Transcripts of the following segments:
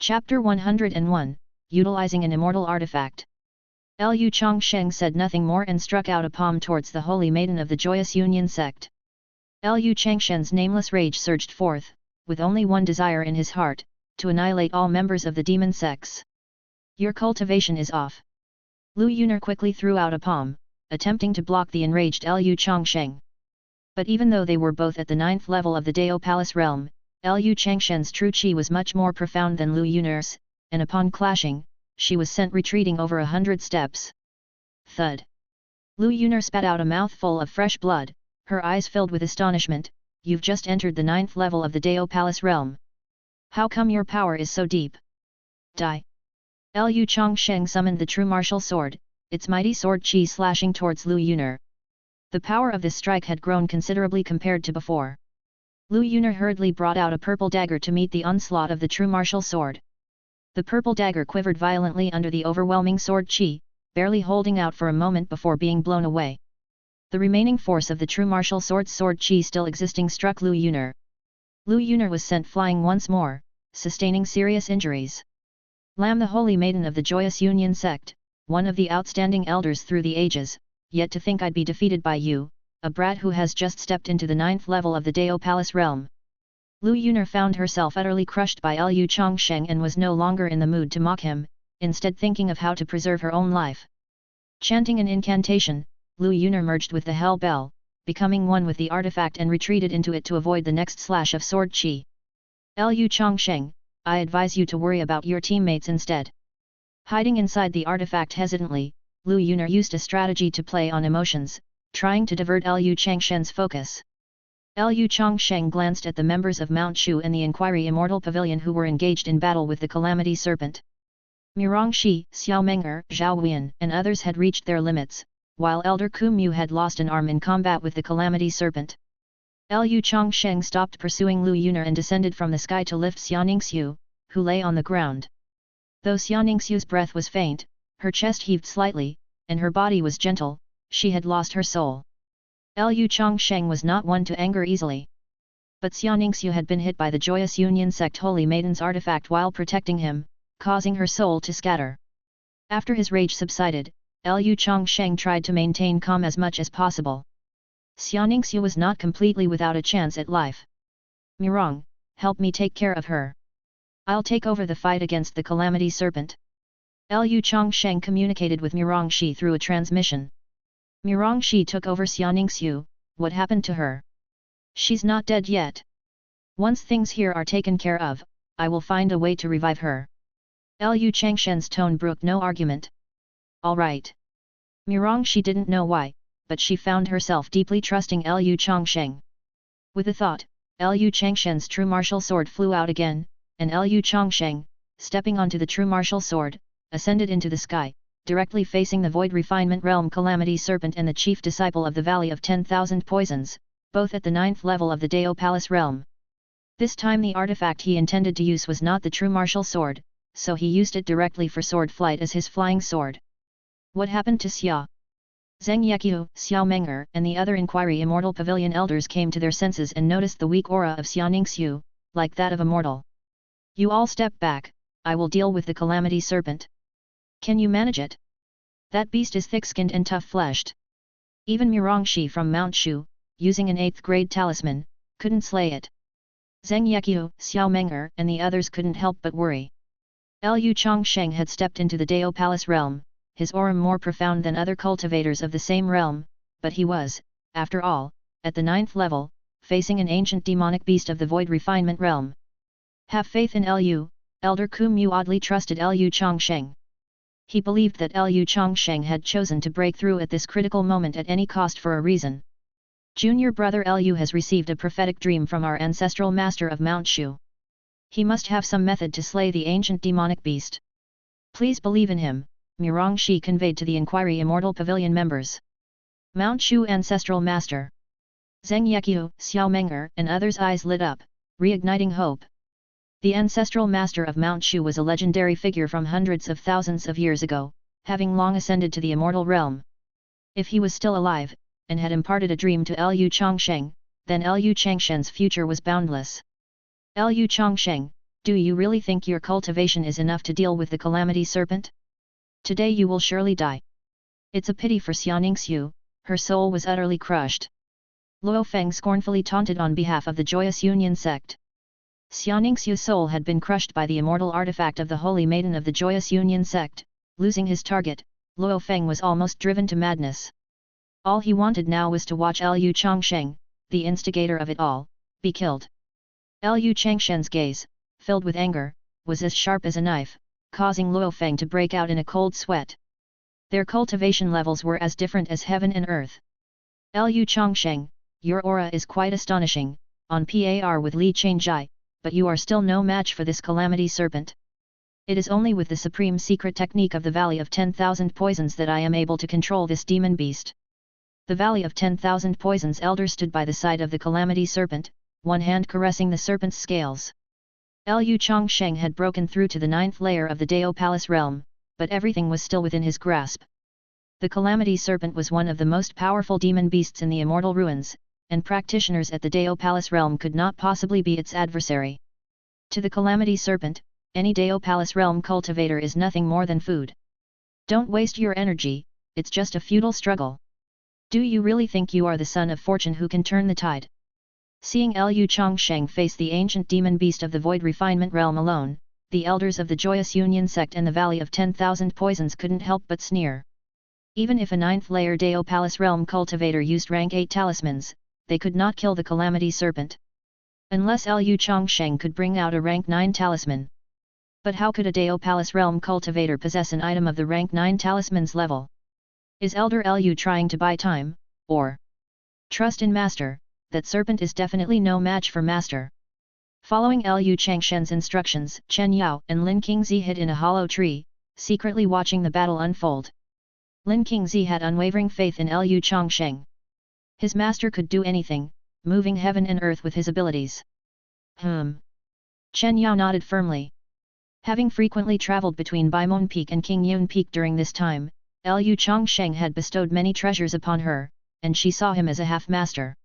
Chapter 101, Utilizing an Immortal Artifact. Lu Changsheng said nothing more and struck out a palm towards the Holy Maiden of the Joyous Union sect. Lu Changsheng's nameless rage surged forth, with only one desire in his heart, to annihilate all members of the demon sects. Your cultivation is off. Lu Yuner quickly threw out a palm, attempting to block the enraged Lu Changsheng. But even though they were both at the 9th level of the Dao Palace realm, Lu Changsheng's true chi was much more profound than Lu Yuner's, and upon clashing, she was sent retreating over 100 steps. Thud! Lu Yuner spat out a mouthful of fresh blood, her eyes filled with astonishment. You've just entered the 9th level of the Dao Palace realm. How come your power is so deep? Die! Lu Changsheng summoned the true martial sword, its mighty sword chi slashing towards Lu Yuner. The power of this strike had grown considerably compared to before. Lu Yuner hurriedly brought out a purple dagger to meet the onslaught of the true martial sword. The purple dagger quivered violently under the overwhelming sword chi, barely holding out for a moment before being blown away. The remaining force of the true martial sword's sword chi still existing struck Lu Yuner. Lu Yuner was sent flying once more, sustaining serious injuries. Lam, the Holy Maiden of the Joyous Union sect, one of the outstanding elders through the ages, yet to think I'd be defeated by you, a brat who has just stepped into the 9th level of the Dao Palace realm. Lu Yuner found herself utterly crushed by Lu Changsheng and was no longer in the mood to mock him, instead thinking of how to preserve her own life. Chanting an incantation, Lu Yuner merged with the Hell Bell, becoming one with the artifact and retreated into it to avoid the next slash of sword chi. Lu Changsheng, I advise you to worry about your teammates instead. Hiding inside the artifact hesitantly, Lu Yuner used a strategy to play on emotions, trying to divert Lu Changsheng's focus. Lu Changsheng glanced at the members of Mount Shu and the Inquiry Immortal Pavilion who were engaged in battle with the Calamity Serpent. Mirongxi, Xiao Meng'er, Zhao Huiyan and others had reached their limits, while Elder Mu had lost an arm in combat with the Calamity Serpent. Lu Changsheng stopped pursuing Lu Yuner and descended from the sky to lift Xianingsu, who lay on the ground. Though Xianingsu's breath was faint, her chest heaved slightly, and her body was gentle, she had lost her soul. Lu Changsheng was not one to anger easily. But Xianingsu had been hit by the Joyous Union sect Holy Maiden's artifact while protecting him, causing her soul to scatter. After his rage subsided, Lu Changsheng tried to maintain calm as much as possible. Xianingsu was not completely without a chance at life. Mirong, help me take care of her. I'll take over the fight against the Calamity Serpent. Lu Changsheng communicated with Mirongxi through a transmission. Mirongxi took over Xianingsu. What happened to her? She's not dead yet. Once things here are taken care of, I will find a way to revive her. Lu Changsheng's tone brooked no argument. All right. Mirongxi didn't know why, but she found herself deeply trusting Lu Changsheng. With a thought, Lu Changsheng's true martial sword flew out again, and Lu Changsheng, stepping onto the true martial sword, ascended into the sky, directly facing the Void Refinement Realm Calamity Serpent and the Chief Disciple of the Valley of 10,000 Poisons, both at the 9th level of the Dao Palace realm. This time the artifact he intended to use was not the true martial sword, so he used it directly for sword flight as his flying sword. What happened to Xia? Zheng Yeqiu, Xiao Meng'er and the other Inquiry Immortal Pavilion elders came to their senses and noticed the weak aura of Xianingsu, like that of a mortal. You all step back, I will deal with the Calamity Serpent. Can you manage it? That beast is thick-skinned and tough-fleshed. Even Mirongxi from Mount Shu, using an 8th grade talisman, couldn't slay it. Zheng Yeqiu, Xiao Meng'er and the others couldn't help but worry. Lu Changsheng had stepped into the Dao Palace realm, his aura more profound than other cultivators of the same realm, but he was, after all, at the 9th level, facing an ancient demonic beast of the Void Refinement realm. Have faith in Lu, Elder Mu oddly trusted Lu Changsheng. He believed that Lu Changsheng had chosen to break through at this critical moment at any cost for a reason. Junior brother Lu has received a prophetic dream from our ancestral master of Mount Shu. He must have some method to slay the ancient demonic beast. Please believe in him, Mirongxi conveyed to the Inquiry Immortal Pavilion members. Mount Shu ancestral master. Zheng Yeqiu, Xiao Meng'er and others' eyes lit up, reigniting hope. The ancestral master of Mount Shu was a legendary figure from hundreds of thousands of years ago, having long ascended to the immortal realm. If he was still alive, and had imparted a dream to Lu Changsheng, then Lu Changsheng's future was boundless. Lu Changsheng, Do you really think your cultivation is enough to deal with the calamity serpent? Today you will surely die. It's a pity for Xianingsu, her soul was utterly crushed. Luo Feng scornfully taunted on behalf of the Joyous Union sect. Xianingsu's soul had been crushed by the immortal artifact of the Holy Maiden of the Joyous Union sect. Losing his target, Luo Feng was almost driven to madness. All he wanted now was to watch Lu Changsheng, the instigator of it all, be killed. Lu Changsheng's gaze, filled with anger, was as sharp as a knife, causing Luo Feng to break out in a cold sweat. Their cultivation levels were as different as heaven and earth. Lu Changsheng, your aura is quite astonishing, on par with Li Changjai, but you are still no match for this calamity serpent. It is only with the supreme secret technique of the Valley of 10,000 Poisons that I am able to control this demon beast. The Valley of 10,000 Poisons elder stood by the side of the calamity serpent, one hand caressing the serpent's scales. Lu Changsheng had broken through to the 9th layer of the Dao Palace realm, but everything was still within his grasp. The calamity serpent was one of the most powerful demon beasts in the immortal ruins, and practitioners at the Dao Palace realm could not possibly be its adversary. To the calamity serpent, any Dao Palace realm cultivator is nothing more than food. Don't waste your energy, it's just a futile struggle. Do you really think you are the son of fortune who can turn the tide? Seeing Lu Changsheng face the ancient demon beast of the void refinement realm alone, the elders of the Joyous Union sect and the Valley of 10,000 Poisons couldn't help but sneer. Even if a 9th layer Dao Palace realm cultivator used rank 8 talismans, they could not kill the calamity serpent. Unless Lu Changsheng could bring out a rank 9 talisman. But how could a Dao Palace realm cultivator possess an item of the rank 9 talismans level? Is Elder Lu trying to buy time, or trust in Master? That serpent is definitely no match for Master. Following Lu Changsheng's instructions, Chen Yao and Lin Qingzi hid in a hollow tree, secretly watching the battle unfold. Lin Qingzi had unwavering faith in Lu Changsheng. His master could do anything, moving heaven and earth with his abilities. Chen Yao nodded firmly. Having frequently traveled between Baimon Peak and Qingyun Peak during this time, Lu Changsheng had bestowed many treasures upon her, and she saw him as a half-master.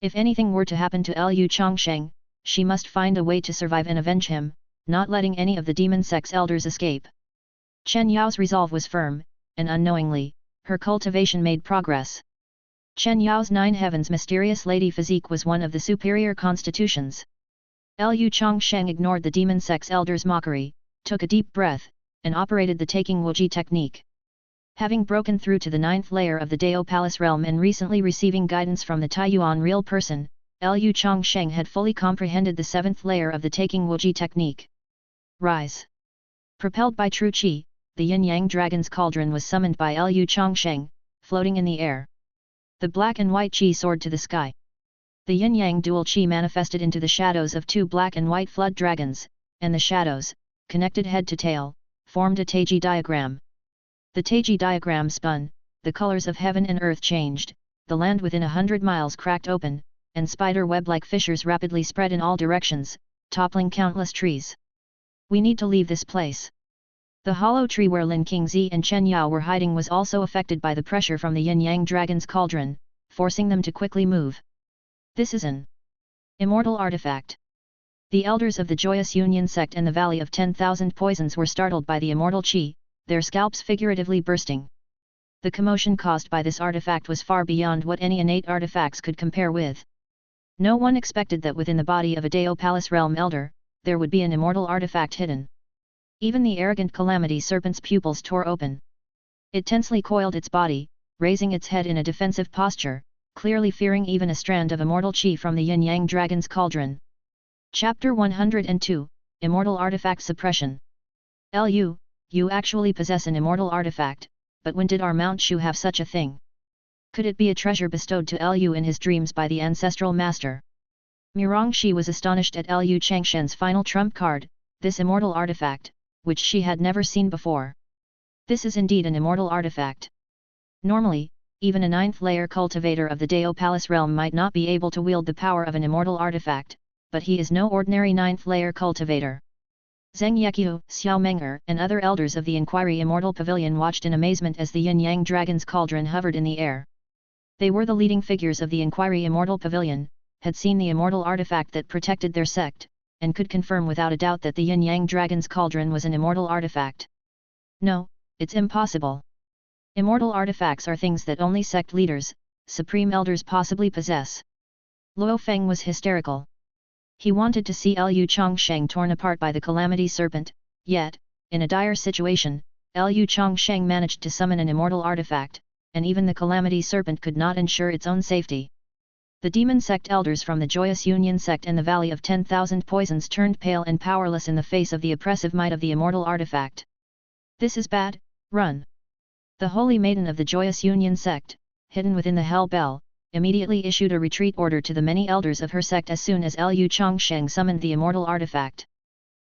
If anything were to happen to Lu Changsheng, she must find a way to survive and avenge him, not letting any of the demon sect's elders escape. Chen Yao's resolve was firm, and unknowingly, her cultivation made progress. Chen Yao's 9 heavens mysterious lady physique was one of the superior constitutions. Lu Changsheng ignored the demon sect's elders' mockery, took a deep breath, and operated the taking Wuji technique. Having broken through to the 9th layer of the Dao Palace realm and recently receiving guidance from the Taiyuan real person, Lu Changsheng had fully comprehended the 7th layer of the taking Wuji technique. Rise! Propelled by true qi, the yin-yang dragon's cauldron was summoned by Lu Changsheng, floating in the air. The black and white qi soared to the sky. The yin-yang dual qi manifested into the shadows of 2 black and white flood dragons, and the shadows, connected head to tail, formed a Taiji diagram. The Taiji diagram spun, the colors of heaven and earth changed, the land within 100 miles cracked open, and spider web-like fissures rapidly spread in all directions, toppling countless trees. We need to leave this place. The hollow tree where Lin Qingzi and Chen Yao were hiding was also affected by the pressure from the yin-yang dragon's cauldron, forcing them to quickly move. This is an immortal artifact. The elders of the Joyous Union sect and the Valley of 10,000 Poisons were startled by the immortal qi, their scalps figuratively bursting. The commotion caused by this artifact was far beyond what any innate artifacts could compare with. No one expected that within the body of a Dao Palace realm elder, there would be an immortal artifact hidden. Even the arrogant calamity serpent's pupils tore open. It tensely coiled its body, raising its head in a defensive posture, clearly fearing even a strand of immortal qi from the yin-yang dragon's cauldron. Chapter 102, Immortal Artifact Suppression. Lu, you actually possess an immortal artifact, but when did our Mount Shu have such a thing? Could it be a treasure bestowed to Lu in his dreams by the ancestral master? Mirongxi was astonished at Lu Changsheng's final trump card, this immortal artifact, which she had never seen before. This is indeed an immortal artifact. Normally, even a 9th layer cultivator of the Dao Palace realm might not be able to wield the power of an immortal artifact, but he is no ordinary 9th layer cultivator. Zheng Yeqiu, Xiao Menger, and other elders of the Inquiry Immortal Pavilion watched in amazement as the yin-yang dragon's cauldron hovered in the air. They were the leading figures of the Inquiry Immortal Pavilion, had seen the immortal artifact that protected their sect, and could confirm without a doubt that the Yin-Yang Dragon's Cauldron was an immortal artifact. No, it's impossible. Immortal artifacts are things that only sect leaders, supreme elders possibly possess. Luo Feng was hysterical. He wanted to see Lu Changsheng torn apart by the Calamity Serpent, yet, in a dire situation, Lu Changsheng managed to summon an immortal artifact, and even the Calamity Serpent could not ensure its own safety. The demon sect elders from the Joyous Union sect and the Valley of 10,000 Poisons turned pale and powerless in the face of the oppressive might of the immortal artifact. This is bad, run! The Holy Maiden of the Joyous Union sect, hidden within the Hell Bell, immediately issued a retreat order to the many elders of her sect as soon as Lu Changsheng summoned the immortal artifact.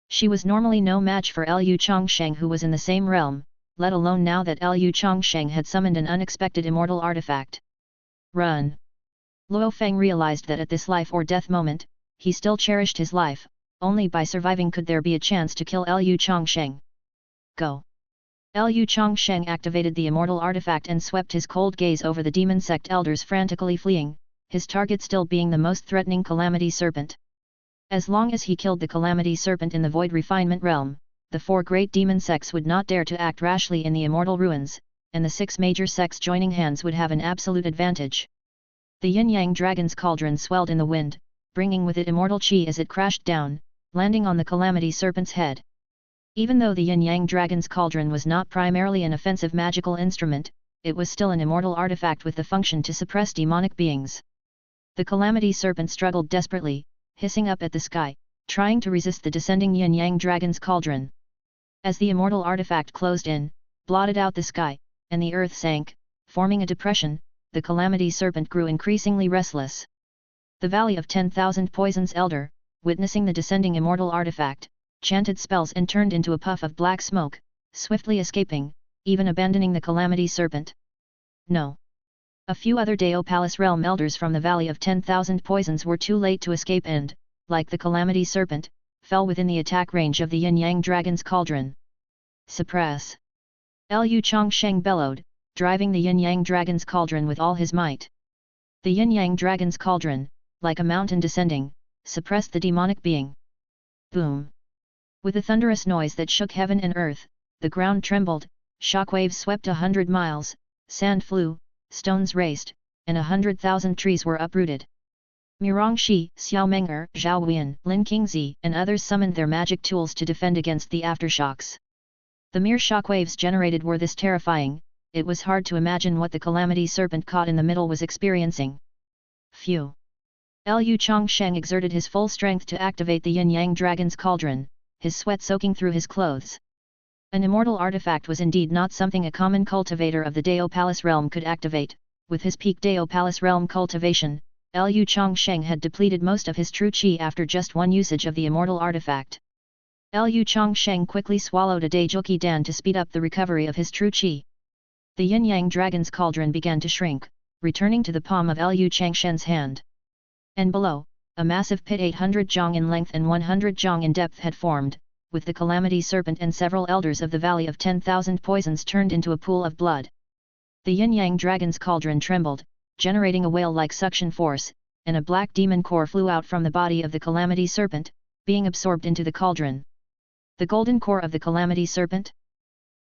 She was normally no match for Lu Changsheng, who was in the same realm, let alone now that Lu Changsheng had summoned an unexpected immortal artifact. Run! Luo Feng realized that at this life or death moment, he still cherished his life, only by surviving could there be a chance to kill Lu Changsheng. Go! Lu Changsheng activated the immortal artifact and swept his cold gaze over the demon sect elders frantically fleeing, his target still being the most threatening Calamity Serpent. As long as he killed the Calamity Serpent in the Void Refinement realm, the 4 great demon sects would not dare to act rashly in the immortal ruins, and the 6 major sects joining hands would have an absolute advantage. The Yin-Yang Dragon's Cauldron swelled in the wind, bringing with it immortal chi as it crashed down, landing on the Calamity Serpent's head. Even though the Yin-Yang Dragon's Cauldron was not primarily an offensive magical instrument, it was still an immortal artifact with the function to suppress demonic beings. The Calamity Serpent struggled desperately, hissing up at the sky, trying to resist the descending Yin-Yang Dragon's Cauldron. As the immortal artifact closed in, blotted out the sky, and the earth sank, forming a depression, the Calamity Serpent grew increasingly restless. The Valley of 10,000 Poisons elder, witnessing the descending immortal artifact, chanted spells and turned into a puff of black smoke, swiftly escaping, even abandoning the Calamity Serpent. No. A few other Dao Palace realm elders from the Valley of 10,000 Poisons were too late to escape and, like the Calamity Serpent, fell within the attack range of the Yin-Yang Dragon's Cauldron. Suppress! Lu Changsheng bellowed, driving the Yin-Yang Dragon's Cauldron with all his might. The Yin-Yang Dragon's Cauldron, like a mountain descending, suppressed the demonic being. Boom! With a thunderous noise that shook heaven and earth, the ground trembled, shockwaves swept 100 miles, sand flew, stones raced, and 100,000 trees were uprooted. Mirongxi, Xiaomenger, Zhao Huiyan, Lin Qingzi, and others summoned their magic tools to defend against the aftershocks. The mere shockwaves generated were this terrifying, it was hard to imagine what the Calamity Serpent caught in the middle was experiencing. Phew! Lu Changsheng exerted his full strength to activate the Yin-Yang Dragon's Cauldron, his sweat soaking through his clothes. An immortal artifact was indeed not something a common cultivator of the Dao Palace realm could activate. With his peak Dao Palace realm cultivation, Lu Changsheng had depleted most of his true chi after just one usage of the immortal artifact. Lu Changsheng quickly swallowed a Daijouqi Dan to speed up the recovery of his true chi. The Yin-Yang Dragon's Cauldron began to shrink, returning to the palm of Lu Changsheng's hand. And below, a massive pit 800 zhang in length and 100 zhang in depth had formed, with the Calamity Serpent and several elders of the Valley of 10,000 Poisons turned into a pool of blood. The Yin-Yang Dragon's Cauldron trembled, generating a whale-like suction force, and a black demon core flew out from the body of the Calamity Serpent, being absorbed into the cauldron. The golden core of the Calamity Serpent?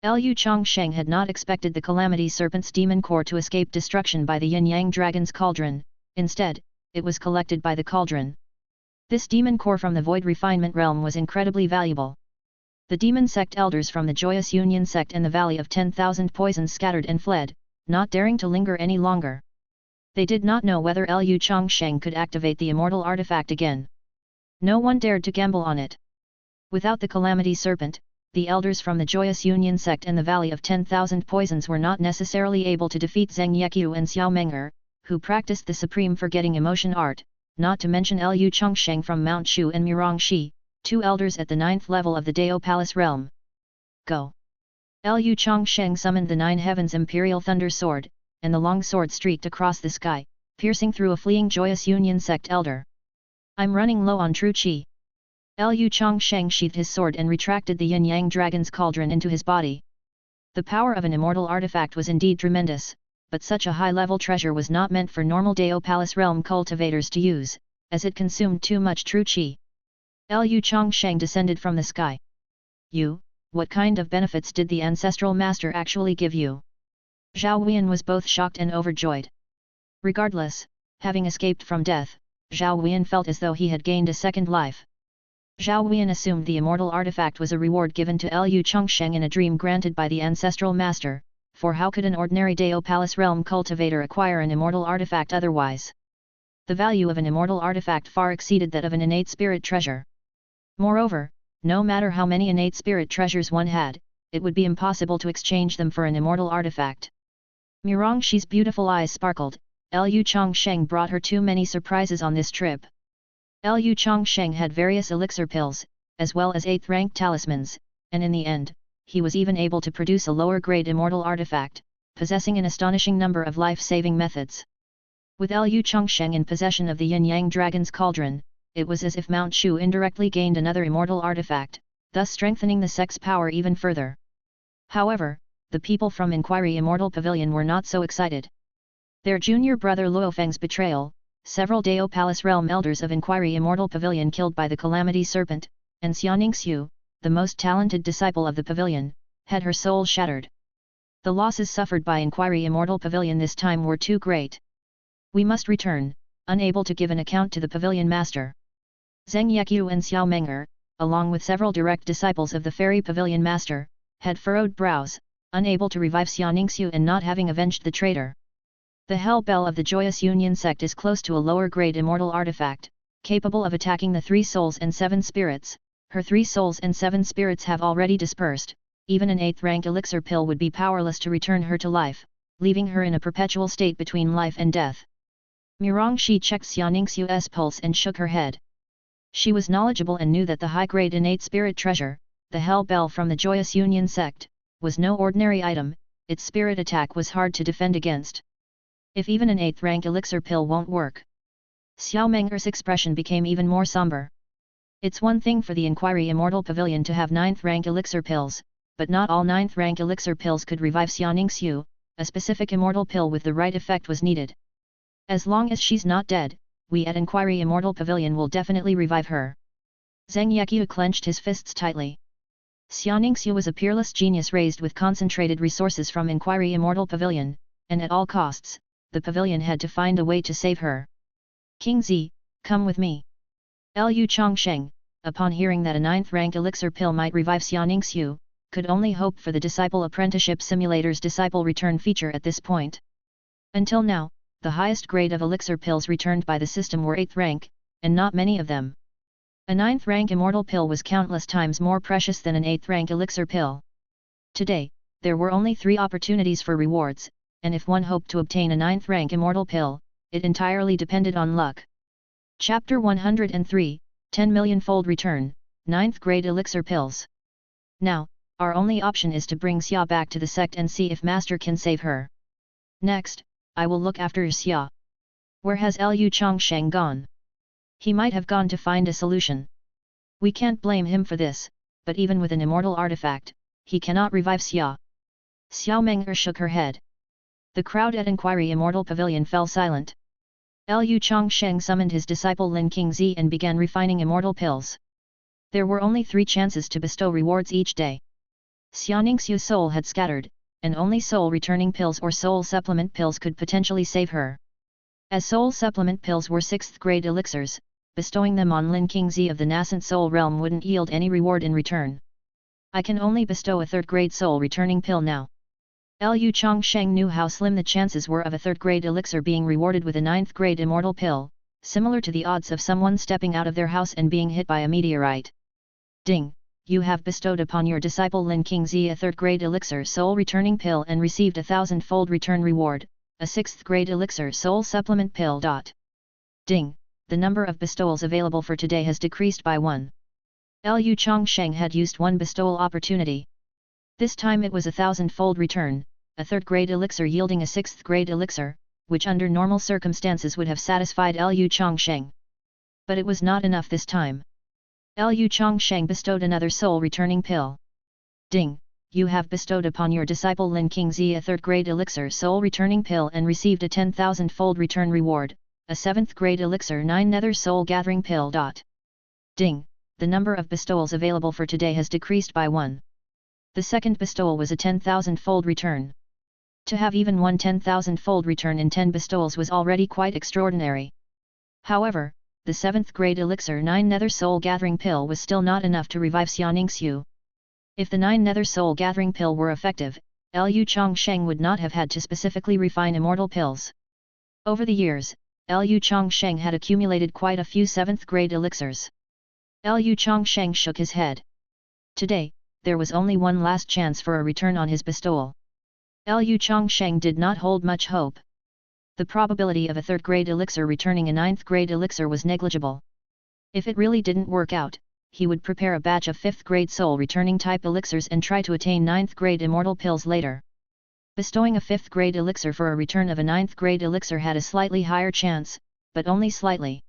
Lu Changsheng had not expected the Calamity Serpent's demon core to escape destruction by the Yin-Yang Dragon's Cauldron, instead, it was collected by the cauldron. This demon core from the Void Refinement realm was incredibly valuable. The demon sect elders from the Joyous Union sect and the Valley of 10,000 Poisons scattered and fled, not daring to linger any longer. They did not know whether Lu Changsheng could activate the immortal artifact again. No one dared to gamble on it. Without the Calamity Serpent, the elders from the Joyous Union sect and the Valley of 10,000 Poisons were not necessarily able to defeat Zheng Yeqiu and Xiaomenger, who practiced the supreme forgetting emotion art, not to mention Lu Changsheng from Mount Shu and Mirongxi, 2 elders at the 9th level of the Dao Palace realm. Go! Lu Changsheng summoned the 9 Heavens Imperial Thunder Sword, and the long sword streaked across the sky, piercing through a fleeing Joyous Union sect elder. I'm running low on true chi. Lu Changsheng sheathed his sword and retracted the Yin-Yang Dragon's Cauldron into his body. The power of an immortal artifact was indeed tremendous, but such a high-level treasure was not meant for normal Dao Palace realm cultivators to use, as it consumed too much true chi. Lu Changsheng descended from the sky. What kind of benefits did the ancestral master actually give you? Zhao Huiyan was both shocked and overjoyed. Regardless, having escaped from death, Zhao Huiyan felt as though he had gained a second life. Zhao Huiyan assumed the immortal artifact was a reward given to Lu Changsheng in a dream granted by the ancestral master, for how could an ordinary Dao Palace realm cultivator acquire an immortal artifact otherwise? The value of an immortal artifact far exceeded that of an innate spirit treasure. Moreover, no matter how many innate spirit treasures one had, it would be impossible to exchange them for an immortal artifact. Mirongxi's beautiful eyes sparkled. Lu Changsheng brought her too many surprises on this trip. Lu Changsheng had various elixir pills, as well as 8th rank talismans, and in the end, he was even able to produce a lower grade immortal artifact, possessing an astonishing number of life-saving methods. With Lu Changsheng in possession of the Yin-Yang Dragon's Cauldron, it was as if Mount Shu indirectly gained another immortal artifact, thus strengthening the sect's power even further. However, the people from Inquiry Immortal Pavilion were not so excited. Their junior brother Luofeng's betrayal, several Dao Palace realm elders of Inquiry Immortal Pavilion killed by the Calamity Serpent, and Xianingsu, the most talented disciple of the pavilion, had her soul shattered. The losses suffered by Inquiry Immortal Pavilion this time were too great. We must return, unable to give an account to the pavilion master. Zheng Yeqiu and Xiao Meng'er, along with several direct disciples of the fairy pavilion master, had furrowed brows, unable to revive Xianingsu and not having avenged the traitor. The Hell Bell of the Joyous Union sect is close to a lower grade immortal artifact, capable of attacking the 3 souls and 7 spirits. Her 3 souls and 7 spirits have already dispersed. Even an 8th rank elixir pill would be powerless to return her to life, leaving her in a perpetual state between life and death. Mirongxi checked Xianingsu's pulse and shook her head. She was knowledgeable and knew that the high-grade innate spirit treasure, the Hell Bell from the Joyous Union sect, was no ordinary item. Its spirit attack was hard to defend against. If even an 8th rank elixir pill won't work. Xiao Meng'er's expression became even more somber. It's one thing for the Inquiry Immortal Pavilion to have 9th rank elixir pills, but not all 9th rank elixir pills could revive Xianingsu. A specific immortal pill with the right effect was needed. As long as she's not dead, we at Inquiry Immortal Pavilion will definitely revive her. Zheng Yeqiu clenched his fists tightly. Xianingsu was a peerless genius raised with concentrated resources from Inquiry Immortal Pavilion, and at all costs, the pavilion had to find a way to save her. King Zi, come with me. Lu Changsheng, upon hearing that a 9th rank elixir pill might revive Xianingsu, could only hope for the Disciple Apprenticeship Simulator's Disciple Return feature at this point. Until now, the highest grade of elixir pills returned by the system were 8th rank, and not many of them. A 9th rank immortal pill was countless times more precious than an 8th rank elixir pill. Today, there were only 3 opportunities for rewards, and if one hoped to obtain a 9th rank immortal pill, it entirely depended on luck. Chapter 103, 10 million-fold return, 9th grade elixir pills. Now, our only option is to bring Xia back to the sect and see if Master can save her. Next, I will look after Xia. Where has Lu Changsheng gone? He might have gone to find a solution. We can't blame him for this, but even with an immortal artifact, he cannot revive Xia. Xiao Meng'er shook her head. The crowd at Inquiry Immortal Pavilion fell silent. Lu Changsheng summoned his disciple Lin Qingzi and began refining immortal pills. There were only 3 chances to bestow rewards each day. Xianingsu's soul had scattered, and only soul-returning pills or soul supplement pills could potentially save her. As soul supplement pills were 6th grade elixirs, bestowing them on Lin Qingzi of the nascent soul realm wouldn't yield any reward in return. I can only bestow a 3rd grade soul-returning pill now. Lu Changsheng knew how slim the chances were of a 3rd grade elixir being rewarded with a 9th grade immortal pill, similar to the odds of someone stepping out of their house and being hit by a meteorite. Ding! You have bestowed upon your disciple Lin Qingzi a 3rd grade elixir soul returning pill and received a 1000-fold return reward, a 6th grade elixir soul supplement pill. Ding! The number of bestowals available for today has decreased by 1. Lu Changsheng had used one bestowal opportunity. This time it was a 1000-fold return, a 3rd grade elixir yielding a 6th grade elixir, which under normal circumstances would have satisfied Lu Changsheng. But it was not enough this time. Lu Changsheng bestowed another soul-returning pill. Ding! You have bestowed upon your disciple Lin Qingzi a 3rd grade elixir soul-returning pill and received a 10,000-fold return reward, a 7th grade elixir 9 nether soul-gathering pill. Ding! the number of bestowals available for today has decreased by 1. The second bestowal was a 10,000-fold return. To have even one 10,000-fold return in 10 bestowals was already quite extraordinary. However, the 7th grade elixir 9 nether soul gathering pill was still not enough to revive Xiaoningsu. If the 9 nether soul gathering pill were effective, Lu Changsheng would not have had to specifically refine immortal pills. Over the years, Lu Changsheng had accumulated quite a few 7th grade elixirs. Lu Changsheng shook his head. Today, there was only one last chance for a return on his bestowal. Lu Changsheng did not hold much hope. The probability of a 3rd grade elixir returning a 9th grade elixir was negligible. If it really didn't work out, he would prepare a batch of 5th grade soul returning type elixirs and try to attain 9th grade immortal pills later. Bestowing a 5th grade elixir for a return of a 9th grade elixir had a slightly higher chance, but only slightly.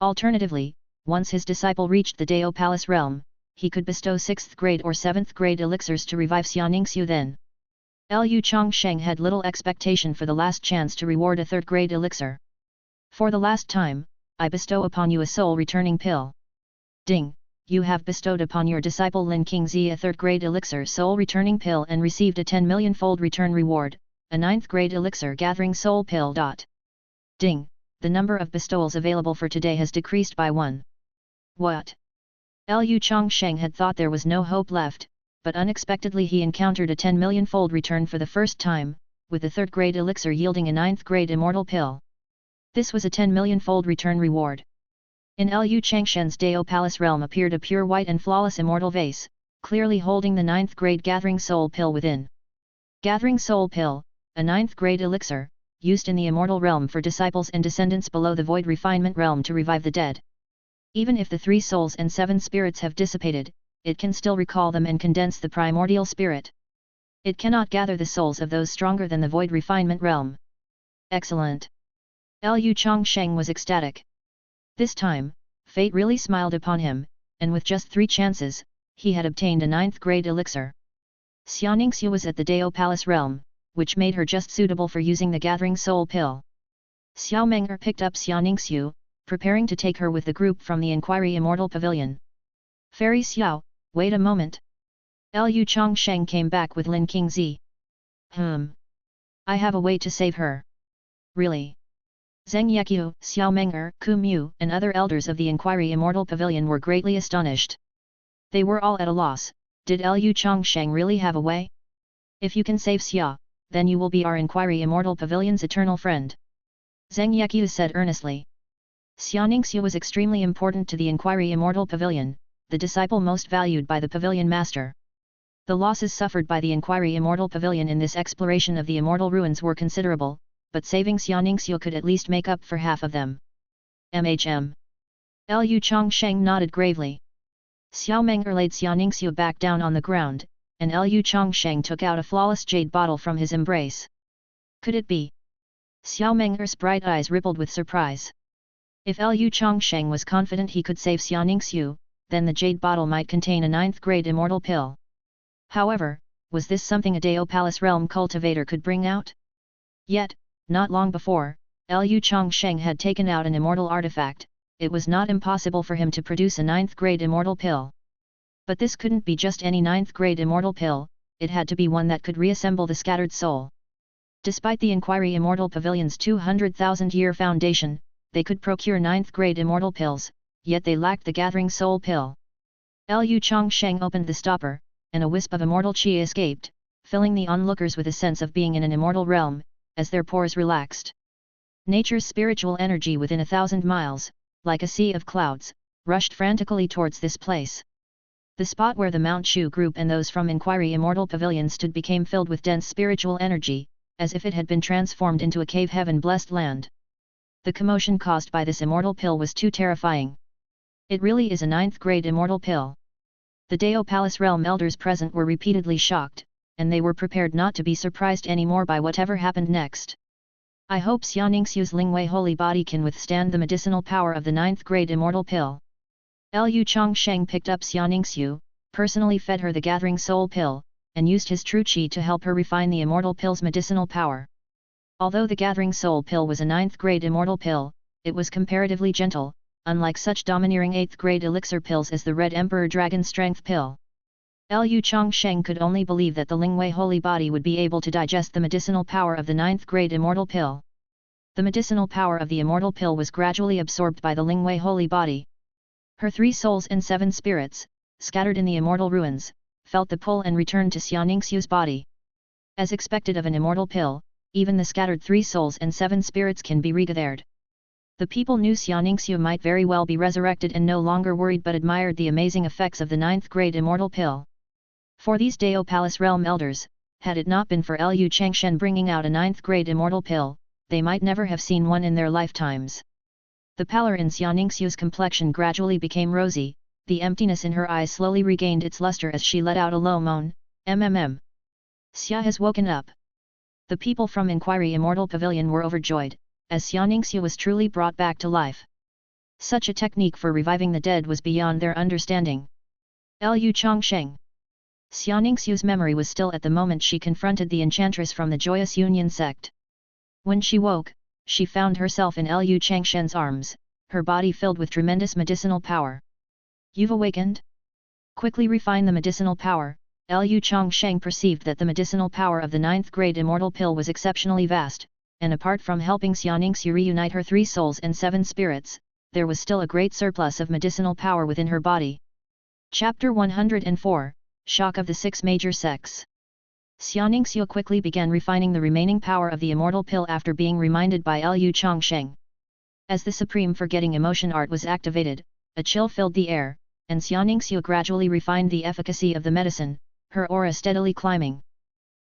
Alternatively, once his disciple reached the Dao Palace realm, he could bestow 6th grade or 7th grade elixirs to revive Xiaoningsu then. Lu Changsheng had little expectation for the last chance to reward a 3rd grade elixir. For the last time, I bestow upon you a soul returning pill. Ding! You have bestowed upon your disciple Lin Qingzi a 3rd grade elixir soul returning pill and received a 10 million-fold return reward, a 9th grade elixir gathering soul pill. Ding! The number of bestowals available for today has decreased by 1. What? Lu Changsheng had thought there was no hope left, but unexpectedly he encountered a 10 million-fold return for the first time, with the 3rd grade elixir yielding a 9th grade immortal pill. This was a 10 million-fold return reward. In Lu Changshen's Dao Palace realm appeared a pure white and flawless immortal vase, clearly holding the 9th grade Gathering Soul Pill within. Gathering Soul Pill, a 9th grade elixir, used in the immortal realm for disciples and descendants below the void refinement realm to revive the dead. Even if the 3 souls and 7 spirits have dissipated, it can still recall them and condense the primordial spirit. It cannot gather the souls of those stronger than the void refinement realm. Excellent! Lu Changsheng was ecstatic. This time, fate really smiled upon him, and with just 3 chances, he had obtained a 9th grade elixir. Xiaoningsu was at the Dao Palace realm, which made her just suitable for using the Gathering Soul Pill. Xiao Menger picked up Xiaoningsu, preparing to take her with the group from the Inquiry Immortal Pavilion. Fairy Xiao, wait a moment. Lu Changsheng came back with Lin Qingzi. I have a way to save her. Really? Zheng Yeqiu, Xiao Menger, Ku Mu, and other elders of the Inquiry Immortal Pavilion were greatly astonished. They were all at a loss. Did Lu Changsheng really have a way? If you can save Xia, then you will be our Inquiry Immortal Pavilion's eternal friend. Zheng Yeqiu said earnestly. Xiaoningsu was extremely important to the Inquiry Immortal Pavilion, the disciple most valued by the Pavilion Master. The losses suffered by the Inquiry Immortal Pavilion in this exploration of the immortal ruins were considerable, but saving Xiaoningsu could at least make up for half of them. Lu Changsheng nodded gravely. Xiao Menger laid Xiaoningsu back down on the ground, and Lu Changsheng took out a flawless jade bottle from his embrace. Could it be? Xiao Menger's bright eyes rippled with surprise. If Lu Changsheng was confident he could save Xiaoningsu, then the jade bottle might contain a 9th grade immortal pill. However, was this something a Dao Palace realm cultivator could bring out? Yet, not long before, Lu Changsheng had taken out an immortal artifact. It was not impossible for him to produce a 9th grade immortal pill. But this couldn't be just any 9th grade immortal pill, it had to be one that could reassemble the scattered soul. Despite the Inquiry Immortal Pavilion's 200,000-year foundation, they could procure 9th grade immortal pills, yet they lacked the Gathering Soul Pill. Lu Changsheng opened the stopper, and a wisp of immortal qi escaped, filling the onlookers with a sense of being in an immortal realm, as their pores relaxed. Nature's spiritual energy within 1,000 miles, like a sea of clouds, rushed frantically towards this place. The spot where the Mount Shu group and those from Inquiry Immortal Pavilion stood became filled with dense spiritual energy, as if it had been transformed into a cave heaven-blessed land. The commotion caused by this immortal pill was too terrifying. It really is a 9th grade immortal pill. The Dao Palace realm elders present were repeatedly shocked, and they were prepared not to be surprised anymore by whatever happened next. I hope Xiaoningsu's Lingwei holy body can withstand the medicinal power of the 9th grade immortal pill. Lu Changsheng picked up Xiaoningsu, personally fed her the Gathering Soul Pill, and used his true qi to help her refine the immortal pill's medicinal power. Although the Gathering Soul Pill was a 9th grade immortal pill, it was comparatively gentle, unlike such domineering 8th grade elixir pills as the Red Emperor Dragon Strength Pill. Lu Changsheng could only believe that the Lingwei holy body would be able to digest the medicinal power of the 9th grade immortal pill. The medicinal power of the immortal pill was gradually absorbed by the Lingwei holy body. Her 3 souls and 7 spirits, scattered in the immortal ruins, felt the pull and returned to Xianingsu's body. As expected of an immortal pill, even the scattered 3 souls and 7 spirits can be regathered. The people knew Xianingsu might very well be resurrected and no longer worried but admired the amazing effects of the 9th grade immortal pill. For these Dao Palace Realm elders, had it not been for Lu Changshen bringing out a 9th grade immortal pill, they might never have seen one in their lifetimes. The pallor in Xianingsu's complexion gradually became rosy, the emptiness in her eyes slowly regained its luster as she let out a low moan, "MMM. Xia has woken up." The people from Inquiry Immortal Pavilion were overjoyed, as Xianingsu was truly brought back to life. Such a technique for reviving the dead was beyond their understanding. Lu Changsheng. Xianingsu's memory was still at the moment she confronted the enchantress from the Joyous Union sect. When she woke, she found herself in Lu Changshen's arms, her body filled with tremendous medicinal power. "You've awakened?" Quickly refine the medicinal power, Lu Changsheng perceived that the medicinal power of the 9th grade immortal pill was exceptionally vast, and apart from helping Xianingsu reunite her 3 souls and 7 spirits, there was still a great surplus of medicinal power within her body. Chapter 104, Shock of the 6 Major Sects. Xianingsu quickly began refining the remaining power of the immortal pill after being reminded by Lu Changsheng. As the supreme forgetting emotion art was activated, a chill filled the air, and Xianingsu gradually refined the efficacy of the medicine, her aura steadily climbing.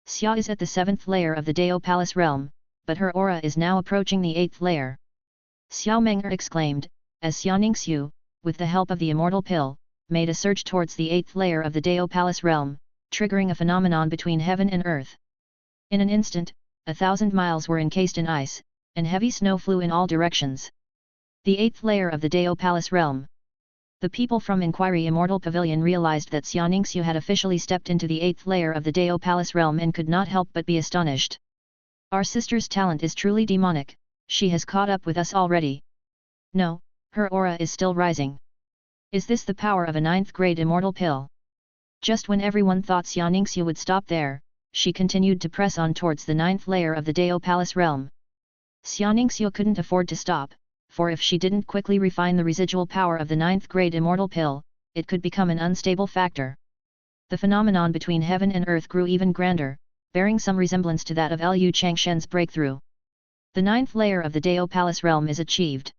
Xia is at the 7th layer of the Dao Palace realm, but her aura is now approaching the 8th layer. Xiao Menger exclaimed, as Xianingsu, with the help of the immortal pill, made a surge towards the 8th layer of the Dao Palace realm, triggering a phenomenon between heaven and earth. In an instant, 1,000 miles were encased in ice, and heavy snow flew in all directions. The 8th layer of the Dao Palace realm. The people from Inquiry Immortal Pavilion realized that Xianingsu had officially stepped into the 8th layer of the Dao Palace realm and could not help but be astonished. "Our sister's talent is truly demonic, she has caught up with us already." "No, her aura is still rising. Is this the power of a 9th grade immortal pill?" Just when everyone thought Xianingsu would stop there, she continued to press on towards the 9th layer of the Dao Palace realm. Xianingsu couldn't afford to stop, for if she didn't quickly refine the residual power of the 9th grade immortal pill, it could become an unstable factor. The phenomenon between heaven and earth grew even grander, bearing some resemblance to that of Lu Changshen's breakthrough. The 9th layer of the Dao Palace realm is achieved.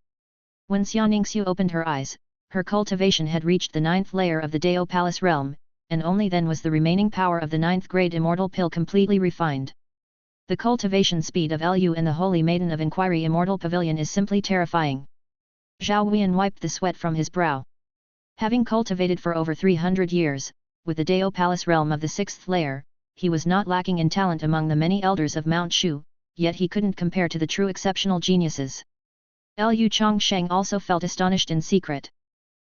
When Xianingsu opened her eyes, her cultivation had reached the 9th layer of the Dao Palace realm, and only then was the remaining power of the 9th grade immortal pill completely refined. The cultivation speed of Lu and the Holy Maiden of Inquiry Immortal Pavilion is simply terrifying. Zhao Huiyan wiped the sweat from his brow. Having cultivated for over 300 years, with the Dao Palace realm of the 6th layer, he was not lacking in talent among the many elders of Mount Shu, yet he couldn't compare to the true exceptional geniuses. Lu Changsheng also felt astonished in secret.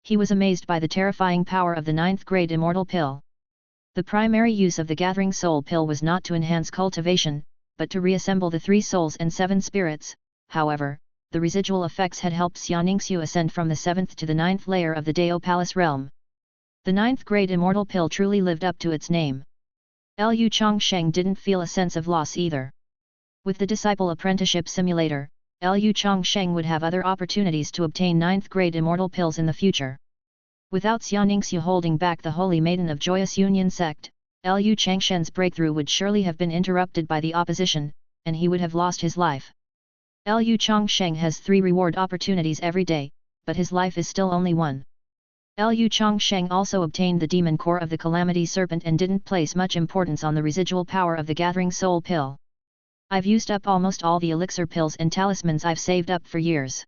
He was amazed by the terrifying power of the 9th grade immortal pill. The primary use of the Gathering Soul pill was not to enhance cultivation, but to reassemble the 3 souls and 7 spirits. However, the residual effects had helped Xianingsu ascend from the 7th to the 9th layer of the Dao Palace realm. The 9th grade immortal pill truly lived up to its name. Lu Changsheng didn't feel a sense of loss either. With the Disciple Apprenticeship Simulator, Lu Changsheng would have other opportunities to obtain 9th grade immortal pills in the future. Without Xianingsu holding back the Holy Maiden of Joyous Union sect, Lu Changshen's breakthrough would surely have been interrupted by the opposition, and he would have lost his life. Lu Changsheng has 3 reward opportunities every day, but his life is still only 1. Lu Changsheng also obtained the demon core of the Calamity Serpent and didn't place much importance on the residual power of the Gathering Soul pill. "I've used up almost all the elixir pills and talismans I've saved up for years.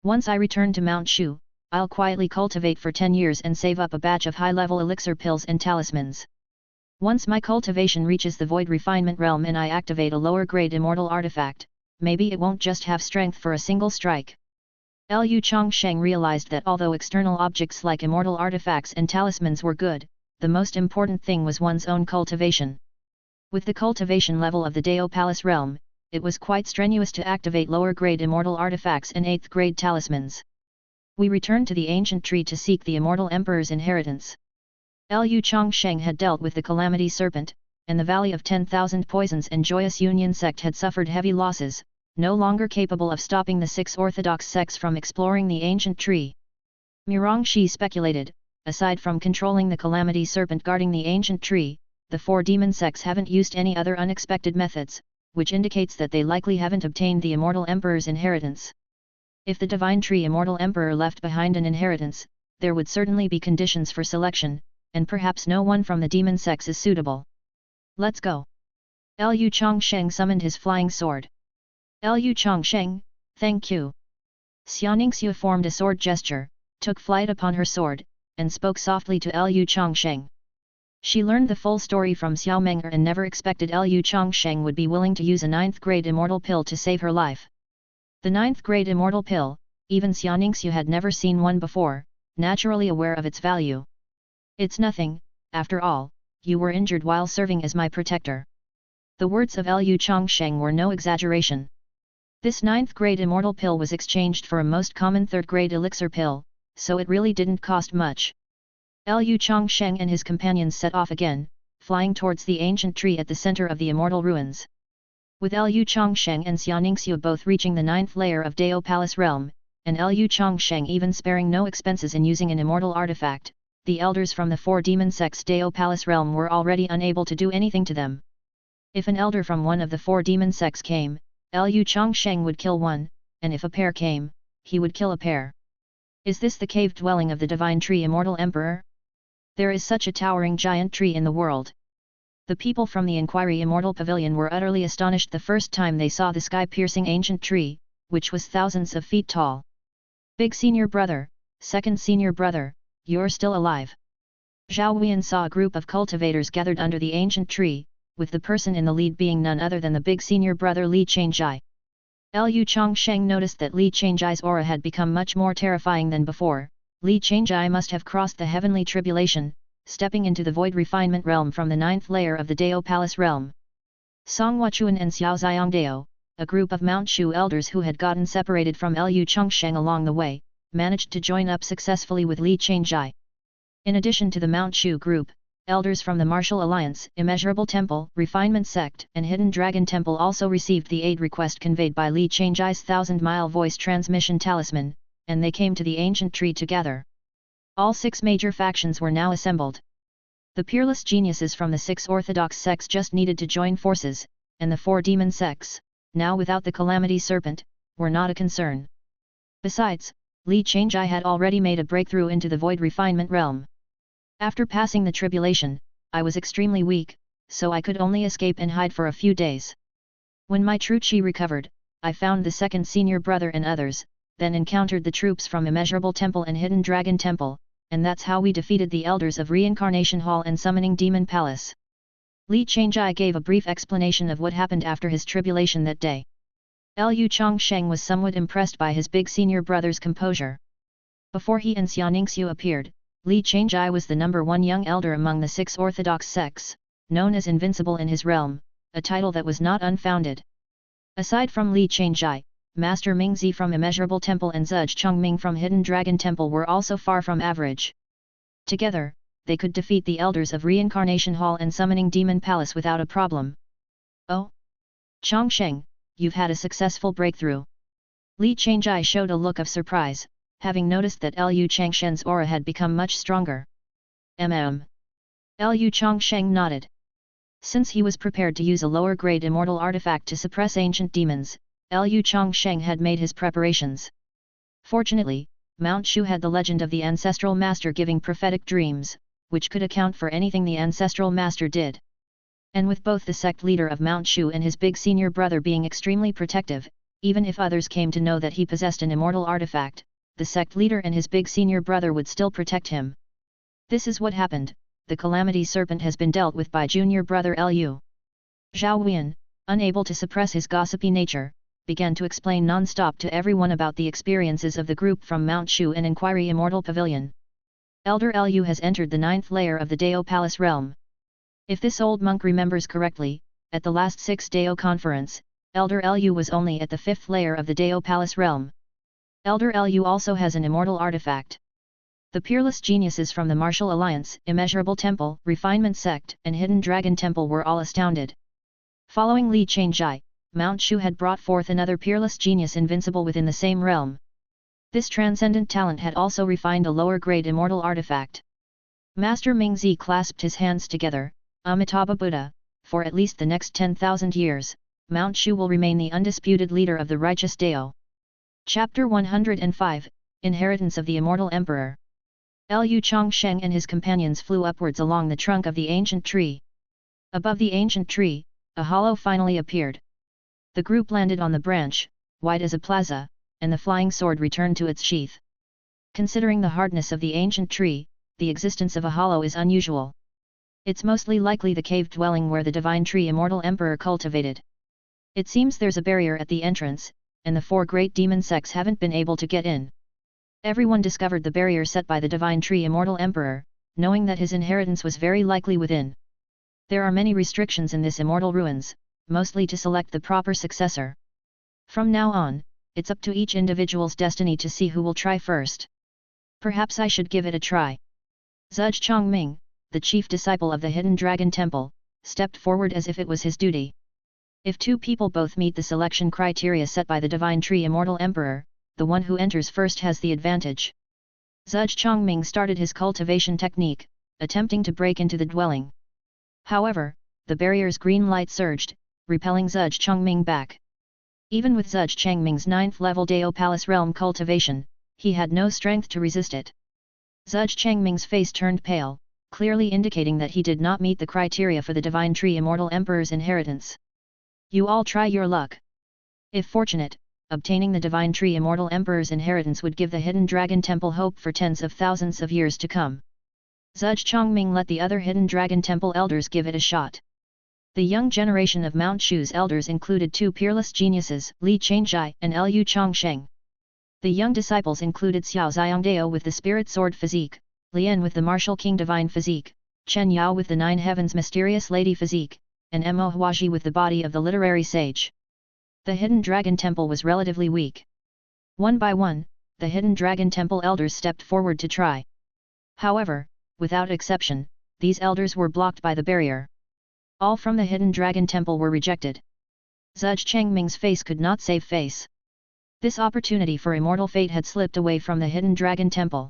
Once I return to Mount Shu, I'll quietly cultivate for 10 years and save up a batch of high-level elixir pills and talismans. Once my cultivation reaches the void refinement realm and I activate a lower-grade immortal artifact, maybe it won't just have strength for a single strike." Lu Changsheng realized that although external objects like immortal artifacts and talismans were good, the most important thing was one's own cultivation. With the cultivation level of the Dao Palace realm, it was quite strenuous to activate lower-grade immortal artifacts and 8th-grade talismans. We return to the ancient tree to seek the immortal emperor's inheritance. Lu Changsheng had dealt with the calamity serpent, and the Valley of 10,000 Poisons and Joyous Union sect had suffered heavy losses, no longer capable of stopping the 6 orthodox sects from exploring the ancient tree. Mirongxi speculated, aside from controlling the calamity serpent guarding the ancient tree, the 4 demon sects haven't used any other unexpected methods, which indicates that they likely haven't obtained the immortal emperor's inheritance. If the divine tree immortal emperor left behind an inheritance, there would certainly be conditions for selection, and perhaps no one from the demon sects is suitable. Let's go. Lu Changsheng summoned his flying sword. Lu Changsheng, thank you. Xiaoningsue formed a sword gesture, took flight upon her sword, and spoke softly to Lu Changsheng. She learned the full story from Xiao Meng'er and never expected Lu Changsheng would be willing to use a 9th grade immortal pill to save her life. The 9th grade immortal pill, even Xiaoningsue had never seen one before, naturally aware of its value. It's nothing, after all, you were injured while serving as my protector. The words of Lu Changsheng were no exaggeration. This 9th grade immortal pill was exchanged for a most common 3rd grade elixir pill, so it really didn't cost much. Lu Changsheng and his companions set off again, flying towards the ancient tree at the center of the immortal ruins. With Lu Changsheng and Xiaoningsue both reaching the 9th layer of Dao Palace realm, and Lu Changsheng even sparing no expenses in using an immortal artifact, the elders from the 4 demon sects Dao Palace realm were already unable to do anything to them. If an elder from one of the 4 demon sects came, Lu Changsheng would kill one, and if a pair came, he would kill a pair. Is this the cave dwelling of the divine tree immortal emperor? There is such a towering giant tree in the world. The people from the Inquiry Immortal Pavilion were utterly astonished the first time they saw the sky-piercing ancient tree, which was thousands of feet tall. Big senior brother, second senior brother, you're still alive. Zhao Huiyan saw a group of cultivators gathered under the ancient tree, with the person in the lead being none other than the big senior brother Li Changjai. Lu Changsheng noticed that Li Changjai's aura had become much more terrifying than before. Li Changjai must have crossed the heavenly tribulation, stepping into the void refinement realm from the 9th layer of the Dao Palace realm. Song Huachuan and Xiao Xiangdao, a group of Mount Shu elders who had gotten separated from Lu Changsheng along the way, managed to join up successfully with Li Changjai. In addition to the Mount Shu group, elders from the Martial Alliance, Immeasurable Temple, Refinement Sect, and Hidden Dragon Temple also received the aid request conveyed by Li Changjai's 1000-mile voice transmission talisman, and they came to the ancient tree together. All 6 major factions were now assembled. The peerless geniuses from the 6 orthodox sects just needed to join forces, and the 4 demon sects, now without the calamity serpent, were not a concern. Besides, Li Changjai had already made a breakthrough into the void refinement realm. After passing the tribulation, I was extremely weak, so I could only escape and hide for a few days. When my true chi recovered, I found the second senior brother and others, then encountered the troops from Immeasurable Temple and Hidden Dragon Temple, and that's how we defeated the elders of Reincarnation Hall and Summoning Demon Palace. Li Changjai gave a brief explanation of what happened after his tribulation that day. Lu Changsheng was somewhat impressed by his big senior brother's composure. Before he and Xiaoningsue appeared, Li Changjai was the number 1 young elder among the 6 orthodox sects, known as Invincible in his realm, a title that was not unfounded. Aside from Li Changjai, Master Mingzi from Immeasurable Temple and Zhuge Chongming from Hidden Dragon Temple were also far from average. Together, they could defeat the elders of Reincarnation Hall and Summoning Demon Palace without a problem. Oh! Changsheng, you've had a successful breakthrough. Li Changjai showed a look of surprise, having noticed that Lu Changsheng's aura had become much stronger. Lu Changsheng nodded. Since he was prepared to use a lower-grade immortal artifact to suppress ancient demons, Lu Changsheng had made his preparations. Fortunately, Mount Shu had the legend of the ancestral master giving prophetic dreams, which could account for anything the ancestral master did. And with both the sect leader of Mount Shu and his big senior brother being extremely protective, even if others came to know that he possessed an immortal artifact, the sect leader and his big senior brother would still protect him. This is what happened: the calamity serpent has been dealt with by junior brother Lu. Zhao Huiyan, unable to suppress his gossipy nature, began to explain non-stop to everyone about the experiences of the group from Mount Shu and Inquiry Immortal Pavilion. Elder Lu has entered the 9th layer of the Dao Palace realm. If this old monk remembers correctly, at the last 6 Dao conference, Elder Lu was only at the 5th layer of the Dao Palace realm. Elder Lu also has an immortal artifact. The peerless geniuses from the Martial Alliance, Immeasurable Temple, Refinement Sect, and Hidden Dragon Temple were all astounded. Following Li Changsheng, Mount Shu had brought forth another peerless genius invincible within the same realm. This transcendent talent had also refined a lower-grade immortal artifact. Master Mingzi clasped his hands together. Amitabha Buddha, for at least the next 10,000 years, Mount Shu will remain the undisputed leader of the righteous Dao. Chapter 105, Inheritance of the Immortal Emperor. Lu Changsheng and his companions flew upwards along the trunk of the ancient tree. Above the ancient tree, a hollow finally appeared. The group landed on the branch, wide as a plaza, and the flying sword returned to its sheath. Considering the hardness of the ancient tree, the existence of a hollow is unusual. It's mostly likely the cave dwelling where the divine tree Immortal Emperor cultivated. It seems there's a barrier at the entrance, and the 4 great demon sects haven't been able to get in. Everyone discovered the barrier set by the divine tree Immortal Emperor, knowing that his inheritance was very likely within. There are many restrictions in this immortal ruins, mostly to select the proper successor. From now on, it's up to each individual's destiny to see who will try first. Perhaps I should give it a try. Zhuge Chongming, the chief disciple of the Hidden Dragon Temple, stepped forward as if it was his duty. If 2 people both meet the selection criteria set by the divine tree Immortal Emperor, the one who enters first has the advantage. Zhuge Chongming started his cultivation technique, attempting to break into the dwelling. However, the barrier's green light surged, repelling Zhuge Chongming back. Even with Zhuge Chongming's 9th level Dao Palace Realm cultivation, he had no strength to resist it. Zhuge Chongming's face turned pale, clearly indicating that he did not meet the criteria for the divine tree Immortal Emperor's inheritance. You all try your luck. If fortunate, obtaining the divine tree Immortal Emperor's inheritance would give the Hidden Dragon Temple hope for tens of thousands of years to come. Zhuge Chongming let the other Hidden Dragon Temple elders give it a shot. The young generation of Mount Shu's elders included 2 peerless geniuses, Li Changsheng and Lu Changsheng. The young disciples included Xiao Xiongdao with the Spirit Sword physique, Lian with the Martial King Divine physique, Chen Yao with the 9 Heavens Mysterious Lady physique, and Mo Huaji with the body of the Literary Sage. The Hidden Dragon Temple was relatively weak. One by one, the Hidden Dragon Temple elders stepped forward to try. However, without exception, these elders were blocked by the barrier. All from the Hidden Dragon Temple were rejected. Zhuge Chongming's face could not save face. This opportunity for immortal fate had slipped away from the Hidden Dragon Temple.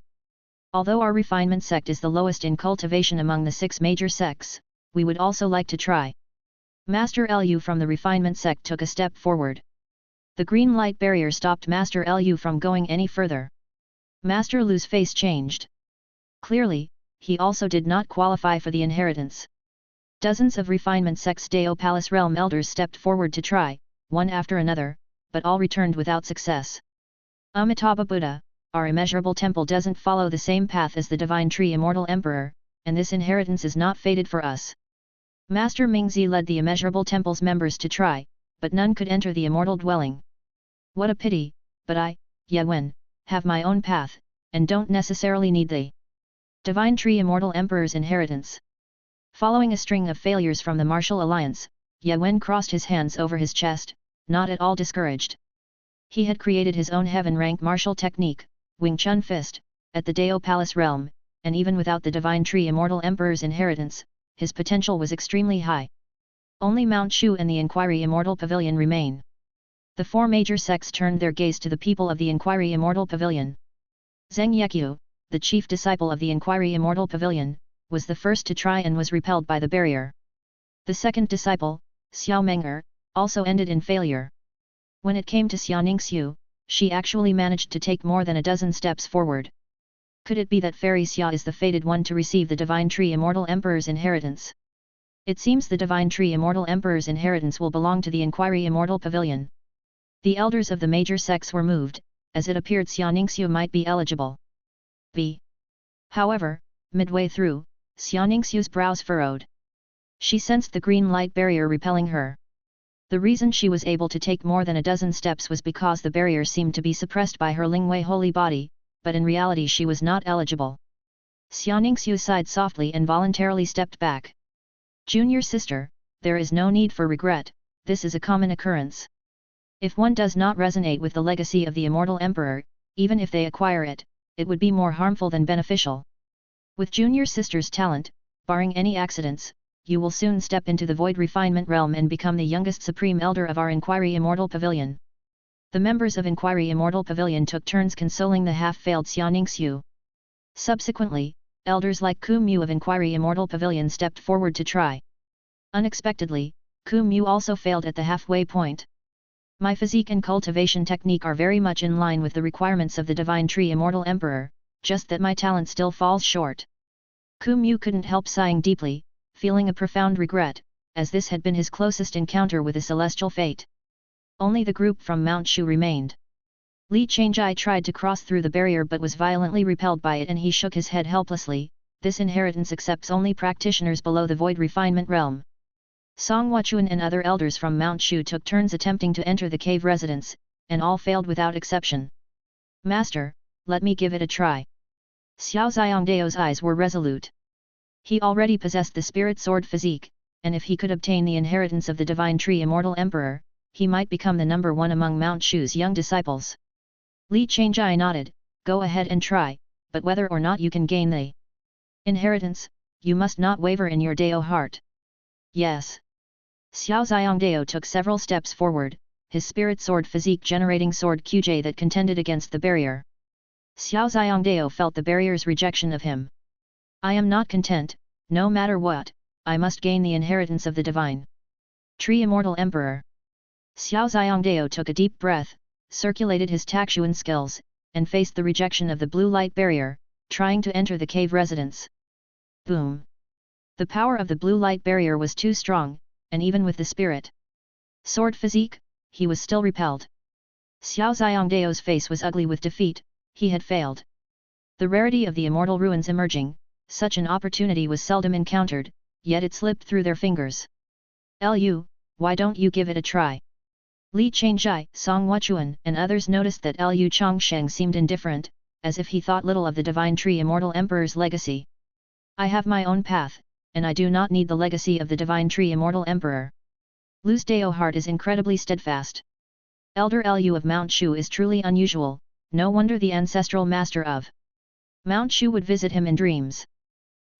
Although our refinement sect is the lowest in cultivation among the 6 major sects, we would also like to try. Master Lu from the refinement sect took a step forward. The green light barrier stopped Master Lu from going any further. Master Lu's face changed. Clearly, he also did not qualify for the inheritance. Dozens of refinement sect's Dao Palace Realm elders stepped forward to try, one after another, but all returned without success. Amitabha Buddha, our immeasurable temple doesn't follow the same path as the divine tree Immortal Emperor, and this inheritance is not fated for us. Master Mingzi led the immeasurable temple's members to try, but none could enter the immortal dwelling. What a pity, but I, Ye Wen, have my own path, and don't necessarily need the divine tree Immortal Emperor's inheritance. Following a string of failures from the Martial Alliance, Ye Wen crossed his hands over his chest, not at all discouraged. He had created his own heaven-rank martial technique, Wing Chun Fist, at the Dao Palace Realm, and even without the divine tree Immortal Emperor's inheritance, his potential was extremely high. Only Mount Shu and the Inquiry Immortal Pavilion remain. The 4 major sects turned their gaze to the people of the Inquiry Immortal Pavilion. Zheng Yeqiu, the chief disciple of the Inquiry Immortal Pavilion, was the first to try and was repelled by the barrier. The second disciple, Xiao Meng'er, also ended in failure. When it came to Xia Ningxiu, she actually managed to take more than a dozen steps forward. Could it be that Fairy Xia is the fated one to receive the Divine Tree Immortal Emperor's inheritance? It seems the Divine Tree Immortal Emperor's inheritance will belong to the Inquiry Immortal Pavilion. The elders of the major sects were moved, as it appeared Xia Ningxiu might be eligible. However, midway through, Xia Ningxiu's brows furrowed. She sensed the green light barrier repelling her. The reason she was able to take more than a dozen steps was because the barrier seemed to be suppressed by her Lingwei holy body, but in reality she was not eligible. Xia Ningxiu sighed softly and voluntarily stepped back. Junior sister, there is no need for regret, this is a common occurrence. If one does not resonate with the legacy of the Immortal Emperor, even if they acquire it, it would be more harmful than beneficial. With junior sister's talent, barring any accidents, you will soon step into the void refinement realm and become the youngest supreme elder of our Inquiry Immortal Pavilion. The members of Inquiry Immortal Pavilion took turns consoling the half-failed Xiaoningsu. Subsequently, elders like Ku Mu of Inquiry Immortal Pavilion stepped forward to try. Unexpectedly, Ku Mu also failed at the halfway point. My physique and cultivation technique are very much in line with the requirements of the Divine Tree Immortal Emperor, just that my talent still falls short. Ku Mu couldn't help sighing deeply, feeling a profound regret, as this had been his closest encounter with a celestial fate. Only the group from Mount Shu remained. Li Changjai tried to cross through the barrier but was violently repelled by it and he shook his head helplessly. This inheritance accepts only practitioners below the void refinement realm. Song Huachuan and other elders from Mount Shu took turns attempting to enter the cave residence, and all failed without exception. Master, let me give it a try. Xiao Xiangdao's eyes were resolute. He already possessed the spirit sword physique, and if he could obtain the inheritance of the Divine Tree Immortal Emperor, he might become the number one among Mount Shu's young disciples. Li Changjai nodded, go ahead and try, but whether or not you can gain the inheritance, you must not waver in your Dao heart. Yes. Xiao Xiangdao took several steps forward, his spirit sword physique generating sword QJ that contended against the barrier. Xiao Xiangdao felt the barrier's rejection of him. I am not content, no matter what, I must gain the inheritance of the Divine Tree Immortal Emperor. Xiao Xiangdao took a deep breath, circulated his Takshuan skills, and faced the rejection of the blue light barrier, trying to enter the cave residence. Boom! The power of the blue light barrier was too strong, and even with the spirit sword physique, he was still repelled. Xiao Xiangdao's face was ugly with defeat, he had failed. The rarity of the immortal ruins emerging, such an opportunity was seldom encountered, yet it slipped through their fingers. Lu, why don't you give it a try? Li Changjai, Song Huachuan and others noticed that Lu Changsheng seemed indifferent, as if he thought little of the Divine Tree Immortal Emperor's legacy. I have my own path, and I do not need the legacy of the Divine Tree Immortal Emperor. Lu's Dao heart is incredibly steadfast. Elder Lu of Mount Shu is truly unusual, no wonder the ancestral master of Mount Shu would visit him in dreams.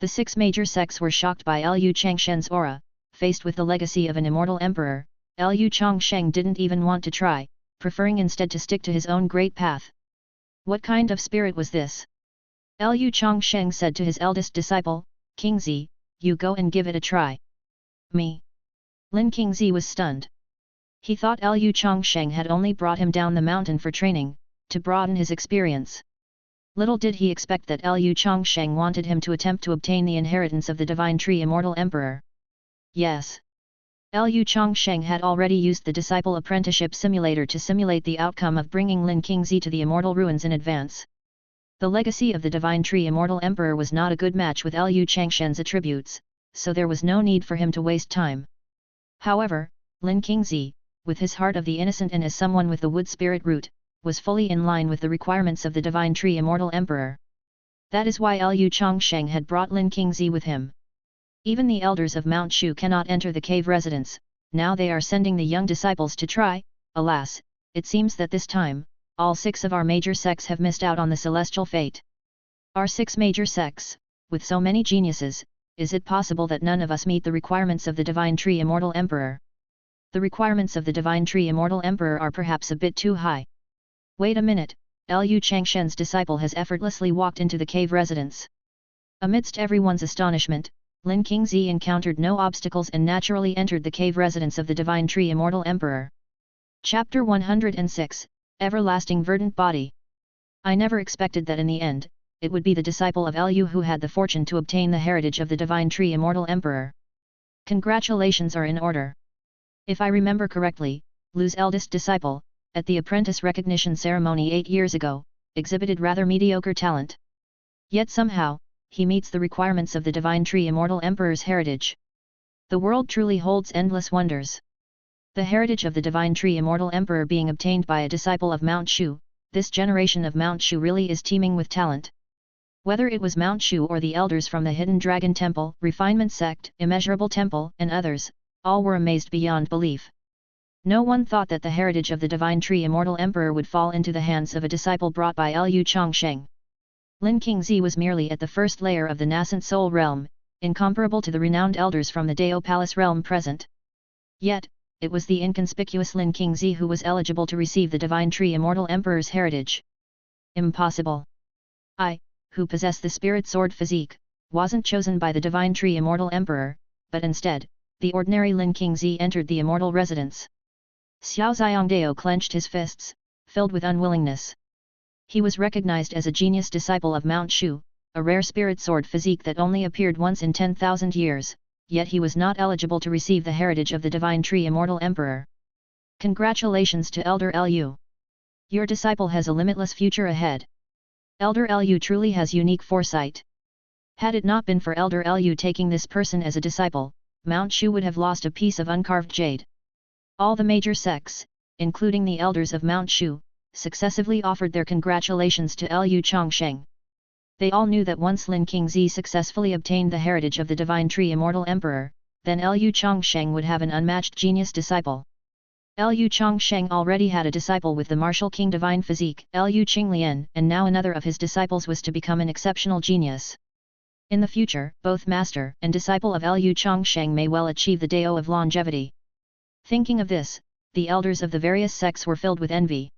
The 6 major sects were shocked by Lu Changshen's aura. Faced with the legacy of an immortal emperor, Lu Changsheng didn't even want to try, preferring instead to stick to his own great path. What kind of spirit was this? Lu Changsheng said to his eldest disciple, Qingzi, you go and give it a try. Me? Lin Qingzi was stunned. He thought Lu Changsheng had only brought him down the mountain for training, to broaden his experience. Little did he expect that Lu Changsheng wanted him to attempt to obtain the inheritance of the Divine Tree Immortal Emperor. Yes. Lu Changsheng had already used the Disciple Apprenticeship Simulator to simulate the outcome of bringing Lin Qingzi to the Immortal Ruins in advance. The legacy of the Divine Tree Immortal Emperor was not a good match with Lu Changshen's attributes, so there was no need for him to waste time. However, Lin Qingzi, with his heart of the innocent and as someone with the wood spirit root, was fully in line with the requirements of the Divine Tree Immortal Emperor. That is why Lu Changsheng had brought Lin Qingzi with him. Even the elders of Mount Shu cannot enter the cave residence, now they are sending the young disciples to try. Alas, it seems that this time, all 6 of our major sects have missed out on the celestial fate. Our 6 major sects, with so many geniuses, is it possible that none of us meet the requirements of the Divine Tree Immortal Emperor? The requirements of the Divine Tree Immortal Emperor are perhaps a bit too high. Wait a minute, Lu Changshen's disciple has effortlessly walked into the cave residence. Amidst everyone's astonishment, Lin Qingzi encountered no obstacles and naturally entered the cave residence of the Divine Tree Immortal Emperor. Chapter 106, Everlasting Verdant Body. I never expected that in the end, it would be the disciple of Lu who had the fortune to obtain the heritage of the Divine Tree Immortal Emperor. Congratulations are in order. If I remember correctly, Lu's eldest disciple, at the apprentice recognition ceremony 8 years ago, exhibited rather mediocre talent. Yet somehow, he meets the requirements of the Divine Tree Immortal Emperor's heritage. The world truly holds endless wonders. The heritage of the Divine Tree Immortal Emperor being obtained by a disciple of Mount Shu, this generation of Mount Shu really is teeming with talent. Whether it was Mount Shu or the elders from the Hidden Dragon Temple, Refinement Sect, Immeasurable Temple, and others, all were amazed beyond belief. No one thought that the heritage of the Divine Tree Immortal Emperor would fall into the hands of a disciple brought by Lu Changsheng. Lin Qingzi was merely at the first layer of the nascent soul realm, incomparable to the renowned elders from the Dao Palace realm present. Yet, it was the inconspicuous Lin Qingzi who was eligible to receive the Divine Tree Immortal Emperor's heritage. Impossible. I, who possess the spirit sword physique, wasn't chosen by the Divine Tree Immortal Emperor, but instead, the ordinary Lin Qingzi entered the immortal residence. Xiao Xiangdao clenched his fists, filled with unwillingness. He was recognized as a genius disciple of Mount Shu, a rare spirit sword physique that only appeared once in 10,000 years, yet he was not eligible to receive the heritage of the Divine Tree Immortal Emperor. Congratulations to Elder Lu. Your disciple has a limitless future ahead. Elder Lu truly has unique foresight. Had it not been for Elder Lu taking this person as a disciple, Mount Shu would have lost a piece of uncarved jade. All the major sects, including the elders of Mount Shu, successively offered their congratulations to Lu Changsheng. They all knew that once Lin Qingzi successfully obtained the heritage of the Divine Tree Immortal Emperor, then Lu Changsheng would have an unmatched genius disciple. Lu Changsheng already had a disciple with the Martial King Divine Physique, Lu Qinglian, and now another of his disciples was to become an exceptional genius. In the future, both master and disciple of Lu Changsheng may well achieve the Dao of longevity. Thinking of this, the elders of the various sects were filled with envy.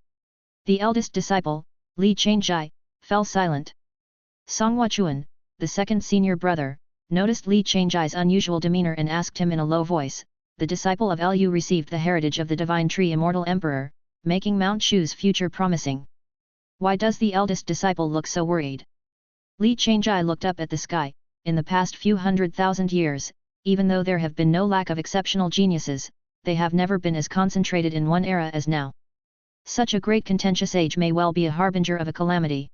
The eldest disciple, Li Changjai, fell silent. Songhua Chuan, the second senior brother, noticed Li Changjai's unusual demeanor and asked him in a low voice, the disciple of Lu received the heritage of the Divine Tree Immortal Emperor, making Mount Shu's future promising. Why does the eldest disciple look so worried? Li Changjai looked up at the sky. In the past few 100,000 years, even though there have been no lack of exceptional geniuses, they have never been as concentrated in one era as now. Such a great contentious age may well be a harbinger of a calamity.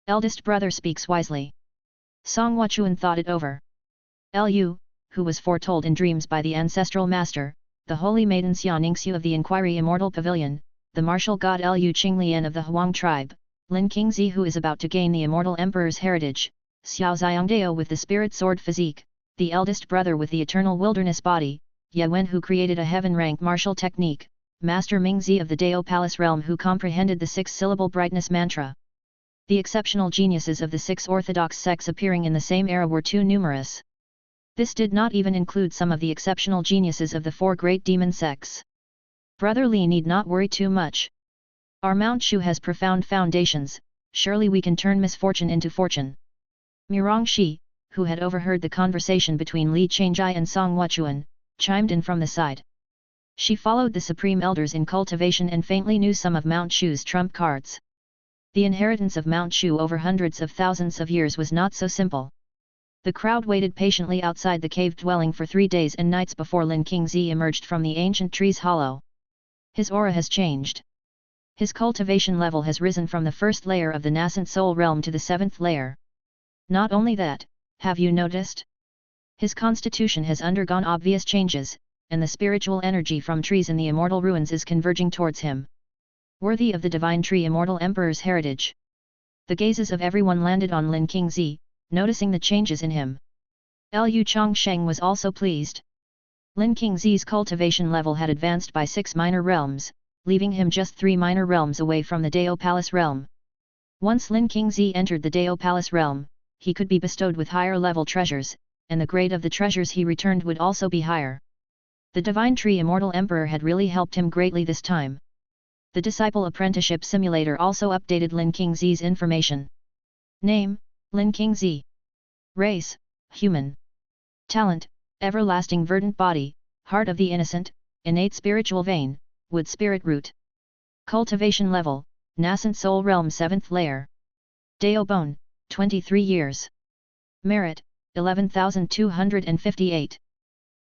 Eldest brother speaks wisely. Songhua Chuan thought it over. Lu, who was foretold in dreams by the ancestral master, the holy maiden Xia Ningxiu of the Inquiry Immortal Pavilion, the martial god Lu Qinglian of the Huang tribe, Lin Qingzi who is about to gain the immortal emperor's heritage, Xiao Xiangdao with the spirit sword physique, the eldest brother with the eternal wilderness body, Ye Wen who created a heaven-rank martial technique, Master Mingzi of the Dao Palace realm who comprehended the six-syllable brightness mantra. The exceptional geniuses of the six orthodox sects appearing in the same era were too numerous. This did not even include some of the exceptional geniuses of the four great demon sects. Brother Li need not worry too much. Our Mount Shu has profound foundations, surely we can turn misfortune into fortune. Murong Shi, who had overheard the conversation between Li Changjai and Songhua Chuan, chimed in from the side. She followed the supreme elders in cultivation and faintly knew some of Mount Shu's trump cards. The inheritance of Mount Shu over hundreds of thousands of years was not so simple. The crowd waited patiently outside the cave dwelling for 3 days and nights before Lin Qingzi emerged from the ancient tree's hollow. His aura has changed. His cultivation level has risen from the first layer of the nascent soul realm to the 7th layer. Not only that, have you noticed? His constitution has undergone obvious changes, and the spiritual energy from trees in the immortal ruins is converging towards him. Worthy of the Divine Tree Immortal Emperor's heritage. The gazes of everyone landed on Lin Qingzi, noticing the changes in him. Lu Changsheng was also pleased. Lin Qingzi's cultivation level had advanced by 6 minor realms, leaving him just 3 minor realms away from the Dao Palace realm. Once Lin Qingzi entered the Dao Palace realm, he could be bestowed with higher level treasures, and the grade of the treasures he returned would also be higher. The Divine Tree Immortal Emperor had really helped him greatly this time. The Disciple Apprenticeship Simulator also updated Lin Qingzi's information. Name, Lin Qingzi. Race, human. Talent, everlasting verdant body, heart of the innocent, innate spiritual vein, wood spirit root. Cultivation level, nascent soul realm 7th layer. Dao bone, 23 years. Merit, 11,258.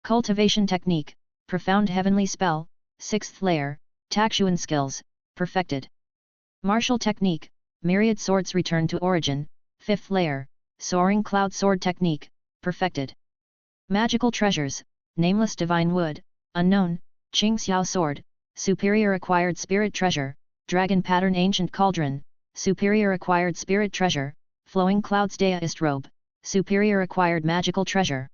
Cultivation technique, profound heavenly spell, 6th layer, Takshuan skills, perfected. Martial technique, myriad swords return to origin, 5th layer, soaring cloud sword technique, perfected. Magical treasures, nameless divine wood, unknown, Qingxiao sword, superior acquired spirit treasure, dragon pattern ancient cauldron, superior acquired spirit treasure, flowing clouds daist robe, superior acquired magical treasure.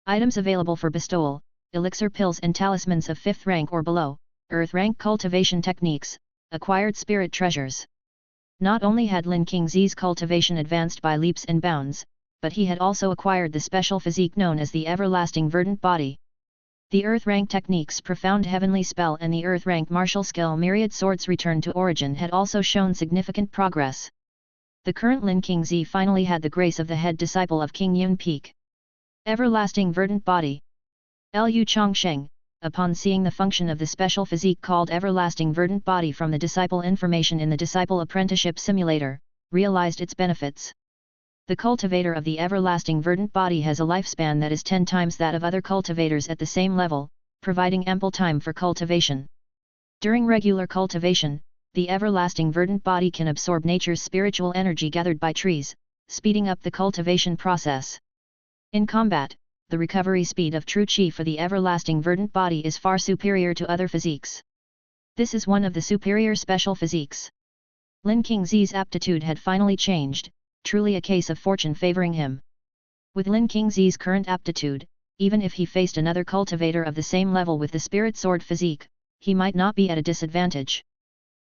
Items available for bestowal, elixir pills and talismans of 5th rank or below, Earth rank cultivation techniques, acquired spirit treasures. Not only had Lin Qingzi's cultivation advanced by leaps and bounds, but he had also acquired the special physique known as the everlasting verdant body. The Earth rank techniques profound heavenly spell and the Earth rank martial skill myriad swords return to origin had also shown significant progress. The current Lin Qingzi finally had the grace of the head disciple of King Yun Peak. Everlasting verdant body. Lu Changsheng, upon seeing the function of the special physique called everlasting verdant body from the disciple information in the Disciple Apprenticeship Simulator, realized its benefits. The cultivator of the everlasting verdant body has a lifespan that is 10 times that of other cultivators at the same level, providing ample time for cultivation. During regular cultivation, the everlasting verdant body can absorb nature's spiritual energy gathered by trees, speeding up the cultivation process. In combat, the recovery speed of true qi for the everlasting verdant body is far superior to other physiques. This is one of the superior special physiques. Lin Qingzi's aptitude had finally changed, truly a case of fortune favoring him. With Lin Qingzi's current aptitude, even if he faced another cultivator of the same level with the spirit sword physique, he might not be at a disadvantage.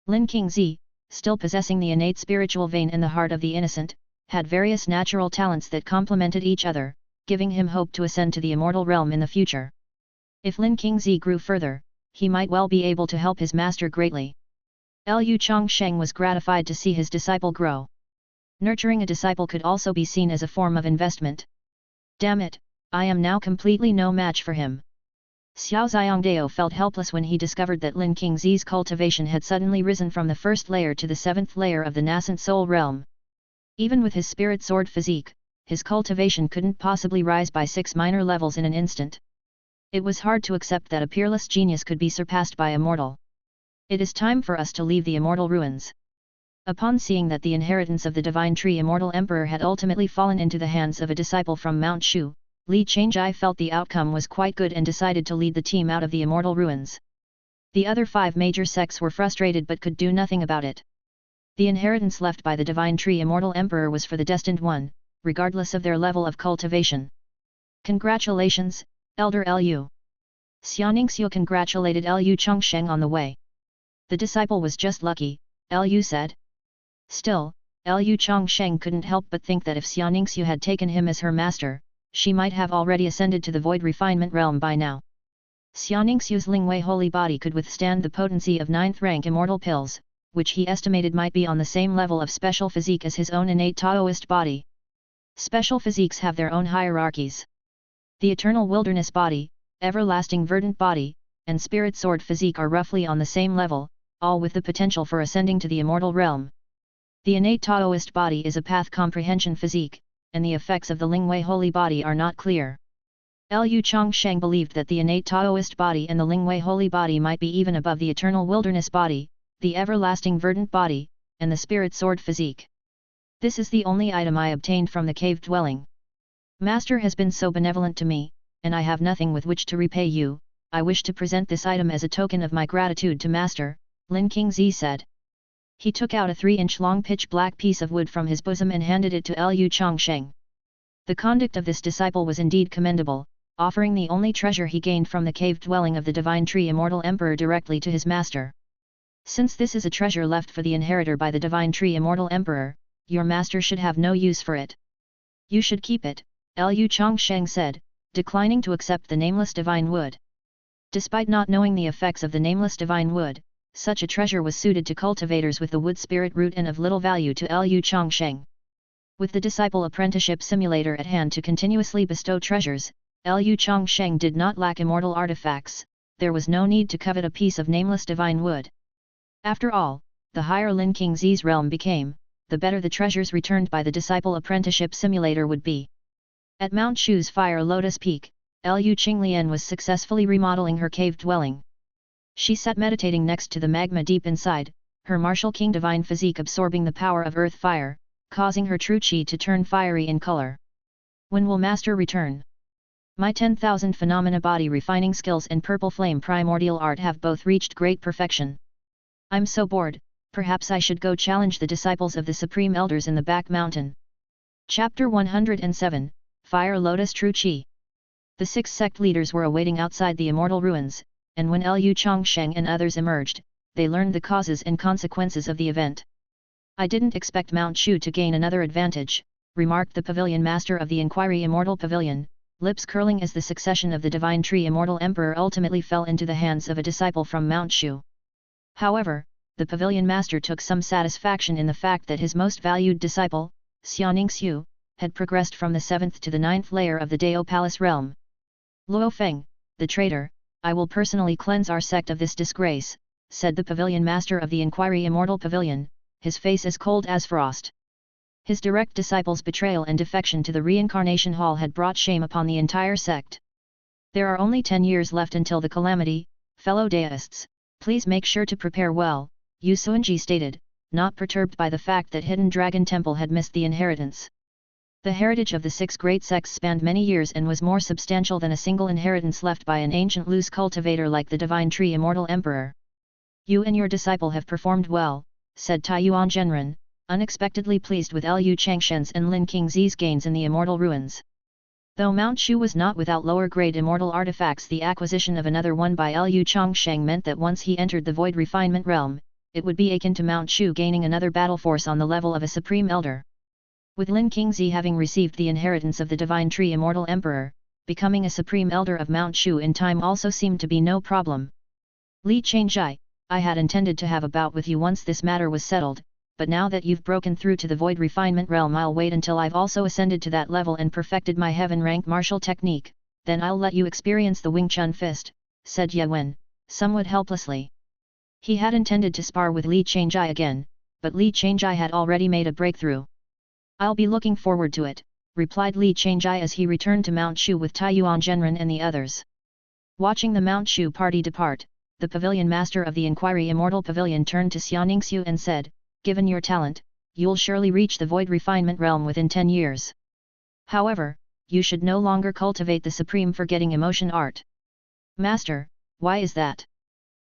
Lin Qingzi, still possessing the innate spiritual vein in the heart of the innocent, had various natural talents that complemented each other, giving him hope to ascend to the immortal realm in the future. If Lin Qingzi grew further, he might well be able to help his master greatly. Lu Changsheng was gratified to see his disciple grow. Nurturing a disciple could also be seen as a form of investment. Damn it, I am now completely no match for him. Xiao Xiongdao felt helpless when he discovered that Lin Qingzi's cultivation had suddenly risen from the first layer to the 7th layer of the nascent soul realm. Even with his spirit sword physique, his cultivation couldn't possibly rise by 6 minor levels in an instant. It was hard to accept that a peerless genius could be surpassed by a mortal. It is time for us to leave the immortal ruins. Upon seeing that the inheritance of the divine tree immortal emperor had ultimately fallen into the hands of a disciple from Mount Shu, Li Changzhi felt the outcome was quite good and decided to lead the team out of the immortal ruins. The other 5 major sects were frustrated but could do nothing about it. The inheritance left by the divine tree immortal emperor was for the destined one, regardless of their level of cultivation. Congratulations, Elder Lu. Xianingshu congratulated Lu Changsheng on the way. The disciple was just lucky, Lu said. Still, Lu Changsheng couldn't help but think that if Xianingshu had taken him as her master, she might have already ascended to the void refinement realm by now. Xianingshu's Lingwei holy body could withstand the potency of 9th rank immortal pills, which he estimated might be on the same level of special physique as his own innate Taoist body. Special physiques have their own hierarchies. The eternal wilderness body, everlasting verdant body, and spirit sword physique are roughly on the same level, all with the potential for ascending to the immortal realm. The innate Taoist body is a path comprehension physique, and the effects of the Lingwei holy body are not clear. Lu Changsheng believed that the innate Taoist body and the Lingwei holy body might be even above the eternal wilderness body, the everlasting verdant body, and the spirit sword physique. This is the only item I obtained from the cave dwelling. Master has been so benevolent to me, and I have nothing with which to repay you. I wish to present this item as a token of my gratitude to Master, Lin Qingzi said. He took out a 3-inch long pitch-black piece of wood from his bosom and handed it to Lu Changsheng. The conduct of this disciple was indeed commendable, offering the only treasure he gained from the cave dwelling of the divine tree immortal emperor directly to his master. Since this is a treasure left for the inheritor by the divine tree immortal emperor, your master should have no use for it. You should keep it, Lu Changsheng said, declining to accept the nameless divine wood. Despite not knowing the effects of the nameless divine wood, such a treasure was suited to cultivators with the wood spirit root and of little value to Lu Changsheng. With the Disciple Apprenticeship Simulator at hand to continuously bestow treasures, Lu Changsheng did not lack immortal artifacts. There was no need to covet a piece of nameless divine wood. After all, the higher Lin Qingzi's realm became, the better the treasures returned by the Disciple Apprenticeship Simulator would be. At Mount Shu's Fire Lotus Peak, Lu Qinglian was successfully remodeling her cave dwelling. She sat meditating next to the magma deep inside, her martial king divine physique absorbing the power of earth fire, causing her true qi to turn fiery in color. When will Master return? My 10,000 phenomena body refining skills and purple flame primordial art have both reached great perfection. I'm so bored, perhaps I should go challenge the disciples of the Supreme Elders in the back mountain. Chapter 107, Fire Lotus True Qi. The 6 sect leaders were awaiting outside the immortal ruins, and when Lu Changsheng and others emerged, they learned the causes and consequences of the event. "I didn't expect Mount Shu to gain another advantage," remarked the pavilion master of the Inquiry Immortal Pavilion, lips curling as the succession of the Divine Tree Immortal Emperor ultimately fell into the hands of a disciple from Mount Shu. However, the pavilion master took some satisfaction in the fact that his most valued disciple, Xianingshu, had progressed from the 7th to the 9th layer of the Dao Palace realm. "Luo Feng, the traitor, I will personally cleanse our sect of this disgrace," said the pavilion master of the Inquiry Immortal Pavilion, his face as cold as frost. His direct disciple's betrayal and defection to the reincarnation hall had brought shame upon the entire sect. "There are only 10 years left until the calamity, fellow Daoists, please make sure to prepare well," Yu Suanji stated, not perturbed by the fact that Hidden Dragon Temple had missed the inheritance. The heritage of the 6 great sects spanned many years and was more substantial than a single inheritance left by an ancient loose cultivator like the Divine Tree Immortal Emperor. "You and your disciple have performed well," said Taiyuan Zhenren, unexpectedly pleased with Lu Changshen's and Lin Qingzi's gains in the Immortal Ruins. Though Mount Shu was not without lower-grade immortal artifacts, the acquisition of another one by Lu Changsheng meant that once he entered the Void Refinement realm, it would be akin to Mount Shu gaining another battle force on the level of a Supreme Elder. With Lin Qingzi having received the inheritance of the Divine Tree Immortal Emperor, becoming a Supreme Elder of Mount Shu in time also seemed to be no problem. "Li Changjai, I had intended to have a bout with you once this matter was settled, but now that you've broken through to the Void Refinement realm, I'll wait until I've also ascended to that level and perfected my heaven-rank martial technique, then I'll let you experience the Wing Chun Fist," said Ye Wen, somewhat helplessly. He had intended to spar with Li Changjai again, but Li Changjai had already made a breakthrough. "I'll be looking forward to it," replied Li Changjai as he returned to Mount Shu with Taiyuan Zhenren and the others. Watching the Mount Shu party depart, the pavilion master of the Inquiry Immortal Pavilion turned to Xianingshu and said, "Given your talent, you'll surely reach the Void Refinement realm within 10 years. However, you should no longer cultivate the Supreme Forgetting Emotion art." "Master, why is that?"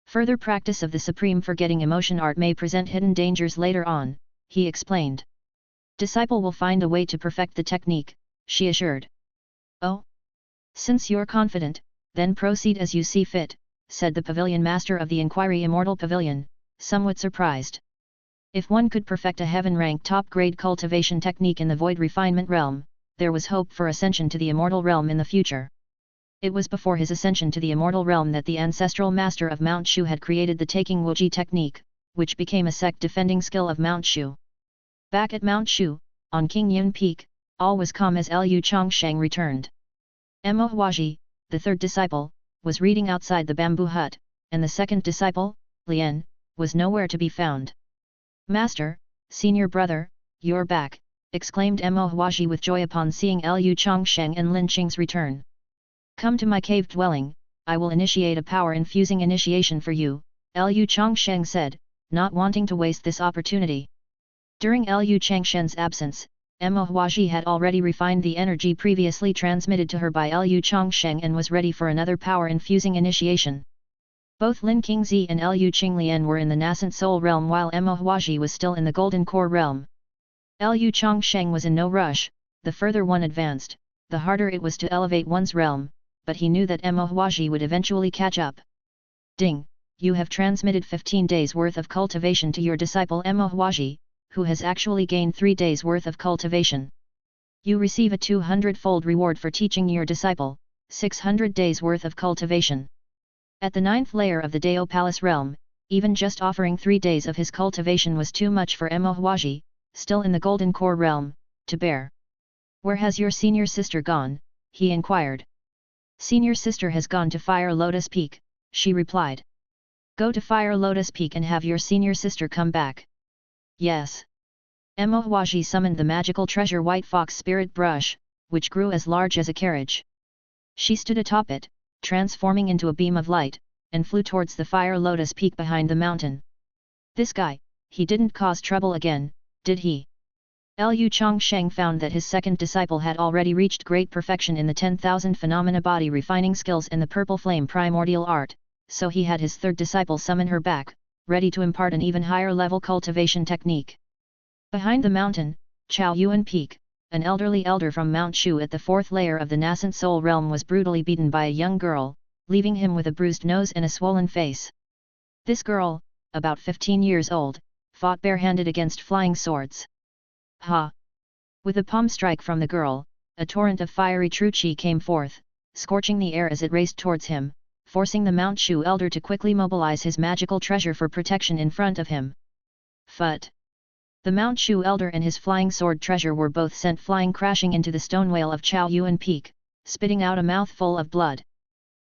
"Further practice of the Supreme Forgetting Emotion art may present hidden dangers later on," he explained. "Disciple will find a way to perfect the technique," she assured. "Oh? Since you're confident, then proceed as you see fit," said the pavilion master of the Inquiry Immortal Pavilion, somewhat surprised. If one could perfect a heaven-rank top-grade cultivation technique in the Void Refinement realm, there was hope for ascension to the Immortal realm in the future. It was before his ascension to the Immortal realm that the ancestral master of Mount Shu had created the Taking Wuji technique, which became a sect-defending skill of Mount Shu. Back at Mount Shu, on King Yun Peak, all was calm as Lu Changsheng returned. Mo Huaji, the 3rd disciple, was reading outside the bamboo hut, and the 2nd disciple, Lian, was nowhere to be found. "Master, senior brother, you're back," exclaimed Mo Huaji with joy upon seeing Lu Changsheng and Lin Qing's return. "Come to my cave dwelling, I will initiate a power-infusing initiation for you," Lu Changsheng said, not wanting to waste this opportunity. During Lu Changsheng's absence, Mo Huaji had already refined the energy previously transmitted to her by Lu Changsheng and was ready for another power-infusing initiation. Both Lin Qingzi and Lu Qinglian were in the nascent soul realm while Mo Huaji was still in the golden core realm. Lu Changsheng was in no rush, the further one advanced, the harder it was to elevate one's realm, but he knew that Mo Huaji would eventually catch up. "Ding, you have transmitted 15 days worth of cultivation to your disciple Mo Huaji, who has actually gained 3 days worth of cultivation. You receive a 200-fold reward for teaching your disciple, 600 days worth of cultivation." At the 9th layer of the Dao Palace realm, even just offering 3 days of his cultivation was too much for Mo Huaji, still in the golden core realm, to bear. "Where has your senior sister gone?" he inquired. "Senior sister has gone to Fire Lotus Peak," she replied. "Go to Fire Lotus Peak and have your senior sister come back." "Yes." Mo Huaji summoned the magical treasure White Fox Spirit Brush, which grew as large as a carriage. She stood atop it, transforming into a beam of light, and flew towards the Fire Lotus Peak behind the mountain. "This guy, he didn't cause trouble again, did he?" Lu Changsheng found that his 2nd disciple had already reached great perfection in the 10,000 phenomena body refining skills and the purple flame primordial art, so he had his 3rd disciple summon her back, ready to impart an even higher level cultivation technique. Behind the mountain, Chao Yuan Peak, an elderly elder from Mount Shu at the 4th layer of the nascent soul realm was brutally beaten by a young girl, leaving him with a bruised nose and a swollen face. This girl, about 15 years old, fought barehanded against flying swords. Ha! With a palm strike from the girl, a torrent of fiery true chi came forth, scorching the air as it raced towards him, forcing the Mount Shu elder to quickly mobilize his magical treasure for protection in front of him. Phut! The Mount Shu elder and his flying sword treasure were both sent flying crashing into the stone whale of Chao Yuan Peak, spitting out a mouthful of blood.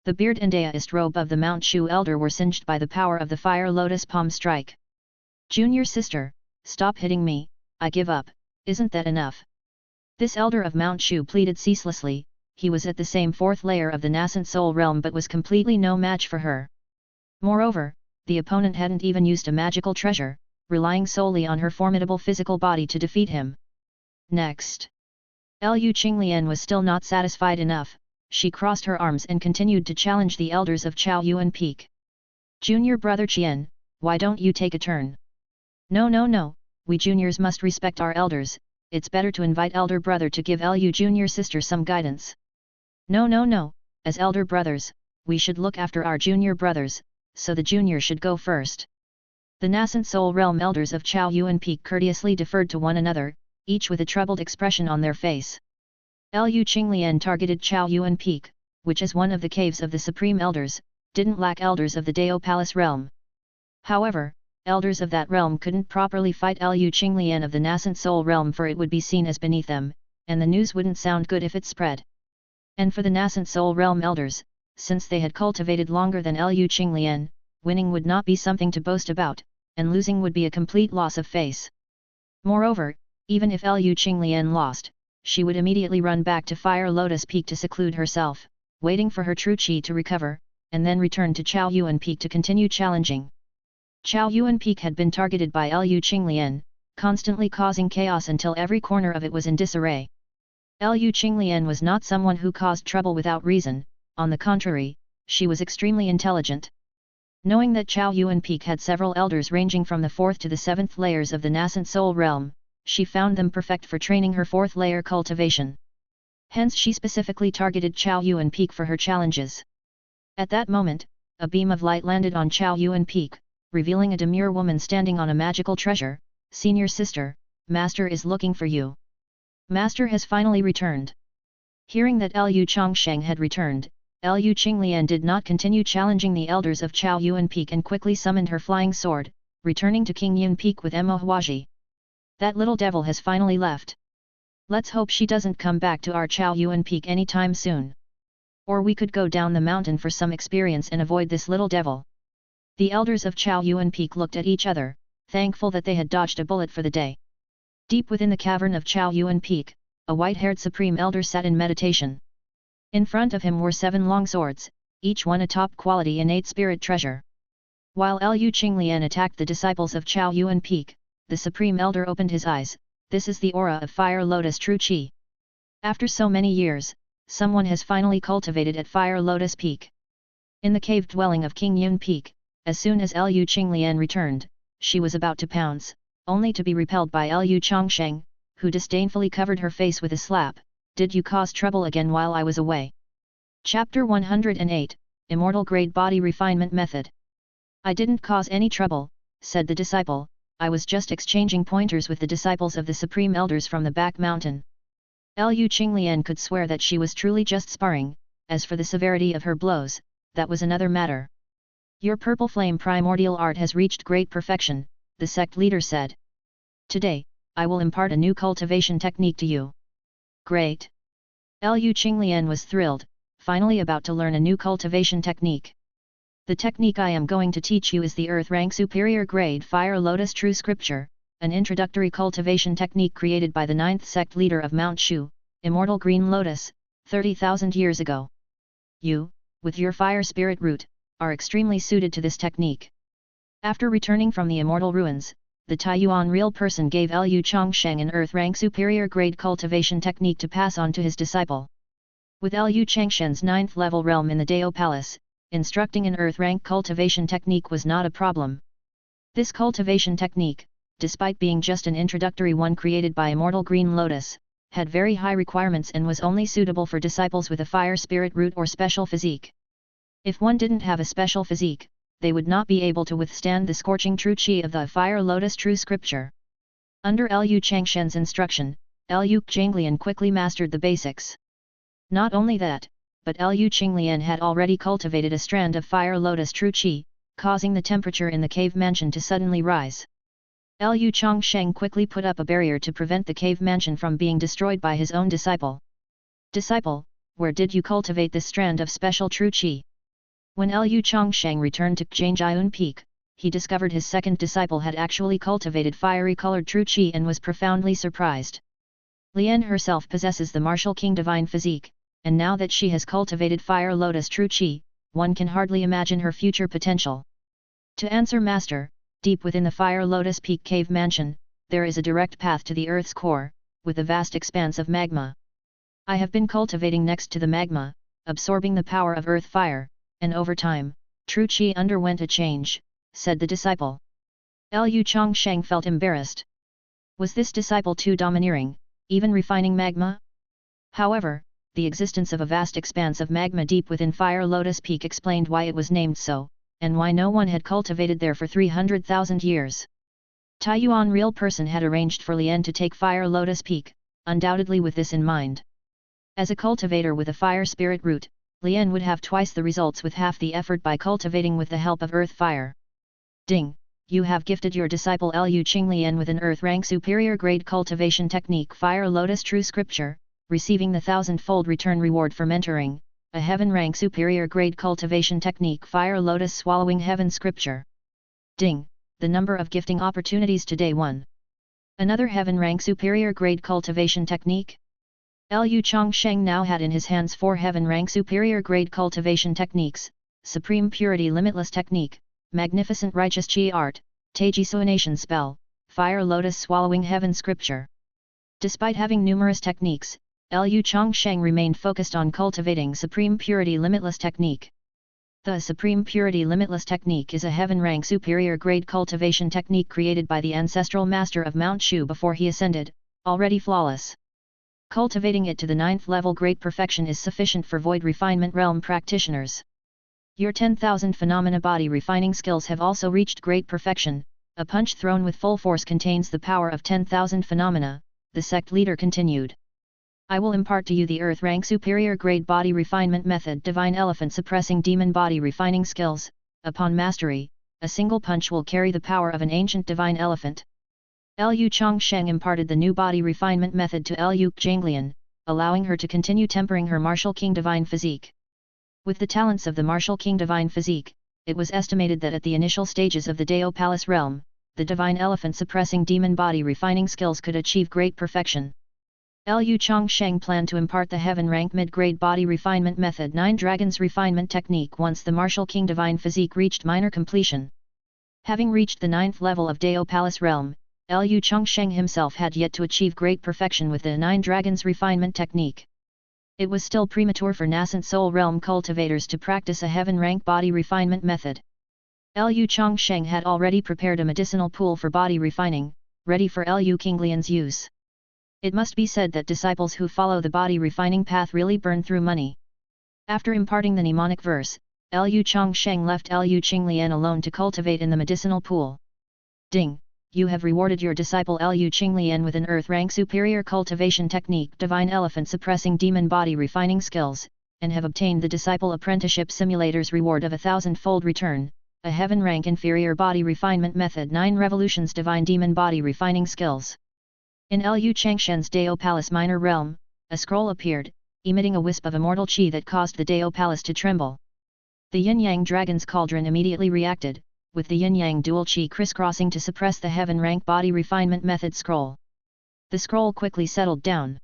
The beard and daoist robe of the Mount Shu elder were singed by the power of the fire lotus palm strike. Junior sister, stop hitting me, I give up, isn't that enough? This elder of Mount Shu pleaded ceaselessly. He was at the same fourth layer of the nascent soul realm but was completely no match for her. Moreover, the opponent hadn't even used a magical treasure, relying solely on her formidable physical body to defeat him. Next. Lu Qinglian was still not satisfied enough. She crossed her arms and continued to challenge the elders of Chao Yuan Peak. Junior brother Qian, why don't you take a turn? No, we juniors must respect our elders, it's better to invite elder brother to give Lu junior sister some guidance. No, as elder brothers, we should look after our junior brothers, so the junior should go first. The nascent soul realm elders of Chao Yuan Peak courteously deferred to one another, each with a troubled expression on their face. Lu Qinglian targeted Chao Yuan Peak, which is one of the caves of the Supreme Elders, didn't lack elders of the Dao Palace realm. However, elders of that realm couldn't properly fight Lu Qinglian of the nascent soul realm, for it would be seen as beneath them, and the news wouldn't sound good if it spread. And for the nascent soul realm elders, since they had cultivated longer than Lu Qinglian, winning would not be something to boast about, and losing would be a complete loss of face. Moreover, even if Lu Qinglian lost, she would immediately run back to Fire Lotus Peak to seclude herself, waiting for her true chi to recover, and then return to Chao Yuan Peak to continue challenging. Chao Yuan Peak had been targeted by Lu Qinglian, constantly causing chaos until every corner of it was in disarray. Lu Qinglian was not someone who caused trouble without reason, on the contrary, she was extremely intelligent. Knowing that Chao Yuan Peak had several elders ranging from the 4th to the 7th layers of the nascent soul realm, she found them perfect for training her 4th layer cultivation. Hence she specifically targeted Chao Yuan Peak for her challenges. At that moment, a beam of light landed on Chao Yuan Peak, revealing a demure woman standing on a magical treasure. Senior sister, Master is looking for you. Master has finally returned. Hearing that Lu Changsheng had returned, Lu Qinglian did not continue challenging the elders of Chao Yuan Peak and quickly summoned her flying sword, returning to King Yun Peak with Mo Huaji. That little devil has finally left. Let's hope she doesn't come back to our Chao Yuan Peak anytime soon. Or we could go down the mountain for some experience and avoid this little devil. The elders of Chao Yuan Peak looked at each other, thankful that they had dodged a bullet for the day. Deep within the cavern of Chao Yuan Peak, a white-haired Supreme Elder sat in meditation. In front of him were 7 long swords, each one a top-quality innate spirit treasure. While Lu Qinglian attacked the disciples of Chao Yuan Peak, the Supreme Elder opened his eyes. This is the aura of Fire Lotus True Chi. After so many years, someone has finally cultivated at Fire Lotus Peak. In the cave dwelling of King Yun Peak, as soon as Lu Qinglian returned, she was about to pounce, only to be repelled by Lu Changsheng, who disdainfully covered her face with a slap. Did you cause trouble again while I was away? Chapter 108, Immortal Grade Body Refinement Method. I didn't cause any trouble, said the disciple, I was just exchanging pointers with the disciples of the Supreme Elders from the back mountain. Lu Qinglian could swear that she was truly just sparring. As for the severity of her blows, that was another matter. Your purple flame primordial art has reached great perfection, the sect leader said. Today, I will impart a new cultivation technique to you. Great! Lu Qinglian was thrilled, finally about to learn a new cultivation technique. The technique I am going to teach you is the Earth Rank Superior Grade Fire Lotus True Scripture, an introductory cultivation technique created by the 9th sect leader of Mount Shu, Immortal Green Lotus, 30,000 years ago. You, with your fire spirit root, are extremely suited to this technique. After returning from the Immortal Ruins, the Taiyuan real person gave Lu Changsheng an Earth Rank Superior Grade cultivation technique to pass on to his disciple. With Lu Changsheng's 9th level realm in the Dao Palace, instructing an Earth Rank cultivation technique was not a problem. This cultivation technique, despite being just an introductory one created by Immortal Green Lotus, had very high requirements and was only suitable for disciples with a fire spirit root or special physique. If one didn't have a special physique, they would not be able to withstand the scorching true qi of the fire lotus true scripture. Under Lu Changshen's instruction, Lu Qinglian quickly mastered the basics. Not only that, but Lu Qinglian had already cultivated a strand of fire lotus true qi, causing the temperature in the cave mansion to suddenly rise. Lu Changsheng quickly put up a barrier to prevent the cave mansion from being destroyed by his own disciple. Disciple, where did you cultivate this strand of special true qi? When Lu Changsheng returned to Changjiun Peak, he discovered his second disciple had actually cultivated fiery-colored true qi and was profoundly surprised. Lian herself possesses the martial king divine physique, and now that she has cultivated fire lotus true qi, one can hardly imagine her future potential. To answer Master, deep within the fire lotus peak cave mansion, there is a direct path to the earth's core, with a vast expanse of magma. I have been cultivating next to the magma, absorbing the power of earth fire, and over time, true qi underwent a change, said the disciple. Lu Changsheng felt embarrassed. Was this disciple too domineering, even refining magma? However, the existence of a vast expanse of magma deep within Fire Lotus Peak explained why it was named so, and why no one had cultivated there for 300,000 years. Taiyuan real person had arranged for Lian to take Fire Lotus Peak, undoubtedly with this in mind. As a cultivator with a fire spirit root, Lian would have twice the results with half the effort by cultivating with the help of earth fire. Ding! You have gifted your disciple Lu Qinglian with an earth rank superior grade cultivation technique Fire Lotus True Scripture, receiving the 1,000-fold return reward for mentoring, a heaven rank superior grade cultivation technique Fire Lotus Swallowing Heaven Scripture. Ding! The number of gifting opportunities today 1. Another heaven rank superior grade cultivation technique? Lu Changsheng now had in his hands 4 heaven rank superior grade cultivation techniques: Supreme Purity Limitless Technique, Magnificent Righteous Chi Art, Taiji Suination Spell, Fire Lotus Swallowing Heaven Scripture. Despite having numerous techniques, Lu Changsheng remained focused on cultivating Supreme Purity Limitless Technique. The Supreme Purity Limitless Technique is a heaven rank superior grade cultivation technique created by the ancestral master of Mount Shu before he ascended, already flawless. Cultivating it to the 9th level great perfection is sufficient for void refinement realm practitioners. Your 10,000 phenomena body refining skills have also reached great perfection. A punch thrown with full force contains the power of 10,000 phenomena, the sect leader continued. I will impart to you the earth rank superior grade body refinement method Divine Elephant suppressing demon body refining skills. Upon mastery, a single punch will carry the power of an ancient divine elephant. Lu Changsheng imparted the new body refinement method to Lu Qinglian, allowing her to continue tempering her martial king divine physique. With the talents of the martial king divine physique, it was estimated that at the initial stages of the Dao Palace realm, the divine elephant suppressing demon body refining skills could achieve great perfection. Lu Changsheng planned to impart the heaven rank mid-grade body refinement method 9 Dragons refinement technique once the martial king divine physique reached minor completion. Having reached the 9th level of Dao Palace realm, Lu Changsheng himself had yet to achieve great perfection with the 9 Dragons refinement technique. It was still premature for nascent soul realm cultivators to practice a heaven rank body refinement method. Lu Changsheng had already prepared a medicinal pool for body refining, ready for Lu Qinglian's use. It must be said that disciples who follow the body refining path really burn through money. After imparting the mnemonic verse, Lu Changsheng left Lu Qinglian alone to cultivate in the medicinal pool. Ding! You have rewarded your disciple Lu Qinglian with an earth rank superior cultivation technique Divine Elephant suppressing demon body refining skills, and have obtained the Disciple Apprenticeship Simulator's reward of 1,000-fold return, a heaven rank inferior body refinement method 9 Revolutions Divine Demon Body Refining Skills. In Lu Changshen's Dao Palace minor realm, a scroll appeared, emitting a wisp of immortal chi that caused the Dao Palace to tremble. The Yin-Yang Dragon's Cauldron immediately reacted, with the yin-yang dual chi crisscrossing to suppress the heaven rank body refinement method scroll. The scroll quickly settled down.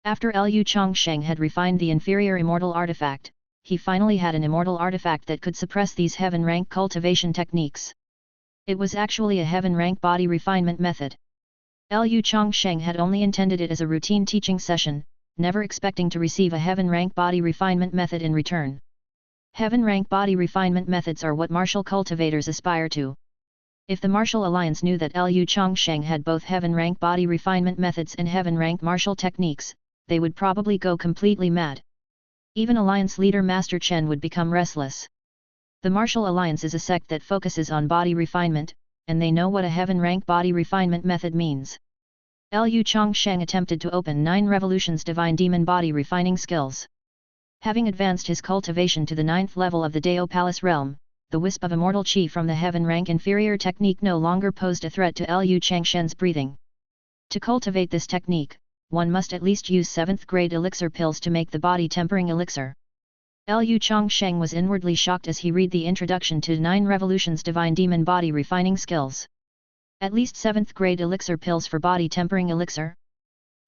After Lu Changsheng had refined the inferior immortal artifact, he finally had an immortal artifact that could suppress these heaven rank cultivation techniques. It was actually a heaven rank body refinement method. Lu Changsheng had only intended it as a routine teaching session, never expecting to receive a heaven rank body refinement method in return. Heaven rank body refinement methods are what martial cultivators aspire to. If the martial alliance knew that Lu Changsheng had both heaven rank body refinement methods and heaven rank martial techniques, they would probably go completely mad. Even Alliance leader Master Chen would become restless. The Martial Alliance is a sect that focuses on body refinement, and they know what a heaven-rank body refinement method means. Lu Changsheng attempted to open 9 revolutions divine demon body refining skills. Having advanced his cultivation to the 9th level of the Dao Palace realm, the wisp of immortal chi from the heaven-rank inferior technique no longer posed a threat to Lu Changshen's breathing. To cultivate this technique, one must at least use 7th grade elixir pills to make the body tempering elixir. Lu Changsheng was inwardly shocked as he read the introduction to 9 revolutions divine demon body refining skills. At least 7th grade elixir pills for body tempering elixir?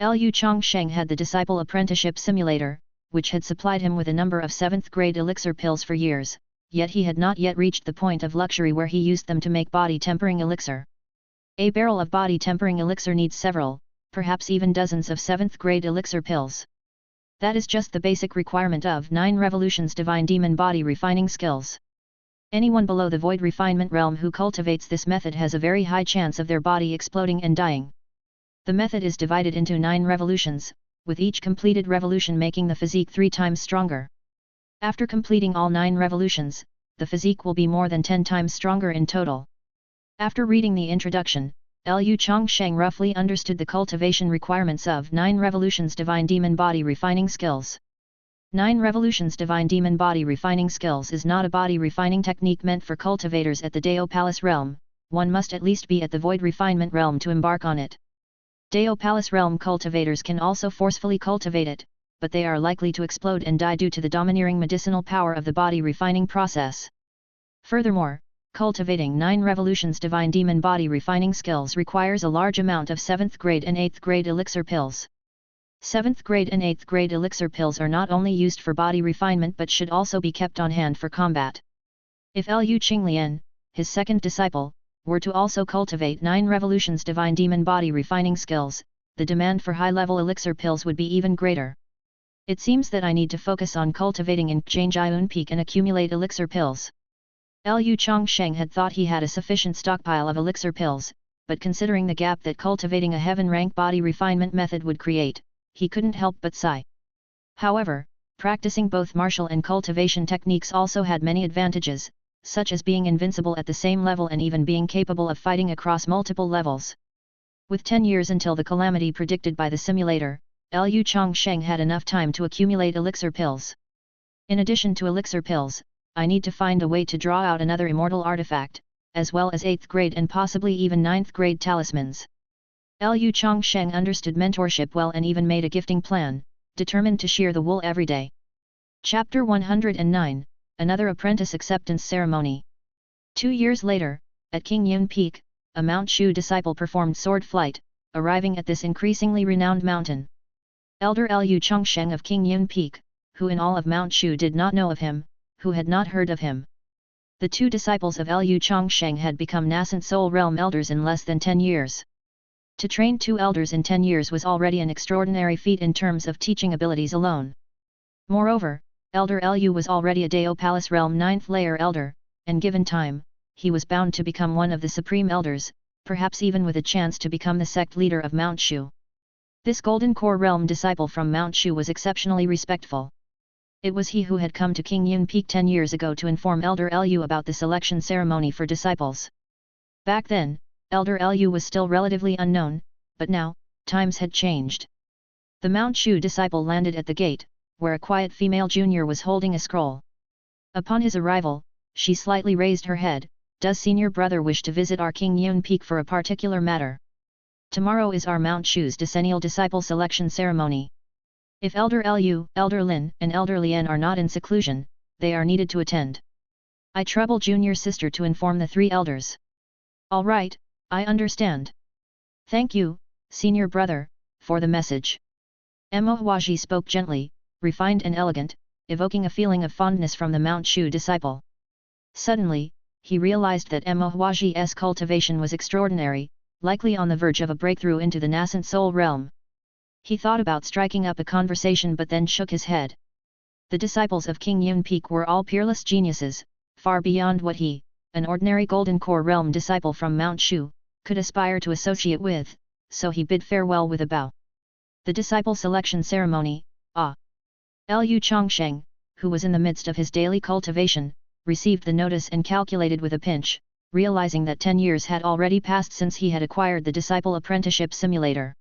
Lu Changsheng had the Disciple Apprenticeship Simulator, which had supplied him with a number of 7th grade elixir pills for years, yet he had not yet reached the point of luxury where he used them to make body tempering elixir. A barrel of body tempering elixir needs several, perhaps even dozens of 7th grade elixir pills. That is just the basic requirement of 9 revolutions divine demon body refining skills. Anyone below the void refinement realm who cultivates this method has a very high chance of their body exploding and dying. The method is divided into 9 revolutions, with each completed revolution making the physique 3 times stronger. After completing all 9 revolutions, the physique will be more than 10 times stronger in total. After reading the introduction, Lu Changsheng roughly understood the cultivation requirements of 9 revolutions divine demon body refining skills. 9 revolutions divine demon body refining skills is not a body refining technique meant for cultivators at the Dao Palace realm, one must at least be at the void refinement realm to embark on it. Dao Palace realm cultivators can also forcefully cultivate it, but they are likely to explode and die due to the domineering medicinal power of the body refining process. Furthermore, cultivating 9 revolutions divine demon body refining skills requires a large amount of 7th grade and 8th grade elixir pills. 7th grade and 8th grade elixir pills are not only used for body refinement but should also be kept on hand for combat. If Lu Qinglian, his second disciple, were to also cultivate 9 revolutions divine demon body refining skills, the demand for high-level elixir pills would be even greater. It seems that I need to focus on cultivating in Changsheng Peak and accumulate elixir pills. Lu Changsheng had thought he had a sufficient stockpile of elixir pills, but considering the gap that cultivating a heaven-rank body refinement method would create, he couldn't help but sigh. However, practicing both martial and cultivation techniques also had many advantages, such as being invincible at the same level and even being capable of fighting across multiple levels. With 10 years until the calamity predicted by the simulator, Lu Changsheng had enough time to accumulate elixir pills. In addition to elixir pills, I need to find a way to draw out another immortal artifact, as well as 8th grade and possibly even 9th grade talismans. Lu Changsheng understood mentorship well and even made a gifting plan, determined to shear the wool every day. Chapter 109, Another Apprentice Acceptance Ceremony. 2 years later, at Qingyun Peak, a Mount Shu disciple performed sword flight, arriving at this increasingly renowned mountain. Elder Lu Changsheng of Qingyun Peak, who in all of Mount Shu did not know of him, who had not heard of him. The 2 disciples of Lu Changsheng had become nascent soul realm elders in less than 10 years. To train 2 elders in 10 years was already an extraordinary feat in terms of teaching abilities alone. Moreover, Elder Lu was already a Dao Palace realm 9th layer elder, and given time, he was bound to become one of the supreme elders, perhaps even with a chance to become the sect leader of Mount Shu. This Golden Core realm disciple from Mount Shu was exceptionally respectful. It was he who had come to Qingyun Peak 10 years ago to inform Elder Lu about the selection ceremony for disciples. Back then, Elder Lu was still relatively unknown, but now, times had changed. The Mount Shu disciple landed at the gate, where a quiet female junior was holding a scroll. Upon his arrival, she slightly raised her head. Does senior brother wish to visit our Qingyun Peak for a particular matter? Tomorrow is our Mount Shu's decennial disciple selection ceremony. If Elder Lu, Elder Lin and Elder Lian are not in seclusion, they are needed to attend. I trouble junior sister to inform the 3 elders. All right, I understand. Thank you, senior brother, for the message. Mo Huaji spoke gently, refined and elegant, evoking a feeling of fondness from the Mount Shu disciple. Suddenly, he realized that Mo Huaji's cultivation was extraordinary, likely on the verge of a breakthrough into the nascent soul realm. He thought about striking up a conversation but then shook his head. The disciples of Qingyun Peak were all peerless geniuses, far beyond what he, an ordinary Golden Core realm disciple from Mount Shu, could aspire to associate with, so he bid farewell with a bow. The disciple selection ceremony, Lu Changsheng, who was in the midst of his daily cultivation, received the notice and calculated with a pinch, realizing that 10 years had already passed since he had acquired the Disciple Apprenticeship Simulator.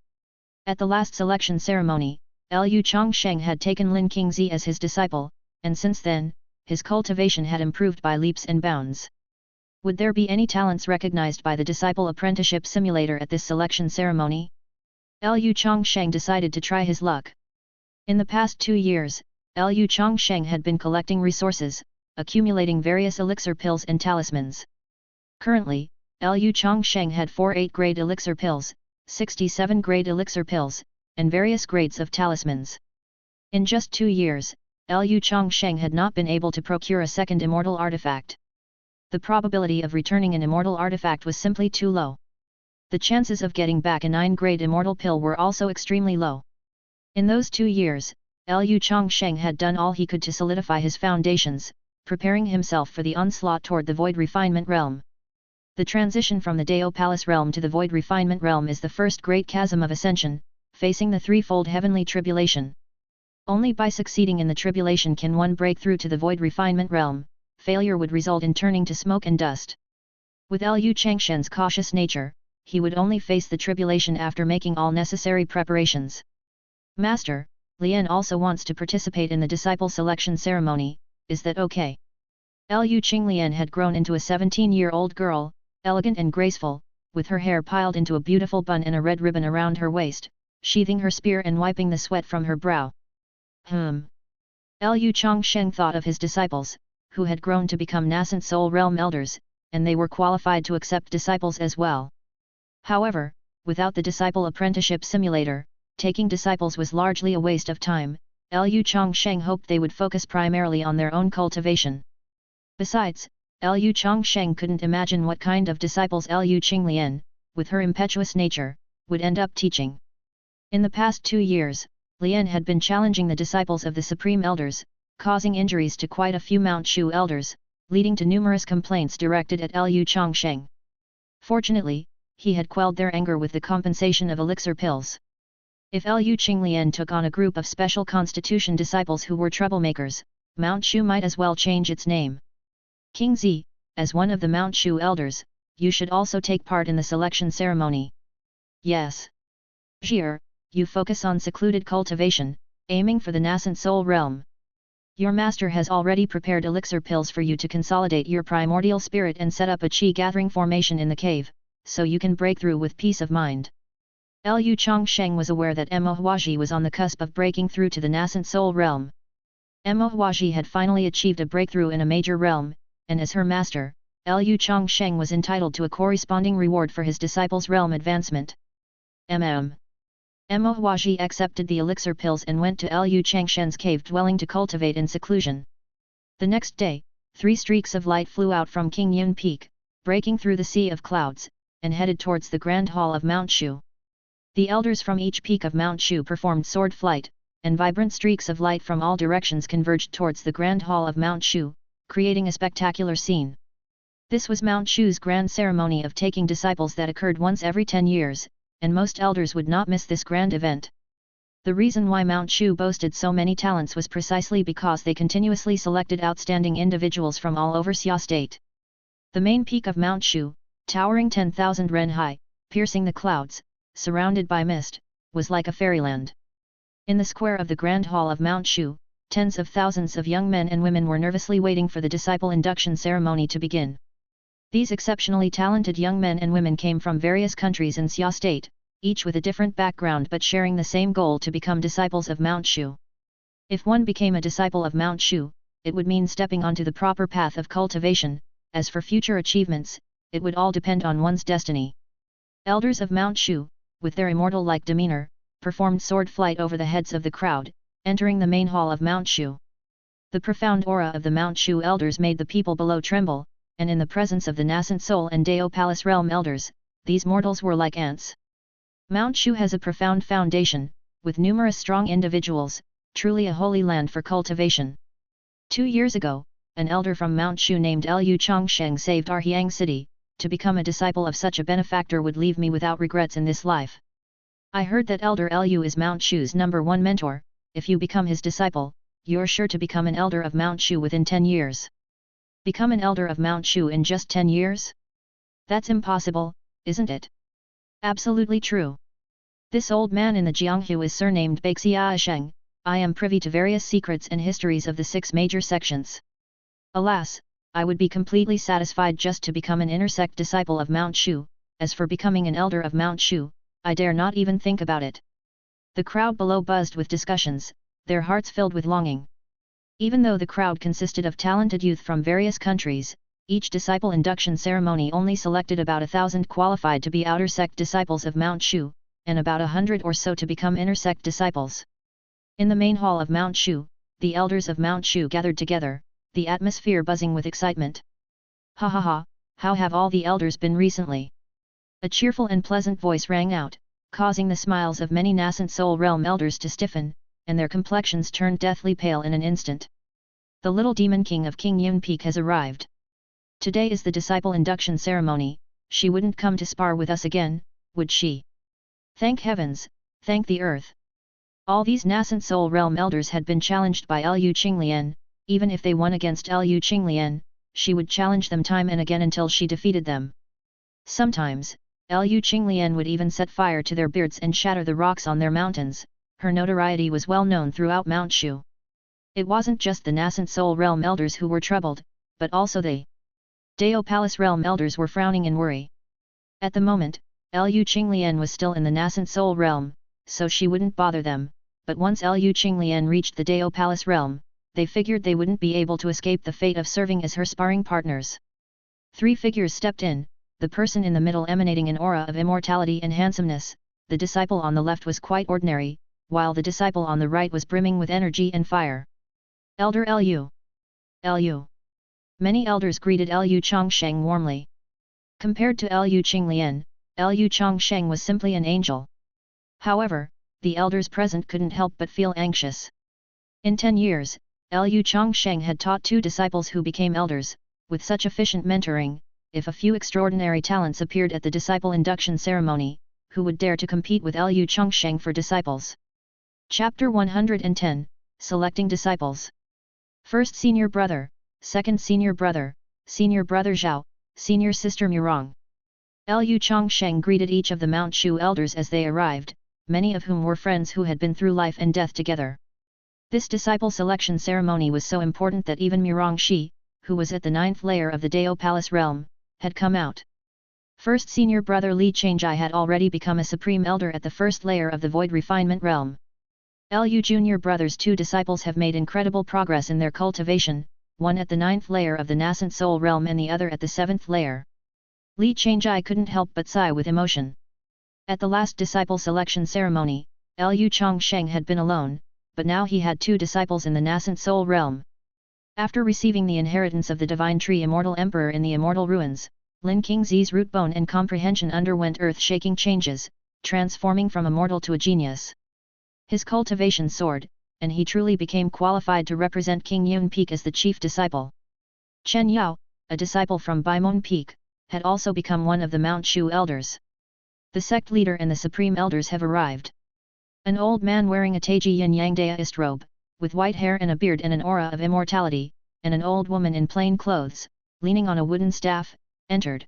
At the last selection ceremony, Lu Changsheng had taken Lin Qingzi as his disciple, and since then, his cultivation had improved by leaps and bounds. Would there be any talents recognized by the Disciple Apprenticeship Simulator at this selection ceremony? Lu Changsheng decided to try his luck. In the past 2 years, Lu Changsheng had been collecting resources, accumulating various elixir pills and talismans. Currently, Lu Changsheng had 4 8-grade elixir pills, 67 grade elixir pills, and various grades of talismans. In just 2 years, Lu Changsheng had not been able to procure a second immortal artifact. The probability of returning an immortal artifact was simply too low. The chances of getting back a 9-grade immortal pill were also extremely low. In those 2 years, Lu Changsheng had done all he could to solidify his foundations, preparing himself for the onslaught toward the Void Refinement Realm. The transition from the Dao Palace Realm to the Void Refinement Realm is the first great chasm of ascension, facing the threefold heavenly tribulation. Only by succeeding in the tribulation can one break through to the Void Refinement Realm. Failure would result in turning to smoke and dust. With Lu Changsheng's cautious nature, he would only face the tribulation after making all necessary preparations. Master, Lian also wants to participate in the disciple selection ceremony, is that okay? Lu Qinglian had grown into a 17-year-old girl, elegant and graceful, with her hair piled into a beautiful bun and a red ribbon around her waist, sheathing her spear and wiping the sweat from her brow. Lu Changsheng thought of his disciples, who had grown to become nascent soul realm elders, and they were qualified to accept disciples as well. However, without the Disciple Apprenticeship Simulator, taking disciples was largely a waste of time. Lu Changsheng hoped they would focus primarily on their own cultivation. Besides, Lu Changsheng couldn't imagine what kind of disciples Lu Qinglian, with her impetuous nature, would end up teaching. In the past 2 years, Lian had been challenging the disciples of the Supreme Elders, causing injuries to quite a few Mount Shu elders, leading to numerous complaints directed at Lu Changsheng. Fortunately, he had quelled their anger with the compensation of elixir pills. If Lu Qinglian took on a group of special constitution disciples who were troublemakers, Mount Shu might as well change its name. Qingzi, as one of the Mount Shu elders, you should also take part in the selection ceremony. Yes. Zhir, you focus on secluded cultivation, aiming for the nascent soul realm. Your master has already prepared elixir pills for you to consolidate your primordial spirit and set up a qi gathering formation in the cave, so you can break through with peace of mind. Lu Changsheng was aware that Mo Huaji was on the cusp of breaking through to the nascent soul realm. Mo Huaji had finally achieved a breakthrough in a major realm, and as her master, Lu Changsheng was entitled to a corresponding reward for his disciple's realm advancement. Mo Huaji accepted the elixir pills and went to Lu Changsheng's cave dwelling to cultivate in seclusion. The next day, 3 streaks of light flew out from King Yun Peak, breaking through the sea of clouds, and headed towards the Grand Hall of Mount Shu. The elders from each peak of Mount Shu performed sword flight, and vibrant streaks of light from all directions converged towards the Grand Hall of Mount Shu, creating a spectacular scene. This was Mount Shu's grand ceremony of taking disciples that occurred once every 10 years, and most elders would not miss this grand event. The reason why Mount Shu boasted so many talents was precisely because they continuously selected outstanding individuals from all over Xia State. The main peak of Mount Shu, towering 10,000 ren high, piercing the clouds, surrounded by mist, was like a fairyland. In the square of the Grand Hall of Mount Shu, tens of thousands of young men and women were nervously waiting for the disciple induction ceremony to begin. These exceptionally talented young men and women came from various countries in Xia State, each with a different background but sharing the same goal to become disciples of Mount Shu. If one became a disciple of Mount Shu, it would mean stepping onto the proper path of cultivation. As for future achievements, it would all depend on one's destiny. Elders of Mount Shu, with their immortal-like demeanor, performed sword flight over the heads of the crowd, entering the main hall of Mount Shu. The profound aura of the Mount Shu elders made the people below tremble, and in the presence of the nascent soul and Dao Palace realm elders, these mortals were like ants. Mount Shu has a profound foundation, with numerous strong individuals, truly a holy land for cultivation. 2 years ago, an elder from Mount Shu named Lu Changsheng saved our Hiang city. To become a disciple of such a benefactor would leave me without regrets in this life. I heard that Elder Lu is Mount Shu's #1 mentor. If you become his disciple, you're sure to become an Elder of Mount Shu within 10 years. Become an Elder of Mount Shu in just 10 years? That's impossible, isn't it? Absolutely true. This old man in the Jianghu is surnamed Baixiaisheng. I am privy to various secrets and histories of the 6 major sections. Alas, I would be completely satisfied just to become an intersect disciple of Mount Shu. As for becoming an Elder of Mount Shu, I dare not even think about it. The crowd below buzzed with discussions, their hearts filled with longing. Even though the crowd consisted of talented youth from various countries, each disciple induction ceremony only selected about 1,000 qualified to be outer sect disciples of Mount Shu, and about 100 or so to become intersect disciples. In the main hall of Mount Shu, the elders of Mount Shu gathered together, the atmosphere buzzing with excitement. Ha ha ha, how have all the elders been recently? A cheerful and pleasant voice rang out, causing the smiles of many nascent soul realm elders to stiffen, and their complexions turned deathly pale in an instant. The little demon king of King Yun Peak has arrived. Today is the disciple induction ceremony. She wouldn't come to spar with us again, would she? Thank heavens, thank the earth. All these nascent soul realm elders had been challenged by Lu Qinglian. Even if they won against Lu Qinglian, she would challenge them time and again until she defeated them. Sometimes, Lu Qinglian would even set fire to their beards and shatter the rocks on their mountains. Her notoriety was well known throughout Mount Shu. It wasn't just the nascent soul realm elders who were troubled, but also the Dao Palace realm elders were frowning in worry. At the moment, Lu Qinglian was still in the nascent soul realm, so she wouldn't bother them, but once Lu Qinglian reached the Dao Palace realm, they figured they wouldn't be able to escape the fate of serving as her sparring partners. 3 figures stepped in, the person in the middle emanating an aura of immortality and handsomeness. The disciple on the left was quite ordinary, while the disciple on the right was brimming with energy and fire. Elder Lu. Lu. Many elders greeted Lu Changsheng warmly. Compared to Lu Qinglian, Lu Changsheng was simply an angel. However, the elders present couldn't help but feel anxious. In 10 years, Lu Changsheng had taught 2 disciples who became elders. With such efficient mentoring, if a few extraordinary talents appeared at the disciple induction ceremony, who would dare to compete with Lu Changsheng for disciples? Chapter 110, Selecting Disciples. First Senior Brother, Second Senior Brother Zhao, Senior Sister Murong. Lu Changsheng greeted each of the Mount Shu elders as they arrived, many of whom were friends who had been through life and death together. This disciple selection ceremony was so important that even Murong Shi, who was at the 9th layer of the Dao Palace realm, had come out. First Senior Brother Li Changjai had already become a Supreme Elder at the 1st layer of the Void Refinement realm. Lu Junior Brothers' 2 disciples have made incredible progress in their cultivation, one at the 9th layer of the Nascent Soul realm and the other at the 7th layer. Li Changjai couldn't help but sigh with emotion. At the last disciple selection ceremony, Lu Changsheng had been alone, but now he had 2 disciples in the Nascent Soul realm. After receiving the inheritance of the Divine Tree Immortal Emperor in the Immortal Ruins, Lin Qingzi's root bone and comprehension underwent earth-shaking changes, transforming from a mortal to a genius. His cultivation soared, and he truly became qualified to represent King Yun Peak as the chief disciple. Chen Yao, a disciple from Baimon Peak, had also become one of the Mount Shu elders. The sect leader and the supreme elders have arrived. An old man wearing a Taiji Yin Yang Daoist robe, with white hair and a beard and an aura of immortality, and an old woman in plain clothes, leaning on a wooden staff, entered.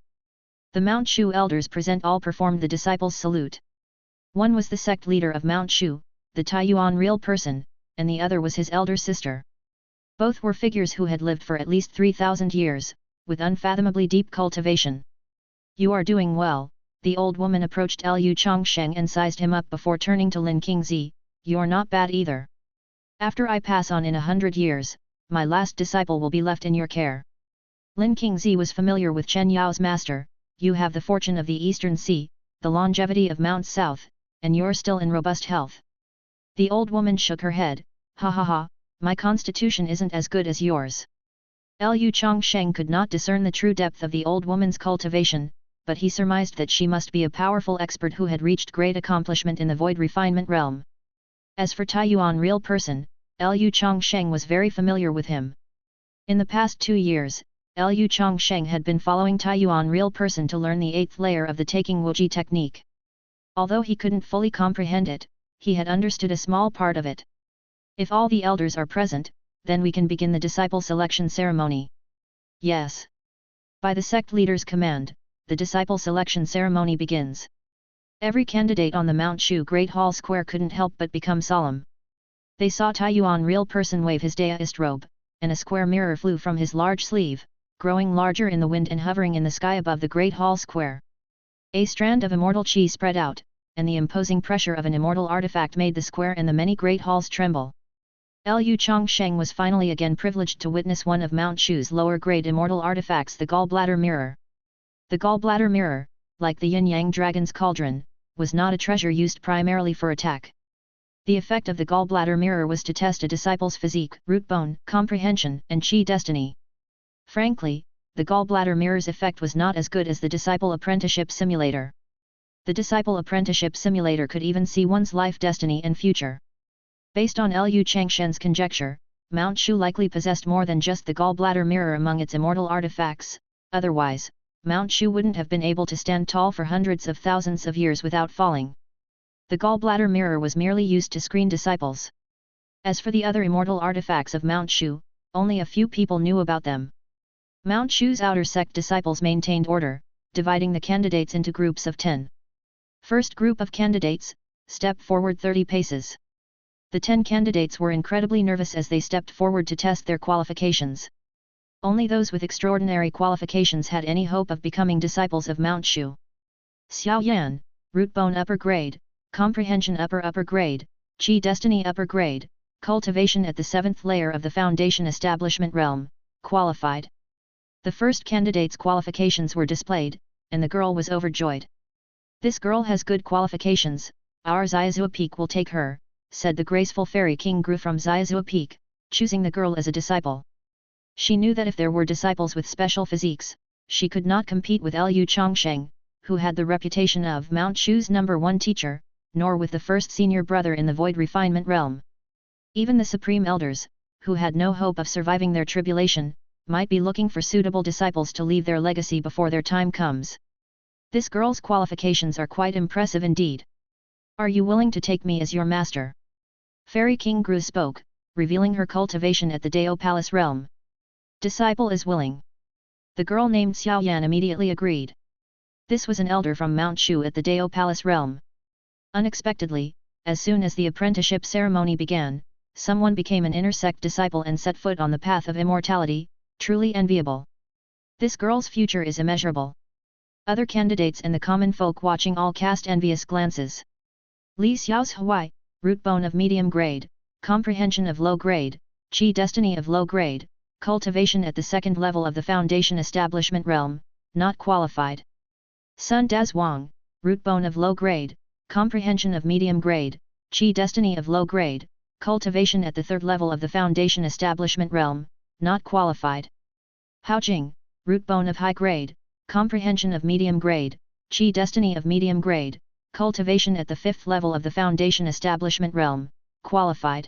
The Mount Shu elders present all performed the disciples' salute. One was the sect leader of Mount Shu, the Taiyuan real person, and the other was his elder sister. Both were figures who had lived for at least 3,000 years, with unfathomably deep cultivation. You are doing well. The old woman approached Lu Changsheng and sized him up before turning to Lin Qingzi. You're not bad either. After I pass on in 100 years, my last disciple will be left in your care. Lin Qingzi was familiar with Chen Yao's master. You have the fortune of the Eastern Sea, the longevity of Mount South, and you're still in robust health. The old woman shook her head. Ha ha ha, my constitution isn't as good as yours. Lu Changsheng could not discern the true depth of the old woman's cultivation, but he surmised that she must be a powerful expert who had reached great accomplishment in the void refinement realm. As for Taiyuan real person, Lu Changsheng was very familiar with him. In the past 2 years, Lu Changsheng had been following Taiyuan real person to learn the 8th layer of the taking Wuji technique. Although he couldn't fully comprehend it, he had understood a small part of it. If all the elders are present, then we can begin the disciple selection ceremony. Yes. By the sect leader's command, the disciple selection ceremony begins. Every candidate on the Mount Shu Great Hall Square couldn't help but become solemn. They saw Taiyuan real person wave his daoist robe, and a square mirror flew from his large sleeve, growing larger in the wind and hovering in the sky above the Great Hall Square. A strand of immortal qi spread out, and the imposing pressure of an immortal artifact made the square and the many great halls tremble. Lu Changsheng was finally again privileged to witness one of Mount Shu's lower-grade immortal artifacts, the gallbladder mirror. The gallbladder mirror, like the yin-yang dragon's cauldron, was not a treasure used primarily for attack. The effect of the gallbladder mirror was to test a disciple's physique, root bone, comprehension, and qi destiny. Frankly, the gallbladder mirror's effect was not as good as the Disciple Apprenticeship Simulator. The Disciple Apprenticeship Simulator could even see one's life destiny and future. Based on Lu Changsheng's conjecture, Mount Shu likely possessed more than just the gallbladder mirror among its immortal artifacts, otherwise, Mount Shu wouldn't have been able to stand tall for hundreds of thousands of years without falling. The gallbladder mirror was merely used to screen disciples. As for the other immortal artifacts of Mount Shu, only a few people knew about them. Mount Shu's outer sect disciples maintained order, dividing the candidates into groups of 10. First group of candidates, step forward 30 paces. The 10 candidates were incredibly nervous as they stepped forward to test their qualifications. Only those with extraordinary qualifications had any hope of becoming disciples of Mount Shu. Xiao Yan, root bone upper grade, comprehension upper grade, qi destiny upper grade, cultivation at the 7th layer of the foundation establishment realm, qualified. The first candidate's qualifications were displayed, and the girl was overjoyed. This girl has good qualifications, our Xiazua Peak will take her, said the graceful fairy king grew from Xiazua Peak, choosing the girl as a disciple. She knew that if there were disciples with special physiques, she could not compete with Lu Changsheng, who had the reputation of Mount Shu's #1 teacher, nor with the first senior brother in the void refinement realm. Even the supreme elders, who had no hope of surviving their tribulation, might be looking for suitable disciples to leave their legacy before their time comes. This girl's qualifications are quite impressive indeed. Are you willing to take me as your master? Fairy King Gru spoke, revealing her cultivation at the Dao Palace realm. Disciple is willing. The girl named Xiao Yan immediately agreed. This was an elder from Mount Shu at the Dao Palace realm. Unexpectedly, as soon as the apprenticeship ceremony began, someone became an inner sect disciple and set foot on the path of immortality, truly enviable. This girl's future is immeasurable. Other candidates and the common folk watching all cast envious glances. Li Xiao's Huai, root bone of medium grade, comprehension of low grade, qi destiny of low grade, cultivation at the 2nd level of the foundation establishment realm, not qualified. Sun Daz Wang, root bone of low grade, comprehension of medium grade, qi destiny of low grade, cultivation at the 3rd level of the foundation establishment realm, not qualified. Hao Jing, root bone of high grade, comprehension of medium grade, qi destiny of medium grade, cultivation at the 5th level of the foundation establishment realm, qualified.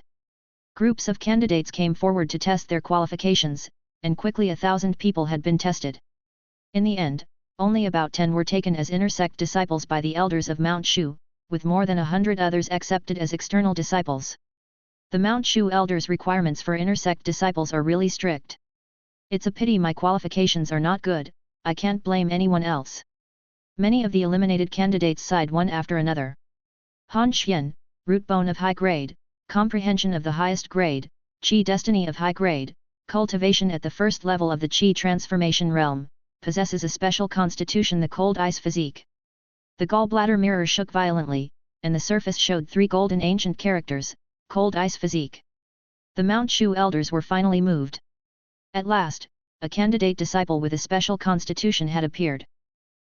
Groups of candidates came forward to test their qualifications, and quickly 1,000 people had been tested. In the end, only about 10 were taken as inner sect disciples by the elders of Mount Shu, with more than 100 others accepted as external disciples. The Mount Shu elders' requirements for inner sect disciples are really strict. It's a pity my qualifications are not good, I can't blame anyone else. Many of the eliminated candidates sighed one after another. Han Xian, root bone of high grade, comprehension of the highest grade, qi destiny of high grade, cultivation at the 1st level of the qi transformation realm, possesses a special constitution, the cold ice physique. The gallbladder mirror shook violently, and the surface showed 3 golden ancient characters, cold ice physique. The Mount Shu elders were finally moved. At last, a candidate disciple with a special constitution had appeared.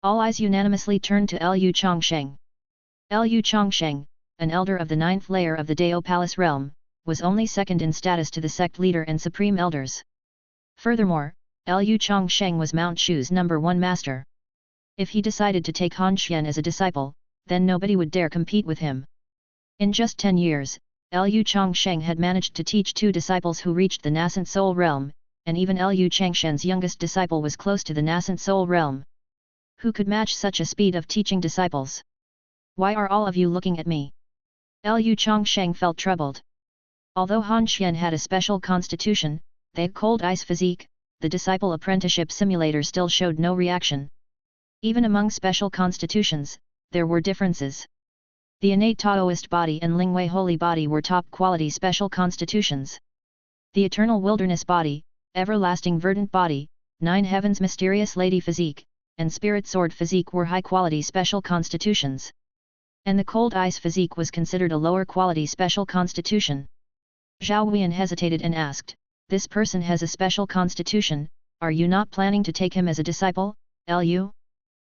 All eyes unanimously turned to Lu Changsheng. Lu Changsheng, an elder of the 9th layer of the Dao Palace realm, was only second in status to the sect leader and supreme elders. Furthermore, Lu Changsheng was Mount Shu's #1 master. If he decided to take Han Xian as a disciple, then nobody would dare compete with him. In just 10 years, Lu Changsheng had managed to teach 2 disciples who reached the nascent soul realm, and even Lu Changshen's youngest disciple was close to the nascent soul realm. Who could match such a speed of teaching disciples? Why are all of you looking at me? Lu Changsheng felt troubled. Although Han Xian had a special constitution, the cold ice physique, the Disciple Apprenticeship Simulator still showed no reaction. Even among special constitutions, there were differences. The innate Taoist body and Lingwei holy body were top-quality special constitutions. The eternal wilderness body, everlasting verdant body, nine heavens mysterious lady physique, and spirit sword physique were high-quality special constitutions. And the cold ice physique was considered a lower-quality special constitution. Zhao Huiyan hesitated and asked, "This person has a special constitution, are you not planning to take him as a disciple, Lu?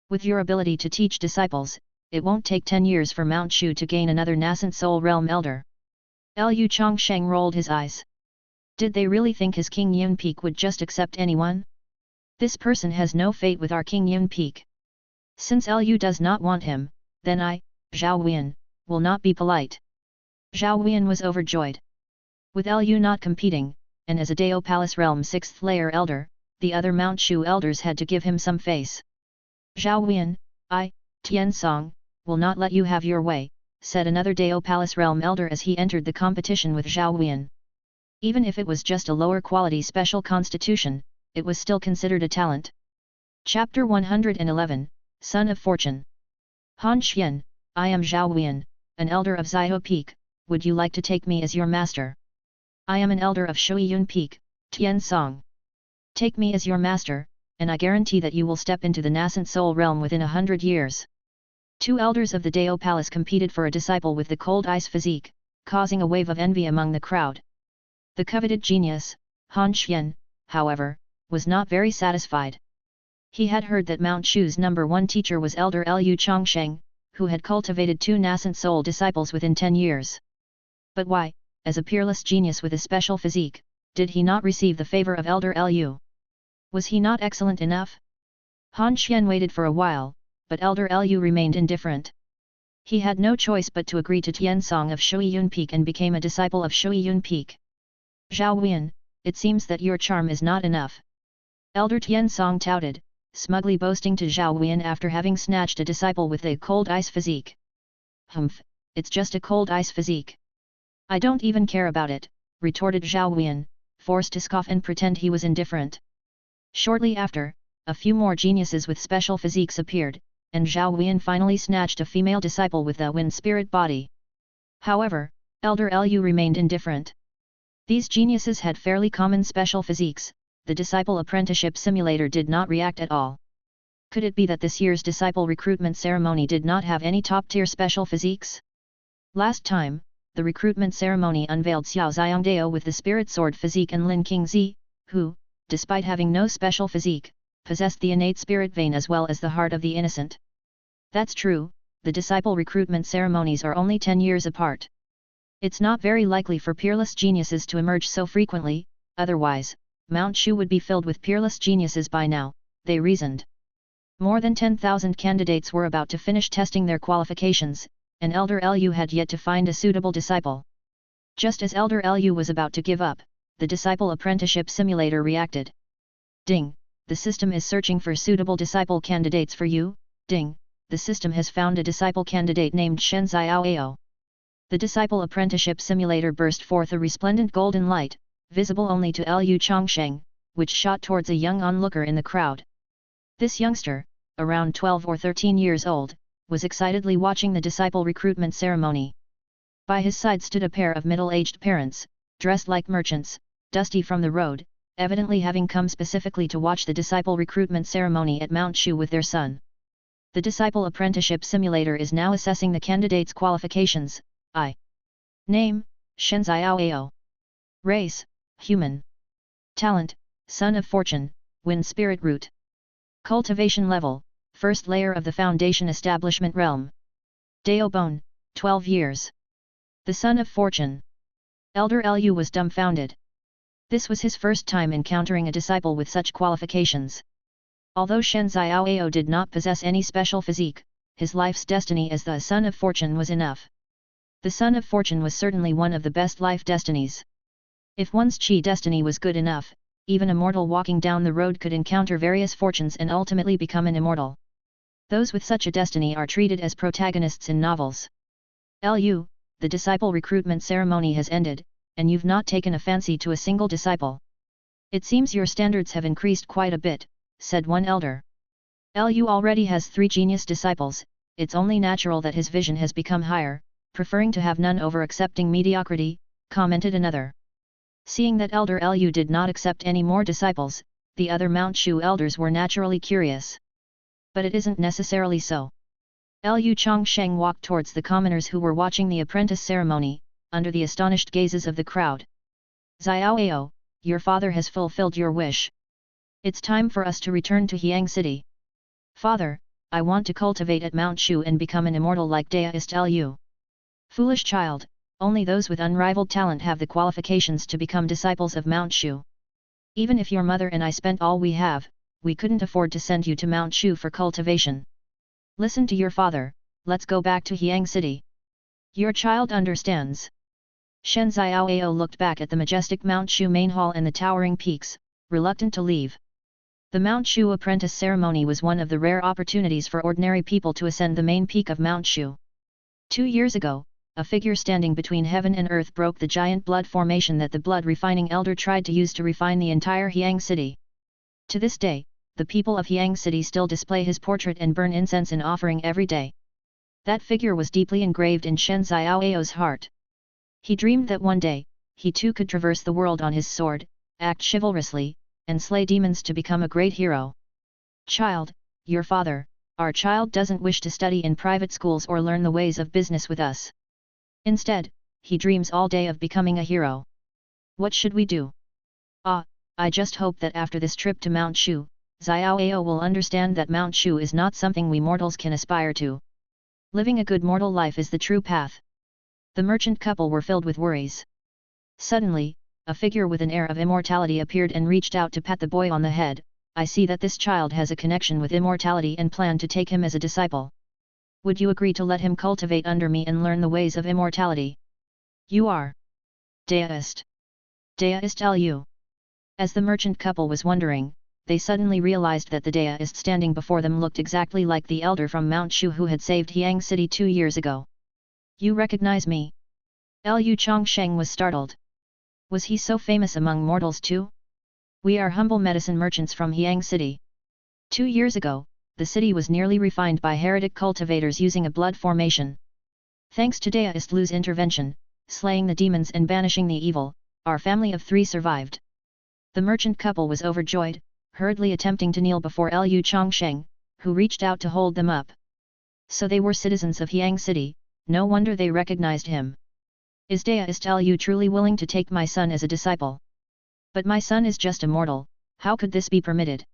With your ability to teach disciples, it won't take 10 years for Mount Shu to gain another nascent soul realm elder." Lu Changsheng rolled his eyes. Did they really think his King Yun Peak would just accept anyone? This person has no fate with our King Yun Peak. Since Lu does not want him, then I, Zhao Huiyan, will not be polite. Zhao Huiyan was overjoyed. With Lu not competing, and as a Dao Palace Realm 6th layer elder, the other Mount Shu elders had to give him some face. "Zhao Huiyan, I, Tian Song, will not let you have your way," said another Dao Palace Realm elder as he entered the competition with Zhao Huiyan. Even if it was just a lower quality special constitution, it was still considered a talent. Chapter 111, Son of Fortune. Han Xian, I am Zhao Huiyan, an elder of Xiao Peak, would you like to take me as your master? I am an elder of Shui Yun Peak, Tian Song. Take me as your master, and I guarantee that you will step into the nascent soul realm within 100 years. Two elders of the Dao Palace competed for a disciple with the cold ice physique, causing a wave of envy among the crowd. The coveted genius, Han Xian, however, was not very satisfied. He had heard that Mount Shu's #1 teacher was Elder Lu Changsheng, who had cultivated 2 nascent soul disciples within 10 years. But why, as a peerless genius with a special physique, did he not receive the favor of Elder Lu? Was he not excellent enough? Han Xian waited for a while, but Elder Lu remained indifferent. He had no choice but to agree to Tian Song of Shui Yun Peak and became a disciple of Shui Yun Peak. "Zhao Huiyan, it seems that your charm is not enough," Elder Tian Song touted, smugly boasting to Zhao Huiyan after having snatched a disciple with a cold ice physique. "Humph, it's just a cold ice physique. I don't even care about it," retorted Zhao Huiyan, forced to scoff and pretend he was indifferent. Shortly after, a few more geniuses with special physiques appeared, and Zhao Huiyan finally snatched a female disciple with the wind spirit body. However, Elder Lu remained indifferent. These geniuses had fairly common special physiques, the Disciple Apprenticeship Simulator did not react at all. Could it be that this year's disciple recruitment ceremony did not have any top-tier special physiques? Last time, the recruitment ceremony unveiled Xiao Xiangdao with the Spirit Sword physique and Lin Qingzi, who, despite having no special physique, possessed the innate spirit vein as well as the heart of the innocent. That's true, the disciple recruitment ceremonies are only 10 years apart. It's not very likely for peerless geniuses to emerge so frequently, otherwise, Mount Shu would be filled with peerless geniuses by now, they reasoned. More than 10,000 candidates were about to finish testing their qualifications, and Elder Lu had yet to find a suitable disciple. Just as Elder Lu was about to give up, the Disciple Apprenticeship Simulator reacted. "Ding, the system is searching for suitable disciple candidates for you, ding, the system has found a disciple candidate named Shen Xiaoao." The Disciple Apprenticeship Simulator burst forth a resplendent golden light, visible only to Lu Changsheng, which shot towards a young onlooker in the crowd. This youngster, around 12 or 13 years old, was excitedly watching the disciple recruitment ceremony. By his side stood a pair of middle-aged parents, dressed like merchants, dusty from the road, evidently having come specifically to watch the disciple recruitment ceremony at Mount Shu with their son. The Disciple Apprenticeship Simulator is now assessing the candidate's qualifications. Name, Shen Xiaoao. Race, human. Talent, Son of Fortune, Wind Spirit Root. Cultivation level, first layer of the Foundation Establishment Realm. Dao Bone, 12 years. The Son of Fortune. Elder Lu was dumbfounded. This was his first time encountering a disciple with such qualifications. Although Shen Xiaoao did not possess any special physique, his life's destiny as the Son of Fortune was enough. The Son of Fortune was certainly one of the best life destinies. If one's chi destiny was good enough, even a mortal walking down the road could encounter various fortunes and ultimately become an immortal. Those with such a destiny are treated as protagonists in novels. The disciple recruitment ceremony has ended, and you've not taken a fancy to a single disciple. It seems your standards have increased quite a bit, said one elder. Lu already has 3 genius disciples, it's only natural that his vision has become higher, preferring to have none over accepting mediocrity, commented another. Seeing that Elder Lu did not accept any more disciples, the other Mount Shu elders were naturally curious. But it isn't necessarily so. Lu Changsheng walked towards the commoners who were watching the apprentice ceremony, under the astonished gazes of the crowd. Xiaoao, your father has fulfilled your wish. It's time for us to return to Hiang City. Father, I want to cultivate at Mount Shu and become an immortal like Deist Lu. Foolish child, only those with unrivaled talent have the qualifications to become disciples of Mount Shu. Even if your mother and I spent all we have, we couldn't afford to send you to Mount Shu for cultivation. Listen to your father, let's go back to Hiang City. Your child understands. Shen Xiaoao looked back at the majestic Mount Shu main hall and the towering peaks, reluctant to leave. The Mount Shu apprentice ceremony was one of the rare opportunities for ordinary people to ascend the main peak of Mount Shu. 2 years ago, a figure standing between heaven and earth broke the giant blood formation that the blood-refining elder tried to use to refine the entire Hiang City. To this day, the people of Hiang City still display his portrait and burn incense in offering every day. That figure was deeply engraved in Shen Xiaoao's heart. He dreamed that one day, he too could traverse the world on his sword, act chivalrously, and slay demons to become a great hero. Child, your father, our child doesn't wish to study in private schools or learn the ways of business with us. Instead, he dreams all day of becoming a hero. What should we do? I just hope that after this trip to Mount Shu, Xiaoao will understand that Mount Shu is not something we mortals can aspire to. Living a good mortal life is the true path. The merchant couple were filled with worries. Suddenly, a figure with an air of immortality appeared and reached out to pat the boy on the head. I see that this child has a connection with immortality and plan to take him as a disciple. Would you agree to let him cultivate under me and learn the ways of immortality? You are Deist Lu. As the merchant couple was wondering, they suddenly realized that the Deist standing before them looked exactly like the elder from Mount Shu who had saved Hiang City 2 years ago. You recognize me? Lu Changsheng was startled. Was he so famous among mortals too? We are humble medicine merchants from Hiang City. 2 years ago, the city was nearly refined by heretic cultivators using a blood formation. Thanks to Deist Lu's intervention, slaying the demons and banishing the evil, our family of 3 survived. The merchant couple was overjoyed, hurriedly attempting to kneel before Lu Changsheng, who reached out to hold them up. So they were citizens of Hiang City, no wonder they recognized him. Is Deist Lu truly willing to take my son as a disciple? But my son is just a mortal, how could this be permitted?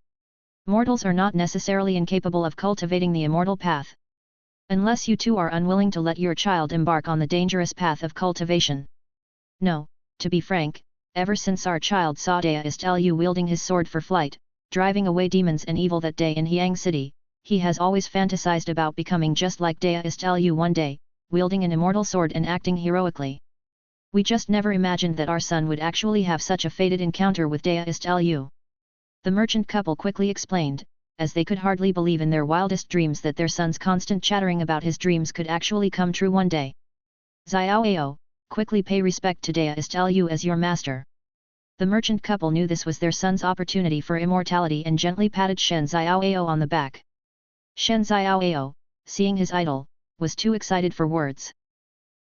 Mortals are not necessarily incapable of cultivating the immortal path. Unless you two are unwilling to let your child embark on the dangerous path of cultivation. No, to be frank, ever since our child saw Deist Lu wielding his sword for flight, driving away demons and evil that day in Hiang City, he has always fantasized about becoming just like Deist Lu one day, wielding an immortal sword and acting heroically. We just never imagined that our son would actually have such a fated encounter with Deist Lu. The merchant couple quickly explained, as they could hardly believe in their wildest dreams that their son's constant chattering about his dreams could actually come true one day. Xiaoao, quickly pay respect to Deist Lu as your master. The merchant couple knew this was their son's opportunity for immortality and gently patted Shen Xiaoao on the back. Shen Xiaoao, seeing his idol, was too excited for words.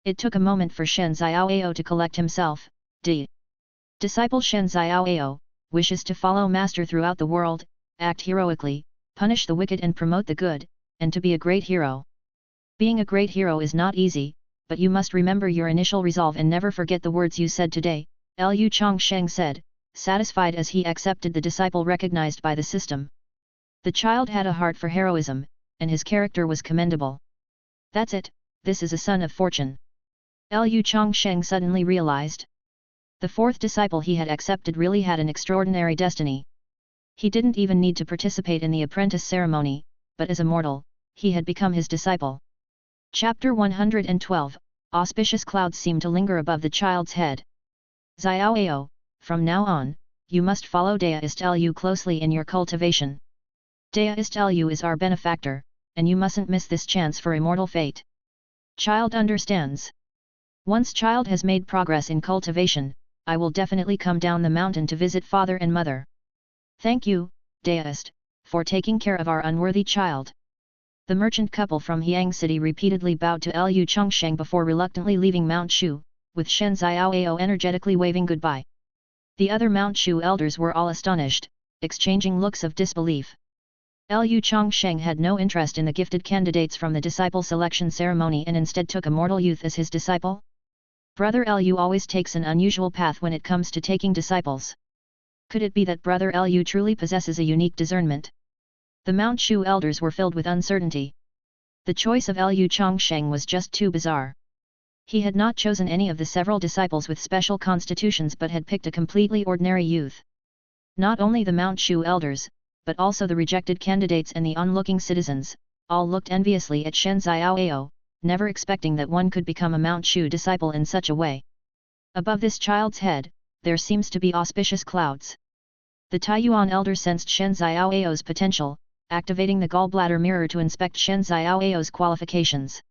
It took a moment for Shen Xiaoao to collect himself. Disciple Shen Xiaoao wishes to follow master throughout the world, act heroically, punish the wicked and promote the good, and to be a great hero. Being a great hero is not easy, but you must remember your initial resolve and never forget the words you said today, Lu Changsheng said, satisfied as he accepted the disciple recognized by the system. The child had a heart for heroism, and his character was commendable. That's it, this is a son of fortune. Lu Changsheng suddenly realized. The 4th disciple he had accepted really had an extraordinary destiny. He didn't even need to participate in the apprentice ceremony, but as a mortal, he had become his disciple. Chapter 112, Auspicious clouds seemed to linger above the child's head. Xiaoao, from now on, you must follow Deist Lu closely in your cultivation. Deist Lu is our benefactor, and you mustn't miss this chance for immortal fate. Child understands. Once child has made progress in cultivation, I will definitely come down the mountain to visit father and mother. Thank you, deist, for taking care of our unworthy child. The merchant couple from Hiang City repeatedly bowed to Lu Changsheng before reluctantly leaving Mount Shu, with Shen Xiaoao energetically waving goodbye. The other Mount Shu elders were all astonished, exchanging looks of disbelief. Lu Changsheng had no interest in the gifted candidates from the disciple selection ceremony and instead took a mortal youth as his disciple. Brother Lu always takes an unusual path when it comes to taking disciples. Could it be that Brother Lu truly possesses a unique discernment? The Mount Shu elders were filled with uncertainty. The choice of Lu Changsheng was just too bizarre. He had not chosen any of the several disciples with special constitutions but had picked a completely ordinary youth. Not only the Mount Shu elders, but also the rejected candidates and the onlooking citizens, all looked enviously at Shen Xiaoao, never expecting that one could become a Mount Shu disciple in such a way. Above this child's head, there seems to be auspicious clouds. The Taiyuan elder sensed Shen Xiaoao's potential, activating the gallbladder mirror to inspect Shen Xiaoao's qualifications.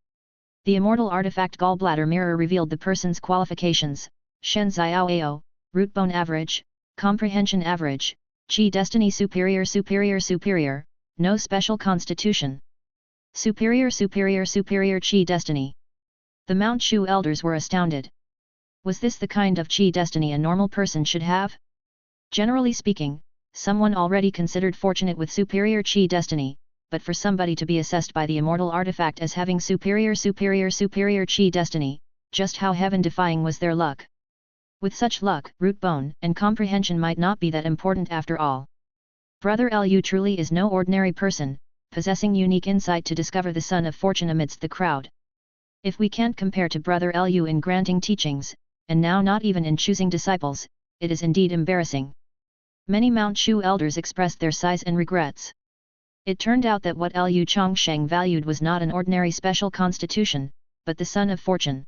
The immortal artifact gallbladder mirror revealed the person's qualifications: Shen Xiaoao, root bone average, comprehension average, Qi destiny superior superior superior, no special constitution. Superior superior superior Qi destiny. The Mount Shu elders were astounded. Was this the kind of Qi destiny a normal person should have? Generally speaking, someone already considered fortunate with superior Qi destiny, but for somebody to be assessed by the immortal artifact as having superior superior superior Qi destiny, just how heaven-defying was their luck? With such luck, root bone and comprehension might not be that important after all. Brother Lu truly is no ordinary person, possessing unique insight to discover the sun of fortune amidst the crowd. If we can't compare to Brother Lu in granting teachings, and now not even in choosing disciples, it is indeed embarrassing. Many Mount Shu elders expressed their sighs and regrets. It turned out that what Lu Changsheng valued was not an ordinary special constitution, but the sun of fortune.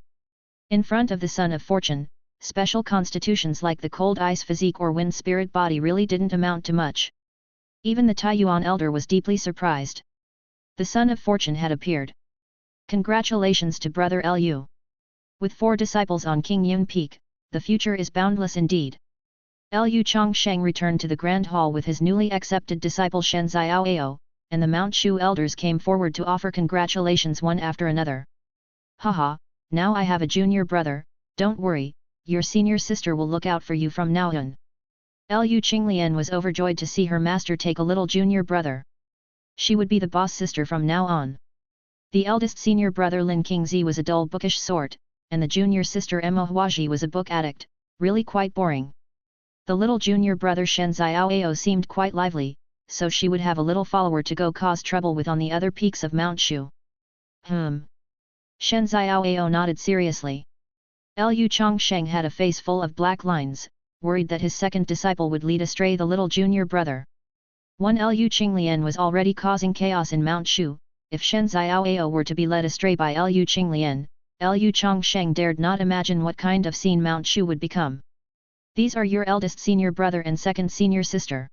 In front of the sun of fortune, special constitutions like the cold ice physique or wind spirit body really didn't amount to much. Even the Taiyuan elder was deeply surprised. The sun of fortune had appeared. Congratulations to Brother Lu. With 4 disciples on King Yun Peak, the future is boundless indeed. Lu Changsheng returned to the Grand Hall with his newly accepted disciple Shen Xiaoao, and the Mount Shu elders came forward to offer congratulations one after another. Haha, now I have a junior brother, don't worry, your senior sister will look out for you from now on. Lu Qinglian was overjoyed to see her master take a little junior brother. She would be the boss sister from now on. The eldest senior brother Lin Qingzi was a dull bookish sort, and the junior sister Emma Huaji was a book addict, really quite boring. The little junior brother Shen Xiaoao seemed quite lively, so she would have a little follower to go cause trouble with on the other peaks of Mount Shu. Shen Xiaoao nodded seriously. Lu Changsheng had a face full of black lines, worried that his second disciple would lead astray the little junior brother. One Lu Qinglian was already causing chaos in Mount Shu. If Shen Xiaoao were to be led astray by Lu Qinglian, Lu Changsheng dared not imagine what kind of scene Mount Shu would become. These are your eldest senior brother and second senior sister.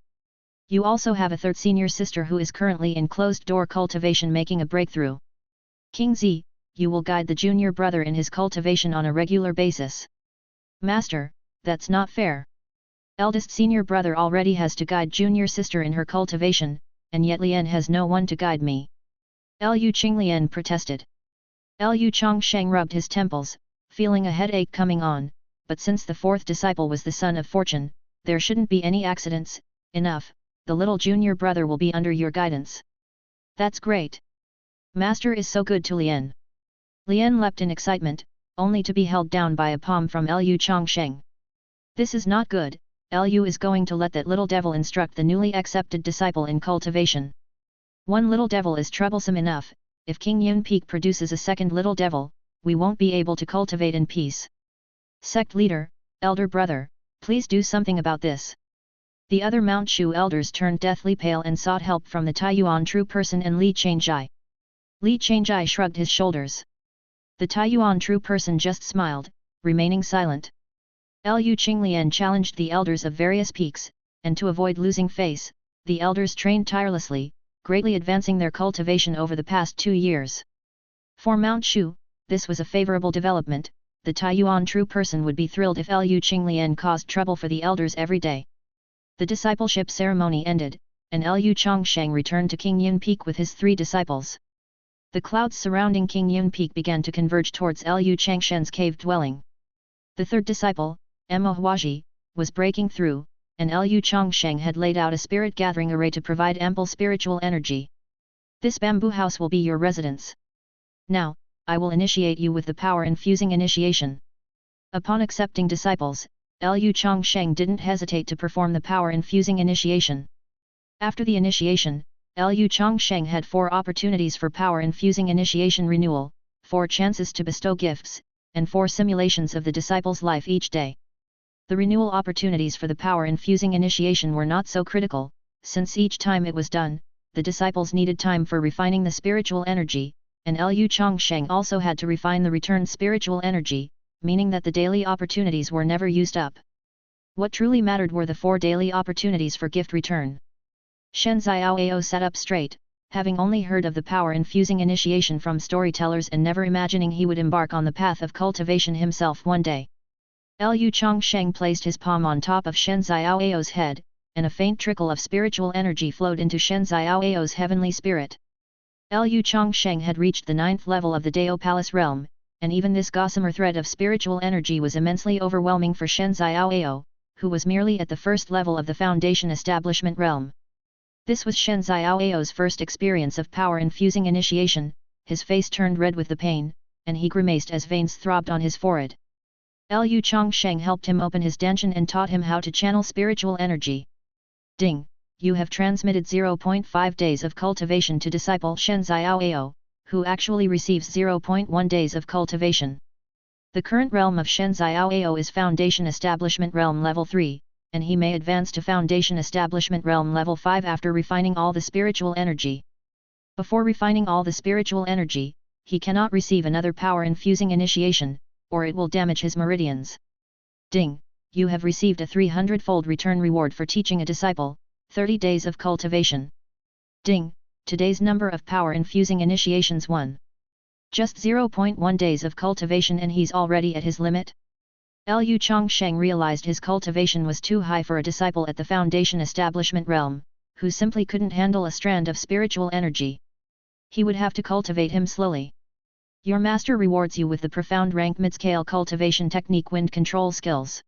You also have a third senior sister who is currently in closed-door cultivation making a breakthrough. Qingzi, you will guide the junior brother in his cultivation on a regular basis. Master, that's not fair. Eldest senior brother already has to guide junior sister in her cultivation, and yet Lian has no one to guide me. Lu Qinglian protested. Lu Changsheng rubbed his temples, feeling a headache coming on, but since the 4th disciple was the son of fortune, there shouldn't be any accidents. Enough, the little junior brother will be under your guidance. That's great. Master is so good to Lian. Lian leapt in excitement, only to be held down by a palm from Lu Changsheng. This is not good. Lu is going to let that little devil instruct the newly accepted disciple in cultivation. One little devil is troublesome enough. If King Yun Peak produces a second little devil, we won't be able to cultivate in peace. Sect leader, elder brother, please do something about this. The other Mount Shu elders turned deathly pale and sought help from the Taiyuan true person and Li Changjai. Li Changjai shrugged his shoulders. The Taiyuan true person just smiled, remaining silent. Lu Qinglian challenged the elders of various peaks, and to avoid losing face, the elders trained tirelessly, greatly advancing their cultivation over the past 2 years. For Mount Shu, this was a favorable development, the Taiyuan true person would be thrilled if Lu Qinglian caused trouble for the elders every day. The discipleship ceremony ended, and Lu Changsheng returned to Qingyun Peak with his 3 disciples. The clouds surrounding Qingyun Peak began to converge towards Lu Changsheng's cave dwelling. The 3rd disciple, Emma Huaji, was breaking through, and Lu Changsheng had laid out a spirit gathering array to provide ample spiritual energy. This bamboo house will be your residence. Now, I will initiate you with the power-infusing initiation. Upon accepting disciples, Lu Changsheng didn't hesitate to perform the power-infusing initiation. After the initiation, Lu Changsheng had 4 opportunities for power-infusing initiation renewal, 4 chances to bestow gifts, and 4 simulations of the disciple's life each day. The renewal opportunities for the power-infusing initiation were not so critical, since each time it was done, the disciples needed time for refining the spiritual energy, and Lu Changsheng also had to refine the returned spiritual energy, meaning that the daily opportunities were never used up. What truly mattered were the 4 daily opportunities for gift return. Shen Xiaoao sat up straight, having only heard of the power-infusing initiation from storytellers and never imagining he would embark on the path of cultivation himself one day. Lu Changsheng placed his palm on top of Shen Xiaoao's head, and a faint trickle of spiritual energy flowed into Shen Xiaoao's heavenly spirit. Lu Changsheng had reached the 9th level of the Dao Palace realm, and even this gossamer thread of spiritual energy was immensely overwhelming for Shen Xiaoao, who was merely at the 1st level of the Foundation Establishment realm. This was Shen Xiaoao's first experience of power-infusing initiation. His face turned red with the pain, and he grimaced as veins throbbed on his forehead. Lu Changsheng helped him open his danshan and taught him how to channel spiritual energy. Ding! You have transmitted 0.5 days of cultivation to disciple Shen Xiaoao, who actually receives 0.1 days of cultivation. The current realm of Shen Xiaoao is Foundation Establishment Realm Level 3, and he may advance to Foundation Establishment Realm Level 5 after refining all the spiritual energy. Before refining all the spiritual energy, he cannot receive another power-infusing initiation, or it will damage his meridians. Ding! You have received a 300-fold return reward for teaching a disciple, 30 days of cultivation. Ding! Today's number of power-infusing initiations 1. Just 0.1 days of cultivation and he's already at his limit? Lu Changsheng realized his cultivation was too high for a disciple at the Foundation Establishment realm, who simply couldn't handle a strand of spiritual energy. He would have to cultivate him slowly. Your master rewards you with the profound rank mid-scale cultivation technique wind control skills.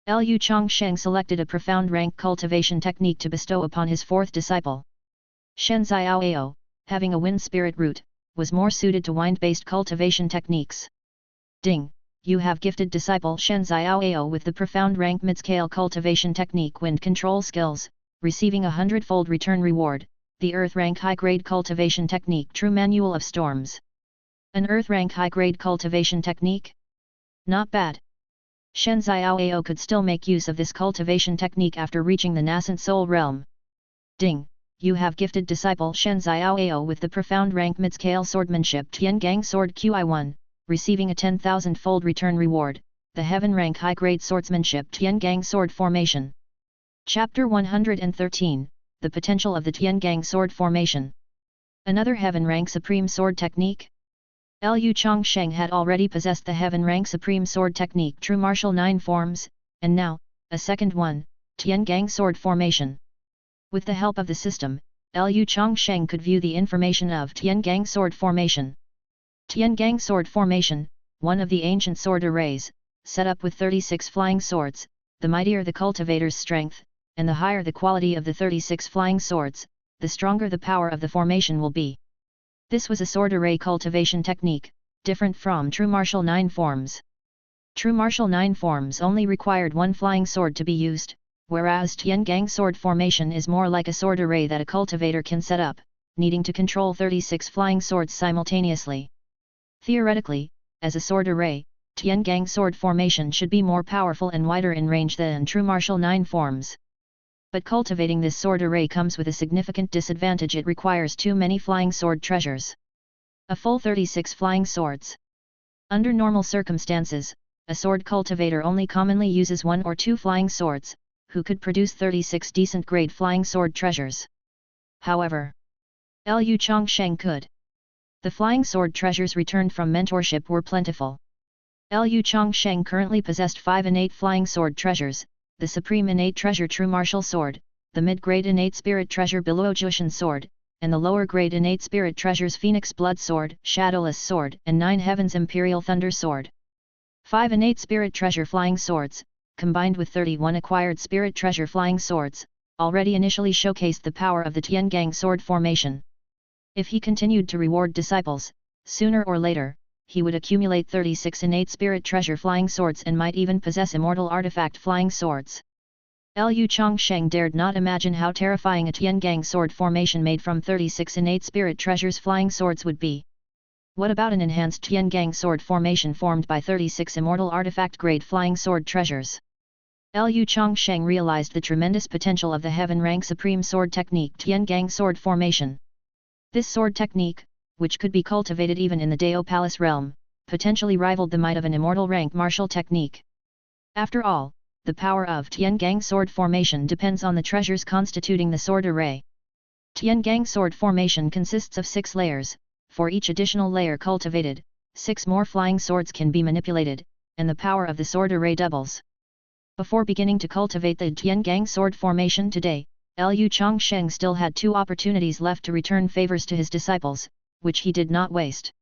Lu Changsheng selected a profound rank cultivation technique to bestow upon his 4th disciple. Shen Xiaoao, having a wind spirit root, was more suited to wind-based cultivation techniques. Ding! You have gifted disciple Shen Xiaoao with the profound rank mid-scale cultivation technique wind control skills, receiving a 100-fold return reward, the Earth rank high-grade cultivation technique True Manual of Storms. An Earth rank high-grade cultivation technique? Not bad. Shen Xiaoao could still make use of this cultivation technique after reaching the nascent soul realm. Ding! You have gifted disciple Shen Xiaoao with the profound rank mid-scale swordsmanship Tiangang Sword QI1, receiving a 10,000-fold return reward, the heaven rank high-grade swordsmanship Tiangang Sword Formation. Chapter 113, The Potential of the Tiangang Sword Formation. Another heaven rank supreme sword technique? Lu Changsheng had already possessed the heaven rank supreme sword technique True Martial 9 Forms, and now, a second one, Tiangang Sword Formation. With the help of the system, Lu Changsheng could view the information of Tiangang Sword Formation. Tiangang Sword Formation, one of the ancient sword arrays, set up with 36 flying swords. The mightier the cultivator's strength, and the higher the quality of the 36 flying swords, the stronger the power of the formation will be. This was a sword array cultivation technique, different from True Martial 9 Forms. True Martial 9 Forms only required one flying sword to be used, whereas Tiangang Sword Formation is more like a sword array that a cultivator can set up, needing to control 36 flying swords simultaneously. Theoretically, as a sword array, Tiangang Sword Formation should be more powerful and wider in range than True Martial 9 Forms. But cultivating this sword array comes with a significant disadvantage: it requires too many flying sword treasures. A full 36 flying swords. Under normal circumstances, a sword cultivator only commonly uses 1 or 2 flying swords, who could produce 36 decent grade flying sword treasures. However, Lu Changsheng could. The flying sword treasures returned from mentorship were plentiful. Lu Changsheng currently possessed 5 innate flying sword treasures, the supreme innate treasure True Martial Sword, the mid-grade innate spirit treasure Beluo Jushin Sword, and the lower-grade innate spirit treasures Phoenix Blood Sword, Shadowless Sword, and 9 Heavens Imperial Thunder Sword. 5 innate spirit treasure flying swords, combined with 31 acquired spirit treasure flying swords, already initially showcased the power of the Tiangang sword formation. If he continued to reward disciples, sooner or later, he would accumulate 36 innate spirit treasure flying swords and might even possess immortal artifact flying swords. Lu Changsheng dared not imagine how terrifying a Tiangang sword formation made from 36 innate spirit treasures flying swords would be. What about an enhanced Tiangang sword formation formed by 36 immortal artifact grade flying sword treasures? Lu Changsheng realized the tremendous potential of the heaven rank supreme sword technique Tiangang sword formation. This sword technique, which could be cultivated even in the Dao Palace realm, potentially rivaled the might of an immortal rank martial technique. After all, the power of Tiangang sword formation depends on the treasures constituting the sword array. Tiangang sword formation consists of 6 layers, for each additional layer cultivated, 6 more flying swords can be manipulated, and the power of the sword array doubles. Before beginning to cultivate the Tiangang sword formation today, Lu Changsheng still had 2 opportunities left to return favors to his disciples, which he did not waste.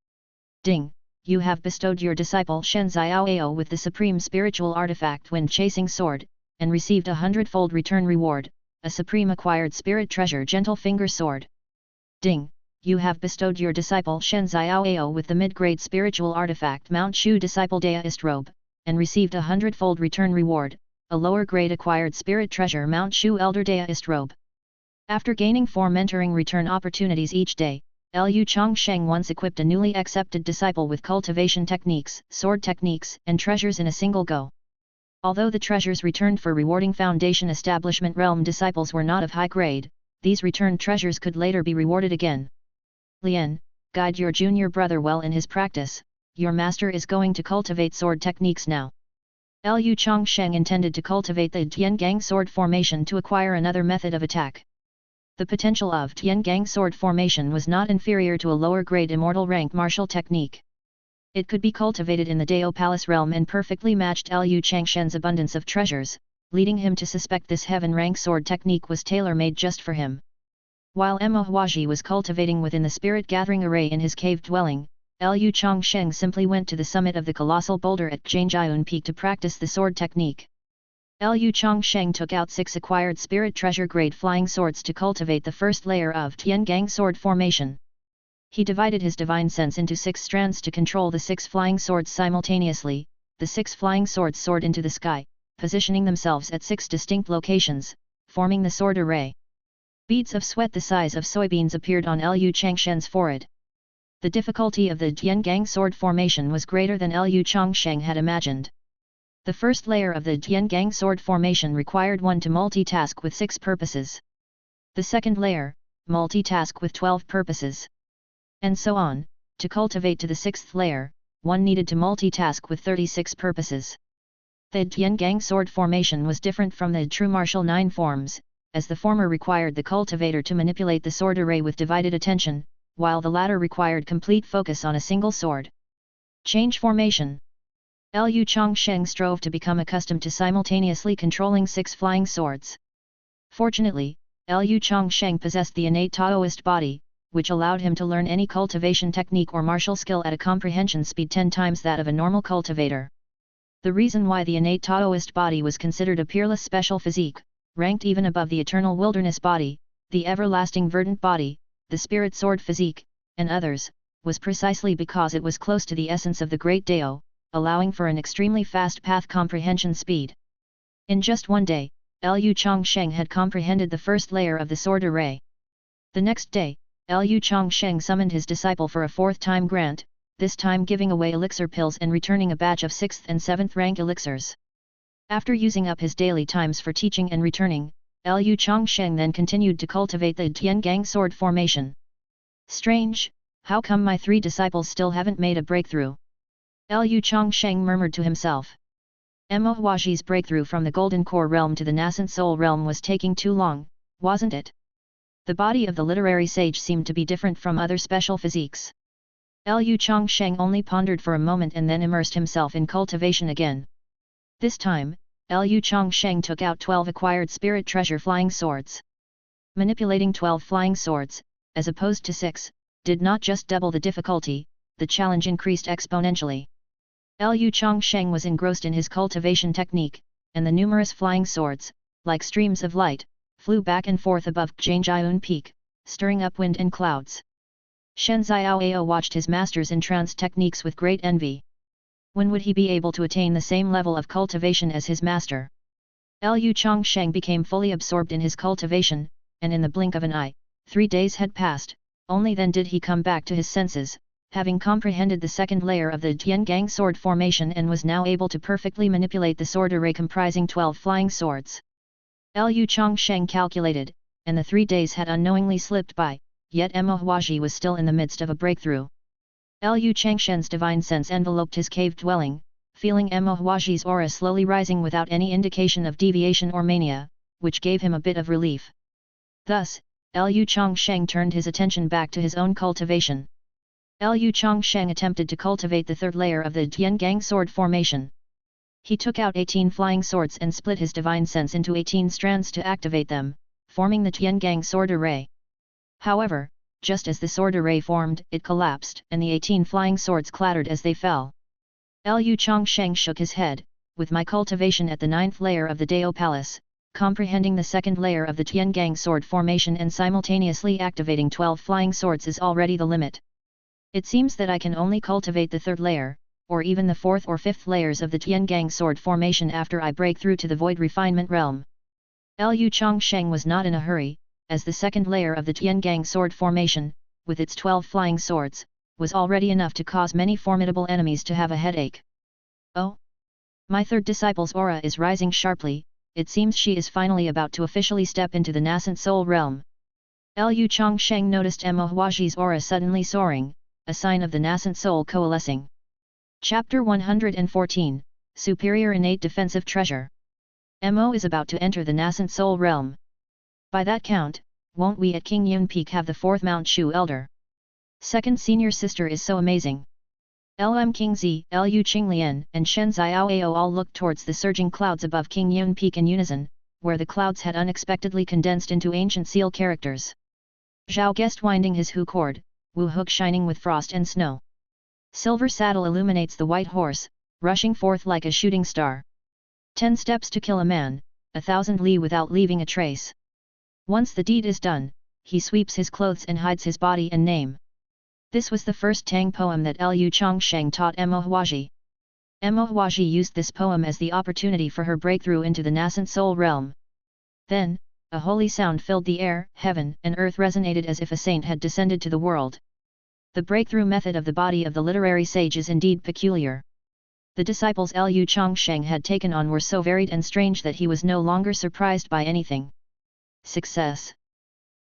Ding! You have bestowed your disciple Shen Xiaoao with the supreme spiritual artifact Wind Chasing Sword, and received a 100-fold return reward, a supreme acquired spirit treasure Gentle Finger Sword. Ding! You have bestowed your disciple Shen Xiaoao with the mid-grade spiritual artifact Mount Shu Disciple Daist Robe, and received a 100-fold return reward, a lower-grade acquired spirit treasure Mount Shu Elder Daist Robe. After gaining 4 mentoring return opportunities each day, Lu Changsheng once equipped a newly accepted disciple with cultivation techniques, sword techniques, and treasures in a single go. Although the treasures returned for rewarding Foundation Establishment Realm disciples were not of high grade, these returned treasures could later be rewarded again. Lian, guide your junior brother well in his practice, your master is going to cultivate sword techniques now. Lu Changsheng intended to cultivate the Tiangang sword formation to acquire another method of attack. The potential of Tiangang sword formation was not inferior to a lower-grade immortal rank martial technique. It could be cultivated in the Dao Palace realm and perfectly matched Lu Changshen's abundance of treasures, leading him to suspect this heaven rank sword technique was tailor-made just for him. While Mo Huaji was cultivating within the spirit gathering array in his cave dwelling, Lu Changsheng simply went to the summit of the colossal boulder at Changjiun Peak to practice the sword technique. Lu Changsheng took out 6 acquired spirit treasure grade flying swords to cultivate the first layer of Tiangang sword formation. He divided his divine sense into 6 strands to control the 6 flying swords simultaneously. The 6 flying swords soared into the sky, positioning themselves at 6 distinct locations, forming the sword array. Beads of sweat the size of soybeans appeared on Lu Changshen's forehead. The difficulty of the Tiangang sword formation was greater than Lu Changsheng had imagined. The first layer of the Tiangang sword formation required one to multitask with 6 purposes. The second layer, multitask with 12 purposes. And so on, to cultivate to the 6th layer, one needed to multitask with 36 purposes. The Tiangang sword formation was different from the true martial 9 forms, as the former required the cultivator to manipulate the sword array with divided attention, while the latter required complete focus on a single sword. Change formation. Lu Changsheng strove to become accustomed to simultaneously controlling 6 flying swords. Fortunately, Lu Changsheng possessed the innate Taoist body, which allowed him to learn any cultivation technique or martial skill at a comprehension speed 10 times that of a normal cultivator. The reason why the innate Taoist body was considered a peerless special physique, ranked even above the eternal wilderness body, the everlasting verdant body, the spirit sword physique, and others, was precisely because it was close to the essence of the great Dao, allowing for an extremely fast path comprehension speed. In just one day, Lu Changsheng had comprehended the first layer of the sword array. The next day, Lu Changsheng summoned his disciple for a 4th time grant, this time giving away elixir pills and returning a batch of 6th and 7th rank elixirs. After using up his daily times for teaching and returning, Lu Changsheng then continued to cultivate the Tiangang sword formation. Strange, how come my 3 disciples still haven't made a breakthrough? Lu Changsheng murmured to himself. Mo Huaji's breakthrough from the Golden Core realm to the Nascent Soul realm was taking too long, wasn't it? The body of the literary sage seemed to be different from other special physiques. Lu Changsheng only pondered for a moment and then immersed himself in cultivation again. This time, Lu Changsheng took out 12 acquired spirit treasure flying swords. Manipulating 12 flying swords, as opposed to 6, did not just double the difficulty, the challenge increased exponentially. Lu Changsheng was engrossed in his cultivation technique, and the numerous flying swords, like streams of light, flew back and forth above Changcheng Peak, stirring up wind and clouds. Shen Xiaoao watched his master's entranced techniques with great envy. When would he be able to attain the same level of cultivation as his master? Lu Changsheng became fully absorbed in his cultivation, and in the blink of an eye, 3 days had passed. Only then did he come back to his senses, having comprehended the second layer of the Tiangang sword formation and was now able to perfectly manipulate the sword array comprising 12 flying swords. Lu Changsheng calculated, and the 3 days had unknowingly slipped by, yet Mo Huaji was still in the midst of a breakthrough. Lu Changsheng's divine sense enveloped his cave dwelling, feeling Mo Huaji's aura slowly rising without any indication of deviation or mania, which gave him a bit of relief. Thus, Lu Changsheng turned his attention back to his own cultivation. Lu Changsheng attempted to cultivate the third layer of the Tiangang sword formation. He took out 18 flying swords and split his divine sense into 18 strands to activate them, forming the Tiangang sword array. However, just as the sword array formed, it collapsed and the 18 flying swords clattered as they fell. Lu Changsheng shook his head, with my cultivation at the 9th layer of the Dao Palace, comprehending the second layer of the Tiangang sword formation and simultaneously activating 12 flying swords is already the limit. It seems that I can only cultivate the third layer, or even the 4th or 5th layers of the Tiangang sword formation after I break through to the void refinement realm. Lu Changsheng was not in a hurry, as the second layer of the Tiangang sword formation, with its 12 flying swords, was already enough to cause many formidable enemies to have a headache. Oh! My third disciple's aura is rising sharply, it seems she is finally about to officially step into the nascent soul realm. Lu Changsheng noticed Mo Huaji's aura suddenly soaring, a sign of the nascent soul coalescing. Chapter 114, Superior Innate Defensive Treasure. Mo is about to enter the nascent soul realm. By that count, won't we at King Yun Peak have the 4th Mount Shu elder? Second senior sister is so amazing. Lm King Zi, Lu Qinglian and Shen Xiaoao all looked towards the surging clouds above King Yun Peak in unison, where the clouds had unexpectedly condensed into ancient seal characters. Zhao Guest winding his Hu cord, Wu Hook shining with frost and snow. Silver saddle illuminates the white horse, rushing forth like a shooting star. 10 steps to kill a man, 1,000 li without leaving a trace. Once the deed is done, he sweeps his clothes and hides his body and name. This was the first Tang poem that Lu Changsheng taught Mo Huaji. Mo Huaji used this poem as the opportunity for her breakthrough into the nascent soul realm. Then, a holy sound filled the air, heaven and earth resonated as if a saint had descended to the world. The breakthrough method of the body of the literary sage is indeed peculiar. The disciples Lu Changsheng had taken on were so varied and strange that he was no longer surprised by anything. Success.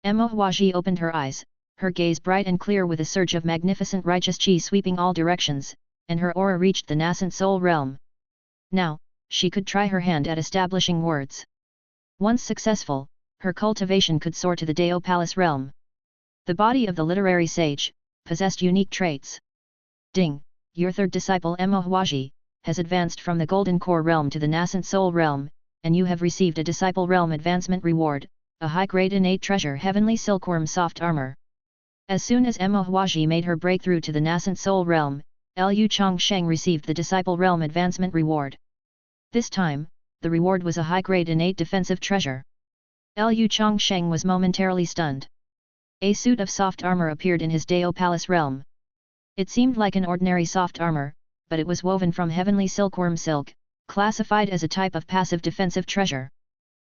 Mo Huaji opened her eyes, her gaze bright and clear with a surge of magnificent righteous qi sweeping all directions, and her aura reached the nascent soul realm. Now, she could try her hand at establishing words. Once successful, her cultivation could soar to the Dao Palace realm. The body of the literary sage possessed unique traits. Ding, your third disciple Mo Huaji has advanced from the Golden Core realm to the nascent soul realm, and you have received a disciple realm advancement reward, a high-grade innate treasure heavenly silkworm soft armor. As soon as Mo Huaji made her breakthrough to the nascent soul realm, Lu Changsheng received the disciple realm advancement reward. This time, the reward was a high-grade innate defensive treasure. Lu Changsheng was momentarily stunned. A suit of soft armor appeared in his Dao Palace realm. It seemed like an ordinary soft armor, but it was woven from heavenly silkworm silk, classified as a type of passive defensive treasure.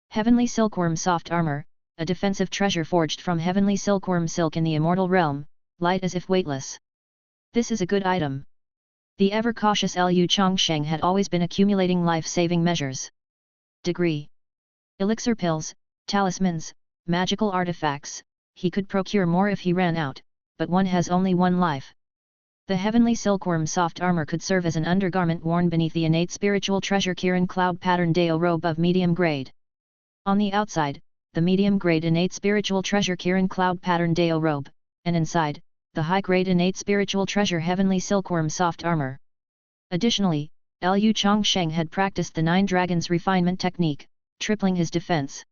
Heavenly silkworm soft armor, a defensive treasure forged from heavenly silkworm silk in the immortal realm, light as if weightless. This is a good item. The ever-cautious Lu Changsheng had always been accumulating life-saving measures. Degree. Elixir pills, talismans, magical artifacts, he could procure more if he ran out, but one has only one life. The heavenly silkworm soft armor could serve as an undergarment worn beneath the innate spiritual treasure Kiran cloud pattern Dao robe of medium grade. On the outside, the medium grade innate spiritual treasure Kiran cloud pattern Dao robe, and inside, the high-grade innate spiritual treasure heavenly silkworm soft armor. Additionally, Lu Changsheng had practiced the 9 dragons refinement technique, tripling his defense.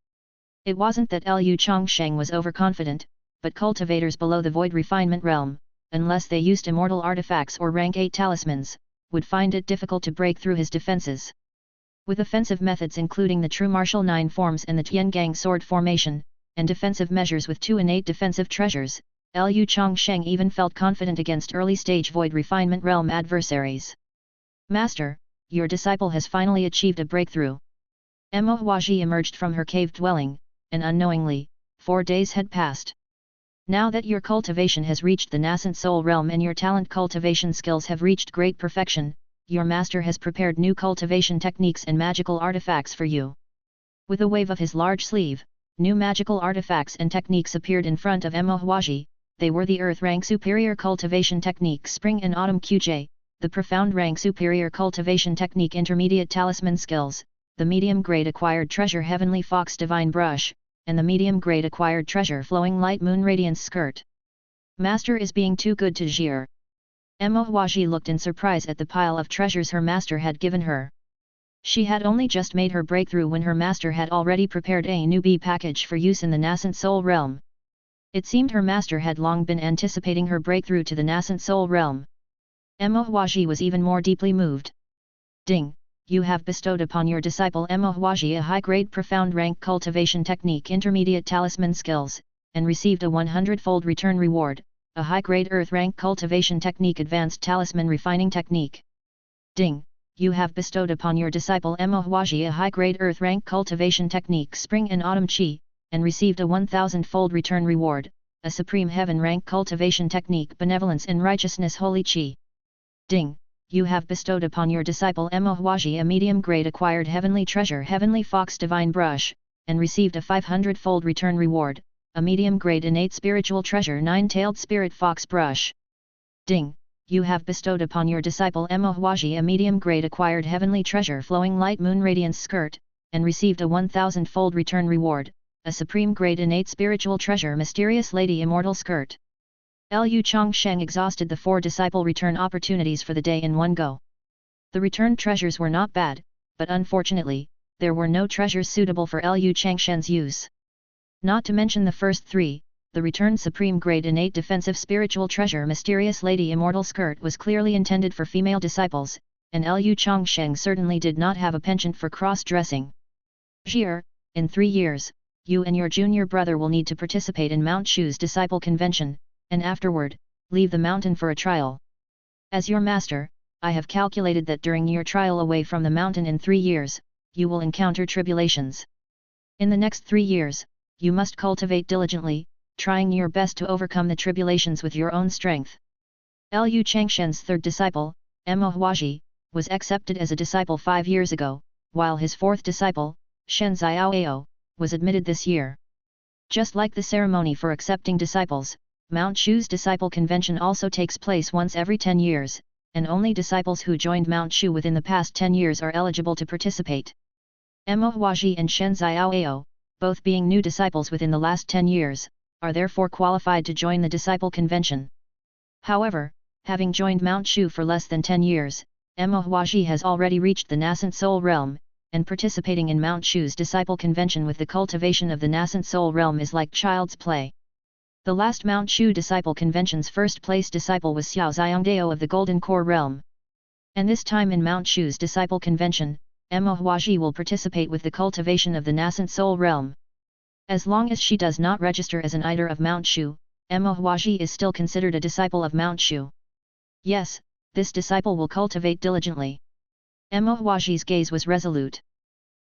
It wasn't that Lu Changsheng was overconfident, but cultivators below the void refinement realm, unless they used immortal artifacts or rank 8 talismans, would find it difficult to break through his defenses. With offensive methods including the true martial 9 forms and the Tiangang sword formation, and defensive measures with 2 innate defensive treasures, Lu Changsheng even felt confident against early-stage void refinement realm adversaries. Master, your disciple has finally achieved a breakthrough. Mo Huaji emerged from her cave dwelling, and unknowingly, 4 days had passed. Now that your cultivation has reached the nascent soul realm and your talent cultivation skills have reached great perfection, your master has prepared new cultivation techniques and magical artifacts for you. With a wave of his large sleeve, new magical artifacts and techniques appeared in front of Mo Huaji. They were the Earth Rank Superior Cultivation Technique Spring and Autumn QJ, the Profound Rank Superior Cultivation Technique Intermediate Talisman Skills, the Medium Grade Acquired Treasure Heavenly Fox Divine Brush, and the Medium Grade Acquired Treasure Flowing Light Moon Radiance Skirt. Master is being too good to jeer. Mo Huaji looked in surprise at the pile of treasures her master had given her. She had only just made her breakthrough when her master had already prepared a newbie package for use in the nascent soul realm. It seemed her master had long been anticipating her breakthrough to the nascent soul realm. Mo Huaji was even more deeply moved. Ding! You have bestowed upon your disciple Mo Huaji a high-grade profound rank cultivation technique intermediate talisman skills, and received a 100-fold return reward, a high-grade earth rank cultivation technique advanced talisman refining technique. Ding! You have bestowed upon your disciple Mo Huaji a high-grade earth rank cultivation technique spring and autumn chi, and received a 1000-fold return reward, a supreme heaven rank cultivation technique benevolence and righteousness holy chi. Ding! You have bestowed upon your disciple Mo Huaji a medium-grade acquired heavenly treasure heavenly fox divine brush, and received a 500-fold return reward, a medium-grade innate spiritual treasure 9-tailed spirit fox brush. Ding! You have bestowed upon your disciple Mo Huaji a medium-grade acquired heavenly treasure flowing light moon radiance skirt, and received a 1000-fold return reward, a supreme-grade innate spiritual treasure mysterious lady immortal skirt. Lu Changsheng exhausted the 4 disciple return opportunities for the day in one go. The returned treasures were not bad, but unfortunately, there were no treasures suitable for Lu Changsheng's use. Not to mention the first 3, the returned supreme-grade innate defensive spiritual treasure mysterious lady immortal skirt was clearly intended for female disciples, and Lu Changsheng certainly did not have a penchant for cross-dressing. Jier, in 3 years, you and your junior brother will need to participate in Mount Shu's disciple convention, and afterward, leave the mountain for a trial. As your master, I have calculated that during your trial away from the mountain in 3 years, you will encounter tribulations. In the next 3 years, you must cultivate diligently, trying your best to overcome the tribulations with your own strength. Lu Changshen's 3rd disciple, Mo Huaji, was accepted as a disciple 5 years ago, while his 4th disciple, Shen Xiaoao, was admitted this year. Just like the ceremony for accepting disciples, Mount Shu's disciple convention also takes place once every 10 years, and only disciples who joined Mount Shu within the past 10 years are eligible to participate. Mo Huaji and Shen Xiaoao, both being new disciples within the last 10 years, are therefore qualified to join the disciple convention. However, having joined Mount Shu for less than 10 years, Mo Huaji has already reached the nascent soul realm, and participating in Mount Shu's disciple convention with the cultivation of the nascent soul realm is like child's play. The last Mount Shu disciple convention's first-place disciple was Xiao Xiangdao of the Golden Core realm. And this time in Mount Shu's disciple convention, Mo Huaji will participate with the cultivation of the nascent soul realm. As long as she does not register as an Elder of Mount Shu, Mo Huaji is still considered a disciple of Mount Shu. Yes, this disciple will cultivate diligently. Mo Huaji's gaze was resolute.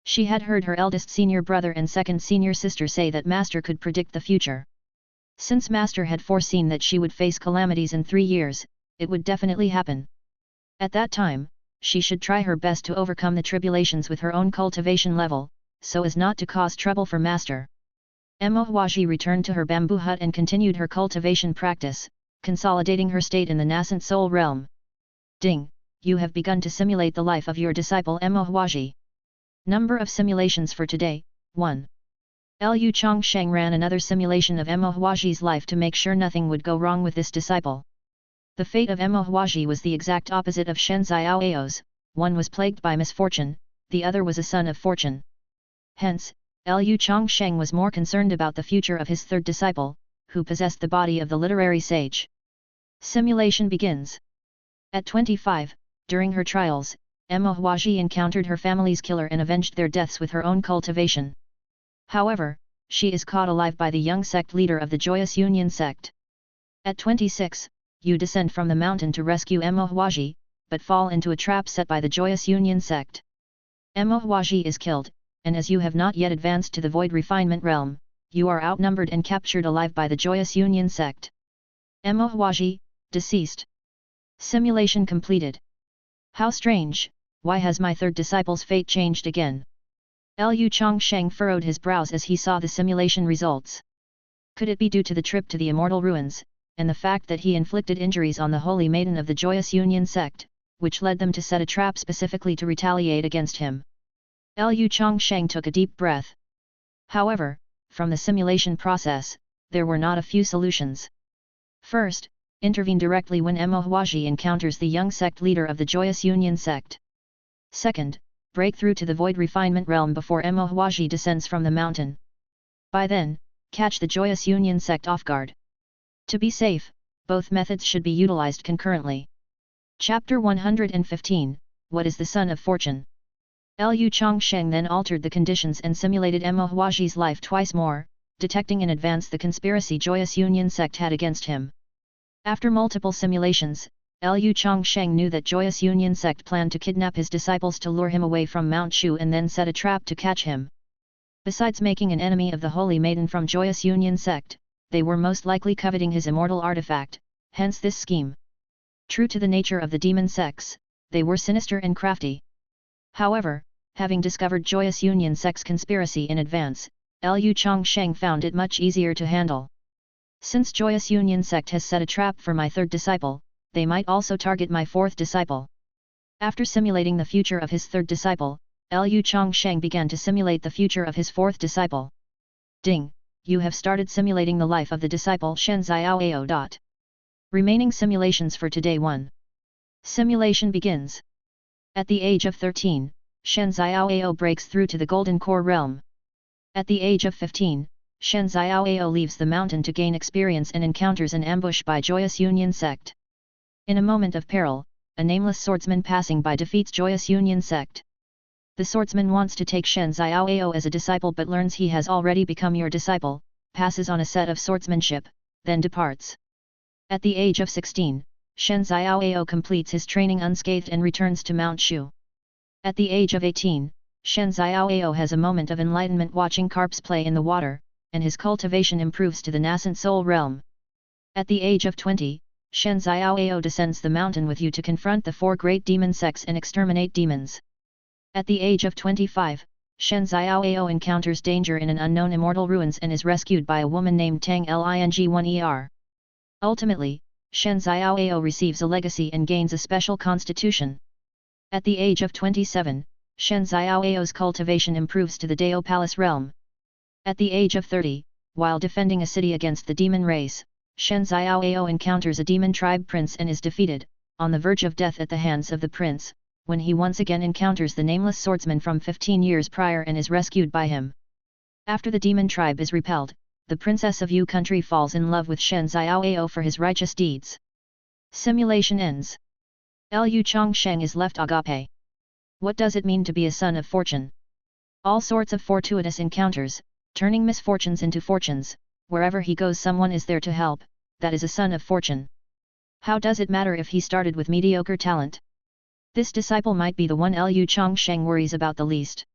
She had heard her eldest senior brother and second senior sister say that Master could predict the future. Since Master had foreseen that she would face calamities in 3 years, it would definitely happen. At that time, she should try her best to overcome the tribulations with her own cultivation level, so as not to cause trouble for Master. Mo Huaji returned to her bamboo hut and continued her cultivation practice, consolidating her state in the nascent soul realm. Ding! You have begun to simulate the life of your disciple Mo Huaji. Number of simulations for today, 1. Lu Changsheng ran another simulation of Mo Huaji's life to make sure nothing would go wrong with this disciple. The fate of Mo Huaji was the exact opposite of Shen Xiaoao's, one was plagued by misfortune, the other was a son of fortune. Hence, Lu Changsheng was more concerned about the future of his third disciple, who possessed the body of the literary sage. Simulation begins. At 25, during her trials, Mo Huaji encountered her family's killer and avenged their deaths with her own cultivation. However, she is caught alive by the young sect leader of the Joyous Union sect. At 26, you descend from the mountain to rescue Mo Huaji, but fall into a trap set by the Joyous Union sect. Mo Huaji is killed, and as you have not yet advanced to the Void Refinement realm, you are outnumbered and captured alive by the Joyous Union sect. Mo Huaji, deceased. Simulation completed. How strange, why has my third disciple's fate changed again? Lu Changsheng furrowed his brows as he saw the simulation results. Could it be due to the trip to the Immortal Ruins, and the fact that he inflicted injuries on the Holy Maiden of the Joyous Union sect, which led them to set a trap specifically to retaliate against him? Lu Changsheng took a deep breath. However, from the simulation process, there were not a few solutions. First, intervene directly when Mo Huaji encounters the young sect leader of the Joyous Union sect. Second, break through to the Void Refinement realm before Mo Huaji descends from the mountain. By then, catch the Joyous Union sect off guard. To be safe, both methods should be utilized concurrently. Chapter 115, What is the Son of Fortune? Lu Changsheng then altered the conditions and simulated Mo Huaji's life twice more, detecting in advance the conspiracy Joyous Union sect had against him. After multiple simulations, Lu Changsheng knew that Joyous Union sect planned to kidnap his disciples to lure him away from Mount Shu and then set a trap to catch him. Besides making an enemy of the Holy Maiden from Joyous Union sect, they were most likely coveting his immortal artifact, hence this scheme. True to the nature of the demon sects, they were sinister and crafty. However, having discovered Joyous Union sect's conspiracy in advance, Lu Changsheng found it much easier to handle. Since Joyous Union sect has set a trap for my third disciple, they might also target my fourth disciple. After simulating the future of his third disciple, Lu Changsheng began to simulate the future of his fourth disciple. Ding! You have started simulating the life of the disciple Shen Xiaoao. Remaining simulations for today 1. Simulation begins. At the age of 13, Shen Xiaoao breaks through to the Golden Core realm. At the age of 15, Shen Xiaoao leaves the mountain to gain experience and encounters an ambush by Joyous Union sect. In a moment of peril, a nameless swordsman passing by defeats Joyous Union sect. The swordsman wants to take Shen Xiaoao as a disciple but learns he has already become your disciple, passes on a set of swordsmanship, then departs. At the age of 16, Shen Xiaoao completes his training unscathed and returns to Mount Shu. At the age of 18, Shen Xiaoao has a moment of enlightenment watching carps play in the water, and his cultivation improves to the nascent soul realm. At the age of 20, Shen Xiaoao descends the mountain with you to confront the 4 great demon sects and exterminate demons. At the age of 25, Shen Xiaoao encounters danger in an unknown immortal ruins and is rescued by a woman named Tang Ling1Er. Ultimately, Shen Xiaoao receives a legacy and gains a special constitution. At the age of 27, Shen Xiaoao's cultivation improves to the Dao Palace realm. At the age of 30, while defending a city against the demon race, Shen Xiaoao encounters a demon tribe prince and is defeated, on the verge of death at the hands of the prince, when he once again encounters the nameless swordsman from 15 years prior and is rescued by him. After the demon tribe is repelled, the princess of Yu country falls in love with Shen Xiaoao for his righteous deeds. Simulation ends. Lu Changsheng is left agape. What does it mean to be a son of fortune? All sorts of fortuitous encounters, turning misfortunes into fortunes, wherever he goes someone is there to help, that is a son of fortune. How does it matter if he started with mediocre talent? This disciple might be the one Lu Changsheng worries about the least.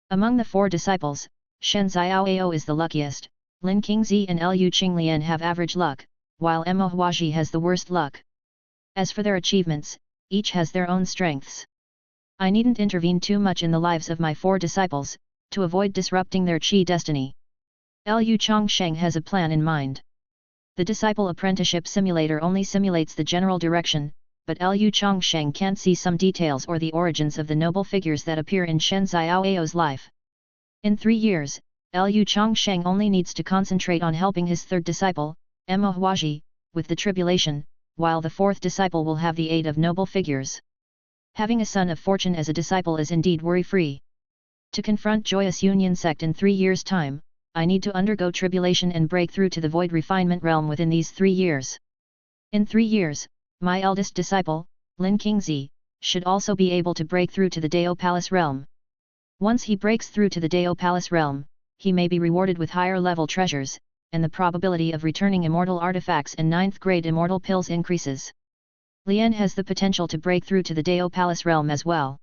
Among the 4 disciples, Shen Xiaoao is the luckiest, Lin Qingzi and Lu Qinglian have average luck, while Mo Huaji has the worst luck. As for their achievements, each has their own strengths. I needn't intervene too much in the lives of my 4 disciples, to avoid disrupting their qi destiny. Lu Changsheng has a plan in mind. The Disciple Apprenticeship Simulator only simulates the general direction, but Lu Changsheng can't see some details or the origins of the noble figures that appear in Shen Xiaoao's life. In 3 years, Lu Changsheng only needs to concentrate on helping his third disciple, Mo Huaji, with the tribulation, while the fourth disciple will have the aid of noble figures. Having a son of fortune as a disciple is indeed worry-free. To confront Joyous Union sect in 3 years' time, I need to undergo tribulation and break through to the void refinement realm within these 3 years. In 3 years, my eldest disciple, Lin Qingzi, should also be able to break through to the Dao Palace realm. Once he breaks through to the Dao Palace realm, he may be rewarded with higher level treasures, and the probability of returning immortal artifacts and 9th grade immortal pills increases. Lien has the potential to break through to the Dao Palace realm as well.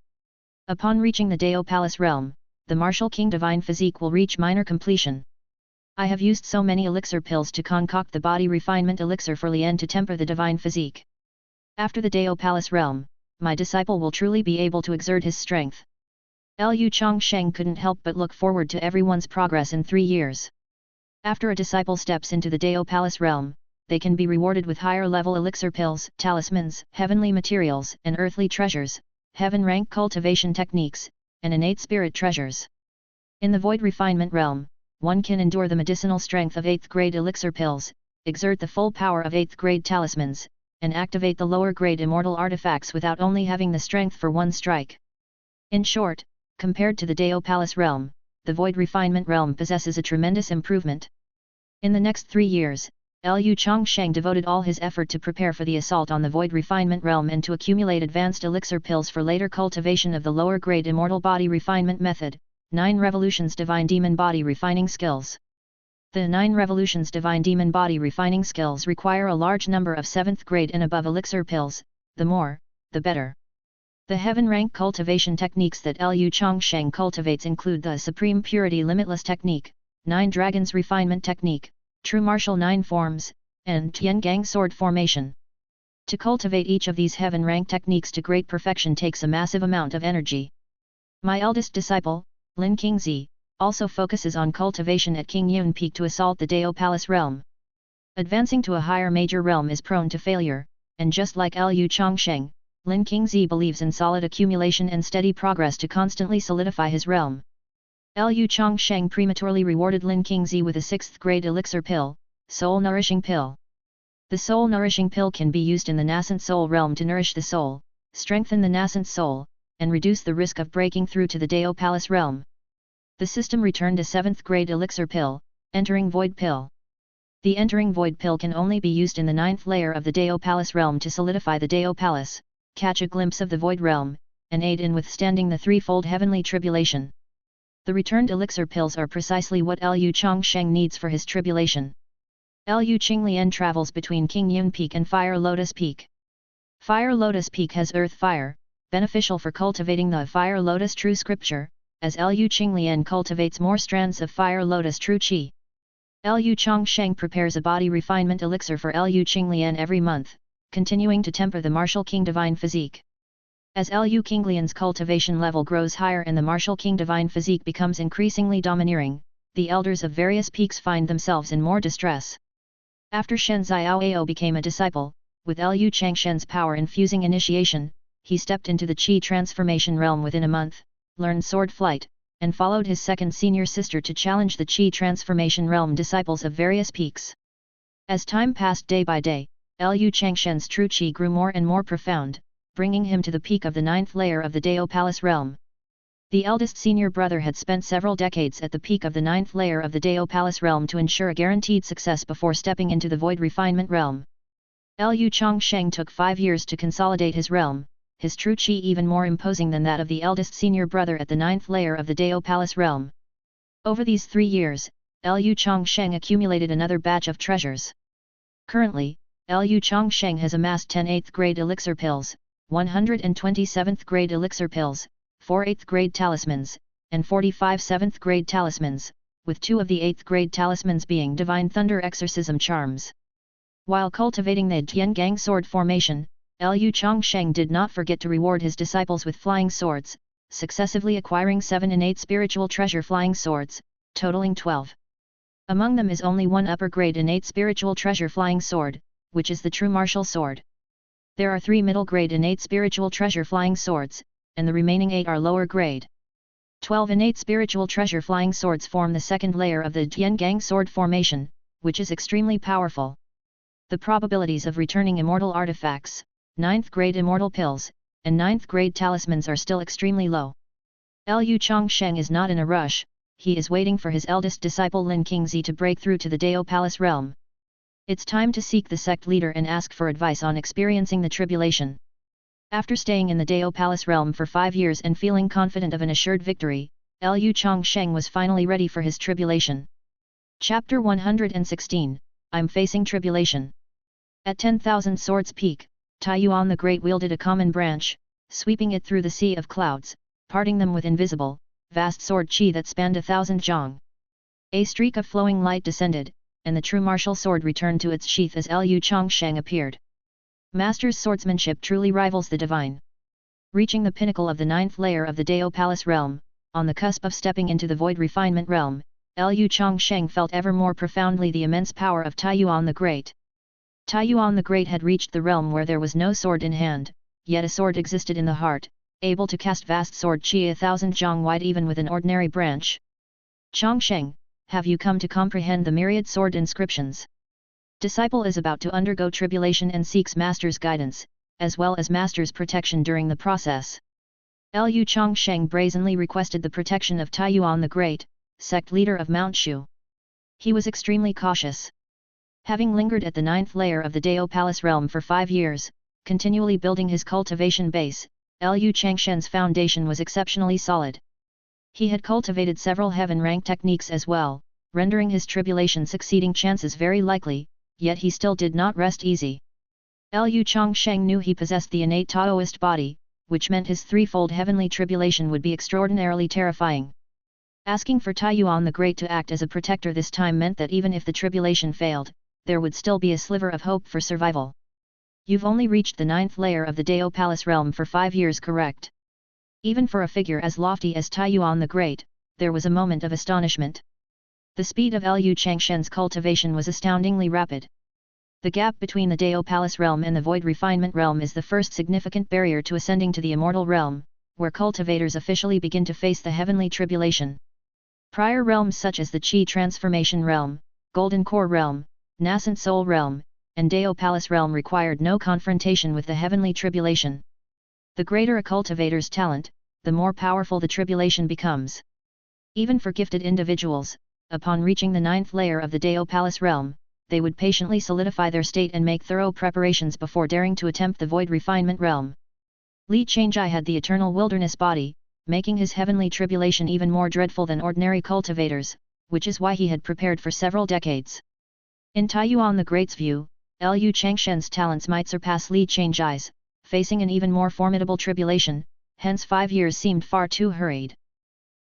Upon reaching the Dao Palace realm, the Martial King Divine Physique will reach minor completion. I have used so many elixir pills to concoct the body refinement elixir for Lien to temper the Divine Physique. After the Dao Palace realm, my disciple will truly be able to exert his strength. Lu Changsheng couldn't help but look forward to everyone's progress in 3 years. After a disciple steps into the Dao Palace realm, they can be rewarded with higher level elixir pills, talismans, heavenly materials and earthly treasures, heaven rank cultivation techniques, and innate spirit treasures. In the void refinement realm, one can endure the medicinal strength of 8th grade elixir pills, exert the full power of 8th grade talismans, and activate the lower grade immortal artifacts without only having the strength for one strike. In short, compared to the Dao Palace realm, the void refinement realm possesses a tremendous improvement. In the next 3 years, Lu Changsheng devoted all his effort to prepare for the assault on the void refinement realm and to accumulate advanced elixir pills for later cultivation of the lower grade immortal body refinement method, 9 Revolutions Divine Demon Body Refining Skills. The 9 Revolutions Divine Demon Body Refining Skills require a large number of 7th grade and above elixir pills, the more, the better. The heaven rank cultivation techniques that Lu Changsheng cultivates include the Supreme Purity Limitless Technique, 9 Dragons Refinement Technique, True Martial 9 Forms, and Tiangang Sword Formation. To cultivate each of these heaven rank techniques to great perfection takes a massive amount of energy. My eldest disciple, Lin Qingzi, also focuses on cultivation at King Yun Peak to assault the Dao Palace realm. Advancing to a higher major realm is prone to failure, and just like Lu Changsheng, Lin Qingzi believes in solid accumulation and steady progress to constantly solidify his realm. Lu Changsheng prematurely rewarded Lin Qingzi with a 6th grade elixir pill, Soul Nourishing Pill. The Soul Nourishing Pill can be used in the nascent soul realm to nourish the soul, strengthen the nascent soul, and reduce the risk of breaking through to the Dao Palace realm. The system returned a 7th grade elixir pill, Entering Void Pill. The Entering Void Pill can only be used in the 9th layer of the Dao Palace realm to solidify the Dao Palace, catch a glimpse of the Void realm, and aid in withstanding the threefold heavenly tribulation. The returned elixir pills are precisely what Lu Changsheng needs for his tribulation. Lu Qinglian travels between King Yun Peak and Fire Lotus Peak. Fire Lotus Peak has earth fire, beneficial for cultivating the Fire Lotus True Scripture, as Lu Qinglian cultivates more strands of Fire Lotus True Qi. Lu Changsheng prepares a body refinement elixir for Lu Qinglian every month, continuing to temper the Martial King Divine Physique. As Lu Qinglian's cultivation level grows higher and the Martial King Divine Physique becomes increasingly domineering, the elders of various peaks find themselves in more distress. After Shen Xiaoao became a disciple, with Lu Changshen's power infusing initiation, he stepped into the Qi transformation realm within a month, learned sword flight, and followed his second senior sister to challenge the Qi transformation realm disciples of various peaks. As time passed day by day, Lu Changshen's true Qi grew more and more profound, bringing him to the peak of the 9th layer of the Dao Palace realm. The eldest senior brother had spent several decades at the peak of the 9th layer of the Dao Palace realm to ensure a guaranteed success before stepping into the void refinement realm. Lu Changsheng took 5 years to consolidate his realm, his true Qi even more imposing than that of the eldest senior brother at the 9th layer of the Dao Palace realm. Over these 3 years, Lu Changsheng accumulated another batch of treasures. Currently, Lu Changsheng has amassed 10 8th grade elixir pills, 120 7th grade elixir pills, 4 8th grade talismans, and 45 7th grade talismans, with 2 of the 8th grade talismans being Divine Thunder Exorcism charms. While cultivating the Tiangang sword formation, Lu Changsheng did not forget to reward his disciples with flying swords, successively acquiring 7 innate spiritual treasure flying swords, totaling 12. Among them is only one upper grade innate spiritual treasure flying sword, which is the true martial sword. There are 3 middle grade innate spiritual treasure flying swords, and the remaining 8 are lower grade. 12 innate spiritual treasure flying swords form the second layer of the Tiangang sword formation, which is extremely powerful. The probabilities of returning immortal artifacts, 9th grade immortal pills, and 9th grade talismans are still extremely low. Lu Changsheng is not in a rush, he is waiting for his eldest disciple Lin Qingzi to break through to the Dao Palace realm. It's time to seek the sect leader and ask for advice on experiencing the tribulation. After staying in the Dao Palace realm for 5 years and feeling confident of an assured victory, Lu Changsheng was finally ready for his tribulation. Chapter 116, I'm facing tribulation. At 10,000 Swords Peak, Taiyuan the Great wielded a common branch, sweeping it through the sea of clouds, parting them with invisible, vast sword qi that spanned 1,000 zhang. A streak of flowing light descended, and the true martial sword returned to its sheath as Lu Changsheng appeared. Master's swordsmanship truly rivals the divine. Reaching the pinnacle of the 9th layer of the Dao Palace realm, on the cusp of stepping into the void refinement realm, Lu Changsheng felt ever more profoundly the immense power of Taiyuan the Great. Taiyuan the Great had reached the realm where there was no sword in hand, yet a sword existed in the heart, able to cast vast sword qi 1,000 zhang wide even with an ordinary branch. Changsheng, have you come to comprehend the myriad sword inscriptions? Disciple is about to undergo tribulation and seeks Master's guidance, as well as Master's protection during the process. Lu Changsheng brazenly requested the protection of Taiyuan the Great, sect leader of Mount Shu. He was extremely cautious. Having lingered at the 9th layer of the Dao Palace realm for 5 years, continually building his cultivation base, Lu Changshen's foundation was exceptionally solid. He had cultivated several heaven rank techniques as well, rendering his tribulation succeeding chances very likely, yet he still did not rest easy. Lu Changsheng knew he possessed the innate Taoist body, which meant his threefold heavenly tribulation would be extraordinarily terrifying. Asking for Taiyuan the Great to act as a protector this time meant that even if the tribulation failed, there would still be a sliver of hope for survival. You've only reached the 9th layer of the Dao Palace realm for 5 years, correct? Even for a figure as lofty as Taiyuan the Great, there was a moment of astonishment. The speed of Lu Changshen's cultivation was astoundingly rapid. The gap between the Dao Palace realm and the Void Refinement realm is the first significant barrier to ascending to the Immortal realm, where cultivators officially begin to face the heavenly tribulation. Prior realms such as the Qi Transformation realm, Golden Core realm, Nascent Soul realm, and Dao Palace realm required no confrontation with the heavenly tribulation. The greater a cultivator's talent, the more powerful the tribulation becomes. Even for gifted individuals, upon reaching the 9th layer of the Dao Palace realm, they would patiently solidify their state and make thorough preparations before daring to attempt the Void Refinement realm. Li Changjai had the eternal wilderness body, making his heavenly tribulation even more dreadful than ordinary cultivators, which is why he had prepared for several decades. In Taiyuan the Great's view, Lu Changshen's talents might surpass Li Changjai's, facing an even more formidable tribulation, hence 5 years seemed far too hurried.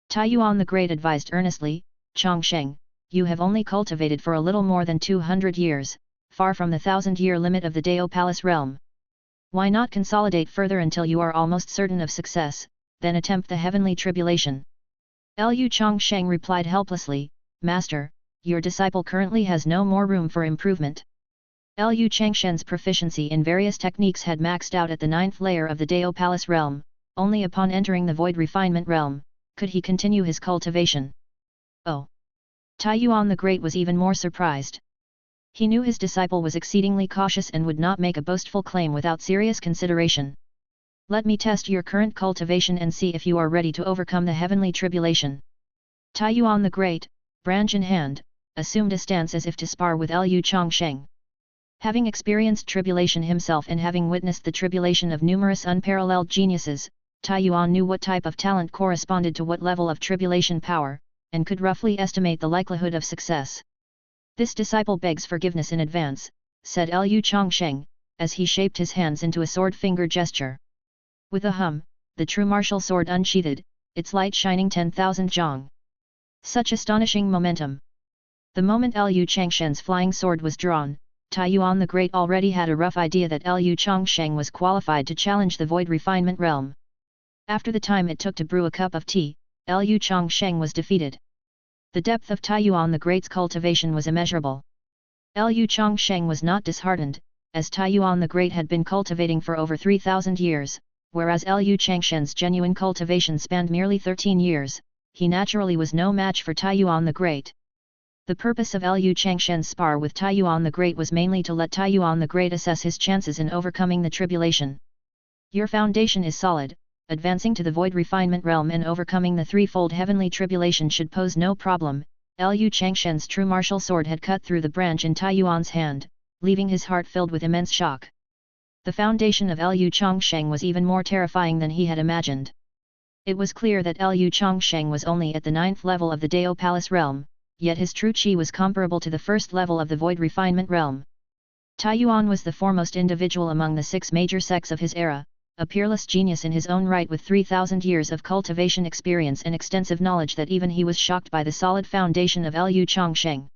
Taiyuan the Great advised earnestly, Changsheng, you have only cultivated for a little more than 200 years, far from the 1,000-year limit of the Dao Palace realm. Why not consolidate further until you are almost certain of success, then attempt the heavenly tribulation? Lu Changsheng replied helplessly, Master, your disciple currently has no more room for improvement. Lu Changshen's proficiency in various techniques had maxed out at the 9th layer of the Dao Palace realm, only upon entering the Void Refinement realm, could he continue his cultivation. Oh! Taiyuan the Great was even more surprised. He knew his disciple was exceedingly cautious and would not make a boastful claim without serious consideration. Let me test your current cultivation and see if you are ready to overcome the heavenly tribulation. Taiyuan the Great, branch in hand, assumed a stance as if to spar with Lu Changsheng. Having experienced tribulation himself and having witnessed the tribulation of numerous unparalleled geniuses, Taiyuan knew what type of talent corresponded to what level of tribulation power, and could roughly estimate the likelihood of success. This disciple begs forgiveness in advance, said Lu Changsheng, as he shaped his hands into a sword finger gesture. With a hum, the true martial sword unsheathed, its light shining 10,000 zhang. Such astonishing momentum! The moment Lu Changshen's flying sword was drawn, Taiyuan the Great already had a rough idea that Lu Changsheng was qualified to challenge the Void Refinement realm. After the time it took to brew a cup of tea, Lu Changsheng was defeated. The depth of Taiyuan the Great's cultivation was immeasurable. Lu Changsheng was not disheartened, as Taiyuan the Great had been cultivating for over 3,000 years, whereas Lu Changshen's genuine cultivation spanned merely 13 years, he naturally was no match for Taiyuan the Great. The purpose of Liu Changshen's spar with Taiyuan the Great was mainly to let Taiyuan the Great assess his chances in overcoming the tribulation. Your foundation is solid, advancing to the void refinement realm and overcoming the threefold heavenly tribulation should pose no problem. Liu Changshen's true martial sword had cut through the branch in Taiyuan's hand, leaving his heart filled with immense shock. The foundation of Liu Changsheng was even more terrifying than he had imagined. It was clear that Liu Changsheng was only at the 9th level of the Dao Palace realm, yet his true chi was comparable to the 1st level of the void refinement realm. Taiyuan was the foremost individual among the 6 major sects of his era, a peerless genius in his own right with 3,000 years of cultivation experience and extensive knowledge that even he was shocked by the solid foundation of Liu Changsheng.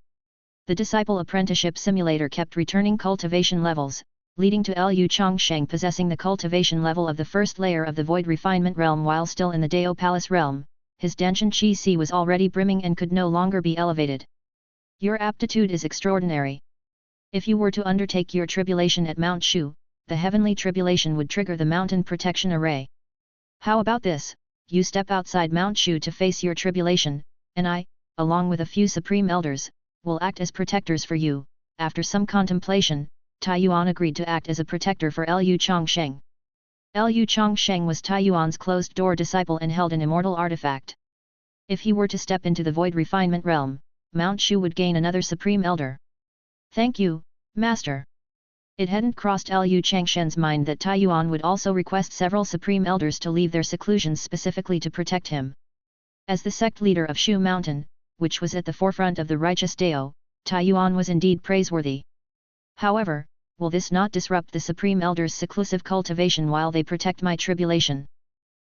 The Disciple Apprenticeship Simulator kept returning cultivation levels, leading to Liu Changsheng possessing the cultivation level of the 1st layer of the void refinement realm while still in the Dao Palace realm. His Danshan Chi Si was already brimming and could no longer be elevated. Your aptitude is extraordinary. If you were to undertake your tribulation at Mount Shu, the heavenly tribulation would trigger the mountain protection array. How about this, you step outside Mount Shu to face your tribulation, and I, along with a few supreme elders, will act as protectors for you. After some contemplation, Taiyuan agreed to act as a protector for Liu Changsheng. Liu Changsheng was Taiyuan's closed-door disciple and held an immortal artifact. If he were to step into the void refinement realm, Mount Shu would gain another supreme elder. Thank you, Master. It hadn't crossed Liu Changshen's mind that Taiyuan would also request several supreme elders to leave their seclusions specifically to protect him. As the sect leader of Shu Mountain, which was at the forefront of the righteous Dao, Taiyuan was indeed praiseworthy. However, will this not disrupt the supreme elders' seclusive cultivation while they protect my tribulation?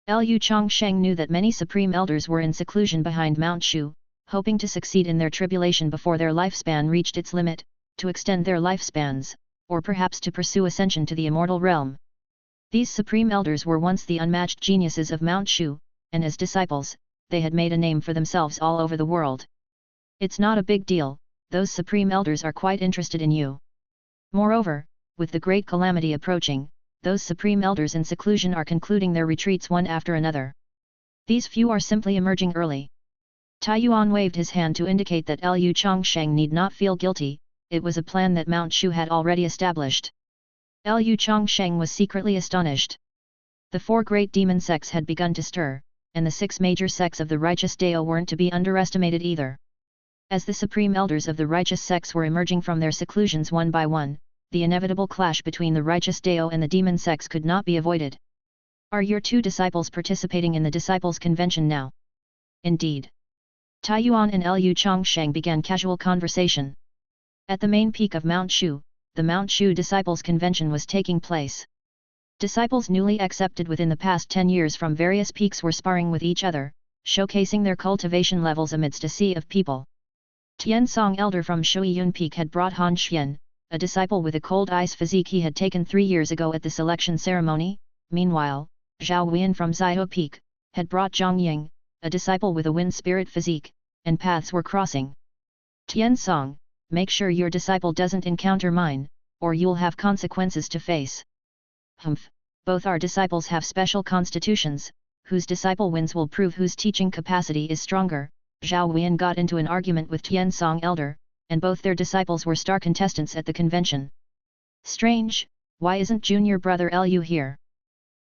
Liu Changsheng knew that many supreme elders were in seclusion behind Mount Shu, hoping to succeed in their tribulation before their lifespan reached its limit, to extend their lifespans, or perhaps to pursue ascension to the immortal realm. These supreme elders were once the unmatched geniuses of Mount Shu, and as disciples, they had made a name for themselves all over the world. It's not a big deal, those supreme elders are quite interested in you. Moreover, with the great calamity approaching, those supreme elders in seclusion are concluding their retreats one after another. These few are simply emerging early. Taiyuan waved his hand to indicate that Liu Changsheng need not feel guilty. It was a plan that Mount Shu had already established. Liu Changsheng was secretly astonished. The 4 great demon sects had begun to stir, and the 6 major sects of the righteous Dao weren't to be underestimated either. As the supreme elders of the righteous sects were emerging from their seclusions one by one, the inevitable clash between the righteous Dao and the demon sects could not be avoided. Are your 2 disciples participating in the disciples' convention now? Indeed. Taiyuan and Liu Changsheng began casual conversation. At the main peak of Mount Shu, the Mount Shu Disciples' Convention was taking place. Disciples newly accepted within the past 10 years from various peaks were sparring with each other, showcasing their cultivation levels amidst a sea of people. Tiansong Elder from Shuiyun Peak had brought Han Xian, a disciple with a cold ice physique he had taken 3 years ago at the selection ceremony. Meanwhile, Zhao Huiyan from Zaihe Peak had brought Zhang Ying, a disciple with a wind spirit physique, and paths were crossing. Tiansong, make sure your disciple doesn't encounter mine, or you'll have consequences to face. Humph, both our disciples have special constitutions, whose disciple wins will prove whose teaching capacity is stronger. Zhao Huiyan got into an argument with Tiansong Elder, and both their disciples were star contestants at the convention. Strange, why isn't junior brother Liu here?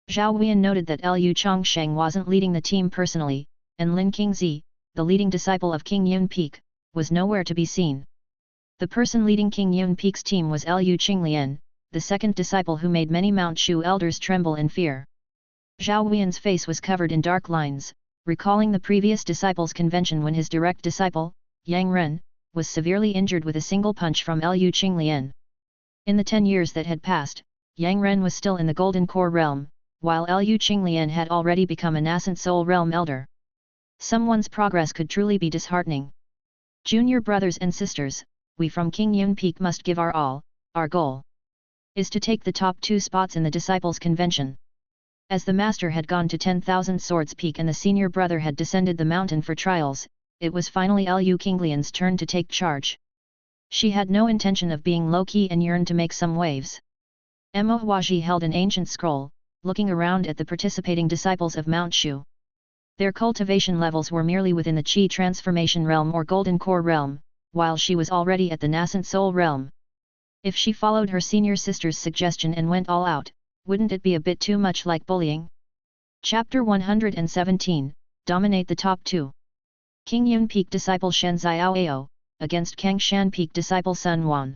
Zhao Huiyan noted that Liu Changsheng wasn't leading the team personally, and Lin Qingzi, the leading disciple of King Yun Peak, was nowhere to be seen. The person leading King Yun Peak's team was Liu Qinglian, the second disciple who made many Mount Shu elders tremble in fear. Zhao Huiyan's face was covered in dark lines, recalling the previous disciples' convention when his direct disciple, Yang Ren, was severely injured with a single punch from Liu Qinglian. In the 10 years that had passed, Yang Ren was still in the Golden Core realm, while Liu Qinglian had already become a nascent soul realm elder. Someone's progress could truly be disheartening. Junior brothers and sisters, we from King Yun Peak must give our all. Our goal is to take the top 2 spots in the Disciples' Convention. As the master had gone to 10,000 Swords Peak and the senior brother had descended the mountain for trials, it was finally Liu Qinglian's turn to take charge. She had no intention of being low-key and yearned to make some waves. Emma Huaji held an ancient scroll, looking around at the participating disciples of Mount Shu. Their cultivation levels were merely within the Qi transformation realm or golden core realm, while she was already at the nascent soul realm. If she followed her senior sister's suggestion and went all out, wouldn't it be a bit too much like bullying? Chapter 117, Dominate the Top 2. King Yun Peak Disciple Shen Xiaoao, against Changshan Peak Disciple Sun Wan.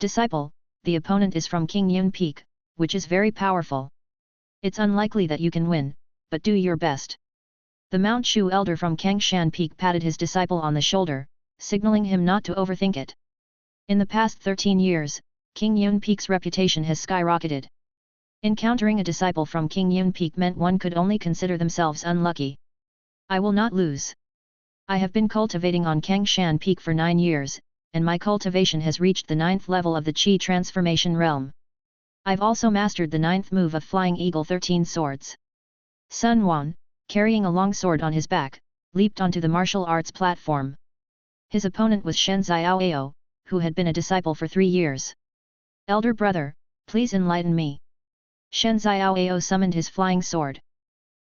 Disciple, the opponent is from King Yun Peak, which is very powerful. It's unlikely that you can win, but do your best. The Mount Shu elder from Changshan Peak patted his disciple on the shoulder, signaling him not to overthink it. In the past 13 years, King Yun Peak's reputation has skyrocketed. Encountering a disciple from King Yun Peak meant one could only consider themselves unlucky. I will not lose. I have been cultivating on Changshan Peak for 9 years, and my cultivation has reached the 9th level of the Qi transformation realm. I've also mastered the 9th move of Flying Eagle 13 Swords. Sun Wan, carrying a long sword on his back, leaped onto the martial arts platform. His opponent was Shen Xiaoao, who had been a disciple for 3 years. Elder brother, please enlighten me. Shen Xiaoao summoned his flying sword.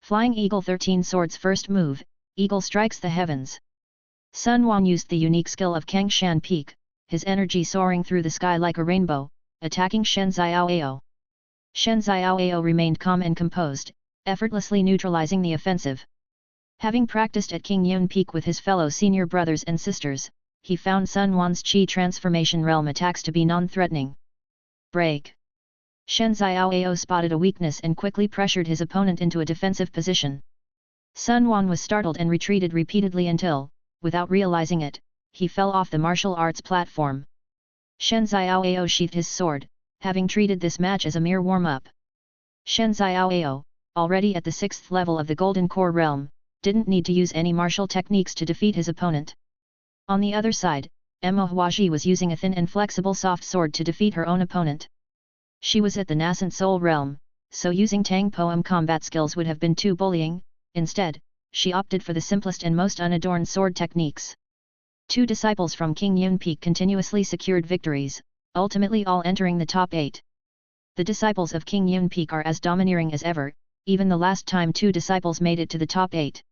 Flying Eagle 13 Swords first move, Eagle strikes the heavens. Sun Wan used the unique skill of Changshan Peak, his energy soaring through the sky like a rainbow, attacking Shen Xiaoao. Shen Xiaoao remained calm and composed, effortlessly neutralizing the offensive. Having practiced at King Yun Peak with his fellow senior brothers and sisters, he found Sun Wan's Qi transformation realm attacks to be non-threatening. Break. Shen Xiaoao spotted a weakness and quickly pressured his opponent into a defensive position. Sun Wan was startled and retreated repeatedly until, without realizing it, he fell off the martial arts platform. Shen Xiaoao sheathed his sword, having treated this match as a mere warm-up. Shen Xiaoao, already at the 6th level of the Golden Core realm, didn't need to use any martial techniques to defeat his opponent. On the other side, Emma Huaji was using a thin and flexible soft sword to defeat her own opponent. She was at the nascent soul realm, so using Tang Poem combat skills would have been too bullying. Instead, she opted for the simplest and most unadorned sword techniques. 2 disciples from King Yun Peak continuously secured victories, ultimately all entering the top 8. The disciples of King Yun Peak are as domineering as ever, even the last time 2 disciples made it to the top 8.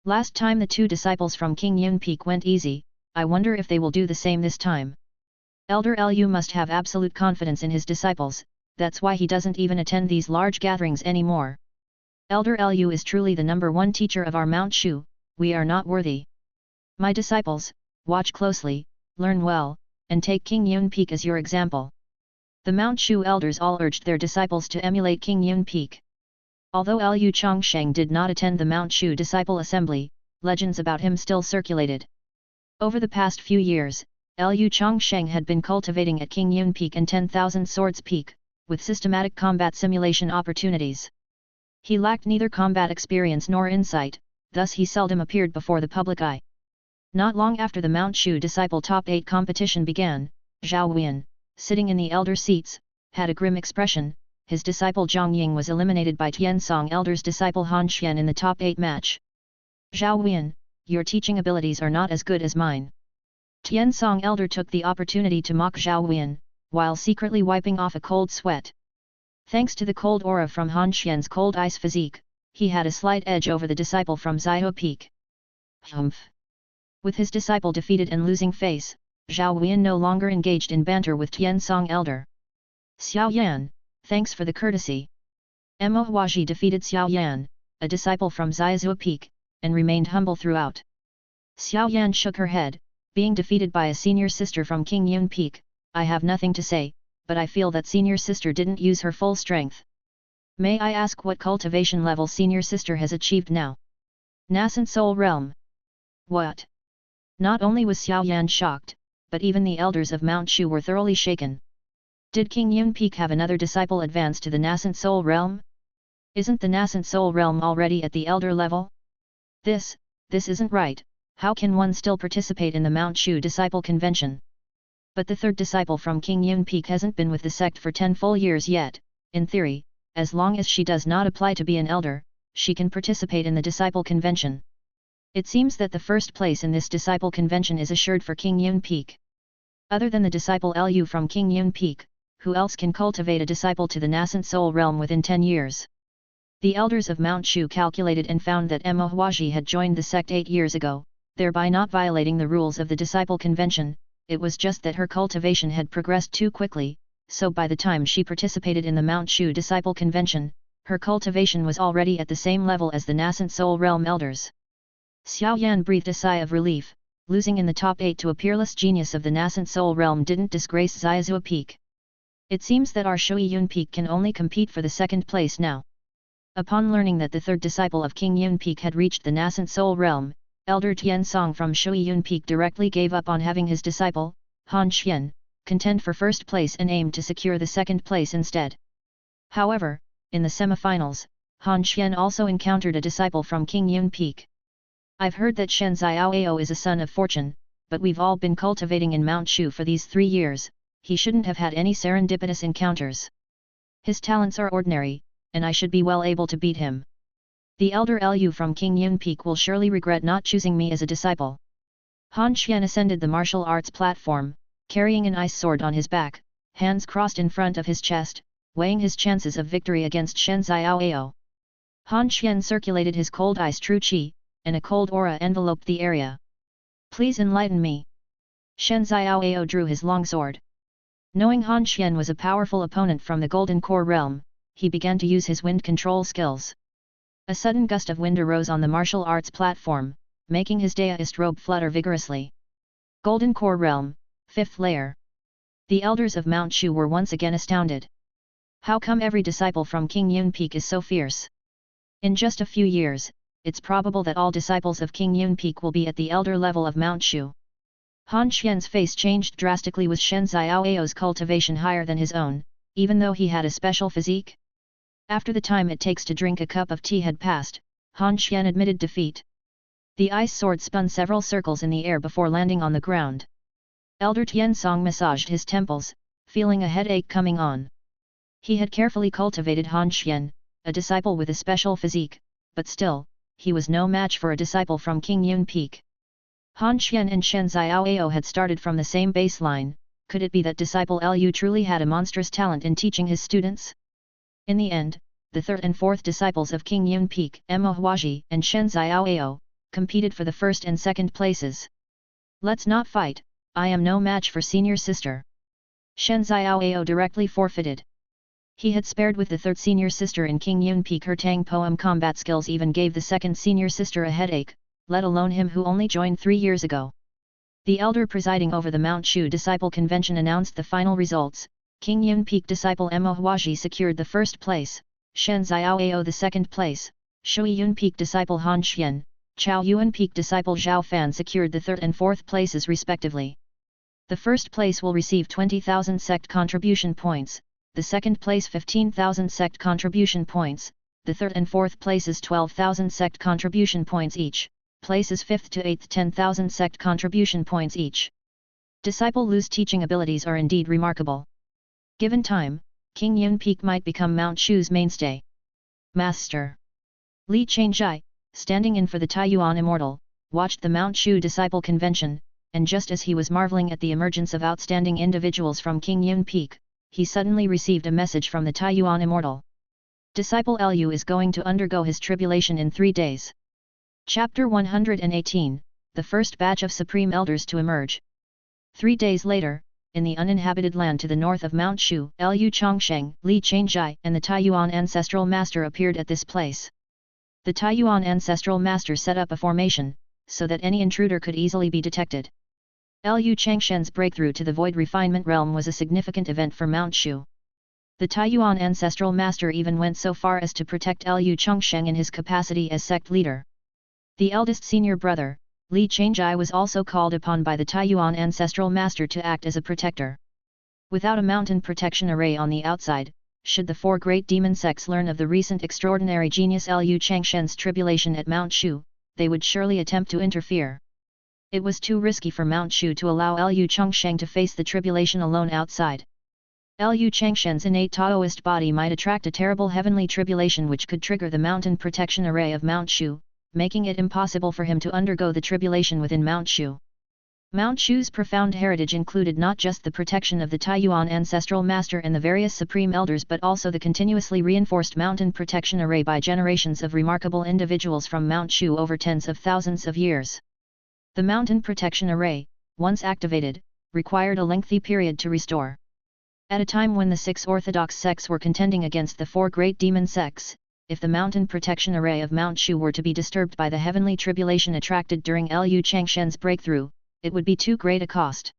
Last time the 2 disciples from King Yun Peak went easy, I wonder if they will do the same this time. Elder Lu must have absolute confidence in his disciples, that's why he doesn't even attend these large gatherings anymore. Elder Lu is truly the #1 teacher of our Mount Shu, we are not worthy. My disciples, watch closely, learn well, and take King Yun Peak as your example. The Mount Shu elders all urged their disciples to emulate King Yun Peak. Although Lu Changsheng did not attend the Mount Shu disciple assembly, legends about him still circulated. Over the past few years, Lu Changsheng had been cultivating at King Yun Peak and 10,000 Swords Peak, with systematic combat simulation opportunities. He lacked neither combat experience nor insight, thus he seldom appeared before the public eye. Not long after the Mount Shu Disciple Top 8 competition began, Zhao Huiyan, sitting in the elder seats, had a grim expression. His disciple Zhang Ying was eliminated by Tiansong Elder's disciple Han Xian in the top 8 match. Zhao Huiyan, your teaching abilities are not as good as mine. Tiansong Elder took the opportunity to mock Zhao Huiyan, while secretly wiping off a cold sweat. Thanks to the cold aura from Han Xian's cold ice physique, he had a slight edge over the disciple from Xiao Peak. Humph! With his disciple defeated and losing face, Zhao Huiyan no longer engaged in banter with Tiansong Elder. Xiao Yan, thanks for the courtesy. Emma Huaji defeated Xiao Yan, a disciple from Xiazhou Peak, and remained humble throughout. Xiao Yan shook her head, being defeated by a senior sister from King Yun Peak. I have nothing to say, but I feel that senior sister didn't use her full strength. May I ask what cultivation level senior sister has achieved now? Nascent Soul Realm. What? Not only was Xiao Yan shocked, but even the elders of Mount Shu were thoroughly shaken. Did King Yun Peak have another disciple advance to the Nascent Soul Realm? Isn't the Nascent Soul Realm already at the elder level? This isn't right. How can one still participate in the Mount Shu Disciple Convention? But the 3rd disciple from King Yun Peak hasn't been with the sect for 10 full years yet. In theory, as long as she does not apply to be an elder, she can participate in the Disciple Convention. It seems that the first place in this Disciple Convention is assured for King Yun Peak. Other than the disciple Lu from King Yun Peak, who else can cultivate a disciple to the Nascent Soul Realm within 10 years? The elders of Mount Shu calculated and found that Mo Huaji had joined the sect 8 years ago, thereby not violating the rules of the Disciple Convention. It was just that her cultivation had progressed too quickly, so by the time she participated in the Mount Shu Disciple Convention, her cultivation was already at the same level as the nascent Soul Realm elders. Xiao Yan breathed a sigh of relief. Losing in the top 8 to a peerless genius of the nascent Soul Realm didn't disgrace Xiaozhua Peak. It seems that our Shui Yun Peak can only compete for the second place now. Upon learning that the third disciple of King Yun Peak had reached the nascent Soul Realm, Elder Tian Song from Shui Yun Peak directly gave up on having his disciple, Han Xian, contend for first place and aimed to secure the second place instead. However, in the semifinals, Han Xian also encountered a disciple from King Yun Peak. I've heard that Shen Xiaoao is a son of fortune, but we've all been cultivating in Mount Shu for these 3 years, he shouldn't have had any serendipitous encounters. His talents are ordinary, and I should be well able to beat him. The elder Lu from King Yun Peak will surely regret not choosing me as a disciple. Han Xian ascended the martial arts platform, carrying an ice sword on his back, hands crossed in front of his chest, weighing his chances of victory against Shen Xiaoao. Han Xian circulated his cold ice true qi, and a cold aura enveloped the area. Please enlighten me. Shen Xiaoao drew his long sword. Knowing Han Xian was a powerful opponent from the Golden Core realm, he began to use his wind control skills. A sudden gust of wind arose on the martial arts platform, making his daoist robe flutter vigorously. Golden Core realm, 5th layer. The elders of Mount Shu were once again astounded. How come every disciple from King Yun Peak is so fierce? In just a few years, it's probable that all disciples of King Yun Peak will be at the elder level of Mount Shu. Han Xian's face changed drastically with Shen Xiaoao's cultivation higher than his own, even though he had a special physique. After the time it takes to drink a cup of tea had passed, Han Xian admitted defeat. The ice sword spun several circles in the air before landing on the ground. Elder Tian Song massaged his temples, feeling a headache coming on. He had carefully cultivated Han Xian, a disciple with a special physique, but still, he was no match for a disciple from King Yun Peak. Han Xian and Shen Xiaoao had started from the same baseline. Could it be that disciple Lu truly had a monstrous talent in teaching his students? In the end, the third and fourth disciples of King Yun Peak, Mo Huaji and Shen Xiaoao, competed for the first and second places. Let's not fight, I am no match for senior sister. Shen Xiaoao directly forfeited. He had spared with the third senior sister in King Yun Peak. Her Tang Poem combat skills even gave the second senior sister a headache, let alone him who only joined 3 years ago. The elder presiding over the Mount Shu Disciple Convention announced the final results. King Yun Peak disciple Mo Huaji secured the first place, Shen Xiaoao the second place, Shui Yun Peak disciple Han Xian, Chao Yuan Peak disciple Zhao Fan secured the third and fourth places respectively. The first place will receive 20,000 sect contribution points, the second place 15,000 sect contribution points, the third and fourth places 12,000 sect contribution points each, places 5th to 8th 10,000 sect contribution points each. Disciple Lu's teaching abilities are indeed remarkable. Given time, King Yun Peak might become Mount Shu's mainstay. Master Li Changzhai, standing in for the Taiyuan Immortal, watched the Mount Shu Disciple Convention, and just as he was marveling at the emergence of outstanding individuals from King Yun Peak, he suddenly received a message from the Taiyuan Immortal. Disciple Lu is going to undergo his tribulation in 3 days. Chapter 118, the first batch of Supreme Elders to emerge. 3 days later, in the uninhabited land to the north of Mount Shu, Lu Changsheng, Li Changzhai and the Taiyuan Ancestral Master appeared at this place. The Taiyuan Ancestral Master set up a formation, so that any intruder could easily be detected. Lu Changsheng's breakthrough to the Void Refinement Realm was a significant event for Mount Shu. The Taiyuan Ancestral Master even went so far as to protect Lu Changsheng in his capacity as sect leader. The eldest senior brother, Li Changzhai, was also called upon by the Taiyuan Ancestral Master to act as a protector. Without a mountain protection array on the outside, should the 4 great demon sects learn of the recent extraordinary genius Lu Changsheng's tribulation at Mount Shu, they would surely attempt to interfere. It was too risky for Mount Shu to allow Lu Changsheng to face the tribulation alone outside. Lu Changsheng's innate Taoist body might attract a terrible heavenly tribulation which could trigger the mountain protection array of Mount Shu, making it impossible for him to undergo the tribulation within Mount Shu. Mount Shu's profound heritage included not just the protection of the Taiyuan ancestral master and the various supreme elders but also the continuously reinforced mountain protection array by generations of remarkable individuals from Mount Shu over tens of thousands of years. The mountain protection array, once activated, required a lengthy period to restore. At a time when the 6 orthodox sects were contending against the 4 great demon sects, if the mountain protection array of Mount Shu were to be disturbed by the heavenly tribulation attracted during Liu Changshen's breakthrough, it would be too great a cost.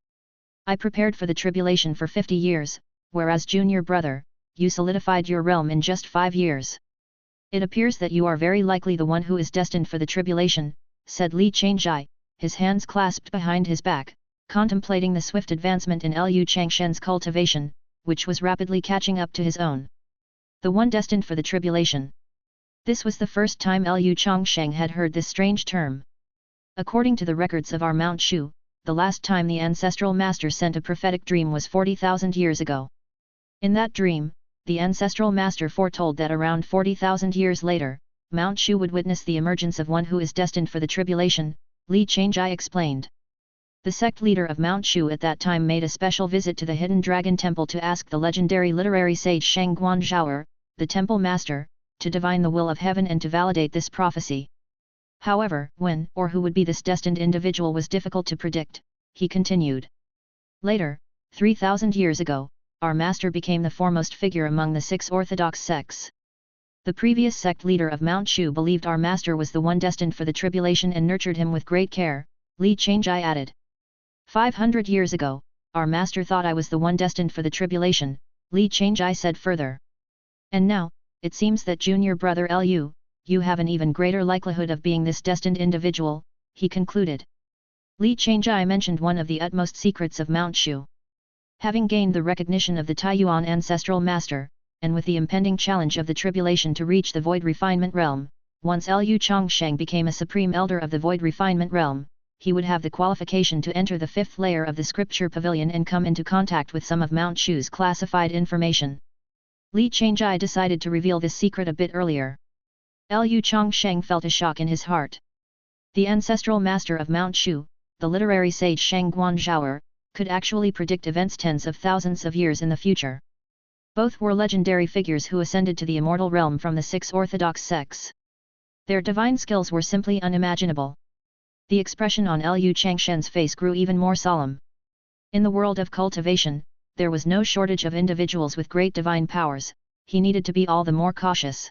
I prepared for the tribulation for 50 years, whereas junior brother, you solidified your realm in just 5 years. It appears that you are very likely the one who is destined for the tribulation, said Li Changjai, his hands clasped behind his back, contemplating the swift advancement in Liu Changshen's cultivation, which was rapidly catching up to his own. The one destined for the tribulation. This was the first time Liu Changsheng had heard this strange term. According to the records of our Mount Shu, the last time the ancestral master sent a prophetic dream was 40,000 years ago. In that dream, the ancestral master foretold that around 40,000 years later, Mount Shu would witness the emergence of one who is destined for the tribulation, Li Changjai explained. The sect leader of Mount Shu at that time made a special visit to the Hidden Dragon Temple to ask the legendary literary sage Sheng Guanzhouer, the temple master, to divine the will of heaven and to validate this prophecy. However, when or who would be this destined individual was difficult to predict, he continued. Later, 3,000 years ago, our master became the foremost figure among the 6 orthodox sects. The previous sect leader of Mount Shu believed our master was the one destined for the tribulation and nurtured him with great care, Li Changjai added. 500 years ago, our master thought I was the one destined for the tribulation, Li Changjai said further. And now, it seems that junior brother Liu, you have an even greater likelihood of being this destined individual, he concluded. Li Changjai mentioned one of the utmost secrets of Mount Shu. Having gained the recognition of the Taiyuan ancestral master, and with the impending challenge of the tribulation to reach the void refinement realm, once Liu Changsheng became a supreme elder of the void refinement realm, he would have the qualification to enter the 5th layer of the scripture pavilion and come into contact with some of Mount Shu's classified information. Li Changjai decided to reveal this secret a bit earlier. Liu Changsheng felt a shock in his heart. The ancestral master of Mount Shu, the literary sage Sheng Guanzhouer, could actually predict events tens of thousands of years in the future. Both were legendary figures who ascended to the immortal realm from the 6 orthodox sects. Their divine skills were simply unimaginable. The expression on Liu Changshen's face grew even more solemn. In the world of cultivation, there was no shortage of individuals with great divine powers, he needed to be all the more cautious.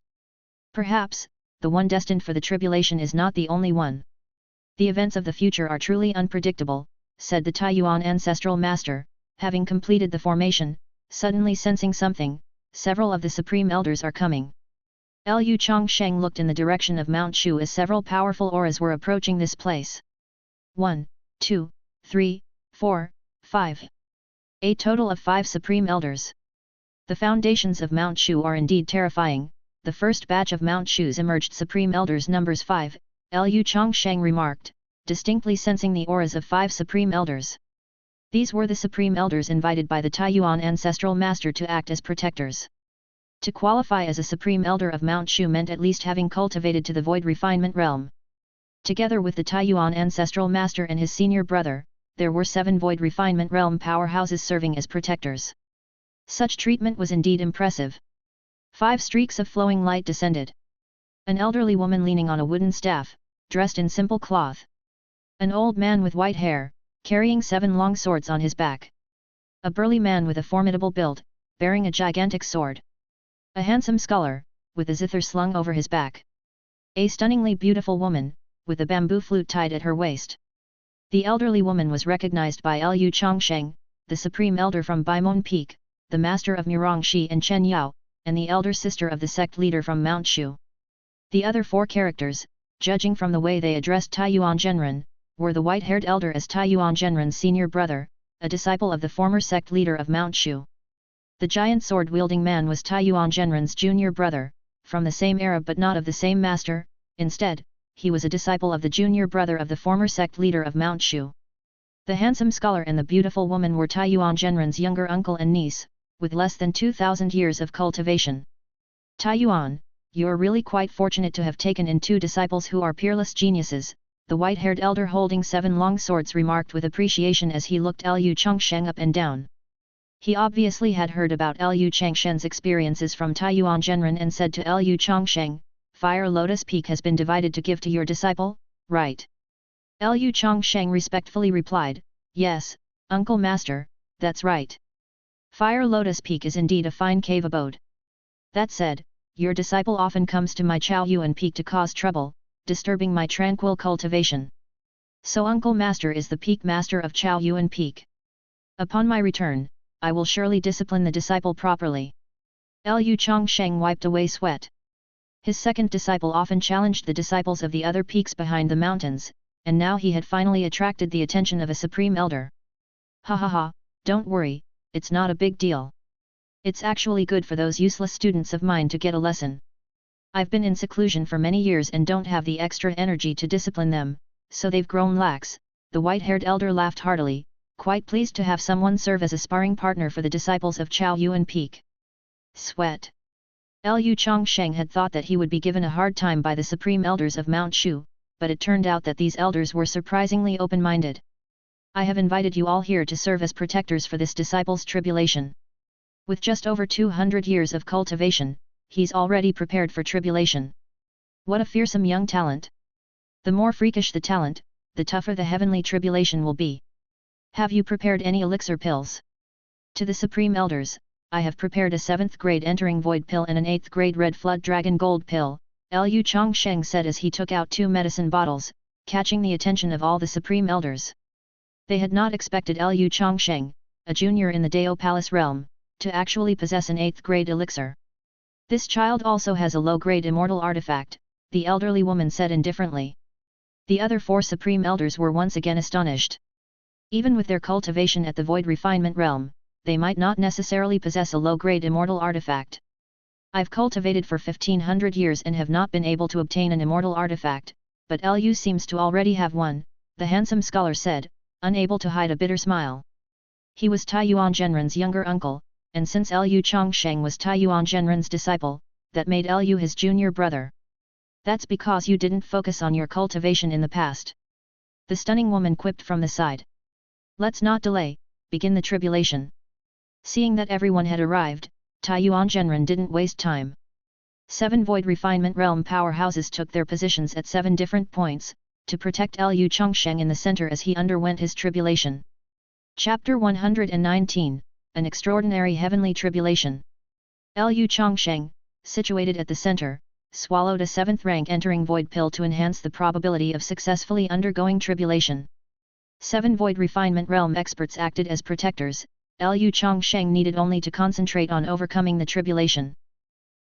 Perhaps, the one destined for the tribulation is not the only one. The events of the future are truly unpredictable, said the Taiyuan ancestral master, having completed the formation, suddenly sensing something, several of the supreme elders are coming. Liu Changsheng looked in the direction of Mount Shu as several powerful auras were approaching this place. 1, 2, 3, 4, 5. A total of 5 supreme elders. The foundations of Mount Shu are indeed terrifying. The first batch of Mount Shu's emerged supreme elders numbers 5, Liu Changsheng remarked, distinctly sensing the auras of 5 supreme elders. These were the supreme elders invited by the Taiyuan ancestral master to act as protectors. To qualify as a supreme elder of Mount Shu meant at least having cultivated to the void refinement realm. Together with the Taiyuan ancestral master and his senior brother, there were 7 void refinement realm powerhouses serving as protectors. Such treatment was indeed impressive. 5 streaks of flowing light descended. An elderly woman leaning on a wooden staff, dressed in simple cloth. An old man with white hair, carrying 7 long swords on his back. A burly man with a formidable build, bearing a gigantic sword. A handsome scholar, with a zither slung over his back. A stunningly beautiful woman, with a bamboo flute tied at her waist. The elderly woman was recognized by Liu Changsheng, the supreme elder from Baimon Peak, the master of Murongxi and Chen Yao, and the elder sister of the sect leader from Mount Shu. The other 4 characters, judging from the way they addressed Taiyuan Zhenren, were the white-haired elder as Taiyuan Zhenren's senior brother, a disciple of the former sect leader of Mount Shu. The giant sword-wielding man was Taiyuan Zhenren's junior brother, from the same era but not of the same master. Instead, he was a disciple of the junior brother of the former sect leader of Mount Shu. The handsome scholar and the beautiful woman were Taiyuan Zhenren's younger uncle and niece, with less than 2,000 years of cultivation. Taiyuan, you're really quite fortunate to have taken in 2 disciples who are peerless geniuses, the white-haired elder holding 7 long swords remarked with appreciation as he looked Lu Changsheng up and down. He obviously had heard about Lu Changsheng's experiences from Taiyuan Zhenren and said to Lu Changsheng, Fire Lotus Peak has been divided to give to your disciple, right? Lu Changsheng respectfully replied, Yes, Uncle Master, that's right. Fire Lotus Peak is indeed a fine cave abode. That said, your disciple often comes to my Chaoyuan Peak to cause trouble, disturbing my tranquil cultivation. So Uncle Master is the Peak Master of Chaoyuan Peak. Upon my return, I will surely discipline the disciple properly. Lu Changsheng wiped away sweat. His second disciple often challenged the disciples of the other peaks behind the mountains, and now he had finally attracted the attention of a supreme elder. Ha ha ha, don't worry, it's not a big deal. It's actually good for those useless students of mine to get a lesson. I've been in seclusion for many years and don't have the extra energy to discipline them, so they've grown lax. The white-haired elder laughed heartily, quite pleased to have someone serve as a sparring partner for the disciples of Chaoyuan Peak. Sweat. Lu Changsheng had thought that he would be given a hard time by the supreme elders of Mount Shu, but it turned out that these elders were surprisingly open-minded. I have invited you all here to serve as protectors for this disciple's tribulation. With just over 200 years of cultivation, he's already prepared for tribulation. What a fearsome young talent! The more freakish the talent, the tougher the heavenly tribulation will be. Have you prepared any elixir pills? To the supreme elders, I have prepared a 7th grade entering void pill and an 8th grade red flood dragon gold pill, Lu Changsheng said as he took out 2 medicine bottles, catching the attention of all the supreme elders. They had not expected Lu Changsheng, a junior in the Dao Palace realm, to actually possess an 8th grade elixir. This child also has a low-grade immortal artifact, the elderly woman said indifferently. The other 4 supreme elders were once again astonished. Even with their cultivation at the void refinement realm, they might not necessarily possess a low-grade immortal artifact. I've cultivated for 1500 years and have not been able to obtain an immortal artifact, but Lu seems to already have one, the handsome scholar said, unable to hide a bitter smile. He was Taiyuan Zhenren's younger uncle, and since Lu Changsheng was Taiyuan Zhenren's disciple, that made Lu his junior brother. That's because you didn't focus on your cultivation in the past. The stunning woman quipped from the side. Let's not delay, begin the tribulation. Seeing that everyone had arrived, Taiyuan Zhenren didn't waste time. 7 void refinement realm powerhouses took their positions at 7 different points, to protect Lu Changsheng in the center as he underwent his tribulation. Chapter 119, An Extraordinary Heavenly Tribulation. Lu Changsheng, situated at the center, swallowed a 7th rank entering void pill to enhance the probability of successfully undergoing tribulation. 7 void refinement realm experts acted as protectors. Lu Changsheng needed only to concentrate on overcoming the tribulation.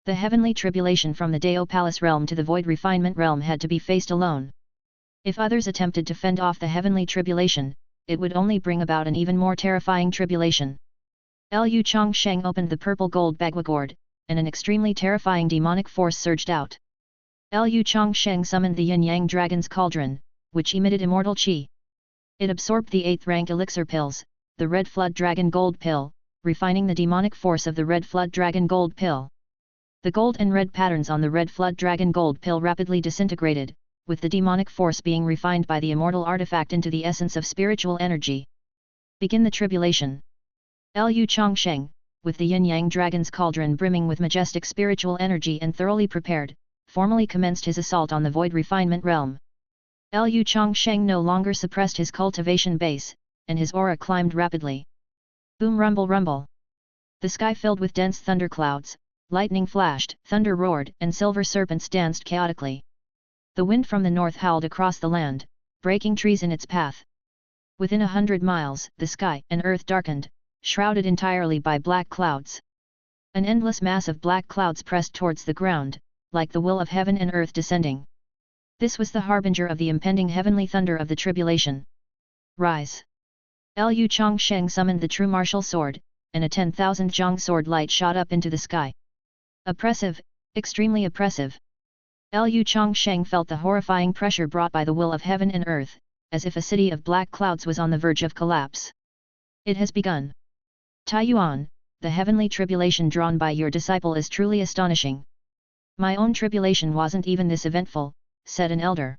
The heavenly tribulation from the Dao Palace realm to the void refinement realm had to be faced alone. If others attempted to fend off the heavenly tribulation, it would only bring about an even more terrifying tribulation. Lu Changsheng opened the purple gold bagua gourd, and an extremely terrifying demonic force surged out. Lu Changsheng summoned the yin-yang dragon's cauldron, which emitted immortal qi. It absorbed the 8th rank elixir pills, the red flood dragon gold pill, refining the demonic force of the red flood dragon gold pill. The gold and red patterns on the red flood dragon gold pill rapidly disintegrated, with the demonic force being refined by the immortal artifact into the essence of spiritual energy. Begin the tribulation. Lu Changsheng, with the yin-yang dragon's cauldron brimming with majestic spiritual energy and thoroughly prepared, formally commenced his assault on the void refinement realm. Lu Changsheng no longer suppressed his cultivation base, and his aura climbed rapidly. Boom rumble rumble. The sky filled with dense thunderclouds, lightning flashed, thunder roared, and silver serpents danced chaotically. The wind from the north howled across the land, breaking trees in its path. Within 100 miles, the sky and earth darkened, shrouded entirely by black clouds. An endless mass of black clouds pressed towards the ground, like the will of heaven and earth descending. This was the harbinger of the impending heavenly thunder of the tribulation. Rise! Lu Changsheng summoned the true martial sword, and a 10,000 zhang sword light shot up into the sky. Oppressive, extremely oppressive. Lu Changsheng felt the horrifying pressure brought by the will of heaven and earth, as if a city of black clouds was on the verge of collapse. It has begun. Taiyuan, the heavenly tribulation drawn by your disciple is truly astonishing. My own tribulation wasn't even this eventful, said an elder.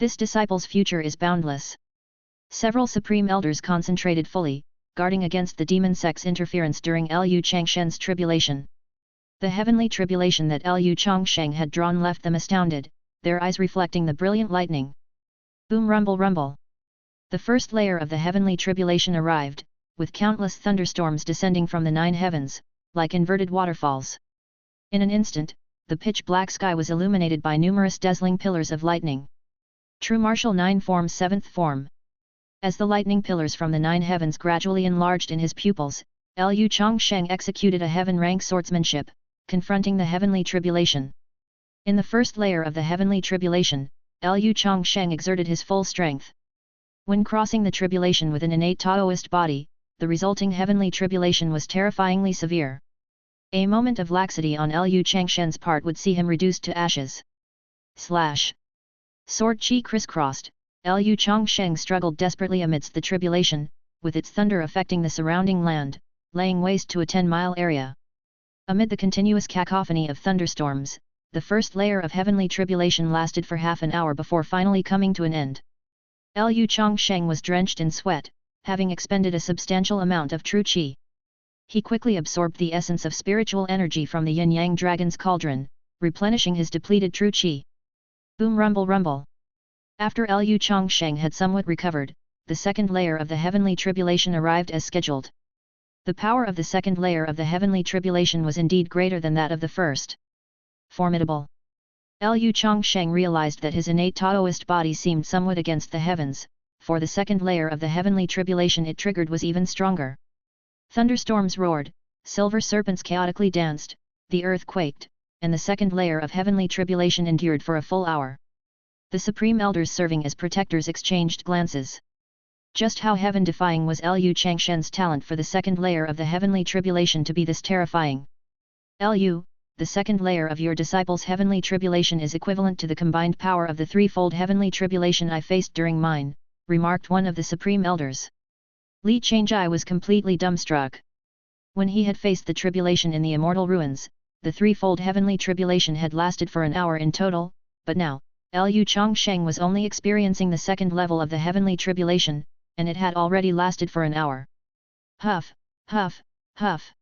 This disciple's future is boundless. Several supreme elders concentrated fully, guarding against the demon sect's interference during Lu Changshen's tribulation. The heavenly tribulation that Lu Changsheng had drawn left them astounded, their eyes reflecting the brilliant lightning. Boom, rumble, rumble. The first layer of the heavenly tribulation arrived, with countless thunderstorms descending from the 9 heavens, like inverted waterfalls. In an instant, the pitch-black sky was illuminated by numerous dazzling pillars of lightning. True martial 9 forms 7th form. As the lightning pillars from the 9 heavens gradually enlarged in his pupils, Lu Changsheng executed a heaven-rank swordsmanship, confronting the heavenly tribulation. In the first layer of the heavenly tribulation, Lu Changsheng exerted his full strength. When crossing the tribulation with an innate Taoist body, the resulting heavenly tribulation was terrifyingly severe. A moment of laxity on Lu Changshen's part would see him reduced to ashes. Slash. Sword chi crisscrossed, Lu Changsheng struggled desperately amidst the tribulation, with its thunder affecting the surrounding land, laying waste to a 10-mile area. Amid the continuous cacophony of thunderstorms, the first layer of heavenly tribulation lasted for half an hour before finally coming to an end. Lu Changsheng was drenched in sweat, having expended a substantial amount of true qi. He quickly absorbed the essence of spiritual energy from the yin-yang dragon's cauldron, replenishing his depleted true qi. Boom, rumble, rumble. After Lu Changsheng had somewhat recovered, the second layer of the heavenly tribulation arrived as scheduled. The power of the second layer of the heavenly tribulation was indeed greater than that of the first. Formidable. Lu Changsheng realized that his innate Taoist body seemed somewhat against the heavens, for the second layer of the heavenly tribulation it triggered was even stronger. Thunderstorms roared, silver serpents chaotically danced, the earth quaked, and the second layer of heavenly tribulation endured for a full hour. The supreme elders serving as protectors exchanged glances. Just how heaven-defying was Lu Changshen's talent for the second layer of the heavenly tribulation to be this terrifying? Lu, the second layer of your disciple's heavenly tribulation is equivalent to the combined power of the threefold heavenly tribulation I faced during mine, remarked one of the supreme elders. Li Changjai was completely dumbstruck. When he had faced the tribulation in the immortal ruins, the threefold heavenly tribulation had lasted for an hour in total, but now, Lu Changsheng was only experiencing the second level of the heavenly tribulation, and it had already lasted for an hour. Huff, huff, huff.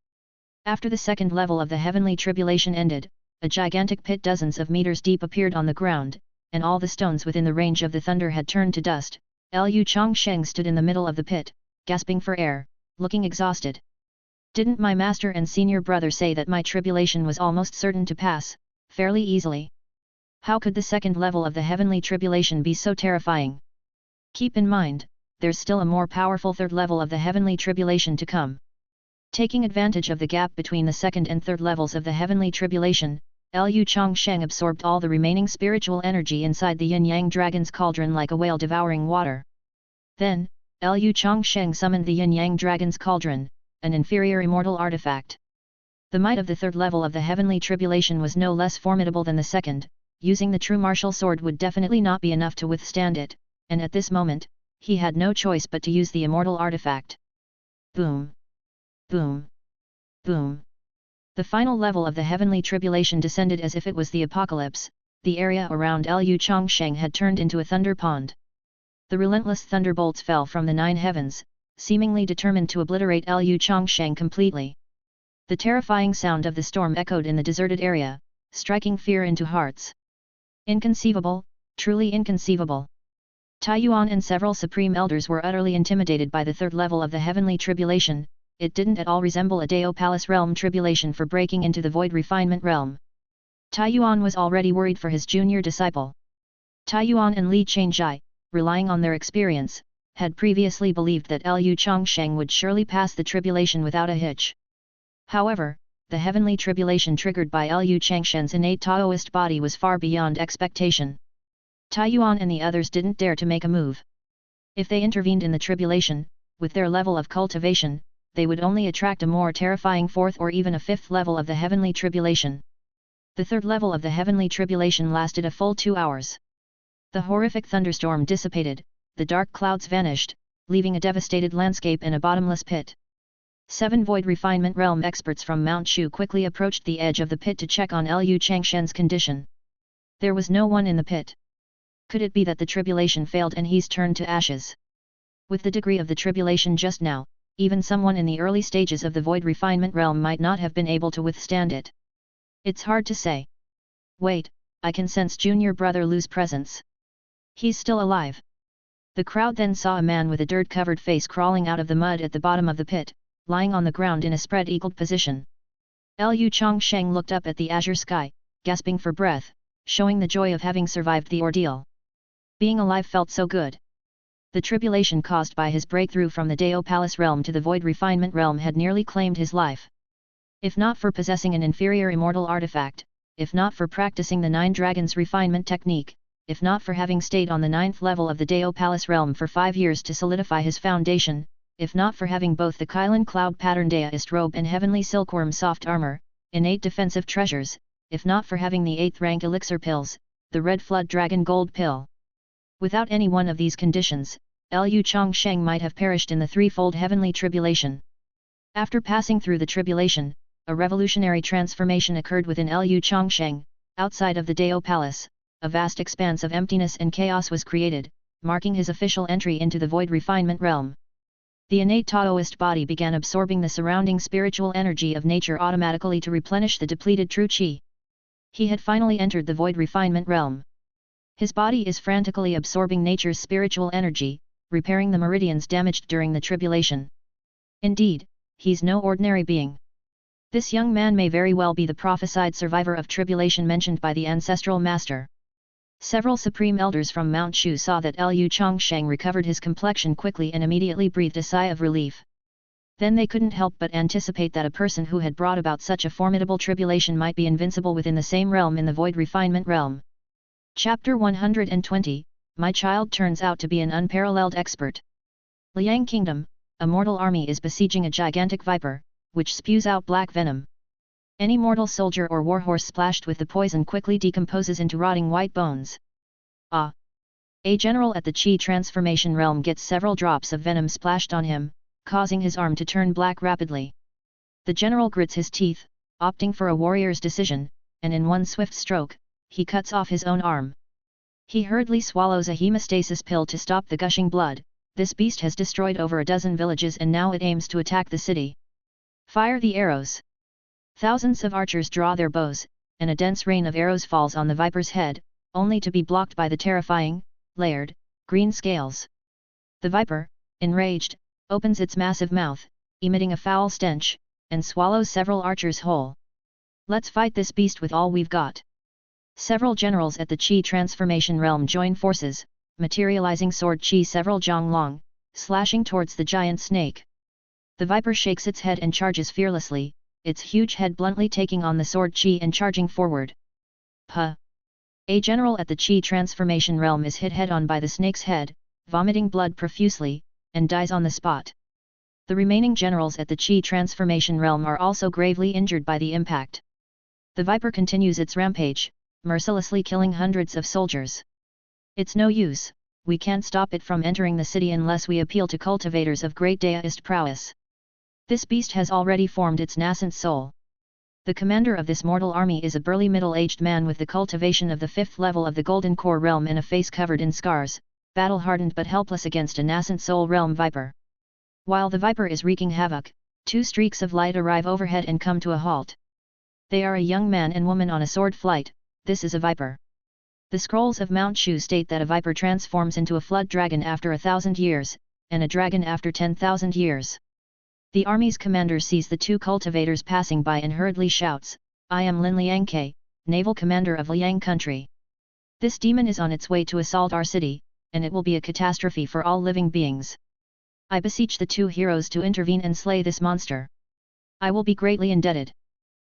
After the second level of the heavenly tribulation ended, a gigantic pit dozens of meters deep appeared on the ground, and all the stones within the range of the thunder had turned to dust. Lu Changsheng stood in the middle of the pit, gasping for air, looking exhausted. Didn't my master and senior brother say that my tribulation was almost certain to pass, fairly easily? How could the second level of the heavenly tribulation be so terrifying? Keep in mind, there's still a more powerful third level of the heavenly tribulation to come. Taking advantage of the gap between the second and third levels of the heavenly tribulation, Lu Changsheng absorbed all the remaining spiritual energy inside the yin-yang dragon's cauldron like a whale devouring water. Then, Lu Changsheng summoned the yin-yang dragon's cauldron, an inferior immortal artifact. The might of the third level of the heavenly tribulation was no less formidable than the second. Using the true martial sword would definitely not be enough to withstand it, and at this moment, he had no choice but to use the immortal artifact. Boom! Boom! Boom! The final level of the heavenly tribulation descended as if it was the apocalypse. The area around Lu Changsheng had turned into a thunder pond. The relentless thunderbolts fell from the 9 heavens, seemingly determined to obliterate Lu Changsheng completely. The terrifying sound of the storm echoed in the deserted area, striking fear into hearts. Inconceivable, truly inconceivable. Taiyuan and several supreme elders were utterly intimidated by the third level of the heavenly tribulation. It didn't at all resemble a Dao Palace realm tribulation for breaking into the void refinement realm. Taiyuan was already worried for his junior disciple. Taiyuan and Li Changjai, relying on their experience, had previously believed that Lu Changsheng would surely pass the tribulation without a hitch. However, the heavenly tribulation triggered by Lu Changshen's innate Taoist body was far beyond expectation. Taiyuan and the others didn't dare to make a move. If they intervened in the tribulation, with their level of cultivation, they would only attract a more terrifying fourth or even a fifth level of the heavenly tribulation. The third level of the heavenly tribulation lasted a full 2 hours. The horrific thunderstorm dissipated, the dark clouds vanished, leaving a devastated landscape and a bottomless pit. 7 Void Refinement Realm experts from Mount Shu quickly approached the edge of the pit to check on Lu Changshen's condition. There was no one in the pit. Could it be that the tribulation failed and he's turned to ashes? With the degree of the tribulation just now, even someone in the early stages of the void refinement realm might not have been able to withstand it. It's hard to say. Wait, I can sense junior brother Lu's presence. He's still alive. The crowd then saw a man with a dirt-covered face crawling out of the mud at the bottom of the pit, lying on the ground in a spread-eagled position. Lu Changsheng looked up at the azure sky, gasping for breath, showing the joy of having survived the ordeal. Being alive felt so good. The tribulation caused by his breakthrough from the Dao Palace realm to the void refinement realm had nearly claimed his life. If not for possessing an inferior immortal artifact, if not for practicing the 9 dragons refinement technique, if not for having stayed on the 9th level of the Dao Palace realm for 5 years to solidify his foundation, if not for having both the Kylan cloud pattern Daoist robe and heavenly silkworm soft armor, innate defensive treasures, if not for having the 8th rank elixir pills, the red flood dragon gold pill. Without any one of these conditions, Lu Changsheng might have perished in the threefold heavenly tribulation. After passing through the tribulation, a revolutionary transformation occurred within Lu Changsheng. Outside of the Dao Palace, a vast expanse of emptiness and chaos was created, marking his official entry into the void refinement realm. The innate Taoist body began absorbing the surrounding spiritual energy of nature automatically to replenish the depleted true qi. He had finally entered the void refinement realm. His body is frantically absorbing nature's spiritual energy, repairing the meridians damaged during the tribulation. Indeed, he's no ordinary being. This young man may very well be the prophesied survivor of tribulation mentioned by the ancestral master. Several supreme elders from Mount Shu saw that Lu Changsheng recovered his complexion quickly and immediately breathed a sigh of relief. Then they couldn't help but anticipate that a person who had brought about such a formidable tribulation might be invincible within the same realm in the void refinement realm. Chapter 120, My Child turns out to be an unparalleled expert. Liang Kingdom, a mortal army is besieging a gigantic viper, which spews out black venom. Any mortal soldier or warhorse splashed with the poison quickly decomposes into rotting white bones. A general at the Qi transformation realm gets several drops of venom splashed on him, causing his arm to turn black rapidly. The general grits his teeth, opting for a warrior's decision, and in one swift stroke, he cuts off his own arm. He hurriedly swallows a hemostasis pill to stop the gushing blood. This beast has destroyed over a dozen villages and now it aims to attack the city. Fire the arrows! Thousands of archers draw their bows, and a dense rain of arrows falls on the viper's head, only to be blocked by the terrifying, layered, green scales. The viper, enraged, opens its massive mouth, emitting a foul stench, and swallows several archers whole. Let's fight this beast with all we've got. Several generals at the Qi transformation realm join forces, materializing sword Qi several Zhonglong, slashing towards the giant snake. The viper shakes its head and charges fearlessly, its huge head bluntly taking on the sword Qi and charging forward. Puh! A general at the Qi transformation realm is hit head-on by the snake's head, vomiting blood profusely, and dies on the spot. The remaining generals at the Qi transformation realm are also gravely injured by the impact. The viper continues its rampage, mercilessly killing hundreds of soldiers. It's no use, we can't stop it from entering the city unless we appeal to cultivators of great Daoist prowess. This beast has already formed its nascent soul. The commander of this mortal army is a burly middle-aged man with the cultivation of the 5th level of the Golden Core realm and a face covered in scars, battle-hardened but helpless against a nascent soul realm viper. While the viper is wreaking havoc, 2 streaks of light arrive overhead and come to a halt. They are a young man and woman on a sword flight. This is a viper. The scrolls of Mount Shu state that a viper transforms into a flood dragon after 1,000 years, and a dragon after 10,000 years. The army's commander sees the 2 cultivators passing by and hurriedly shouts, I am Lin Liangke, naval commander of Liang country. This demon is on its way to assault our city, and it will be a catastrophe for all living beings. I beseech the 2 heroes to intervene and slay this monster. I will be greatly indebted.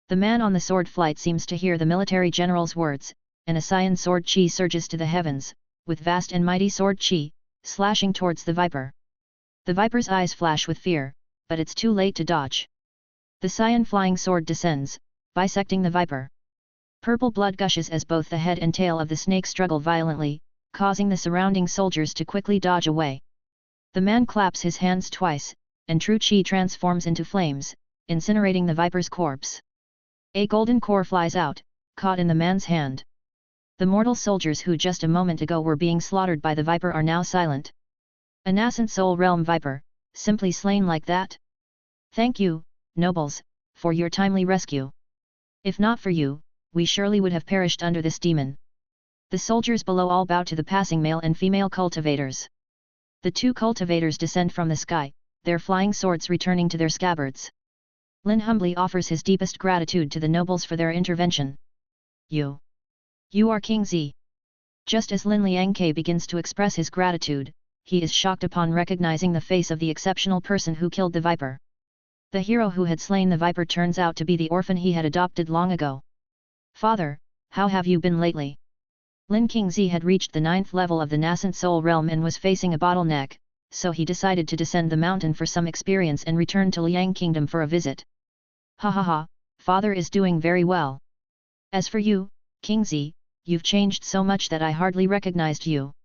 The man on the sword flight seems to hear the military general's words, and a cyan sword Qi surges to the heavens, with vast and mighty sword Qi, slashing towards the viper. The viper's eyes flash with fear, but it's too late to dodge. The cyan flying sword descends, bisecting the viper. Purple blood gushes as both the head and tail of the snake struggle violently, causing the surrounding soldiers to quickly dodge away. The man claps his hands twice, and true Qi transforms into flames, incinerating the viper's corpse. A golden core flies out, caught in the man's hand. The mortal soldiers who just a moment ago were being slaughtered by the viper are now silent. A nascent soul realm viper, simply slain like that? Thank you, nobles, for your timely rescue. If not for you, we surely would have perished under this demon. The soldiers below all bow to the passing male and female cultivators. The two cultivators descend from the sky, their flying swords returning to their scabbards. Lin humbly offers his deepest gratitude to the nobles for their intervention. You are King Z. Just as Lin Liangke begins to express his gratitude, he is shocked upon recognizing the face of the exceptional person who killed the viper. The hero who had slain the viper turns out to be the orphan he had adopted long ago. Father, how have you been lately? Lin Qingzi had reached the 9th level of the nascent soul realm and was facing a bottleneck, so he decided to descend the mountain for some experience and return to Liang Kingdom for a visit. Ha ha ha, father is doing very well. As for you, Qingzi, you've changed so much that I hardly recognized you.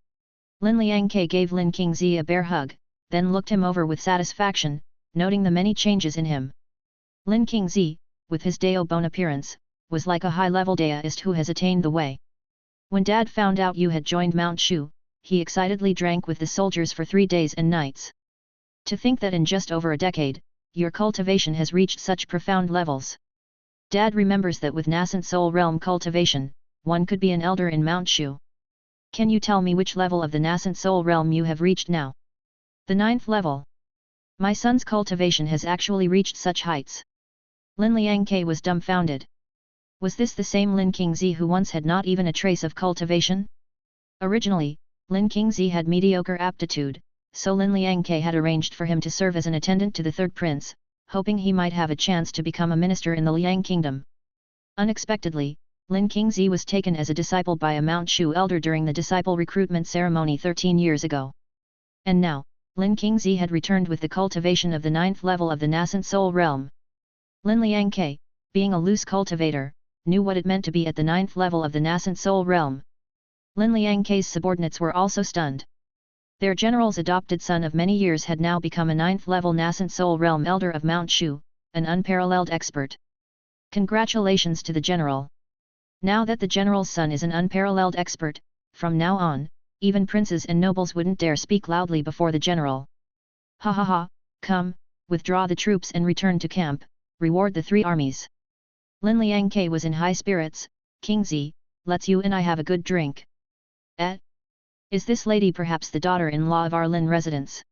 Lin Liangke gave Lin Qingzi a bear hug, then looked him over with satisfaction, noting the many changes in him. Lin Qingzi, with his Daobone appearance, was like a high-level Daoist who has attained the way. When Dad found out you had joined Mount Shu, he excitedly drank with the soldiers for 3 days and nights. To think that in just over a decade, your cultivation has reached such profound levels. Dad remembers that with nascent soul realm cultivation, one could be an elder in Mount Shu. Can you tell me which level of the nascent soul realm you have reached now? The 9th level. My son's cultivation has actually reached such heights. Lin Liangke was dumbfounded. Was this the same Lin Qingzi who once had not even a trace of cultivation? Originally, Lin Qingzi had mediocre aptitude, so Lin Liangke had arranged for him to serve as an attendant to the third prince, hoping he might have a chance to become a minister in the Liang Kingdom. Unexpectedly, Lin Qingzi was taken as a disciple by a Mount Shu elder during the disciple recruitment ceremony 13 years ago. And now, Lin Qingzi had returned with the cultivation of the 9th level of the nascent soul realm. Lin Liangke, being a loose cultivator, knew what it meant to be at the 9th level of the nascent soul realm. Lin Liangke's subordinates were also stunned. Their general's adopted son of many years had now become a 9th level nascent soul realm elder of Mount Shu, an unparalleled expert. Congratulations to the general. Now that the general's son is an unparalleled expert, from now on, even princes and nobles wouldn't dare speak loudly before the general. Ha ha ha, come, withdraw the troops and return to camp, reward the 3 armies. Lin Liangke was in high spirits. Qingzi, let's you and I have a good drink. Is this lady perhaps the daughter-in-law of our Lin residents?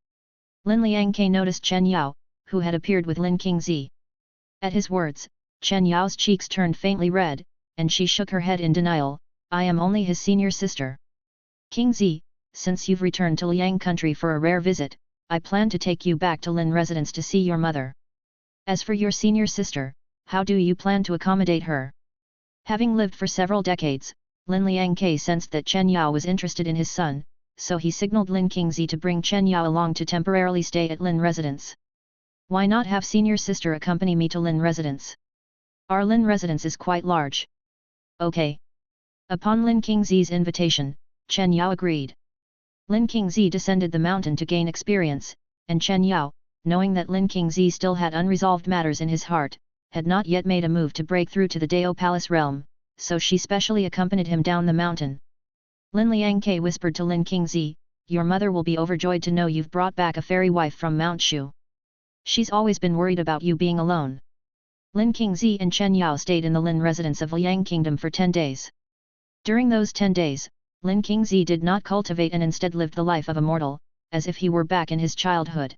Lin Liangke noticed Chen Yao, who had appeared with Lin Qingzi. At his words, Chen Yao's cheeks turned faintly red, and she shook her head in denial. I am only his senior sister. Qingzi, since you've returned to Liang country for a rare visit, I plan to take you back to Lin residence to see your mother. As for your senior sister, how do you plan to accommodate her? Having lived for several decades, Lin Liangke sensed that Chen Yao was interested in his son, so he signaled Lin Qingzi to bring Chen Yao along to temporarily stay at Lin residence. Why not have senior sister accompany me to Lin residence? Our Lin residence is quite large. Okay. Upon Lin Qingzi's invitation, Chen Yao agreed. Lin Qingzi descended the mountain to gain experience, and Chen Yao, knowing that Lin Qingzi still had unresolved matters in his heart, had not yet made a move to break through to the Dao Palace realm, so she specially accompanied him down the mountain. Lin Liangke whispered to Lin Qingzi, your mother will be overjoyed to know you've brought back a fairy wife from Mount Shu. She's always been worried about you being alone. Lin Qingzi and Chen Yao stayed in the Lin residence of Liang Kingdom for 10 days. During those 10 days, Lin Qingzi did not cultivate and instead lived the life of a mortal, as if he were back in his childhood.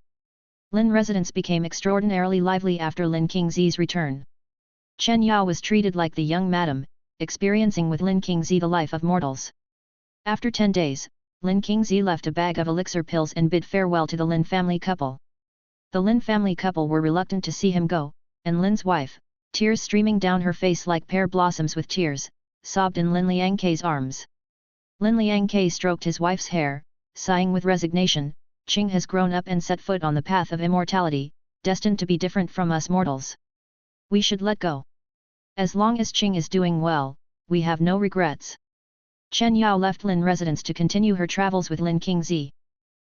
Lin residence became extraordinarily lively after Lin Qingzi's return. Chen Yao was treated like the young madam, experiencing with Lin Qingzi the life of mortals. After 10 days, Lin Qingzi left a bag of elixir pills and bid farewell to the Lin family couple. The Lin family couple were reluctant to see him go, and Lin's wife, tears streaming down her face like pear blossoms with tears, sobbed in Lin Liangke's arms. Lin Liangke stroked his wife's hair, sighing with resignation, Qing has grown up and set foot on the path of immortality, destined to be different from us mortals. We should let go. As long as Qing is doing well, we have no regrets. Chen Yao left Lin residence to continue her travels with Lin Qingzi.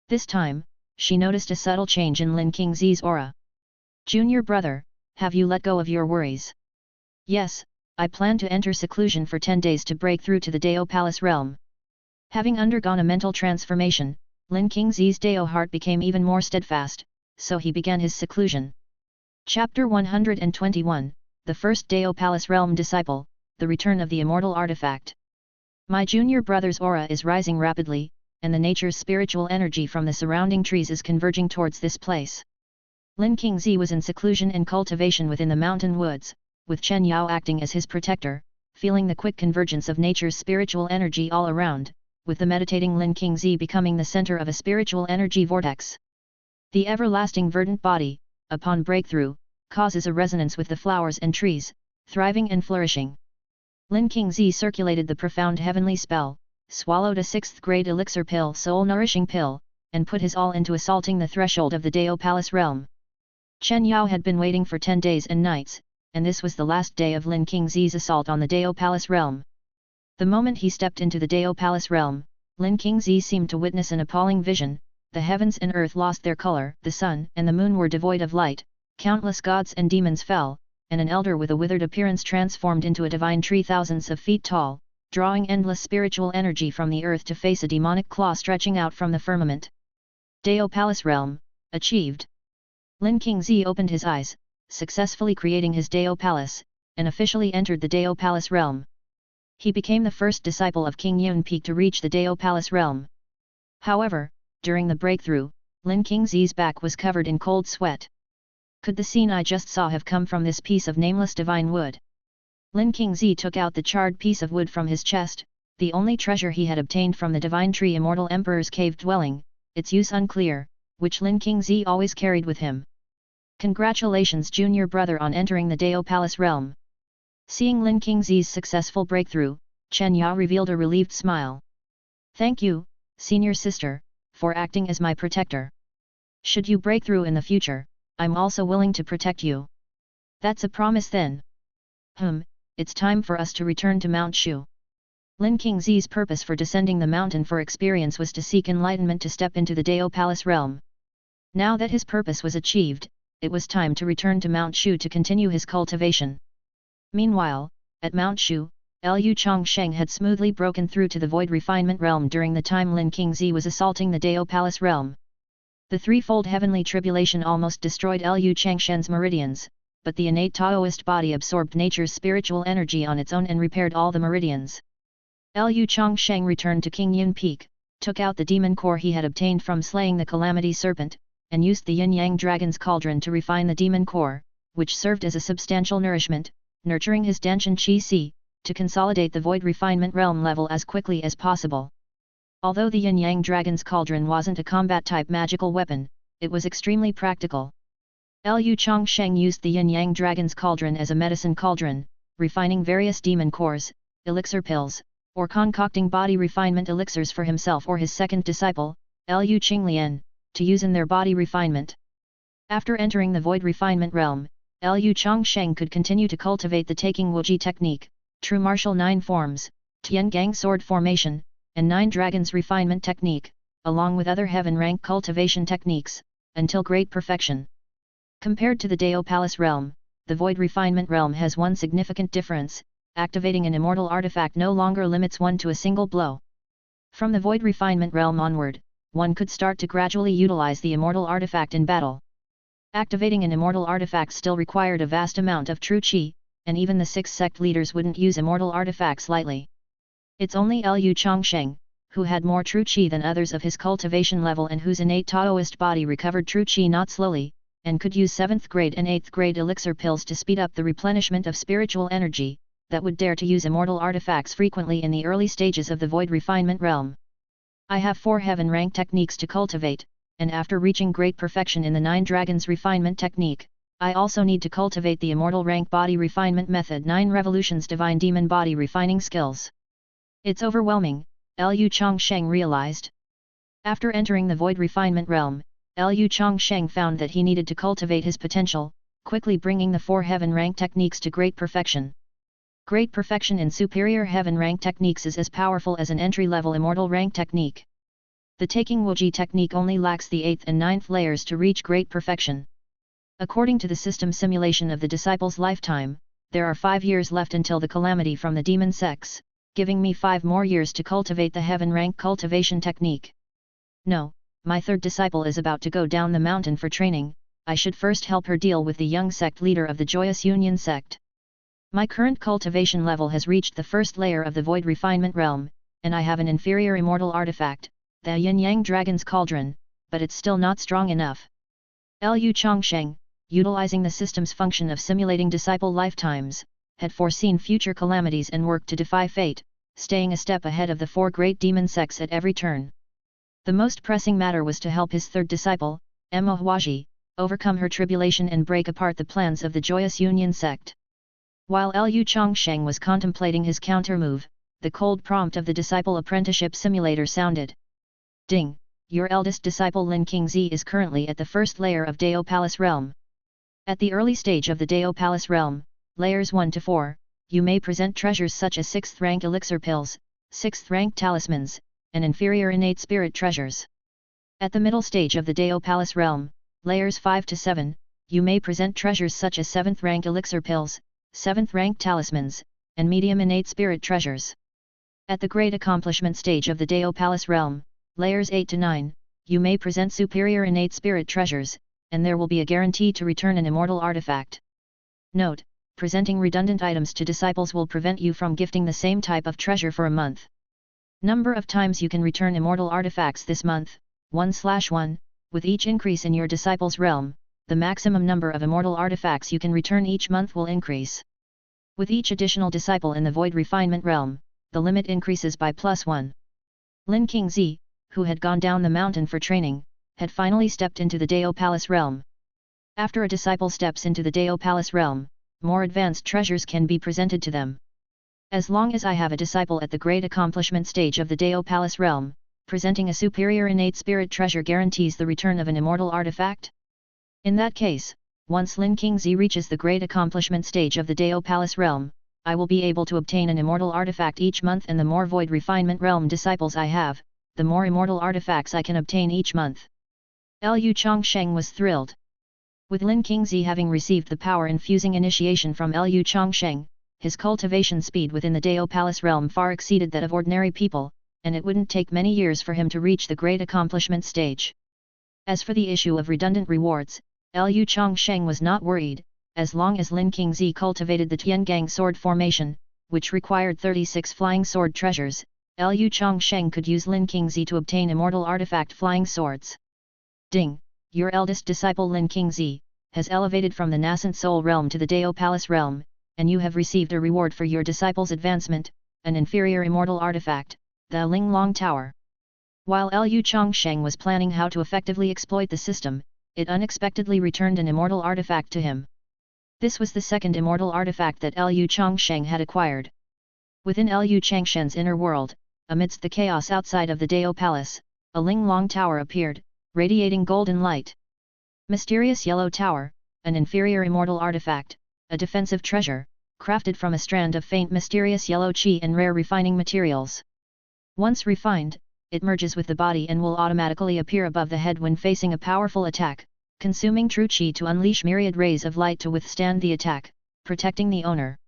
This time, she noticed a subtle change in Lin Qingzi's aura. Junior brother, have you let go of your worries? Yes, I plan to enter seclusion for 10 days to break through to the Dao Palace realm. Having undergone a mental transformation, Lin Qingzi's Dao heart became even more steadfast, so he began his seclusion. Chapter 121, The First Dao Palace Realm Disciple, The Return of the Immortal Artifact. My junior brother's aura is rising rapidly, and the nature's spiritual energy from the surrounding trees is converging towards this place. Lin Qingzi was in seclusion and cultivation within the mountain woods, with Chen Yao acting as his protector, feeling the quick convergence of nature's spiritual energy all around, with the meditating Lin Qingzi becoming the center of a spiritual energy vortex. The everlasting verdant body, upon breakthrough, causes a resonance with the flowers and trees, thriving and flourishing. Lin Qingzi circulated the profound heavenly spell, swallowed a 6th grade elixir pill, soul-nourishing pill, and put his all into assaulting the threshold of the Dao Palace realm. Chen Yao had been waiting for 10 days and nights, and this was the last day of Lin Qingzi's assault on the Dao Palace realm. The moment he stepped into the Dao Palace realm, Lin Qingzi seemed to witness an appalling vision. The heavens and earth lost their color, the sun and the moon were devoid of light, countless gods and demons fell, and an elder with a withered appearance transformed into a divine tree thousands of feet tall, drawing endless spiritual energy from the earth to face a demonic claw stretching out from the firmament. Dao Palace Realm, achieved. Lin Qingzi opened his eyes, successfully creating his Dao Palace, and officially entered the Dao Palace Realm. He became the first disciple of King Yun Peak to reach the Dao Palace Realm. However, during the breakthrough, Lin Qingzi's back was covered in cold sweat. Could the scene I just saw have come from this piece of nameless divine wood? Lin Qingzi took out the charred piece of wood from his chest, the only treasure he had obtained from the divine tree Immortal Emperor's cave dwelling, its use unclear, which Lin Qingzi always carried with him. Congratulations junior brother on entering the Dao Palace realm. Seeing Lin Qingzi's successful breakthrough, Chen Yao revealed a relieved smile. Thank you, senior sister, for acting as my protector. Should you break through in the future, I'm also willing to protect you. That's a promise then. It's time for us to return to Mount Shu. Lin Qingzi's purpose for descending the mountain for experience was to seek enlightenment to step into the Dao Palace realm. Now that his purpose was achieved, it was time to return to Mount Shu to continue his cultivation. Meanwhile, at Mount Shu, Lu Changsheng had smoothly broken through to the Void Refinement realm during the time Lin Qingzi was assaulting the Dao Palace realm. The threefold heavenly tribulation almost destroyed Lu Changsheng's meridians, but the innate Taoist body absorbed nature's spiritual energy on its own and repaired all the meridians. Lu Changsheng returned to King Yun Peak, took out the demon core he had obtained from slaying the Calamity Serpent, and used the Yin-Yang Dragon's Cauldron to refine the demon core, which served as a substantial nourishment, nurturing his Danshan Qi-Si, to consolidate the Void Refinement realm level as quickly as possible. Although the Yin-Yang Dragon's Cauldron wasn't a combat-type magical weapon, it was extremely practical. Lu Changsheng used the Yin-Yang Dragon's Cauldron as a medicine cauldron, refining various demon cores, elixir pills, or concocting body refinement elixirs for himself or his second disciple, Lu Qinglian, to use in their body refinement. After entering the Void Refinement realm, Lu Changsheng could continue to cultivate the Taking Wuji technique, True Martial 9 forms, Tian Gang Sword formation, and 9 Dragons refinement technique, along with other heaven rank cultivation techniques, until great perfection. Compared to the Dao Palace realm, the Void Refinement realm has one significant difference: activating an immortal artifact no longer limits one to a single blow. From the Void Refinement realm onward, one could start to gradually utilize the immortal artifact in battle. Activating an immortal artifact still required a vast amount of true qi, and even the 6 sect leaders wouldn't use immortal artifacts lightly. It's only Lu Changsheng, who had more true qi than others of his cultivation level and whose innate Taoist body recovered true qi not slowly, and could use 7th grade and 8th grade elixir pills to speed up the replenishment of spiritual energy, that would dare to use immortal artifacts frequently in the early stages of the Void Refinement realm. I have 4 heaven rank techniques to cultivate, and after reaching great perfection in the 9 Dragons refinement technique, I also need to cultivate the immortal rank body refinement method 9 Revolutions Divine Demon body refining skills. It's overwhelming, Lu Changsheng realized. After entering the Void Refinement realm, Lu Changsheng found that he needed to cultivate his potential, quickly bringing the 4 heaven rank techniques to great perfection. Great perfection in superior heaven rank techniques is as powerful as an entry-level immortal rank technique. The Taking Wuji technique only lacks the 8th and 9th layers to reach great perfection. According to the system simulation of the disciple's lifetime, there are 5 years left until the calamity from the demon sects, giving me 5 more years to cultivate the heaven rank cultivation technique. No, my third disciple is about to go down the mountain for training, I should first help her deal with the young sect leader of the Joyous Union sect. My current cultivation level has reached the first layer of the void refinement realm, and I have an inferior immortal artifact, the Yin-Yang Dragon's Cauldron, but it's still not strong enough. Lu Changsheng, utilizing the system's function of simulating disciple lifetimes, had foreseen future calamities and worked to defy fate, staying a step ahead of the 4 great demon sects at every turn. The most pressing matter was to help his third disciple, Emma Huaji, overcome her tribulation and break apart the plans of the Joyous Union sect. While Lu Changsheng was contemplating his counter-move, the cold prompt of the Disciple Apprenticeship Simulator sounded. Ding! Your eldest disciple Lin Qingzi is currently at the first layer of Dao Palace Realm. At the early stage of the Dao Palace Realm, layers 1 to 4, you may present treasures such as 6th rank elixir pills, 6th rank talismans, and inferior innate spirit treasures. At the middle stage of the Dao Palace Realm, layers 5 to 7, you may present treasures such as 7th rank elixir pills, 7th rank talismans, and medium innate spirit treasures. At the great accomplishment stage of the Dao Palace Realm, layers 8 to 9, you may present superior innate spirit treasures, and there will be a guarantee to return an immortal artifact. Note: presenting redundant items to disciples will prevent you from gifting the same type of treasure for a month. Number of times you can return immortal artifacts this month, 1/1, with each increase in your disciple's realm, the maximum number of immortal artifacts you can return each month will increase. With each additional disciple in the void refinement realm, the limit increases by +1. Lin Qingzi, who had gone down the mountain for training, had finally stepped into the Dao Palace realm. After a disciple steps into the Dao Palace realm, more advanced treasures can be presented to them. As long as I have a disciple at the great accomplishment stage of the Dao Palace realm, presenting a superior innate spirit treasure guarantees the return of an immortal artifact. In that case, once Lin Qingzi reaches the great accomplishment stage of the Dao Palace realm, I will be able to obtain an immortal artifact each month, and the more void refinement realm disciples I have, the more immortal artifacts I can obtain each month. Lu Changsheng was thrilled. With Lin Qingzi having received the power-infusing initiation from Lu Changsheng, his cultivation speed within the Dao Palace realm far exceeded that of ordinary people, and it wouldn't take many years for him to reach the great accomplishment stage. As for the issue of redundant rewards, Lu Changsheng was not worried, as long as Lin Qingzi cultivated the Tiangang sword formation, which required 36 flying sword treasures. Lu Changsheng could use Lin Qingzi to obtain immortal artifact flying swords. Ding! Your eldest disciple Lin Qingzi has elevated from the nascent soul realm to the Dao Palace realm, and you have received a reward for your disciple's advancement, an inferior immortal artifact, the Linglong Tower. While Lu Changsheng was planning how to effectively exploit the system, it unexpectedly returned an immortal artifact to him. This was the second immortal artifact that Lu Changsheng had acquired. Within Lu Changsheng's inner world, amidst the chaos outside of the Dao Palace, a Linglong Tower appeared, radiating golden light. Mysterious Yellow Tower, an inferior immortal artifact, a defensive treasure, crafted from a strand of faint mysterious yellow qi and rare refining materials. Once refined, it merges with the body and will automatically appear above the head when facing a powerful attack, consuming true qi to unleash myriad rays of light to withstand the attack, protecting the owner.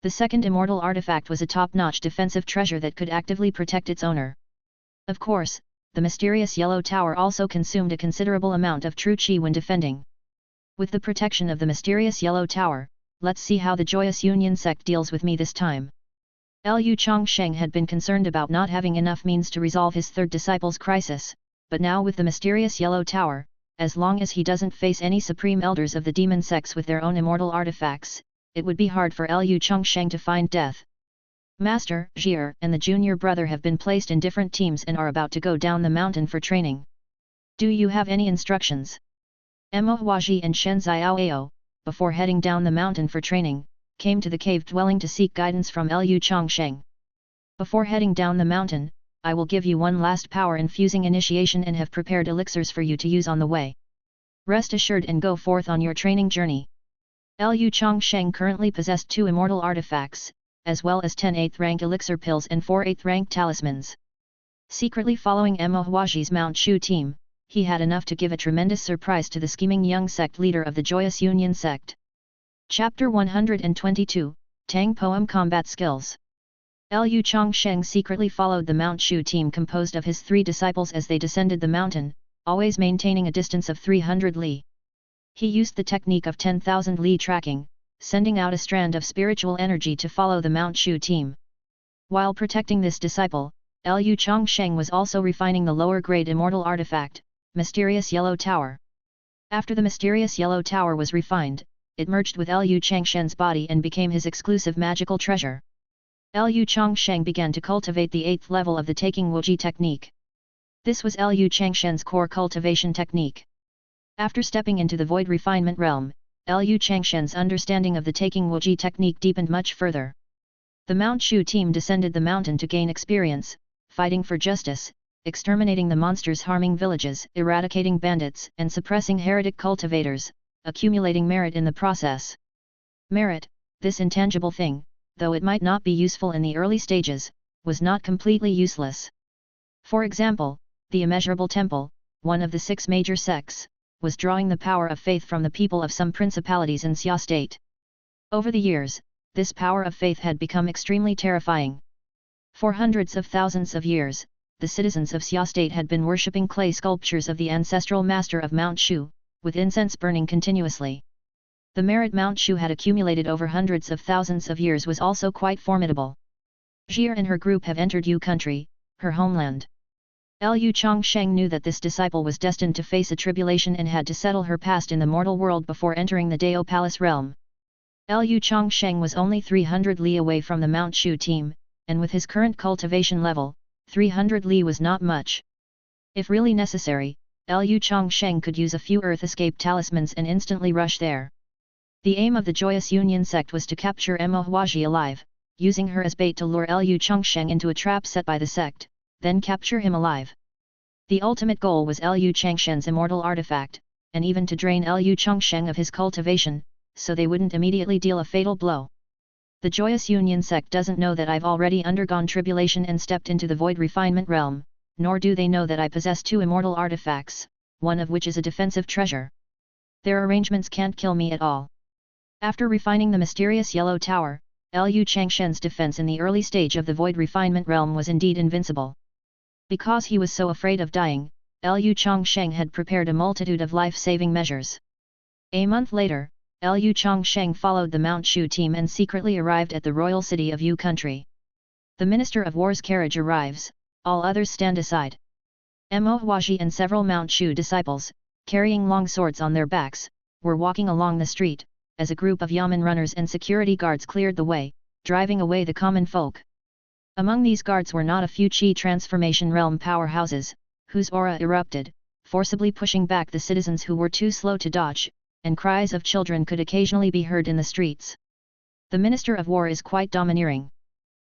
The second immortal artifact was a top-notch defensive treasure that could actively protect its owner. Of course, the mysterious Yellow Tower also consumed a considerable amount of true qi when defending. With the protection of the mysterious Yellow Tower, let's see how the Joyous Union sect deals with me this time. Lu Changsheng had been concerned about not having enough means to resolve his third disciple's crisis, but now with the mysterious Yellow Tower, as long as he doesn't face any supreme elders of the demon sects with their own immortal artifacts, it would be hard for Lu Changsheng to find death. Master Zhi'er and the junior brother have been placed in different teams and are about to go down the mountain for training. Do you have any instructions? Emma Huaji and Shen Xiaoao, before heading down the mountain for training, came to the cave dwelling to seek guidance from Lu Changsheng. Before heading down the mountain, I will give you one last power-infusing initiation and have prepared elixirs for you to use on the way. Rest assured and go forth on your training journey. Lu Changsheng currently possessed 2 immortal artifacts, as well as 10 8th rank elixir pills and 4 8th rank talismans. Secretly following Emma Huaji's Mount Shu team, he had enough to give a tremendous surprise to the scheming young sect leader of the Joyous Union sect. Chapter 122, Tang Poem Combat Skills. Lu Changsheng secretly followed the Mount Shu team composed of his 3 disciples as they descended the mountain, always maintaining a distance of 300 li. He used the technique of 10,000 li tracking, sending out a strand of spiritual energy to follow the Mount Shu team. While protecting this disciple, Lu Changsheng was also refining the lower-grade immortal artifact, Mysterious Yellow Tower. After the Mysterious Yellow Tower was refined, it merged with Lu Changsheng's body and became his exclusive magical treasure. Lu Changsheng began to cultivate the 8th level of the Taking Wuji technique. This was Lu Changsheng's core cultivation technique. After stepping into the void refinement realm, Lu Changsheng's understanding of the Taking Wuji technique deepened much further. The Mount Shu team descended the mountain to gain experience, fighting for justice, exterminating the monsters harming villages, eradicating bandits, and suppressing heretic cultivators, accumulating merit in the process. Merit, this intangible thing, though it might not be useful in the early stages, was not completely useless. For example, the Immeasurable Temple, one of the 6 major sects, was drawing the power of faith from the people of some principalities in Xia state. Over the years, this power of faith had become extremely terrifying. For hundreds of thousands of years, the citizens of Xia state had been worshipping clay sculptures of the ancestral master of Mount Shu, with incense burning continuously. The merit Mount Shu had accumulated over hundreds of thousands of years was also quite formidable. Jir and her group have entered Yu country, her homeland. Lu Changsheng knew that this disciple was destined to face a tribulation and had to settle her past in the mortal world before entering the Dao Palace realm. Lu Changsheng was only 300 li away from the Mount Shu team, and with his current cultivation level, 300 li was not much. If really necessary, Lu Changsheng could use a few Earth Escape talismans and instantly rush there. The aim of the Joyous Union sect was to capture Mo Huaji alive, using her as bait to lure Lu Changsheng into a trap set by the sect, then capture him alive. The ultimate goal was Lu Changsheng's immortal artifact, and even to drain Lu Changsheng of his cultivation, so they wouldn't immediately deal a fatal blow. The Joyous Union sect doesn't know that I've already undergone tribulation and stepped into the void refinement realm, nor do they know that I possess 2 immortal artifacts, one of which is a defensive treasure. Their arrangements can't kill me at all. After refining the Mysterious Yellow Tower, Lu Changsheng's defense in the early stage of the void refinement realm was indeed invincible. Because he was so afraid of dying, Lu Changsheng had prepared a multitude of life-saving measures. A month later, Lu Changsheng followed the Mount Shu team and secretly arrived at the royal city of Yu country. The Minister of War's carriage arrives, all others stand aside. Mo Huaji and several Mount Shu disciples, carrying long swords on their backs, were walking along the street, as a group of yamen runners and security guards cleared the way, driving away the common folk. Among these guards were not a few Qi transformation realm powerhouses, whose aura erupted, forcibly pushing back the citizens who were too slow to dodge, and cries of children could occasionally be heard in the streets. The Minister of War is quite domineering.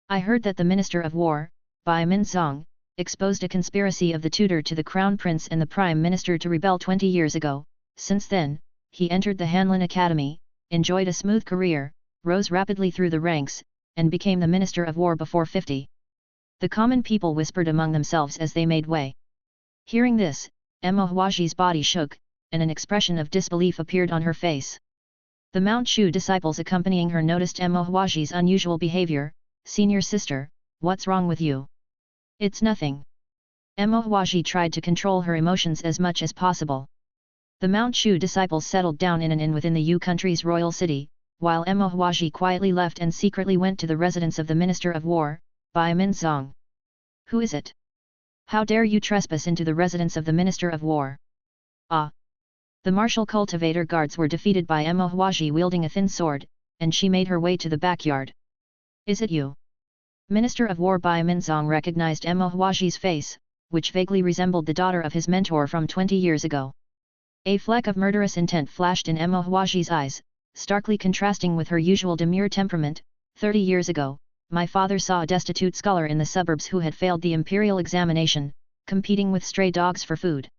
I heard that the Minister of War, Bai Minzong, exposed a conspiracy of the tutor to the Crown Prince and the Prime Minister to rebel 20 years ago. Since then, he entered the Hanlin Academy, enjoyed a smooth career, rose rapidly through the ranks, and became the Minister of War before 50. The common people whispered among themselves as they made way. Hearing this, Mo Huaji's body shook, and an expression of disbelief appeared on her face. The Mount Shu disciples accompanying her noticed Mo Huaji's unusual behavior. "Senior sister, what's wrong with you?" "It's nothing." Mo Huaji tried to control her emotions as much as possible. The Mount Shu disciples settled down in an inn within the Yu country's royal city, while Mo Huaji quietly left and secretly went to the residence of the Minister of War, Bai Minzong. "Who is it? How dare you trespass into the residence of the Minister of War?" "Ah!" The martial cultivator guards were defeated by Mo Huaji wielding a thin sword, and she made her way to the backyard. "Is it you?" Minister of War Bai Minzong recognized Mo Huaji's face, which vaguely resembled the daughter of his mentor from 20 years ago. A fleck of murderous intent flashed in Mo Huaji's eyes, starkly contrasting with her usual demure temperament. 30 years ago, my father saw a destitute scholar in the suburbs who had failed the imperial examination, competing with stray dogs for food.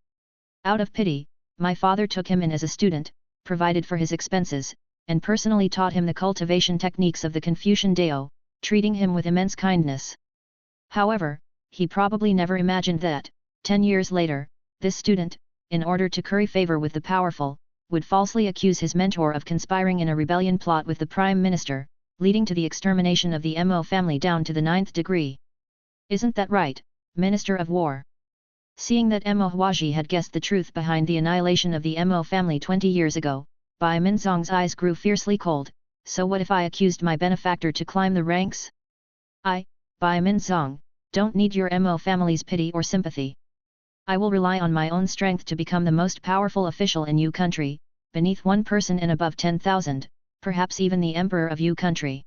Out of pity, my father took him in as a student, provided for his expenses, and personally taught him the cultivation techniques of the Confucian Dao, treating him with immense kindness. However, he probably never imagined that, 10 years later, this student, in order to curry favor with the powerful, would falsely accuse his mentor of conspiring in a rebellion plot with the Prime Minister, leading to the extermination of the Mo family down to the 9th degree. Isn't that right, Minister of War? Seeing that Mo Huaji had guessed the truth behind the annihilation of the Mo family 20 years ago, Bai Minzong's eyes grew fiercely cold. So what if I accused my benefactor to climb the ranks? I, Bai Minzong, don't need your Mo family's pity or sympathy. I will rely on my own strength to become the most powerful official in Yu country, beneath one person and above 10,000, perhaps even the emperor of Yu country.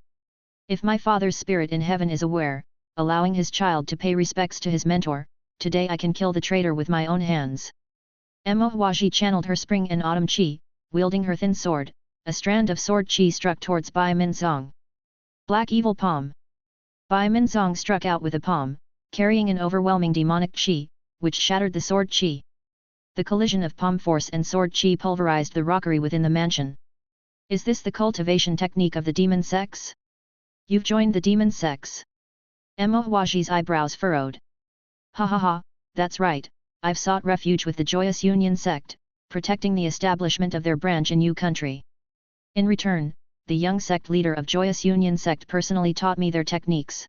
If my father's spirit in heaven is aware, allowing his child to pay respects to his mentor, today I can kill the traitor with my own hands. Mo Huaji channeled her spring and autumn qi, wielding her thin sword. A strand of sword qi struck towards Bai Minzong. Black Evil Palm. Bai Minzong struck out with a palm, carrying an overwhelming demonic qi, which shattered the sword qi. The collision of palm force and sword qi pulverized the rockery within the mansion. Is this the cultivation technique of the demon sex? You've joined the demon sex. Mo Huaji's eyebrows furrowed. Ha ha ha, that's right, I've sought refuge with the Joyous Union sect, protecting the establishment of their branch in Yu country. In return, the young sect leader of Joyous Union sect personally taught me their techniques.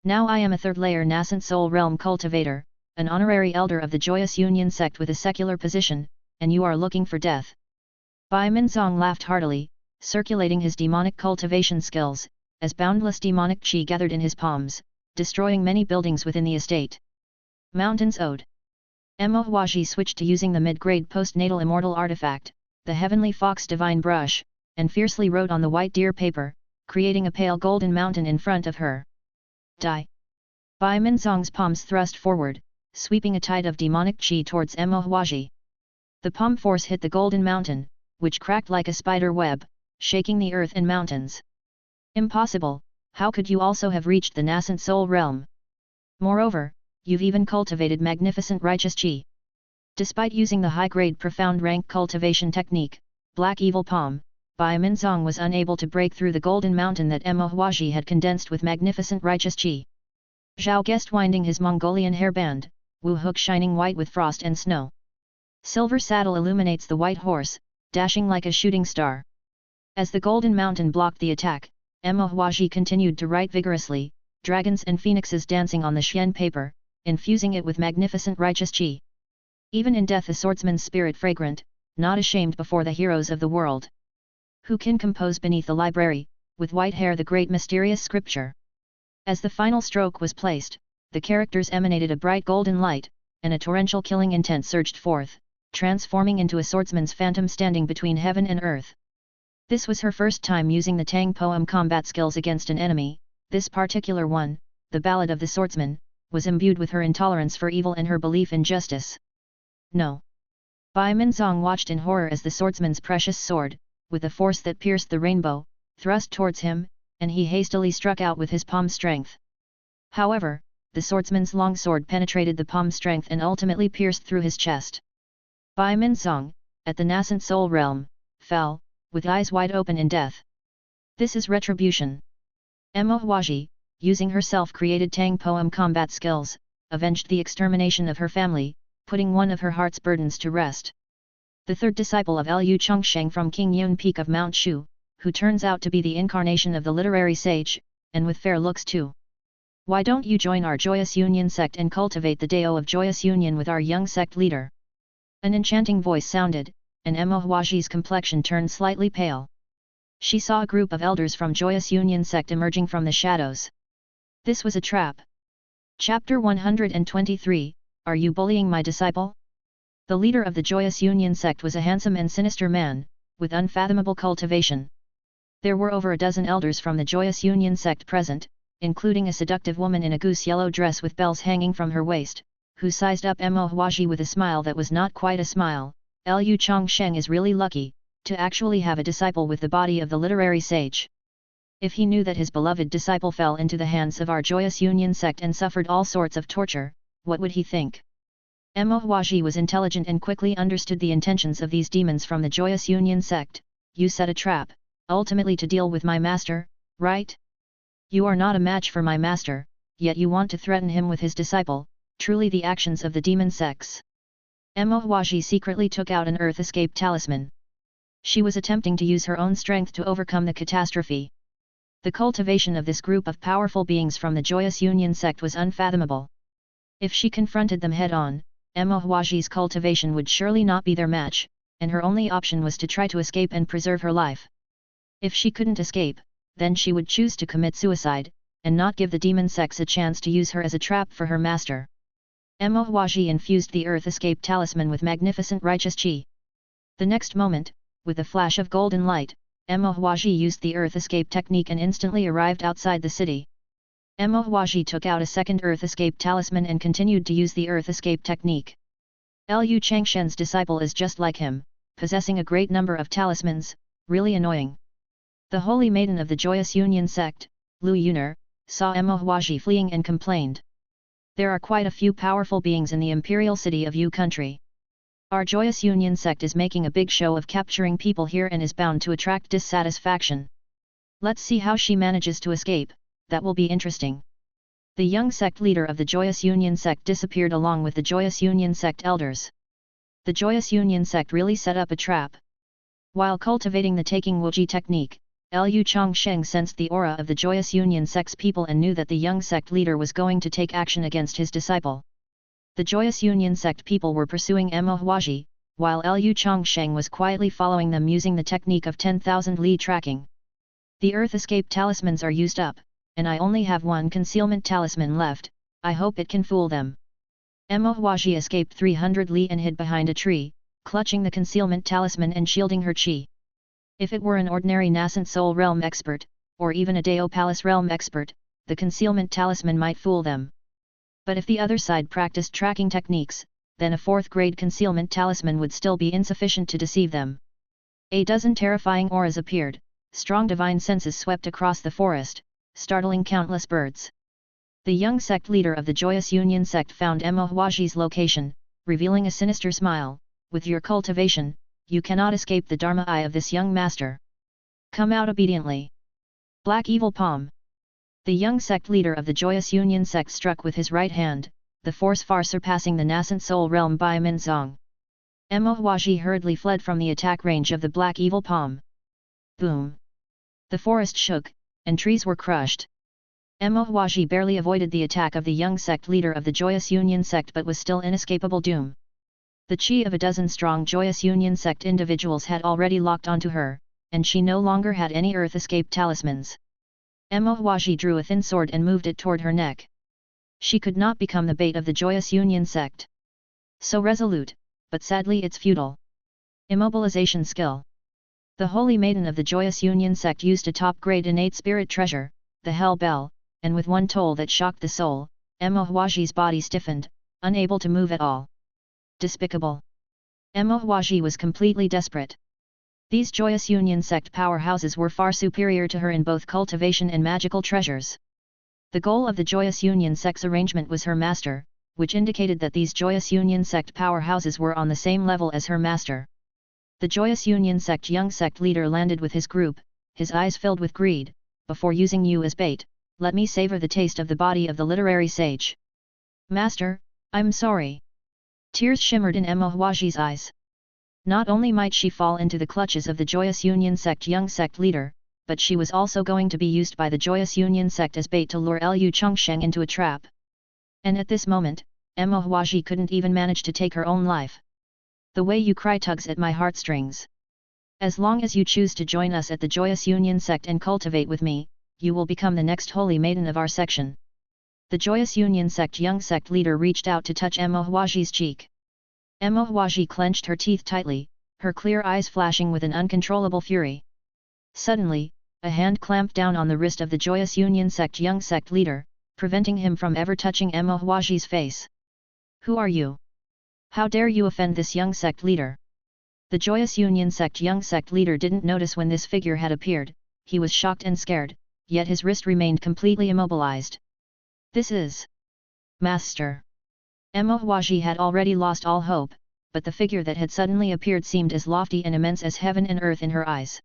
Now I am a third-layer nascent soul realm cultivator, an honorary elder of the Joyous Union sect with a secular position, and you are looking for death. Bai Minzong laughed heartily, circulating his demonic cultivation skills, as boundless demonic qi gathered in his palms, destroying many buildings within the estate. Mountains Ode. Mo Huaji switched to using the mid-grade postnatal immortal artifact, the Heavenly Fox Divine Brush, and fiercely wrote on the white deer paper, creating a pale golden mountain in front of her. Die! Bai Minzong's palms thrust forward, sweeping a tide of demonic qi towards Mo Huaji. The palm force hit the golden mountain, which cracked like a spider web, shaking the earth and mountains. Impossible, how could you also have reached the nascent soul realm? Moreover, you've even cultivated magnificent righteous qi. Despite using the high-grade profound rank cultivation technique, Black Evil Palm, Bai Minzong was unable to break through the golden mountain that Mo Huaji had condensed with magnificent righteous qi. Zhao Guest winding his Mongolian hairband, Wu Hook shining white with frost and snow. Silver saddle illuminates the white horse, dashing like a shooting star. As the golden mountain blocked the attack, Mo Huaji continued to write vigorously, dragons and phoenixes dancing on the xian paper, infusing it with magnificent righteous qi. Even in death a swordsman's spirit fragrant, not ashamed before the heroes of the world. Who can compose beneath the library, with white hair the great mysterious scripture? As the final stroke was placed, the characters emanated a bright golden light, and a torrential killing intent surged forth, transforming into a swordsman's phantom standing between heaven and earth. This was her first time using the Tang poem combat skills against an enemy. This particular one, the Ballad of the Swordsman, was imbued with her intolerance for evil and her belief in justice. No. Bai Minzong watched in horror as the swordsman's precious sword, with a force that pierced the rainbow, thrust towards him, and he hastily struck out with his palm strength. However, the swordsman's long sword penetrated the palm strength and ultimately pierced through his chest. Bai Minzong, at the nascent soul realm, fell, with eyes wide open in death. This is retribution. Mo Huaji, using her self-created Tang poem combat skills, avenged the extermination of her family, putting one of her heart's burdens to rest. The third disciple of Lu Changsheng from King Yun Peak of Mount Shu, who turns out to be the incarnation of the literary sage, and with fair looks too. Why don't you join our Joyous Union sect and cultivate the Dao of Joyous Union with our young sect leader? An enchanting voice sounded, and Mo Huaji's complexion turned slightly pale. She saw a group of elders from Joyous Union sect emerging from the shadows. This was a trap. Chapter 123, Are you bullying my disciple? The leader of the Joyous Union sect was a handsome and sinister man, with unfathomable cultivation. There were over a dozen elders from the Joyous Union sect present, including a seductive woman in a goose-yellow dress with bells hanging from her waist, who sized up Mo Huaji with a smile that was not quite a smile. Lu Changsheng is really lucky, to actually have a disciple with the body of the literary sage. If he knew that his beloved disciple fell into the hands of our Joyous Union sect and suffered all sorts of torture, what would he think? Mo Huaji was intelligent and quickly understood the intentions of these demons from the Joyous Union sect. You set a trap, ultimately to deal with my master, right? You are not a match for my master, yet you want to threaten him with his disciple, truly the actions of the demon sects. Mo Huaji secretly took out an earth escape talisman. She was attempting to use her own strength to overcome the catastrophe. The cultivation of this group of powerful beings from the Joyous Union sect was unfathomable. If she confronted them head-on, Emma Huaji's cultivation would surely not be their match, and her only option was to try to escape and preserve her life. If she couldn't escape, then she would choose to commit suicide, and not give the demon sects a chance to use her as a trap for her master. Emma Huaji infused the Earth Escape Talisman with magnificent righteous qi. The next moment, with a flash of golden light, Emma Huaji used the Earth Escape technique and instantly arrived outside the city. Emma Huaji took out a second Earth Escape Talisman and continued to use the Earth Escape technique. Liu Changshen's disciple is just like him, possessing a great number of talismans, really annoying. The Holy Maiden of the Joyous Union sect, Lu Yuner, saw Emma Huaji fleeing and complained. There are quite a few powerful beings in the imperial city of Yu country. Our Joyous Union sect is making a big show of capturing people here and is bound to attract dissatisfaction. Let's see how she manages to escape, that will be interesting. The young sect leader of the Joyous Union sect disappeared along with the Joyous Union sect elders. The Joyous Union sect really set up a trap. While cultivating the Taking Wuji technique, Liu Changsheng sensed the aura of the Joyous Union sect's people and knew that the young sect leader was going to take action against his disciple. The Joyous Union sect people were pursuing Emma Huaji, while Liu Changsheng was quietly following them using the technique of 10,000 li tracking. The Earth Escape talismans are used up, and I only have one concealment talisman left. I hope it can fool them. Emma Huaji escaped 300 li and hid behind a tree, clutching the concealment talisman and shielding her qi. If it were an ordinary nascent soul realm expert, or even a Dao Palace realm expert, the concealment talisman might fool them. But if the other side practiced tracking techniques, then a 4th grade concealment talisman would still be insufficient to deceive them. A dozen terrifying auras appeared, strong divine senses swept across the forest, startling countless birds. The young sect leader of the Joyous Union sect found Emma Huaji's location, revealing a sinister smile. With your cultivation, you cannot escape the Dharma eye of this young master. Come out obediently. Black Evil Palm. The young sect leader of the Joyous Union sect struck with his right hand, the force far surpassing the nascent soul realm by Minzong. Emma Huaji hurriedly fled from the attack range of the Black Evil Palm. Boom! The forest shook, and trees were crushed. Emma Huaji barely avoided the attack of the young sect leader of the Joyous Union sect but was still inescapable doom. The qi of a dozen strong Joyous Union sect individuals had already locked onto her, and she no longer had any Earth Escape talismans. Emma Huaji drew a thin sword and moved it toward her neck. She could not become the bait of the Joyous Union sect. So resolute, but sadly it's futile. Immobilization skill. The Holy Maiden of the Joyous Union sect used a top-grade innate spirit treasure, the Hell Bell, and with one toll that shocked the soul, Emma Huaji's body stiffened, unable to move at all. Despicable. Emma Huaji was completely desperate. These Joyous Union sect powerhouses were far superior to her in both cultivation and magical treasures. The goal of the Joyous Union sect's arrangement was her master, which indicated that these Joyous Union sect powerhouses were on the same level as her master. The Joyous Union sect young sect leader landed with his group, his eyes filled with greed. Before using you as bait, let me savor the taste of the body of the literary sage. Master, I'm sorry. Tears shimmered in Emma Huaji's eyes. Not only might she fall into the clutches of the Joyous Union sect young sect leader, but she was also going to be used by the Joyous Union sect as bait to lure Liu Changsheng into a trap. And at this moment, Emma Huaji couldn't even manage to take her own life. The way you cry tugs at my heartstrings. As long as you choose to join us at the Joyous Union sect and cultivate with me, you will become the next holy maiden of our section. The Joyous Union sect young sect leader reached out to touch Emma Huaji's cheek. Emma Huaji clenched her teeth tightly, her clear eyes flashing with an uncontrollable fury. Suddenly, a hand clamped down on the wrist of the Joyous Union sect young sect leader, preventing him from ever touching Emma Huaji's face. Who are you? How dare you offend this young sect leader? The Joyous Union sect young sect leader didn't notice when this figure had appeared. He was shocked and scared, yet his wrist remained completely immobilized. This is Master. Emma Huaji had already lost all hope, but the figure that had suddenly appeared seemed as lofty and immense as heaven and earth in her eyes.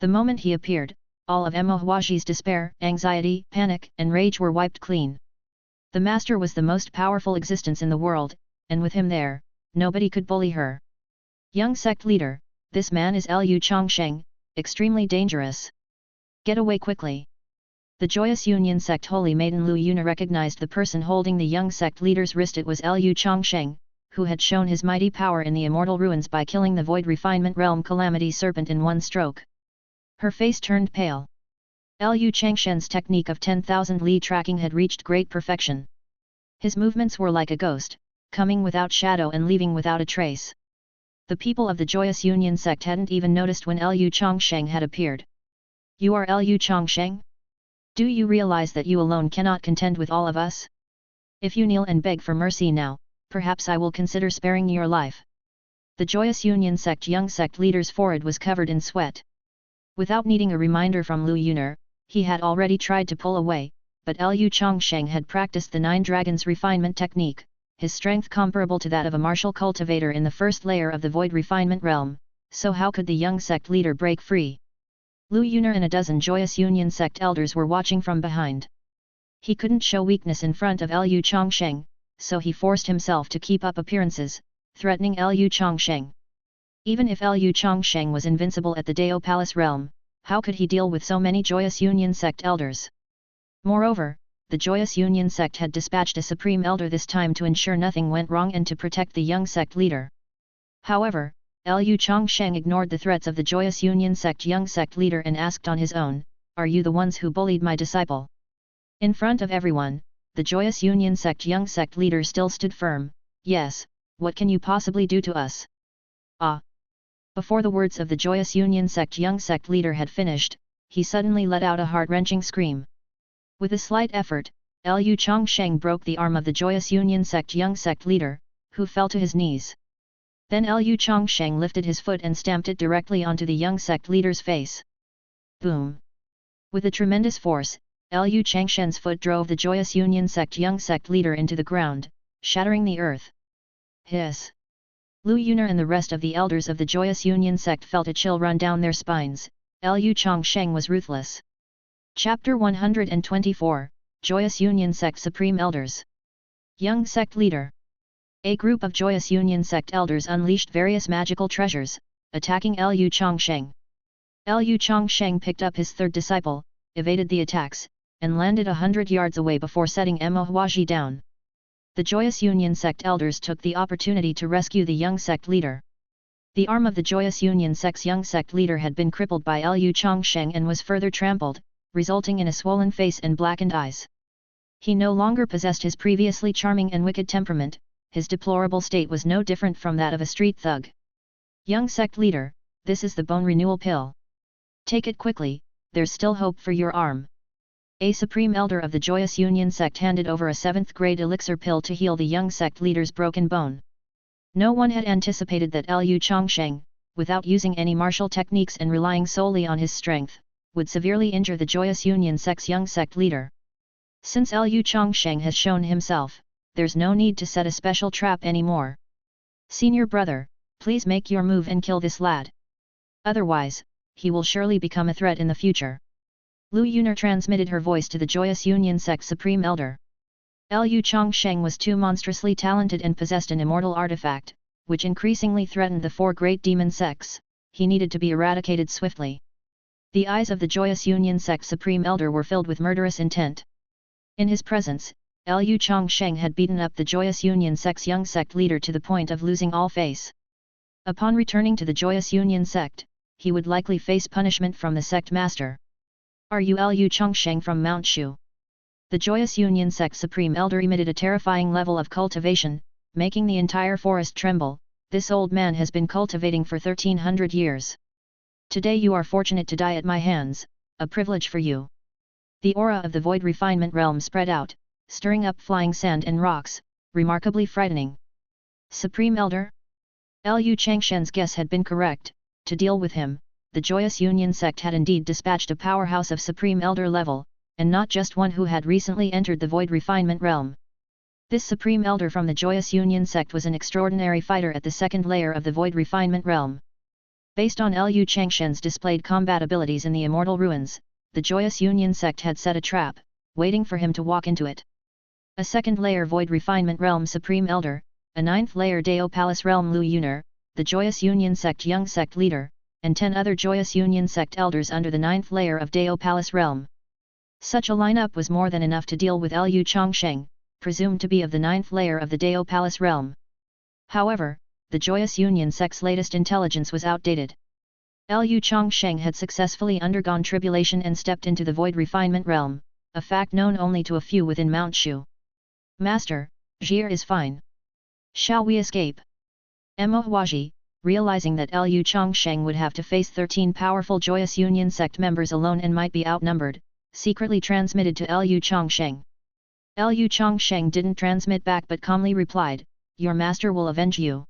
The moment he appeared, all of Emma Huaji's despair, anxiety, panic, and rage were wiped clean. The Master was the most powerful existence in the world, and with him there, nobody could bully her. Young sect leader, this man is Lu Changsheng, extremely dangerous. Get away quickly. The Joyous Union Sect Holy Maiden Lu Yuna recognized the person holding the young sect leader's wrist. It was Lu Changsheng, who had shown his mighty power in the immortal ruins by killing the Void Refinement Realm Calamity Serpent in one stroke. Her face turned pale. Lu Changshen's technique of 10,000 li tracking had reached great perfection. His movements were like a ghost, coming without shadow and leaving without a trace. The people of the Joyous Union Sect hadn't even noticed when Lu Changsheng had appeared. You are Lu Changsheng? Do you realize that you alone cannot contend with all of us? If you kneel and beg for mercy now, perhaps I will consider sparing your life. The Joyous Union Sect young sect leader's forehead was covered in sweat. Without needing a reminder from Lu Yuna, he had already tried to pull away, but Lu Changsheng had practiced the 9 Dragons refinement technique, his strength comparable to that of a martial cultivator in the first layer of the Void Refinement Realm, so how could the young sect leader break free? Lu Yuna and a dozen Joyous Union Sect elders were watching from behind. He couldn't show weakness in front of Lu Changsheng, so he forced himself to keep up appearances, threatening Lu Changsheng. Even if Lu Changsheng was invincible at the Dao Palace realm, how could he deal with so many Joyous Union Sect elders? Moreover, the Joyous Union Sect had dispatched a Supreme Elder this time to ensure nothing went wrong and to protect the young sect leader. However, Lu Changsheng ignored the threats of the Joyous Union Sect young sect leader and asked on his own, "Are you the ones who bullied my disciple?" In front of everyone, the Joyous Union Sect young sect leader still stood firm. "Yes, what can you possibly do to us?" "Ah!" Before the words of the Joyous Union Sect young sect leader had finished, he suddenly let out a heart-wrenching scream. With a slight effort, Lu Changsheng broke the arm of the Joyous Union Sect young sect leader, who fell to his knees. Then Lu Changsheng lifted his foot and stamped it directly onto the young sect leader's face. Boom! With a tremendous force, Lu Changsheng's foot drove the Joyous Union Sect young sect leader into the ground, shattering the earth. Hiss! Lu Yuna and the rest of the elders of the Joyous Union Sect felt a chill run down their spines. Lu Changsheng was ruthless. Chapter 124, Joyous Union Sect Supreme Elders. Young Sect Leader. A group of Joyous Union Sect elders unleashed various magical treasures, attacking Lu Changsheng. Lu Changsheng picked up his third disciple, evaded the attacks, and landed 100 yards away before setting Mo Huaji down. The Joyous Union Sect elders took the opportunity to rescue the young sect leader. The arm of the Joyous Union Sect's young sect leader had been crippled by Lu Changsheng and was further trampled, resulting in a swollen face and blackened eyes. He no longer possessed his previously charming and wicked temperament, his deplorable state was no different from that of a street thug. Young sect leader, this is the bone renewal pill. Take it quickly, there's still hope for your arm. A Supreme Elder of the Joyous Union Sect handed over a 7th grade elixir pill to heal the young sect leader's broken bone. No one had anticipated that Lu Changsheng, without using any martial techniques and relying solely on his strength, would severely injure the Joyous Union Sect's young sect leader. Since Lu Changsheng has shown himself, there's no need to set a special trap anymore. Senior brother, please make your move and kill this lad. Otherwise, he will surely become a threat in the future. Lu Yuna transmitted her voice to the Joyous Union Sect Supreme Elder. Lu Changsheng was too monstrously talented and possessed an immortal artifact, which increasingly threatened the 4 great demon sects. He needed to be eradicated swiftly. The eyes of the Joyous Union Sect Supreme Elder were filled with murderous intent. In his presence, Lu Changsheng had beaten up the Joyous Union Sect's young sect leader to the point of losing all face. Upon returning to the Joyous Union Sect, he would likely face punishment from the sect master. Are you Lu Changsheng from Mount Shu? The Joyous Union Sect Supreme Elder emitted a terrifying level of cultivation, making the entire forest tremble. This old man has been cultivating for 1300 years. Today you are fortunate to die at my hands, a privilege for you. The aura of the Void Refinement Realm spread out, stirring up flying sand and rocks, remarkably frightening. Supreme Elder? Lu Changsheng's guess had been correct. To deal with him, the Joyous Union Sect had indeed dispatched a powerhouse of Supreme Elder level, and not just one who had recently entered the Void Refinement Realm. This Supreme Elder from the Joyous Union Sect was an extraordinary fighter at the 2nd layer of the Void Refinement Realm. Based on Lu Changsheng's displayed combat abilities in the Immortal Ruins, the Joyous Union Sect had set a trap, waiting for him to walk into it. A 2nd layer Void Refinement Realm Supreme Elder, a 9th layer Dao Palace Realm Lu Yuna, the Joyous Union Sect young sect leader, and 10 other Joyous Union Sect elders under the 9th layer of Dao Palace realm. Such a lineup was more than enough to deal with Lu Changsheng, presumed to be of the 9th layer of the Dao Palace realm. However, the Joyous Union Sect's latest intelligence was outdated. Lu Changsheng had successfully undergone tribulation and stepped into the Void Refinement realm, a fact known only to a few within Mount Shu. Master, Jir is fine. Shall we escape? Mo Huaji, realizing that Lu Changsheng would have to face 13 powerful Joyous Union Sect members alone and might be outnumbered, secretly transmitted to Lu Changsheng. Lu Changsheng didn't transmit back but calmly replied, "Your master will avenge you."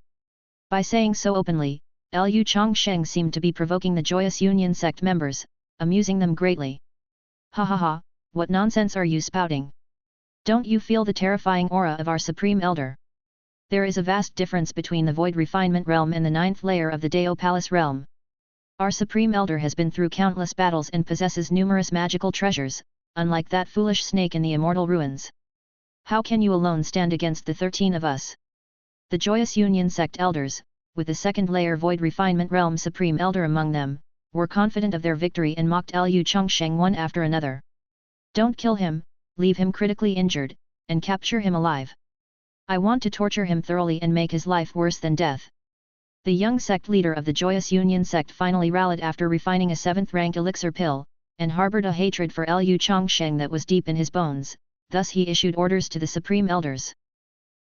By saying so openly, Lu Changsheng seemed to be provoking the Joyous Union Sect members, amusing them greatly. "Ha ha ha, what nonsense are you spouting? Don't you feel the terrifying aura of our Supreme Elder? There is a vast difference between the Void Refinement realm and the 9th layer of the Dao Palace realm. Our Supreme Elder has been through countless battles and possesses numerous magical treasures, unlike that foolish snake in the Immortal Ruins. How can you alone stand against the 13 of us?" The Joyous Union Sect elders, with the 2nd layer Void Refinement realm Supreme Elder among them, were confident of their victory and mocked Lu Changsheng one after another. "Don't kill him, leave him critically injured, and capture him alive. I want to torture him thoroughly and make his life worse than death." The young sect leader of the Joyous Union Sect finally rallied after refining a 7th rank elixir pill, and harbored a hatred for Lu Changsheng that was deep in his bones, thus he issued orders to the Supreme Elders.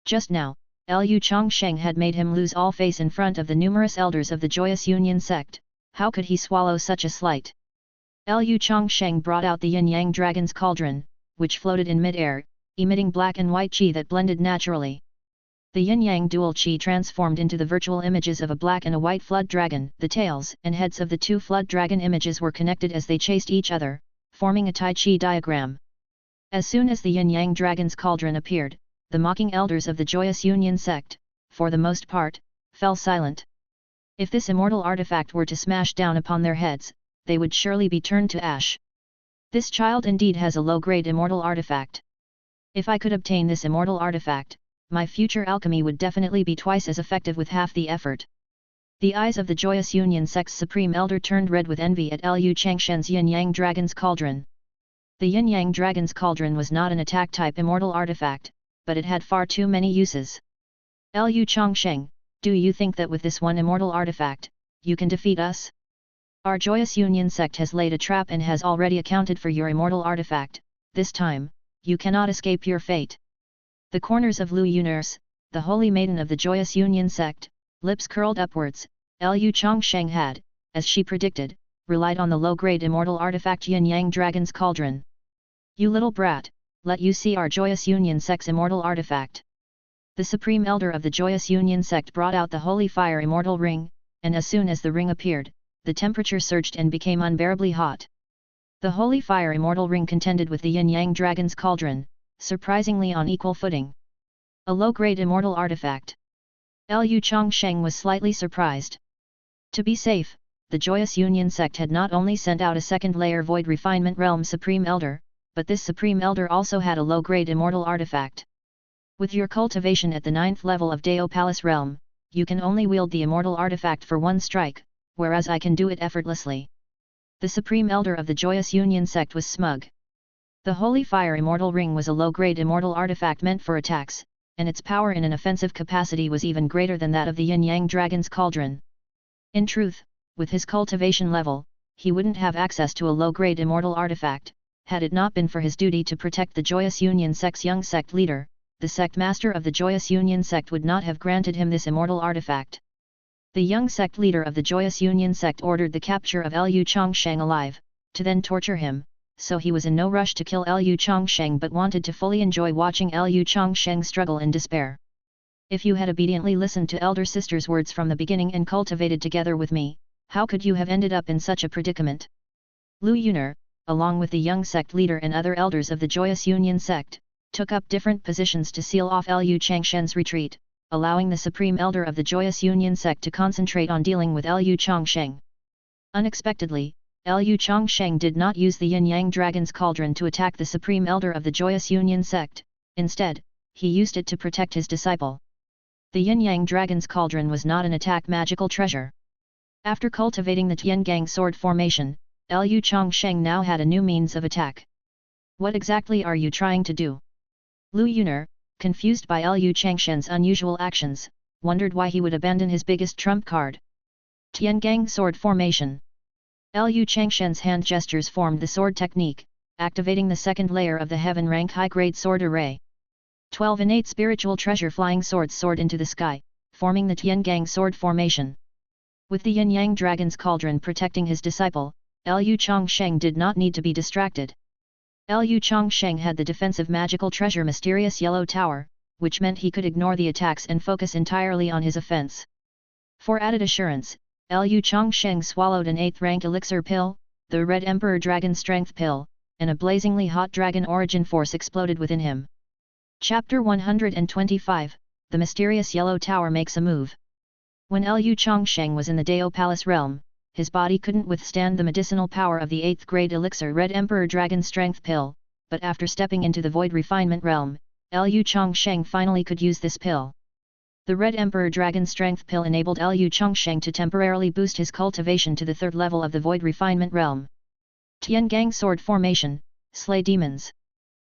Just now, Lu Changsheng had made him lose all face in front of the numerous elders of the Joyous Union Sect. How could he swallow such a slight? Lu Changsheng brought out the yin-yang dragon's cauldron, which floated in mid-air, emitting black and white qi that blended naturally. The yin-yang dual qi transformed into the virtual images of a black and a white flood dragon. The tails and heads of the 2 flood dragon images were connected as they chased each other, forming a Tai Chi diagram. As soon as the yin-yang dragon's cauldron appeared, the mocking elders of the Joyous Union Sect, for the most part, fell silent. If this immortal artifact were to smash down upon their heads, they would surely be turned to ash. This child indeed has a low-grade immortal artifact. If I could obtain this immortal artifact, my future alchemy would definitely be twice as effective with half the effort. The eyes of the Joyous Union Sect's Supreme Elder turned red with envy at Lu Changsheng's yin-yang dragon's cauldron. The yin-yang dragon's cauldron was not an attack-type immortal artifact, but it had far too many uses. Lu Changsheng, do you think that with this one immortal artifact, you can defeat us? Our Joyous Union Sect has laid a trap and has already accounted for your immortal artifact. This time, you cannot escape your fate. The corners of Lu Yuners, the holy maiden of the Joyous Union Sect, lips curled upwards. Lu Changsheng had, as she predicted, relied on the low-grade immortal artifact yin-yang dragon's cauldron. "You little brat, let you see our Joyous Union Sect's immortal artifact." The Supreme Elder of the Joyous Union Sect brought out the Holy Fire Immortal Ring, and as soon as the ring appeared, the temperature surged and became unbearably hot. The Holy Fire Immortal Ring contended with the yin-yang dragon's cauldron, surprisingly on equal footing. A low-grade immortal artifact. Lu Changsheng was slightly surprised. To be safe, the Joyous Union Sect had not only sent out a 2nd layer Void Refinement Realm Supreme Elder, but this Supreme Elder also had a low-grade immortal artifact. With your cultivation at the 9th level of Dao Palace Realm, you can only wield the immortal artifact for one strike, whereas I can do it effortlessly. The Supreme Elder of the Joyous Union Sect was smug. The Holy Fire Immortal Ring was a low-grade immortal artifact meant for attacks, and its power in an offensive capacity was even greater than that of the yin-yang dragon's cauldron. In truth, with his cultivation level, he wouldn't have access to a low-grade immortal artifact, had it not been for his duty to protect the Joyous Union Sect's young sect leader. The sect master of the Joyous Union Sect would not have granted him this immortal artifact. The young sect leader of the Joyous Union Sect ordered the capture of Lu Changsheng alive, to then torture him, so he was in no rush to kill Lu Changsheng but wanted to fully enjoy watching Lu Changsheng struggle in despair. If you had obediently listened to Elder Sister's words from the beginning and cultivated together with me, how could you have ended up in such a predicament? Lu Yuner, along with the young sect leader and other elders of the Joyous Union Sect, took up different positions to seal off Lu Changsheng's retreat, allowing the Supreme Elder of the Joyous Union Sect to concentrate on dealing with Lu Changsheng. Unexpectedly, Lu Changsheng did not use the yin-yang dragon's cauldron to attack the Supreme Elder of the Joyous Union Sect. Instead, he used it to protect his disciple. The Yin-Yang Dragon's Cauldron was not an attack magical treasure. After cultivating the Tiangang sword formation, Lu Changsheng now had a new means of attack. What exactly are you trying to do? Lu Yuner, confused by Lu Changsheng's unusual actions, wondered why he would abandon his biggest trump card. Tiangang sword formation. Lu Changsheng's hand gestures formed the sword technique, activating the second layer of the heaven rank high-grade sword array. 12 innate spiritual treasure flying swords soared into the sky, forming the Tiangang sword formation. With the Yin-Yang Dragon's Cauldron protecting his disciple, Lu Changsheng did not need to be distracted. Lu Changsheng had the defensive magical treasure Mysterious Yellow Tower, which meant he could ignore the attacks and focus entirely on his offense. For added assurance, Lu Changsheng swallowed an 8th rank elixir pill, the Red Emperor Dragon Strength pill, and a blazingly hot dragon origin force exploded within him. Chapter 125, The Mysterious Yellow Tower Makes a Move. When Lu Changsheng was in the Dao Palace realm, his body couldn't withstand the medicinal power of the 8th grade elixir Red Emperor Dragon Strength pill, but after stepping into the Void Refinement realm, Lu Changsheng finally could use this pill. The Red Emperor Dragon Strength pill enabled Lu Changsheng to temporarily boost his cultivation to the 3rd level of the Void Refinement realm. Tiangang sword formation, slay demons.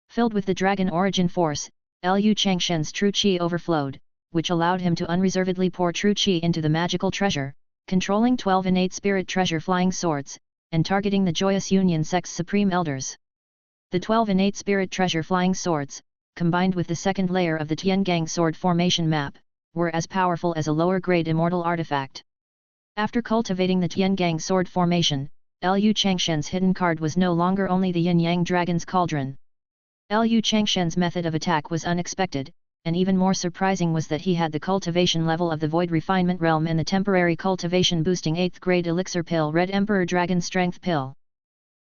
Filled with the dragon origin force, Lu Changsheng's true qi overflowed, which allowed him to unreservedly pour true qi into the magical treasure, controlling 12 innate spirit treasure flying swords, and targeting the Joyous Union sect's supreme elders. The 12 innate spirit treasure flying swords, combined with the second layer of the Tiangang sword formation map, were as powerful as a lower-grade immortal artifact. After cultivating the Tiangang sword formation, Lu Changsheng's hidden card was no longer only the Yin-Yang Dragon's Cauldron. Lu Changsheng's method of attack was unexpected, and even more surprising was that he had the cultivation level of the Void Refinement realm and the temporary cultivation boosting 8th grade elixir pill Red Emperor Dragon Strength pill.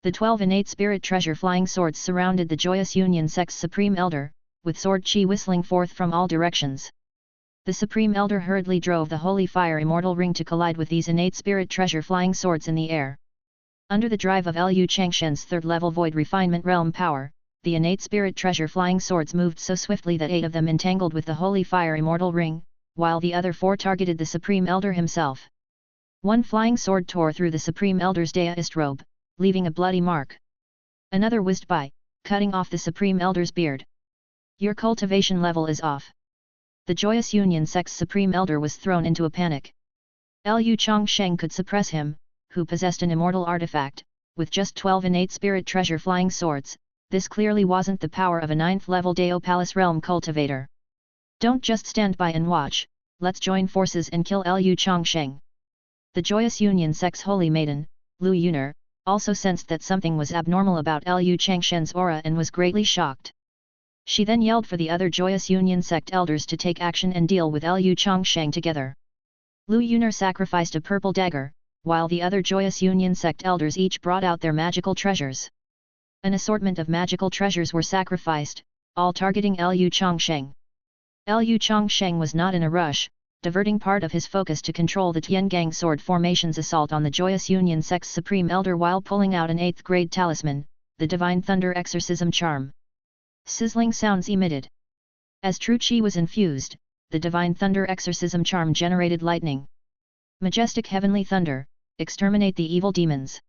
The 12 innate spirit treasure flying swords surrounded the Joyous Union sect's supreme elder, with sword chi whistling forth from all directions. The supreme elder hurriedly drove the holy fire immortal ring to collide with these innate spirit treasure flying swords in the air. Under the drive of Lu Changsheng's 3rd level Void Refinement realm power, the innate spirit treasure flying swords moved so swiftly that 8 of them entangled with the holy fire immortal ring, while the other 4 targeted the supreme elder himself. One flying sword tore through the supreme elder's daist robe, leaving a bloody mark. Another whizzed by, cutting off the supreme elder's beard. Your cultivation level is off. The Joyous Union sect's supreme elder was thrown into a panic. Lu Changsheng could suppress him, who possessed an immortal artifact, with just 12 innate spirit treasure flying swords. This clearly wasn't the power of a 9th level Dao Palace realm cultivator. Don't just stand by and watch, let's join forces and kill Lu Changsheng. The Joyous Union sect's holy maiden, Lu Yuner, also sensed that something was abnormal about Lu Changsheng's aura and was greatly shocked. She then yelled for the other Joyous Union sect elders to take action and deal with Lu Changsheng together. Lu Yuner sacrificed a purple dagger, while the other Joyous Union sect elders each brought out their magical treasures. An assortment of magical treasures were sacrificed, all targeting Lu Changsheng. Lu Changsheng was not in a rush, diverting part of his focus to control the Tiangang sword formation's assault on the Joyous Union sect's supreme elder while pulling out an 8th grade talisman, the Divine Thunder Exorcism Charm. Sizzling sounds emitted. As true chi was infused, the Divine Thunder Exorcism Charm generated lightning. Majestic heavenly thunder, exterminate the evil demons.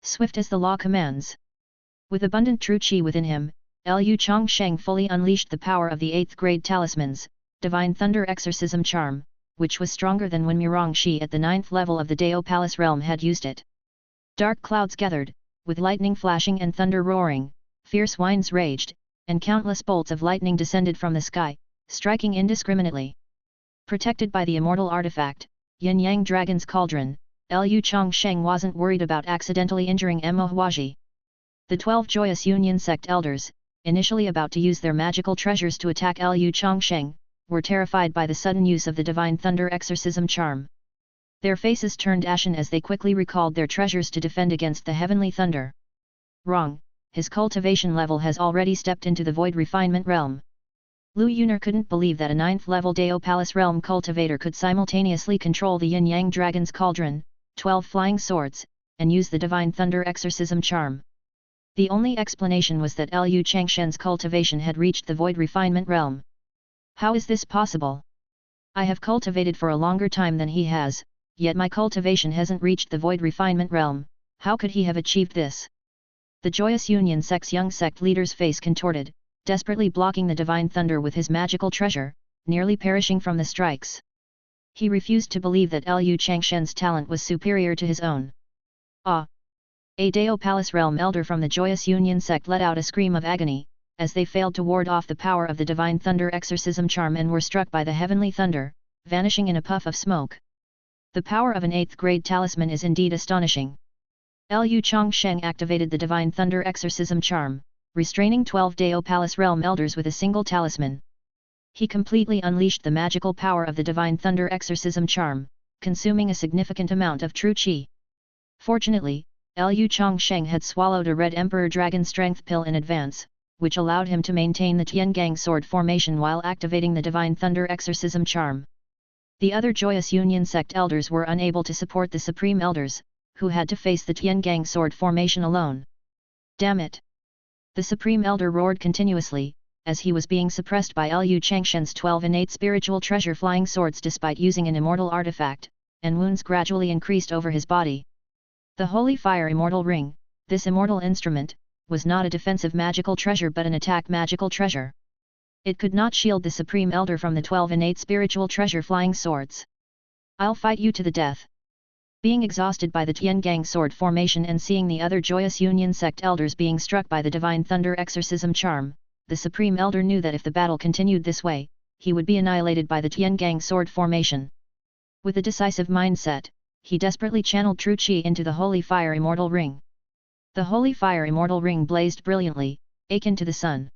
Swift as the law commands. With abundant true chi within him, Lu Changsheng fully unleashed the power of the 8th grade talismans, Divine Thunder Exorcism Charm, which was stronger than when Mirongxi at the 9th level of the Dao Palace realm had used it. Dark clouds gathered, with lightning flashing and thunder roaring, fierce winds raged, and countless bolts of lightning descended from the sky, striking indiscriminately. Protected by the immortal artifact, Yin-Yang Dragon's Cauldron, Lu Changsheng wasn't worried about accidentally injuring Mo Huaji. The 12 Joyous Union sect elders, initially about to use their magical treasures to attack Lu Changsheng, were terrified by the sudden use of the Divine Thunder Exorcism Charm. Their faces turned ashen as they quickly recalled their treasures to defend against the heavenly thunder. Wrong, his cultivation level has already stepped into the Void Refinement realm. Lu Yuner couldn't believe that a 9th level Dao Palace realm cultivator could simultaneously control the Yin-Yang Dragon's Cauldron, 12 flying swords, and use the Divine Thunder Exorcism Charm. The only explanation was that Lu Changsheng's cultivation had reached the Void Refinement realm. How is this possible? I have cultivated for a longer time than he has, yet my cultivation hasn't reached the void refinement realm. How could he have achieved this? The Joyous Union sect's young sect leader's face contorted, desperately blocking the divine thunder with his magical treasure, nearly perishing from the strikes. He refused to believe that Liu Changshen's talent was superior to his own. Ah! A Dao Palace Realm elder from the Joyous Union sect let out a scream of agony, as they failed to ward off the power of the divine thunder exorcism charm and were struck by the heavenly thunder, vanishing in a puff of smoke. The power of an 8th grade talisman is indeed astonishing. Liu Changsheng activated the divine thunder exorcism charm, restraining 12 Dao Palace Realm elders with a single talisman. He completely unleashed the magical power of the divine thunder exorcism charm, consuming a significant amount of true qi. Fortunately, Liu Changsheng had swallowed a red emperor dragon strength pill in advance, which allowed him to maintain the Tiangang sword formation while activating the divine thunder exorcism charm. The other Joyous Union sect elders were unable to support the supreme elders, who had to face the Tiangang sword formation alone. Damn it! The supreme elder roared continuously, as he was being suppressed by Liu Changshen's 12 innate spiritual treasure flying swords despite using an immortal artifact, and wounds gradually increased over his body. The Holy Fire Immortal Ring, this immortal instrument, was not a defensive magical treasure but an attack magical treasure. It could not shield the Supreme Elder from the 12 innate spiritual treasure flying swords. I'll fight you to the death. Being exhausted by the Tiangang sword formation and seeing the other Joyous Union sect elders being struck by the Divine Thunder exorcism charm, the Supreme Elder knew that if the battle continued this way, he would be annihilated by the Tiangang sword formation. With a decisive mindset, he desperately channeled true qi into the Holy Fire Immortal Ring. The Holy Fire Immortal Ring blazed brilliantly, akin to the sun.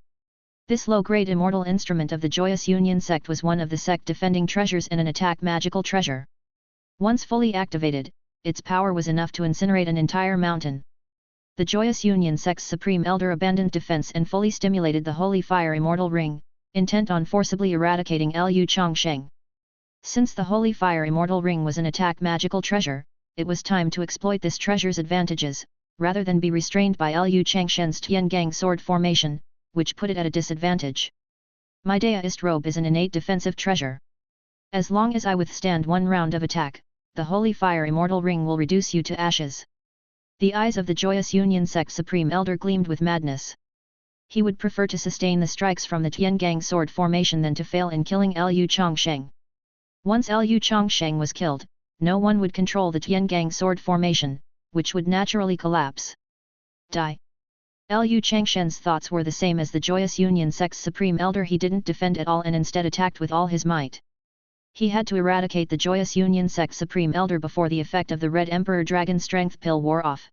This low-grade immortal instrument of the Joyous Union sect was one of the sect defending treasures and an attack magical treasure. Once fully activated, its power was enough to incinerate an entire mountain. The Joyous Union sect's Supreme Elder abandoned defense and fully stimulated the Holy Fire Immortal Ring, intent on forcibly eradicating Liu Changsheng. Since the Holy Fire Immortal Ring was an attack magical treasure, it was time to exploit this treasure's advantages, rather than be restrained by Liu Changshen's Tiangang sword formation, which put it at a disadvantage. My Daoist robe is an innate defensive treasure. As long as I withstand one round of attack, the Holy Fire Immortal Ring will reduce you to ashes. The eyes of the Joyous Union sect Supreme Elder gleamed with madness. He would prefer to sustain the strikes from the Tiangang sword formation than to fail in killing Liu Changsheng. Once Liu Changsheng was killed, no one would control the Tiangang sword formation, which would naturally collapse. Die. Liu Changshen's thoughts were the same as the Joyous Union sect's Supreme Elder. He didn't defend at all and instead attacked with all his might. He had to eradicate the Joyous Union sect's Supreme Elder before the effect of the Red Emperor Dragon Strength Pill wore off.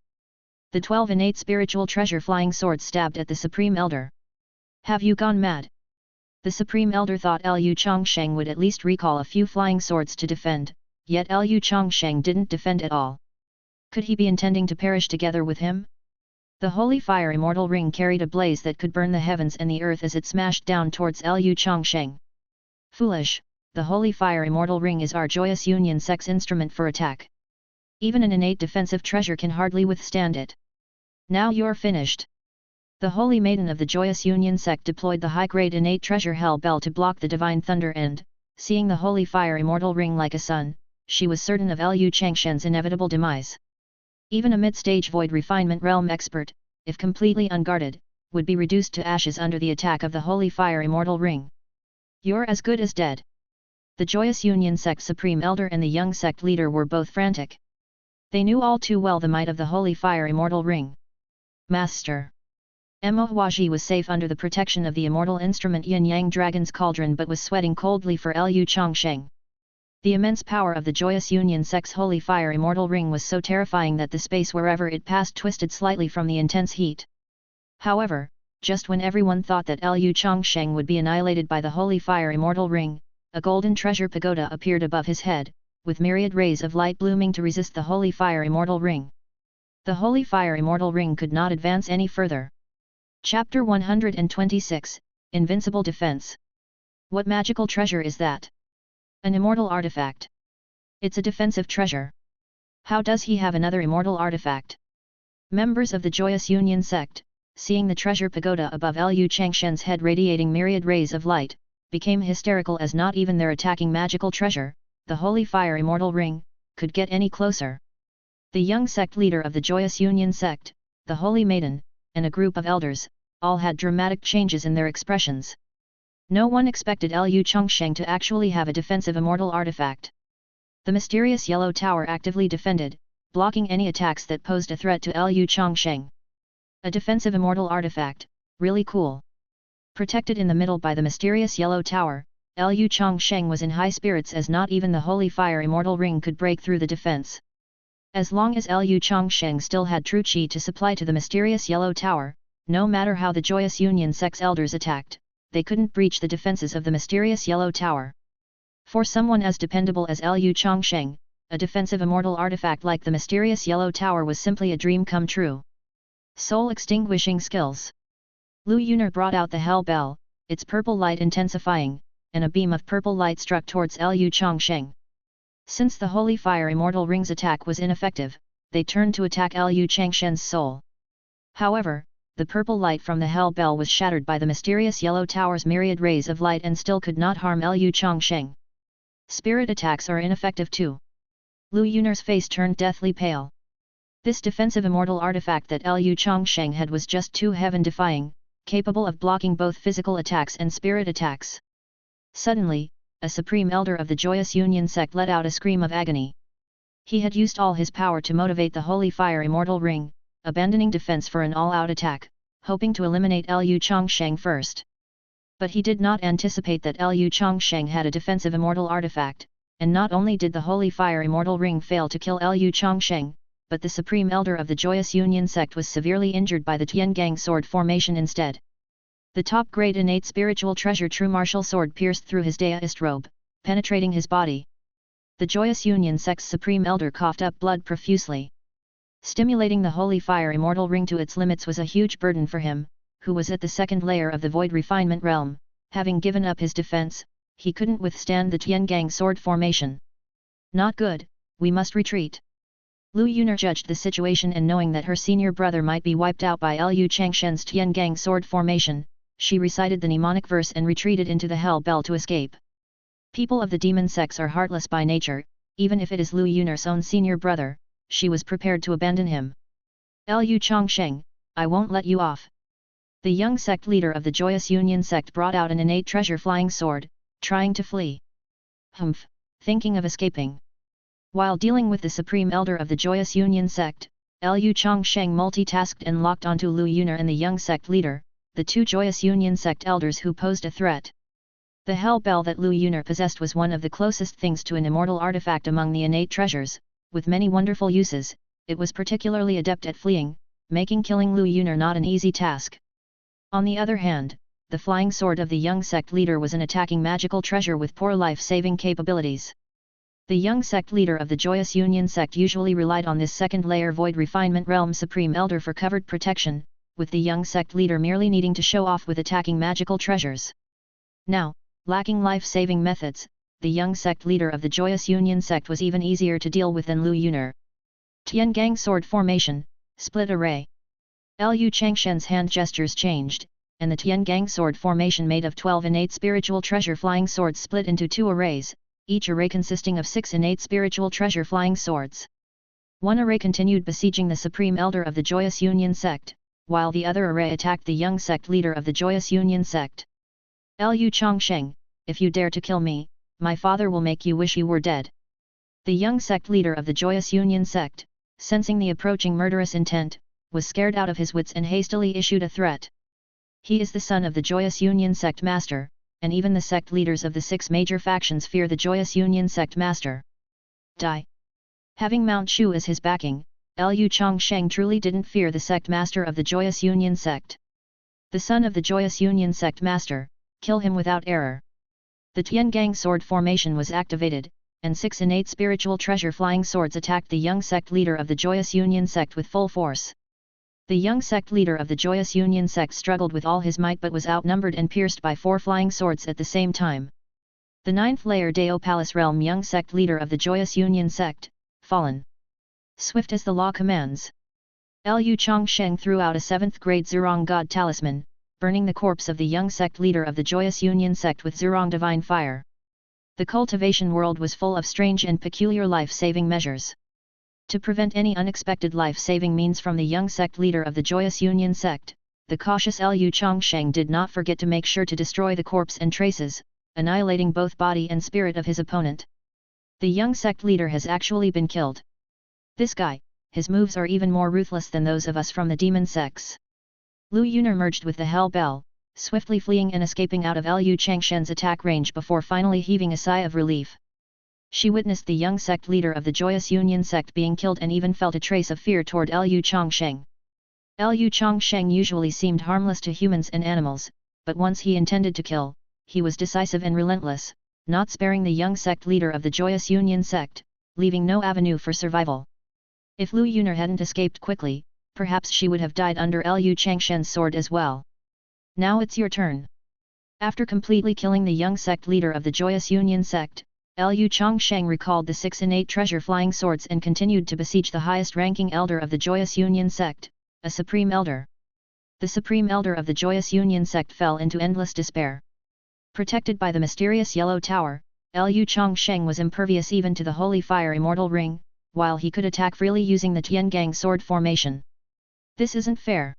The 12 innate spiritual treasure flying swords stabbed at the Supreme Elder. Have you gone mad? The Supreme Elder thought Liu Changsheng would at least recall a few flying swords to defend, yet Liu Changsheng didn't defend at all. Could he be intending to perish together with him? The Holy Fire Immortal Ring carried a blaze that could burn the heavens and the earth as it smashed down towards Liu Changsheng. Foolish, the Holy Fire Immortal Ring is our Joyous Union sect's instrument for attack. Even an innate defensive treasure can hardly withstand it. Now you're finished. The Holy Maiden of the Joyous Union sect deployed the high-grade innate treasure Hell Bell to block the Divine Thunder and, seeing the Holy Fire Immortal Ring like a sun, she was certain of Liu Changshen's inevitable demise. Even a mid-stage void refinement realm expert, if completely unguarded, would be reduced to ashes under the attack of the Holy Fire Immortal Ring. You're as good as dead. The Joyous Union sect Supreme Elder and the young sect leader were both frantic. They knew all too well the might of the Holy Fire Immortal Ring. Master. Mo Huaji was safe under the protection of the immortal instrument Yin Yang Dragon's Cauldron but was sweating coldly for Liu Changsheng. The immense power of the Joyous Union sect's Holy Fire Immortal Ring was so terrifying that the space wherever it passed twisted slightly from the intense heat. However, just when everyone thought that Liu Changsheng would be annihilated by the Holy Fire Immortal Ring, a golden treasure pagoda appeared above his head, with myriad rays of light blooming to resist the Holy Fire Immortal Ring. The Holy Fire Immortal Ring could not advance any further. Chapter 126, Invincible Defense. What magical treasure is that? An immortal artifact. It's a defensive treasure. How does he have another immortal artifact? Members of the Joyous Union sect, seeing the treasure pagoda above Liu Changshen's head radiating myriad rays of light, became hysterical as not even their attacking magical treasure, the Holy Fire Immortal Ring, could get any closer. The young sect leader of the Joyous Union sect, the Holy Maiden, and a group of elders, all had dramatic changes in their expressions. No one expected Lu Changsheng to actually have a defensive immortal artifact. The mysterious yellow tower actively defended, blocking any attacks that posed a threat to Lu Changsheng. A defensive immortal artifact, really cool. Protected in the middle by the mysterious yellow tower, Lu Changsheng was in high spirits as not even the Holy Fire Immortal Ring could break through the defense. As long as Lu Changsheng still had true qi to supply to the mysterious yellow tower, no matter how the Joyous Union sect's elders attacked, they couldn't breach the defenses of the mysterious yellow tower. For someone as dependable as Lu Changsheng, a defensive immortal artifact like the mysterious yellow tower was simply a dream come true. Soul extinguishing skills. Lu Yuner brought out the Hell Bell, its purple light intensifying, and a beam of purple light struck towards Lu Changsheng. Since the Holy Fire Immortal Ring's attack was ineffective, they turned to attack Lu Changsheng's soul. However, the purple light from the Hell Bell was shattered by the mysterious yellow tower's myriad rays of light and still could not harm Lu Changsheng. Spirit attacks are ineffective too. Lu Yuner's face turned deathly pale. This defensive immortal artifact that Lu Changsheng had was just too heaven-defying, capable of blocking both physical attacks and spirit attacks. Suddenly, a supreme elder of the Joyous Union sect let out a scream of agony. He had used all his power to motivate the Holy Fire Immortal Ring, abandoning defense for an all-out attack, hoping to eliminate Lu Changsheng first. But he did not anticipate that Lu Changsheng had a defensive immortal artifact, and not only did the Holy Fire Immortal Ring fail to kill Lu Changsheng, but the Supreme Elder of the Joyous Union sect was severely injured by the Tiangang sword formation instead. The top-grade innate spiritual treasure True Martial Sword pierced through his Daoist robe, penetrating his body. The Joyous Union sect's Supreme Elder coughed up blood profusely. Stimulating the Holy Fire Immortal Ring to its limits was a huge burden for him, who was at the second layer of the Void Refinement Realm. Having given up his defense, he couldn't withstand the Tiangang sword formation. Not good, we must retreat. Lu Yuner judged the situation, and knowing that her senior brother might be wiped out by Lu Changshen's Tiangang sword formation, she recited the mnemonic verse and retreated into the Hell Bell to escape. People of the demon sects are heartless by nature, even if it is Lu Yuner's own senior brother. She was prepared to abandon him. Lu Changsheng, I won't let you off. The young sect leader of the Joyous Union sect brought out an innate treasure flying sword, trying to flee. Humph, thinking of escaping. While dealing with the Supreme Elder of the Joyous Union sect, Lu Changsheng multitasked and locked onto Lu Yuner and the young sect leader, the two Joyous Union sect elders who posed a threat. The Hell Bell that Lu Yuner possessed was one of the closest things to an immortal artifact among the innate treasures. With many wonderful uses, it was particularly adept at fleeing, making killing Lu Yuner not an easy task. On the other hand, the flying sword of the young sect leader was an attacking magical treasure with poor life-saving capabilities. The young sect leader of the Joyous Union sect usually relied on this second-layer Void Refinement Realm Supreme Elder for covered protection, with the young sect leader merely needing to show off with attacking magical treasures. Now, lacking life-saving methods, the young sect leader of the Joyous Union sect was even easier to deal with than Lu Yuner. Tiangang sword formation, split array. Lu Changshen's hand gestures changed, and the Tiangang sword formation made of 12 innate spiritual treasure flying swords split into 2 arrays, each array consisting of 6 innate spiritual treasure flying swords. One array continued besieging the Supreme Elder of the Joyous Union sect, while the other array attacked the young sect leader of the Joyous Union sect. Lu Changsheng, if you dare to kill me, my father will make you wish you were dead. The young sect leader of the Joyous Union sect, sensing the approaching murderous intent, was scared out of his wits and hastily issued a threat. He is the son of the Joyous Union sect master, and even the sect leaders of the 6 major factions fear the Joyous Union sect master. Die. Having Mount Shu as his backing, Lu Changsheng truly didn't fear the sect master of the Joyous Union sect. The son of the Joyous Union sect master, kill him without error. The Tiangang sword formation was activated, and 6 innate spiritual treasure flying swords attacked the young sect leader of the Joyous Union sect with full force. The young sect leader of the Joyous Union sect struggled with all his might but was outnumbered and pierced by 4 flying swords at the same time. The 9th layer Dao Palace Realm young sect leader of the Joyous Union sect, fallen. Swift as the law commands. Lu Changsheng threw out a 7th grade Zhurong God Talisman, burning the corpse of the young sect leader of the Joyous Union sect with Zurong divine fire. The cultivation world was full of strange and peculiar life-saving measures. To prevent any unexpected life-saving means from the young sect leader of the Joyous Union sect, the cautious Lu Changsheng did not forget to make sure to destroy the corpse and traces, annihilating both body and spirit of his opponent. The young sect leader has actually been killed. This guy, his moves are even more ruthless than those of us from the demon sects. Lu Yuner merged with the Hell Bell, swiftly fleeing and escaping out of Lu Changshen's attack range before finally heaving a sigh of relief. She witnessed the young sect leader of the Joyous Union sect being killed and even felt a trace of fear toward Lu Changsheng. Lu Changsheng usually seemed harmless to humans and animals, but once he intended to kill, he was decisive and relentless, not sparing the young sect leader of the Joyous Union sect, leaving no avenue for survival. If Lu Yuner hadn't escaped quickly, perhaps she would have died under Lu Changshen's sword as well. Now it's your turn. After completely killing the young sect leader of the Joyous Union sect, Lu Changsheng recalled the 6 innate treasure flying swords and continued to besiege the highest-ranking elder of the Joyous Union sect, a supreme elder. The supreme elder of the Joyous Union sect fell into endless despair. Protected by the mysterious yellow tower, Lu Changsheng was impervious even to the holy fire immortal ring, while he could attack freely using the Tiangang sword formation. This isn't fair.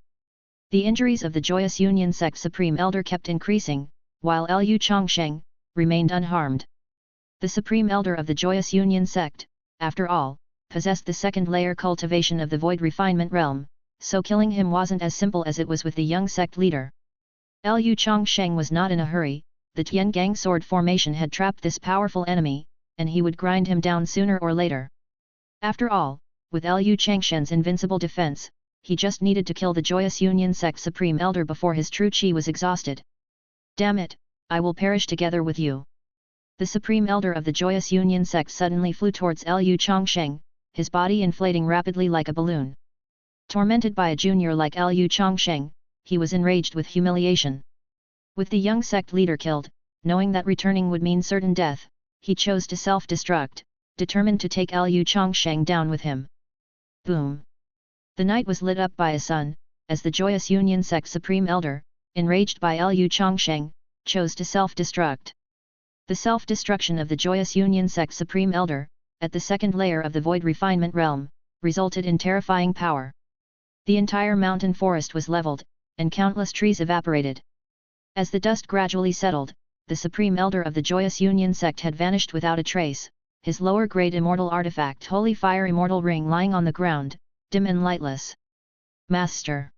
The injuries of the Joyous Union sect supreme elder kept increasing, while Lu Changsheng remained unharmed. The supreme elder of the Joyous Union sect, after all, possessed the second layer cultivation of the void refinement realm, so killing him wasn't as simple as it was with the young sect leader. Lu Changsheng was not in a hurry. The Tiangang sword formation had trapped this powerful enemy, and he would grind him down sooner or later. After all, with Lu Changshen's invincible defense, he just needed to kill the Joyous Union sect supreme elder before his true chi was exhausted. Damn it, I will perish together with you. The supreme elder of the Joyous Union sect suddenly flew towards Lu Changsheng, his body inflating rapidly like a balloon. Tormented by a junior like Lu Changsheng, he was enraged with humiliation. With the young sect leader killed, knowing that returning would mean certain death, he chose to self-destruct, determined to take Lu Changsheng down with him. Boom! The night was lit up by a sun, as the Joyous Union sect supreme elder, enraged by Lu Changsheng, chose to self-destruct. The self-destruction of the Joyous Union sect supreme elder, at the second layer of the void refinement realm, resulted in terrifying power. The entire mountain forest was leveled, and countless trees evaporated. As the dust gradually settled, the supreme elder of the Joyous Union sect had vanished without a trace, his lower-grade immortal artifact Holy Fire Immortal Ring lying on the ground, dim and lightless. Master!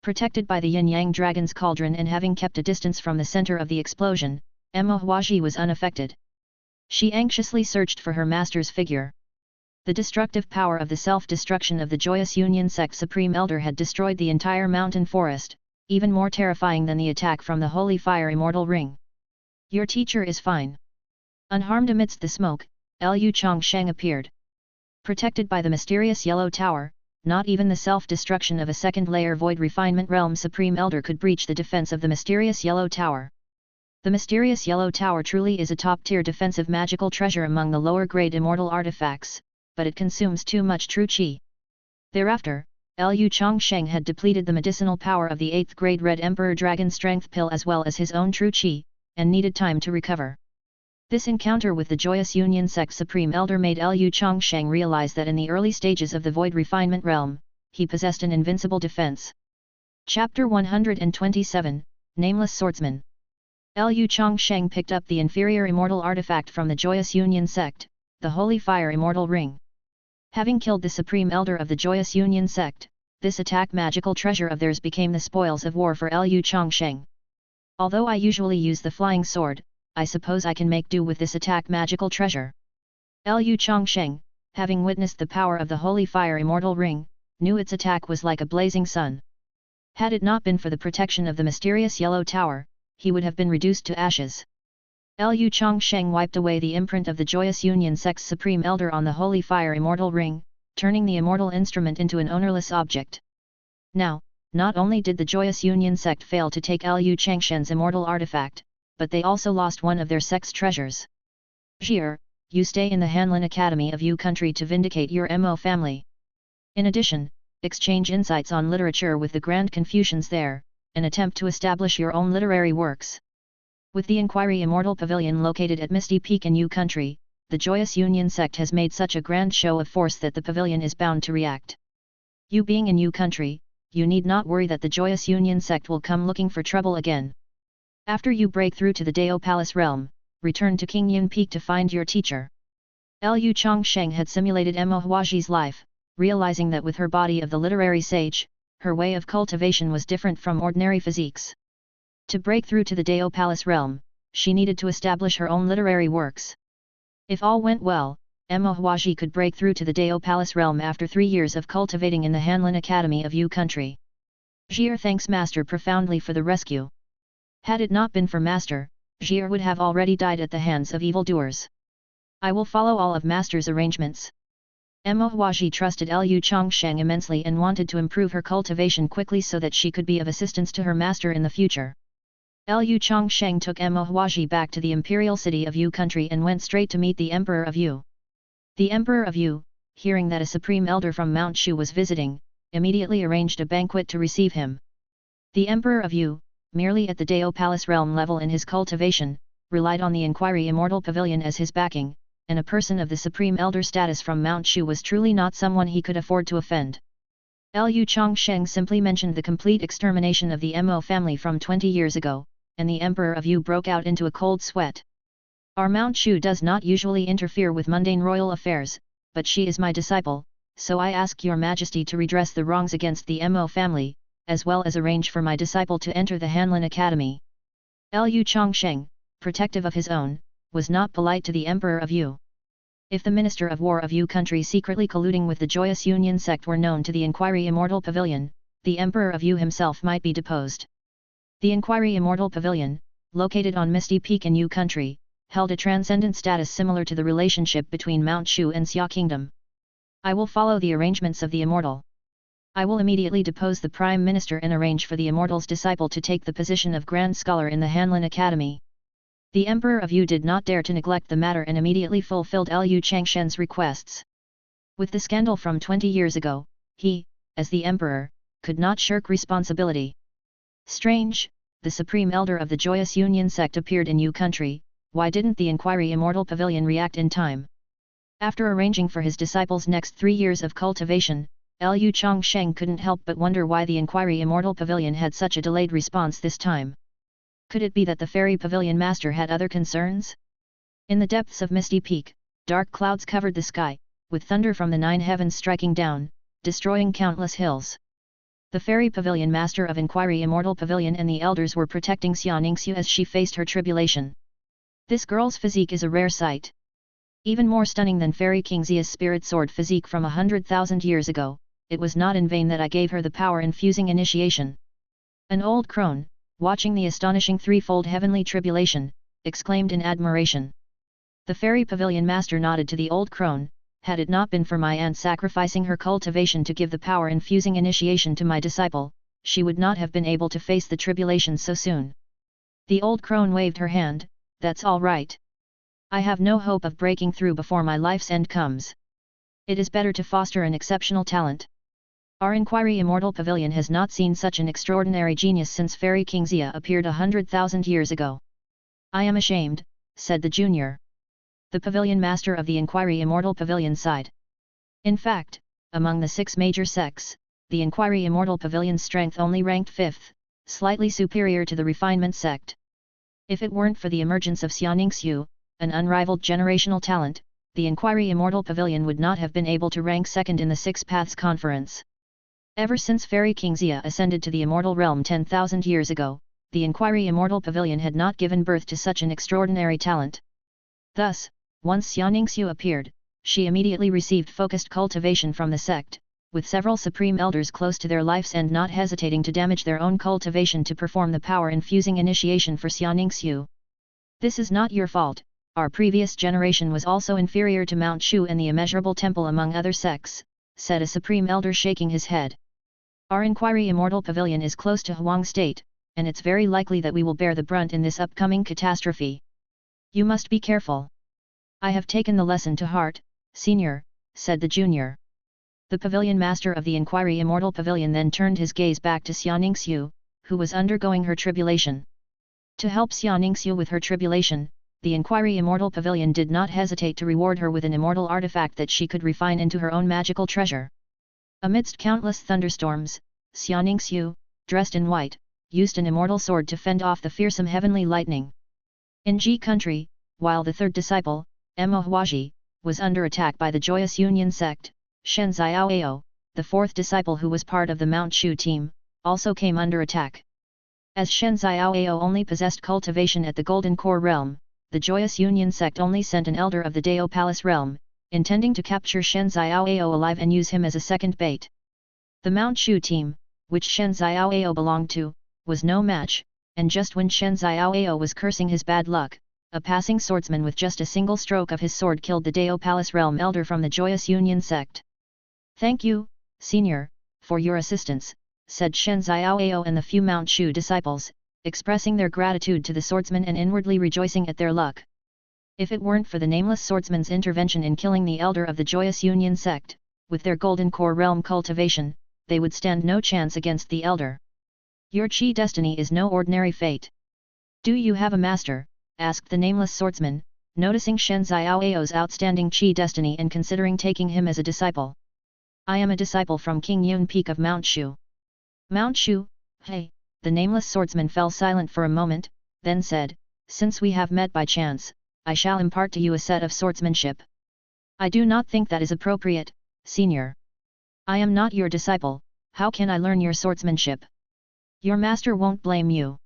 Protected by the yin-yang dragon's cauldron and having kept a distance from the center of the explosion, Emma Huaji was unaffected. She anxiously searched for her master's figure. The destructive power of the self-destruction of the Joyous Union sect supreme elder had destroyed the entire mountain forest, even more terrifying than the attack from the Holy Fire Immortal Ring. Your teacher is fine. Unharmed amidst the smoke, Lu Changsheng appeared. Protected by the mysterious yellow tower, not even the self-destruction of a second-layer void refinement realm supreme elder could breach the defense of the mysterious yellow tower. The mysterious yellow tower truly is a top-tier defensive magical treasure among the lower-grade immortal artifacts, but it consumes too much true chi. Thereafter, Lu Changsheng had depleted the medicinal power of the 8th grade Red Emperor Dragon Strength Pill as well as his own true chi, and needed time to recover. This encounter with the Joyous Union sect Supreme Elder made Lu Changsheng realize that in the early stages of the Void Refinement Realm, he possessed an invincible defense. Chapter 127, Nameless Swordsman. Lu Changsheng picked up the inferior immortal artifact from the Joyous Union sect, the Holy Fire Immortal Ring. Having killed the Supreme Elder of the Joyous Union sect, this attack magical treasure of theirs became the spoils of war for Lu Changsheng. Although I usually use the flying sword, I suppose I can make do with this attack magical treasure. Lu Changsheng, having witnessed the power of the Holy Fire Immortal Ring, knew its attack was like a blazing sun. Had it not been for the protection of the mysterious yellow tower, he would have been reduced to ashes. Lu Changsheng wiped away the imprint of the Joyous Union sect's Supreme Elder on the Holy Fire Immortal Ring, turning the immortal instrument into an ownerless object. Now, not only did the Joyous Union sect fail to take Lu Changshen's immortal artifact, but they also lost one of their sect's treasures. Zhir, you stay in the Hanlin Academy of Yu Country to vindicate your Mo family. In addition, exchange insights on literature with the Grand Confucians there, and attempt to establish your own literary works. With the Inquiry Immortal Pavilion located at Misty Peak in Yu Country, the Joyous Union sect has made such a grand show of force that the pavilion is bound to react. You being in Yu Country, you need not worry that the Joyous Union sect will come looking for trouble again. After you break through to the Dao Palace realm, return to King Yun Peak to find your teacher. Lu Changsheng had simulated Mo Huaji's life, realizing that with her body of the literary sage, her way of cultivation was different from ordinary physiques. To break through to the Dao Palace realm, she needed to establish her own literary works. If all went well, Mo Huaji could break through to the Dao Palace realm after 3 years of cultivating in the Hanlin Academy of Yu Country. Jir thanks Master profoundly for the rescue. Had it not been for Master, Jir would have already died at the hands of evildoers. I will follow all of Master's arrangements. Mo Huaji trusted Lu Changsheng immensely and wanted to improve her cultivation quickly so that she could be of assistance to her master in the future. Lu Changsheng took Mo Huaji back to the imperial city of Yu Country and went straight to meet the Emperor of Yu. The Emperor of Yu, hearing that a supreme elder from Mount Shu was visiting, immediately arranged a banquet to receive him. The Emperor of Yu, merely at the Dao Palace realm level in his cultivation, relied on the Inquiry Immortal Pavilion as his backing, and a person of the supreme elder status from Mount Shu was truly not someone he could afford to offend. Lu Changsheng simply mentioned the complete extermination of the Mo family from 20 years ago, and the Emperor of Yu broke out into a cold sweat. Our Mount Shu does not usually interfere with mundane royal affairs, but she is my disciple, so I ask your majesty to redress the wrongs against the Mo family, as well as arrange for my disciple to enter the Hanlin Academy. Lu Changsheng, protective of his own, was not polite to the Emperor of Yu. If the Minister of War of Yu Country secretly colluding with the Joyous Union sect were known to the Inquiry Immortal Pavilion, the Emperor of Yu himself might be deposed. The Inquiry Immortal Pavilion, located on Misty Peak in Yu Country, held a transcendent status similar to the relationship between Mount Shu and Xia Kingdom. I will follow the arrangements of the Immortal. I will immediately depose the Prime Minister and arrange for the Immortal's disciple to take the position of Grand Scholar in the Hanlin Academy. The Emperor of Yu did not dare to neglect the matter and immediately fulfilled Lu Changshen's requests. With the scandal from 20 years ago, he, as the Emperor, could not shirk responsibility. Strange, the Supreme Elder of the Joyous Union sect appeared in Yu Country. Why didn't the Inquiry Immortal Pavilion react in time? After arranging for his disciple's next 3 years of cultivation, Lu Changsheng couldn't help but wonder why the Inquiry Immortal Pavilion had such a delayed response this time. Could it be that the Fairy Pavilion Master had other concerns? In the depths of Misty Peak, dark clouds covered the sky, with thunder from the 9 heavens striking down, destroying countless hills. The Fairy Pavilion Master of Inquiry Immortal Pavilion and the elders were protecting Xia Ningxiu as she faced her tribulation. This girl's physique is a rare sight. Even more stunning than Fairy King Xia's spirit sword physique from 100,000 years ago, it was not in vain that I gave her the power-infusing initiation. An old crone, watching the astonishing threefold heavenly tribulation, exclaimed in admiration. The Fairy Pavilion Master nodded to the old crone. Had it not been for my aunt sacrificing her cultivation to give the power-infusing initiation to my disciple, she would not have been able to face the tribulation so soon. The old crone waved her hand. That's all right. I have no hope of breaking through before my life's end comes. It is better to foster an exceptional talent. Our Inquiry Immortal Pavilion has not seen such an extraordinary genius since Fairy King Xia appeared 100,000 years ago. I am ashamed, said the junior. The Pavilion Master of the Inquiry Immortal Pavilion sighed. In fact, among the 6 major sects, the Inquiry Immortal Pavilion's strength only ranked 5th, slightly superior to the Refinement sect. If it weren't for the emergence of Xia Ningxiu, an unrivaled generational talent, the Inquiry Immortal Pavilion would not have been able to rank 2nd in the 6 Paths Conference. Ever since Fairy King Xia ascended to the Immortal Realm 10,000 years ago, the Inquiry Immortal Pavilion had not given birth to such an extraordinary talent. Thus, once Xia Ningxiu appeared, she immediately received focused cultivation from the sect, with several supreme elders close to their life's end not hesitating to damage their own cultivation to perform the power-infusing initiation for Xia Ningxiu. This is not your fault. Our previous generation was also inferior to Mount Shu and the Immeasurable Temple among other sects, said a supreme elder shaking his head. Our Inquiry Immortal Pavilion is close to Huang State, and it's very likely that we will bear the brunt in this upcoming catastrophe. You must be careful. I have taken the lesson to heart, senior, said the junior. The Pavilion Master of the Inquiry Immortal Pavilion then turned his gaze back to Xia Ningxiu, who was undergoing her tribulation. To help Xia Ningxiu with her tribulation, the Inquiry Immortal Pavilion did not hesitate to reward her with an immortal artifact that she could refine into her own magical treasure. Amidst countless thunderstorms, Xia Ningxiu, dressed in white, used an immortal sword to fend off the fearsome heavenly lightning. In Ji country, while the third disciple, Mo Huaji, was under attack by the Joyous Union sect, Shen Xiaoao, the fourth disciple who was part of the Mount Shu team, also came under attack. As Shen Xiaoao only possessed cultivation at the Golden Core realm, the Joyous Union sect only sent an elder of the Dao Palace realm, intending to capture Shen Xiaoao alive and use him as a second bait. The Mount Shu team, which Shen Xiaoao belonged to, was no match, and just when Shen Xiaoao was cursing his bad luck, a passing swordsman with just a single stroke of his sword killed the Dao Palace realm elder from the Joyous Union sect. "Thank you, Senior, for your assistance," said Shen Xiaoao and the few Mount Shu disciples, expressing their gratitude to the swordsman and inwardly rejoicing at their luck. If it weren't for the nameless swordsman's intervention in killing the elder of the Joyous Union sect, with their Golden Core realm cultivation, they would stand no chance against the elder. "Your chi destiny is no ordinary fate. Do you have a master?" asked the nameless swordsman, noticing Shen Xiaoao's outstanding chi destiny and considering taking him as a disciple. "I am a disciple from King Yun Peak of Mount Shu." "Mount Shu? Hey!" The nameless swordsman fell silent for a moment, then said, "Since we have met by chance, I shall impart to you a set of swordsmanship." "I do not think that is appropriate, Senior. I am not your disciple, how can I learn your swordsmanship? Your master won't blame you.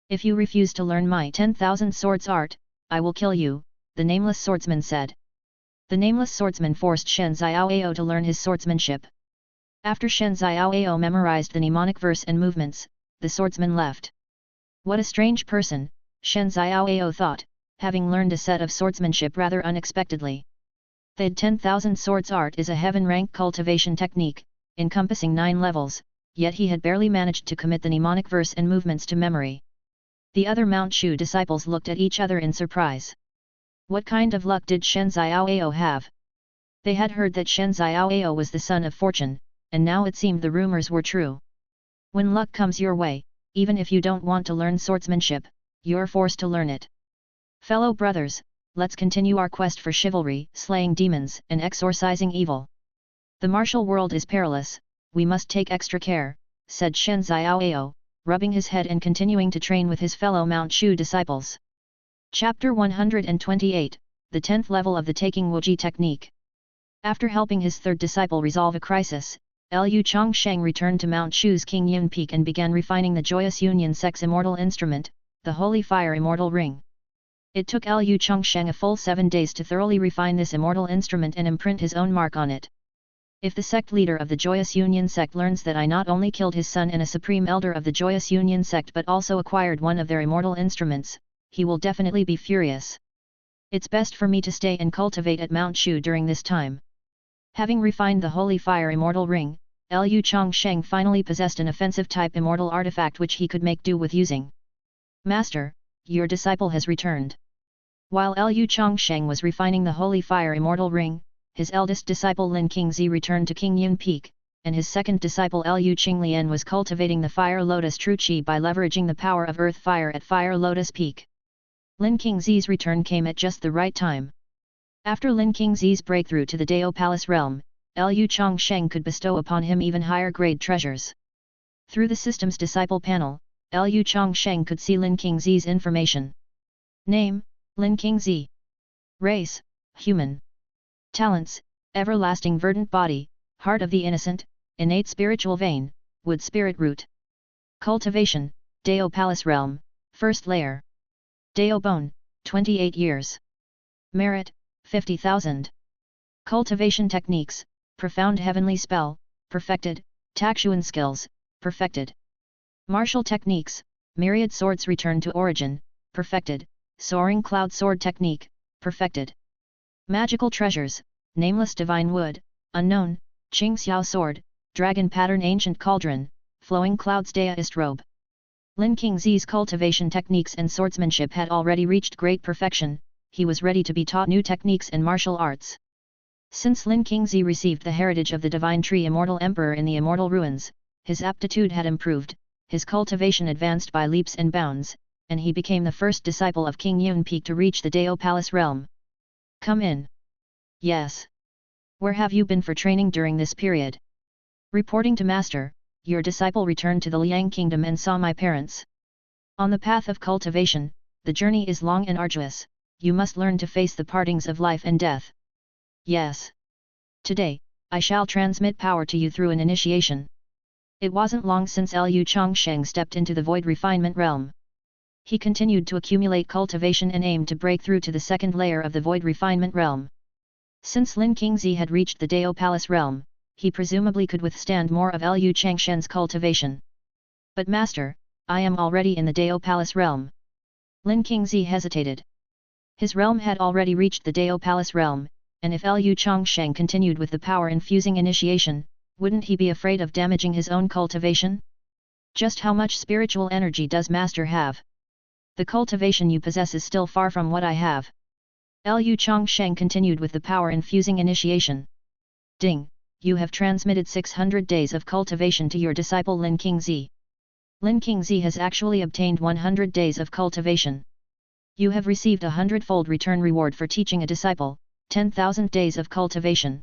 If you refuse to learn my 10,000 swords art, I will kill you," the nameless swordsman said. The nameless swordsman forced Shen Xiaoao to learn his swordsmanship. After Shen Xiaoao memorized the mnemonic verse and movements, the swordsman left. What a strange person, Shen Xiaoao thought, having learned a set of swordsmanship rather unexpectedly. The 10,000 swords art is a heaven-rank cultivation technique, encompassing 9 levels, yet he had barely managed to commit the mnemonic verse and movements to memory. The other Mount Shu disciples looked at each other in surprise. What kind of luck did Shen Xiaoao have? They had heard that Shen Xiaoao was the son of fortune, and now it seemed the rumors were true. When luck comes your way, even if you don't want to learn swordsmanship, you're forced to learn it. Fellow brothers, let's continue our quest for chivalry, slaying demons and exorcising evil. The martial world is perilous, we must take extra care, said Shen Xiaoao, rubbing his head and continuing to train with his fellow Mount Shu disciples. Chapter 128, the 10th level of the Taking Wuji technique. After helping his third disciple resolve a crisis, Lu Changsheng returned to Mount Shu's King Yun Peak and began refining the Joyous Union sect's immortal instrument, the Holy Fire Immortal Ring. It took Lu Changsheng a full 7 days to thoroughly refine this immortal instrument and imprint his own mark on it. If the sect leader of the Joyous Union sect learns that I not only killed his son and a supreme elder of the Joyous Union sect but also acquired one of their immortal instruments, he will definitely be furious. It's best for me to stay and cultivate at Mount Shu during this time. Having refined the Holy Fire Immortal Ring, Lu Changsheng finally possessed an offensive-type immortal artifact which he could make do with using. Master, your disciple has returned. While Lu Changsheng was refining the Holy Fire Immortal Ring, his eldest disciple Lin Qingzi returned to King Yun Peak, and his second disciple Lu Qinglian was cultivating the Fire Lotus True Qi by leveraging the power of Earth Fire at Fire Lotus Peak. Lin Qingzi's return came at just the right time. After Lin Qingzi's breakthrough to the Dao Palace realm, Lu Changsheng could bestow upon him even higher grade treasures. Through the system's disciple panel, Lu Changsheng could see Lin Qingzi's information. Name, Lin Qingzi. Race, human. Talents, everlasting verdant body, heart of the innocent, innate spiritual vein, wood spirit root. Cultivation, Dao Palace realm, first layer. Dao bone, 28 years. Merit, 50,000. Cultivation techniques, profound heavenly spell, perfected, Takshuan skills, perfected. Martial techniques, myriad swords return to origin, perfected, soaring cloud sword technique, perfected. Magical treasures, nameless divine wood, unknown, Qingxiao sword, dragon pattern ancient cauldron, flowing clouds daist robe. Lin Qingzi's cultivation techniques and swordsmanship had already reached great perfection, he was ready to be taught new techniques and martial arts. Since Lin Qingzi received the heritage of the Divine Tree Immortal Emperor in the Immortal Ruins, his aptitude had improved, his cultivation advanced by leaps and bounds, and he became the first disciple of King Yunpeak to reach the Dao Palace realm. Come in. Yes. Where have you been for training during this period? Reporting to Master, your disciple returned to the Liang Kingdom and saw my parents. On the path of cultivation, the journey is long and arduous, you must learn to face the partings of life and death. Yes. Today, I shall transmit power to you through an initiation. It wasn't long since Lu Changsheng stepped into the void refinement realm. He continued to accumulate cultivation and aimed to break through to the second layer of the void refinement realm. Since Lin Qingzi had reached the Dao Palace realm, he presumably could withstand more of Lu Changshen's cultivation. But Master, I am already in the Dao Palace realm. Lin Qingzi hesitated. His realm had already reached the Dao Palace realm, and if Lu Changsheng continued with the power-infusing initiation, wouldn't he be afraid of damaging his own cultivation? Just how much spiritual energy does Master have? The cultivation you possess is still far from what I have. Lu Changsheng continued with the power-infusing initiation. Ding, you have transmitted 600 days of cultivation to your disciple Lin Qingzi. Lin Qingzi has actually obtained 100 days of cultivation. You have received a 100-fold return reward for teaching a disciple, 10,000 days of cultivation.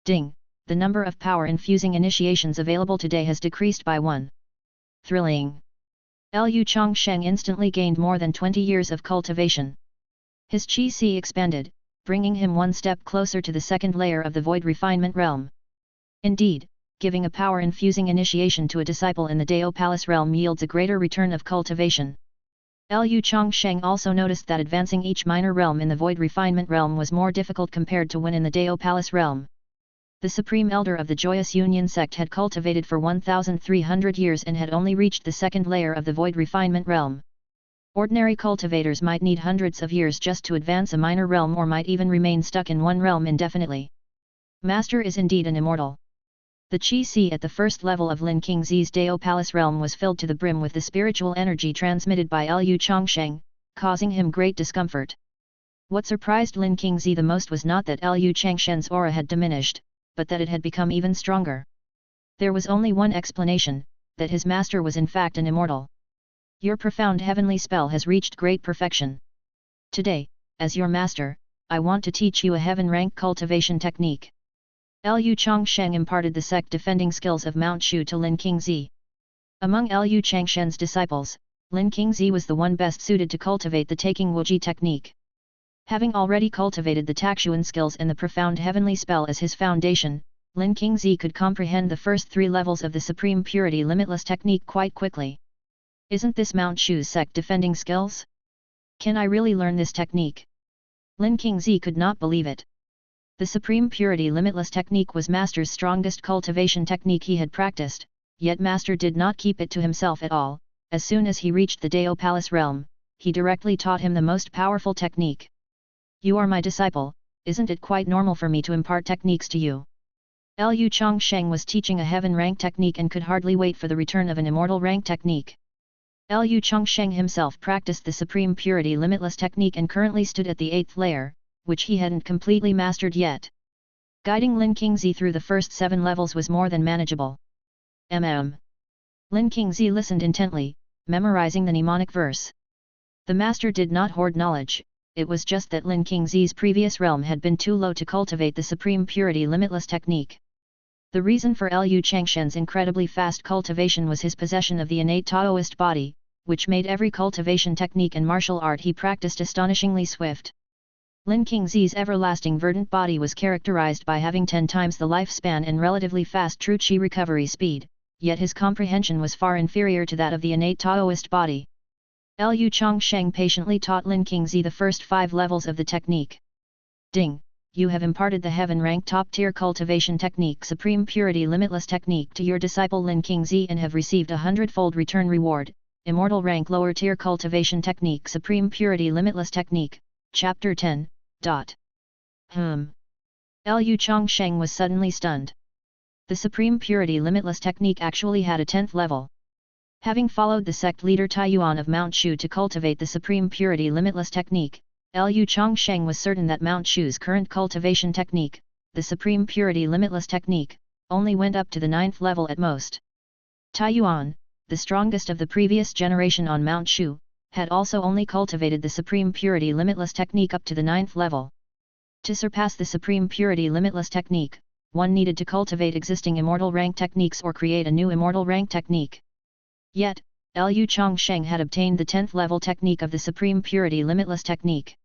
Ding, the number of power-infusing initiations available today has decreased by 1. Thrilling. Lu Changsheng instantly gained more than 20 years of cultivation. His Qi expanded, bringing him one step closer to the second layer of the void refinement realm. Indeed, giving a power-infusing initiation to a disciple in the Dao Palace realm yields a greater return of cultivation. Lu Changsheng also noticed that advancing each minor realm in the void refinement realm was more difficult compared to when in the Dao Palace realm. The Supreme Elder of the Joyous Union sect had cultivated for 1,300 years and had only reached the second layer of the void refinement realm. Ordinary cultivators might need hundreds of years just to advance a minor realm or might even remain stuck in one realm indefinitely. Master is indeed an immortal. The Qi at the first level of Lin Qingzi's Dao Palace realm was filled to the brim with the spiritual energy transmitted by Lu Changsheng, causing him great discomfort. What surprised Lin Qingzi the most was not that Lu Changshen's aura had diminished, but that it had become even stronger. There was only one explanation, that his master was in fact an immortal. Your profound heavenly spell has reached great perfection. Today, as your master, I want to teach you a heaven-rank cultivation technique. Lu Changsheng imparted the sect-defending skills of Mount Shu to Lin Qingzi. Among Lu Changshen's disciples, Lin Qingzi was the one best suited to cultivate the Taking Wuji technique. Having already cultivated the Takshuan skills and the profound heavenly spell as his foundation, Lin Qingzi could comprehend the first 3 levels of the Supreme Purity Limitless technique quite quickly. Isn't this Mount Shu's sect-defending skills? Can I really learn this technique? Lin Qingzi could not believe it. The Supreme Purity Limitless technique was Master's strongest cultivation technique he had practiced, yet Master did not keep it to himself at all. As soon as he reached the Dao Palace realm, he directly taught him the most powerful technique. You are my disciple, isn't it quite normal for me to impart techniques to you? Lu Changsheng was teaching a heaven rank technique and could hardly wait for the return of an immortal rank technique. Lu Changsheng himself practiced the Supreme Purity Limitless technique and currently stood at the 8th layer, which he hadn't completely mastered yet. Guiding Lin Qingzi through the first 7 levels was more than manageable. Lin Qingzi listened intently, memorizing the mnemonic verse. The master did not hoard knowledge. It was just that Lin Qingzi's previous realm had been too low to cultivate the Supreme Purity Limitless technique. The reason for Lu Changshen's incredibly fast cultivation was his possession of the innate Taoist body, which made every cultivation technique and martial art he practiced astonishingly swift. Lin Qingzi's everlasting verdant body was characterized by having 10 times the lifespan and relatively fast true Qi recovery speed, yet his comprehension was far inferior to that of the innate Taoist body. Lu Changsheng patiently taught Lin Qingzi the first 5 levels of the technique. Ding, you have imparted the heaven-rank top-tier cultivation technique Supreme Purity Limitless technique to your disciple Lin Qingzi and have received a 100-fold return reward, Immortal rank lower-tier cultivation technique Supreme Purity Limitless technique, Chapter 10. Lu Changsheng was suddenly stunned. The Supreme Purity Limitless technique actually had a 10th level. Having followed the sect leader Taiyuan of Mount Shu to cultivate the Supreme Purity Limitless technique, Lu Changsheng was certain that Mount Shu's current cultivation technique, the Supreme Purity Limitless technique, only went up to the 9th level at most. Taiyuan, the strongest of the previous generation on Mount Shu, had also only cultivated the Supreme Purity Limitless technique up to the 9th level. To surpass the Supreme Purity Limitless technique, one needed to cultivate existing immortal rank techniques or create a new immortal rank technique. Yet, Lu Changsheng had obtained the 10th level technique of the Supreme Purity Limitless technique.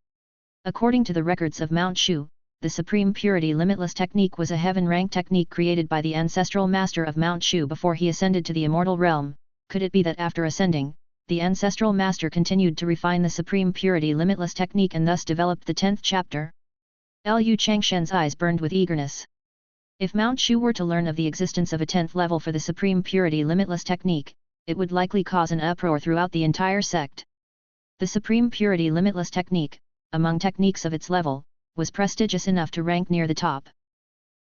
According to the records of Mount Shu, the Supreme Purity Limitless technique was a heaven rank technique created by the ancestral master of Mount Shu before he ascended to the immortal realm. Could it be that after ascending, the ancestral master continued to refine the Supreme Purity Limitless technique and thus developed the 10th chapter? Lu Changshen's eyes burned with eagerness. If Mount Shu were to learn of the existence of a 10th level for the Supreme Purity Limitless technique, it would likely cause an uproar throughout the entire sect. The Supreme Purity Limitless technique, among techniques of its level, was prestigious enough to rank near the top.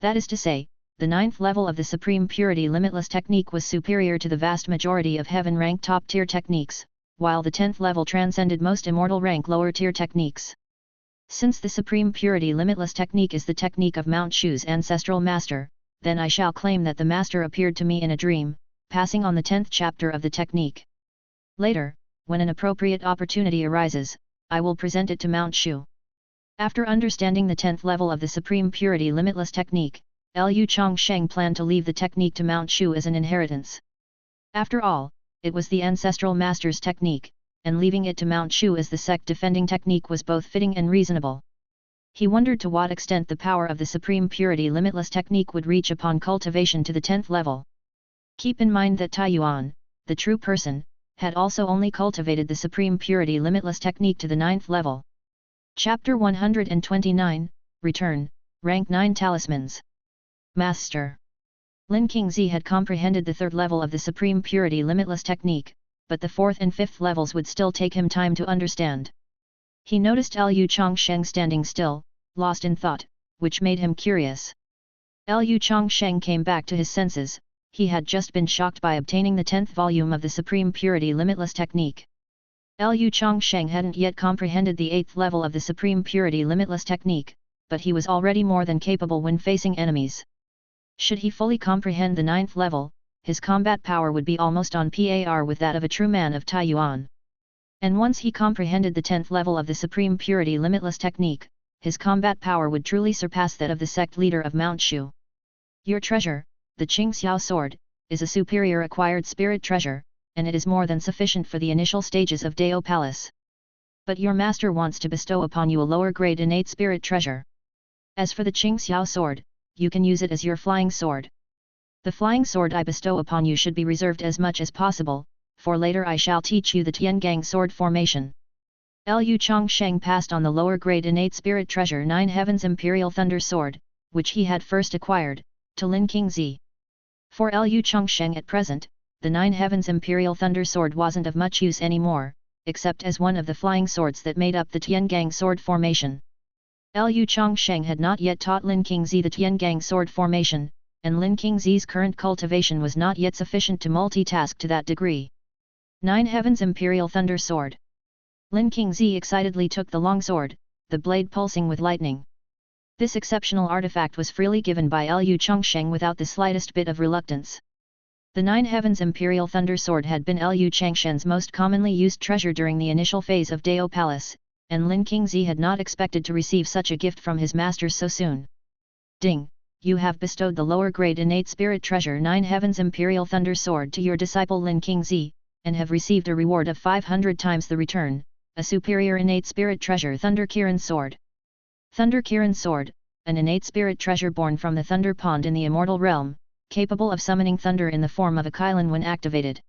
That is to say, the 9th level of the Supreme Purity Limitless technique was superior to the vast majority of heaven-rank top-tier techniques, while the 10th level transcended most immortal rank lower-tier techniques. Since the Supreme Purity Limitless technique is the technique of Mount Shu's ancestral master, then I shall claim that the master appeared to me in a dream, passing on the 10th chapter of the technique. Later, when an appropriate opportunity arises, I will present it to Mount Shu. After understanding the 10th level of the Supreme Purity Limitless technique, Lu Changsheng planned to leave the technique to Mount Shu as an inheritance. After all, it was the ancestral master's technique, and leaving it to Mount Shu as the sect-defending technique was both fitting and reasonable. He wondered to what extent the power of the Supreme Purity Limitless technique would reach upon cultivation to the 10th level. Keep in mind that Taiyuan, the true person, had also only cultivated the Supreme Purity Limitless technique to the 9th level. Chapter 129, Return, Rank 9 Talismans. Master. Lin Qingzi had comprehended the 3rd level of the Supreme Purity Limitless technique, but the 4th and 5th levels would still take him time to understand. He noticed Lu Changsheng standing still, lost in thought, which made him curious. Lu Changsheng came back to his senses. He had just been shocked by obtaining the 10th volume of the Supreme Purity Limitless technique. Lu Changsheng hadn't yet comprehended the 8th level of the Supreme Purity Limitless technique, but he was already more than capable when facing enemies. Should he fully comprehend the 9th level, his combat power would be almost on par with that of a true man of Taiyuan. And once he comprehended the 10th level of the Supreme Purity Limitless technique, his combat power would truly surpass that of the sect leader of Mount Shu. Your treasure, the Qingxiao sword, is a superior acquired spirit treasure, and it is more than sufficient for the initial stages of Dao Palace. But your master wants to bestow upon you a lower grade innate spirit treasure. As for the Qingxiao sword, you can use it as your flying sword. The flying sword I bestow upon you should be reserved as much as possible, for later I shall teach you the Tiangang sword formation. Lu Changsheng passed on the lower grade innate spirit treasure 9 Heavens Imperial Thunder Sword, which he had first acquired, to Lin Qingzi. For Lu Changsheng at present, the 9 Heavens Imperial Thunder Sword wasn't of much use anymore, except as one of the flying swords that made up the Tiangang sword formation. Lu Changsheng had not yet taught Lin Qingzi the Tiangang sword formation, and Lin Qingzi's current cultivation was not yet sufficient to multitask to that degree. 9 Heavens Imperial Thunder Sword. Lin Qingzi excitedly took the long sword, the blade pulsing with lightning. This exceptional artifact was freely given by Lu Changsheng without the slightest bit of reluctance. The 9 Heavens Imperial Thunder Sword had been Lu Changsheng's most commonly used treasure during the initial phase of Dao Palace, and Lin Qingzi had not expected to receive such a gift from his master so soon. Ding! You have bestowed the lower grade innate spirit treasure 9 Heavens Imperial Thunder Sword to your disciple Lin Qingzi, and have received a reward of 500 times the return, a superior innate spirit treasure Thunder Kirin Sword. Thunder Kirin Sword, an innate spirit treasure born from the Thunder Pond in the immortal realm, capable of summoning thunder in the form of a Kylin when activated.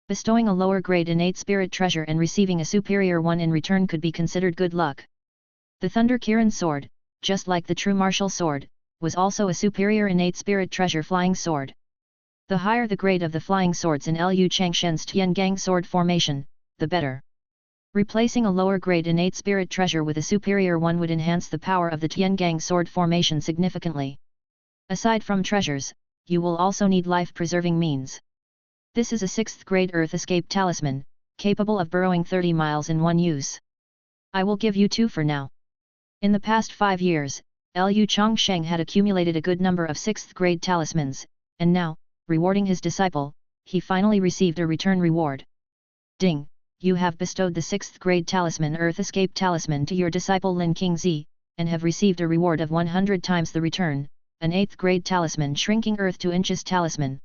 Bestowing a lower grade innate spirit treasure and receiving a superior one in return could be considered good luck. The Thunder Kirin Sword, just like the true martial sword, was also a superior innate spirit treasure flying sword. The higher the grade of the flying swords in Lu Changshen's Tiangang sword formation, the better. Replacing a lower grade innate spirit treasure with a superior one would enhance the power of the Tiangang sword formation significantly. Aside from treasures, you will also need life-preserving means. This is a 6th grade Earth Escape Talisman, capable of burrowing 30 miles in one use. I will give you 2 for now. In the past 5 years, Lu Changsheng had accumulated a good number of 6th grade talismans, and now, rewarding his disciple, he finally received a return reward. Ding! You have bestowed the 6th grade talisman Earth Escape Talisman to your disciple Lin Qingzi, and have received a reward of 100 times the return, an 8th grade talisman Shrinking Earth to Inches Talisman.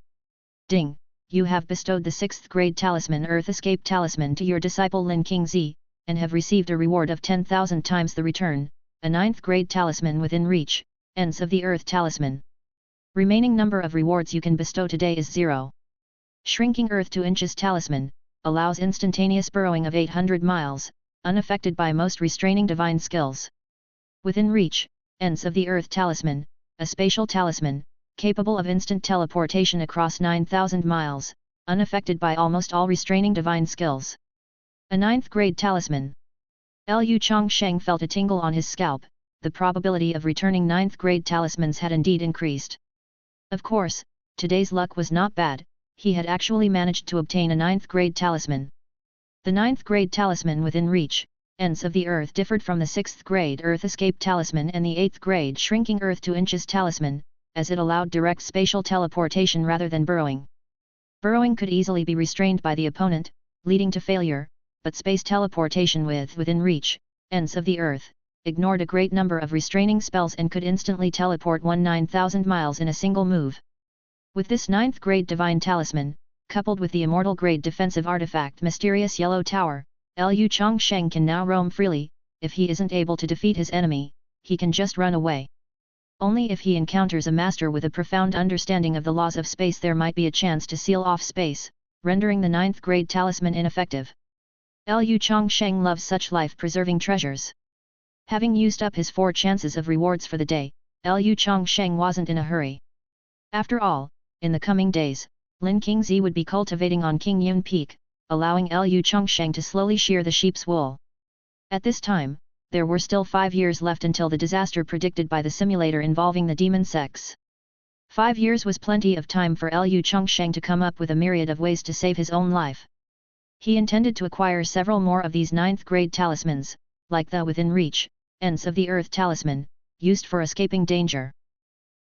Ding! You have bestowed the 6th grade talisman Earth Escape Talisman to your disciple Lin Qingzi, and have received a reward of 10,000 times the return, a 9th grade talisman Within Reach, Ends of the Earth Talisman. Remaining number of rewards you can bestow today is 0. Shrinking Earth to Inches Talisman allows instantaneous burrowing of 800 miles, unaffected by most restraining divine skills. Within Reach, Ends of the Earth Talisman, a spatial talisman, capable of instant teleportation across 9,000 miles, unaffected by almost all restraining divine skills. A 9th grade talisman. Lu Changsheng felt a tingle on his scalp, the probability of returning 9th grade talismans had indeed increased. Of course, today's luck was not bad, he had actually managed to obtain a 9th grade talisman. The 9th grade talisman Within Reach, Ends of the Earth differed from the 6th grade Earth Escape Talisman and the 8th grade Shrinking Earth to Inches Talisman, as it allowed direct spatial teleportation rather than burrowing. Burrowing could easily be restrained by the opponent, leading to failure, but space teleportation Within Reach, Ends of the Earth, ignored a great number of restraining spells and could instantly teleport 9,000 miles in a single move. With this 9th grade Divine Talisman, coupled with the Immortal grade defensive artifact Mysterious Yellow Tower, Lu Changsheng can now roam freely. If he isn't able to defeat his enemy, he can just run away. Only if he encounters a master with a profound understanding of the laws of space there might be a chance to seal off space, rendering the 9th grade talisman ineffective. Lu Changsheng loves such life-preserving treasures. Having used up his 4 chances of rewards for the day, Lu Changsheng wasn't in a hurry. After all, in the coming days, Lin Qingzi would be cultivating on King Yun Peak, allowing Lu Changsheng to slowly shear the sheep's wool. At this time, there were still 5 years left until the disaster predicted by the simulator involving the demon sects. 5 years was plenty of time for Lu Changsheng to come up with a myriad of ways to save his own life. He intended to acquire several more of these 9th grade talismans, like the Within Reach, Ends of the Earth Talisman, used for escaping danger.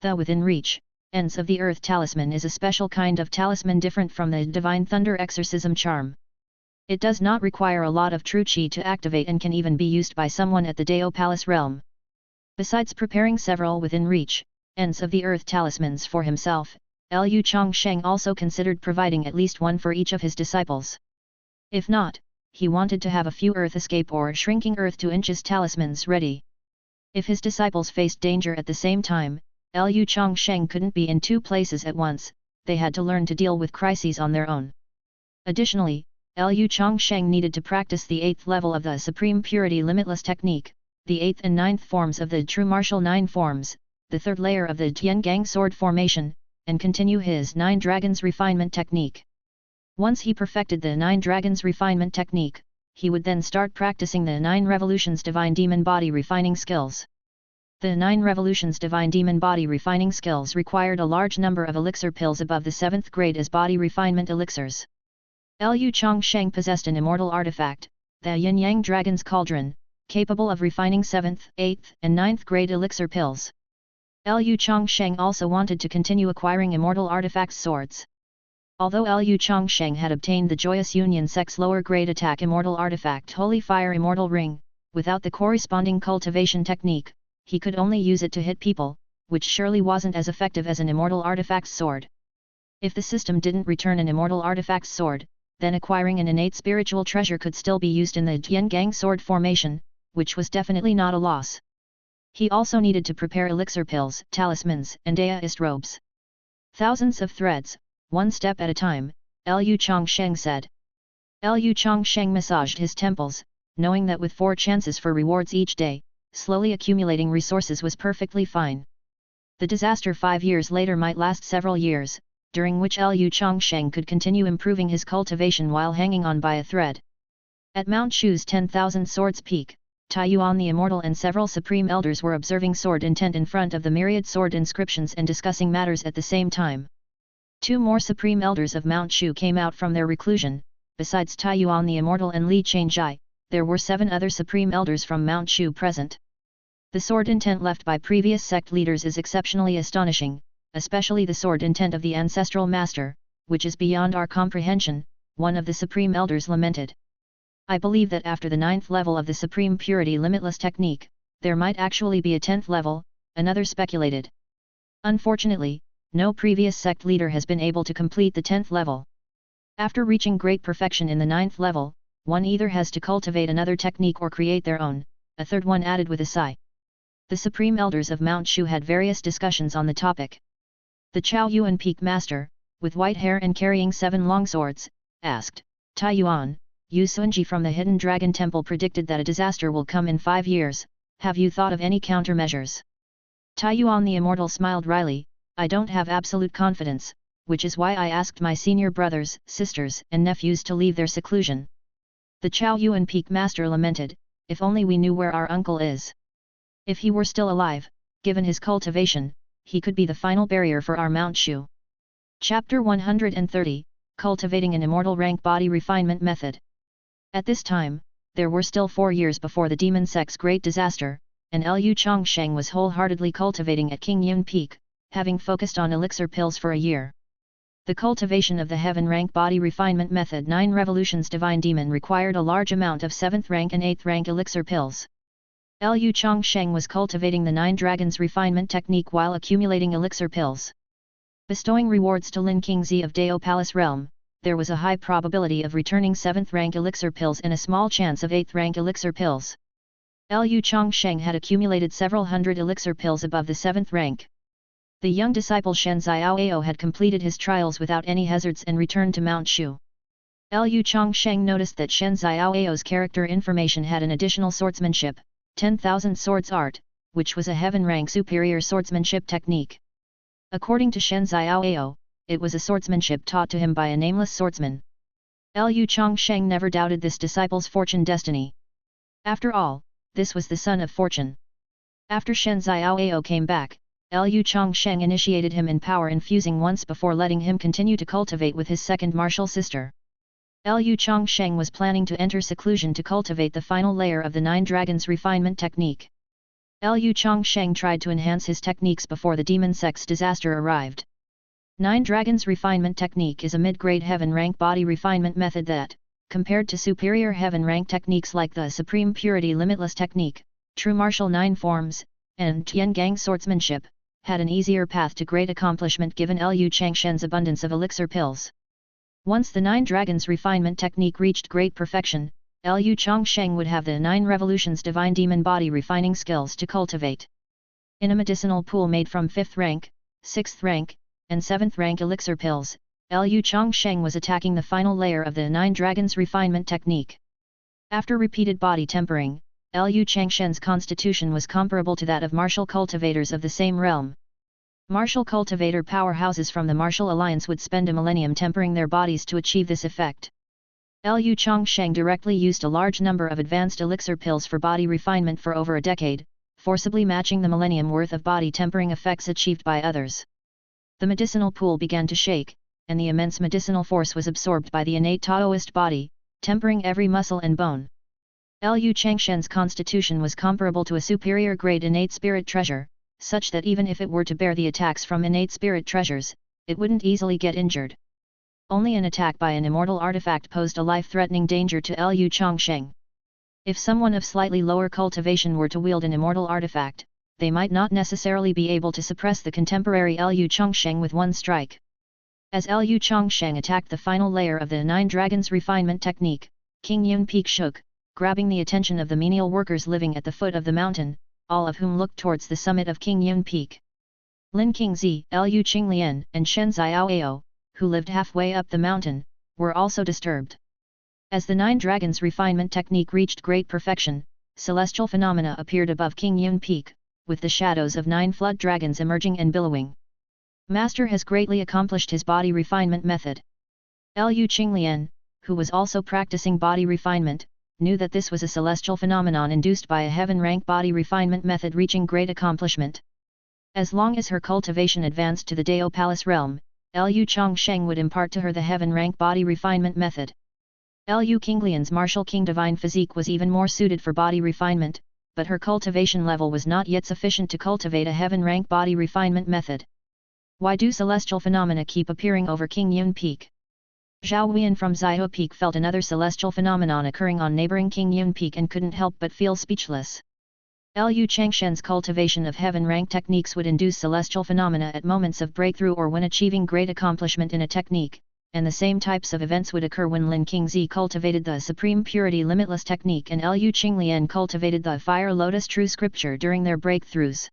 The Within Reach, Ends of the Earth Talisman is a special kind of talisman different from the Divine Thunder Exorcism Charm. It does not require a lot of true chi to activate and can even be used by someone at the Dao Palace realm. Besides preparing several Within Reach, Ends of the Earth talismans for himself, Lu Changsheng also considered providing at least one for each of his disciples. If not, he wanted to have a few Earth Escape or Shrinking Earth to Inches talismans ready. If his disciples faced danger at the same time, Lu Changsheng couldn't be in 2 places at once, they had to learn to deal with crises on their own. Additionally, Lu Changsheng needed to practice the 8th level of the Supreme Purity Limitless Technique, the 8th and 9th forms of the True Martial 9 forms, the 3rd layer of the Tiangang Sword Formation, and continue his 9 Dragons Refinement Technique. Once he perfected the 9 Dragons Refinement Technique, he would then start practicing the 9 Revolutions Divine Demon Body Refining Skills. The 9 Revolutions Divine Demon Body Refining Skills required a large number of elixir pills above the 7th grade as body refinement elixirs. Lu Changsheng possessed an immortal artifact, the Yin Yang Dragon's Cauldron, capable of refining 7th, 8th, and 9th grade elixir pills. Lu Changsheng also wanted to continue acquiring immortal artifacts swords. Although Lu Changsheng had obtained the Joyous Union Sect's lower grade attack immortal artifact Holy Fire Immortal Ring, without the corresponding cultivation technique, he could only use it to hit people, which surely wasn't as effective as an immortal artifact's sword. If the system didn't return an immortal artifact's sword, then acquiring an innate spiritual treasure could still be used in the Tiangang Sword Formation, which was definitely not a loss. He also needed to prepare elixir pills, talismans, and Daoist robes. Thousands of threads, one step at a time, Lu Changsheng said. Lu Changsheng massaged his temples, knowing that with 4 chances for rewards each day, slowly accumulating resources was perfectly fine. The disaster 5 years later might last several years, during which Lu Changsheng could continue improving his cultivation while hanging on by a thread. At Mount Shu's 10,000 Swords Peak, Tai Yuan the Immortal and several Supreme Elders were observing sword intent in front of the myriad sword inscriptions and discussing matters at the same time. 2 more Supreme Elders of Mount Shu came out from their reclusion. Besides Tai Yuan the Immortal and Li Changzhai, there were 7 other Supreme Elders from Mount Shu present. The sword intent left by previous sect leaders is exceptionally astonishing, especially the sword intent of the Ancestral Master, which is beyond our comprehension," one of the Supreme Elders lamented. "I believe that after the 9th level of the Supreme Purity Limitless Technique, there might actually be a 10th level," another speculated. Unfortunately, no previous sect leader has been able to complete the 10th level. After reaching great perfection in the 9th level, one either has to cultivate another technique or create their own, a third one added with a sigh. The Supreme Elders of Mount Shu had various discussions on the topic. The Chao Yuan Peak Master, with white hair and carrying 7 long swords, asked, "Tai Yuan, Yu Sunji from the Hidden Dragon Temple predicted that a disaster will come in 5 years, have you thought of any countermeasures?" Tai Yuan the Immortal smiled wryly, "I don't have absolute confidence, which is why I asked my senior brothers, sisters and nephews to leave their seclusion." The Chao Yuan Peak Master lamented, "If only we knew where our uncle is. If he were still alive, given his cultivation, he could be the final barrier for our Mount Shu." Chapter 130, Cultivating an Immortal Rank Body Refinement Method. At this time, there were still 4 years before the demon sect's great disaster, and Lu Changsheng was wholeheartedly cultivating at King Yun Peak, having focused on elixir pills for a year. The cultivation of the Heaven Rank Body Refinement Method 9 Revolutions Divine Demon required a large amount of 7th rank and 8th rank elixir pills. Lu Changsheng was cultivating the 9 Dragons Refinement Technique while accumulating elixir pills. Bestowing rewards to Lin Qingzi of Dao Palace Realm, there was a high probability of returning 7th rank elixir pills and a small chance of 8th rank elixir pills. Lu Changsheng had accumulated several hundred elixir pills above the 7th rank. The young disciple Shen Xiaoao had completed his trials without any hazards and returned to Mount Shu. Lu Changsheng noticed that Shen Xiaoao's character information had an additional swordsmanship, 10,000 swords art, which was a heaven rank superior swordsmanship technique. According to Shen Xiaoao, it was a swordsmanship taught to him by a nameless swordsman. Lu Changsheng never doubted this disciple's fortune destiny. After all, this was the son of fortune. After Shen Xiaoao came back, Lu Changsheng initiated him in power infusing once before letting him continue to cultivate with his second martial sister. Lu Changsheng was planning to enter seclusion to cultivate the final layer of the 9 Dragons Refinement Technique. Lu Changsheng tried to enhance his techniques before the demon sect's disaster arrived. 9 Dragons Refinement Technique is a mid-grade heaven rank body refinement method that, compared to superior heaven rank techniques like the Supreme Purity Limitless Technique, True Martial 9 Forms, and Tiangang Swordsmanship, had an easier path to great accomplishment given Lu Changshen's abundance of elixir pills. Once the 9 Dragons Refinement Technique reached great perfection, Lu Changsheng would have the 9 Revolutions Divine Demon Body refining skills to cultivate. In a medicinal pool made from 5th rank, 6th rank, and 7th rank elixir pills, Lu Changsheng was attacking the final layer of the 9 Dragons Refinement Technique. After repeated body tempering, Lu Changshen's constitution was comparable to that of martial cultivators of the same realm. Martial cultivator powerhouses from the Martial Alliance would spend a millennium tempering their bodies to achieve this effect. Lu Changsheng directly used a large number of advanced elixir pills for body refinement for over a decade, forcibly matching the millennium worth of body tempering effects achieved by others. The medicinal pool began to shake, and the immense medicinal force was absorbed by the innate Taoist body, tempering every muscle and bone. Lu Changshen's constitution was comparable to a superior grade innate spirit treasure, such that even if it were to bear the attacks from innate spirit treasures, it wouldn't easily get injured. Only an attack by an immortal artifact posed a life-threatening danger to Lu Changsheng. If someone of slightly lower cultivation were to wield an immortal artifact, they might not necessarily be able to suppress the contemporary Lu Changsheng with one strike. As Lu Changsheng attacked the final layer of the 9 Dragons Refinement Technique, King Yun Peak shook, grabbing the attention of the menial workers living at the foot of the mountain, all of whom looked towards the summit of King Yun Peak. Lin Qingzi, Lu Qinglian, and Shen Xiaoao, who lived halfway up the mountain, were also disturbed. As the 9 Dragons Refinement Technique reached great perfection, celestial phenomena appeared above King Yun Peak, with the shadows of 9 flood dragons emerging and billowing. Master has greatly accomplished his body refinement method. Lu Qinglian, who was also practicing body refinement, knew that this was a celestial phenomenon induced by a heaven rank body refinement method reaching great accomplishment. As long as her cultivation advanced to the Dao Palace realm, Lu Changsheng would impart to her the heaven rank body refinement method. Lu Qinglian's martial king divine physique was even more suited for body refinement, but her cultivation level was not yet sufficient to cultivate a heaven rank body refinement method. Why do celestial phenomena keep appearing over Qingyun Peak? Zhao Huiyan from Xiaohe Peak felt another celestial phenomenon occurring on neighboring Qingyun Peak and couldn't help but feel speechless. Lu Changshen's cultivation of heaven rank techniques would induce celestial phenomena at moments of breakthrough or when achieving great accomplishment in a technique, and the same types of events would occur when Lin Qingzi cultivated the Supreme Purity Limitless technique and Lu Qinglian cultivated the Fire Lotus True Scripture during their breakthroughs.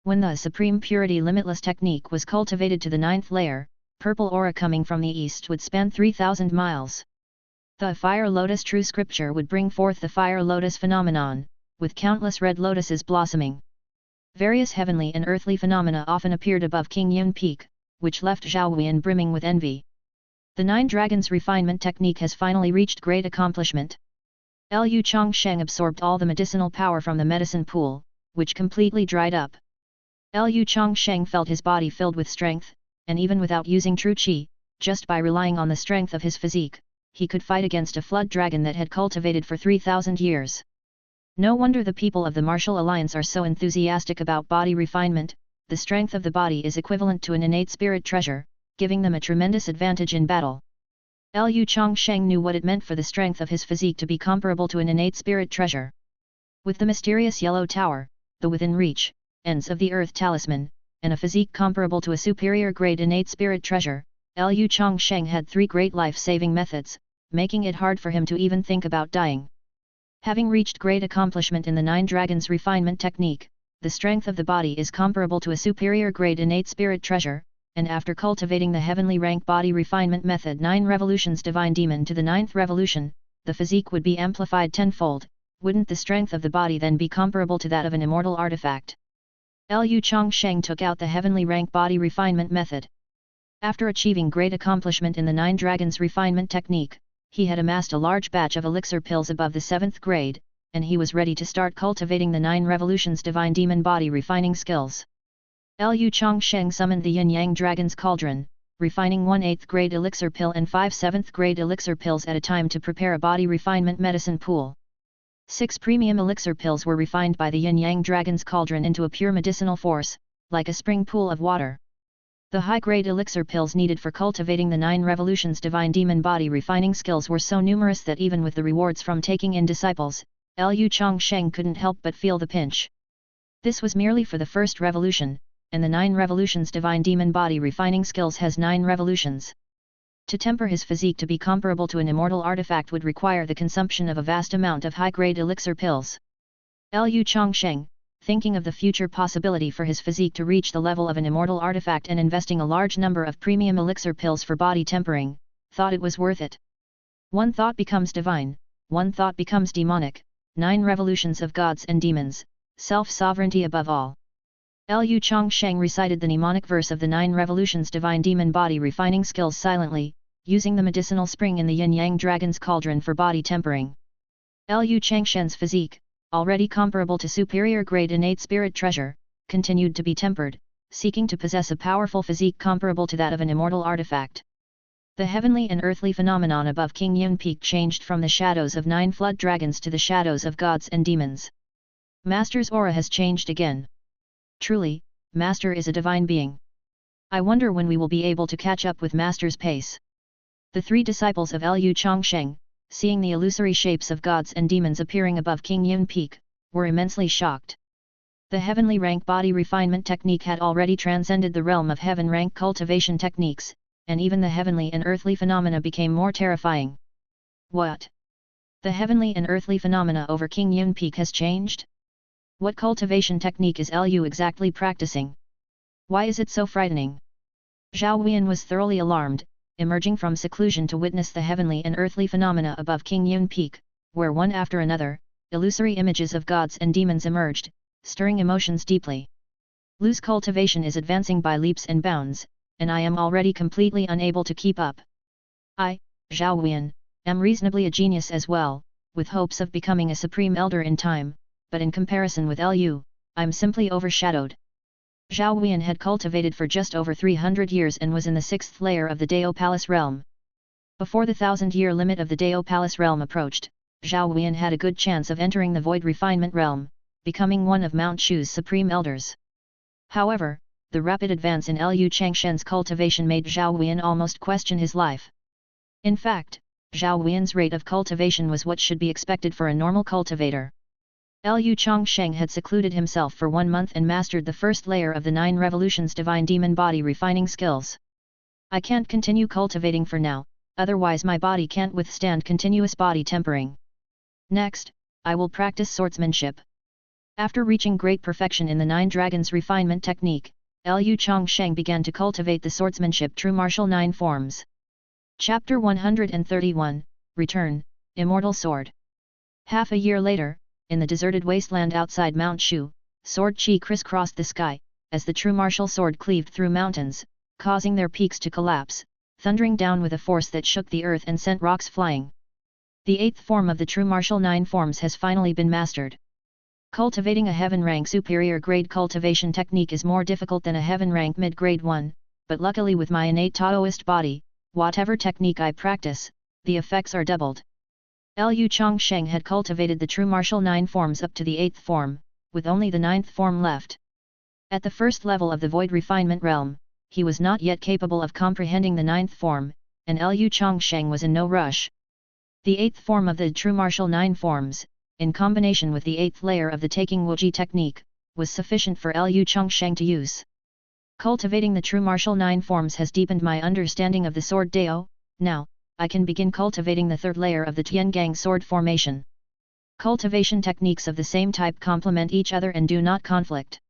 When the Supreme Purity Limitless technique was cultivated to the 9th layer, purple aura coming from the east would span 3,000 miles. The Fire Lotus True Scripture would bring forth the Fire Lotus phenomenon, with countless red lotuses blossoming. Various heavenly and earthly phenomena often appeared above Qingyun Peak, which left Zhao Huiyan brimming with envy. The 9 Dragons refinement technique has finally reached great accomplishment. Lu Changsheng absorbed all the medicinal power from the medicine pool, which completely dried up. Lu Changsheng felt his body filled with strength, and even without using true qi, just by relying on the strength of his physique, he could fight against a flood dragon that had cultivated for 3,000 years. No wonder the people of the Martial Alliance are so enthusiastic about body refinement. The strength of the body is equivalent to an innate spirit treasure, giving them a tremendous advantage in battle. Lu Changsheng knew what it meant for the strength of his physique to be comparable to an innate spirit treasure. With the mysterious yellow tower, the within reach, ends of the earth talisman, and a physique comparable to a superior grade innate spirit treasure, Lu Changsheng had 3 great life-saving methods, making it hard for him to even think about dying. Having reached great accomplishment in the 9 Dragons refinement technique, the strength of the body is comparable to a superior grade innate spirit treasure, and after cultivating the heavenly rank body refinement method 9 revolutions divine demon to the 9th revolution, the physique would be amplified tenfold. Wouldn't the strength of the body then be comparable to that of an immortal artifact? Lu Changsheng took out the heavenly rank body refinement method. After achieving great accomplishment in the 9 Dragons refinement technique, he had amassed a large batch of elixir pills above the 7th grade, and he was ready to start cultivating the 9 revolutions divine demon body refining skills. Lu Changsheng summoned the Yin-Yang Dragon's Cauldron, refining 1 8th grade elixir pill and 5 7th grade elixir pills at a time to prepare a body refinement medicine pool. 6 premium elixir pills were refined by the Yin-Yang Dragon's Cauldron into a pure medicinal force, like a spring pool of water. The high-grade elixir pills needed for cultivating the 9 revolutions divine demon body refining skills were so numerous that even with the rewards from taking in disciples, Lu Changsheng couldn't help but feel the pinch. This was merely for the first revolution, and the 9 revolutions divine demon body refining skills has 9 revolutions. To temper his physique to be comparable to an immortal artifact would require the consumption of a vast amount of high-grade elixir pills. Lu Changsheng, thinking of the future possibility for his physique to reach the level of an immortal artifact and investing a large number of premium elixir pills for body tempering, thought it was worth it. One thought becomes divine, one thought becomes demonic, 9 revolutions of gods and demons, self-sovereignty above all. Lu Changsheng recited the mnemonic verse of the 9 revolutions divine demon body refining skills silently, using the medicinal spring in the Yin-Yang Dragon's Cauldron for body tempering. Lu Changshen's physique, already comparable to superior grade innate spirit treasure, continued to be tempered, seeking to possess a powerful physique comparable to that of an immortal artifact. The heavenly and earthly phenomenon above Qingyun Peak changed from the shadows of 9 flood dragons to the shadows of gods and demons. Master's aura has changed again. Truly, Master is a divine being. I wonder when we will be able to catch up with Master's pace. The 3 disciples of Lu Changsheng, seeing the illusory shapes of gods and demons appearing above Qingyun Peak, were immensely shocked. The heavenly rank body refinement technique had already transcended the realm of heaven rank cultivation techniques, and even the heavenly and earthly phenomena became more terrifying. What? The heavenly and earthly phenomena over Qingyun Peak has changed? What cultivation technique is Lu exactly practicing? Why is it so frightening? Zhao Huiyan was thoroughly alarmed, emerging from seclusion to witness the heavenly and earthly phenomena above Qingyun Peak, where one after another, illusory images of gods and demons emerged, stirring emotions deeply. Lu's cultivation is advancing by leaps and bounds, and I am already completely unable to keep up. I, Zhao Huiyan, am reasonably a genius as well, with hopes of becoming a supreme elder in time, but in comparison with Lu, I'm simply overshadowed. Zhao Huiyan had cultivated for just over 300 years and was in the 6th layer of the Dao Palace realm. Before the 1000-year limit of the Dao Palace realm approached, Zhao Huiyan had a good chance of entering the Void Refinement realm, becoming one of Mount Shu's supreme elders. However, the rapid advance in Liu Changshen's cultivation made Zhao Huiyan almost question his life. In fact, Zhao Huiyan's rate of cultivation was what should be expected for a normal cultivator. Liu Changsheng had secluded himself for 1 month and mastered the first layer of the 9 revolutions divine demon body refining skills. I can't continue cultivating for now, otherwise my body can't withstand continuous body tempering. Next, I will practice swordsmanship. After reaching great perfection in the 9 dragons refinement technique, Liu Changsheng began to cultivate the swordsmanship true martial 9 forms. Chapter 131, Return, Immortal Sword. Half a year later, in the deserted wasteland outside Mount Shu, sword chi crisscrossed the sky, as the true martial sword cleaved through mountains, causing their peaks to collapse, thundering down with a force that shook the earth and sent rocks flying. The 8th form of the true martial 9 forms has finally been mastered. Cultivating a heaven rank superior grade cultivation technique is more difficult than a heaven rank mid grade one, but luckily with my innate Taoist body, whatever technique I practice, the effects are doubled. Liu Changsheng had cultivated the true martial 9 forms up to the 8th form, with only the 9th form left. At the first level of the void refinement realm, he was not yet capable of comprehending the 9th form, and Liu Changsheng was in no rush. The 8th form of the true martial 9 forms, in combination with the 8th layer of the taking Wuji technique, was sufficient for Liu Changsheng to use. Cultivating the true martial 9 forms has deepened my understanding of the sword Dao. Now, I can begin cultivating the 3rd layer of the Tiangang sword formation. Cultivation techniques of the same type complement each other and do not conflict.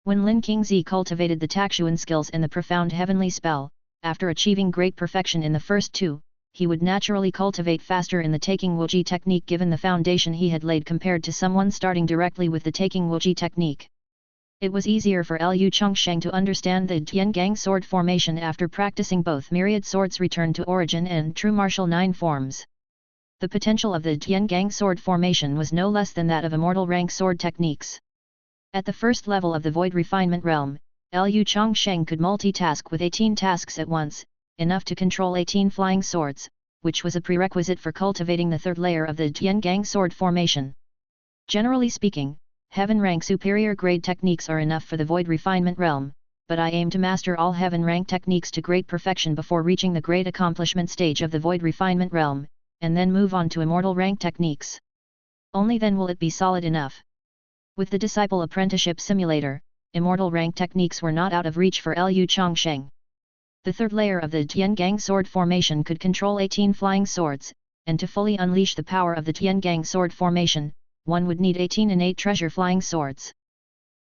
When Lin Qingzi cultivated the Takshuan skills and the profound heavenly spell, after achieving great perfection in the first 2, he would naturally cultivate faster in the taking Wuji technique given the foundation he had laid compared to someone starting directly with the taking Wuji technique. It was easier for Liu Changsheng to understand the Tiangang sword formation after practicing both myriad swords return to origin and true martial 9 forms. The potential of the Tiangang sword formation was no less than that of immortal rank sword techniques. At the first level of the void refinement realm, Liu Changsheng could multitask with 18 tasks at once, enough to control 18 flying swords, which was a prerequisite for cultivating the 3rd layer of the Tiangang sword formation. Generally speaking, heaven rank superior grade techniques are enough for the void refinement realm, but I aim to master all heaven rank techniques to great perfection before reaching the great accomplishment stage of the void refinement realm, and then move on to immortal rank techniques. Only then will it be solid enough. With the Disciple Apprenticeship Simulator, immortal rank techniques were not out of reach for Liu Changsheng. The 3rd layer of the Tiangang sword formation could control 18 flying swords, and to fully unleash the power of the Tiangang sword formation, one would need 18 innate treasure flying swords.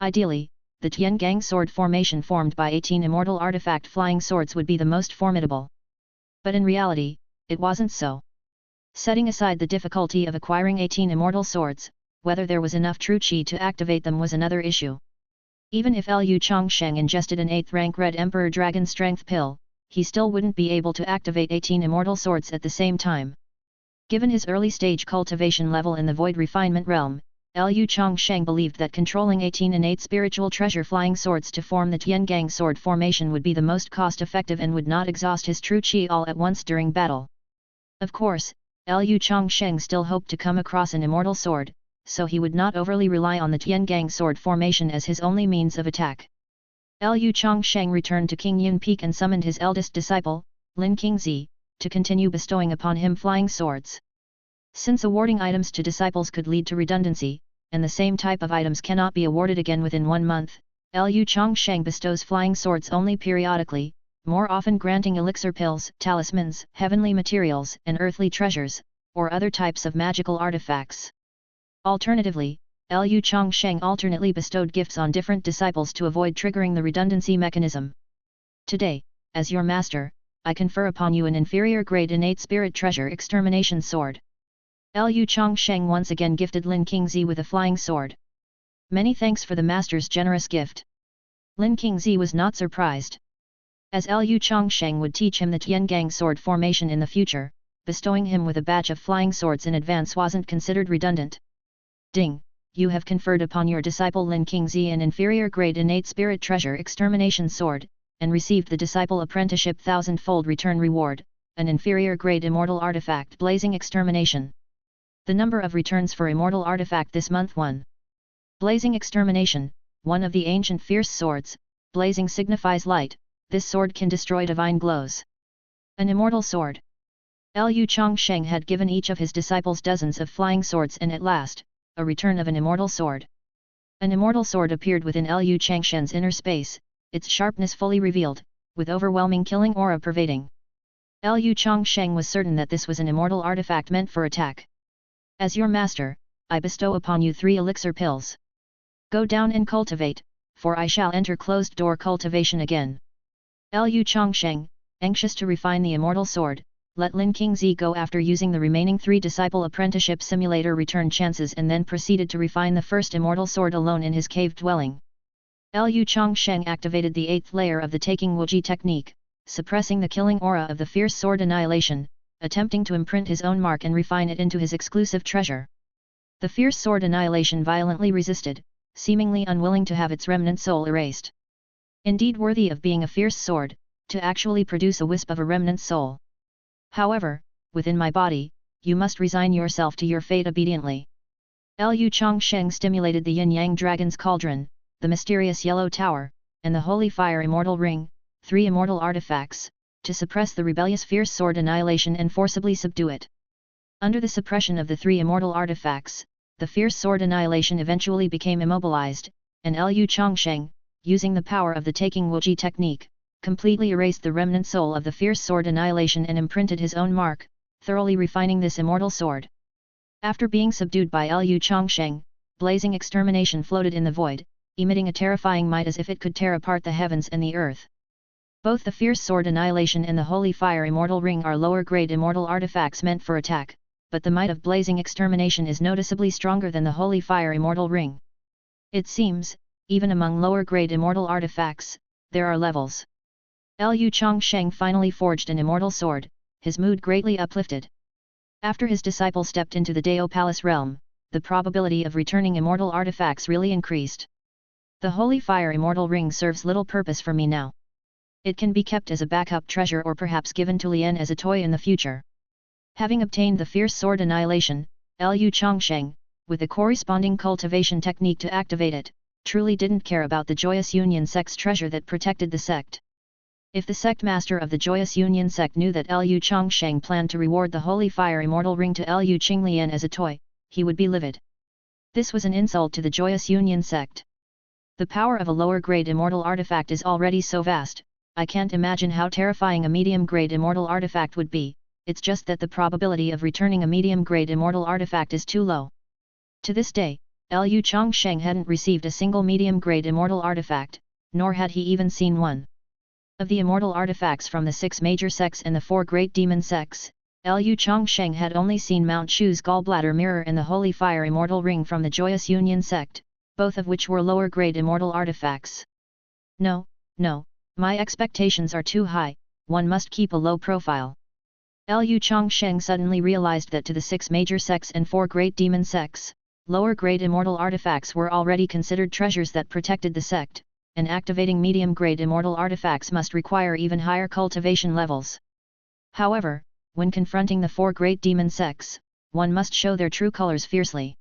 Ideally, the Tiangang sword formation formed by 18 immortal artifact flying swords would be the most formidable. But in reality, it wasn't so. Setting aside the difficulty of acquiring 18 immortal swords, whether there was enough true chi to activate them was another issue. Even if Liu Changsheng ingested an 8th rank Red Emperor Dragon Strength pill, he still wouldn't be able to activate 18 immortal swords at the same time. Given his early stage cultivation level in the void refinement realm, Liu Changsheng believed that controlling 18 innate spiritual treasure flying swords to form the Tiangang sword formation would be the most cost-effective and would not exhaust his true chi all at once during battle. Of course, Liu Changsheng still hoped to come across an immortal sword, so he would not overly rely on the Tiangang sword formation as his only means of attack. Liu Changsheng returned to Qingyun Peak and summoned his eldest disciple, Lin Qingzi, to continue bestowing upon him flying swords. Since awarding items to disciples could lead to redundancy, and the same type of items cannot be awarded again within 1 month, Liu Changsheng bestows flying swords only periodically, more often granting elixir pills, talismans, heavenly materials, and earthly treasures, or other types of magical artifacts. Alternatively, Liu Changsheng alternately bestowed gifts on different disciples to avoid triggering the redundancy mechanism. Today, as your master, I confer upon you an inferior grade innate spirit treasure extermination sword. Liu Changsheng once again gifted Lin Qingzi with a flying sword. Many thanks for the master's generous gift. Lin Qingzi was not surprised. As Liu Changsheng would teach him the Tiangang sword formation in the future, bestowing him with a batch of flying swords in advance wasn't considered redundant. Ding, you have conferred upon your disciple Lin Qingzi an inferior grade innate spirit treasure extermination sword, and received the Disciple Apprenticeship 1000-fold return reward, an inferior grade immortal artifact Blazing Extermination. The number of returns for immortal artifact this month: 1. Blazing Extermination, one of the ancient fierce swords, blazing signifies light, this sword can destroy divine glows. An immortal sword. Lu Changsheng had given each of his disciples dozens of flying swords, and at last, a return of an immortal sword. An immortal sword appeared within Lu Changsheng's inner space, its sharpness fully revealed, with overwhelming killing aura pervading. Lu Changsheng was certain that this was an immortal artifact meant for attack. As your master, I bestow upon you 3 elixir pills. Go down and cultivate, for I shall enter closed-door cultivation again. Lu Changsheng, anxious to refine the immortal sword, let Lin Qingzi go after using the remaining 3 Disciple Apprenticeship Simulator return chances, and then proceeded to refine the first immortal sword alone in his cave dwelling. Lu Changsheng activated the 8th layer of the Taking Wuji technique, suppressing the killing aura of the fierce sword annihilation, attempting to imprint his own mark and refine it into his exclusive treasure. The fierce sword annihilation violently resisted, seemingly unwilling to have its remnant soul erased. Indeed worthy of being a fierce sword, to actually produce a wisp of a remnant soul. However, within my body, you must resign yourself to your fate obediently. Lu Changsheng stimulated the Yin-Yang Dragon's Cauldron, the mysterious Yellow Tower, and the Holy Fire Immortal Ring, 3 immortal artifacts, to suppress the rebellious fierce sword annihilation and forcibly subdue it. Under the suppression of the 3 immortal artifacts, the fierce sword annihilation eventually became immobilized, and Lu Changsheng, using the power of the Taking Wuji technique, completely erased the remnant soul of the fierce sword annihilation and imprinted his own mark, thoroughly refining this immortal sword. After being subdued by Lu Changsheng, blazing extermination floated in the void, emitting a terrifying might as if it could tear apart the heavens and the earth. Both the fierce sword annihilation and the Holy Fire Immortal Ring are lower-grade immortal artifacts meant for attack, but the might of blazing extermination is noticeably stronger than the Holy Fire Immortal Ring. It seems, even among lower-grade immortal artifacts, there are levels. Lu Changsheng finally forged an immortal sword, his mood greatly uplifted. After his disciple stepped into the Dao Palace realm, the probability of returning immortal artifacts really increased. The Holy Fire Immortal Ring serves little purpose for me now. It can be kept as a backup treasure or perhaps given to Lian as a toy in the future. Having obtained the fierce sword annihilation, Lu Changsheng, with a corresponding cultivation technique to activate it, truly didn't care about the Joyous Union sect's treasure that protected the sect. If the sect master of the Joyous Union sect knew that Lu Changsheng planned to reward the Holy Fire Immortal Ring to Lu Qinglian as a toy, he would be livid. This was an insult to the Joyous Union sect. The power of a lower-grade immortal artifact is already so vast, I can't imagine how terrifying a medium-grade immortal artifact would be, it's just that the probability of returning a medium-grade immortal artifact is too low. To this day, Lu Changsheng hadn't received a single medium-grade immortal artifact, nor had he even seen one. Of the immortal artifacts from the 6 major sects and the 4 great demon sects, Lu Changsheng had only seen Mount Shu's gallbladder mirror and the Holy Fire Immortal Ring from the Joyous Union sect, both of which were lower-grade immortal artifacts. No, my expectations are too high, one must keep a low profile. Lu Changsheng suddenly realized that to the 6 major sects and 4 great demon sects, lower-grade immortal artifacts were already considered treasures that protected the sect, and activating medium-grade immortal artifacts must require even higher cultivation levels. However, when confronting the 4 great demon sects, one must show their true colors fiercely.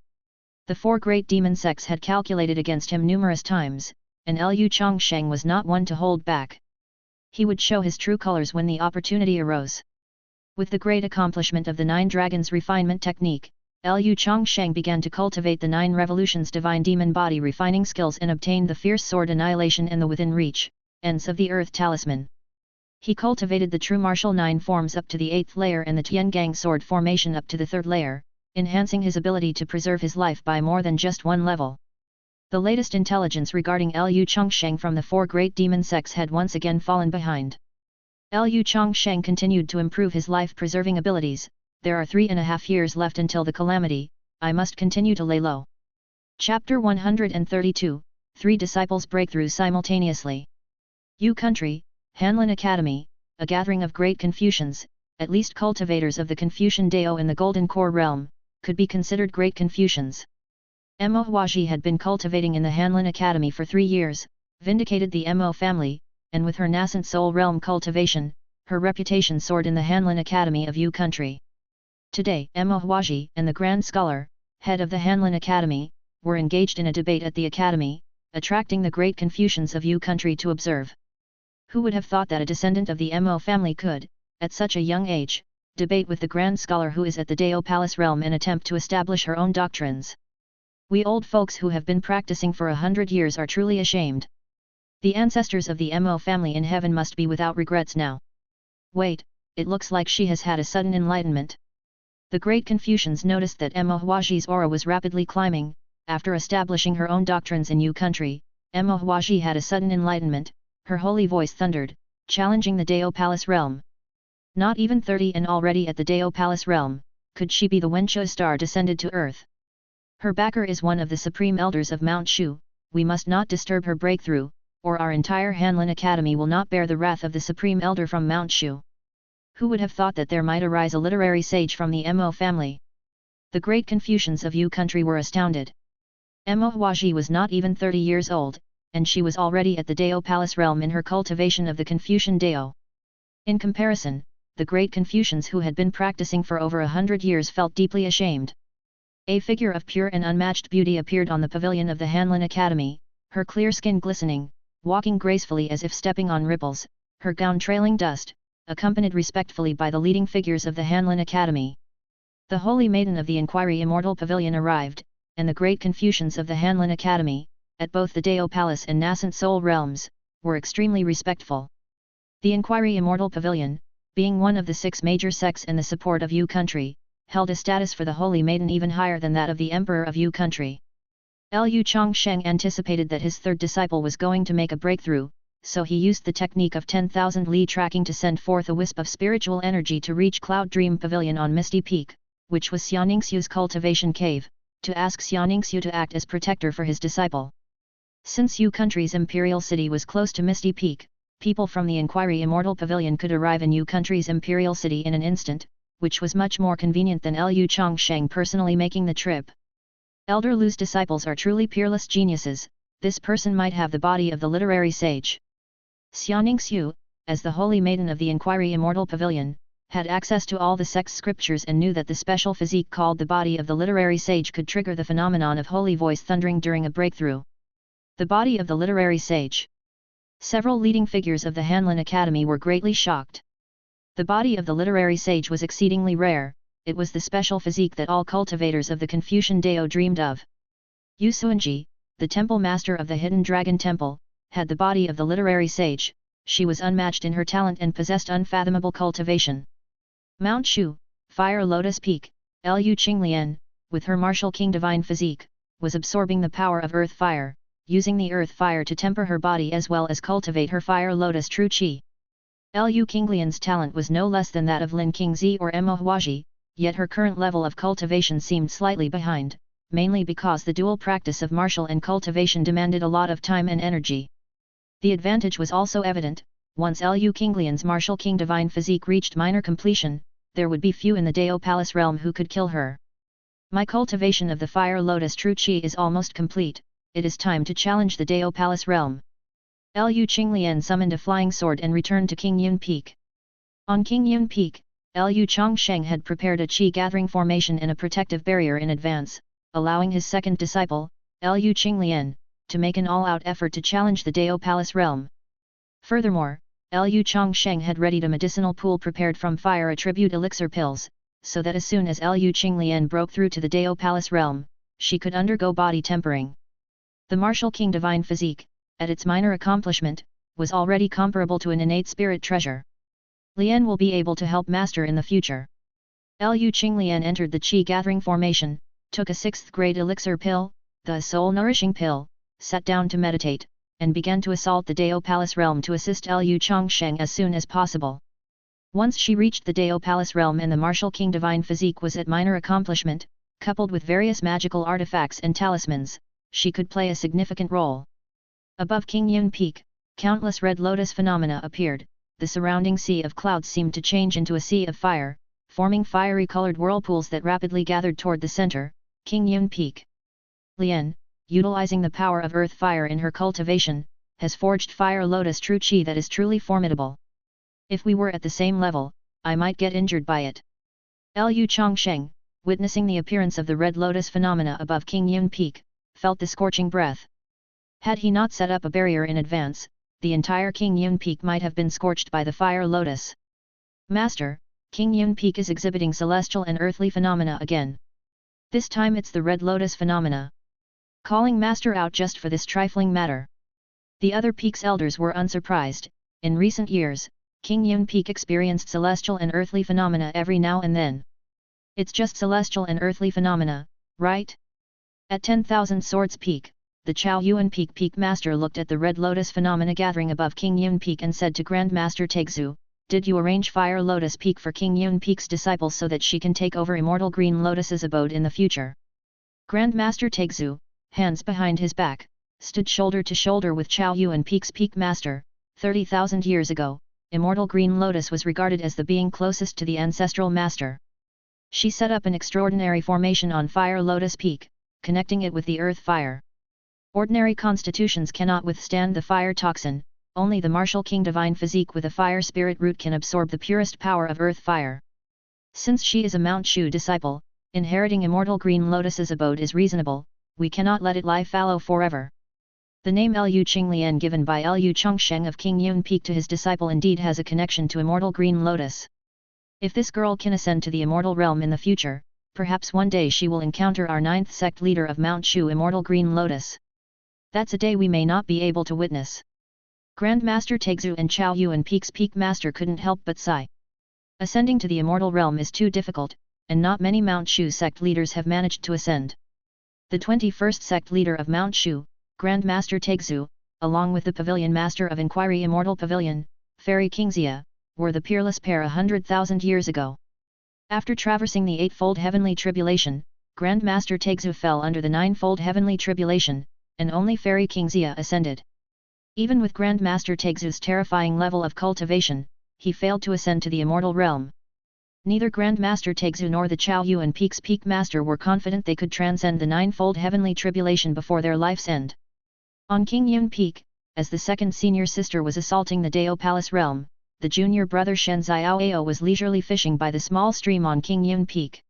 The 4 great demon sects had calculated against him numerous times, and Lu Changsheng was not one to hold back. He would show his true colors when the opportunity arose. With the great accomplishment of the 9 Dragons refinement technique, Lu Changsheng began to cultivate the 9 Revolutions Divine Demon Body refining skills and obtained the Fierce Sword Annihilation and the Within Reach, Ends of the Earth Talisman. He cultivated the True Martial 9 forms up to the 8th layer and the Tiangang Sword formation up to the 3rd layer, enhancing his ability to preserve his life by more than just one level. The latest intelligence regarding Lu Changsheng from the 4 great demon sects had once again fallen behind. Lu Changsheng continued to improve his life-preserving abilities. There are 3.5 years left until the calamity, I must continue to lay low. Chapter 132, 3 Disciples Breakthrough Simultaneously. Yu Country, Hanlin Academy, a gathering of great Confucians, at least cultivators of the Confucian Dao in the Golden Core realm, could be considered great Confucians. Mo Huaji had been cultivating in the Hanlin Academy for 3 years, vindicated the Mo family, and with her nascent soul realm cultivation, her reputation soared in the Hanlin Academy of Yu Country. Today, Mo Huaji and the Grand Scholar, head of the Hanlin Academy, were engaged in a debate at the Academy, attracting the great Confucians of Yu country to observe. Who would have thought that a descendant of the Mo family could, at such a young age, debate with the grand scholar who is at the Dao Palace realm and attempt to establish her own doctrines? We old folks who have been practicing for 100 years are truly ashamed. The ancestors of the Mo family in heaven must be without regrets now. Wait, it looks like she has had a sudden enlightenment. The great Confucians noticed that Mo Huaji's aura was rapidly climbing. After establishing her own doctrines in Yu country, Mo Huaji had a sudden enlightenment. Her holy voice thundered, challenging the Dao Palace realm. Not even 30 and already at the Dao Palace realm, could she be the Wenchua star descended to earth? Her backer is one of the supreme elders of Mount Shu, we must not disturb her breakthrough, or our entire Hanlin Academy will not bear the wrath of the supreme elder from Mount Shu. Who would have thought that there might arise a literary sage from the Mo family? The great Confucians of Yu country were astounded. Mo Huaji was not even 30 years old, and she was already at the Dao Palace realm in her cultivation of the Confucian Dao. In comparison, the great Confucians who had been practicing for over 100 years felt deeply ashamed. A figure of pure and unmatched beauty appeared on the pavilion of the Hanlin Academy, her clear skin glistening, walking gracefully as if stepping on ripples, her gown trailing dust, accompanied respectfully by the leading figures of the Hanlin Academy. The Holy Maiden of the Inquiry Immortal Pavilion arrived, and the great Confucians of the Hanlin Academy, at both the Dao Palace and Nascent Soul realms, were extremely respectful. The Inquiry Immortal Pavilion, being one of the 6 major sects and the support of Yu country, held a status for the Holy Maiden even higher than that of the Emperor of Yu country. Lu Changsheng anticipated that his third disciple was going to make a breakthrough, so he used the technique of 10,000 li tracking to send forth a wisp of spiritual energy to reach Cloud Dream Pavilion on Misty Peak, which was Xianingsu's cultivation cave, to ask Xianingsu to act as protector for his disciple. Since Yu country's imperial city was close to Misty Peak, people from the Inquiry Immortal Pavilion could arrive in Yu country's imperial city in an instant, which was much more convenient than Lu Changsheng personally making the trip. Elder Lu's disciples are truly peerless geniuses, this person might have the body of the literary sage. Xianingsu, as the Holy Maiden of the Inquiry Immortal Pavilion, had access to all the sect's scriptures and knew that the special physique called the body of the literary sage could trigger the phenomenon of holy voice thundering during a breakthrough. The body of the literary sage. Several leading figures of the Hanlin Academy were greatly shocked. The body of the literary sage was exceedingly rare, it was the special physique that all cultivators of the Confucian Dao dreamed of. Yu Suanji, the temple master of the Hidden Dragon Temple, had the body of the literary sage, she was unmatched in her talent and possessed unfathomable cultivation. Mount Shu, Fire Lotus Peak, Lu Qinglian, with her martial king divine physique, was absorbing the power of earth fire, using the earth fire to temper her body as well as cultivate her fire lotus true qi. Lu Qinglian's talent was no less than that of Lin Qingzi or Mo Huaji, yet her current level of cultivation seemed slightly behind, mainly because the dual practice of martial and cultivation demanded a lot of time and energy. The advantage was also evident, once Lu Qinglian's martial king divine physique reached minor completion, there would be few in the Dao Palace realm who could kill her. My cultivation of the fire lotus true qi is almost complete, it is time to challenge the Dao Palace realm. Lu Qinglian summoned a flying sword and returned to King Yun Peak. On King Yun Peak, Lu Changsheng had prepared a qi gathering formation and a protective barrier in advance, allowing his second disciple, Lu Qinglian, to make an all-out effort to challenge the Dao Palace realm. Furthermore, Lu Changsheng had readied a medicinal pool prepared from fire attribute elixir pills, so that as soon as Lu Qinglian broke through to the Dao Palace realm, she could undergo body tempering. The martial king divine physique, at its minor accomplishment, was already comparable to an innate spirit treasure. Lian will be able to help master in the future. Lu Qinglian entered the qi gathering formation, took a 6th grade elixir pill, the soul nourishing pill, sat down to meditate, and began to assault the Dao Palace realm to assist Lu Changsheng as soon as possible. Once she reached the Dao Palace realm and the martial king divine physique was at minor accomplishment, coupled with various magical artifacts and talismans, she could play a significant role. Above King Yun Peak, countless red lotus phenomena appeared, the surrounding sea of clouds seemed to change into a sea of fire, forming fiery-colored whirlpools that rapidly gathered toward the center, King Yun Peak. Lian, utilizing the power of earth fire in her cultivation, has forged fire lotus true qi that is truly formidable. If we were at the same level, I might get injured by it. Lu Changsheng, witnessing the appearance of the red lotus phenomena above King Yun Peak, felt the scorching breath. Had he not set up a barrier in advance, the entire King Yun Peak might have been scorched by the fire lotus. Master, King Yun Peak is exhibiting celestial and earthly phenomena again. This time it's the red lotus phenomena. Calling Master out just for this trifling matter. The other peak's elders were unsurprised. In recent years, King Yun Peak experienced celestial and earthly phenomena every now and then. It's just celestial and earthly phenomena, right? At 10,000 Swords Peak, the Chao Yuan Peak Master looked at the red lotus phenomena gathering above King Yun Peak and said to Grandmaster Tegzu, "Did you arrange Fire Lotus Peak for King Yun Peak's disciple so that she can take over Immortal Green Lotus's abode in the future?" Grandmaster Tegzu, hands behind his back, stood shoulder to shoulder with Chao Yuan Peak's Peak Master. 30,000 years ago, Immortal Green Lotus was regarded as the being closest to the ancestral master. She set up an extraordinary formation on Fire Lotus Peak, connecting it with the earth fire. Ordinary constitutions cannot withstand the fire toxin, only the martial king divine physique with a fire spirit root can absorb the purest power of earth fire. Since she is a Mount Shu disciple, inheriting Immortal Green Lotus's abode is reasonable, we cannot let it lie fallow forever. The name Lu Qinglian given by Lu Changsheng of King Yun Peak to his disciple indeed has a connection to Immortal Green Lotus. If this girl can ascend to the immortal realm in the future, perhaps one day she will encounter our 9th sect leader of Mount Shu, Immortal Green Lotus. That's a day we may not be able to witness. Grandmaster Tegzu and Chao Yuan Peak's Peak Master couldn't help but sigh. Ascending to the immortal realm is too difficult, and not many Mount Shu sect leaders have managed to ascend. The 21st sect leader of Mount Shu, Grandmaster Tegzu, along with the Pavilion Master of Inquiry Immortal Pavilion, Fairy Kingxia, were the peerless pair 100,000 years ago. After traversing the eightfold heavenly tribulation, Grandmaster Tegzu fell under the ninefold heavenly tribulation, and only Fairy Kingxia ascended. Even with Grandmaster Tegzu's terrifying level of cultivation, he failed to ascend to the immortal realm. Neither Grandmaster Tegzu nor the Chao Yuan Peak's Peak Master were confident they could transcend the ninefold heavenly tribulation before their life's end. On King Yun Peak, as the second senior sister was assaulting the Dao Palace realm, the junior brother Shen Xiaoao was leisurely fishing by the small stream on King Yun Peak.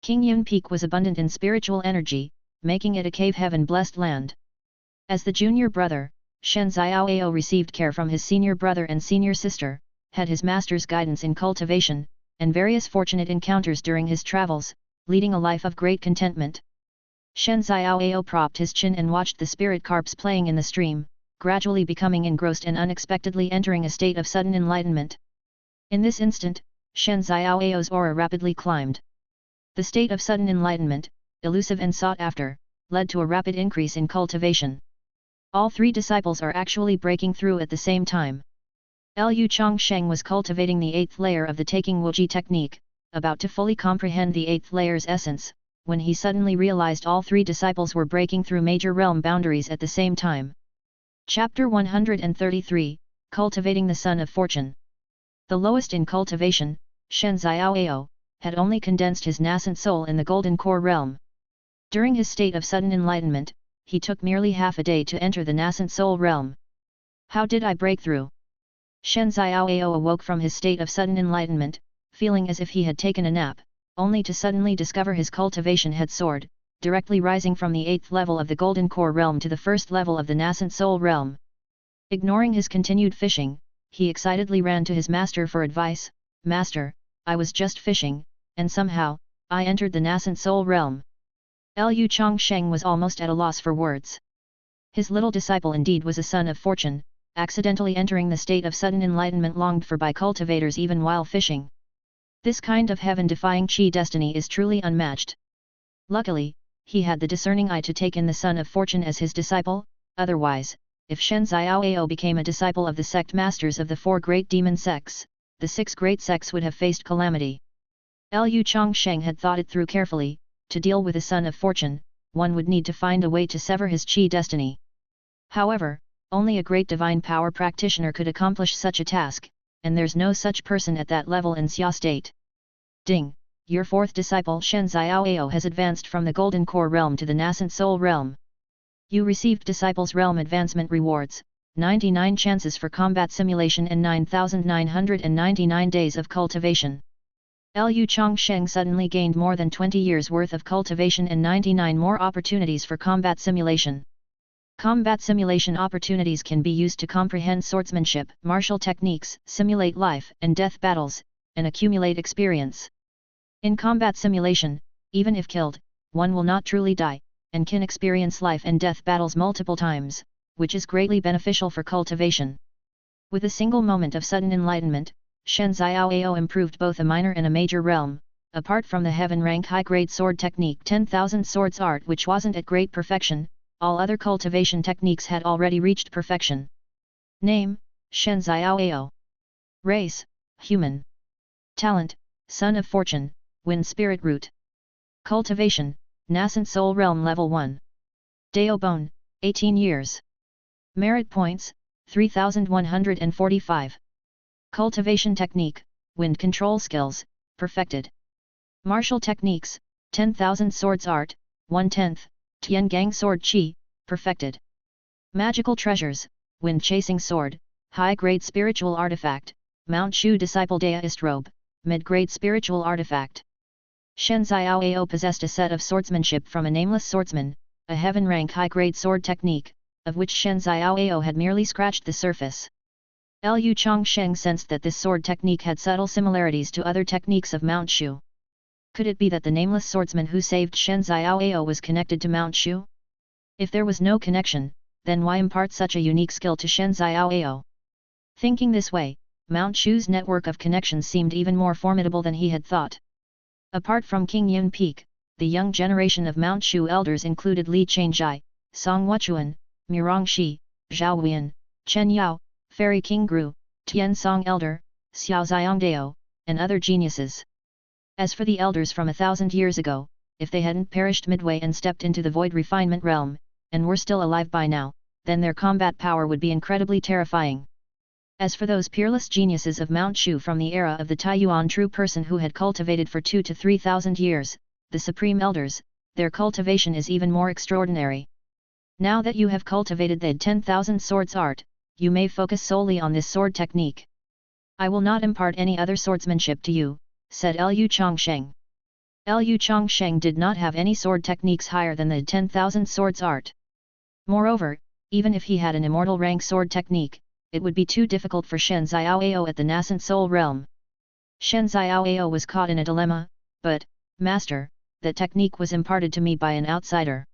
King Yun Peak was abundant in spiritual energy, making it a cave heaven-blessed land. As the junior brother, Shen Xiaoao received care from his senior brother and senior sister, had his master's guidance in cultivation, and various fortunate encounters during his travels, leading a life of great contentment. Shen Xiaoao propped his chin and watched the spirit carps playing in the stream, gradually becoming engrossed and unexpectedly entering a state of sudden enlightenment. In this instant, Shen Xiaoao's aura rapidly climbed. The state of sudden enlightenment, elusive and sought after, led to a rapid increase in cultivation. All three disciples are actually breaking through at the same time. Lu Changsheng was cultivating the 8th layer of the Taking Wuji technique, about to fully comprehend the 8th layer's essence, when he suddenly realized all three disciples were breaking through major realm boundaries at the same time. Chapter 133, Cultivating the Sun of Fortune. The lowest in cultivation, Shen Xiaoao, had only condensed his nascent soul in the golden core realm. During his state of sudden enlightenment, he took nearly half a day to enter the nascent soul realm. How did I break through? Shen Xiaoao awoke from his state of sudden enlightenment, feeling as if he had taken a nap, only to suddenly discover his cultivation had soared, directly rising from the 8th level of the golden core realm to the 1st level of the nascent soul realm. Ignoring his continued fishing, he excitedly ran to his master for advice. "Master, I was just fishing, and somehow, I entered the nascent soul realm." Lu Changsheng was almost at a loss for words. His little disciple indeed was a son of fortune, accidentally entering the state of sudden enlightenment longed for by cultivators even while fishing. This kind of heaven-defying chi destiny is truly unmatched. Luckily, he had the discerning eye to take in the son of fortune as his disciple, otherwise, if Shen Xiaoao became a disciple of the sect masters of the 4 great demon sects, the 6 great sects would have faced calamity. Lu Changsheng had thought it through carefully. To deal with a son of fortune, one would need to find a way to sever his chi destiny. However, only a great divine power practitioner could accomplish such a task, and there's no such person at that level in Xia state. Ding! Your 4th disciple Shen Xiaoao has advanced from the golden core realm to the nascent soul realm. You received disciples realm advancement rewards, 99 chances for combat simulation and 9,999 days of cultivation. Lu Changsheng suddenly gained more than 20 years worth of cultivation and 99 more opportunities for combat simulation. Combat simulation opportunities can be used to comprehend swordsmanship, martial techniques, simulate life and death battles, and accumulate experience. In combat simulation, even if killed, one will not truly die, and can experience life and death battles multiple times, which is greatly beneficial for cultivation. With a single moment of sudden enlightenment, Shen Xiaoao improved both a minor and a major realm. Apart from the heaven rank high-grade sword technique 10,000 swords art which wasn't at great perfection, all other cultivation techniques had already reached perfection. Name, Shen Xiaoao. Race, human. Talent, son of fortune, wind spirit root. Cultivation, nascent soul realm level 1. Dao bone, 18 years. Merit points, 3145. Cultivation technique, wind control skills, perfected. Martial techniques, 10,000 swords art, 1/10, Tian Gang sword chi, perfected. Magical treasures, wind chasing sword, high-grade spiritual artifact, Mount Shu Disciple Deist robe, mid-grade spiritual artifact. Shen Xiaoao possessed a set of swordsmanship from a nameless swordsman, a heaven rank high-grade sword technique, of which Shen Xiaoao had merely scratched the surface. Lu Changsheng sensed that this sword technique had subtle similarities to other techniques of Mount Shu. Could it be that the nameless swordsman who saved Shen Xiaoao was connected to Mount Shu? If there was no connection, then why impart such a unique skill to Shen Xiaoao? Thinking this way, Mount Shu's network of connections seemed even more formidable than he had thought. Apart from King Yun Peak, the young generation of Mount Shu elders included Li Changjai, Song Wuchuan, Murong Shi, Zhao Huiyan, Chen Yao, Fairy King Gru, Tian Song Elder, Xiao Xiongdao, and other geniuses. As for the elders from 1,000 years ago, if they hadn't perished midway and stepped into the void refinement realm, and were still alive by now, then their combat power would be incredibly terrifying. As for those peerless geniuses of Mount Shu from the era of the Taiyuan true person who had cultivated for 2,000 to 3,000 years, the supreme elders, their cultivation is even more extraordinary. Now that you have cultivated the 10,000 swords art, you may focus solely on this sword technique. I will not impart any other swordsmanship to you, said Lu Changsheng. Lu Changsheng did not have any sword techniques higher than the 10,000 swords art. Moreover, even if he had an immortal rank sword technique, it would be too difficult for Shen Xiaoao at the nascent soul realm. Shen Xiaoao was caught in a dilemma, but, Master, that technique was imparted to me by an outsider.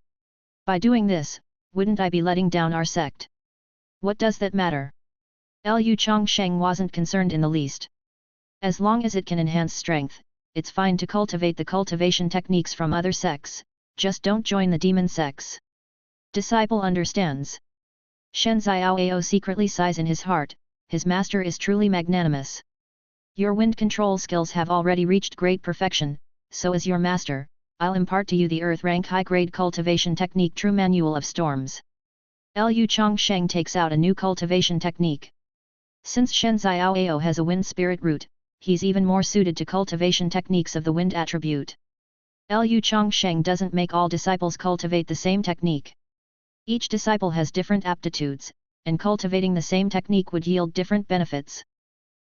By doing this, wouldn't I be letting down our sect? What does that matter? Lu Changsheng wasn't concerned in the least. As long as it can enhance strength, it's fine to cultivate the cultivation techniques from other sects, just don't join the demon sects. Disciple understands. Shen Xiaoao secretly sighs in his heart, his master is truly magnanimous. Your wind control skills have already reached great perfection, so as your master, I'll impart to you the earth rank high-grade cultivation technique True Manual of Storms. Lu Changsheng takes out a new cultivation technique. Since Shen Xiaoao has a wind spirit root, he's even more suited to cultivation techniques of the wind attribute. Lu Changsheng doesn't make all disciples cultivate the same technique. Each disciple has different aptitudes, and cultivating the same technique would yield different benefits.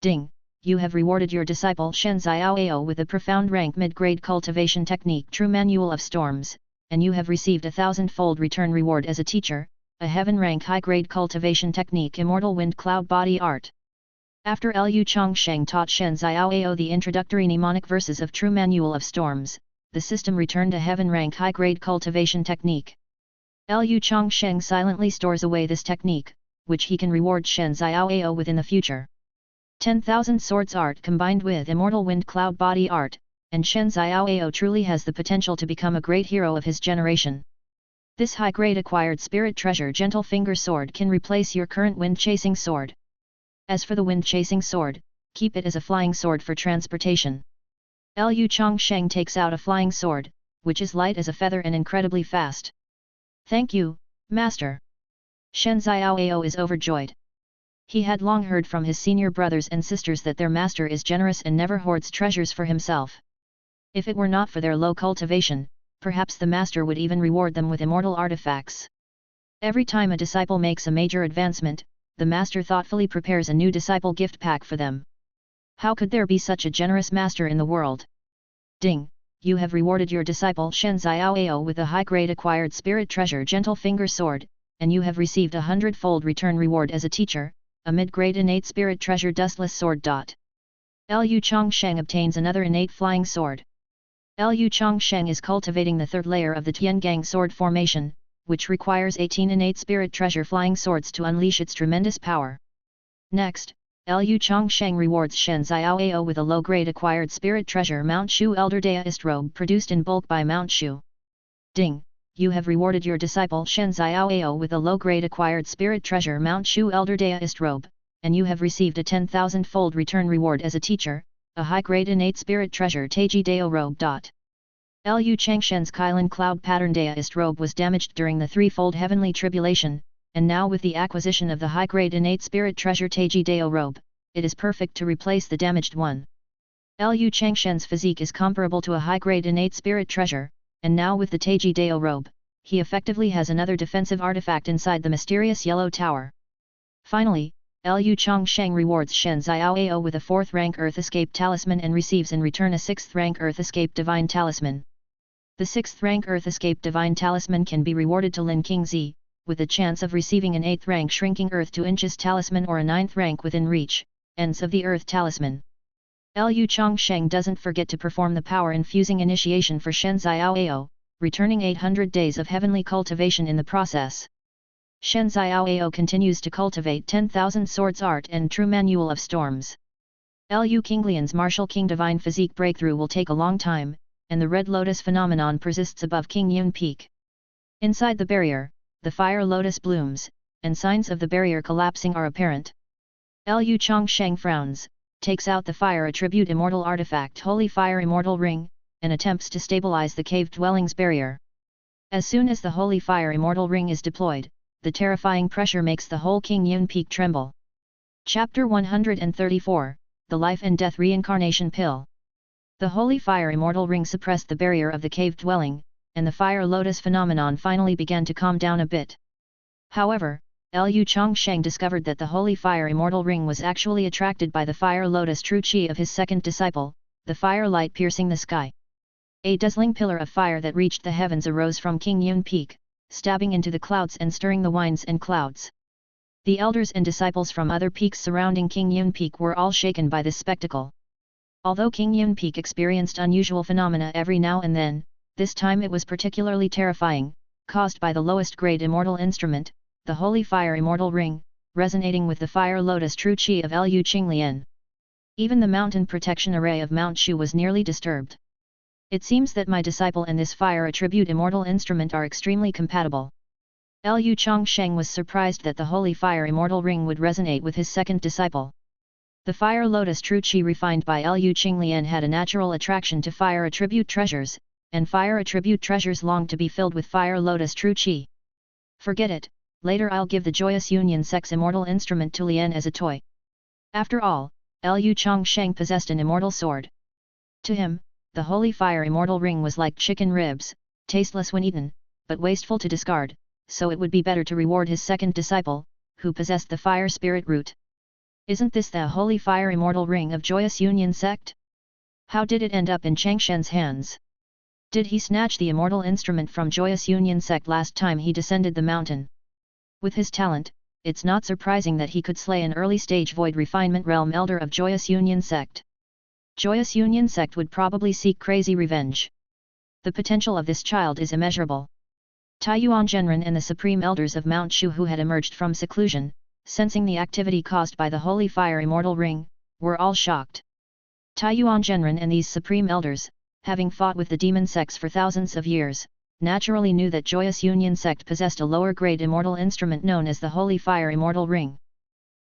Ding! You have rewarded your disciple Shen Xiaoao with a profound rank mid-grade cultivation technique True Manual of Storms, and you have received a 1,000-fold return reward as a teacher, a heaven rank high-grade cultivation technique Immortal Wind Cloud Body Art. After Lu Changsheng taught Shen Xiaoao the introductory mnemonic verses of True Manual of Storms, the system returned a heaven rank high-grade cultivation technique. Lu Changsheng silently stores away this technique, which he can reward Shen Xiaoao with in the future. 10,000 swords art combined with Immortal Wind Cloud Body Art, and Shen Xiaoao truly has the potential to become a great hero of his generation. This high-grade acquired spirit treasure Gentle Finger Sword can replace your current wind-chasing sword. As for the wind-chasing sword, keep it as a flying sword for transportation. Lu Changsheng takes out a flying sword, which is light as a feather and incredibly fast. Thank you, Master. Shen Xiaoao is overjoyed. He had long heard from his senior brothers and sisters that their master is generous and never hoards treasures for himself. If it were not for their low cultivation, perhaps the master would even reward them with immortal artifacts. Every time a disciple makes a major advancement, the master thoughtfully prepares a new disciple gift pack for them. How could there be such a generous master in the world? Ding! You have rewarded your disciple Shen Xiaoao with a high-grade acquired spirit treasure Gentle Finger Sword, and you have received 100-fold return reward as a teacher, a mid-grade innate spirit treasure dustless sword. Lu Changsheng obtains another innate flying sword. Lu Changsheng is cultivating the third layer of the Tiangang sword formation, which requires 18 innate spirit treasure flying swords to unleash its tremendous power. Next, Lu Changsheng rewards Shen Xiaoao with a low-grade acquired spirit treasure Mount Shu Elder Daist robe produced in bulk by Mount Shu. Ding! You have rewarded your disciple Shen Xiaoao with a low-grade acquired spirit treasure Mount Shu Elder Daist robe, and you have received a 10,000-fold return reward as a teacher, a high-grade innate spirit treasure Taiji Dao robe. Lu Changshen's Kylan cloud pattern Daist robe was damaged during the threefold heavenly tribulation, and now with the acquisition of the high-grade innate spirit treasure Taiji Dao robe, it is perfect to replace the damaged one. Lu Changshen's physique is comparable to a high-grade innate spirit treasure, and now with the Taiji Dao robe, he effectively has another defensive artifact inside the mysterious Yellow Tower. Finally, Lu Changsheng rewards Shen Xiaoao with a 4th rank Earth Escape Talisman and receives in return a 6th rank Earth Escape Divine Talisman. The 6th rank Earth Escape Divine Talisman can be rewarded to Lin Qingzi, with a chance of receiving an 8th rank Shrinking Earth to Inches Talisman or a 9th rank Within Reach, Ends of the Earth Talisman. Lu Changsheng doesn't forget to perform the power-infusing initiation for Shen Xiaoao, returning 800 days of heavenly cultivation in the process. Shen Xiaoao continues to cultivate 10,000 swords art and true manual of storms. Lu Qinglian's martial king divine physique breakthrough will take a long time, and the red lotus phenomenon persists above King Yun Peak. Inside the barrier, the fire lotus blooms, and signs of the barrier collapsing are apparent. Lu Changsheng frowns, takes out the fire attribute immortal artifact Holy Fire Immortal Ring, and attempts to stabilize the cave dwelling's barrier. As soon as the Holy Fire Immortal Ring is deployed, the terrifying pressure makes the whole King Yun Peak tremble. Chapter 134, The Life and Death Reincarnation Pill. The Holy Fire Immortal Ring suppressed the barrier of the cave dwelling, and the fire lotus phenomenon finally began to calm down a bit. However, Lu Changsheng discovered that the Holy Fire Immortal Ring was actually attracted by the fire lotus true chi of his second disciple, the fire light piercing the sky. A dazzling pillar of fire that reached the heavens arose from King Yun Peak, stabbing into the clouds and stirring the winds and clouds. The elders and disciples from other peaks surrounding King Yun Peak were all shaken by this spectacle. Although King Yun Peak experienced unusual phenomena every now and then, this time it was particularly terrifying, caused by the lowest grade immortal instrument, the Holy Fire Immortal Ring, resonating with the Fire Lotus True Chi of Lu Qinglian. Even the mountain protection array of Mount Shu was nearly disturbed. It seems that my disciple and this fire attribute immortal instrument are extremely compatible. Lu Changsheng was surprised that the Holy Fire Immortal Ring would resonate with his second disciple. The Fire Lotus True Chi refined by Lu Qinglian had a natural attraction to fire attribute treasures, and fire attribute treasures longed to be filled with Fire Lotus True Chi. Forget it. Later I'll give the Joyous Union Sex immortal instrument to Lian as a toy. After all, Lu Changsheng possessed an immortal sword. To him, the Holy Fire Immortal Ring was like chicken ribs, tasteless when eaten, but wasteful to discard, so it would be better to reward his second disciple, who possessed the Fire Spirit Root. Isn't this the Holy Fire Immortal Ring of Joyous Union Sect? How did it end up in Changsheng's hands? Did he snatch the immortal instrument from Joyous Union Sect last time he descended the mountain? With his talent, it's not surprising that he could slay an early-stage Void Refinement Realm Elder of Joyous Union Sect. Joyous Union Sect would probably seek crazy revenge. The potential of this child is immeasurable. Taiyuan Zhenren and the Supreme Elders of Mount Shu who had emerged from seclusion, sensing the activity caused by the Holy Fire Immortal Ring, were all shocked. Taiyuan Zhenren and these Supreme Elders, having fought with the demon sects for thousands of years, naturally knew that Joyous Union Sect possessed a lower-grade immortal instrument known as the Holy Fire Immortal Ring.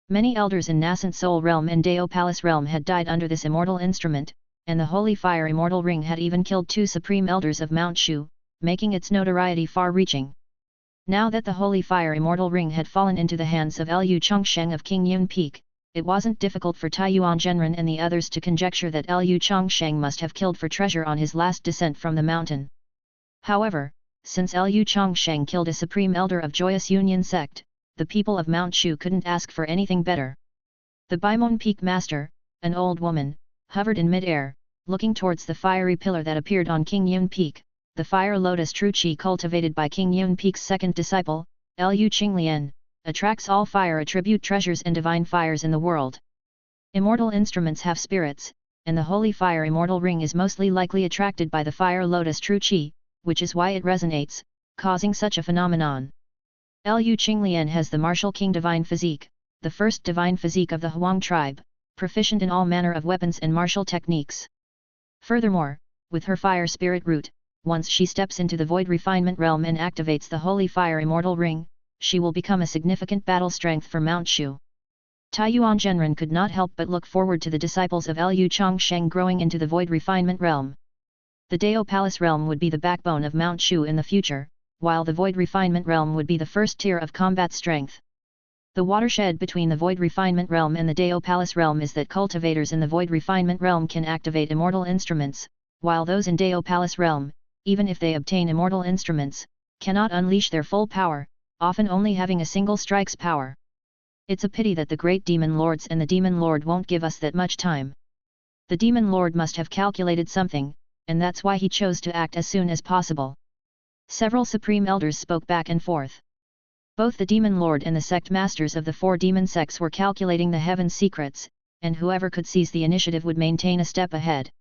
Many elders in Nascent Soul Realm and Dao Palace Realm had died under this immortal instrument, and the Holy Fire Immortal Ring had even killed 2 Supreme Elders of Mount Shu, making its notoriety far-reaching. Now that the Holy Fire Immortal Ring had fallen into the hands of Lu Changsheng of King Yun Peak, it wasn't difficult for Taiyuan Zhenren and the others to conjecture that Lu Changsheng must have killed for treasure on his last descent from the mountain. However, since Lu Changsheng killed a Supreme Elder of Joyous Union Sect, the people of Mount Shu couldn't ask for anything better. The Baimon Peak Master, an old woman, hovered in mid-air, looking towards the fiery pillar that appeared on King Yun Peak, the Fire Lotus True Chi cultivated by King Yun Peak's second disciple, Lu Qinglian, attracts all fire attribute treasures and divine fires in the world. Immortal instruments have spirits, and the holy fire immortal ring is mostly likely attracted by the fire lotus true qi, which is why it resonates, causing such a phenomenon. Lu Qinglian has the martial king divine physique, the first divine physique of the Huang tribe, proficient in all manner of weapons and martial techniques. Furthermore, with her fire spirit root, once she steps into the void refinement realm and activates the holy fire immortal ring, she will become a significant battle strength for Mount Shu. Taiyuan Zhenren could not help but look forward to the disciples of Lu Changsheng growing into the void refinement realm. The Dao Palace realm would be the backbone of Mount Shu in the future, while the void refinement realm would be the first tier of combat strength. The watershed between the void refinement realm and the Dao Palace realm is that cultivators in the void refinement realm can activate immortal instruments, while those in Dao Palace realm, even if they obtain immortal instruments, cannot unleash their full power, often only having a single strike's power. It's a pity that the great demon lords and the demon lord won't give us that much time. The demon lord must have calculated something, and that's why he chose to act as soon as possible. Several supreme elders spoke back and forth. Both the demon lord and the sect masters of the 4 demon sects were calculating the heaven's secrets, and whoever could seize the initiative would maintain a step ahead.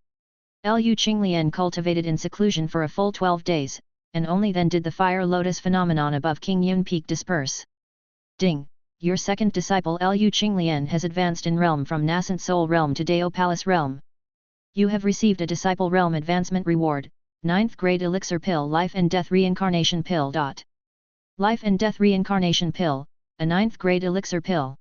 Lu Qinglian cultivated in seclusion for a full 12 days, and only then did the fire lotus phenomenon above King Yun Peak disperse. Ding! Your second disciple Lu Qinglian has advanced in realm from Nascent Soul realm to Dao Palace realm. You have received a disciple realm advancement reward, 9th grade elixir pill life and death reincarnation pill. Life and death reincarnation pill, a 9th grade elixir pill.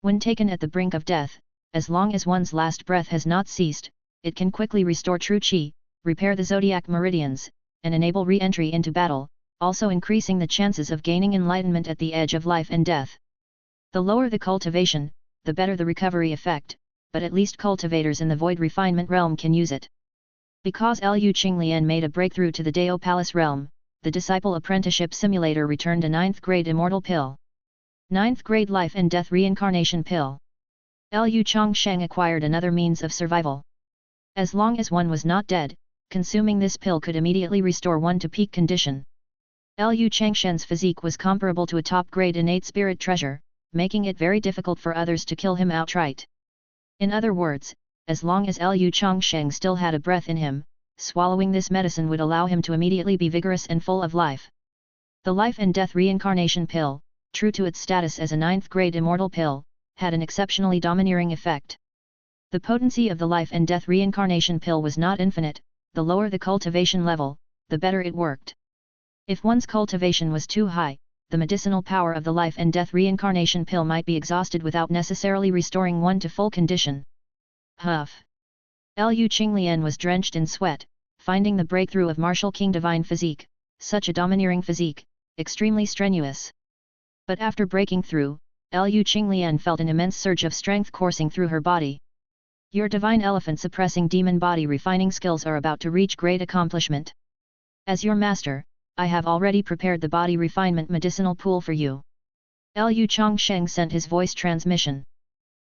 When taken at the brink of death, as long as one's last breath has not ceased, it can quickly restore true qi, repair the zodiac meridians, and enable re-entry into battle, also increasing the chances of gaining enlightenment at the edge of life and death. The lower the cultivation, the better the recovery effect, but at least cultivators in the void refinement realm can use it. Because Lu Qinglian made a breakthrough to the Dao Palace realm, the Disciple Apprenticeship Simulator returned a 9th grade immortal pill. 9th grade life and death reincarnation pill. Lu Changsheng acquired another means of survival. As long as one was not dead, consuming this pill could immediately restore one to peak condition. Lu Changsheng's physique was comparable to a top-grade innate spirit treasure, making it very difficult for others to kill him outright. In other words, as long as Lu Changsheng still had a breath in him, swallowing this medicine would allow him to immediately be vigorous and full of life. The life and death reincarnation pill, true to its status as a 9th grade immortal pill, had an exceptionally domineering effect. The potency of the life and death reincarnation pill was not infinite, the lower the cultivation level, the better it worked. If one's cultivation was too high, the medicinal power of the life and death reincarnation pill might be exhausted without necessarily restoring one to full condition. Huff! Lu Qinglian was drenched in sweat, finding the breakthrough of martial king divine physique, such a domineering physique, extremely strenuous. But after breaking through, Lu Qinglian felt an immense surge of strength coursing through her body. Your divine elephant suppressing demon body refining skills are about to reach great accomplishment. As your master, I have already prepared the body refinement medicinal pool for you. Lu Changsheng sent his voice transmission.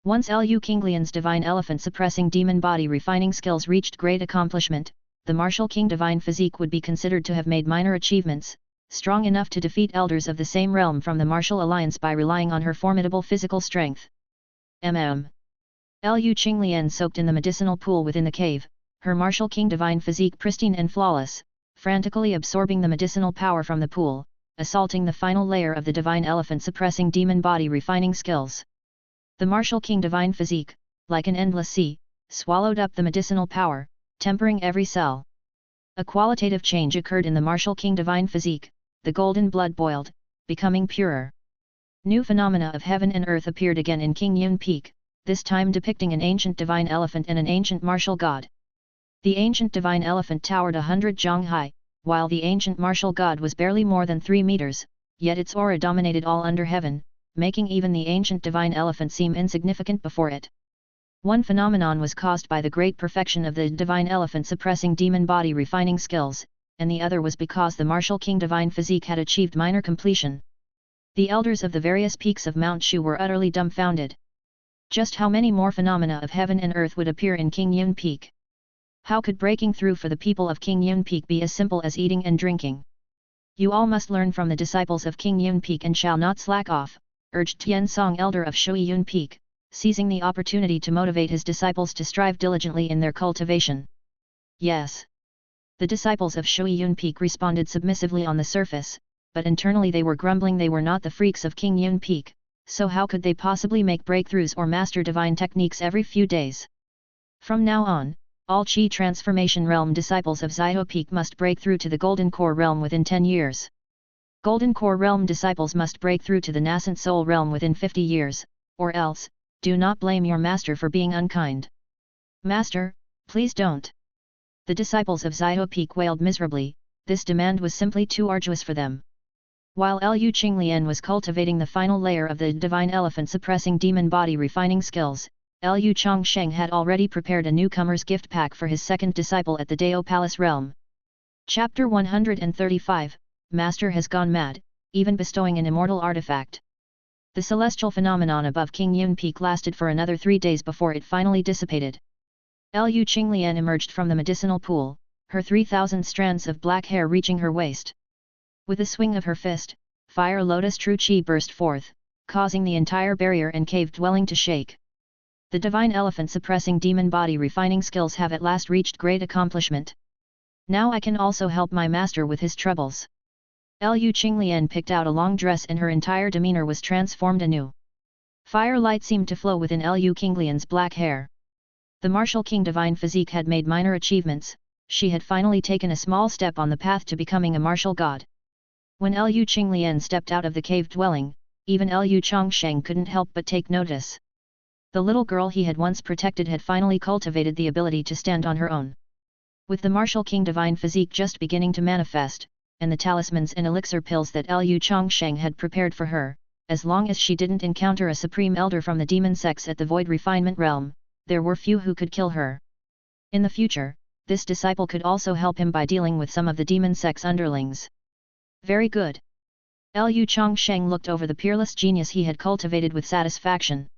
Once Lu Qinglian's divine elephant suppressing demon body refining skills reached great accomplishment, the martial king divine physique would be considered to have made minor achievements, strong enough to defeat elders of the same realm from the martial alliance by relying on her formidable physical strength. Lu Qinglian soaked in the medicinal pool within the cave, her martial king divine physique pristine and flawless, frantically absorbing the medicinal power from the pool, assaulting the final layer of the divine elephant suppressing demon body refining skills. The martial king divine physique, like an endless sea, swallowed up the medicinal power, tempering every cell. A qualitative change occurred in the martial king divine physique, the golden blood boiled, becoming purer. New phenomena of heaven and earth appeared again in King Yun Peak, this time depicting an ancient divine elephant and an ancient martial god. The ancient divine elephant towered 100 zhang high, while the ancient martial god was barely more than 3 meters, yet its aura dominated all under heaven, making even the ancient divine elephant seem insignificant before it. One phenomenon was caused by the great perfection of the divine elephant suppressing demon body refining skills, and the other was because the martial king divine physique had achieved minor completion. The elders of the various peaks of Mount Shu were utterly dumbfounded. Just how many more phenomena of heaven and earth would appear in King Yun Peak? How could breaking through for the people of King Yun Peak be as simple as eating and drinking? You all must learn from the disciples of King Yun Peak and shall not slack off, urged Tian Song, Elder of Shui Yun Peak, seizing the opportunity to motivate his disciples to strive diligently in their cultivation. Yes. The disciples of Shui Yun Peak responded submissively on the surface, but internally they were grumbling they were not the freaks of King Yun Peak, so how could they possibly make breakthroughs or master divine techniques every few days? From now on, all Qi Transformation Realm disciples of Xiao Peak must break through to the Golden Core Realm within 10 years. Golden Core Realm disciples must break through to the Nascent Soul Realm within 50 years, or else, do not blame your master for being unkind. Master, please don't. The disciples of Xiao Peak wailed miserably, this demand was simply too arduous for them. While Lu Qinglian was cultivating the final layer of the Divine Elephant suppressing demon body refining skills, Lu Changsheng had already prepared a newcomer's gift pack for his second disciple at the Dao Palace realm. Chapter 135, Master has gone mad, even bestowing an immortal artifact. The celestial phenomenon above King Yun Peak lasted for another 3 days before it finally dissipated. Lu Qinglian emerged from the medicinal pool, her 3,000 strands of black hair reaching her waist. With a swing of her fist, Fire Lotus True Qi burst forth, causing the entire barrier and cave dwelling to shake. The Divine Elephant suppressing demon body refining skills have at last reached great accomplishment. Now I can also help my master with his troubles. Lu Qinglian picked out a long dress and her entire demeanor was transformed anew. Firelight seemed to flow within Lu Qinglian's black hair. The martial king divine physique had made minor achievements, she had finally taken a small step on the path to becoming a martial god. When Lu Qinglian stepped out of the cave dwelling, even Lu Changsheng couldn't help but take notice. The little girl he had once protected had finally cultivated the ability to stand on her own. With the martial king divine physique just beginning to manifest, and the talismans and elixir pills that Lu Changsheng had prepared for her, as long as she didn't encounter a supreme elder from the demon sects at the void refinement realm, there were few who could kill her. In the future, this disciple could also help him by dealing with some of the demon sects underlings. Very good. Lu Changsheng looked over the peerless genius he had cultivated with satisfaction.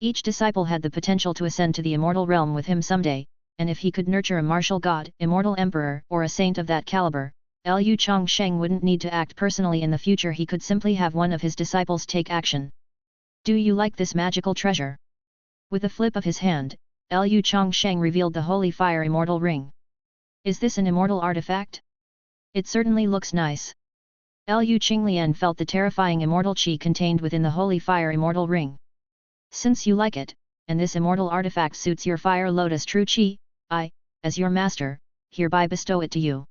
Each disciple had the potential to ascend to the immortal realm with him someday, and if he could nurture a martial god, immortal emperor, or a saint of that caliber, Lu Changsheng wouldn't need to act personally in the future, he could simply have one of his disciples take action. Do you like this magical treasure? With a flip of his hand, Lu Changsheng revealed the Holy Fire Immortal Ring. Is this an immortal artifact? It certainly looks nice. Lu Qinglian felt the terrifying immortal qi contained within the Holy Fire Immortal Ring. Since you like it, and this immortal artifact suits your Fire Lotus True Qi, I, as your master, hereby bestow it to you.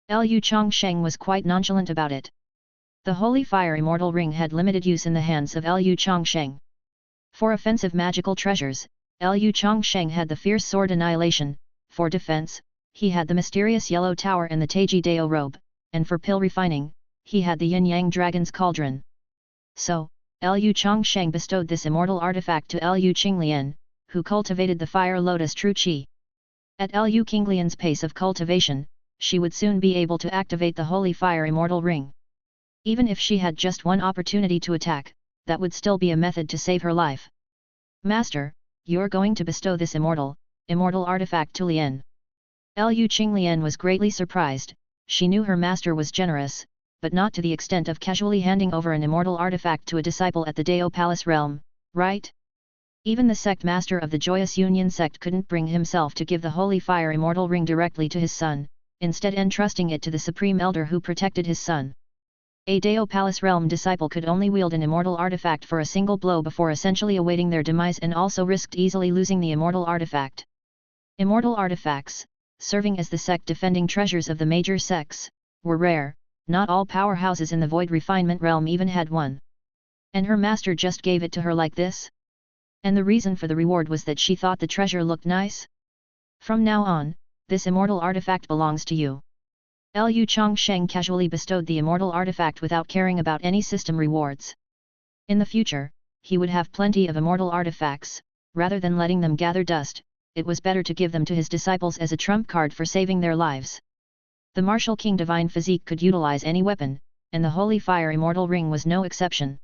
Lu Changsheng was quite nonchalant about it. The Holy Fire Immortal Ring had limited use in the hands of Lu Changsheng. For offensive magical treasures, Lu Changsheng had the Fierce Sword Annihilation, for defense, he had the mysterious Yellow Tower and the Taiji Dao Robe, and for pill refining, he had the Yin Yang Dragon's Cauldron. So, Lu Changsheng bestowed this immortal artifact to Lu Qinglian, who cultivated the Fire Lotus True Qi. At Lu Qinglian's pace of cultivation, she would soon be able to activate the Holy Fire Immortal Ring. Even if she had just one opportunity to attack, that would still be a method to save her life. Master, you're going to bestow this immortal artifact to Lian. Lu Qinglian was greatly surprised, she knew her master was generous, but not to the extent of casually handing over an immortal artifact to a disciple at the Dao Palace realm, right? Even the sect master of the Joyous Union sect couldn't bring himself to give the Holy Fire Immortal Ring directly to his son, instead entrusting it to the Supreme Elder who protected his son. A Dao Palace realm disciple could only wield an immortal artifact for a single blow before essentially awaiting their demise and also risked easily losing the immortal artifact. Immortal artifacts, serving as the sect defending treasures of the major sects, were rare. Not all powerhouses in the void refinement realm even had one. And her master just gave it to her like this? And the reason for the reward was that she thought the treasure looked nice? From now on, this immortal artifact belongs to you. Lu Changsheng casually bestowed the immortal artifact without caring about any system rewards. In the future, he would have plenty of immortal artifacts, rather than letting them gather dust, it was better to give them to his disciples as a trump card for saving their lives. The martial king divine physique could utilize any weapon, and the Holy Fire Immortal Ring was no exception.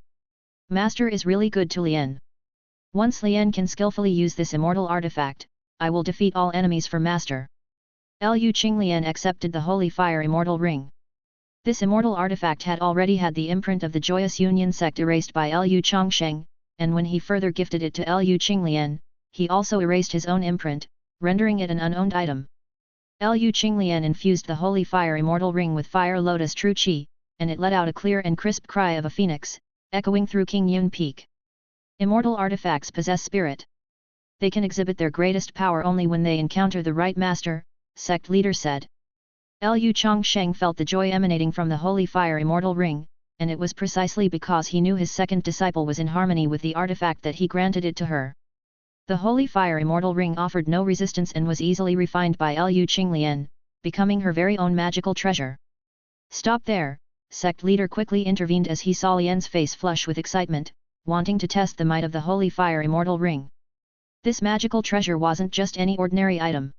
Master is really good to Lian. Once Lian can skillfully use this immortal artifact, I will defeat all enemies for Master. Lu Qinglian accepted the Holy Fire Immortal Ring. This immortal artifact had already had the imprint of the Joyous Union sect erased by Lu Changsheng, and when he further gifted it to Lu Qinglian, he also erased his own imprint, rendering it an unowned item. Lu Qinglian infused the holy fire immortal ring with fire lotus true qi, and it let out a clear and crisp cry of a phoenix, echoing through Qingyun Peak. Immortal artifacts possess spirit. They can exhibit their greatest power only when they encounter the right master, sect leader said. Lu Changsheng felt the joy emanating from the holy fire immortal ring, and it was precisely because he knew his second disciple was in harmony with the artifact that he granted it to her. The holy fire immortal ring offered no resistance and was easily refined by Lu Qinglian, becoming her very own magical treasure. Stop there, sect leader quickly intervened as he saw Lian's face flush with excitement, wanting to test the might of the holy fire immortal ring. This magical treasure wasn't just any ordinary item.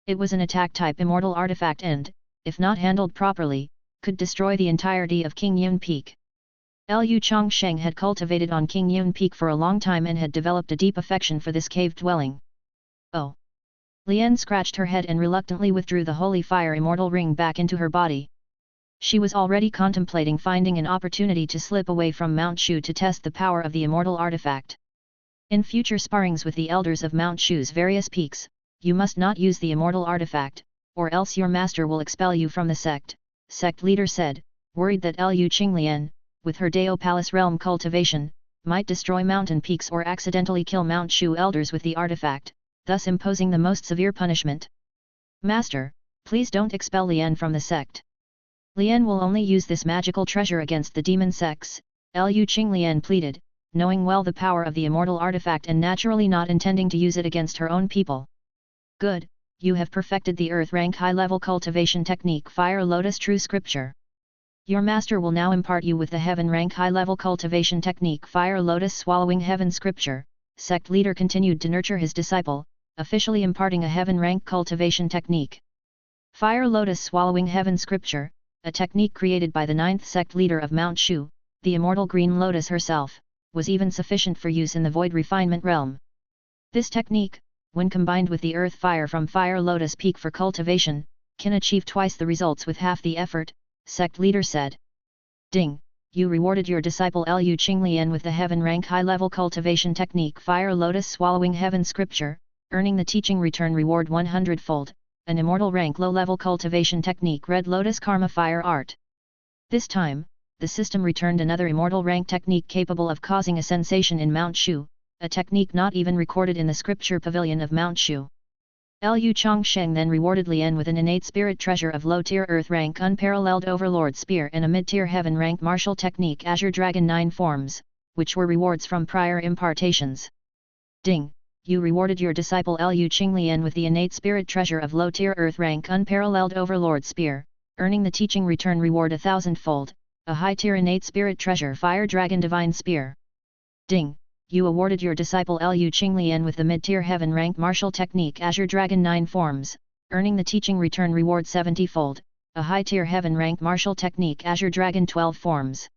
It was an attack-type immortal artifact and, if not handled properly, could destroy the entirety of Qingyun Peak. Lu Changsheng had cultivated on Qingyun Peak for a long time and had developed a deep affection for this cave dwelling. Oh! Lian scratched her head and reluctantly withdrew the holy fire immortal ring back into her body. She was already contemplating finding an opportunity to slip away from Mount Shu to test the power of the immortal artifact. In future sparrings with the elders of Mount Shu's various peaks, you must not use the immortal artifact, or else your master will expel you from the sect, sect leader said, worried that Lu Qinglian, with her Dao Palace realm cultivation, might destroy mountain peaks or accidentally kill Mount Shu elders with the artifact, thus imposing the most severe punishment. Master, please don't expel Lian from the sect. Lian will only use this magical treasure against the demon sects, Lu Qinglian pleaded, knowing well the power of the immortal artifact and naturally not intending to use it against her own people. Good, you have perfected the earth rank high-level cultivation technique Fire Lotus True Scripture. Your master will now impart you with the heaven rank high-level cultivation technique Fire Lotus Swallowing Heaven Scripture. Sect leader continued to nurture his disciple, officially imparting a heaven rank cultivation technique. Fire Lotus Swallowing Heaven Scripture, a technique created by the 9th sect leader of Mount Shu, the immortal Green Lotus herself, was even sufficient for use in the void refinement realm. This technique, when combined with the earth fire from Fire Lotus Peak for cultivation, can achieve twice the results with half the effort, sect leader said. Ding, you rewarded your disciple Lu Qinglian with the heaven rank high-level cultivation technique Fire Lotus Swallowing Heaven Scripture, earning the teaching return reward 100-fold, an immortal rank low-level cultivation technique Red Lotus Karma Fire Art. This time, the system returned another immortal rank technique capable of causing a sensation in Mount Shu, a technique not even recorded in the scripture pavilion of Mount Shu. Lu Changsheng then rewarded Lian with an innate spirit treasure of low-tier earth rank unparalleled overlord spear and a mid-tier heaven rank martial technique Azure Dragon 9 forms, which were rewards from prior impartations. Ding, you rewarded your disciple Lu Qinglian with the innate spirit treasure of low-tier earth rank unparalleled overlord spear, earning the teaching return reward 1000-fold, a high-tier innate spirit treasure Fire Dragon Divine Spear. Ding, you awarded your disciple Lu Qinglian with the mid-tier heaven rank martial technique Azure Dragon 9 forms, earning the teaching return reward 70-fold, a high-tier heaven rank martial technique Azure Dragon 12 forms.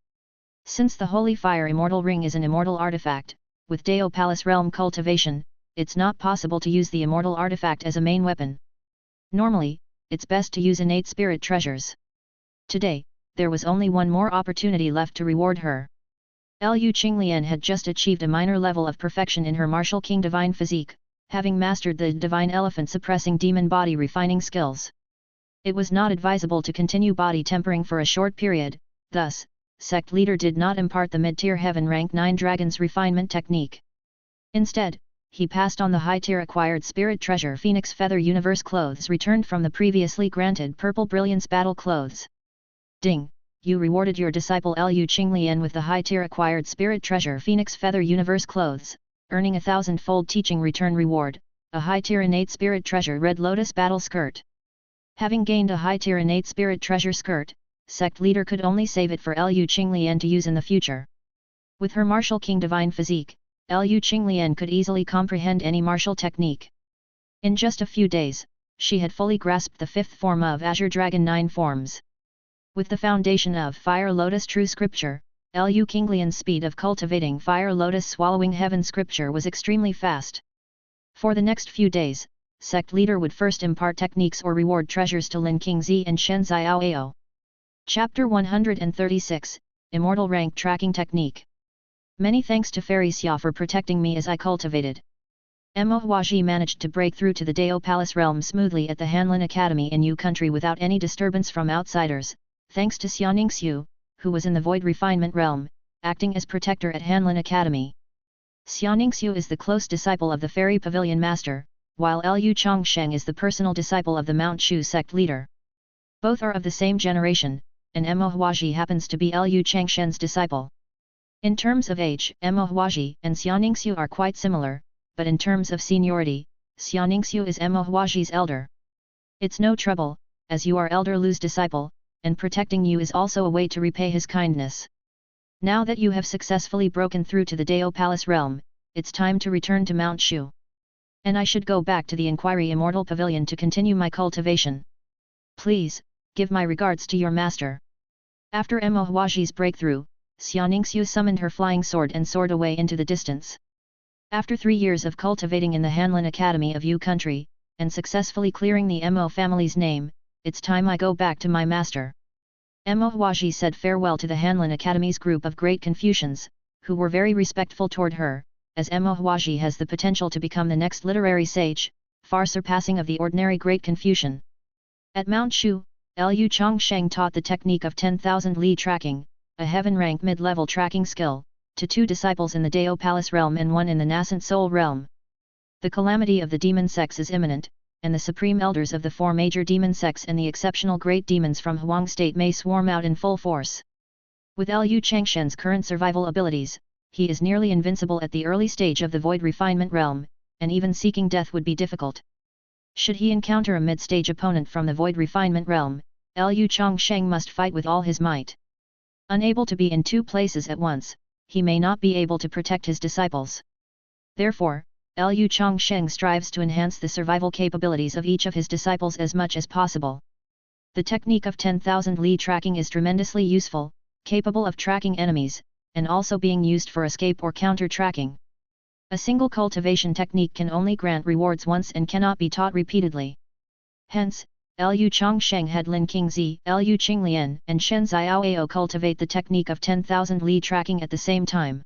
Since the Holy Fire Immortal Ring is an immortal artifact, with Dao Palace Realm cultivation, it's not possible to use the immortal artifact as a main weapon. Normally, it's best to use innate spirit treasures. Today, there was only one more opportunity left to reward her. Lu Qinglian had just achieved a minor level of perfection in her Martial King Divine Physique, having mastered the Divine Elephant Suppressing Demon Body Refining skills. It was not advisable to continue body tempering for a short period, thus, sect leader did not impart the mid-tier heaven rank 9 Dragons Refinement technique. Instead, he passed on the high-tier acquired spirit treasure Phoenix Feather Universe Clothes returned from the previously granted Purple Brilliance Battle Clothes. Ding, you rewarded your disciple Lu Qinglian with the high-tier acquired spirit treasure Phoenix Feather Universe Clothes, earning 1000-fold teaching return reward, a high-tier innate spirit treasure Red Lotus Battle Skirt. Having gained a high-tier innate spirit treasure skirt, sect leader could only save it for Lu Qinglian to use in the future. With her Martial King Divine Physique, Lu Qinglian could easily comprehend any martial technique. In just a few days, she had fully grasped the 5th form of Azure Dragon 9 forms. With the foundation of Fire Lotus True Scripture, Lu Qinglian's speed of cultivating Fire Lotus Swallowing Heaven Scripture was extremely fast. For the next few days, sect leader would first impart techniques or reward treasures to Lin Qingzi and Shen Xiaoao. Chapter 136, Immortal Rank Tracking Technique. Many thanks to Fairy Xia for protecting me as I cultivated. Mo Huaji managed to break through to the Dao Palace realm smoothly at the Hanlin Academy in Yu country without any disturbance from outsiders, thanks to Xia Ningxiu, who was in the Void Refinement realm, acting as protector at Hanlin Academy. Xia Ningxiu is the close disciple of the Fairy Pavilion Master, while Lu Changsheng is the personal disciple of the Mount Shu sect leader. Both are of the same generation, and Mo Huaji happens to be Lu Changsheng's disciple. In terms of age, Mo Huaji and Xia Ningxiu are quite similar, but in terms of seniority, Xia Ningxiu is Mo Huaji's elder. It's no trouble, as you are Elder Lu's disciple, and protecting you is also a way to repay his kindness. Now that you have successfully broken through to the Dao Palace realm, it's time to return to Mount Shu. And I should go back to the Inquiry Immortal Pavilion to continue my cultivation. Please, give my regards to your master. After Mo Huaji's breakthrough, Xia Ningxiu summoned her flying sword and soared away into the distance. After 3 years of cultivating in the Hanlin Academy of Yu country, and successfully clearing the Mo family's name, it's time I go back to my master. Mo Huaji said farewell to the Hanlin Academy's group of great Confucians, who were very respectful toward her, as Mo Huaji has the potential to become the next literary sage, far surpassing of the ordinary great Confucian. At Mount Shu, Lu Changsheng taught the technique of 10,000 li tracking, a heaven-rank mid-level tracking skill, to 2 disciples in the Dao Palace realm and 1 in the nascent soul realm. The calamity of the demon sects is imminent, and the supreme elders of the 4 major demon sects and the exceptional great demons from Huang state may swarm out in full force. With Lu Changsheng's current survival abilities, he is nearly invincible at the early stage of the Void Refinement realm, and even seeking death would be difficult. Should he encounter a mid-stage opponent from the Void Refinement realm, Lu Changsheng must fight with all his might. Unable to be in 2 places at once, he may not be able to protect his disciples. Therefore, Lu Changsheng strives to enhance the survival capabilities of each of his disciples as much as possible. The technique of 10,000 li tracking is tremendously useful, capable of tracking enemies, and also being used for escape or counter-tracking. A single cultivation technique can only grant rewards once and cannot be taught repeatedly. Hence, Lu Changsheng had Lin Qingzi, Lu Qinglian and Shen Xiaoao cultivate the technique of 10,000 li tracking at the same time.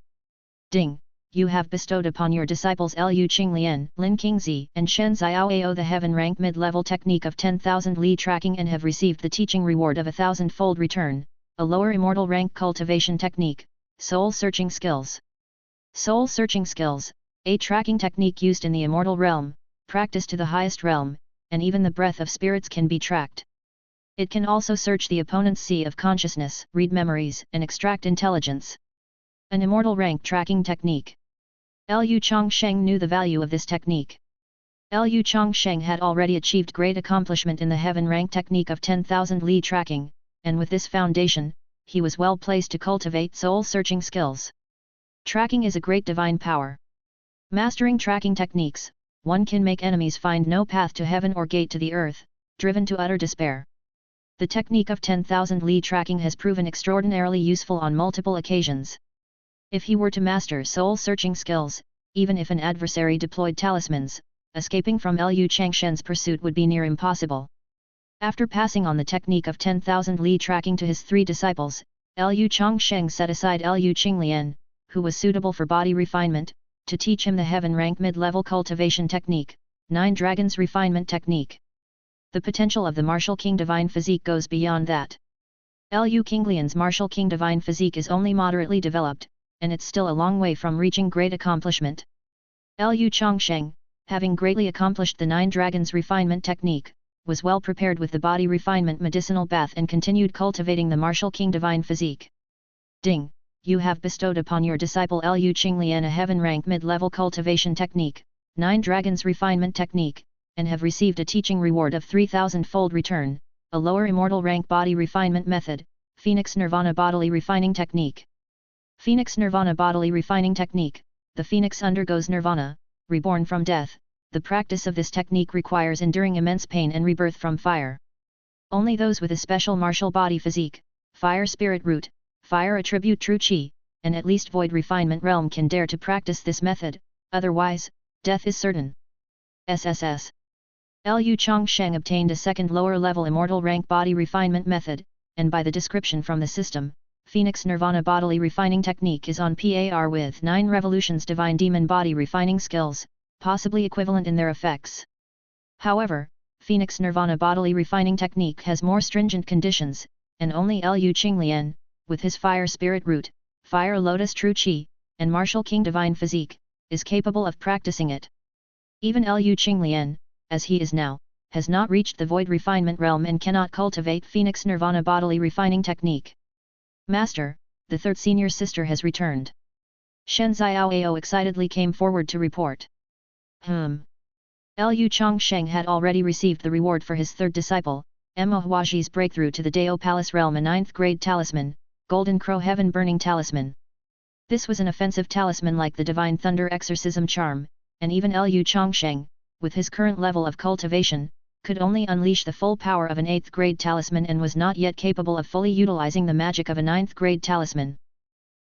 Ding! You have bestowed upon your disciples Lu Qinglian, Lin Qingzi and Shen Xiaoao the heaven-rank mid-level technique of 10,000 li tracking and have received the teaching reward of 1,000-fold return, a lower immortal rank cultivation technique, soul-searching skills. Soul-searching skills, a tracking technique used in the immortal realm, practiced to the highest realm, and even the breath of spirits can be tracked. It can also search the opponent's sea of consciousness, read memories, and extract intelligence. An immortal rank tracking technique. Lu Changsheng knew the value of this technique. Lu Changsheng had already achieved great accomplishment in the heaven rank technique of 10,000 li tracking, and with this foundation, he was well placed to cultivate soul-searching skills. Tracking is a great divine power. Mastering tracking techniques, one can make enemies find no path to heaven or gate to the earth, driven to utter despair. The technique of 10,000 li tracking has proven extraordinarily useful on multiple occasions. If he were to master soul-searching skills, even if an adversary deployed talismans, escaping from Lu Changsheng's pursuit would be near impossible. After passing on the technique of 10,000 li tracking to his 3 disciples, Lu Changsheng set aside Lu Qinglian, who was suitable for body refinement, to teach him the heaven-rank mid-level cultivation technique, 9 Dragons Refinement Technique. The potential of the Martial King Divine Physique goes beyond that. Lu Qinglian's Martial King Divine Physique is only moderately developed, and it's still a long way from reaching great accomplishment. Lu Changsheng, having greatly accomplished the 9 Dragons Refinement Technique, was well prepared with the body refinement medicinal bath and continued cultivating the Martial King Divine Physique. Ding! You have bestowed upon your disciple Lu Qinglian a heaven-rank mid-level cultivation technique, 9 Dragons Refinement Technique, and have received a teaching reward of 3,000-fold return, a lower immortal rank body refinement method, Phoenix Nirvana Bodily Refining Technique. Phoenix Nirvana Bodily Refining Technique, the phoenix undergoes nirvana, reborn from death. The practice of this technique requires enduring immense pain and rebirth from fire. Only those with a special martial body physique, fire spirit root, fire attribute true chi, and at least void refinement realm can dare to practice this method, otherwise, death is certain. SSS. Lu Changsheng obtained a second lower level immortal rank body refinement method, and by the description from the system, Phoenix Nirvana Bodily Refining Technique is on par with 9 Revolutions Divine Demon Body Refining Skills, possibly equivalent in their effects. However, Phoenix Nirvana Bodily Refining Technique has more stringent conditions, and only Liu Qinglian, with his Fire Spirit Root, Fire Lotus True Qi, and Martial King Divine Physique, is capable of practicing it. Even Liu Qinglian, as he is now, has not reached the Void Refinement realm and cannot cultivate Phoenix Nirvana Bodily Refining Technique. Master, the third senior sister has returned. Shen Xiaoao excitedly came forward to report. Liu Changsheng had already received the reward for his third disciple, Emma Huaji's breakthrough to the Dao Palace realm, a 9th grade talisman, Golden Crow Heaven Burning Talisman. This was an offensive talisman like the Divine Thunder Exorcism Charm, and even Liu Changsheng, with his current level of cultivation, could only unleash the full power of an 8th grade talisman and was not yet capable of fully utilizing the magic of a 9th grade talisman.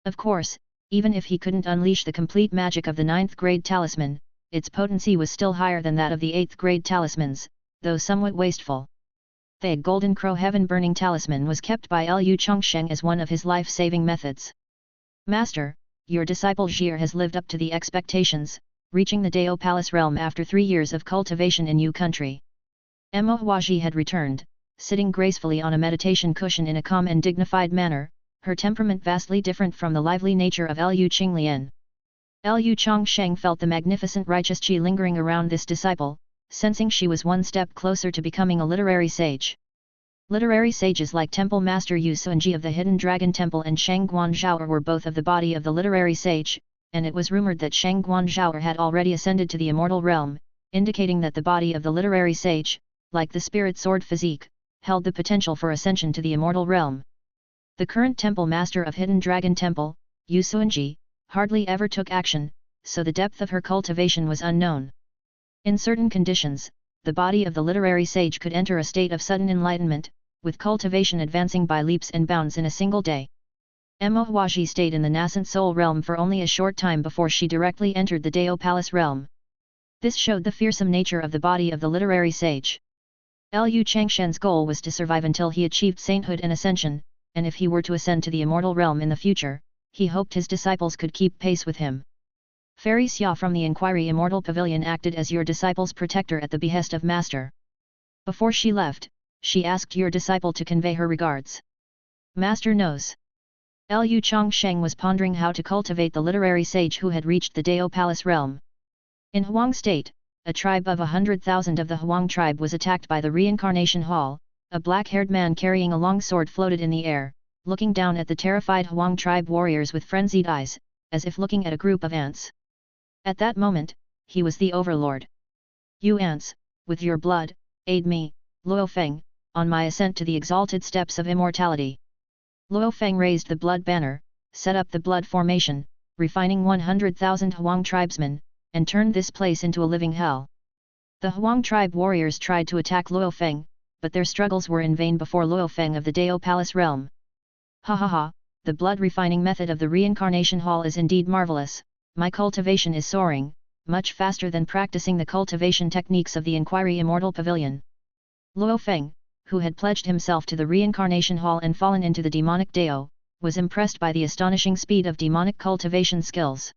Of course, even if he couldn't unleash the complete magic of the 9th grade talisman, its potency was still higher than that of the 8th grade talismans, though somewhat wasteful. The Golden Crow Heaven Burning Talisman was kept by Liu Changsheng as one of his life-saving methods. Master, your disciple Jir has lived up to the expectations, reaching the Dao Palace realm after 3 years of cultivation in Yu country. Emma Huaji had returned, sitting gracefully on a meditation cushion in a calm and dignified manner, her temperament vastly different from the lively nature of Liu Qinglian. Liu Changsheng felt the magnificent righteous qi lingering around this disciple, sensing she was one step closer to becoming a literary sage. Literary sages like Temple Master Yu Suanji of the Hidden Dragon Temple and Shang Guanzhao were both of the body of the literary sage, and it was rumored that Shang Guanzhao had already ascended to the immortal realm, indicating that the body of the literary sage, like the spirit sword physique, held the potential for ascension to the immortal realm. The current Temple Master of Hidden Dragon Temple, Yu Suanji, hardly ever took action, so the depth of her cultivation was unknown. In certain conditions, the body of the literary sage could enter a state of sudden enlightenment, with cultivation advancing by leaps and bounds in a single day. Emma Huaji stayed in the nascent soul realm for only a short time before she directly entered the Dao Palace realm. This showed the fearsome nature of the body of the literary sage. Liu Changshen's goal was to survive until he achieved sainthood and ascension, and if he were to ascend to the immortal realm in the future, he hoped his disciples could keep pace with him. Fairy Xia from the Inquiry Immortal Pavilion acted as your disciple's protector at the behest of Master. Before she left, she asked your disciple to convey her regards. Master knows. Liu Changsheng was pondering how to cultivate the literary sage who had reached the Dao Palace realm. In Huang State, a tribe of 100,000 of the Huang tribe was attacked by the Reincarnation Hall. A black-haired man carrying a long sword floated in the air, looking down at the terrified Huang tribe warriors with frenzied eyes, as if looking at a group of ants. At that moment, he was the overlord. You ants, with your blood, aid me, Luo Feng, on my ascent to the exalted steps of immortality. Luo Feng raised the blood banner, set up the blood formation, refining 100,000 Huang tribesmen, and turned this place into a living hell. The Huang tribe warriors tried to attack Luo Feng, but their struggles were in vain before Luo Feng of the Dao Palace realm. Ha ha ha, the blood refining method of the Reincarnation Hall is indeed marvelous. My cultivation is soaring, much faster than practicing the cultivation techniques of the Inquiry Immortal Pavilion. Luo Feng, who had pledged himself to the Reincarnation Hall and fallen into the demonic Dao, was impressed by the astonishing speed of demonic cultivation skills.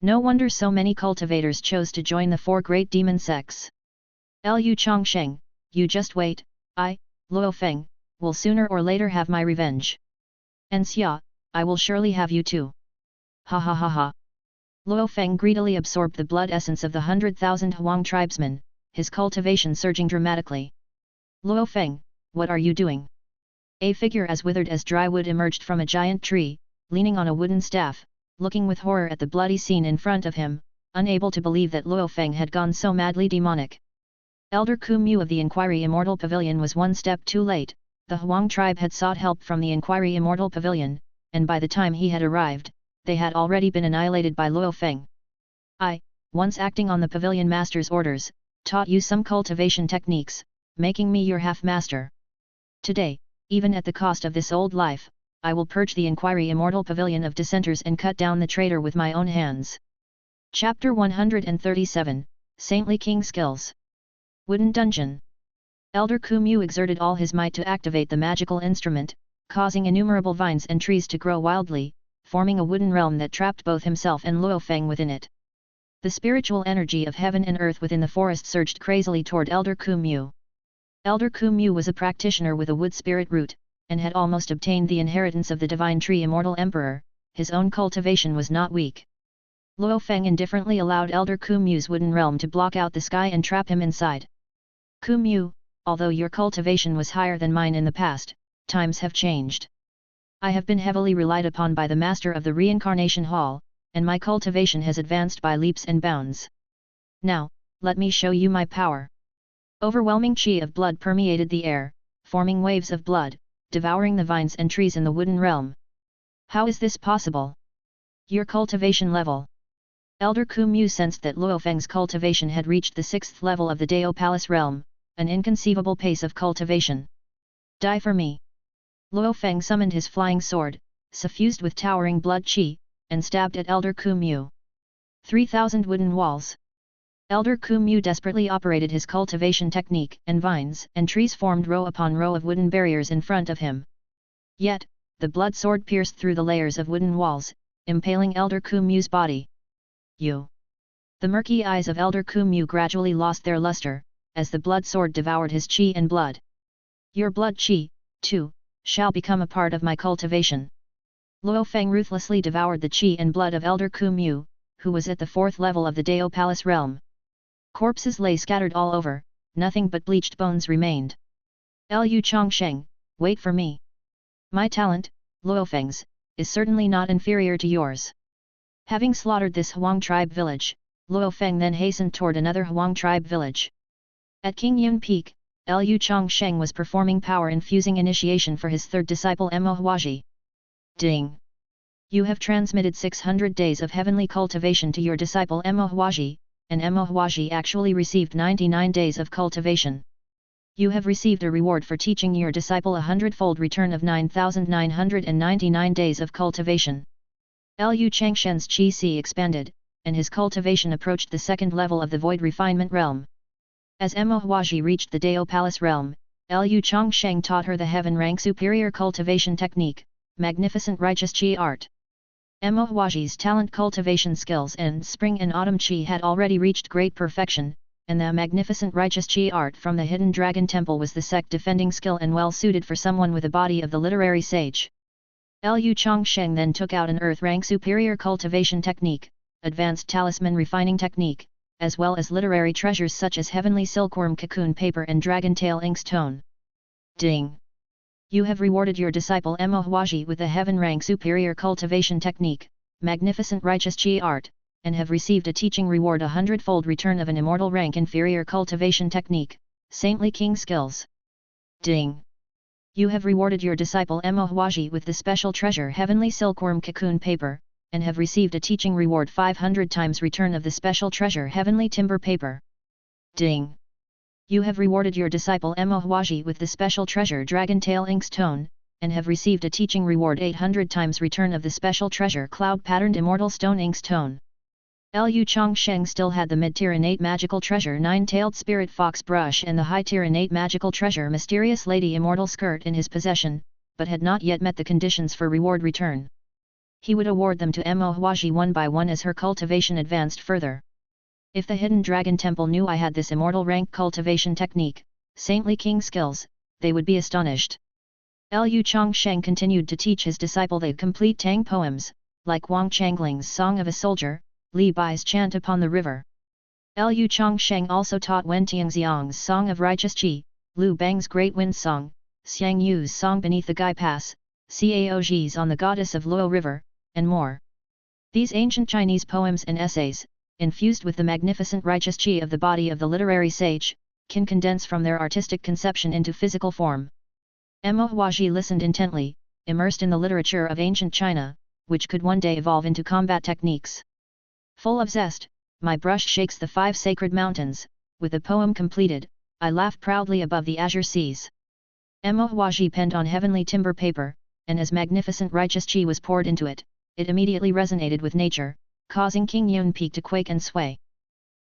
No wonder so many cultivators chose to join the 4 great demon sects. Liu Changsheng, you just wait, I, Luo Feng, will sooner or later have my revenge. And Xia, I will surely have you too. Ha ha ha ha. Luo Feng greedily absorbed the blood essence of the 100,000 Huang tribesmen, his cultivation surging dramatically. Luo Feng, what are you doing? A figure as withered as dry wood emerged from a giant tree, leaning on a wooden staff, looking with horror at the bloody scene in front of him, unable to believe that Luo Feng had gone so madly demonic. Elder Ku Mu of the Inquiry Immortal Pavilion was one step too late. The Huang tribe had sought help from the Inquiry Immortal Pavilion, and by the time he had arrived, they had already been annihilated by Luo Feng. I, once acting on the Pavilion Master's orders, taught you some cultivation techniques, making me your half-master. Today, even at the cost of this old life, I will purge the Inquiry Immortal Pavilion of dissenters and cut down the traitor with my own hands. Chapter 137, Saintly King Skills. Wooden Dungeon. Elder Kumyu exerted all his might to activate the magical instrument, causing innumerable vines and trees to grow wildly, forming a wooden realm that trapped both himself and Luo Feng within it. The spiritual energy of heaven and earth within the forest surged crazily toward Elder Kumyu. Elder Kumyu was a practitioner with a wood spirit root, and had almost obtained the inheritance of the divine tree Immortal Emperor. His own cultivation was not weak. Luo Feng indifferently allowed Elder Kumyu's wooden realm to block out the sky and trap him inside. Kumyu, although your cultivation was higher than mine in the past, times have changed. I have been heavily relied upon by the master of the reincarnation hall, and my cultivation has advanced by leaps and bounds. Now, let me show you my power. Overwhelming qi of blood permeated the air, forming waves of blood, devouring the vines and trees in the wooden realm. How is this possible? Your cultivation level. Elder Kumyu sensed that Luo Feng's cultivation had reached the 6th level of the Dao Palace realm, an inconceivable pace of cultivation. Die for me. Luo Feng summoned his flying sword, suffused with towering blood qi, and stabbed at Elder Kumyu. 3,000 wooden walls. Elder Kumyu desperately operated his cultivation technique, and vines and trees formed row upon row of wooden barriers in front of him. Yet, the blood sword pierced through the layers of wooden walls, impaling Elder Kumyu's body. You. The murky eyes of Elder Kumyu gradually lost their luster, as the blood sword devoured his qi and blood. Your blood qi, too, shall become a part of my cultivation. Luo Feng ruthlessly devoured the qi and blood of Elder Kumyu, who was at the 4th level of the Dao Palace realm. Corpses lay scattered all over, nothing but bleached bones remained. Lu Changsheng, wait for me. My talent, Luo Feng's, is certainly not inferior to yours. Having slaughtered this Huang tribe village, Luo Feng then hastened toward another Huang tribe village. At Qingyun Peak, Lu Changsheng was performing power-infusing initiation for his third disciple Mo Huaji. Ding! You have transmitted 600 days of heavenly cultivation to your disciple Mo Huaji, and Mo Huaji actually received 99 days of cultivation. You have received a reward for teaching your disciple a 100-fold return of 9,999 days of cultivation. Lu Changshen's qi expanded, and his cultivation approached the 2nd level of the Void Refinement realm. As Mo Huaji reached the Dao Palace realm, Lu Changsheng taught her the heaven-rank superior cultivation technique, Magnificent Righteous Qi Art. Mo Huaji's talent cultivation skills and spring and autumn qi had already reached great perfection, and the Magnificent Righteous Qi Art from the Hidden Dragon Temple was the sect-defending skill and well-suited for someone with a body of the literary sage. Lu Changsheng then took out an earth-rank superior cultivation technique, advanced talisman refining technique, as well as literary treasures such as heavenly silkworm cocoon paper and dragon tail inkstone. Ding! You have rewarded your disciple Mo Huaji with the heaven-rank superior cultivation technique, Magnificent Righteous Qi Art, and have received a teaching reward 100-fold return of an immortal rank inferior cultivation technique, Saintly King Skills. Ding! You have rewarded your disciple Mo Huaji with the special treasure Heavenly Silkworm Cocoon Paper, and have received a teaching reward 500 times return of the special treasure Heavenly Timber Paper. Ding! You have rewarded your disciple Mo Huaji with the special treasure Dragon Tail Inkstone, and have received a teaching reward 800 times return of the special treasure Cloud Patterned Immortal Stone Inkstone. Lu Changsheng still had the mid-tier innate magical treasure Nine-Tailed Spirit Fox Brush and the high-tier innate magical treasure Mysterious Lady Immortal Skirt in his possession, but had not yet met the conditions for reward return. He would award them to Mo Huaji one by one as her cultivation advanced further. If the Hidden Dragon Temple knew I had this immortal rank cultivation technique, Saintly King Skills, they would be astonished. Lu Changsheng continued to teach his disciple the complete Tang poems, like Wang Changling's Song of a Soldier, Li Bai's Chant Upon the River. Lu Changsheng also taught Wen Tianxiang's Song of Righteous Qi, Lu Bang's Great Wind Song, Xiang Yu's Song Beneath the Gai Pass, Cao Ji's On the Goddess of Luo River, and more. These ancient Chinese poems and essays, infused with the magnificent righteous qi of the body of the literary sage, can condense from their artistic conception into physical form. Mo Huaji listened intently, immersed in the literature of ancient China, which could one day evolve into combat techniques. Full of zest, my brush shakes the 5 sacred mountains. With the poem completed, I laugh proudly above the azure seas. Mo Huaji penned on heavenly timber paper, and as magnificent righteous qi was poured into it, it immediately resonated with nature, causing Qingyun Peak to quake and sway.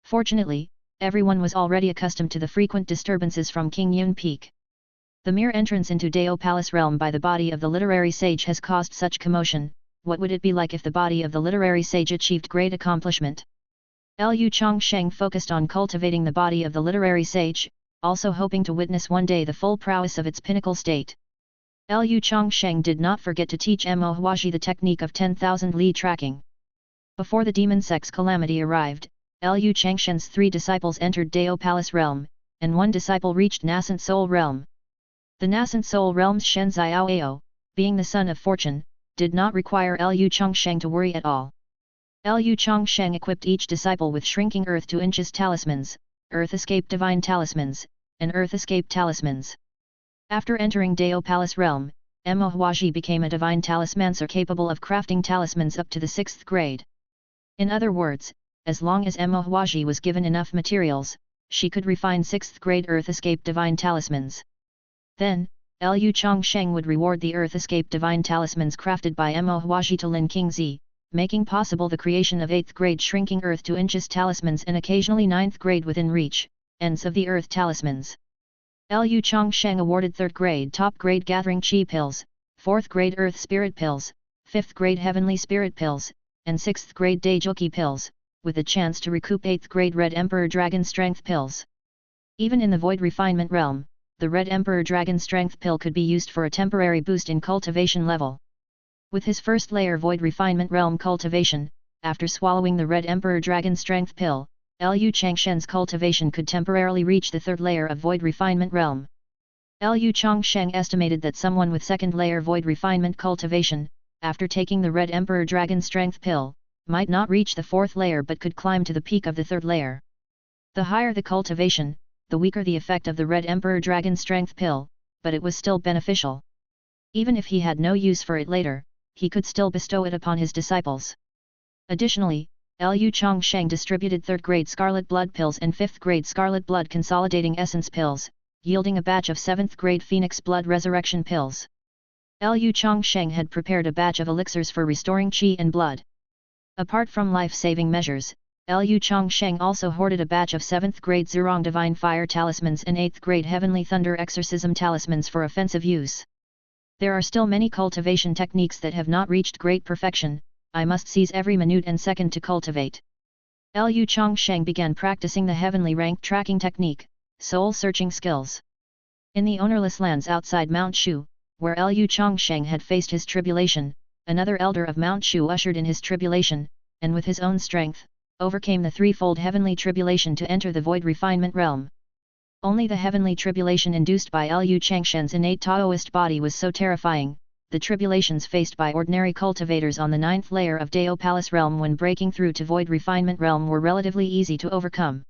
Fortunately, Everyone was already accustomed to the frequent disturbances from King Yun Peak. The mere entrance into Dao Palace realm by the body of the literary sage has caused such commotion. What would it be like if the body of the literary sage achieved great accomplishment? Lu Changsheng focused on cultivating the body of the literary sage, also hoping to witness one day the full prowess of its pinnacle state. Lu Changsheng did not forget to teach Mo Huaji the technique of 10,000 li tracking. Before the demon sex calamity arrived, Lu Changsheng's 3 disciples entered Dao Palace realm, and 1 disciple reached Nascent Soul realm. The Nascent Soul realm's Shen Xiaoao, being the son of fortune, did not require Lu Changsheng to worry at all. Lu Changsheng equipped each disciple with shrinking earth to inches talismans, earth escape divine talismans, and earth escape talismans. After entering Dao Palace realm, Mo Huaji became a divine talismancer capable of crafting talismans up to the 6th grade. In other words, as long as Mo Huaji was given enough materials, she could refine 6th grade earth escape divine talismans. Then, Lu Changsheng would reward the earth escape divine talismans crafted by Mo Huaji to Lin Qingzi, making possible the creation of 8th grade shrinking earth to inches talismans and occasionally 9th grade within reach, ends of the earth talismans. Lu Changsheng awarded 3rd grade top grade gathering chi pills, 4th grade earth spirit pills, 5th grade heavenly spirit pills, and 6th grade Daijoki pills, with the chance to recoup 8th grade red emperor dragon strength pills. Even in the void refinement realm, the red emperor dragon strength pill could be used for a temporary boost in cultivation level. With his first layer void refinement realm cultivation, after swallowing the red emperor dragon strength pill, Lu Changsheng's cultivation could temporarily reach the 3rd layer of void refinement realm. Lu Changsheng estimated that someone with 2nd layer void refinement cultivation, after taking the red emperor dragon strength pill, might not reach the 4th layer but could climb to the peak of the 3rd layer. The higher the cultivation, the weaker the effect of the red emperor dragon strength pill, but it was still beneficial. Even if he had no use for it later, he could still bestow it upon his disciples. Additionally, Lu Changsheng distributed 3rd grade scarlet blood pills and 5th grade scarlet blood consolidating essence pills, yielding a batch of 7th grade phoenix blood resurrection pills. Lu Changsheng had prepared a batch of elixirs for restoring qi and blood. Apart from life-saving measures, Lu Changsheng also hoarded a batch of 7th grade Zhurong divine fire talismans and 8th grade heavenly thunder exorcism talismans for offensive use. There are still many cultivation techniques that have not reached great perfection. I must seize every minute and second to cultivate. Lu Changsheng began practicing the heavenly rank tracking technique, soul-searching skills. In the ownerless lands outside Mount Shu, where Lu Changsheng had faced his tribulation, another Elder of Mount Shu ushered in his tribulation, and with his own strength, overcame the threefold heavenly tribulation to enter the void refinement realm. Only the heavenly tribulation induced by Lu Changsheng's innate Taoist body was so terrifying. The tribulations faced by ordinary cultivators on the 9th layer of Dao Palace realm when breaking through to void refinement realm were relatively easy to overcome.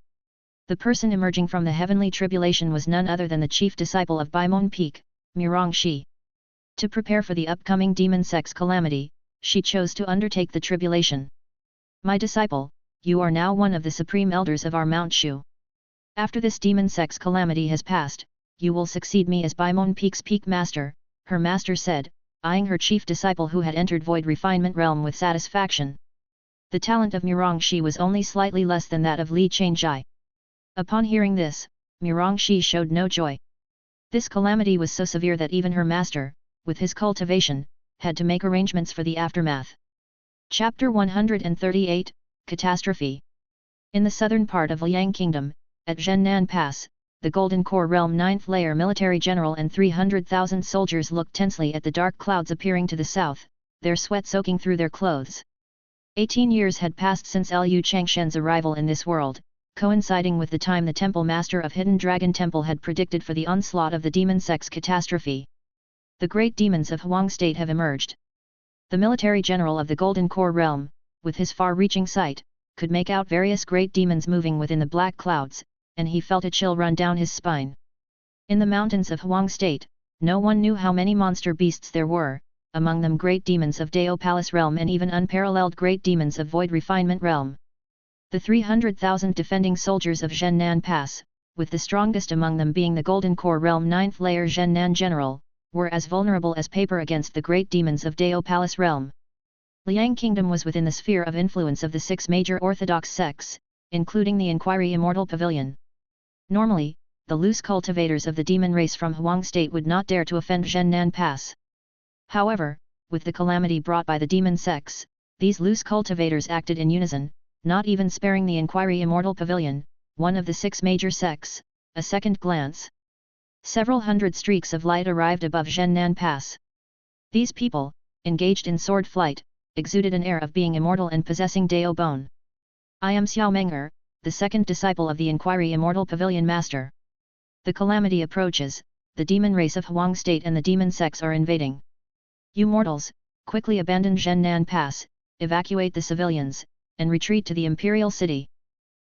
The person emerging from the heavenly tribulation was none other than the chief disciple of Baimon Peak, Mirongxi. To prepare for the upcoming demon sex calamity, she chose to undertake the tribulation. My disciple, you are now one of the supreme elders of our Mount Shu. After this demon sex calamity has passed, you will succeed me as Baimon Peak's peak master, her master said, eyeing her chief disciple who had entered void refinement realm with satisfaction. The talent of Mirongxi was only slightly less than that of Li Changjai. Upon hearing this, Mirongxi showed no joy. This calamity was so severe that even her master, with his cultivation, had to make arrangements for the aftermath. Chapter 138, Catastrophe. In the southern part of Liang Kingdom, at Zhennan Pass, the Golden Core Realm 9th Layer military general and 300,000 soldiers looked tensely at the dark clouds appearing to the south, their sweat soaking through their clothes. 18 years had passed since Lu Changsheng's arrival in this world, coinciding with the time the Temple Master of Hidden Dragon Temple had predicted for the onslaught of the demon sex catastrophe. The great demons of Huang State have emerged. The military general of the Golden Core Realm, with his far-reaching sight, could make out various great demons moving within the black clouds, and he felt a chill run down his spine. In the mountains of Huang State, no one knew how many monster beasts there were, among them great demons of Dao Palace Realm and even unparalleled great demons of Void Refinement Realm. The 300,000 defending soldiers of Zhennan Pass, with the strongest among them being the Golden Core Realm 9th Layer Zhennan General, were as vulnerable as paper against the great demons of Dao Palace Realm. Liang Kingdom was within the sphere of influence of the 6 major orthodox sects, including the Inquiry Immortal Pavilion. Normally, the loose cultivators of the demon race from Huang State would not dare to offend Zhennan Pass. However, with the calamity brought by the demon sects, these loose cultivators acted in unison, not even sparing the Inquiry Immortal Pavilion, one of the 6 major sects, a second glance. Several hundred streaks of light arrived above Zhennan Pass. These people, engaged in sword flight, exuded an air of being immortal and possessing Dao Bone. I am Xiao Menger, the second disciple of the Inquiry Immortal Pavilion Master. The calamity approaches, the demon race of Huang State and the demon sects are invading. You mortals, quickly abandon Zhennan Pass, evacuate the civilians, and retreat to the Imperial City.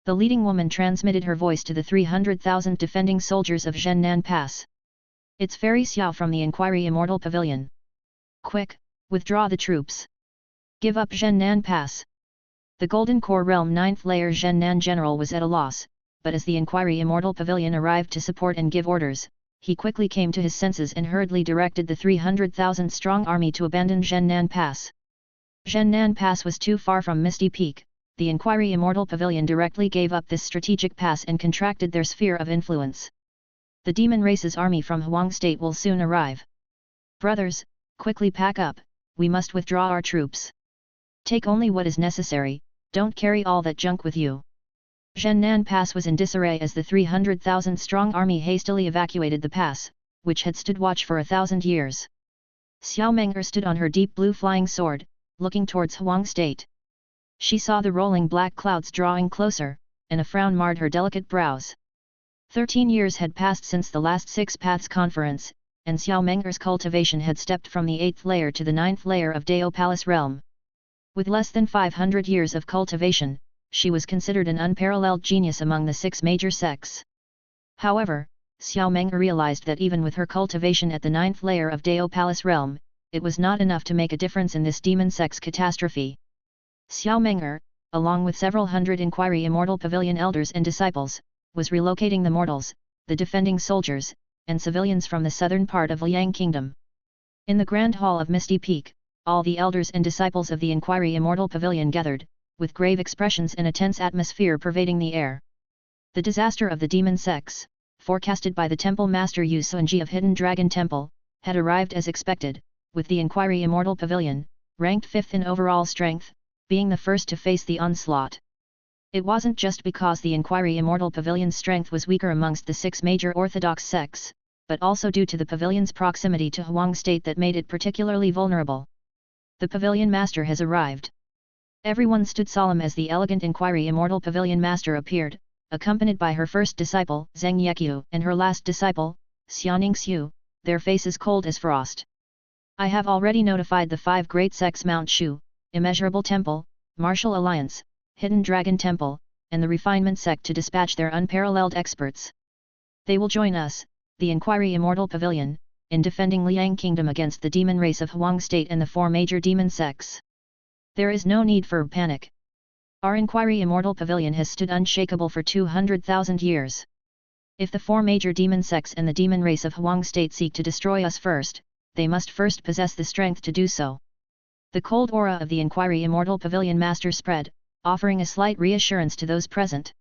The leading woman transmitted her voice to the 300,000 defending soldiers of Zhennan Pass. It's Fairy Xiao from the Inquiry Immortal Pavilion. Quick, withdraw the troops. Give up Zhennan Pass. The Golden Core Realm 9th layer Zhennan General was at a loss, but as the Inquiry Immortal Pavilion arrived to support and give orders, he quickly came to his senses and hurriedly directed the 300,000 strong army to abandon Zhennan Pass. Zhennan Pass was too far from Misty Peak. The Inquiry Immortal Pavilion directly gave up this strategic pass and contracted their sphere of influence. The demon race's army from Huang State will soon arrive. Brothers, quickly pack up, we must withdraw our troops. Take only what is necessary, don't carry all that junk with you. Zhennan Pass was in disarray as the 300,000 strong army hastily evacuated the pass, which had stood watch for 1,000 years. Xiao Menger stood on her deep blue flying sword, looking towards Huang State. She saw the rolling black clouds drawing closer, and a frown marred her delicate brows. 13 years had passed since the last 6 Paths Conference, and Xiao Menger's cultivation had stepped from the 8th layer to the 9th layer of Dao Palace Realm. With less than 500 years of cultivation, she was considered an unparalleled genius among the 6 major sects. However, Xiao Menger realized that even with her cultivation at the 9th layer of Dao Palace Realm, it was not enough to make a difference in this demon sect's catastrophe. Xiao Menger, along with several hundred Inquiry Immortal Pavilion elders and disciples, was relocating the mortals, the defending soldiers, and civilians from the southern part of Liang Kingdom. In the Grand Hall of Misty Peak, all the elders and disciples of the Inquiry Immortal Pavilion gathered, with grave expressions and a tense atmosphere pervading the air. The disaster of the demon sects, forecasted by the Temple Master Yu Sunji of Hidden Dragon Temple, had arrived as expected, with the Inquiry Immortal Pavilion, ranked 5th in overall strength, being the first to face the onslaught. It wasn't just because the Inquiry Immortal Pavilion's strength was weaker amongst the 6 major orthodox sects, but also due to the pavilion's proximity to Huang State that made it particularly vulnerable. The Pavilion Master has arrived. Everyone stood solemn as the elegant Inquiry Immortal Pavilion Master appeared, accompanied by her first disciple, Zheng Yeqiu, and her last disciple, Xiaoning Xiu, their faces cold as frost. I have already notified the 5 great sects Mount Shu, Immeasurable Temple, Martial Alliance, Hidden Dragon Temple, and the Refinement Sect to dispatch their unparalleled experts. They will join us, the Inquiry Immortal Pavilion, in defending Liang Kingdom against the demon race of Huang State and the 4 major demon sects. There is no need for panic. Our Inquiry Immortal Pavilion has stood unshakable for 200,000 years. If the 4 major demon sects and the demon race of Huang State seek to destroy us first, they must first possess the strength to do so. The cold aura of the Inquiry Immortal Pavilion Master spread, offering a slight reassurance to those present.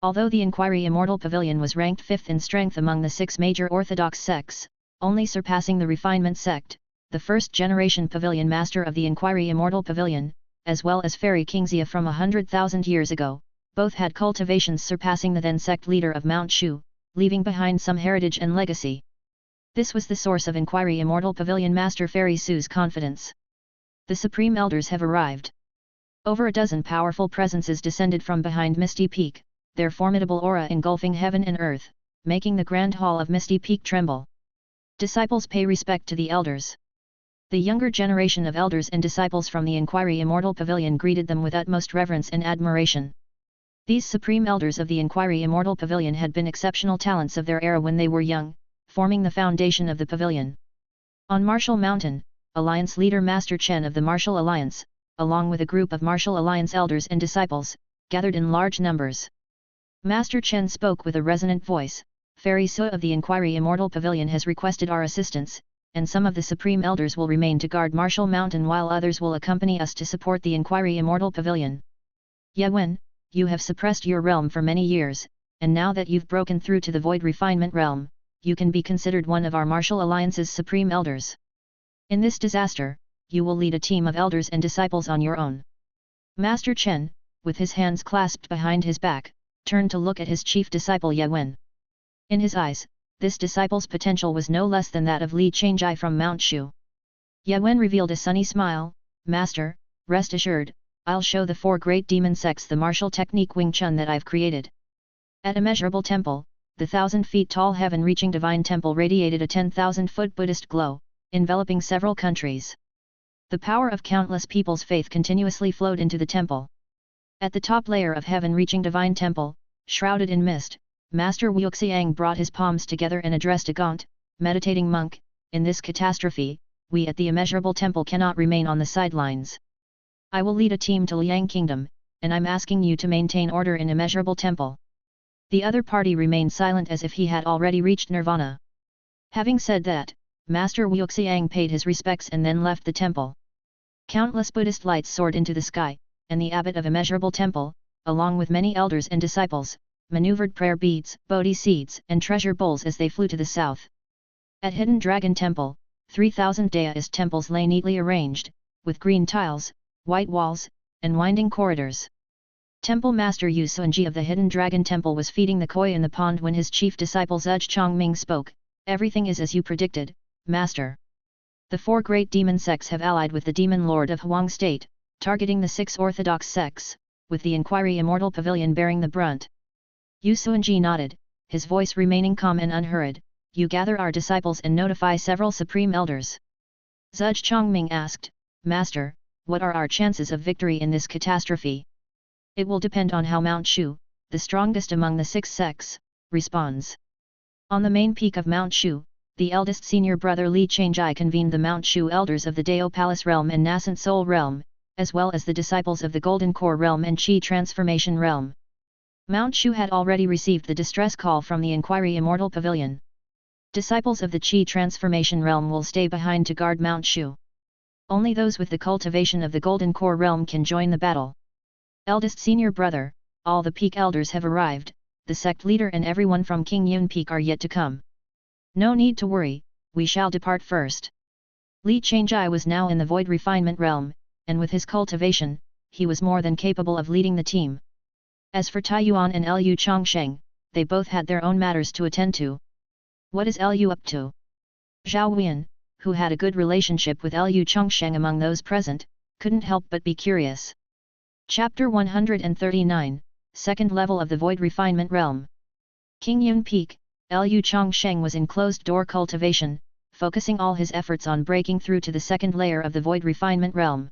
Although the Inquiry Immortal Pavilion was ranked 5th in strength among the 6 major orthodox sects, only surpassing the Refinement Sect, the first-generation Pavilion Master of the Inquiry Immortal Pavilion, as well as Fairy Kingxia from 100,000 years ago, both had cultivations surpassing the then sect leader of Mount Shu, leaving behind some heritage and legacy. This was the source of Inquiry Immortal Pavilion Master Fairy Su's confidence. The Supreme Elders have arrived. Over a dozen powerful presences descended from behind Misty Peak, their formidable aura engulfing heaven and earth, making the Grand Hall of Misty Peak tremble. Disciples pay respect to the elders. The younger generation of elders and disciples from the Inquiry Immortal Pavilion greeted them with utmost reverence and admiration. These supreme elders of the Inquiry Immortal Pavilion had been exceptional talents of their era when they were young, forming the foundation of the pavilion. On Martial Mountain, Alliance leader Master Chen of the Martial Alliance, along with a group of Martial Alliance elders and disciples, gathered in large numbers. Master Chen spoke with a resonant voice. Fairy Su of the Inquiry Immortal Pavilion has requested our assistance, and some of the Supreme Elders will remain to guard Martial Mountain while others will accompany us to support the Inquiry Immortal Pavilion. Ye Wen, you have suppressed your realm for many years, and now that you've broken through to the Void Refinement realm, you can be considered one of our Martial Alliance's supreme elders. In this disaster, you will lead a team of elders and disciples on your own. Master Chen, with his hands clasped behind his back, turned to look at his chief disciple Ye Wen. In his eyes, this disciple's potential was no less than that of Li Changsheng from Mount Shu. Ye Wen revealed a sunny smile. Master, rest assured, I'll show the 4 great demon sects the martial technique Wing Chun that I've created. At Immeasurable Temple, the 1,000 feet tall heaven-reaching divine temple radiated a 10,000-foot Buddhist glow, enveloping several countries. The power of countless people's faith continuously flowed into the temple. At the top layer of heaven-reaching divine temple, shrouded in mist, Master Wuxiang brought his palms together and addressed a gaunt, meditating monk. In this catastrophe, we at the Immeasurable Temple cannot remain on the sidelines. I will lead a team to Liang Kingdom, and I'm asking you to maintain order in Immeasurable Temple. The other party remained silent as if he had already reached nirvana. Having said that, Master Wuxiang paid his respects and then left the temple. Countless Buddhist lights soared into the sky, and the abbot of Immeasurable Temple, along with many elders and disciples, maneuvered prayer beads, Bodhi seeds, and treasure bowls as they flew to the south. At Hidden Dragon Temple, 3,000 Daoist temples lay neatly arranged, with green tiles, white walls, and winding corridors. Temple Master Yu Sunji of the Hidden Dragon Temple was feeding the koi in the pond when his chief disciple Zhuge Chongming spoke. Everything is as you predicted, Master. The 4 great demon sects have allied with the Demon Lord of Huang State, targeting the 6 orthodox sects, with the Inquiry Immortal Pavilion bearing the brunt. Yu Sunji nodded, his voice remaining calm and unhurried. You gather our disciples and notify several supreme elders. Zhuge Chongming asked, Master, what are our chances of victory in this catastrophe? It will depend on how Mount Shu, the strongest among the 6 sects, responds. On the main peak of Mount Shu, the eldest senior brother Li Changsheng convened the Mount Shu elders of the Dao Palace realm and Nascent Soul realm, as well as the disciples of the Golden Core realm and Qi Transformation realm. Mount Shu had already received the distress call from the Inquiry Immortal Pavilion. Disciples of the Qi Transformation realm will stay behind to guard Mount Shu. Only those with the cultivation of the Golden Core realm can join the battle. Eldest senior brother, all the peak elders have arrived, the sect leader and everyone from King Yun Peak are yet to come. No need to worry, we shall depart first. Li Changsheng was now in the Void Refinement realm, and with his cultivation, he was more than capable of leading the team. As for Taiyuan and Lu Changsheng, they both had their own matters to attend to. What is Lu up to? Zhao Huiyan, who had a good relationship with Lu Changsheng among those present, couldn't help but be curious. Chapter 139, Second Level of the Void Refinement Realm. King Yun Peak, Lu Changsheng was in closed-door cultivation, focusing all his efforts on breaking through to the second layer of the Void Refinement Realm.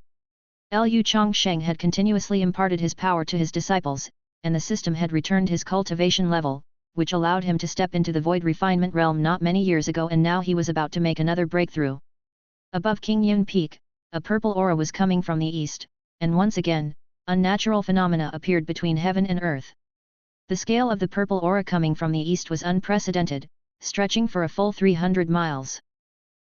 Lu Changsheng had continuously imparted his power to his disciples, and the system had returned his cultivation level, which allowed him to step into the Void Refinement Realm not many years ago, and now he was about to make another breakthrough. Above King Yun Peak, a purple aura was coming from the east, and once again, unnatural phenomena appeared between heaven and earth. The scale of the purple aura coming from the east was unprecedented, stretching for a full 300 miles.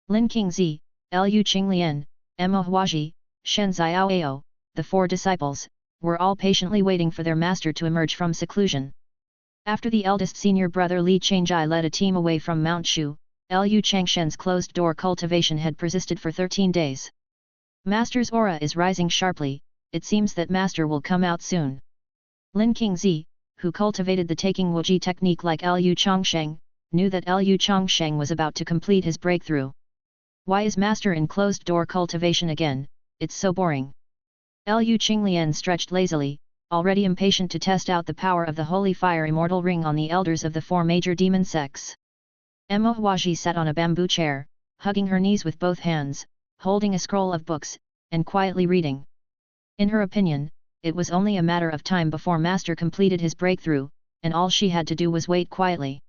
Lin Qingzi, Lu Qinglian, Mo Huaji, Shen Xiaoao, the 4 disciples, were all patiently waiting for their master to emerge from seclusion. After the eldest senior brother Li Changsheng led a team away from Mount Shu, Lu Changsheng's closed-door cultivation had persisted for 13 days. Master's aura is rising sharply, it seems that Master will come out soon. Lin Qingzi, who cultivated the taking Wuji technique like Lu Changsheng, knew that Lu Changsheng was about to complete his breakthrough. Why is Master in closed-door cultivation again? It's so boring. Lu Qinglian stretched lazily, already impatient to test out the power of the Holy Fire Immortal Ring on the elders of the 4 major demon sects. Mo Huaji sat on a bamboo chair, hugging her knees with both hands, holding a scroll of books, and quietly reading. In her opinion, it was only a matter of time before Master completed his breakthrough, and all she had to do was wait quietly.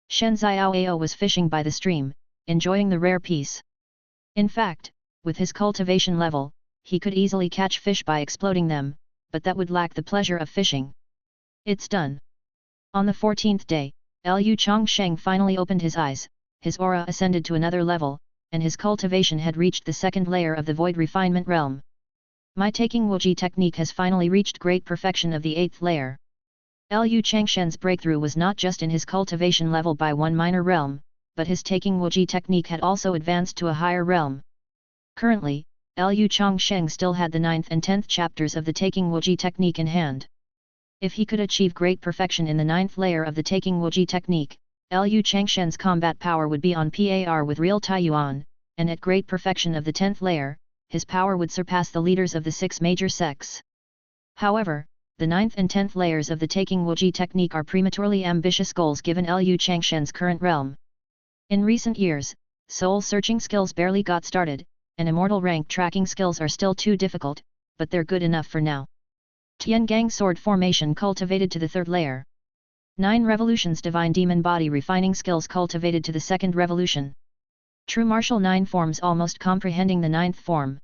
Shen Xiaoao was fishing by the stream, enjoying the rare peace. In fact, with his cultivation level, he could easily catch fish by exploding them, but that would lack the pleasure of fishing. It's done. On the 14th day, Lu Changsheng finally opened his eyes, his aura ascended to another level, and his cultivation had reached the second layer of the Void Refinement Realm. My taking Wuji technique has finally reached great perfection of the 8th layer. Liu Changshen's breakthrough was not just in his cultivation level by one minor realm, but his taking Wuji technique had also advanced to a higher realm. Currently, Liu Changsheng still had the 9th and 10th chapters of the taking Wuji technique in hand. If he could achieve great perfection in the 9th layer of the taking Wuji technique, Liu Changshen's combat power would be on par with real Taiyuan, and at great perfection of the 10th layer, his power would surpass the leaders of the 6 major sects. However, the 9th and 10th layers of the taking Wuji technique are prematurely ambitious goals given Liu Changshen's current realm. In recent years, soul-searching skills barely got started, and immortal rank tracking skills are still too difficult, but they're good enough for now. Tiangang sword formation cultivated to the 3rd layer. 9 revolutions divine demon body refining skills cultivated to the 2nd revolution. True martial 9 forms almost comprehending the 9th form.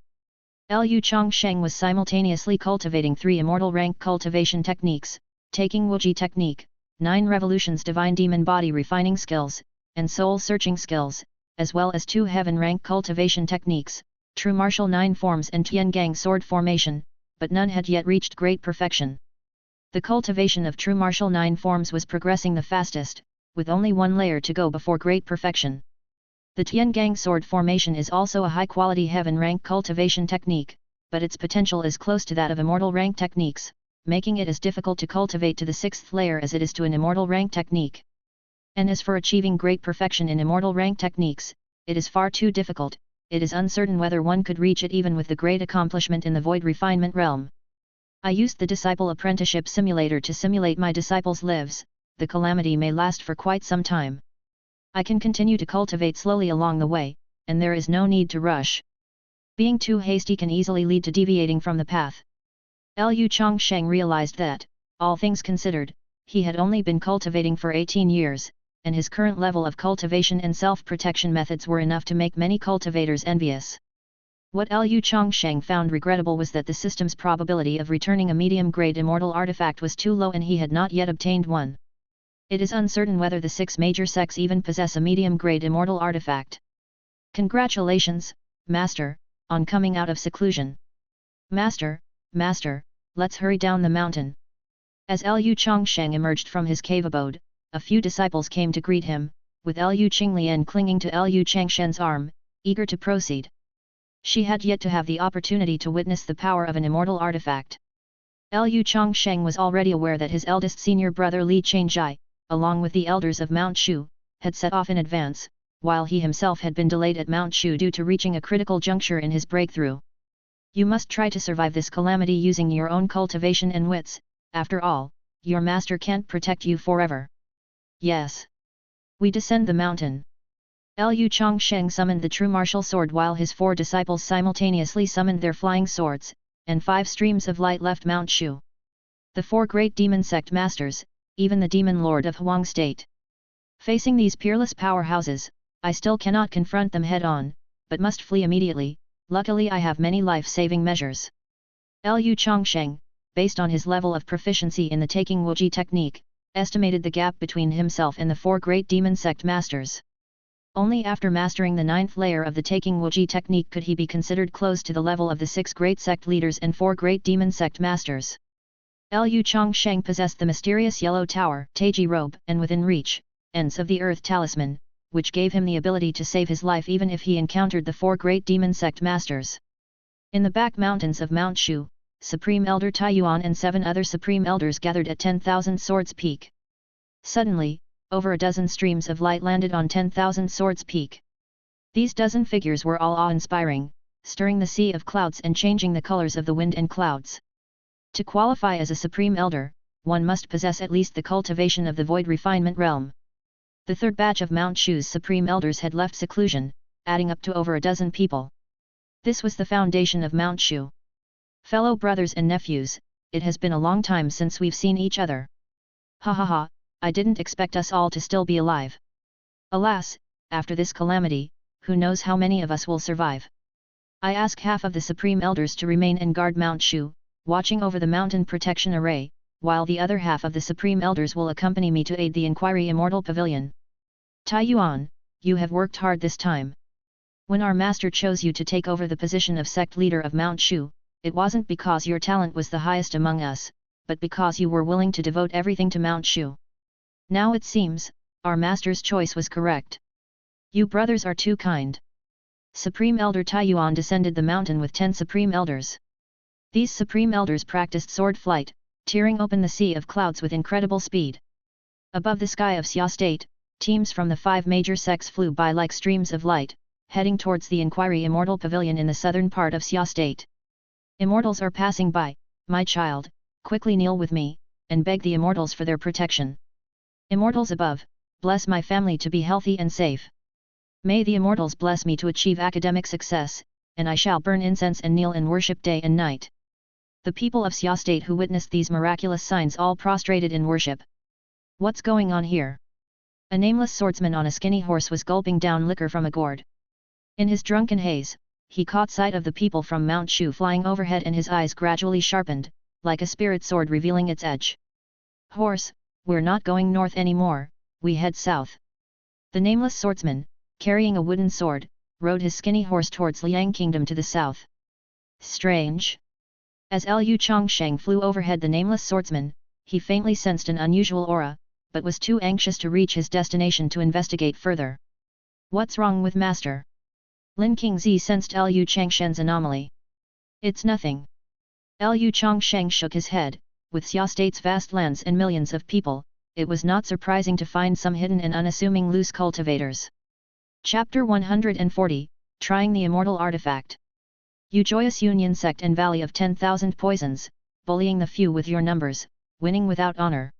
Liu Changsheng was simultaneously cultivating 3 immortal rank cultivation techniques, taking Wuji technique, 9 revolutions divine demon body refining skills, and soul searching skills, as well as 2 heaven rank cultivation techniques, true martial 9 forms and Tiangang sword formation, but none had yet reached great perfection. The cultivation of true martial 9 forms was progressing the fastest, with only 1 layer to go before great perfection. The Tiangang sword formation is also a high-quality heaven rank cultivation technique, but its potential is close to that of immortal rank techniques, making it as difficult to cultivate to the 6th layer as it is to an immortal rank technique. And as for achieving great perfection in immortal rank techniques, it is far too difficult. It is uncertain whether one could reach it even with the great accomplishment in the void refinement realm. I used the Disciple Apprenticeship Simulator to simulate my disciples' lives. The calamity may last for quite some time. I can continue to cultivate slowly along the way, and there is no need to rush. Being too hasty can easily lead to deviating from the path. Liu Changsheng realized that, all things considered, he had only been cultivating for 18 years, and his current level of cultivation and self-protection methods were enough to make many cultivators envious. What Liu Changsheng found regrettable was that the system's probability of returning a medium-grade immortal artifact was too low and he had not yet obtained one. It is uncertain whether the 6 major sects even possess a medium-grade immortal artifact. Congratulations, Master, on coming out of seclusion. Master, let's hurry down the mountain. As Liu Changsheng emerged from his cave abode, a few disciples came to greet him, with Liu Qinglian clinging to Liu Changshen's arm, eager to proceed. She had yet to have the opportunity to witness the power of an immortal artifact. Liu Changsheng was already aware that his eldest senior brother Li Changjai, along with the elders of Mount Shu, had set off in advance, while he himself had been delayed at Mount Shu due to reaching a critical juncture in his breakthrough. You must try to survive this calamity using your own cultivation and wits. After all, your master can't protect you forever. Yes. We descend the mountain. Liu Changsheng summoned the true martial sword while his 4 disciples simultaneously summoned their flying swords, and 5 streams of light left Mount Shu. The 4 great demon sect masters, even the demon lord of Huang State. Facing these peerless powerhouses, I still cannot confront them head-on, but must flee immediately. Luckily I have many life-saving measures. Liu Changsheng, based on his level of proficiency in the taking Wuji technique, estimated the gap between himself and the 4 great demon sect masters. Only after mastering the 9th layer of the taking Wuji technique could he be considered close to the level of the 6 great sect leaders and 4 great demon sect masters. Liu Changsheng possessed the mysterious yellow tower, Taiji robe, and within reach, ends of the earth talisman, which gave him the ability to save his life even if he encountered the 4 great demon sect masters. In the back mountains of Mount Shu, Supreme Elder Taiyuan and 7 other Supreme Elders gathered at 10,000 Swords Peak. Suddenly, over a dozen streams of light landed on 10,000 Swords Peak. These dozen figures were all awe-inspiring, stirring the sea of clouds and changing the colors of the wind and clouds. To qualify as a Supreme Elder, one must possess at least the cultivation of the void refinement realm. The 3rd batch of Mount Shu's Supreme Elders had left seclusion, adding up to over a dozen people. This was the foundation of Mount Shu. Fellow brothers and nephews, it has been a long time since we've seen each other. Ha ha ha, I didn't expect us all to still be alive. Alas, after this calamity, who knows how many of us will survive. I ask half of the Supreme Elders to remain and guard Mount Shu, watching over the mountain protection array, while the other half of the Supreme Elders will accompany me to aid the Inquiry Immortal Pavilion. Taiyuan, you have worked hard this time. When our master chose you to take over the position of sect leader of Mount Shu, it wasn't because your talent was the highest among us, but because you were willing to devote everything to Mount Shu. Now it seems, our master's choice was correct. You brothers are too kind. Supreme Elder Taiyuan descended the mountain with 10 Supreme Elders. These Supreme Elders practiced sword flight, tearing open the sea of clouds with incredible speed. Above the sky of Xia State, teams from the 5 major sects flew by like streams of light, heading towards the Inquiry Immortal Pavilion in the southern part of Xia State. Immortals are passing by, my child, quickly kneel with me, and beg the Immortals for their protection. Immortals above, bless my family to be healthy and safe. May the Immortals bless me to achieve academic success, and I shall burn incense and kneel in worship day and night. The people of Xia State who witnessed these miraculous signs all prostrated in worship. What's going on here? A nameless swordsman on a skinny horse was gulping down liquor from a gourd. In his drunken haze, he caught sight of the people from Mount Shu flying overhead and his eyes gradually sharpened, like a spirit sword revealing its edge. Horse, we're not going north anymore, we head south. The nameless swordsman, carrying a wooden sword, rode his skinny horse towards Liang Kingdom to the south. Strange. As Lu Changsheng flew overhead the nameless swordsman, he faintly sensed an unusual aura, but was too anxious to reach his destination to investigate further. What's wrong with Master? Lin Qingzi sensed Lu Changshen's anomaly. It's nothing. Lu Changsheng shook his head. With Xia State's vast lands and millions of people, it was not surprising to find some hidden and unassuming loose cultivators. Chapter 140, Trying the Immortal Artifact. You joyous Union sect and Valley of 10,000 Poisons, bullying the few with your numbers, winning without honor.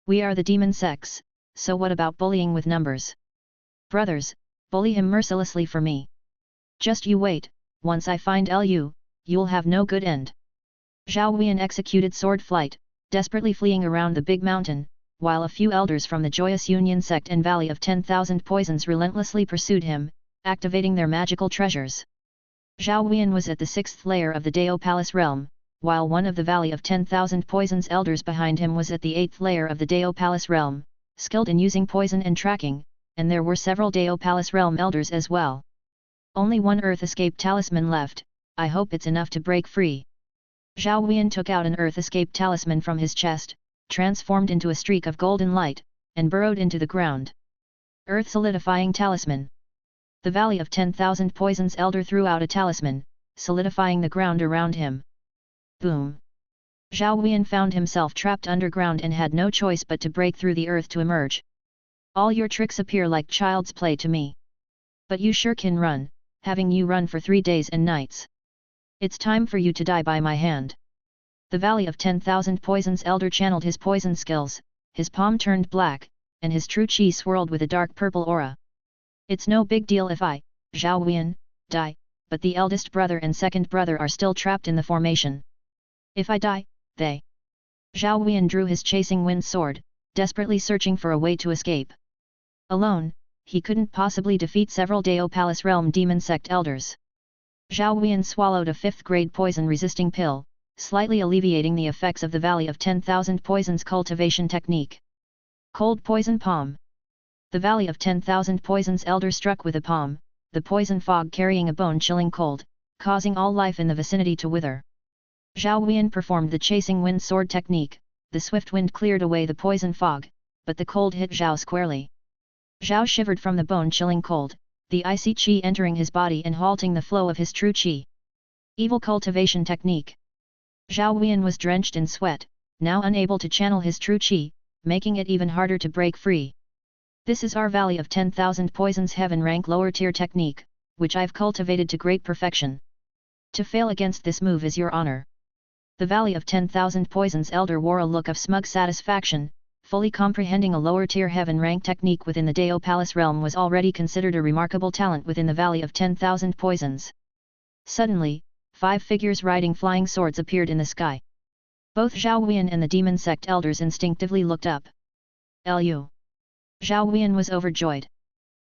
We are the demon sects, so what about bullying with numbers? Brothers, bully him mercilessly for me. Just you wait, once I find Lu, you'll have no good end. Zhao Huiyan executed sword flight, desperately fleeing around the big mountain, while a few elders from the Joyous Union sect and Valley of 10,000 Poisons relentlessly pursued him, activating their magical treasures. Zhao Huiyan was at the 6th layer of the Dao Palace realm, while one of the Valley of 10,000 Poisons elders behind him was at the 8th layer of the Dao Palace realm, skilled in using poison and tracking, and there were several Dao Palace realm elders as well. Only one Earth Escape talisman left, I hope it's enough to break free. Zhao Huiyan took out an Earth Escape talisman from his chest, transformed into a streak of golden light, and burrowed into the ground. Earth Solidifying Talisman. The Valley of 10,000 Poisons elder threw out a talisman, solidifying the ground around him. Boom! Zhao Huiyan found himself trapped underground and had no choice but to break through the earth to emerge. All your tricks appear like child's play to me. But you sure can run, having you run for 3 days and nights. It's time for you to die by my hand. The Valley of 10,000 Poisons elder channeled his poison skills, his palm turned black, and his true chi swirled with a dark purple aura. It's no big deal if I, Zhao Huiyan, die, but the eldest brother and second brother are still trapped in the formation. If I die, they... Zhao Huiyan drew his chasing wind sword, desperately searching for a way to escape. Alone, he couldn't possibly defeat several Dao Palace realm demon sect elders. Zhao Huiyan swallowed a 5th grade poison-resisting pill, slightly alleviating the effects of the Valley of 10,000 Poisons cultivation technique. Cold Poison Palm. The Valley of 10,000 Poisons elder struck with a palm, the poison fog carrying a bone-chilling cold, causing all life in the vicinity to wither. Zhao Huiyan performed the chasing wind sword technique, the swift wind cleared away the poison fog, but the cold hit Zhao squarely. Zhao shivered from the bone-chilling cold, the icy qi entering his body and halting the flow of his true qi. Evil Cultivation Technique. Zhao Huiyan was drenched in sweat, now unable to channel his true qi, making it even harder to break free. This is our Valley of 10,000 Poisons heaven rank lower tier technique, which I've cultivated to great perfection. To fail against this move is your honor. The Valley of 10,000 Poisons elder wore a look of smug satisfaction, fully comprehending a lower tier heaven rank technique within the Dao Palace realm was already considered a remarkable talent within the Valley of 10,000 Poisons. Suddenly, 5 figures riding flying swords appeared in the sky. Both Zhao Huiyan and the demon sect elders instinctively looked up. Lu. Zhao Huiyan was overjoyed.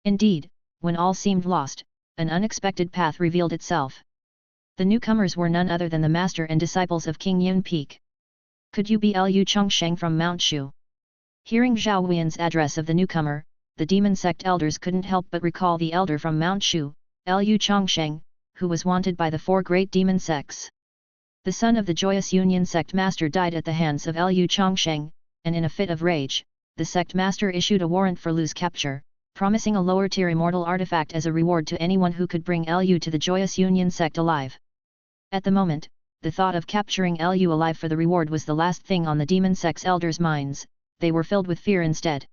Indeed, when all seemed lost, an unexpected path revealed itself. The newcomers were none other than the master and disciples of King Yun Peak. Could you be Lu Changsheng from Mount Shu? Hearing Zhao Huiyan's address of the newcomer, the demon sect elders couldn't help but recall the elder from Mount Shu, Lu Changsheng, who was wanted by the 4 great demon sects. The son of the Joyous Union sect master died at the hands of Lu Changsheng, and in a fit of rage, the sect master issued a warrant for Lu's capture, promising a lower-tier immortal artifact as a reward to anyone who could bring Lu to the Joyous Union sect alive. At the moment, the thought of capturing Lu alive for the reward was the last thing on the demon sect's elders' minds. They were filled with fear instead.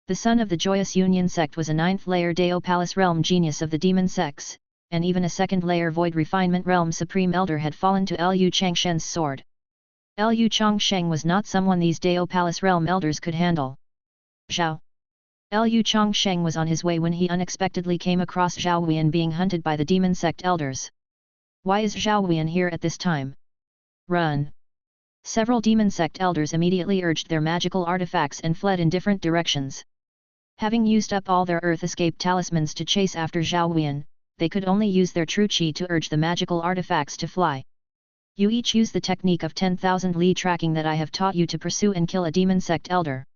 The son of the Joyous Union sect was a 9th-layer Dao Palace realm genius of the demon sects, and even a 2nd-layer Void Refinement realm supreme elder had fallen to Lu Changsheng's sword. Lu Changsheng was not someone these Dao Palace realm elders could handle. Zhao. Lu Changsheng was on his way when he unexpectedly came across Zhao Huiyan being hunted by the demon sect elders. Why is Zhao Huiyan here at this time? Run! Several demon sect elders immediately urged their magical artifacts and fled in different directions. Having used up all their earth escape talismans to chase after Zhao Huiyan, they could only use their true qi to urge the magical artifacts to fly. You each use the technique of 10,000 li tracking that I have taught you to pursue and kill a demon sect elder.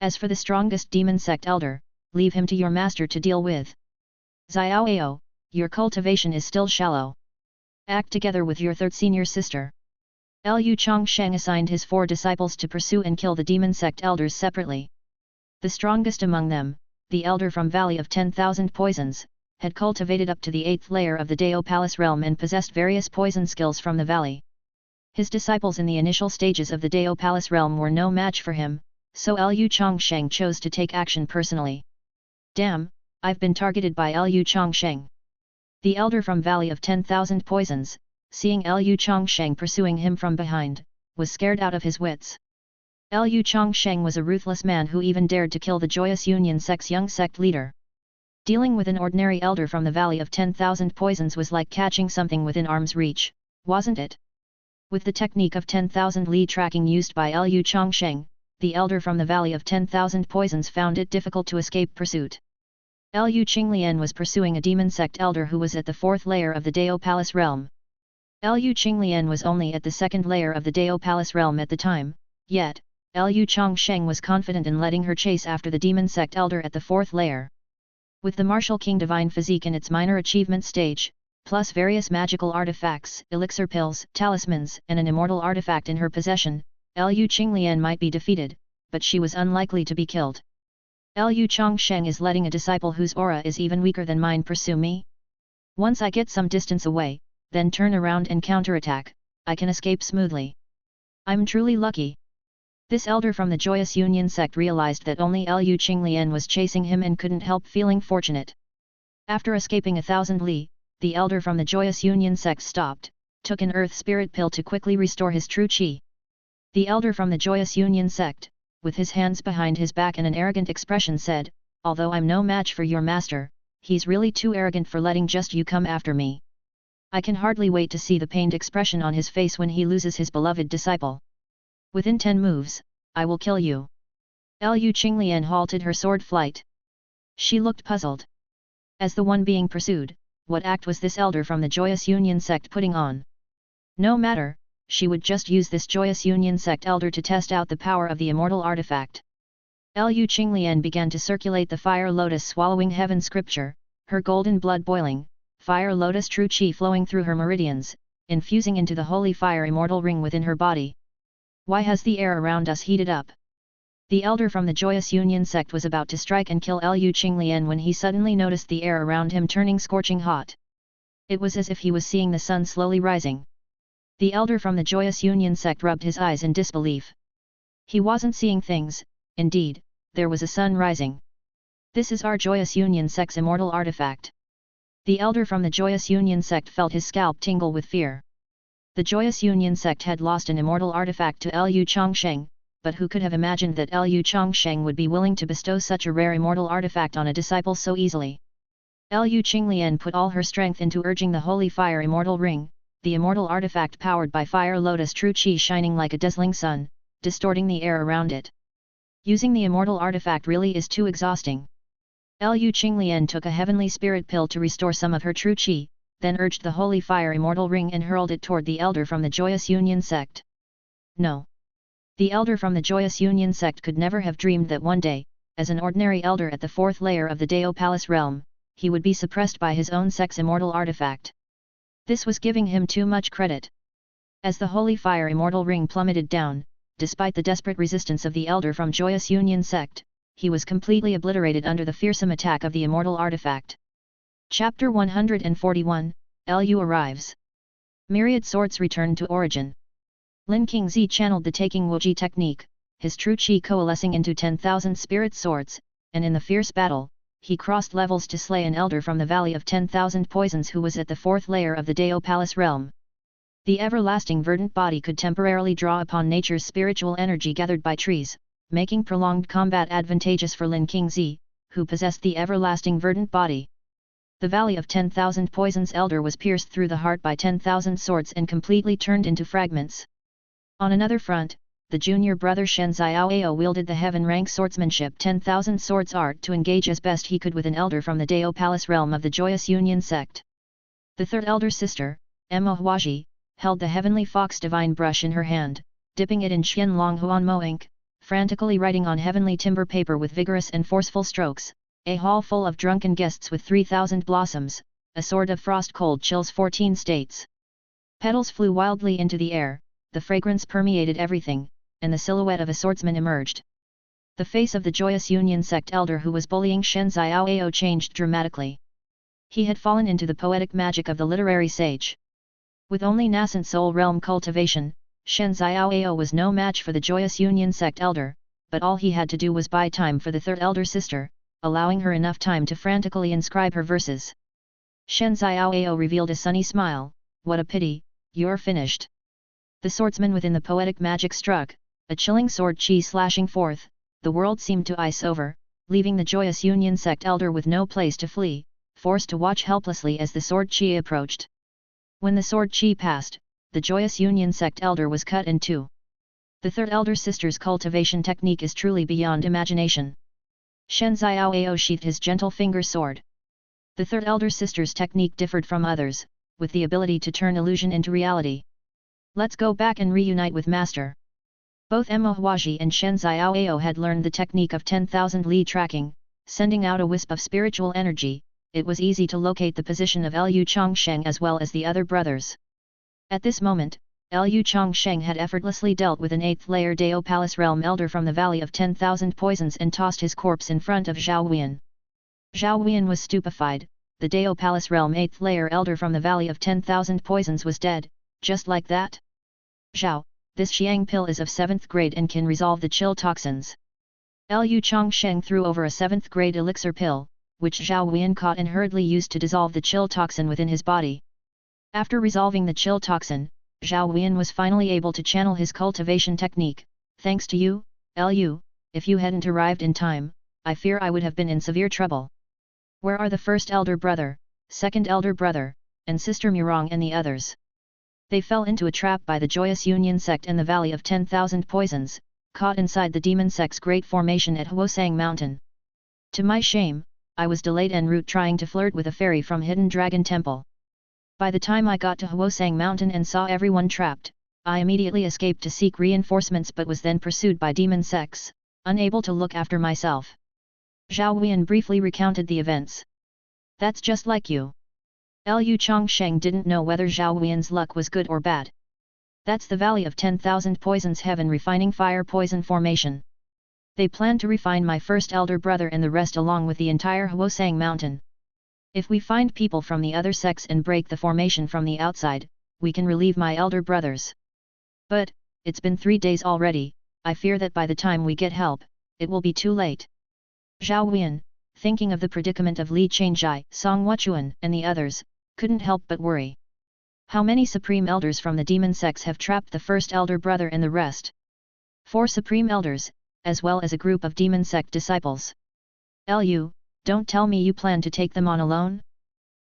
As for the strongest demon sect elder, leave him to your master to deal with. Xiaoao, your cultivation is still shallow. Act together with your third senior sister. Lu Changsheng assigned his 4 disciples to pursue and kill the demon sect elders separately. The strongest among them, the elder from Valley of 10,000 Poisons, had cultivated up to the 8th layer of the Dao Palace realm and possessed various poison skills from the valley. His disciples in the initial stages of the Dao Palace realm were no match for him, so Lu Changsheng chose to take action personally. Damn, I've been targeted by Lu Changsheng. The elder from Valley of 10,000 Poisons, seeing Lu Changsheng pursuing him from behind, was scared out of his wits. Lu Changsheng was a ruthless man who even dared to kill the Joyous Union sect's young sect leader. Dealing with an ordinary elder from the Valley of 10,000 Poisons was like catching something within arm's reach, wasn't it? With the technique of 10,000 li tracking used by Lu Changsheng, the elder from the Valley of 10,000 Poisons found it difficult to escape pursuit. Lu Qinglian was pursuing a demon sect elder who was at the 4th layer of the Dao Palace realm. Lu Qinglian was only at the 2nd layer of the Dao Palace realm at the time, yet, Lu Changsheng was confident in letting her chase after the demon sect elder at the 4th layer. With the Martial King Divine Physique in its minor achievement stage, plus various magical artifacts, elixir pills, talismans, and an immortal artifact in her possession, Lu Qinglian might be defeated, but she was unlikely to be killed. Lu Changsheng is letting a disciple whose aura is even weaker than mine pursue me? Once I get some distance away, then turn around and counterattack, I can escape smoothly. I'm truly lucky. This elder from the Joyous Union sect realized that only Lu Qinglian was chasing him and couldn't help feeling fortunate. After escaping 1,000 li, the elder from the Joyous Union sect stopped, took an earth spirit pill to quickly restore his true qi. The elder from the Joyous Union sect, with his hands behind his back and an arrogant expression said, "Although I'm no match for your master, he's really too arrogant for letting just you come after me. I can hardly wait to see the pained expression on his face when he loses his beloved disciple. Within 10 moves, I will kill you." Lu Qinglian halted her sword flight. She looked puzzled. As the one being pursued, what act was this elder from the Joyous Union sect putting on? No matter, she would just use this Joyous Union sect elder to test out the power of the immortal artifact. Lu Qinglian began to circulate the fire lotus swallowing heaven scripture, her golden blood boiling, fire lotus true qi flowing through her meridians, infusing into the holy fire immortal ring within her body. Why has the air around us heated up? The elder from the Joyous Union sect was about to strike and kill Lu Qinglian when he suddenly noticed the air around him turning scorching hot. It was as if he was seeing the sun slowly rising. The elder from the Joyous Union sect rubbed his eyes in disbelief. He wasn't seeing things, indeed, there was a sun rising. This is our Joyous Union sect's immortal artifact. The elder from the Joyous Union sect felt his scalp tingle with fear. The Joyous Union sect had lost an immortal artifact to Lu Changsheng, but who could have imagined that Lu Changsheng would be willing to bestow such a rare immortal artifact on a disciple so easily? Lu Qinglian put all her strength into urging the holy fire immortal ring, the immortal artifact powered by fire lotus true qi shining like a dazzling sun, distorting the air around it. Using the immortal artifact really is too exhausting. Lu Qinglian took a heavenly spirit pill to restore some of her true qi, then urged the holy fire immortal ring and hurled it toward the elder from the Joyous Union sect. No. The elder from the Joyous Union sect could never have dreamed that one day, as an ordinary elder at the 4th layer of the Dao Palace realm, he would be suppressed by his own sect's immortal artifact. This was giving him too much credit. As the holy fire immortal ring plummeted down, despite the desperate resistance of the elder from Joyous Union sect, he was completely obliterated under the fearsome attack of the immortal artifact. Chapter 141, Lu arrives. Myriad swords returned to origin. Lin Qingzi channeled the taking Wuji technique, his true chi coalescing into 10,000 spirit swords, and in the fierce battle, he crossed levels to slay an elder from the Valley of 10,000 Poisons who was at the fourth layer of the Dao Palace realm. The everlasting verdant body could temporarily draw upon nature's spiritual energy gathered by trees, making prolonged combat advantageous for Lin Qingzi, who possessed the everlasting verdant body. The Valley of 10,000 Poisons elder was pierced through the heart by 10,000 swords and completely turned into fragments. On another front, the junior brother Shen Xiaoao wielded the heaven-rank swordsmanship 10,000 swords art to engage as best he could with an elder from the Dao Palace realm of the Joyous Union sect. The third elder sister, Emma Huaji, held the heavenly fox divine brush in her hand, dipping it in Qianlong Huanmo ink, frantically writing on heavenly timber paper with vigorous and forceful strokes, a hall full of drunken guests with 3,000 blossoms, a sword of frost cold chills 14 states. Petals flew wildly into the air, the fragrance permeated everything, and the silhouette of a swordsman emerged. The face of the Joyous Union sect elder who was bullying Shen Xiaoao changed dramatically. He had fallen into the poetic magic of the literary sage. With only nascent soul realm cultivation, Shen Xiaoao was no match for the Joyous Union sect elder, but all he had to do was buy time for the third elder sister, allowing her enough time to frantically inscribe her verses. Shen Xiaoao revealed a sunny smile, "What a pity, you're finished." The swordsman within the poetic magic struck, a chilling sword chi slashing forth, the world seemed to ice over, leaving the Joyous Union sect elder with no place to flee, forced to watch helplessly as the sword chi approached. When the sword chi passed, the Joyous Union sect elder was cut in two. The third elder sister's cultivation technique is truly beyond imagination. Shen Xiaoao sheathed his gentle finger sword. The third elder sister's technique differed from others, with the ability to turn illusion into reality. "Let's go back and reunite with Master." Both Emma Huaji and Shen Xiaoao had learned the technique of 10,000 li tracking, sending out a wisp of spiritual energy. It was easy to locate the position of Lu Changsheng as well as the other brothers. At this moment, Lu Changsheng had effortlessly dealt with an 8th layer Dao Palace realm elder from the Valley of 10,000 Poisons and tossed his corpse in front of Zhao Huiyan. Zhao Huiyan was stupefied. The Dao Palace realm 8th layer elder from the Valley of 10,000 Poisons was dead, just like that. "Zhao, this Xiang pill is of 7th grade and can resolve the chill toxins." Lu Changsheng threw over a 7th grade elixir pill, which Zhao Huiyan caught and hurriedly used to dissolve the chill toxin within his body. After resolving the chill toxin, Zhao Huiyan was finally able to channel his cultivation technique. "Thanks to you, Lu, if you hadn't arrived in time, I fear I would have been in severe trouble." "Where are the first elder brother, second elder brother, and sister Murong and the others?" "They fell into a trap by the Joyous Union sect in the Valley of 10,000 Poisons, caught inside the demon sect's great formation at Huosang Mountain. To my shame, I was delayed en route trying to flirt with a fairy from Hidden Dragon Temple. By the time I got to Huosang Mountain and saw everyone trapped, I immediately escaped to seek reinforcements but was then pursued by demon sects, unable to look after myself." Zhao Huiyan briefly recounted the events. "That's just like you." Lu Changsheng didn't know whether Zhao Huiyan's luck was good or bad. "That's the Valley of 10,000 Poisons heaven refining fire poison formation. They plan to refine my first elder brother and the rest along with the entire Huosang Mountain. If we find people from the other sects and break the formation from the outside, we can relieve my elder brothers. But, it's been 3 days already, I fear that by the time we get help, it will be too late." Zhao Huiyan, thinking of the predicament of Li Changjai, Song Wuchuan and the others, couldn't help but worry. How many supreme elders from the demon sects have trapped the first elder brother and the rest? 4 supreme elders, as well as a group of demon sect disciples. "Lu, don't tell me you plan to take them on alone?"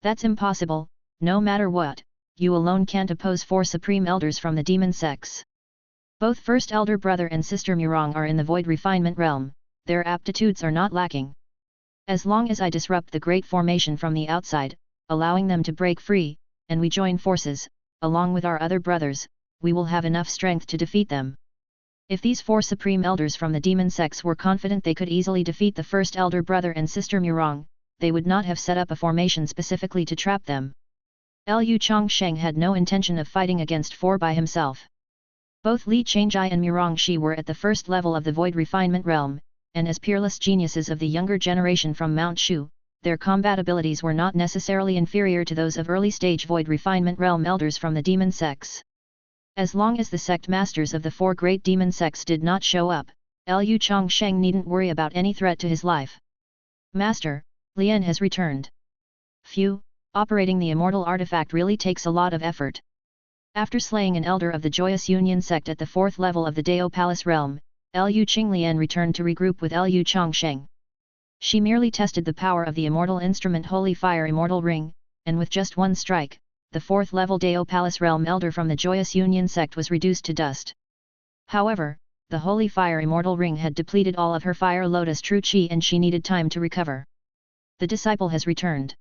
"That's impossible, no matter what, you alone can't oppose 4 supreme elders from the demon sects. Both first elder brother and sister Murong are in the void refinement realm, their aptitudes are not lacking. As long as I disrupt the great formation from the outside, allowing them to break free, and we join forces, along with our other brothers, we will have enough strength to defeat them." If these 4 supreme elders from the demon sects were confident they could easily defeat the first elder brother and sister Murong, they would not have set up a formation specifically to trap them. Lu Changsheng had no intention of fighting against four by himself. Both Li Changjai and Mirongxi were at the first level of the Void Refinement Realm, and as peerless geniuses of the younger generation from Mount Shu, their combat abilities were not necessarily inferior to those of early-stage Void Refinement Realm elders from the demon sects. As long as the sect masters of the four great demon sects did not show up, Lu Changsheng needn't worry about any threat to his life. Master, Lian has returned. Phew, operating the immortal artifact really takes a lot of effort. After slaying an elder of the Joyous Union sect at the fourth level of the Dao Palace realm, Lu Qinglian returned to regroup with Lu Changsheng. She merely tested the power of the immortal instrument Holy Fire Immortal Ring, and with just one strike, the fourth level Dao Palace realm elder from the Joyous Union sect was reduced to dust. However, the Holy Fire Immortal Ring had depleted all of her Fire Lotus True Qi and she needed time to recover. The disciple has returned.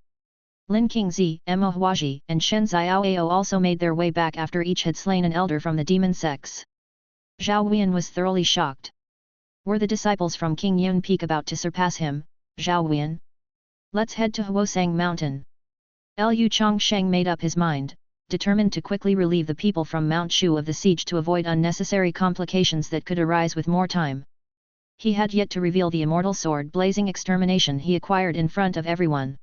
Lin Qingzi, Mo Huaji, and Shen Xiaoao also made their way back after each had slain an elder from the demon sects. Zhao Huiyan was thoroughly shocked. Were the disciples from King Yun Peak about to surpass him, Zhao Huiyan? Let's head to Huosang Mountain. Lu Changsheng made up his mind, determined to quickly relieve the people from Mount Shu of the siege to avoid unnecessary complications that could arise with more time. He had yet to reveal the immortal sword blazing extermination he acquired in front of everyone.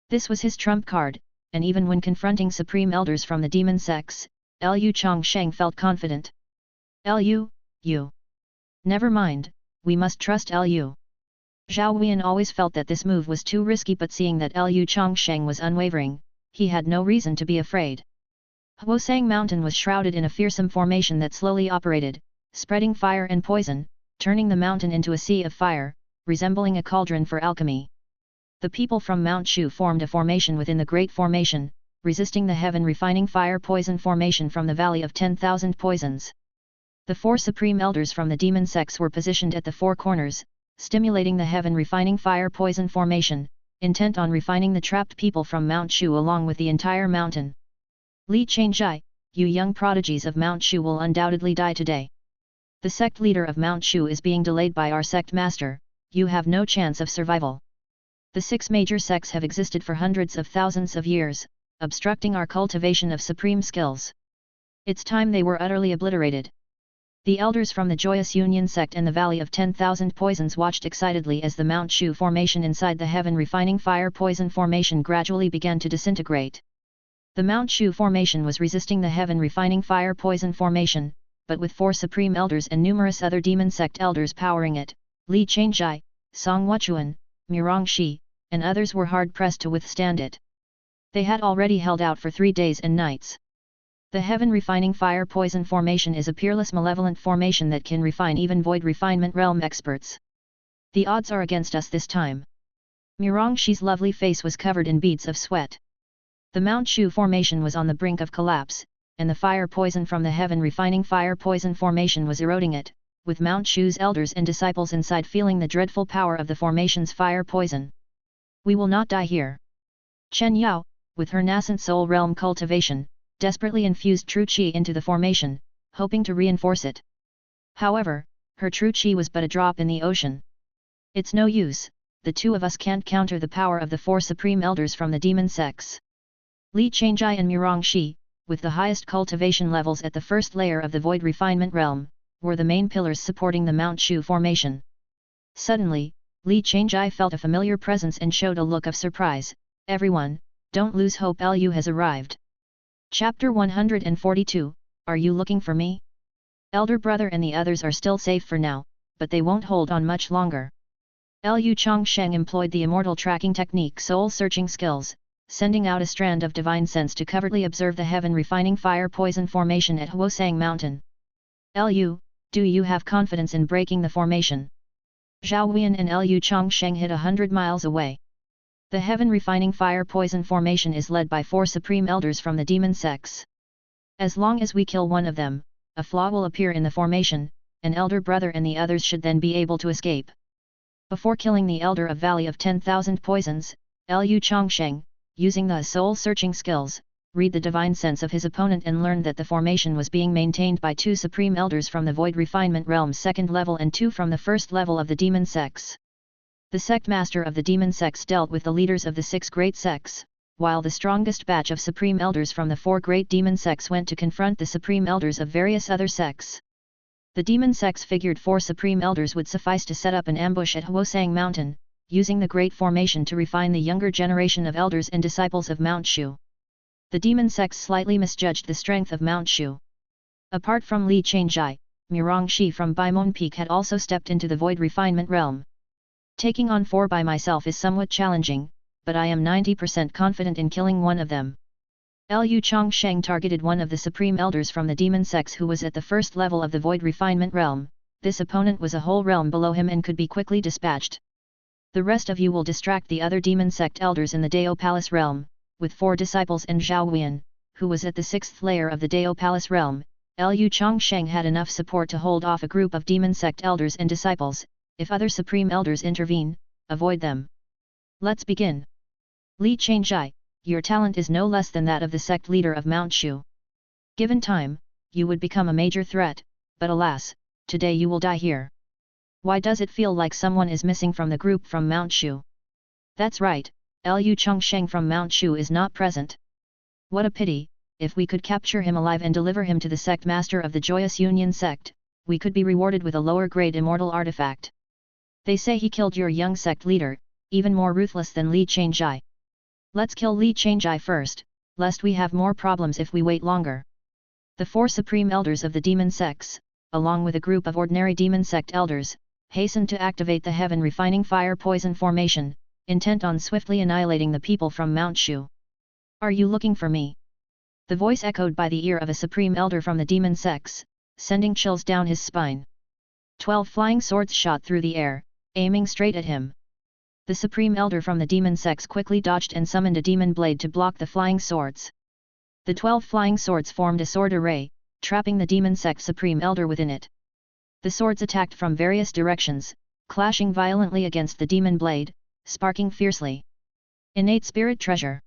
This was his trump card, and even when confronting supreme elders from the demon sects, Lu Changsheng felt confident. You. Never mind, we must trust Lu. Zhao Huiyan always felt that this move was too risky, but seeing that Lu Changsheng was unwavering, he had no reason to be afraid. Huosang Mountain was shrouded in a fearsome formation that slowly operated, spreading fire and poison, turning the mountain into a sea of fire, resembling a cauldron for alchemy. The people from Mount Shu formed a formation within the Great Formation, resisting the heaven-refining fire-poison formation from the Valley of 10,000 Poisons. The four supreme elders from the demon sects were positioned at the four corners, stimulating the heaven-refining fire-poison formation, intent on refining the trapped people from Mount Shu along with the entire mountain. Li Changjai, you young prodigies of Mount Shu will undoubtedly die today. The sect leader of Mount Shu is being delayed by our sect master, you have no chance of survival. The six major sects have existed for hundreds of thousands of years, obstructing our cultivation of supreme skills. It's time they were utterly obliterated. The elders from the Joyous Union sect and the Valley of 10,000 Poisons watched excitedly as the Mount Shu formation inside the heaven-refining fire-poison formation gradually began to disintegrate. The Mount Shu formation was resisting the heaven-refining fire-poison formation, but with four supreme elders and numerous other demon sect elders powering it, Li Changjai, Song Wuchuan, Mirongxi, and others were hard-pressed to withstand it. They had already held out for 3 days and nights. The heaven-refining fire-poison formation is a peerless malevolent formation that can refine even void refinement realm experts. The odds are against us this time. Mirongxi's lovely face was covered in beads of sweat. The Mount Shu formation was on the brink of collapse, and the fire-poison from the heaven-refining fire-poison formation was eroding it, with Mount Shu's elders and disciples inside feeling the dreadful power of the formation's fire-poison. We will not die here. Chen Yao, with her nascent soul realm cultivation, desperately infused true qi into the formation, hoping to reinforce it. However, her true qi was but a drop in the ocean. It's no use, the two of us can't counter the power of the four supreme elders from the demon sects. Li Changjai and Mirongxi, with the highest cultivation levels at the first layer of the void refinement realm, were the main pillars supporting the Mount Shu formation. Suddenly, Li Changjai felt a familiar presence and showed a look of surprise. Everyone, don't lose hope, Lu has arrived. Chapter 142, Are you looking for me? Elder brother and the others are still safe for now, but they won't hold on much longer. Lu Changsheng employed the immortal tracking technique soul searching skills, sending out a strand of divine sense to covertly observe the heaven refining fire poison formation at Huosang Mountain. Lu, do you have confidence in breaking the formation? Zhao Huiyan and Lu Changsheng hid 100 miles away. The heaven refining fire poison formation is led by four supreme elders from the demon sects. As long as we kill one of them, a flaw will appear in the formation, an elder brother and the others should then be able to escape. Before killing the elder of Valley of 10,000 Poisons, Lu Changsheng, using the soul-searching skills, read the divine sense of his opponent and learned that the formation was being maintained by two supreme elders from the Void Refinement Realm's second level and two from the first level of the demon sects. The sect master of the demon sects dealt with the leaders of the six great sects, while the strongest batch of Supreme Elders from the 4 great demon sects went to confront the Supreme Elders of various other sects. The demon sects figured 4 Supreme Elders would suffice to set up an ambush at Huosang Mountain, using the Great Formation to refine the younger generation of Elders and Disciples of Mount Shu. The demon sects slightly misjudged the strength of Mount Shu. Apart from Li Changjai, Murongxi from Baimon Peak had also stepped into the Void Refinement realm. Taking on 4 by myself is somewhat challenging, but I am 90% confident in killing one of them. Lu Changsheng targeted one of the Supreme Elders from the demon sects who was at the first level of the Void Refinement realm. This opponent was a whole realm below him and could be quickly dispatched. The rest of you will distract the other demon sect elders in the Dao Palace realm, with 4 disciples and Zhao Huiyan, who was at the 6th layer of the Dao Palace realm. Lu Changsheng had enough support to hold off a group of demon sect elders and disciples. If other Supreme Elders intervene, avoid them. Let's begin. Li Changjai, your talent is no less than that of the sect leader of Mount Shu. Given time, you would become a major threat, but alas, today you will die here. Why does it feel like someone is missing from the group from Mount Shu? That's right, Lu Changsheng from Mount Shu is not present. What a pity, if we could capture him alive and deliver him to the sect master of the Joyous Union sect, we could be rewarded with a lower grade immortal artifact. They say he killed your young sect leader, even more ruthless than Li Changjai. Let's kill Li Changjai first, lest we have more problems if we wait longer. The 4 Supreme Elders of the demon sects, along with a group of ordinary demon sect elders, hastened to activate the Heaven Refining Fire Poison formation, intent on swiftly annihilating the people from Mount Shu. Are you looking for me? The voice echoed by the ear of a Supreme Elder from the demon sects, sending chills down his spine. 12 flying swords shot through the air, aiming straight at him. The Supreme Elder from the demon sects quickly dodged and summoned a demon blade to block the flying swords. The 12 flying swords formed a sword array, trapping the demon sect Supreme Elder within it. The swords attacked from various directions, clashing violently against the demon blade, sparking fiercely. Innate spirit treasure.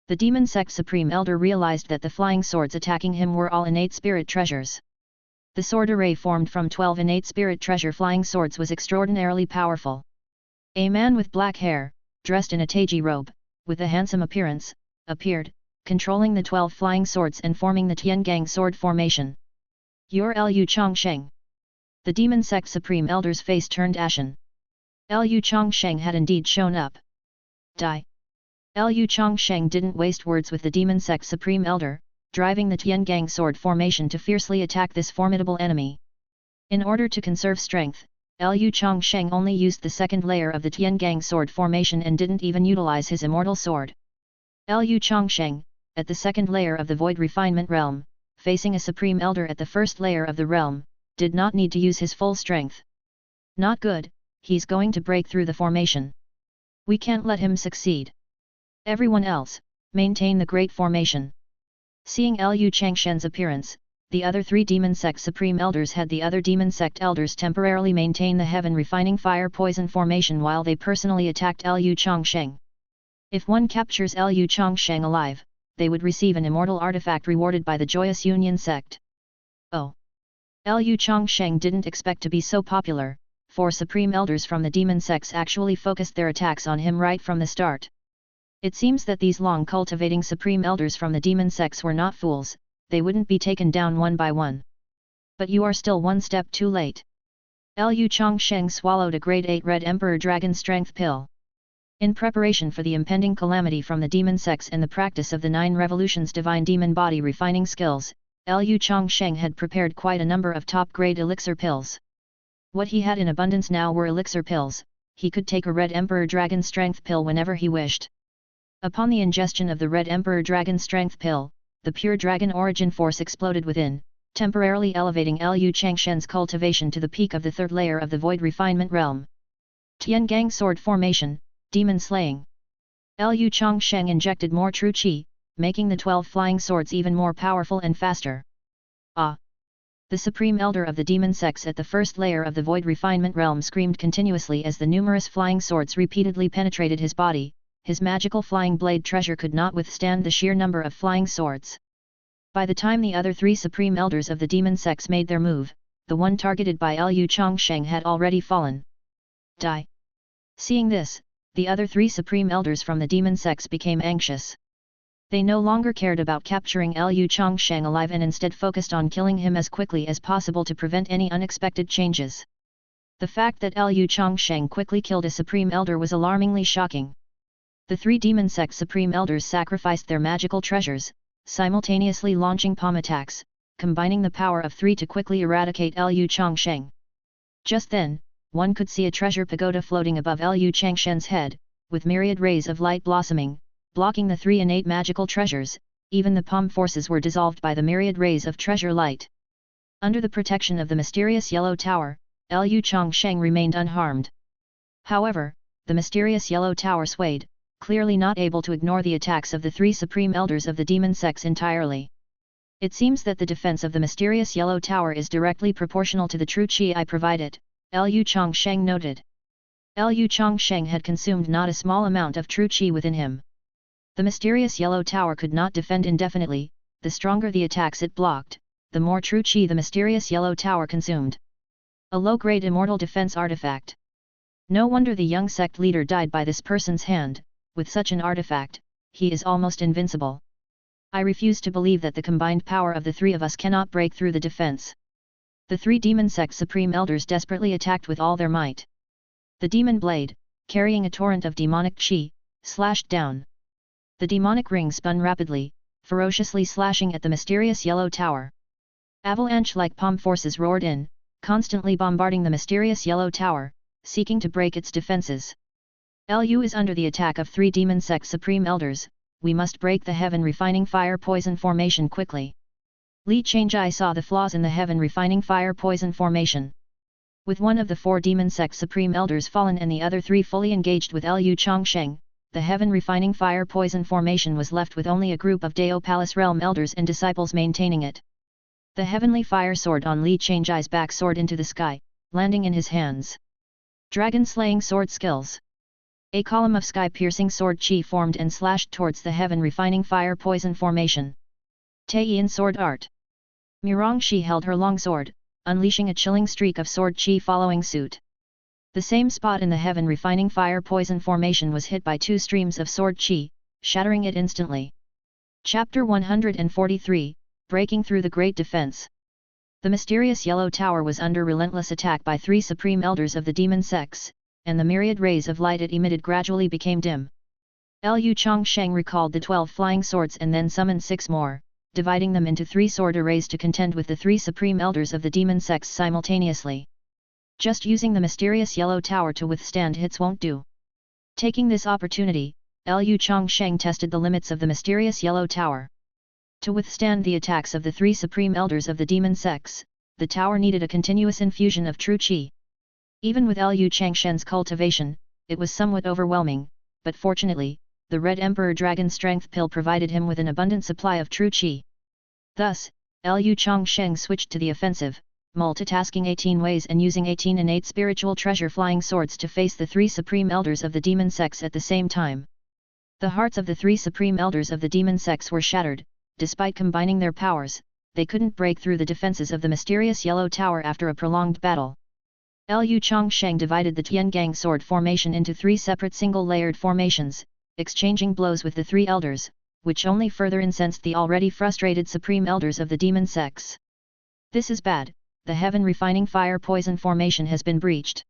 The demon sect Supreme Elder realized that the flying swords attacking him were all innate spirit treasures. The sword array formed from 12 innate spirit treasure flying swords was extraordinarily powerful. A man with black hair, dressed in a Taiji robe, with a handsome appearance, appeared, controlling the 12 flying swords and forming the Tiangang sword formation. You're Lu Changsheng. The demon sect Supreme Elder's face turned ashen. Lu Changsheng had indeed shown up. Die. Lu Changsheng didn't waste words with the demon sect Supreme Elder, driving the Tiangang sword formation to fiercely attack this formidable enemy. In order to conserve strength, Lu Changsheng only used the 2nd layer of the Tiangang sword formation and didn't even utilize his immortal sword. Lu Changsheng, at the 2nd layer of the Void Refinement realm, facing a Supreme Elder at the 1st layer of the realm, did not need to use his full strength. Not good, he's going to break through the formation. We can't let him succeed. Everyone else, maintain the Great Formation. Seeing Lu Changshen's appearance, the other 3 demon sect Supreme Elders had the other demon sect elders temporarily maintain the Heaven Refining Fire Poison formation while they personally attacked Lu Changsheng. If one captures Lu Changsheng alive, they would receive an immortal artifact rewarded by the Joyous Union sect. Oh! Lu Changsheng didn't expect to be so popular, 4 Supreme Elders from the demon sects actually focused their attacks on him right from the start. It seems that these long cultivating Supreme Elders from the demon sects were not fools, they wouldn't be taken down one by one. But you are still one step too late. Lu Changsheng swallowed a grade 8 Red Emperor Dragon Strength pill. In preparation for the impending calamity from the demon sects and the practice of the 9 revolutions divine demon body refining skills, Lu Changsheng had prepared quite a number of top-grade elixir pills. What he had in abundance now were elixir pills. He could take a Red Emperor Dragon Strength pill whenever he wished. Upon the ingestion of the Red Emperor Dragon Strength pill, the pure dragon origin force exploded within, temporarily elevating Lu Changshen's cultivation to the peak of the 3rd layer of the Void Refinement realm. Tiangang sword formation, demon slaying. Lu Changsheng injected more true qi, making the 12 flying swords even more powerful and faster. Ah! The Supreme Elder of the demon sects at the 1st layer of the Void Refinement realm screamed continuously as the numerous flying swords repeatedly penetrated his body. His magical flying blade treasure could not withstand the sheer number of flying swords. By the time the other 3 Supreme Elders of the demon sects made their move, the one targeted by Lu Changsheng had already fallen. Die! Seeing this, the other 3 supreme elders from the demon sects became anxious. They no longer cared about capturing Lu Changsheng alive and instead focused on killing him as quickly as possible to prevent any unexpected changes. The fact that Lu Changsheng quickly killed a supreme elder was alarmingly shocking. The 3 demon sect supreme elders sacrificed their magical treasures, simultaneously launching palm attacks, combining the power of 3 to quickly eradicate Lu Changsheng. Just then, one could see a treasure pagoda floating above Lu Changsheng's head, with myriad rays of light blossoming, blocking the 3 innate magical treasures. Even the palm forces were dissolved by the myriad rays of treasure light. Under the protection of the mysterious yellow tower, Lu Changsheng remained unharmed. However, the mysterious yellow tower swayed, clearly not able to ignore the attacks of the 3 supreme elders of the demon sects entirely. It seems that the defense of the mysterious yellow tower is directly proportional to the true qi I provide it, Lu Changsheng noted. Lu Changsheng had consumed not a small amount of true qi within him. The mysterious yellow tower could not defend indefinitely. The stronger the attacks it blocked, the more true qi the mysterious yellow tower consumed. A low-grade immortal defense artifact. No wonder the young sect leader died by this person's hand. With such an artifact, he is almost invincible. I refuse to believe that the combined power of the 3 of us cannot break through the defense. The 3 demon sect supreme elders desperately attacked with all their might. The demon blade, carrying a torrent of demonic qi, slashed down. The demonic ring spun rapidly, ferociously slashing at the mysterious yellow tower. Avalanche-like palm forces roared in, constantly bombarding the mysterious yellow tower, seeking to break its defenses. Lu is under the attack of 3 demon sect supreme elders. We must break the heaven refining fire poison formation quickly. Li Changjai saw the flaws in the heaven refining fire poison formation. With one of the 4 demon sect supreme elders fallen and the other 3 fully engaged with Lu Changsheng, the heaven refining fire poison formation was left with only a group of Dao Palace realm elders and disciples maintaining it. The heavenly fire sword on Li Changjai's back soared into the sky, landing in his hands. Dragon slaying sword skills. A column of sky-piercing sword chi formed and slashed towards the heaven refining fire poison formation. Taiyin sword art. Mirongxi held her long sword, unleashing a chilling streak of sword chi following suit. The same spot in the heaven refining fire poison formation was hit by 2 streams of sword chi, shattering it instantly. Chapter 143, Breaking Through the Great Defense. The mysterious yellow tower was under relentless attack by 3 supreme elders of the demon sects, and the myriad rays of light it emitted gradually became dim. Lu Changsheng recalled the 12 flying swords and then summoned 6 more, dividing them into 3 sword arrays to contend with the 3 supreme elders of the demon sects simultaneously. Just using the mysterious yellow tower to withstand hits won't do. Taking this opportunity, Lu Changsheng tested the limits of the mysterious yellow tower. To withstand the attacks of the 3 supreme elders of the demon sects, the tower needed a continuous infusion of true qi. Even with Lu Changsheng's cultivation, it was somewhat overwhelming, but fortunately, the Red Emperor Dragon Strength Pill provided him with an abundant supply of true qi. Thus, Lu Changsheng switched to the offensive, multitasking 18 ways and using 18 innate spiritual treasure flying swords to face the 3 supreme elders of the demon sects at the same time. The hearts of the 3 supreme elders of the demon sects were shattered. Despite combining their powers, they couldn't break through the defenses of the mysterious yellow tower after a prolonged battle. Lu Changsheng divided the Tiangang sword formation into 3 separate single-layered formations, exchanging blows with the 3 elders, which only further incensed the already frustrated supreme elders of the demon sects. This is bad. The heaven refining fire poison formation has been breached.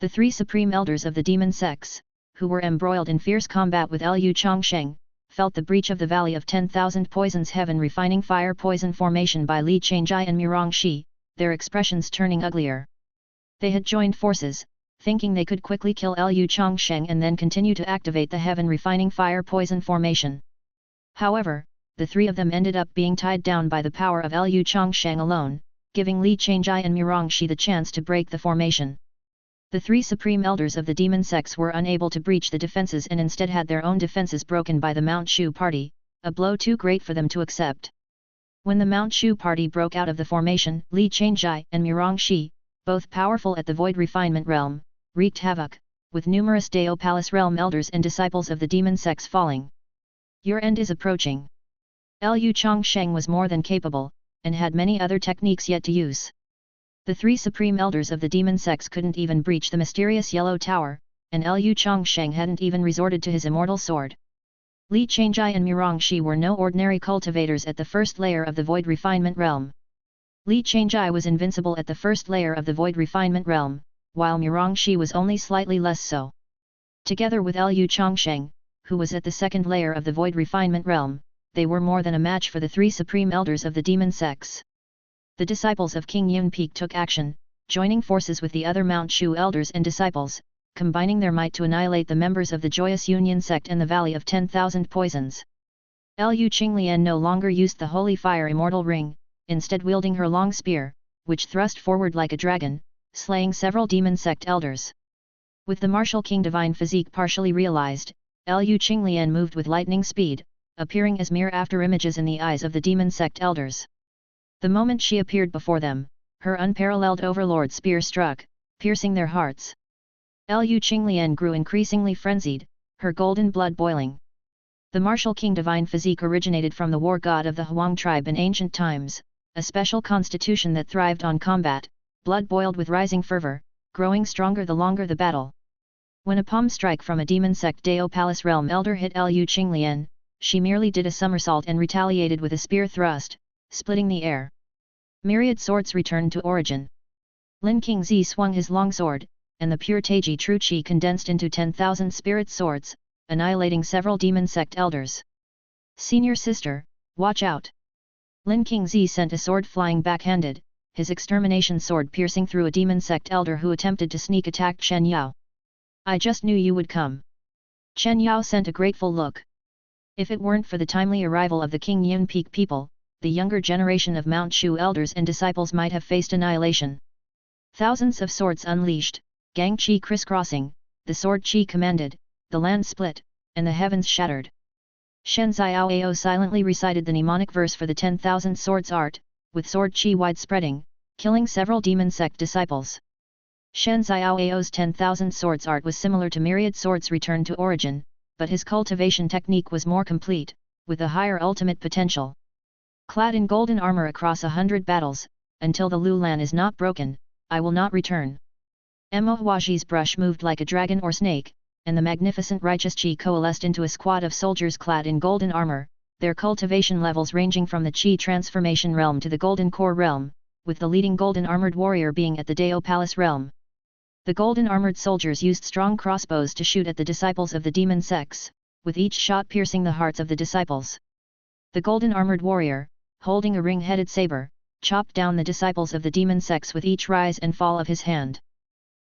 The 3 supreme elders of the demon sects, who were embroiled in fierce combat with Lu Changsheng, felt the breach of the Valley of 10,000 Poisons heaven refining fire poison formation by Li Changjai and Mirongxi, their expressions turning uglier. They had joined forces, thinking they could quickly kill Lu Changsheng and then continue to activate the heaven refining fire poison formation. However, the 3 of them ended up being tied down by the power of Lu Changsheng alone, giving Li Changjai and Mirongxi the chance to break the formation. The 3 supreme elders of the demon sects were unable to breach the defenses and instead had their own defenses broken by the Mount Shu party, a blow too great for them to accept. When the Mount Shu party broke out of the formation, Li Changjai and Mirongxi, both powerful at the Void Refinement Realm, wreaked havoc, with numerous Dao Palace Realm elders and disciples of the demon sects falling. Your end is approaching. Lu Changsheng was more than capable, and had many other techniques yet to use. The 3 supreme elders of the demon sects couldn't even breach the mysterious yellow tower, and Elder Changsheng hadn't even resorted to his immortal sword. Li Changjai and Mirongxi were no ordinary cultivators at the first layer of the Void Refinement Realm. Li Changjai was invincible at the first layer of the Void Refinement Realm, while Mirongxi was only slightly less so. Together with Elder Changsheng, who was at the second layer of the Void Refinement Realm, they were more than a match for the three supreme elders of the demon sects. The disciples of King Yun Peak took action, joining forces with the other Mount Shu elders and disciples, combining their might to annihilate the members of the Joyous Union sect in the Valley of 10,000 Poisons. Lu Qinglian no longer used the Holy Fire Immortal Ring, instead wielding her long spear, which thrust forward like a dragon, slaying several demon sect elders. With the martial king divine physique partially realized, Lu Qinglian moved with lightning speed, appearing as mere afterimages in the eyes of the demon sect elders. The moment she appeared before them, her unparalleled overlord spear struck, piercing their hearts. Lu Qinglian grew increasingly frenzied, her golden blood boiling. The martial king divine physique originated from the war god of the Huang tribe in ancient times, a special constitution that thrived on combat, blood boiled with rising fervor, growing stronger the longer the battle. When a palm strike from a demon sect Dao Palace realm elder hit Lu Qinglian, she merely did a somersault and retaliated with a spear thrust, splitting the air. Myriad swords returned to origin. Lin Qingzi swung his longsword, and the pure Taiji True Qi condensed into 10,000 spirit swords, annihilating several demon sect elders. Senior sister, watch out! Lin Qingzi sent a sword flying backhanded, his extermination sword piercing through a demon sect elder who attempted to sneak attack Chen Yao. I just knew you would come. Chen Yao sent a grateful look. If it weren't for the timely arrival of the King Yun Peak people, the younger generation of Mount Shu elders and disciples might have faced annihilation. Thousands of swords unleashed, gang qi crisscrossing, the sword qi commanded, the land split, and the heavens shattered. Shen Xiaoao silently recited the mnemonic verse for the 10,000 swords art, with sword qi widespreading, killing several demon sect disciples. Shen Xiaoao's 10,000 swords art was similar to myriad swords returned to origin, but his cultivation technique was more complete, with a higher ultimate potential. Clad in golden armor across 100 battles, until the Lulan is not broken, I will not return. Mo Huaji's brush moved like a dragon or snake, and the magnificent righteous qi coalesced into a squad of soldiers clad in golden armor, their cultivation levels ranging from the qi transformation realm to the golden core realm, with the leading golden armored warrior being at the Dao Palace realm. The golden armored soldiers used strong crossbows to shoot at the disciples of the demon sects, with each shot piercing the hearts of the disciples. The golden armored warrior, holding a ring-headed saber, chopped down the disciples of the demon sects with each rise and fall of his hand.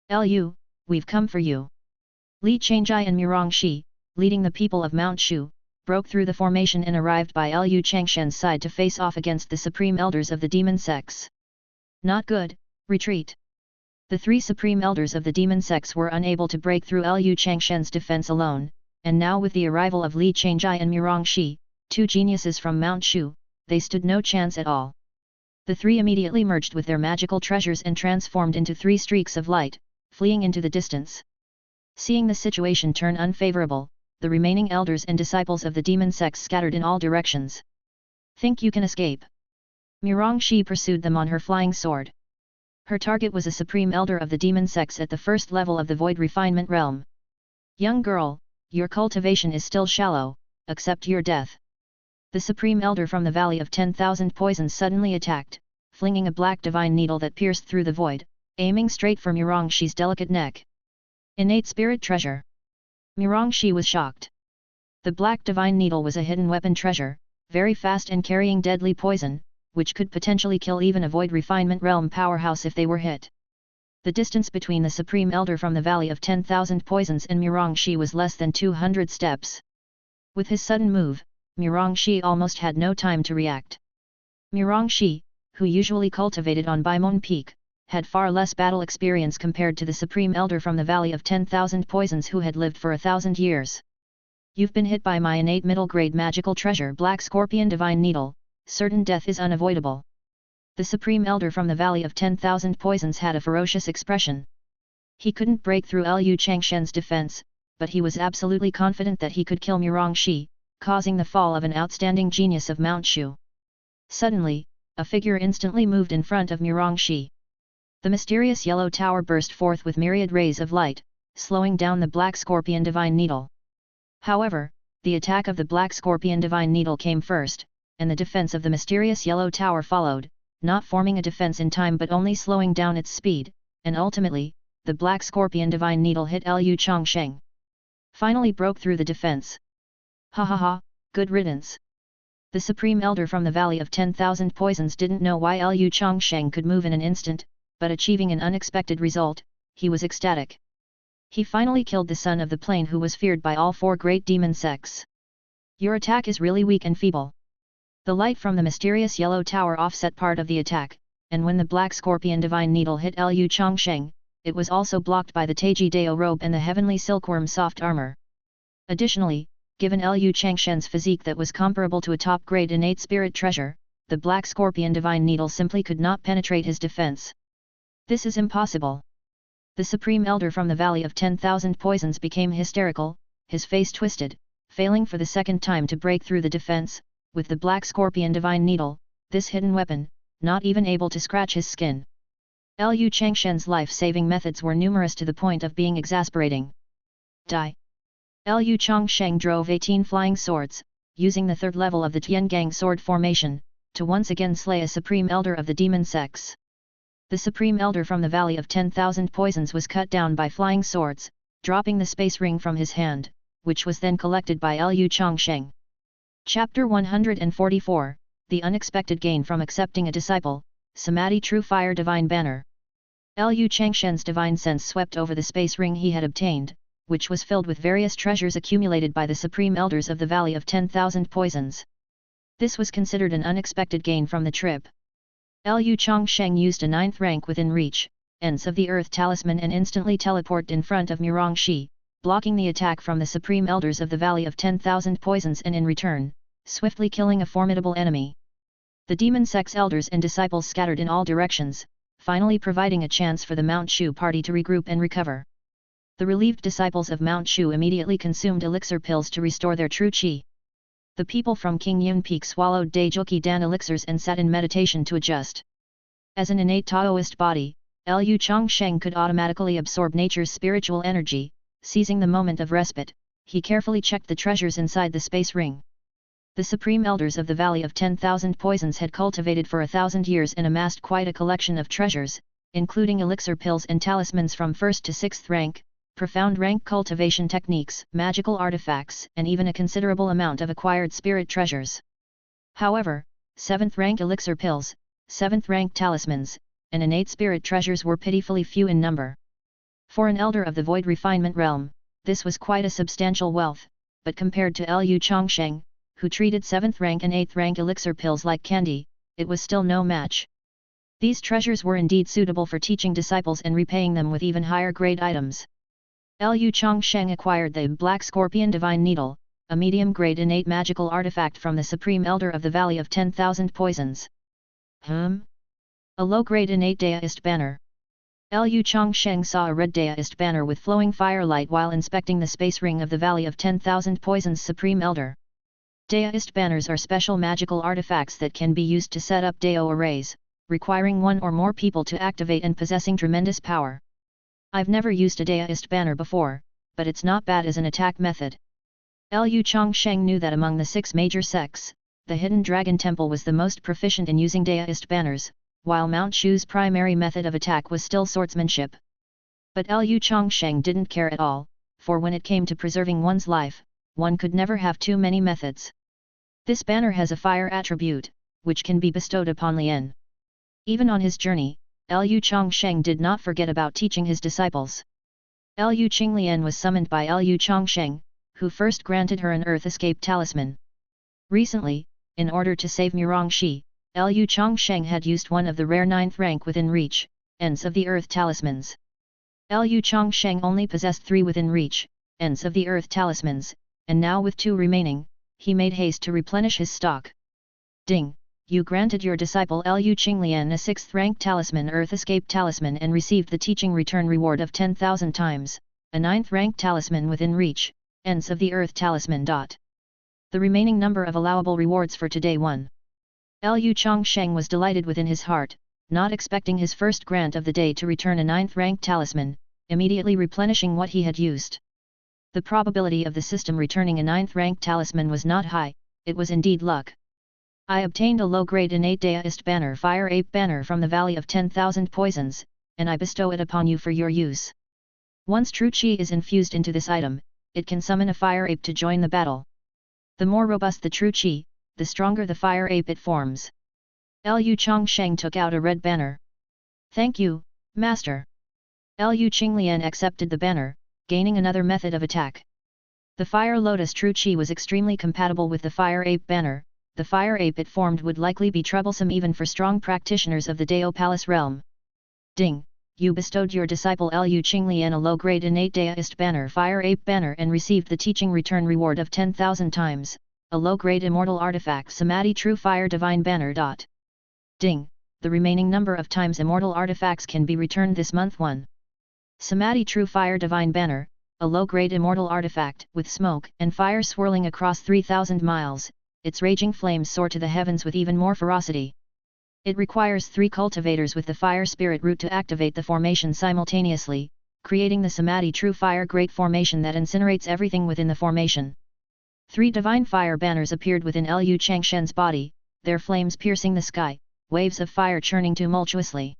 Lu, we've come for you. Li Changjai and Mirongxi, leading the people of Mount Shu, broke through the formation and arrived by Lu Changshen's side to face off against the supreme elders of the demon sects. Not good, retreat. The three supreme elders of the demon sects were unable to break through Lu Changshen's defense alone, and now with the arrival of Li Changjai and Mirongxi, two geniuses from Mount Shu, they stood no chance at all. The three immediately merged with their magical treasures and transformed into three streaks of light, fleeing into the distance. Seeing the situation turn unfavorable, the remaining elders and disciples of the demon sects scattered in all directions. Think you can escape? Mirongxi pursued them on her flying sword. Her target was a supreme elder of the demon sects at the first level of the Void Refinement Realm. Young girl, your cultivation is still shallow, accept your death. The supreme elder from the Valley of 10,000 Poisons suddenly attacked, flinging a black divine needle that pierced through the void, aiming straight for Mirongxi's delicate neck. Innate spirit treasure. Mirongxi was shocked. The black divine needle was a hidden weapon treasure, very fast and carrying deadly poison, which could potentially kill even a Void Refinement Realm powerhouse if they were hit. The distance between the Supreme Elder from the Valley of 10,000 Poisons and Mirongxi was less than 200 steps. With his sudden move, Mirongxi almost had no time to react. Mirongxi, who usually cultivated on Baimon Peak, had far less battle experience compared to the Supreme Elder from the Valley of 10,000 Poisons who had lived for 1,000 years. You've been hit by my innate middle-grade magical treasure Black Scorpion Divine Needle, certain death is unavoidable. The Supreme Elder from the Valley of 10,000 Poisons had a ferocious expression. He couldn't break through Lu Changshen's defense, but he was absolutely confident that he could kill Mirongxi, causing the fall of an outstanding genius of Mount Shu. Suddenly, a figure instantly moved in front of Mirongxi. The mysterious yellow tower burst forth with myriad rays of light, slowing down the Black Scorpion Divine Needle. However, the attack of the Black Scorpion Divine Needle came first, and the defense of the mysterious Yellow Tower followed, not forming a defense in time but only slowing down its speed, and ultimately, the Black Scorpion Divine Needle hit Lu Changsheng. Finally broke through the defense. Ha ha ha, good riddance. The Supreme Elder from the Valley of 10,000 Poisons didn't know why Lu Changsheng could move in an instant, but achieving an unexpected result, he was ecstatic. He finally killed the son of the plane who was feared by all 4 great demon sects. Your attack is really weak and feeble. The light from the mysterious Yellow Tower offset part of the attack, and when the Black Scorpion Divine Needle hit Lu Changsheng, it was also blocked by the Taiji Dao robe and the Heavenly Silkworm soft armor. Additionally, given Lu Changsheng's physique that was comparable to a top-grade innate spirit treasure, the Black Scorpion Divine Needle simply could not penetrate his defense. This is impossible. The Supreme Elder from the Valley of 10,000 Poisons became hysterical, his face twisted, failing for the second time to break through the defense, with the Black Scorpion Divine Needle, this hidden weapon, not even able to scratch his skin. Lu Changsheng's life-saving methods were numerous to the point of being exasperating. Die. Lu Changsheng drove 18 flying swords, using the 3rd level of the Tiangang sword formation, to once again slay a Supreme Elder of the demon sects. The Supreme Elder from the Valley of 10,000 Poisons was cut down by flying swords, dropping the space ring from his hand, which was then collected by Lu Changsheng. Chapter 144, The Unexpected Gain from Accepting a Disciple, Samadhi True Fire Divine Banner. Lu Changsheng's divine sense swept over the space ring he had obtained, which was filled with various treasures accumulated by the Supreme Elders of the Valley of 10,000 Poisons. This was considered an unexpected gain from the trip. Lu Changsheng used a 9th rank within reach, Ends of the Earth Talisman and instantly teleported in front of Murongxi, blocking the attack from the Supreme Elders of the Valley of 10,000 Poisons and in return, swiftly killing a formidable enemy. The demon sect's elders and disciples scattered in all directions, finally providing a chance for the Mount Shu party to regroup and recover. The relieved disciples of Mount Shu immediately consumed elixir pills to restore their true qi. The people from King Yun Peak swallowed Daejoki Dan elixirs and sat in meditation to adjust. As an innate Taoist body, Lu Changsheng could automatically absorb nature's spiritual energy. Seizing the moment of respite, he carefully checked the treasures inside the space ring. The Supreme Elders of the Valley of 10,000 Poisons had cultivated for 1,000 years and amassed quite a collection of treasures, including elixir pills and talismans from 1st to 6th rank, profound rank cultivation techniques, magical artifacts, and even a considerable amount of acquired spirit treasures. However, 7th rank elixir pills, 7th rank talismans, and innate spirit treasures were pitifully few in number. For an elder of the Void Refinement realm, this was quite a substantial wealth, but compared to Lu Changsheng, who treated 7th rank and 8th rank elixir pills like candy, it was still no match. These treasures were indeed suitable for teaching disciples and repaying them with even higher grade items. Lu Changsheng acquired the Black Scorpion Divine Needle, a medium-grade innate magical artifact from the Supreme Elder of the Valley of 10,000 Poisons. A low-grade innate Daoist banner. Lu Changsheng saw a red Daoist banner with flowing firelight while inspecting the space ring of the Valley of 10,000 Poisons Supreme Elder. Daoist banners are special magical artifacts that can be used to set up Dao arrays, requiring one or more people to activate and possessing tremendous power. I've never used a Daoist banner before, but it's not bad as an attack method. Lu Changsheng knew that among the 6 major sects, the Hidden Dragon Temple was the most proficient in using Daoist banners, while Mount Shu's primary method of attack was still swordsmanship. But Lu Changsheng didn't care at all, for when it came to preserving one's life, one could never have too many methods. This banner has a fire attribute, which can be bestowed upon Lien. Even on his journey, Lu Changsheng did not forget about teaching his disciples. Lu Qinglian was summoned by Lu Changsheng, who first granted her an Earth Escape talisman. Recently, in order to save Murongxi, Lu Changsheng had used one of the rare 9th rank within reach, Ends of the Earth talismans. Lu Changsheng only possessed 3 within reach, Ends of the Earth talismans, and now with 2 remaining, he made haste to replenish his stock. Ding! You granted your disciple Lu Qinglian a 6th rank talisman Earth Escape talisman and received the teaching return reward of 10,000 times, a 9th rank talisman within reach, Ends of the Earth talisman. The remaining number of allowable rewards for today 1. Lu Changsheng was delighted within his heart, not expecting his first grant of the day to return a 9th rank talisman, immediately replenishing what he had used. The probability of the system returning a 9th rank talisman was not high, it was indeed luck. I obtained a low-grade innate Daoist banner, Fire Ape banner, from the Valley of 10,000 Poisons, and I bestow it upon you for your use. Once true Qi is infused into this item, it can summon a Fire Ape to join the battle. The more robust the true Qi, the stronger the Fire Ape it forms. Lu Changsheng took out a red banner. Thank you, Master. Lu Qinglian accepted the banner, gaining another method of attack. The Fire Lotus True Qi was extremely compatible with the Fire Ape banner. The Fire Ape it formed would likely be troublesome even for strong practitioners of the Dao Palace realm. Ding! You bestowed your disciple Lu Qinglian a low-grade innate Daoist banner, Fire Ape banner, and received the teaching return reward of 10,000 times, a low-grade immortal artifact Samadhi True Fire Divine Banner. Ding! The remaining number of times immortal artifacts can be returned this month. 1. Samadhi True Fire Divine Banner, a low-grade immortal artifact with smoke and fire swirling across 3,000 miles, its raging flames soar to the heavens with even more ferocity. It requires 3 cultivators with the fire spirit root to activate the formation simultaneously, creating the Samadhi True Fire Great Formation that incinerates everything within the formation. 3 divine fire banners appeared within Lu Changshen's body, their flames piercing the sky, waves of fire churning tumultuously.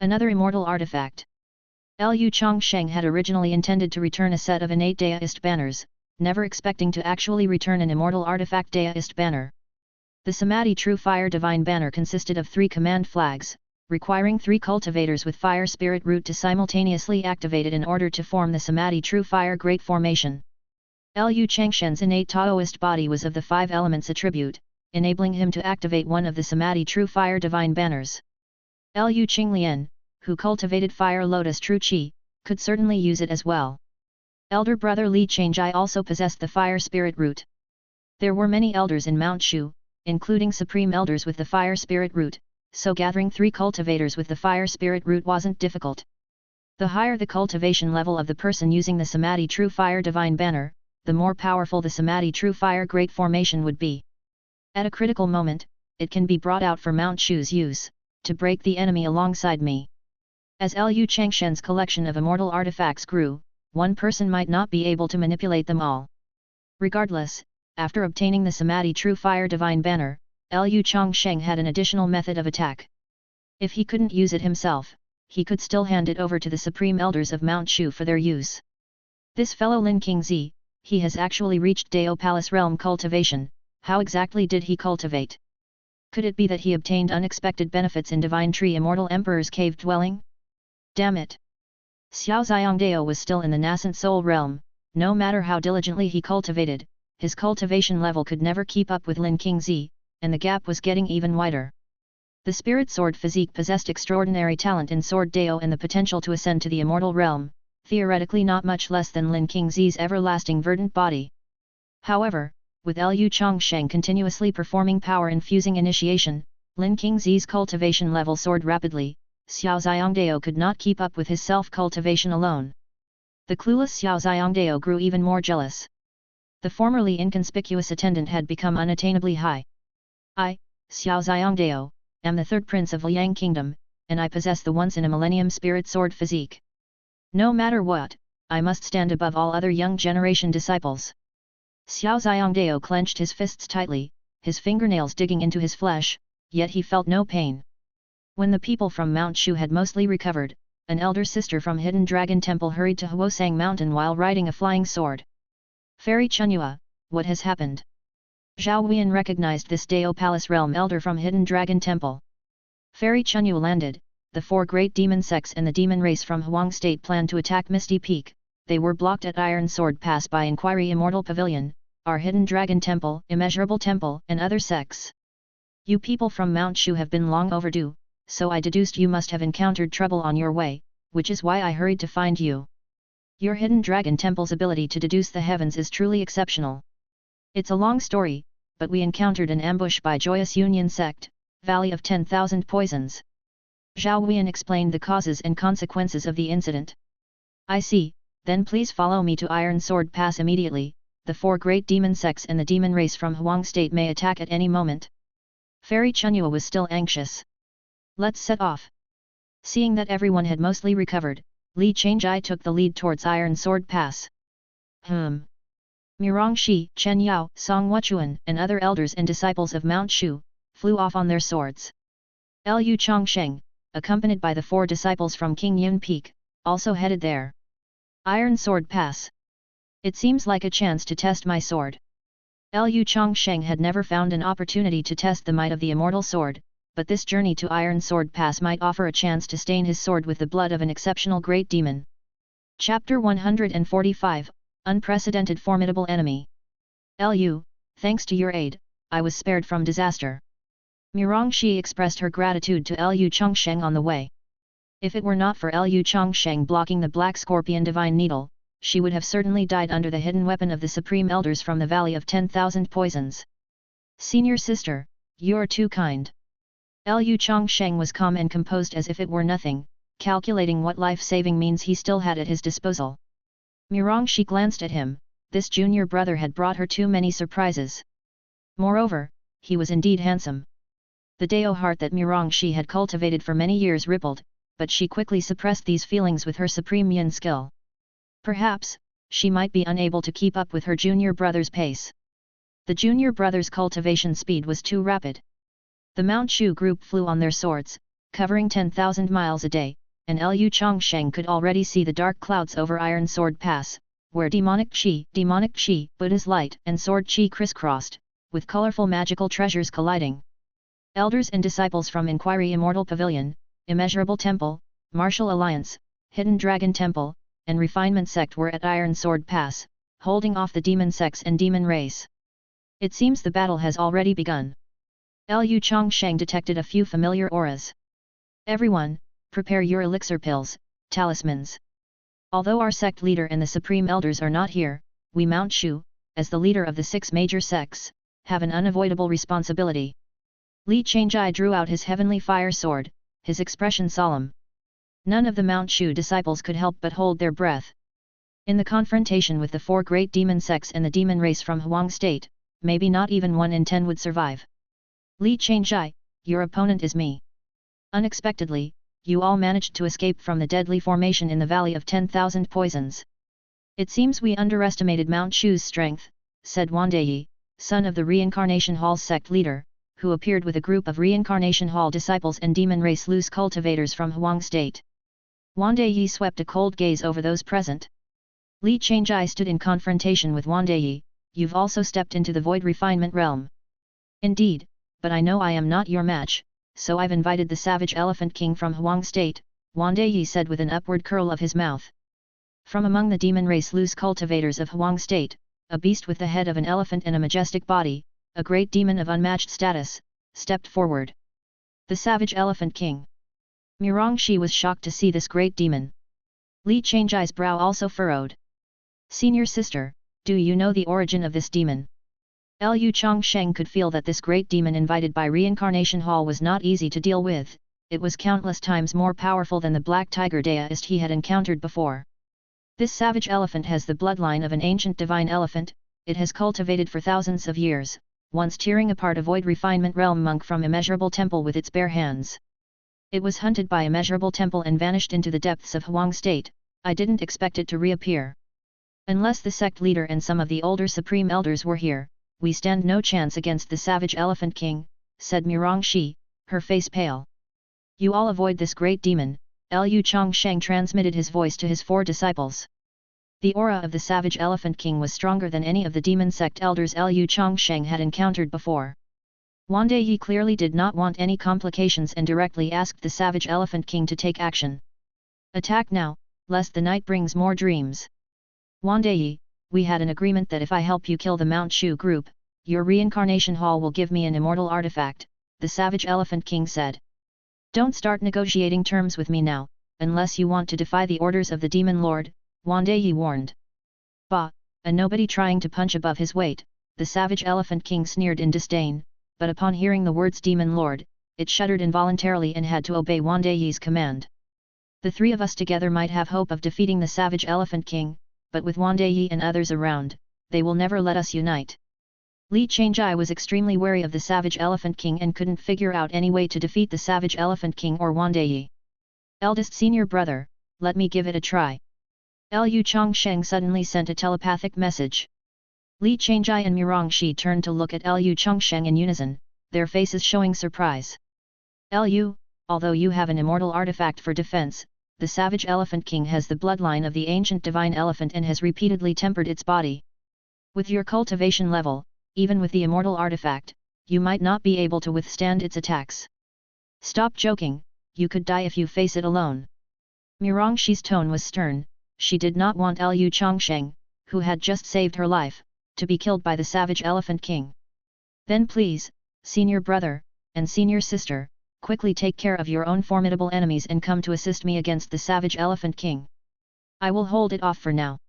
Another immortal artifact. Lu Changsheng had originally intended to return a set of innate Daoist banners, never expecting to actually return an immortal artifact Daoist banner. The Samadhi True Fire Divine Banner consisted of 3 command flags, requiring 3 cultivators with fire spirit root to simultaneously activate it in order to form the Samadhi True Fire Great Formation. Lu Changshen's innate Taoist body was of the 5 elements attribute, enabling him to activate one of the Samadhi True Fire Divine Banners. Lu Qinglian, who cultivated Fire Lotus True Qi, could certainly use it as well. Elder brother Li Changjai also possessed the Fire Spirit Root. There were many elders in Mount Shu, including supreme elders with the Fire Spirit Root, so gathering 3 cultivators with the Fire Spirit Root wasn't difficult. The higher the cultivation level of the person using the Samadhi True Fire Divine Banner, the more powerful the Samadhi True Fire Great Formation would be. At a critical moment, it can be brought out for Mount Shu's use, to break the enemy alongside me. As Lu Changshen's collection of immortal artifacts grew, one person might not be able to manipulate them all. Regardless, after obtaining the Samadhi True Fire Divine Banner, Lu Changsheng had an additional method of attack. If he couldn't use it himself, he could still hand it over to the Supreme Elders of Mount Shu for their use. This fellow Lin Qingzi, he has actually reached Dao Palace Realm Cultivation. How exactly did he cultivate? Could it be that he obtained unexpected benefits in Divine Tree Immortal Emperor's cave dwelling? Damn it! Xiao Xiangdao was still in the nascent soul realm. No matter how diligently he cultivated, his cultivation level could never keep up with Lin Qingzi, and the gap was getting even wider. The Spirit Sword physique possessed extraordinary talent in Sword Dao and the potential to ascend to the immortal realm, theoretically not much less than Lin Qingzi's everlasting verdant body. However, with Lu Changsheng continuously performing power-infusing initiation, Lin Qingzi's cultivation level soared rapidly. Xiao Xiangdao could not keep up with his self-cultivation alone. The clueless Xiao Xiangdao grew even more jealous. The formerly inconspicuous attendant had become unattainably high. I, Xiao Xiangdao, am the 3rd prince of Liang Kingdom, and I possess the once-in-a-millennium spirit sword physique. No matter what, I must stand above all other young generation disciples. Xiao Xiangdao clenched his fists tightly, his fingernails digging into his flesh, yet he felt no pain. When the people from Mount Shu had mostly recovered, an elder sister from Hidden Dragon Temple hurried to Huosang Mountain while riding a flying sword. Fairy Chunyua, what has happened? Zhao Huiyan recognized this Dao Palace Realm elder from Hidden Dragon Temple. Fairy Chunyua landed. The 4 great demon sects and the demon race from Huang State planned to attack Misty Peak. They were blocked at Iron Sword Pass by Inquiry Immortal Pavilion, our Hidden Dragon Temple, Immeasurable Temple, and other sects. You people from Mount Shu have been long overdue, so I deduced you must have encountered trouble on your way, which is why I hurried to find you. Your Hidden Dragon Temple's ability to deduce the heavens is truly exceptional. It's a long story, but we encountered an ambush by Joyous Union Sect, Valley of 10,000 Poisons. Zhao Huiyan explained the causes and consequences of the incident. I see, then please follow me to Iron Sword Pass immediately. The 4 great demon sects and the demon race from Huang State may attack at any moment. Fairy Chunyua was still anxious. Let's set off. Seeing that everyone had mostly recovered, Li Changjai took the lead towards Iron Sword Pass. Mirongxi, Chen Yao, Song Wuchuan, and other elders and disciples of Mount Shu, flew off on their swords. Lu Changsheng, accompanied by the 4 disciples from King Yun Peak, also headed there. Iron Sword Pass. It seems like a chance to test my sword. Lu Changsheng had never found an opportunity to test the might of the immortal sword, but this journey to Iron Sword Pass might offer a chance to stain his sword with the blood of an exceptional great demon. Chapter 145, Unprecedented Formidable Enemy. Lu, thanks to your aid, I was spared from disaster. Mirongxi expressed her gratitude to Lu Changsheng on the way. If it were not for Lu Changsheng blocking the Black Scorpion Divine Needle, she would have certainly died under the hidden weapon of the Supreme Elders from the Valley of 10,000 Poisons. Senior sister, you're too kind. Lu Changsheng was calm and composed as if it were nothing, calculating what life-saving means he still had at his disposal. Mirongxi glanced at him. This junior brother had brought her too many surprises. Moreover, he was indeed handsome. The Dao heart that Mirongxi had cultivated for many years rippled, but she quickly suppressed these feelings with her supreme yin skill. Perhaps, she might be unable to keep up with her junior brother's pace. The junior brother's cultivation speed was too rapid. The Mount Shu group flew on their swords, covering 10,000 miles a day, and Lu Changsheng could already see the dark clouds over Iron Sword Pass, where demonic chi, Buddha's light and sword chi crisscrossed, with colorful magical treasures colliding. Elders and disciples from Inquiry Immortal Pavilion, Immeasurable Temple, Martial Alliance, Hidden Dragon Temple, and Refinement Sect were at Iron Sword Pass, holding off the demon sects and demon race. It seems the battle has already begun. Lu Changsheng detected a few familiar auras. Everyone, prepare your elixir pills, talismans. Although our sect leader and the Supreme Elders are not here, we Mount Shu, as the leader of the 6 major sects, have an unavoidable responsibility. Li Changjai drew out his heavenly fire sword, his expression solemn. None of the Mount Shu disciples could help but hold their breath. In the confrontation with the 4 great demon sects and the demon race from Huang State, maybe not even 1 in 10 would survive. Li Changjai, your opponent is me. Unexpectedly, you all managed to escape from the deadly formation in the Valley of 10,000 Poisons. It seems we underestimated Mount Shu's strength, said Wandeyi, son of the Reincarnation Hall's sect leader, who appeared with a group of Reincarnation Hall disciples and demon race loose cultivators from Huang State. Wandeyi swept a cold gaze over those present. Li Changjai stood in confrontation with Wandeyi. You've also stepped into the void refinement realm. Indeed, but I know I am not your match, so I've invited the Savage Elephant King from Huang State, Wandeyi said with an upward curl of his mouth. From among the demon race loose cultivators of Huang State, a beast with the head of an elephant and a majestic body, a great demon of unmatched status, stepped forward. The Savage Elephant King. Mirongxi was shocked to see this great demon. Li Changjai's brow also furrowed. Senior sister, do you know the origin of this demon? Lu Changsheng could feel that this great demon invited by Reincarnation Hall was not easy to deal with. It was countless times more powerful than the black tiger Daoist he had encountered before. This savage elephant has the bloodline of an ancient divine elephant. It has cultivated for thousands of years, once tearing apart a void refinement realm monk from Immeasurable Temple with its bare hands. It was hunted by Immeasurable Temple and vanished into the depths of Huang State. I didn't expect it to reappear. Unless the sect leader and some of the older Supreme Elders were here, we stand no chance against the Savage Elephant King, said Mirongxi, her face pale. You all avoid this great demon, Lu Changsheng transmitted his voice to his 4 disciples. The aura of the Savage Elephant King was stronger than any of the demon sect elders Lu Changsheng had encountered before. Wandeyi clearly did not want any complications and directly asked the Savage Elephant King to take action. Attack now, lest the night brings more dreams. Wandeyi, we had an agreement that if I help you kill the Mount Shu group, your Reincarnation Hall will give me an immortal artifact, the Savage Elephant King said. Don't start negotiating terms with me now, unless you want to defy the orders of the Demon Lord, Wandeyi warned. Bah, a nobody trying to punch above his weight, the Savage Elephant King sneered in disdain, but upon hearing the words Demon Lord, it shuddered involuntarily and had to obey Wandeyi's command. The 3 of us together might have hope of defeating the Savage Elephant King, but with Wandeyi and others around, they will never let us unite. Li Changjai was extremely wary of the Savage Elephant King and couldn't figure out any way to defeat the Savage Elephant King or Wandeyi. Eldest senior brother, let me give it a try. Lu Changsheng suddenly sent a telepathic message. Li Changjai and Mirongxi turned to look at Lu Changsheng in unison, their faces showing surprise. Lu, although you have an immortal artifact for defense, the Savage Elephant King has the bloodline of the ancient divine elephant and has repeatedly tempered its body. With your cultivation level, even with the immortal artifact, you might not be able to withstand its attacks. Stop joking, you could die if you face it alone. Mirongxi's tone was stern. She did not want Lu Changsheng, who had just saved her life, to be killed by the Savage Elephant King. Then please, senior brother, and senior sister, quickly take care of your own formidable enemies and come to assist me against the Savage Elephant King. I will hold it off for now.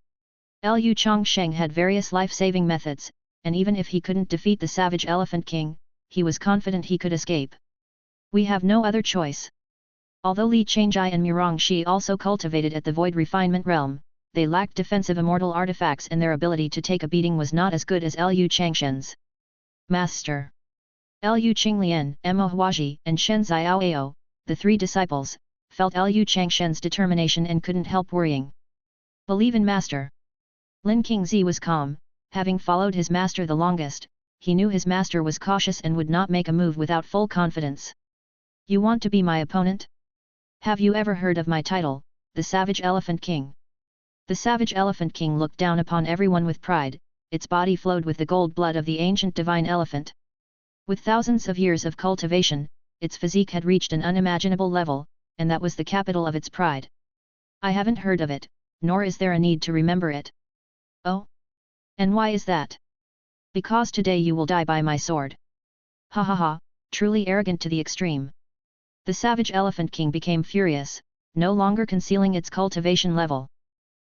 Lu Changsheng had various life-saving methods, and even if he couldn't defeat the Savage Elephant King, he was confident he could escape. We have no other choice. Although Li Changjai and Mirongxi also cultivated at the Void Refinement Realm, they lacked defensive immortal artifacts and their ability to take a beating was not as good as Lu Changshen's. Master Lu Qinglian, Mo Huaji, and Shen Xiaoao, the three disciples, felt Lu Changshen's determination and couldn't help worrying. Believe in Master. Lin Qingzi was calm, having followed his master the longest, he knew his master was cautious and would not make a move without full confidence. You want to be my opponent? Have you ever heard of my title, the Savage Elephant King? The Savage Elephant King looked down upon everyone with pride, its body flowed with the gold blood of the ancient divine elephant. With thousands of years of cultivation, its physique had reached an unimaginable level, and that was the capital of its pride. I haven't heard of it, nor is there a need to remember it. Oh? And why is that? Because today you will die by my sword. Ha ha ha, truly arrogant to the extreme. The Savage Elephant King became furious, no longer concealing its cultivation level.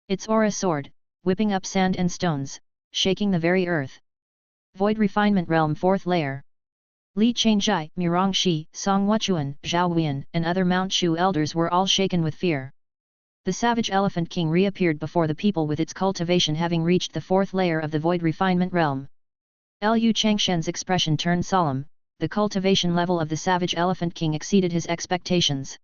Its aura soared, whipping up sand and stones, shaking the very earth. Void Refinement Realm 4th Layer. Li Changjai, Mirongxi, Song Wuchuan, Zhao Huiyan, and other Mount Shu elders were all shaken with fear. The Savage Elephant King reappeared before the people with its cultivation having reached the 4th layer of the Void Refinement Realm. Lu Changshen's expression turned solemn. The cultivation level of the Savage Elephant King exceeded his expectations.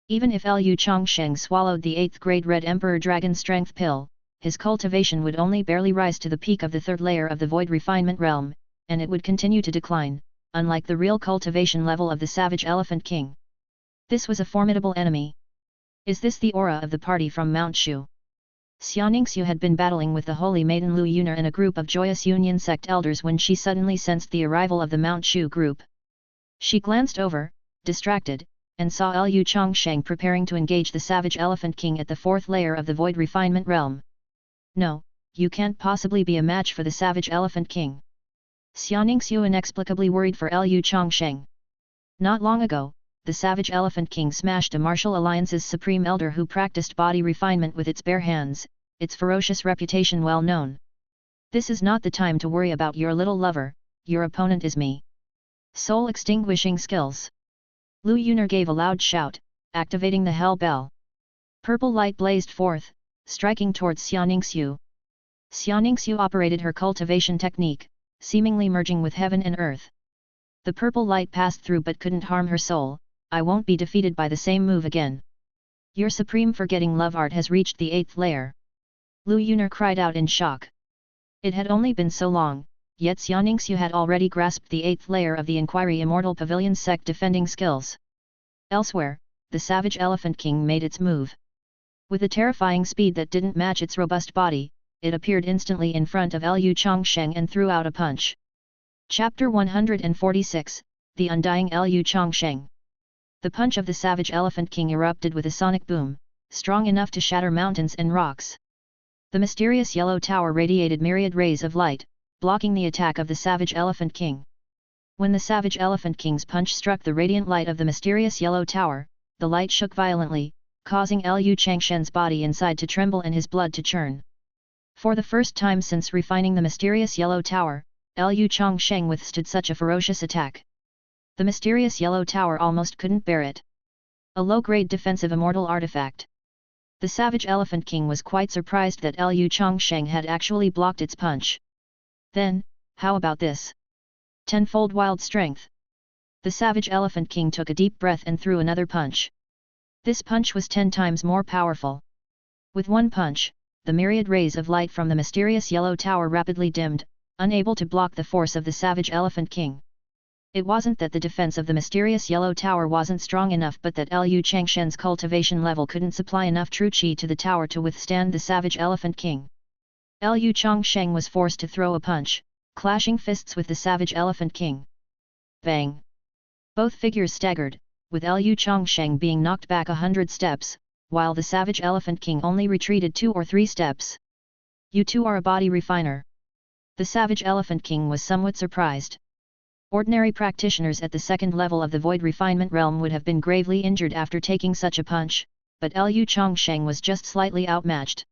Even if Lu Changsheng swallowed the 8th grade Red Emperor Dragon Strength Pill, his cultivation would only barely rise to the peak of the 3rd layer of the Void Refinement Realm, and it would continue to decline, unlike the real cultivation level of the Savage Elephant King. This was a formidable enemy. Is this the aura of the party from Mount Shu? Xiaoningsu had been battling with the holy maiden Lu Yuner and a group of Joyous Union sect elders when she suddenly sensed the arrival of the Mount Shu group. She glanced over, distracted, and saw Lu Changsheng preparing to engage the Savage Elephant King at the 4th layer of the Void Refinement Realm. No, you can't possibly be a match for the Savage Elephant King. Xiaoningsu inexplicably worried for Lu Changsheng. Not long ago, the Savage Elephant King smashed a martial alliance's supreme elder who practiced body refinement with its bare hands, its ferocious reputation well known. This is not the time to worry about your little lover, your opponent is me. Soul extinguishing skills. Lu Yuner gave a loud shout, activating the Hell Bell. Purple light blazed forth, striking towards Xiaoningsu. Xiaoningsu operated her cultivation technique, seemingly merging with heaven and earth. The purple light passed through but couldn't harm her soul. I won't be defeated by the same move again. Your supreme forgetting love art has reached the 8th layer. Lu Yuner cried out in shock. It had only been so long, yet Xiaoningsu had already grasped the 8th layer of the Inquiry Immortal Pavilion sect defending skills. Elsewhere, the Savage Elephant King made its move. With a terrifying speed that didn't match its robust body, it appeared instantly in front of Lu Changsheng and threw out a punch. Chapter 146, The Undying Lu Changsheng. The punch of the Savage Elephant King erupted with a sonic boom, strong enough to shatter mountains and rocks. The mysterious yellow tower radiated myriad rays of light, blocking the attack of the Savage Elephant King. When the Savage Elephant King's punch struck the radiant light of the mysterious yellow tower, the light shook violently, causing Lu Changshen's body inside to tremble and his blood to churn. For the first time since refining the mysterious yellow tower, Lu Changsheng withstood such a ferocious attack. The mysterious yellow tower almost couldn't bear it. A low-grade defensive immortal artifact. The Savage Elephant King was quite surprised that Lu Changsheng had actually blocked its punch. Then, how about this? Tenfold wild strength. The Savage Elephant King took a deep breath and threw another punch. This punch was 10 times more powerful. With one punch, the myriad rays of light from the mysterious yellow tower rapidly dimmed, unable to block the force of the savage Elephant King. It wasn't that the defense of the mysterious yellow tower wasn't strong enough, but that Liu Changshen's cultivation level couldn't supply enough true qi to the tower to withstand the savage Elephant King. Liu Changsheng was forced to throw a punch, clashing fists with the savage Elephant King. Bang! Both figures staggered, with Liu Changsheng being knocked back 100 steps, while the savage Elephant King only retreated 2 or 3 steps. You two are a body refiner. The savage Elephant King was somewhat surprised. Ordinary practitioners at the second level of the Void Refinement Realm would have been gravely injured after taking such a punch, but Liu Changsheng was just slightly outmatched.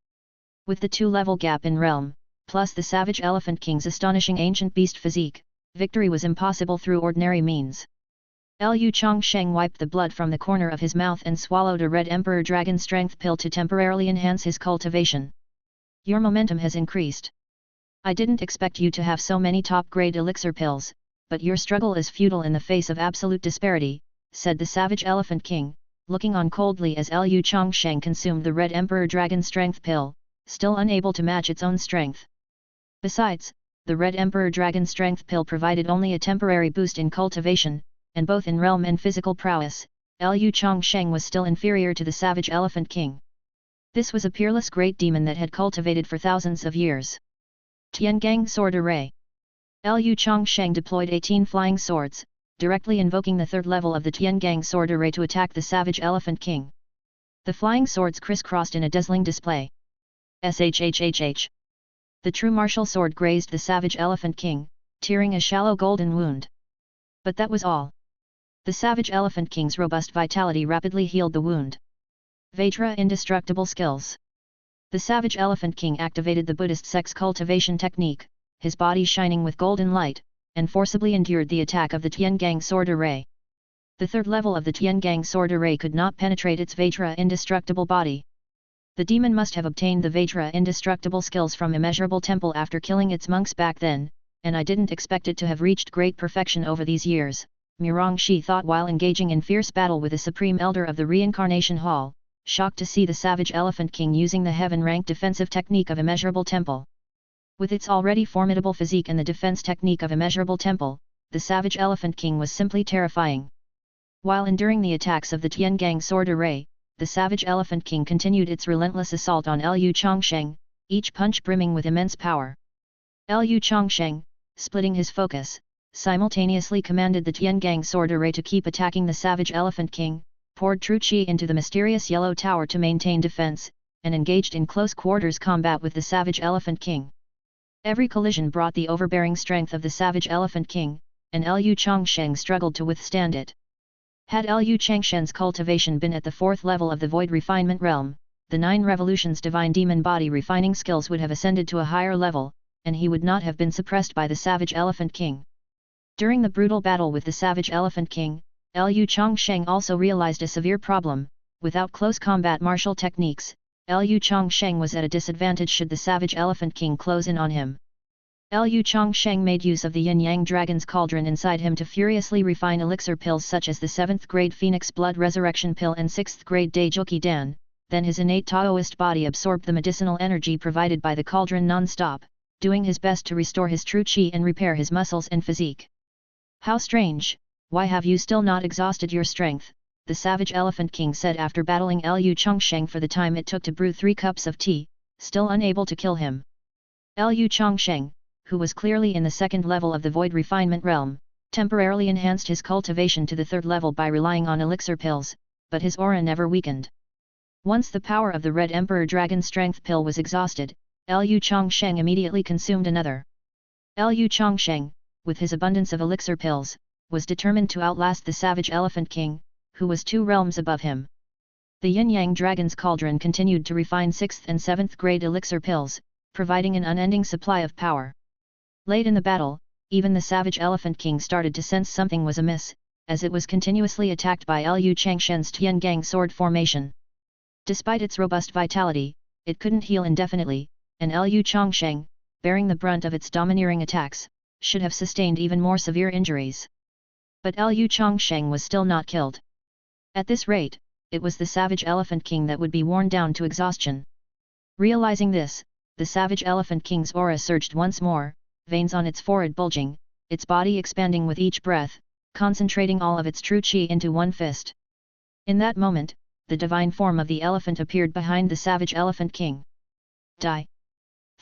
With the 2-level gap in realm, plus the savage Elephant King's astonishing ancient beast physique, victory was impossible through ordinary means. Liu Changsheng wiped the blood from the corner of his mouth and swallowed a red Emperor Dragon Strength pill to temporarily enhance his cultivation. Your momentum has increased. I didn't expect you to have so many top-grade elixir pills, but your struggle is futile in the face of absolute disparity, said the savage Elephant King, looking on coldly as Liu Changsheng consumed the red Emperor Dragon Strength pill, still unable to match its own strength. Besides, the red Emperor Dragon Strength pill provided only a temporary boost in cultivation, and both in realm and physical prowess, Liu Changsheng was still inferior to the savage Elephant King. This was a peerless great demon that had cultivated for thousands of years. Tiangang Sword Array. Liu Changsheng deployed 18 flying swords, directly invoking the third level of the Tiangang Sword Array to attack the savage Elephant King. The flying swords crisscrossed in a dazzling display. Shhhh. The true martial sword grazed the savage Elephant King, tearing a shallow golden wound. But that was all. The savage Elephant King's robust vitality rapidly healed the wound. Vajra Indestructible Skills. The savage Elephant King activated the Buddhist sex cultivation technique, his body shining with golden light, and forcibly endured the attack of the Tiangang Sword Array. The third level of the Tiangang Sword Array could not penetrate its Vajra Indestructible body. The demon must have obtained the Vajra Indestructible skills from Immeasurable Temple after killing its monks back then, and I didn't expect it to have reached great perfection over these years, Murongshi thought while engaging in fierce battle with the Supreme Elder of the Reincarnation Hall, shocked to see the savage Elephant King using the heaven-ranked defensive technique of Immeasurable Temple. With its already formidable physique and the defense technique of Immeasurable Temple, the savage Elephant King was simply terrifying. While enduring the attacks of the Tiangang Sword Array, the savage Elephant King continued its relentless assault on Liu Changsheng, each punch brimming with immense power. Liu Changsheng, splitting his focus, simultaneously commanded the Tiangang Sword Array to keep attacking the savage Elephant King, poured true qi into the mysterious yellow tower to maintain defense, and engaged in close quarters combat with the savage Elephant King. Every collision brought the overbearing strength of the savage Elephant King, and Liu Changsheng struggled to withstand it. Had Liu Changshen's cultivation been at the 4th level of the Void Refinement Realm, the 9 Revolutions Divine Demon Body refining skills would have ascended to a higher level, and he would not have been suppressed by the savage Elephant King. During the brutal battle with the savage Elephant King, Liu Changsheng also realized a severe problem: without close combat martial techniques, Liu Changsheng was at a disadvantage should the savage Elephant King close in on him. Liu Changsheng made use of the yin-yang dragon's cauldron inside him to furiously refine elixir pills such as the 7th grade Phoenix Blood Resurrection Pill and 6th grade Daejoki Dan, then his innate Taoist body absorbed the medicinal energy provided by the cauldron non-stop, doing his best to restore his true qi and repair his muscles and physique. How strange, why have you still not exhausted your strength? The savage Elephant King said after battling Liu Changsheng for the time it took to brew 3 cups of tea, still unable to kill him. Liu Changsheng, who was clearly in the 2nd level of the Void Refinement Realm, temporarily enhanced his cultivation to the 3rd level by relying on elixir pills, but his aura never weakened. Once the power of the Red Emperor Dragon Strength Pill was exhausted, Liu Changsheng immediately consumed another. Liu Changsheng, with his abundance of elixir pills, was determined to outlast the savage Elephant King, who was 2 realms above him. The yin-yang dragon's cauldron continued to refine 6th and 7th grade elixir pills, providing an unending supply of power. Late in the battle, even the savage Elephant King started to sense something was amiss, as it was continuously attacked by Liu Changshen's Tiangang sword formation. Despite its robust vitality, it couldn't heal indefinitely, and Liu Changsheng, bearing the brunt of its domineering attacks, should have sustained even more severe injuries. But Liu Changsheng was still not killed. At this rate, it was the savage Elephant King that would be worn down to exhaustion. Realizing this, the savage Elephant King's aura surged once more, veins on its forehead bulging, its body expanding with each breath, concentrating all of its true chi into one fist. In that moment, the divine form of the elephant appeared behind the savage Elephant King. Die!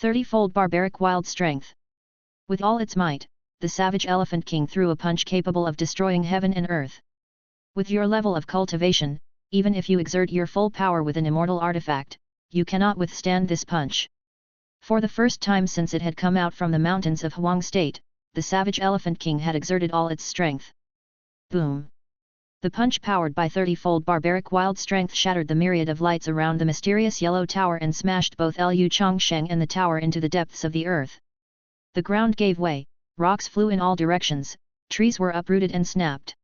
30-fold barbaric wild strength. With all its might, the savage Elephant King threw a punch capable of destroying heaven and earth. With your level of cultivation, even if you exert your full power with an immortal artifact, you cannot withstand this punch. For the first time since it had come out from the mountains of Huang State, the savage Elephant King had exerted all its strength. Boom! The punch powered by 30-fold barbaric wild strength shattered the myriad of lights around the mysterious yellow tower and smashed both Lu Changsheng and the tower into the depths of the earth. The ground gave way, rocks flew in all directions, trees were uprooted and snapped.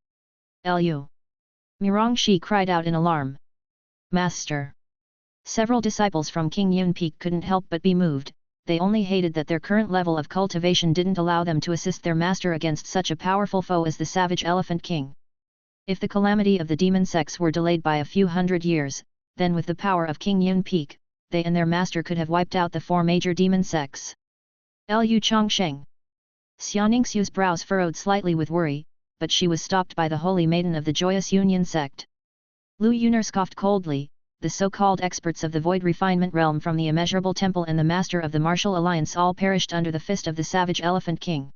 Lu Mirongxi cried out in alarm. Master! Several disciples from King Yun Peak couldn't help but be moved, they only hated that their current level of cultivation didn't allow them to assist their master against such a powerful foe as the savage Elephant King. If the calamity of the demon sects were delayed by a few hundred years, then with the power of King Yun Peak, they and their master could have wiped out the 4 major demon sects. Lu Changsheng. Xiaoningsu's brows furrowed slightly with worry, but she was stopped by the holy maiden of the Joyous Union sect. Lu Yuner scoffed coldly, the so-called experts of the Void Refinement Realm from the Immeasurable Temple and the Master of the Martial Alliance all perished under the fist of the savage Elephant King.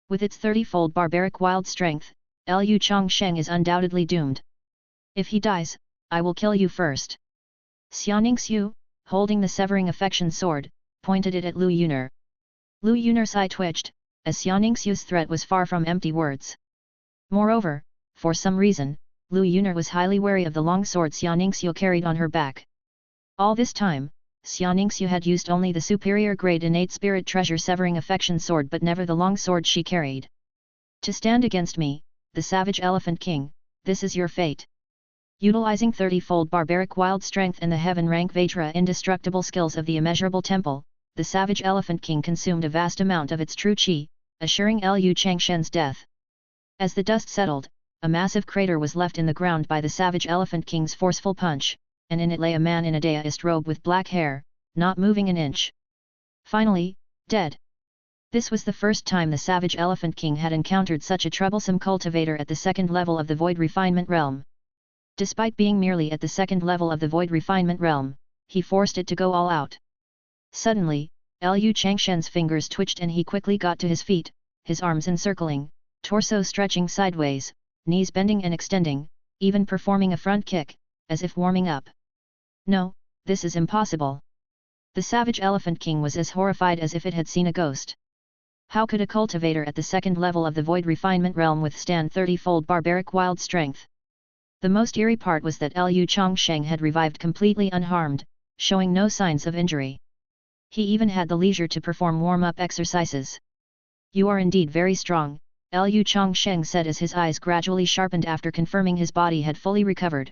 With its 30-fold barbaric wild strength, Lu Changsheng is undoubtedly doomed. If he dies, I will kill you first. Xiaoningsu, holding the severing affection sword, pointed it at Lu Yuner. Lu Yuner's eye twitched, as Xiaoningsu's threat was far from empty words. Moreover, for some reason, Lu Yuner was highly wary of the long sword Xiaoningsu carried on her back. All this time, Xiaoningsu had used only the superior grade innate spirit treasure severing affection sword but never the long sword she carried. To stand against me, the savage Elephant King, this is your fate. Utilizing 30-fold barbaric wild strength and the heaven rank Vajra indestructible skills of the Immeasurable Temple, the savage Elephant King consumed a vast amount of its true chi, assuring Lu Changshen's death. As the dust settled, a massive crater was left in the ground by the savage Elephant King's forceful punch, and in it lay a man in a daoist robe with black hair, not moving an inch. Finally, dead. This was the first time the savage Elephant King had encountered such a troublesome cultivator at the second level of the Void Refinement Realm. Despite being merely at the second level of the Void Refinement Realm, he forced it to go all out. Suddenly, Lu Changshen's fingers twitched and he quickly got to his feet, his arms encircling, torso stretching sideways, knees bending and extending, even performing a front kick, as if warming up. No, this is impossible. The savage Elephant King was as horrified as if it had seen a ghost. How could a cultivator at the second level of the Void Refinement Realm withstand 30-fold barbaric wild strength? The most eerie part was that Lu Changsheng had revived completely unharmed, showing no signs of injury. He even had the leisure to perform warm-up exercises. You are indeed very strong, Lu Changsheng said as his eyes gradually sharpened after confirming his body had fully recovered.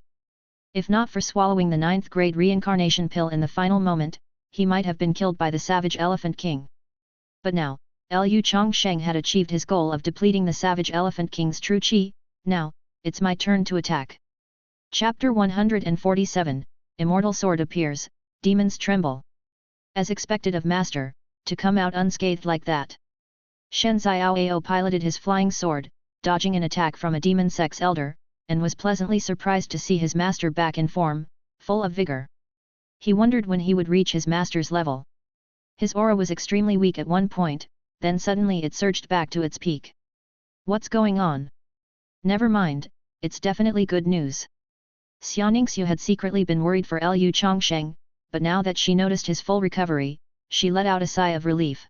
If not for swallowing the 9th grade reincarnation pill in the final moment, he might have been killed by the savage Elephant King. But now, Lu Changsheng had achieved his goal of depleting the savage Elephant King's true chi. Now, it's my turn to attack. Chapter 147, Immortal Sword appears, demons tremble. As expected of Master, to come out unscathed like that. Shen Xiaoao piloted his flying sword, dodging an attack from a demon sex elder, and was pleasantly surprised to see his master back in form, full of vigor. He wondered when he would reach his master's level. His aura was extremely weak at one point, then suddenly it surged back to its peak. What's going on? Never mind, it's definitely good news. Xiaoningsu had secretly been worried for Lu Changsheng, but now that she noticed his full recovery, she let out a sigh of relief.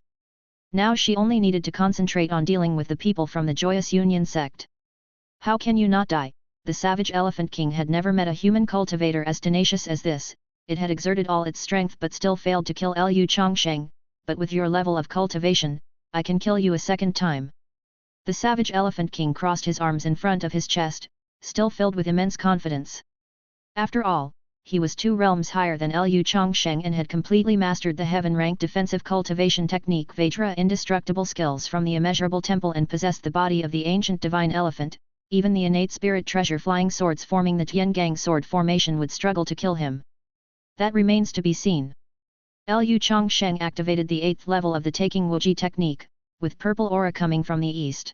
Now she only needed to concentrate on dealing with the people from the Joyous Union sect. How can you not die? The savage Elephant King had never met a human cultivator as tenacious as this. It had exerted all its strength but still failed to kill Lu Changsheng, but with your level of cultivation, I can kill you a second time. The savage Elephant King crossed his arms in front of his chest, still filled with immense confidence. After all, he was 2 realms higher than Lu Changsheng and had completely mastered the heaven-rank defensive cultivation technique Vajra indestructible skills from the Immeasurable Temple and possessed the body of the ancient divine elephant, even the innate spirit treasure flying swords forming the Tiangang sword formation would struggle to kill him. That remains to be seen. Lu Changsheng activated the 8th level of the Taking Wuji technique, with purple aura coming from the east.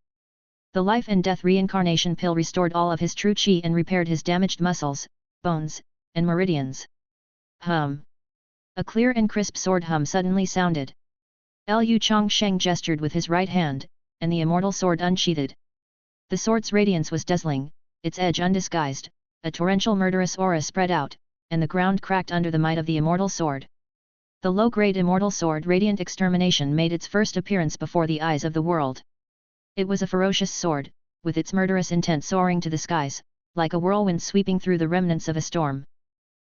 The life and death reincarnation pill restored all of his true qi and repaired his damaged muscles, bones, and meridians. Hum. A clear and crisp sword hum suddenly sounded. Lu Changsheng gestured with his right hand, and the immortal sword unsheathed. The sword's radiance was dazzling, its edge undisguised, a torrential murderous aura spread out, and the ground cracked under the might of the immortal sword. The low-grade immortal sword Radiant Extermination made its first appearance before the eyes of the world. It was a ferocious sword, with its murderous intent soaring to the skies, like a whirlwind sweeping through the remnants of a storm.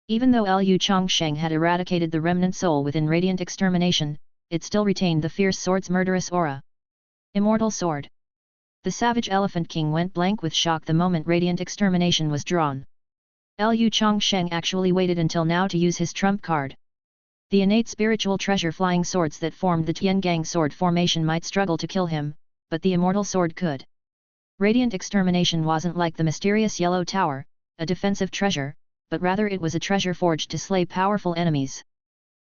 Even though Lu Changsheng had eradicated the remnant soul within Radiant Extermination, it still retained the fierce sword's murderous aura. Immortal sword. The savage Elephant King went blank with shock the moment Radiant Extermination was drawn. Lu Changsheng actually waited until now to use his trump card. The innate spiritual treasure flying swords that formed the Tiangang sword formation might struggle to kill him, but the immortal sword could. Radiant Extermination wasn't like the mysterious Yellow Tower, a defensive treasure, but rather it was a treasure forged to slay powerful enemies.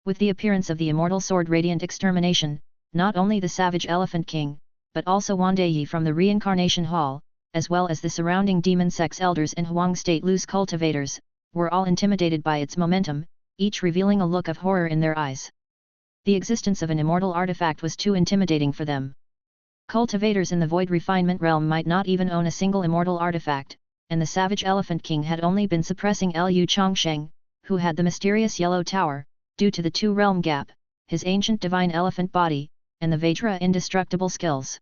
With the appearance of the immortal sword Radiant Extermination, not only the savage Elephant King, but also Wandeyi from the Reincarnation Hall, as well as the surrounding demon sects elders and Huang State loose cultivators, were all intimidated by its momentum, each revealing a look of horror in their eyes. The existence of an immortal artifact was too intimidating for them. Cultivators in the Void Refinement realm might not even own a single immortal artifact, and the savage Elephant King had only been suppressing Lu Changsheng, who had the mysterious Yellow Tower, due to the two-realm gap, his ancient divine elephant body, and the Vajra indestructible skills.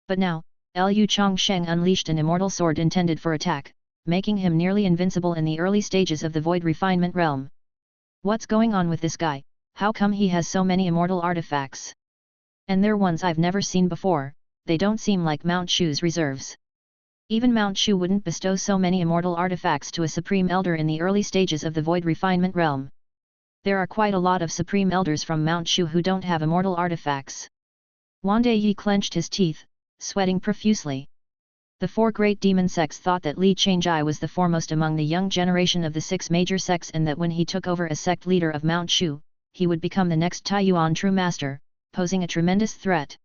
But now, Lu Changsheng unleashed an immortal sword intended for attack, making him nearly invincible in the early stages of the Void Refinement realm. What's going on with this guy? How come he has so many immortal artifacts? And they're ones I've never seen before, they don't seem like Mount Shu's reserves. Even Mount Shu wouldn't bestow so many immortal artifacts to a Supreme Elder in the early stages of the Void Refinement realm. There are quite a lot of Supreme Elders from Mount Shu who don't have immortal artifacts. Wandeyi clenched his teeth, sweating profusely. The four great demon sects thought that Li Changjai was the foremost among the young generation of the 6 major sects and that when he took over as sect leader of Mount Shu, he would become the next Taiyuan true master, posing a tremendous threat.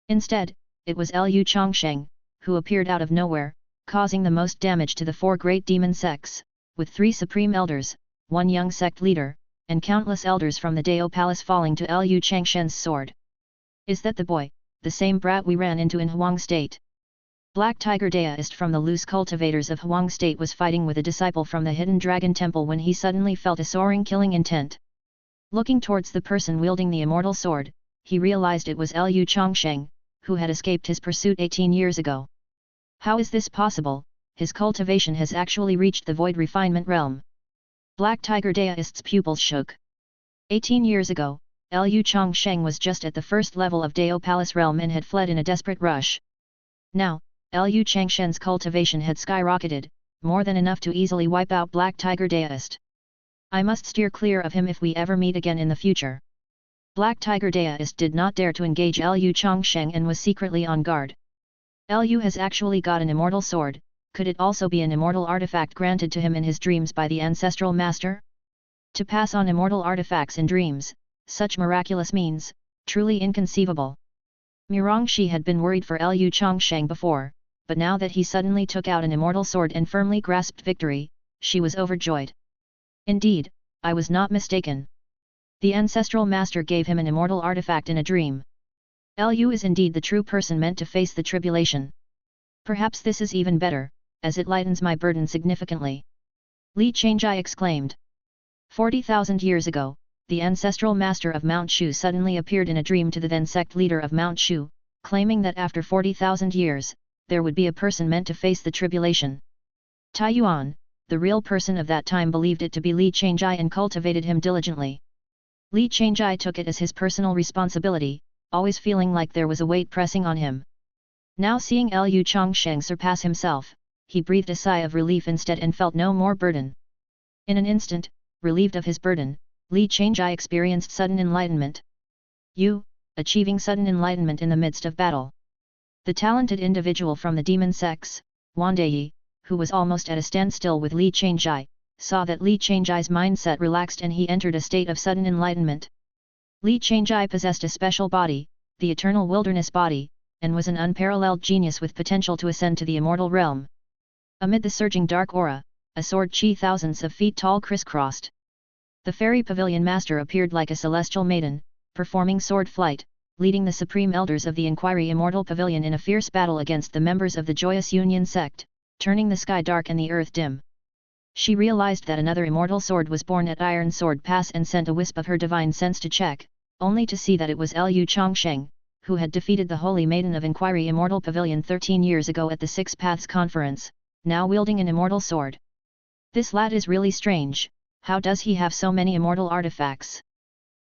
Instead, it was Lu Changsheng, who appeared out of nowhere, causing the most damage to the 4 great demon sects, with 3 supreme elders, 1 young sect leader, and countless elders from the Dao Palace falling to Lu Changsheng's sword. Is that the boy, the same brat we ran into in Huang State? Black Tiger Daoist from the loose cultivators of Huang State was fighting with a disciple from the Hidden Dragon Temple when he suddenly felt a soaring killing intent. Looking towards the person wielding the immortal sword, he realized it was Lu Changsheng, who had escaped his pursuit 18 years ago. How is this possible? His cultivation has actually reached the Void Refinement realm. Black Tiger Daoist's pupils shook. 18 years ago, Lu Changsheng was just at the first level of Dao Palace realm and had fled in a desperate rush. Now, Lu Changsheng's cultivation had skyrocketed, more than enough to easily wipe out Black Tiger Daoist. I must steer clear of him if we ever meet again in the future. Black Tiger Daoist did not dare to engage Lu Changsheng and was secretly on guard. Lu has actually got an immortal sword, could it also be an immortal artifact granted to him in his dreams by the ancestral master? To pass on immortal artifacts in dreams, such miraculous means, truly inconceivable. Mirangxi had been worried for Lu Changsheng before, but now that he suddenly took out an immortal sword and firmly grasped victory, she was overjoyed. Indeed, I was not mistaken. The ancestral master gave him an immortal artifact in a dream. Lu is indeed the true person meant to face the tribulation. Perhaps this is even better, as it lightens my burden significantly. Li Changjai exclaimed. 40,000 years ago, the ancestral master of Mount Shu suddenly appeared in a dream to the then sect leader of Mount Shu, claiming that after 40,000 years, there would be a person meant to face the tribulation. Taiyuan, the real person of that time, believed it to be Li Changjai and cultivated him diligently. Li Changjai took it as his personal responsibility, always feeling like there was a weight pressing on him. Now seeing Lu Changsheng surpass himself, he breathed a sigh of relief instead and felt no more burden. In an instant, relieved of his burden, Li Changjai experienced sudden enlightenment. Achieving sudden enlightenment in the midst of battle. The talented individual from the demon sects, Wandai, who was almost at a standstill with Li Changjai, saw that Li Changjai's mindset relaxed and he entered a state of sudden enlightenment. Li Changjai possessed a special body, the eternal wilderness body, and was an unparalleled genius with potential to ascend to the immortal realm. Amid the surging dark aura, a sword chi thousands of feet tall crisscrossed. The fairy pavilion master appeared like a celestial maiden, performing sword flight, leading the supreme elders of the Inquiry Immortal Pavilion in a fierce battle against the members of the Joyous Union sect, turning the sky dark and the earth dim. She realized that another immortal sword was born at Iron Sword Pass and sent a wisp of her divine sense to check, only to see that it was Lu Changsheng, who had defeated the Holy Maiden of Inquiry Immortal Pavilion 13 years ago at the Six Paths Conference, now wielding an immortal sword. This lad is really strange, how does he have so many immortal artifacts?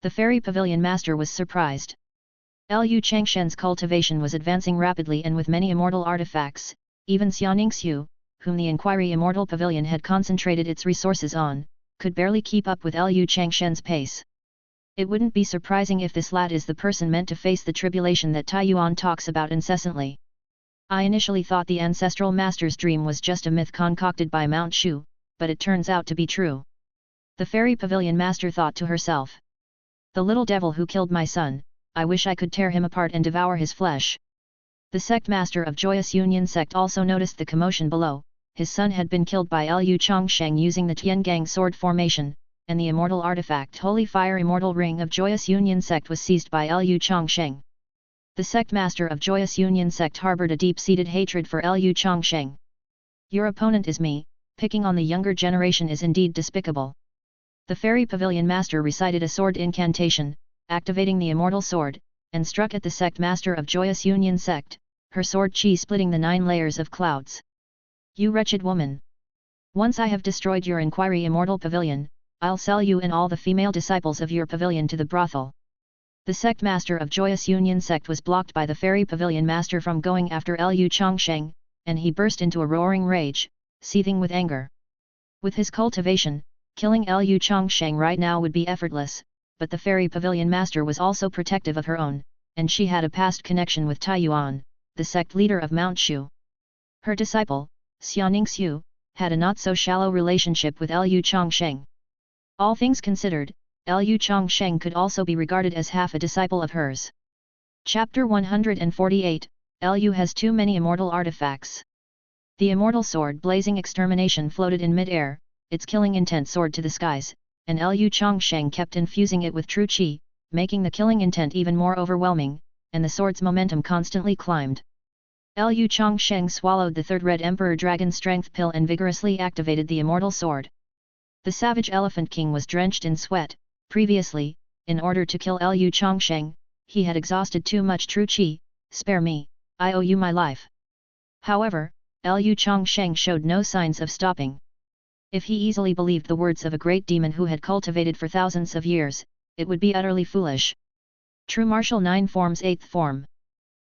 The fairy pavilion master was surprised. Lu Changshen's cultivation was advancing rapidly and with many immortal artifacts, even Xiaoningsu, whom the Inquiry Immortal Pavilion had concentrated its resources on, could barely keep up with Lu Changshen's pace. It wouldn't be surprising if this lad is the person meant to face the tribulation that Tai Yuan talks about incessantly. I initially thought the ancestral master's dream was just a myth concocted by Mount Shu, but it turns out to be true. The fairy pavilion master thought to herself. The little devil who killed my son, I wish I could tear him apart and devour his flesh. The sect master of Joyous Union sect also noticed the commotion below. His son had been killed by Lu Changsheng using the Tiangang sword formation, and the immortal artifact Holy Fire Immortal Ring of Joyous Union sect was seized by Lu Changsheng. The sect master of Joyous Union sect harbored a deep-seated hatred for Lu Changsheng. Your opponent is me, picking on the younger generation is indeed despicable. The fairy pavilion master recited a sword incantation, activating the immortal sword, and struck at the sect master of Joyous Union sect, her sword chi splitting the 9 layers of clouds. You wretched woman! Once I have destroyed your Inquiry Immortal Pavilion, I'll sell you and all the female disciples of your pavilion to the brothel. The sect master of Joyous Union sect was blocked by the fairy pavilion master from going after Lu Changsheng, and he burst into a roaring rage, seething with anger. With his cultivation, killing Lu Changsheng right now would be effortless, but the fairy pavilion master was also protective of her own, and she had a past connection with Tai Yuan, the sect leader of Mount Shu. Her disciple, Xiaoningsu, had a not-so-shallow relationship with Lu Changsheng. All things considered, Lu Changsheng could also be regarded as half a disciple of hers. Chapter 148, Lu has too many immortal artifacts. The immortal sword Blazing Extermination floated in mid-air, its killing intent soared to the skies, and Lu Changsheng kept infusing it with true qi, making the killing intent even more overwhelming, and the sword's momentum constantly climbed. Lu Changsheng swallowed the third Red Emperor Dragon Strength Pill and vigorously activated the immortal sword. The Savage Elephant King was drenched in sweat. Previously, in order to kill Lu Changsheng, he had exhausted too much true qi. Spare me, I owe you my life. However, Lu Changsheng showed no signs of stopping. If he easily believed the words of a great demon who had cultivated for thousands of years, it would be utterly foolish. True Martial 9 Forms 8th Form.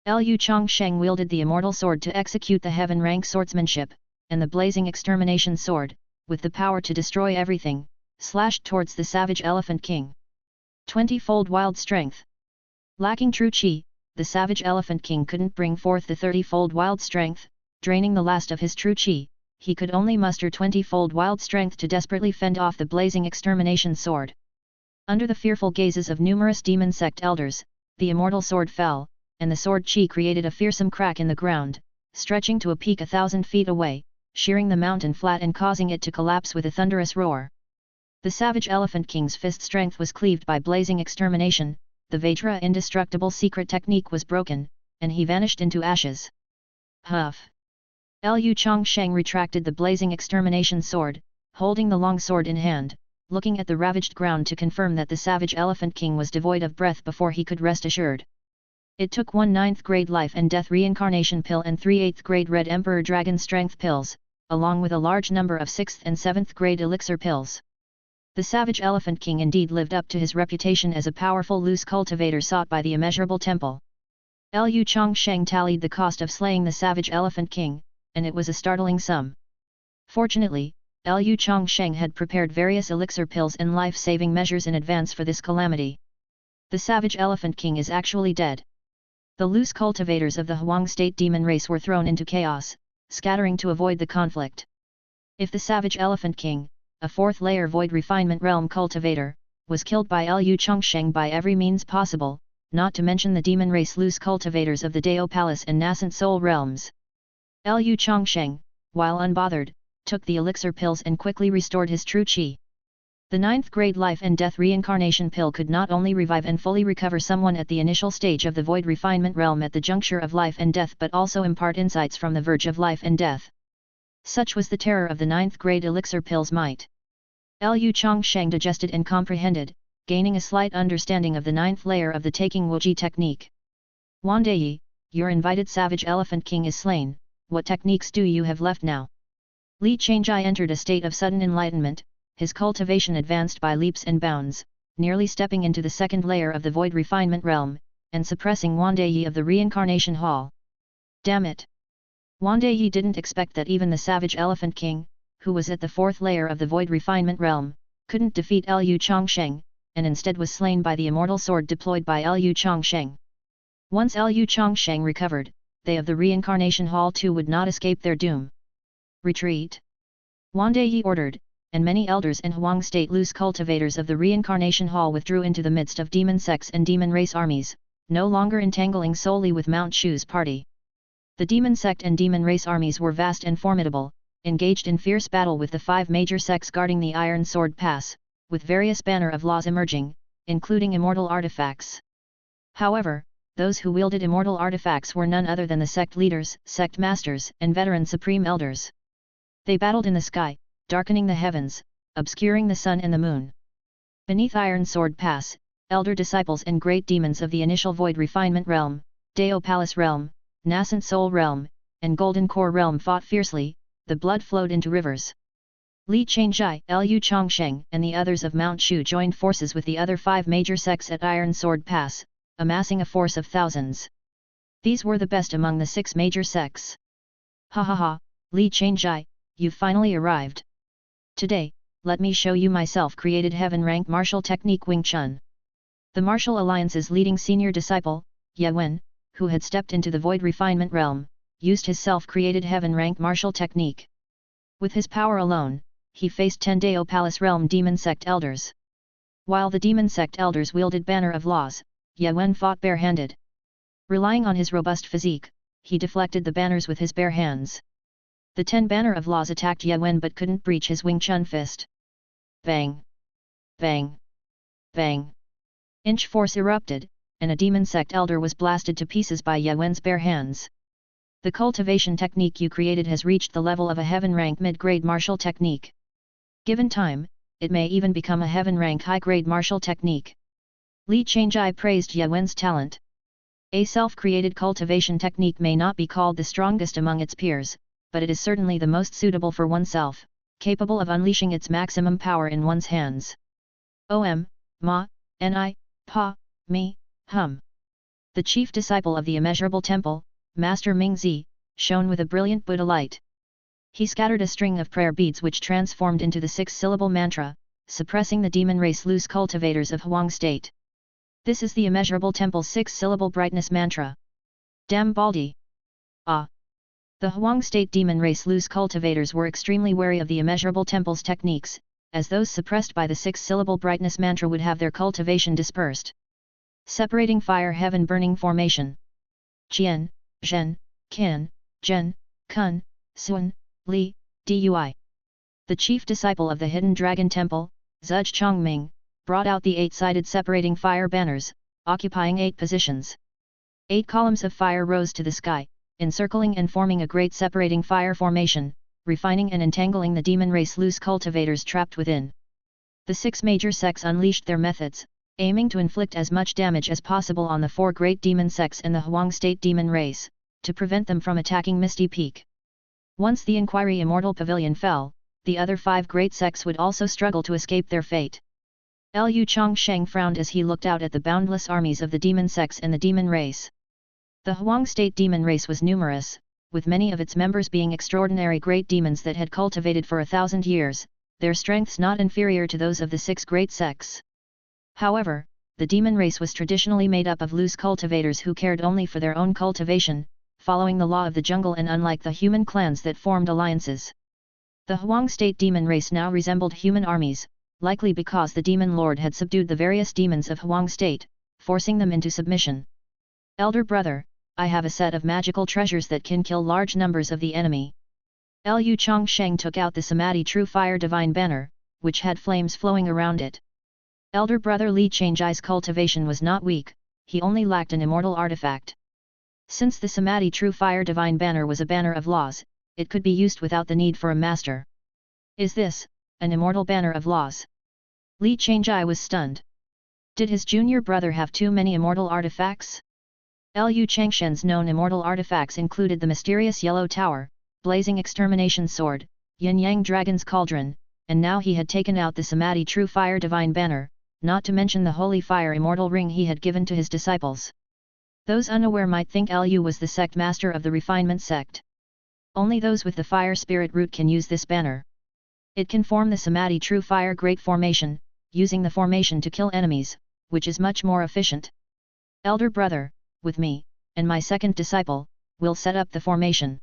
Lu Changsheng wielded the immortal sword to execute the heaven rank swordsmanship, and the blazing extermination sword, with the power to destroy everything, slashed towards the savage Elephant King. 20-fold wild strength. Lacking true qi, the savage Elephant King couldn't bring forth the 30-fold wild strength, draining the last of his true qi. He could only muster 20-fold wild strength to desperately fend off the blazing extermination sword. Under the fearful gazes of numerous demon sect elders, the immortal sword fell, and the sword chi created a fearsome crack in the ground, stretching to a peak 1,000 feet away, shearing the mountain flat and causing it to collapse with a thunderous roar. The savage Elephant King's fist strength was cleaved by blazing extermination, the Vajra indestructible secret technique was broken, and he vanished into ashes. Huff! Lu Changsheng retracted the blazing extermination sword, holding the long sword in hand, looking at the ravaged ground to confirm that the savage Elephant King was devoid of breath before he could rest assured. It took 1 9th grade life and death reincarnation pill and 3 8th grade Red Emperor Dragon Strength pills, along with a large number of 6th and 7th grade elixir pills. The savage Elephant King indeed lived up to his reputation as a powerful loose cultivator sought by the immeasurable temple. Lu Changsheng tallied the cost of slaying the savage Elephant King, and it was a startling sum. Fortunately, Lu Changsheng had prepared various elixir pills and life-saving measures in advance for this calamity. The savage Elephant King is actually dead. The loose cultivators of the Huang state demon race were thrown into chaos, scattering to avoid the conflict. If the savage Elephant King, a fourth-layer void refinement realm cultivator, was killed by Lu Changsheng by every means possible, not to mention the demon race loose cultivators of the Dao Palace and nascent soul realms. Lu Changsheng, while unbothered, took the elixir pills and quickly restored his true qi. The 9th grade life and death reincarnation pill could not only revive and fully recover someone at the initial stage of the void refinement realm at the juncture of life and death but also impart insights from the verge of life and death. Such was the terror of the 9th grade elixir pill's might. Lu Changsheng digested and comprehended, gaining a slight understanding of the 9th layer of the taking Wuji technique. Wandeyi, your invited savage Elephant King is slain, what techniques do you have left now? Li Changjai entered a state of sudden enlightenment, his cultivation advanced by leaps and bounds, nearly stepping into the 2nd layer of the void refinement realm, and suppressing Wandeyi of the reincarnation hall. Damn it! Wandeyi didn't expect that even the savage Elephant King, who was at the 4th layer of the void refinement realm, couldn't defeat Lu Changsheng, and instead was slain by the immortal sword deployed by Lu Changsheng. Once Lu Changsheng recovered, they of the reincarnation hall too would not escape their doom. Retreat! Wandeyi ordered, and many elders and Huang state loose cultivators of the reincarnation hall withdrew into the midst of demon sects and demon race armies, no longer entangling solely with Mount Shu's party. The demon sect and demon race armies were vast and formidable, engaged in fierce battle with the 5 major sects guarding the Iron Sword Pass, with various banner of laws emerging, including immortal artifacts. However, those who wielded immortal artifacts were none other than the sect leaders, sect masters, and veteran supreme elders. They battled in the sky, darkening the heavens, obscuring the sun and the moon. Beneath Iron Sword Pass, elder disciples and great demons of the initial void refinement realm, Dao Palace realm, nascent soul realm, and golden core realm fought fiercely, the blood flowed into rivers. Li Changjai, Lu Changsheng and the others of Mount Shu joined forces with the other 5 major sects at Iron Sword Pass, amassing a force of thousands. These were the best among the 6 major sects. Ha ha ha, Li Changjai, you've finally arrived. Today, let me show you my self-created heaven-rank martial technique Wing Chun. The Martial Alliance's leading senior disciple, Ye Wen, who had stepped into the void refinement realm, used his self-created heaven-rank martial technique. With his power alone, he faced 10 Dao Palace realm demon sect elders. While the demon sect elders wielded banner of laws, Ye Wen fought barehanded. Relying on his robust physique, he deflected the banners with his bare hands. The 10 banner of laws attacked Ye Wen but couldn't breach his Wing Chun fist. Bang! Bang! Bang! Inch force erupted, and a demon sect elder was blasted to pieces by Ye Wen's bare hands. The cultivation technique you created has reached the level of a heaven-rank mid-grade martial technique. Given time, it may even become a heaven-rank high-grade martial technique. Li Changjai praised Ye Wen's talent. A self-created cultivation technique may not be called the strongest among its peers, but it is certainly the most suitable for oneself, capable of unleashing its maximum power in one's hands. Om, Ma, Ni, Pa, Mi, Hum. The chief disciple of the immeasurable temple, Master Mingzi, shone with a brilliant Buddha light. He scattered a string of prayer beads which transformed into the 6-syllable mantra, suppressing the demon race loose cultivators of Huang state. This is the immeasurable temple's 6-syllable brightness mantra. Damn Baldi! Ah! The Huang state demon race loose cultivators were extremely wary of the immeasurable temple's techniques, as those suppressed by the 6-syllable brightness mantra would have their cultivation dispersed. Separating fire heaven burning formation. Qian, Zhen, Qin, Zhen, Kun, Sun, Li, Dui. The chief disciple of the hidden dragon temple, Zhuge Chongming, brought out the 8-sided separating fire banners, occupying 8 positions. 8 columns of fire rose to the sky, encircling and forming a great separating fire formation, refining and entangling the demon race loose cultivators trapped within. The 6 major sects unleashed their methods, aiming to inflict as much damage as possible on the 4 great demon sects and the Huang state demon race, to prevent them from attacking Misty Peak. Once the Inquiry Immortal Pavilion fell, the other 5 great sects would also struggle to escape their fate. Lu Changsheng frowned as he looked out at the boundless armies of the demon sects and the demon race. The Huang state demon race was numerous, with many of its members being extraordinary great demons that had cultivated for 1,000 years, their strengths not inferior to those of the 6 great sects. However, the demon race was traditionally made up of loose cultivators who cared only for their own cultivation, following the law of the jungle and unlike the human clans that formed alliances. The Huang state demon race now resembled human armies, likely because the demon lord had subdued the various demons of Huang state, forcing them into submission. Elder brother, I have a set of magical treasures that can kill large numbers of the enemy. Lu Changsheng took out the Samadhi True Fire Divine Banner, which had flames flowing around it. Elder brother Li Changjai's cultivation was not weak, he only lacked an immortal artifact. Since the Samadhi True Fire Divine Banner was a banner of laws, it could be used without the need for a master. Is this, an immortal banner of laws? Li Changjai was stunned. Did his junior brother have too many immortal artifacts? Lu Changshen's known immortal artifacts included the mysterious Yellow Tower, Blazing Extermination Sword, Yin-Yang Dragon's Cauldron, and now he had taken out the Samadhi True Fire Divine Banner, not to mention the Holy Fire Immortal Ring he had given to his disciples. Those unaware might think Lu was the sect master of the refinement sect. Only those with the fire spirit root can use this banner. It can form the Samadhi True Fire Great Formation, using the formation to kill enemies, which is much more efficient. Elder brother, with me, and my second disciple, will set up the formation.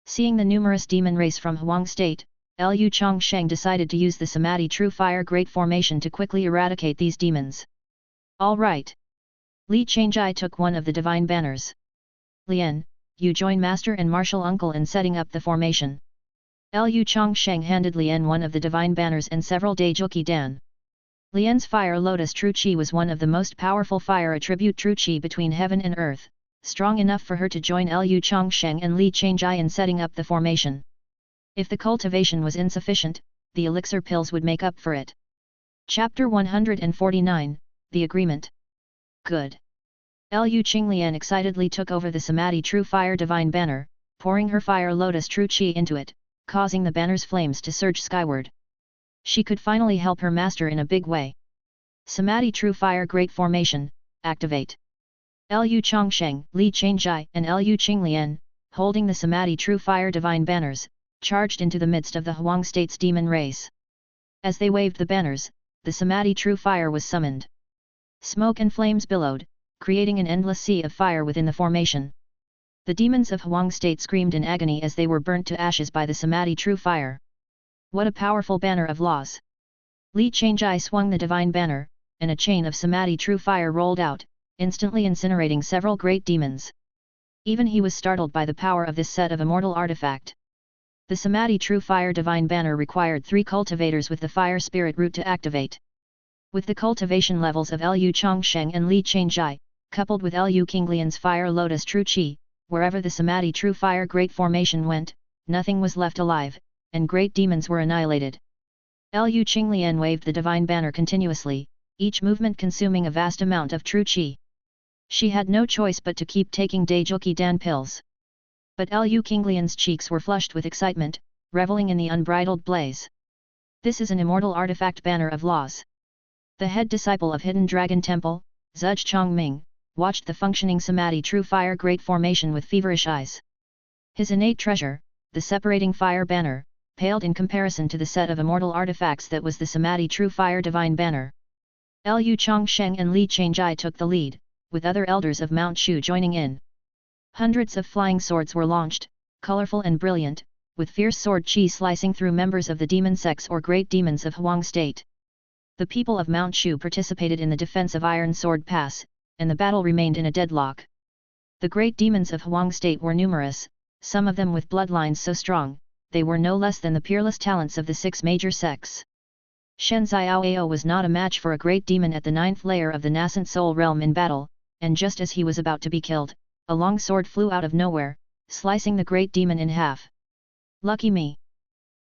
Seeing the numerous demon race from Huang state, Lu Changsheng decided to use the Samadhi True Fire Great Formation to quickly eradicate these demons. All right. Li Changjai took one of the divine banners. Lian, you join master and martial uncle in setting up the formation. Lu Changsheng handed Lian one of the divine banners and several Daijouqi Dan. Lian's fire lotus true qi was one of the most powerful fire attribute true qi between heaven and earth, strong enough for her to join Lu Changsheng and Li Changjai in setting up the formation. If the cultivation was insufficient, the elixir pills would make up for it. Chapter 149, The Agreement. Good. Lu Qinglian excitedly took over the Samadhi True Fire Divine Banner, pouring her fire lotus true qi into it, causing the banner's flames to surge skyward. She could finally help her master in a big way. Samadhi True Fire Great Formation, activate. Lu Changsheng, Li Changjai and Lu Qinglian, holding the Samadhi True Fire Divine Banners, charged into the midst of the Huang state's demon race. As they waved the banners, the Samadhi True Fire was summoned. Smoke and flames billowed, creating an endless sea of fire within the formation. The demons of Huang state screamed in agony as they were burnt to ashes by the Samadhi True Fire. What a powerful banner of laws! Li Changjai swung the divine banner, and a chain of Samadhi True Fire rolled out, instantly incinerating several great demons. Even he was startled by the power of this set of immortal artifact. The Samadhi True Fire Divine Banner required 3 cultivators with the fire spirit root to activate. With the cultivation levels of Lu Changsheng and Li Changjai, coupled with Lu Qinglian's fire lotus true qi, wherever the Samadhi True Fire Great Formation went, nothing was left alive, and great demons were annihilated. Lu Qinglian waved the divine banner continuously, each movement consuming a vast amount of true qi. She had no choice but to keep taking Daijouqi Dan pills. But Lu Qinglian's cheeks were flushed with excitement, reveling in the unbridled blaze. This is an immortal artifact banner of laws. The head disciple of Hidden Dragon Temple, Zhuge Chongming, watched the functioning Samadhi True Fire Great Formation with feverish eyes. His innate treasure, the separating fire banner, paled in comparison to the set of immortal artifacts that was the Samadhi True Fire Divine Banner. Lu Changsheng and Li Changjai took the lead, with other elders of Mount Shu joining in. Hundreds of flying swords were launched, colorful and brilliant, with fierce sword qi slicing through members of the demon sects or great demons of Huang state. The people of Mount Shu participated in the defense of Iron Sword Pass, and the battle remained in a deadlock. The great demons of Huang state were numerous, some of them with bloodlines so strong, they were no less than the peerless talents of the 6 major sects. Shen Xiaoao was not a match for a great demon at the 9th layer of the nascent soul realm in battle, and just as he was about to be killed, a long sword flew out of nowhere, slicing the great demon in half. Lucky me!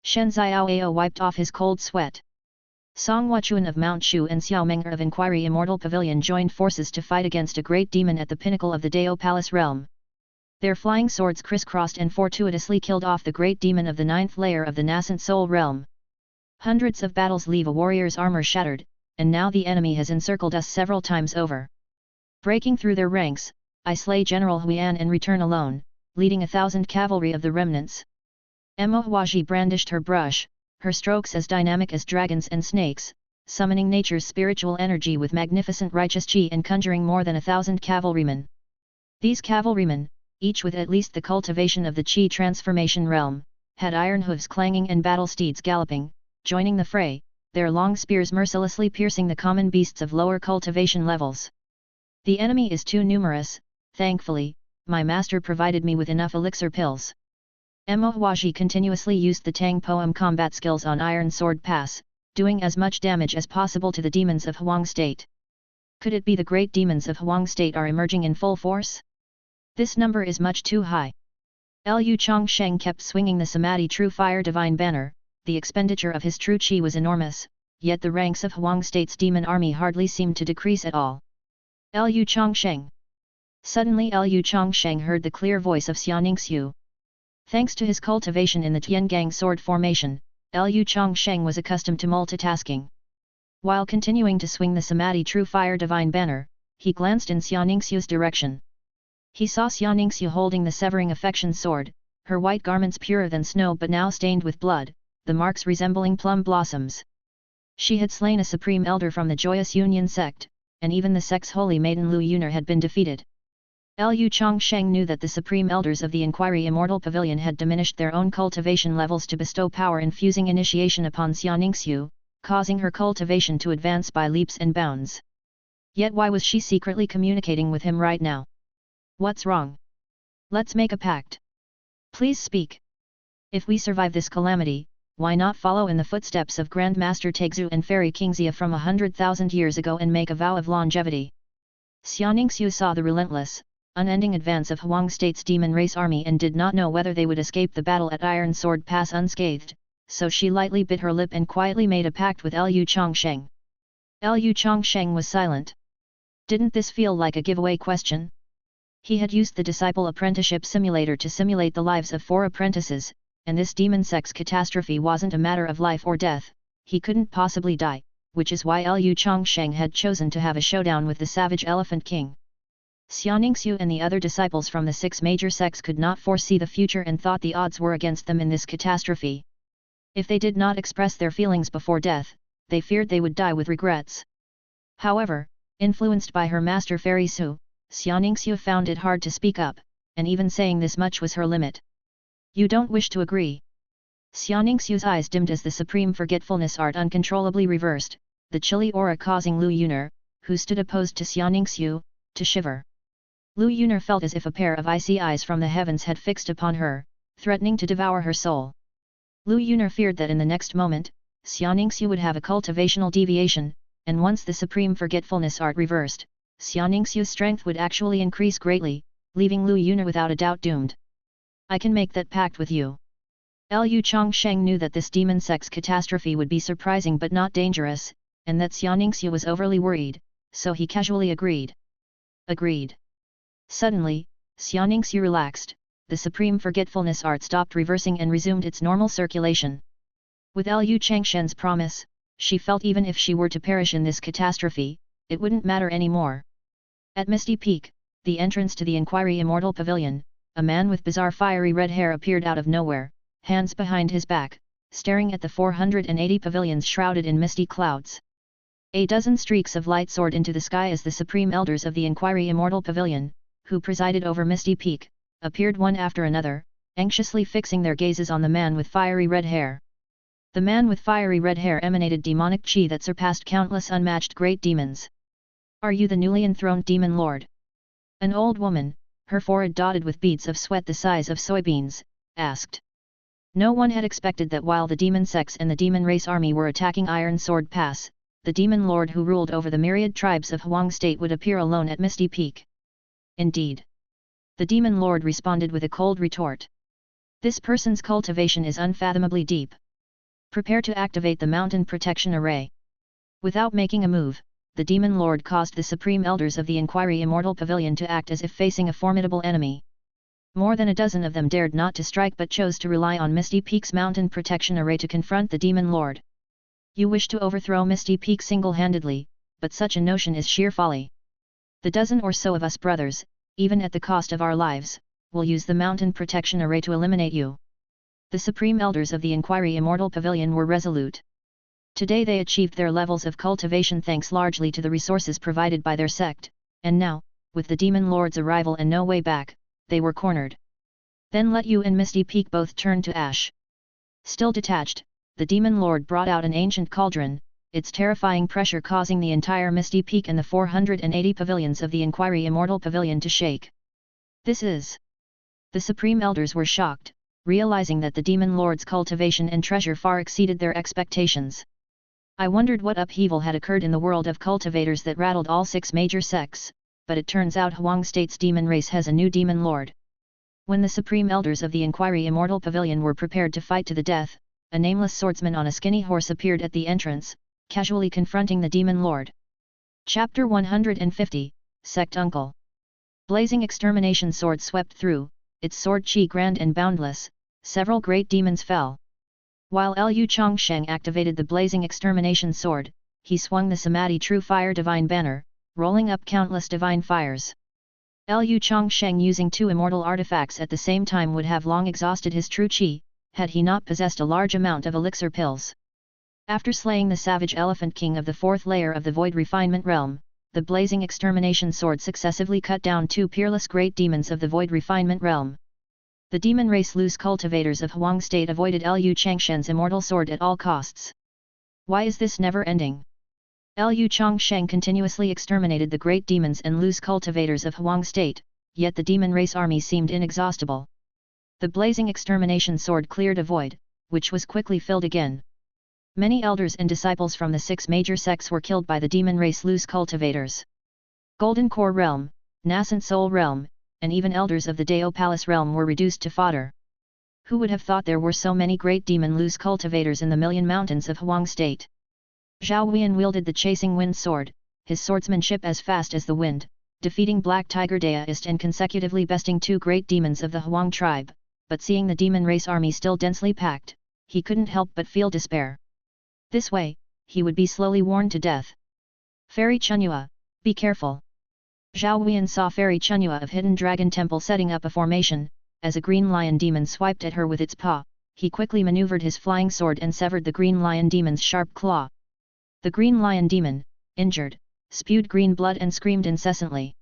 Shen Xiaoao wiped off his cold sweat. Song Huachuan of Mount Shu and Xiao Menger of Inquiry Immortal Pavilion joined forces to fight against a great demon at the pinnacle of the Dao Palace realm. Their flying swords crisscrossed and fortuitously killed off the great demon of the 9th layer of the nascent soul realm. Hundreds of battles leave a warrior's armor shattered, and now the enemy has encircled us several times over. Breaking through their ranks, I slay General Huan and return alone, leading 1,000 cavalry of the remnants. Emma Huaji brandished her brush, her strokes as dynamic as dragons and snakes, summoning nature's spiritual energy with magnificent righteous qi and conjuring more than 1,000 cavalrymen. These cavalrymen, each with at least the cultivation of the Qi transformation realm, had iron hooves clanging and battle steeds galloping, joining the fray, their long spears mercilessly piercing the common beasts of lower cultivation levels. The enemy is too numerous, thankfully, my master provided me with enough elixir pills. Mo Huaji continuously used the Tang Poem combat skills on Iron Sword Pass, doing as much damage as possible to the demons of Huang State. Could it be the great demons of Huang State are emerging in full force? This number is much too high. Lu Changsheng kept swinging the Samadhi True Fire Divine Banner. The expenditure of his true qi was enormous, yet the ranks of Huang State's demon army hardly seemed to decrease at all. Lu Changsheng. Suddenly Lu Changsheng heard the clear voice of Xianingsu. Thanks to his cultivation in the Tiangang sword formation, Lu Changsheng was accustomed to multitasking. While continuing to swing the Samadhi True Fire Divine Banner, he glanced in Xianingsu's direction. He saw Xianingsu holding the Severing Affection sword, her white garments purer than snow but now stained with blood, the marks resembling plum blossoms. She had slain a supreme elder from the Joyous Union sect, and even the sect's holy maiden Lu Yuner had been defeated. Lu Changsheng knew that the supreme elders of the Inquiry Immortal Pavilion had diminished their own cultivation levels to bestow power-infusing initiation upon Xianingsu, causing her cultivation to advance by leaps and bounds. Yet why was she secretly communicating with him right now? What's wrong? Let's make a pact. Please speak. If we survive this calamity, why not follow in the footsteps of Grandmaster Tegzu and Fairy King Xia from 100,000 years ago and make a vow of longevity? Xianingsu saw the relentless, unending advance of Huang State's demon race army and did not know whether they would escape the battle at Iron Sword Pass unscathed, so she lightly bit her lip and quietly made a pact with Lu Changsheng. Lu Changsheng was silent. Didn't this feel like a giveaway question? He had used the Disciple Apprenticeship Simulator to simulate the lives of 4 apprentices, and this demon sect's catastrophe wasn't a matter of life or death. He couldn't possibly die, which is why Lu Changsheng had chosen to have a showdown with the Savage Elephant King. Xianingsu and the other disciples from the 6 major sects could not foresee the future and thought the odds were against them in this catastrophe. If they did not express their feelings before death, they feared they would die with regrets. However, influenced by her master Fairy Su, Xianingsu found it hard to speak up, and even saying this much was her limit. You don't wish to agree? Xianingsu's eyes dimmed as the supreme forgetfulness art uncontrollably reversed, the chilly aura causing Lu Yuner, who stood opposed to Xianingsu, to shiver. Lu Yuner felt as if a pair of icy eyes from the heavens had fixed upon her, threatening to devour her soul. Lu Yuner feared that in the next moment, Xianingsu would have a cultivational deviation, and once the supreme forgetfulness art reversed, Xianingsu's strength would actually increase greatly, leaving Lu Yuner without a doubt doomed. I can make that pact with you. Lu Changsheng knew that this demon sect's catastrophe would be surprising but not dangerous, and that Xianingsu was overly worried, so he casually agreed. Agreed. Suddenly, Xianingsu relaxed, the supreme forgetfulness art stopped reversing and resumed its normal circulation. With Lu Changsheng's promise, she felt even if she were to perish in this catastrophe, it wouldn't matter anymore. At Misty Peak, the entrance to the Inquiry Immortal Pavilion, a man with bizarre fiery red hair appeared out of nowhere, hands behind his back, staring at the 480 pavilions shrouded in misty clouds. A dozen streaks of light soared into the sky as the supreme elders of the Inquiry Immortal Pavilion, who presided over Misty Peak, appeared one after another, anxiously fixing their gazes on the man with fiery red hair. The man with fiery red hair emanated demonic chi that surpassed countless unmatched great demons. Are you the newly enthroned demon lord? An old woman, her forehead dotted with beads of sweat the size of soybeans, asked. No one had expected that while the demon sects and the demon race army were attacking Iron Sword Pass, the demon lord who ruled over the myriad tribes of Huang State would appear alone at Misty Peak. Indeed. The demon lord responded with a cold retort. This person's cultivation is unfathomably deep. Prepare to activate the Mountain Protection Array. Without making a move, the demon lord caused the supreme elders of the Inquiry Immortal Pavilion to act as if facing a formidable enemy. More than a dozen of them dared not to strike but chose to rely on Misty Peak's Mountain Protection Array to confront the demon lord. You wish to overthrow Misty Peak single-handedly, but such a notion is sheer folly. The dozen or so of us brothers, even at the cost of our lives, will use the Mountain Protection Array to eliminate you. The supreme elders of the Inquiry Immortal Pavilion were resolute. Today they achieved their levels of cultivation thanks largely to the resources provided by their sect, and now, with the demon lord's arrival and no way back, they were cornered. Then Let Yu and Misty Peak both turned to ash. Still detached, the Demon Lord brought out an ancient cauldron, its terrifying pressure causing the entire Misty Peak and the 480 pavilions of the Inquiry Immortal Pavilion to shake. This is... The Supreme Elders were shocked, realizing that the Demon Lord's cultivation and treasure far exceeded their expectations. I wondered what upheaval had occurred in the world of cultivators that rattled all 6 major sects, but it turns out Huang State's demon race has a new Demon Lord. When the Supreme Elders of the Inquiry Immortal Pavilion were prepared to fight to the death, a nameless swordsman on a skinny horse appeared at the entrance, casually confronting the Demon Lord. Chapter 150, Sect Uncle. Blazing extermination sword swept through, its sword chi grand and boundless, several great demons fell. While Lu Changsheng activated the blazing extermination sword, he swung the Samadhi True Fire Divine Banner, rolling up countless divine fires. Lu Changsheng using 2 immortal artifacts at the same time would have long exhausted his true chi, had he not possessed a large amount of elixir pills. After slaying the savage Elephant King of the 4th layer of the Void Refinement Realm, the blazing extermination sword successively cut down 2 peerless great demons of the Void Refinement Realm. The demon race loose cultivators of Huang State avoided Lu Changsheng's immortal sword at all costs. Why is this never ending? Lu Changsheng continuously exterminated the great demons and loose cultivators of Huang State, yet the demon race army seemed inexhaustible. The blazing extermination sword cleared a void, which was quickly filled again. Many elders and disciples from the 6 major sects were killed by the demon race loose cultivators. Golden Core Realm, Nascent Soul Realm, and even elders of the Dao Palace Realm were reduced to fodder. Who would have thought there were so many great demon loose cultivators in the Million Mountains of Huang State? Zhao Huiyan wielded the chasing wind sword, his swordsmanship as fast as the wind, defeating Black Tiger Daoist and consecutively besting 2 great demons of the Huang tribe, but seeing the demon race army still densely packed, he couldn't help but feel despair. This way, he would be slowly worn to death. Fairy Chunyua, be careful. Zhao Huiyan saw Fairy Chunyua of Hidden Dragon Temple setting up a formation. As a green lion demon swiped at her with its paw, he quickly maneuvered his flying sword and severed the green lion demon's sharp claw. The green lion demon, injured, spewed green blood and screamed incessantly.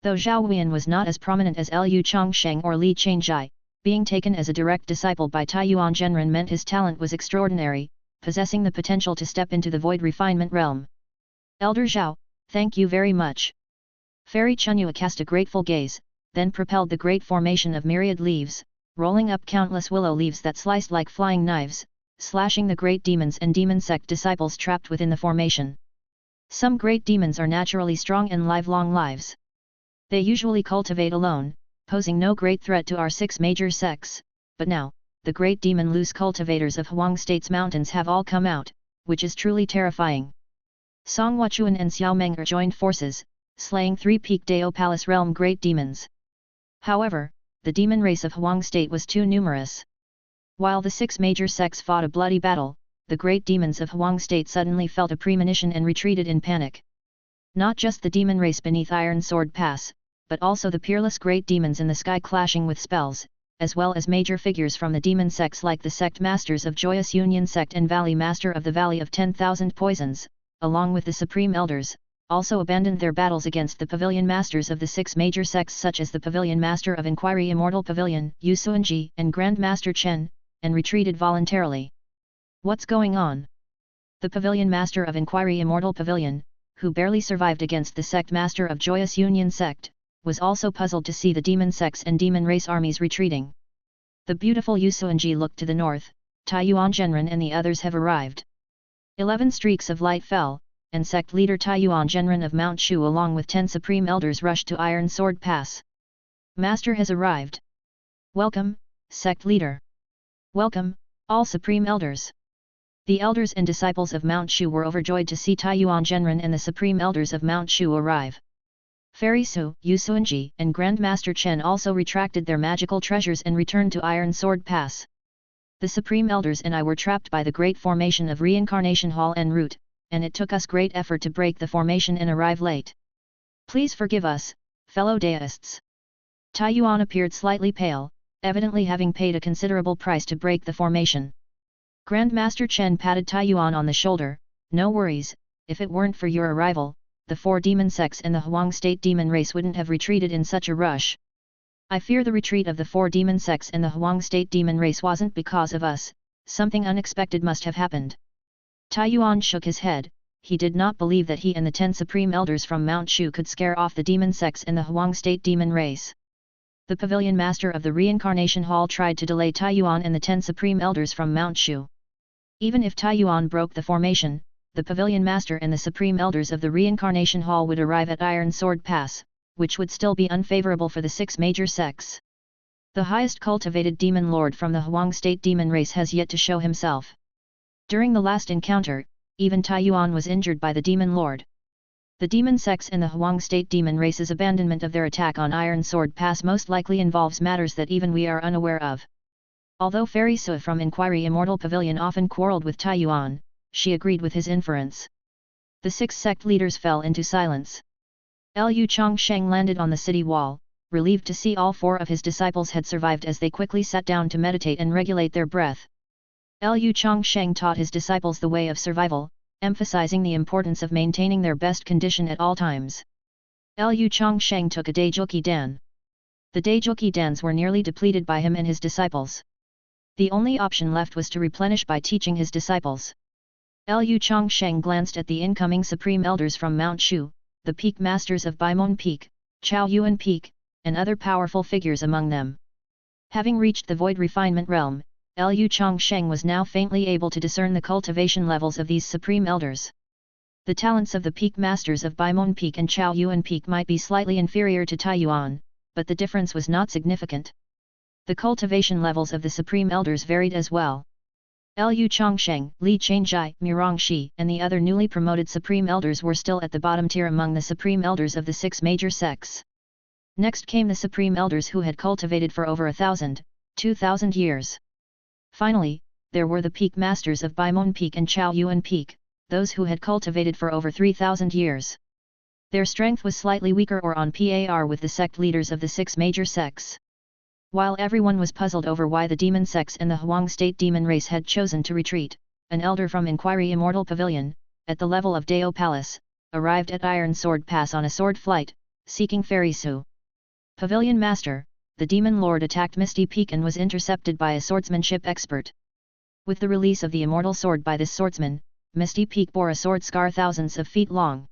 Though Zhao Huiyan was not as prominent as Lu Changsheng or Li Changjai, being taken as a direct disciple by Taiyuan Zhenren meant his talent was extraordinary, possessing the potential to step into the Void Refinement Realm. Elder Zhao, thank you very much. Fairy Chunyua cast a grateful gaze, then propelled the great formation of myriad leaves, rolling up countless willow leaves that sliced like flying knives, slashing the great demons and demon sect disciples trapped within the formation. Some great demons are naturally strong and live long lives. They usually cultivate alone, posing no great threat to our 6 major sects, but now, the great demon loose cultivators of Huang State's mountains have all come out, which is truly terrifying. Song Huachuan and Xiao Meng joined forces, slaying 3 Peak Dao Palace Realm great demons. However, the demon race of Huang State was too numerous. While the 6 major sects fought a bloody battle, the great demons of Huang State suddenly felt a premonition and retreated in panic. Not just the demon race beneath Iron Sword Pass, but also the peerless great demons in the sky clashing with spells, as well as major figures from the demon sects like the Sect Masters of Joyous Union Sect and Valley Master of the Valley of 10,000 Poisons, along with the Supreme Elders, also abandoned their battles against the Pavilion Masters of the 6 major sects such as the Pavilion Master of Inquiry Immortal Pavilion, Yu Suanji and Grand Master Chen, and retreated voluntarily. What's going on? The Pavilion Master of Inquiry Immortal Pavilion, who barely survived against the Sect Master of Joyous Union Sect, was also puzzled to see the demon sects and demon race armies retreating. The beautiful Yu Suanji looked to the north, Taiyuan Zhenren and the others have arrived. 11 streaks of light fell, and sect leader Taiyuan Zhenren of Mount Shu along with 10 supreme elders rushed to Iron Sword Pass. Master has arrived. Welcome, sect leader. Welcome, all supreme elders. The elders and disciples of Mount Shu were overjoyed to see Taiyuan Zhenren and the supreme elders of Mount Shu arrive. Fairy Su, Yu Suanji and Grand Master Chen also retracted their magical treasures and returned to Iron Sword Pass. The supreme elders and I were trapped by the great formation of Reincarnation Hall en route, and it took us great effort to break the formation and arrive late. Please forgive us, fellow Daoists. Taiyuan appeared slightly pale, evidently having paid a considerable price to break the formation. Grand Master Chen patted Taiyuan on the shoulder. No worries, if it weren't for your arrival, the 4 demon sects and the Huang State demon race wouldn't have retreated in such a rush. I fear the retreat of the 4 demon sects in the Huang state demon race wasn't because of us, something unexpected must have happened. Taiyuan shook his head, he did not believe that he and the 10 supreme elders from Mount Shu could scare off the demon sects in the Huang state demon race. The pavilion master of the reincarnation hall tried to delay Taiyuan and the 10 supreme elders from Mount Shu. Even if Taiyuan broke the formation, the pavilion master and the supreme elders of the reincarnation hall would arrive at Iron Sword Pass, which would still be unfavorable for the 6 major sects. The highest cultivated demon lord from the Huang state demon race has yet to show himself. During the last encounter, even Taiyuan was injured by the demon lord. The demon sects in the Huang state demon race's abandonment of their attack on Iron Sword Pass most likely involves matters that even we are unaware of. Although Fairy Su from Inquiry Immortal Pavilion often quarreled with Taiyuan, she agreed with his inference. The 6 sect leaders fell into silence. Lu Changsheng landed on the city wall, relieved to see all 4 of his disciples had survived as they quickly sat down to meditate and regulate their breath. Lu Changsheng taught his disciples the way of survival, emphasizing the importance of maintaining their best condition at all times. Lu Changsheng took a Daijouqi Dan. The Daijouqi Dans were nearly depleted by him and his disciples. The only option left was to replenish by teaching his disciples. Lu Changsheng glanced at the incoming supreme elders from Mount Shu, the peak masters of Baimon Peak, Chao Yuan Peak, and other powerful figures among them. Having reached the void refinement realm, Lu Changsheng was now faintly able to discern the cultivation levels of these supreme elders. The talents of the peak masters of Baimon Peak and Chao Yuan Peak might be slightly inferior to Taiyuan, but the difference was not significant. The cultivation levels of the supreme elders varied as well. Lu Changsheng, Li Changjai, Mirongxi, and the other newly promoted supreme elders were still at the bottom tier among the supreme elders of the 6 major sects. Next came the supreme elders who had cultivated for over 1,000, 2,000 years. Finally, there were the peak masters of Baimon Peak and Chao Yuan Peak, those who had cultivated for over 3,000 years. Their strength was slightly weaker or on par with the sect leaders of the 6 major sects. While everyone was puzzled over why the demon sects in the Huang state demon race had chosen to retreat, an elder from Inquiry Immortal Pavilion, at the level of Dao Palace, arrived at Iron Sword Pass on a sword flight, seeking Fairy Su. Pavilion Master, the demon lord attacked Misty Peak and was intercepted by a swordsmanship expert. With the release of the immortal sword by this swordsman, Misty Peak bore a sword scar thousands of feet long.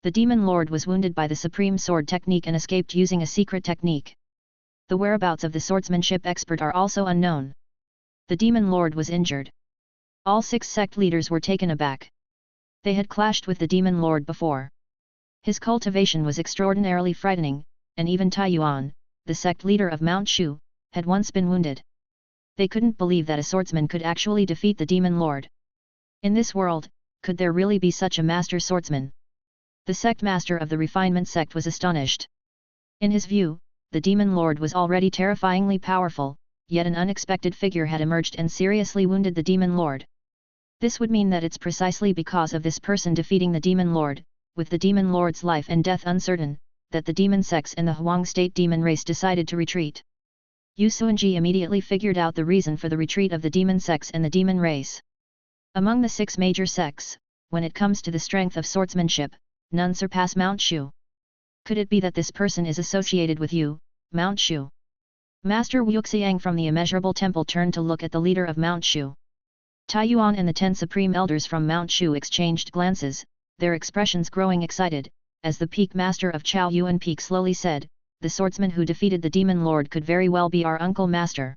The demon lord was wounded by the supreme sword technique and escaped using a secret technique. The whereabouts of the swordsmanship expert are also unknown. The demon lord was injured. All 6 sect leaders were taken aback. They had clashed with the demon lord before. His cultivation was extraordinarily frightening, and even Taiyuan, the sect leader of Mount Shu, had once been wounded. They couldn't believe that a swordsman could actually defeat the demon lord. In this world, could there really be such a master swordsman? The sect master of the refinement sect was astonished. In his view, the demon lord was already terrifyingly powerful, yet an unexpected figure had emerged and seriously wounded the demon lord. This would mean that it's precisely because of this person defeating the demon lord, with the demon lord's life and death uncertain, that the demon sects in the Huang state demon race decided to retreat. Yu Suanji immediately figured out the reason for the retreat of the demon sects in the demon race. Among the 6 major sects, when it comes to the strength of swordsmanship, none surpass Mount Shu. Could it be that this person is associated with you, Mount Shu? Master Wuxiang from the Immeasurable Temple turned to look at the leader of Mount Shu. Taiyuan and the 10 supreme elders from Mount Shu exchanged glances, their expressions growing excited, as the peak master of Chao Yuan Peak slowly said, "The swordsman who defeated the demon lord could very well be our uncle master."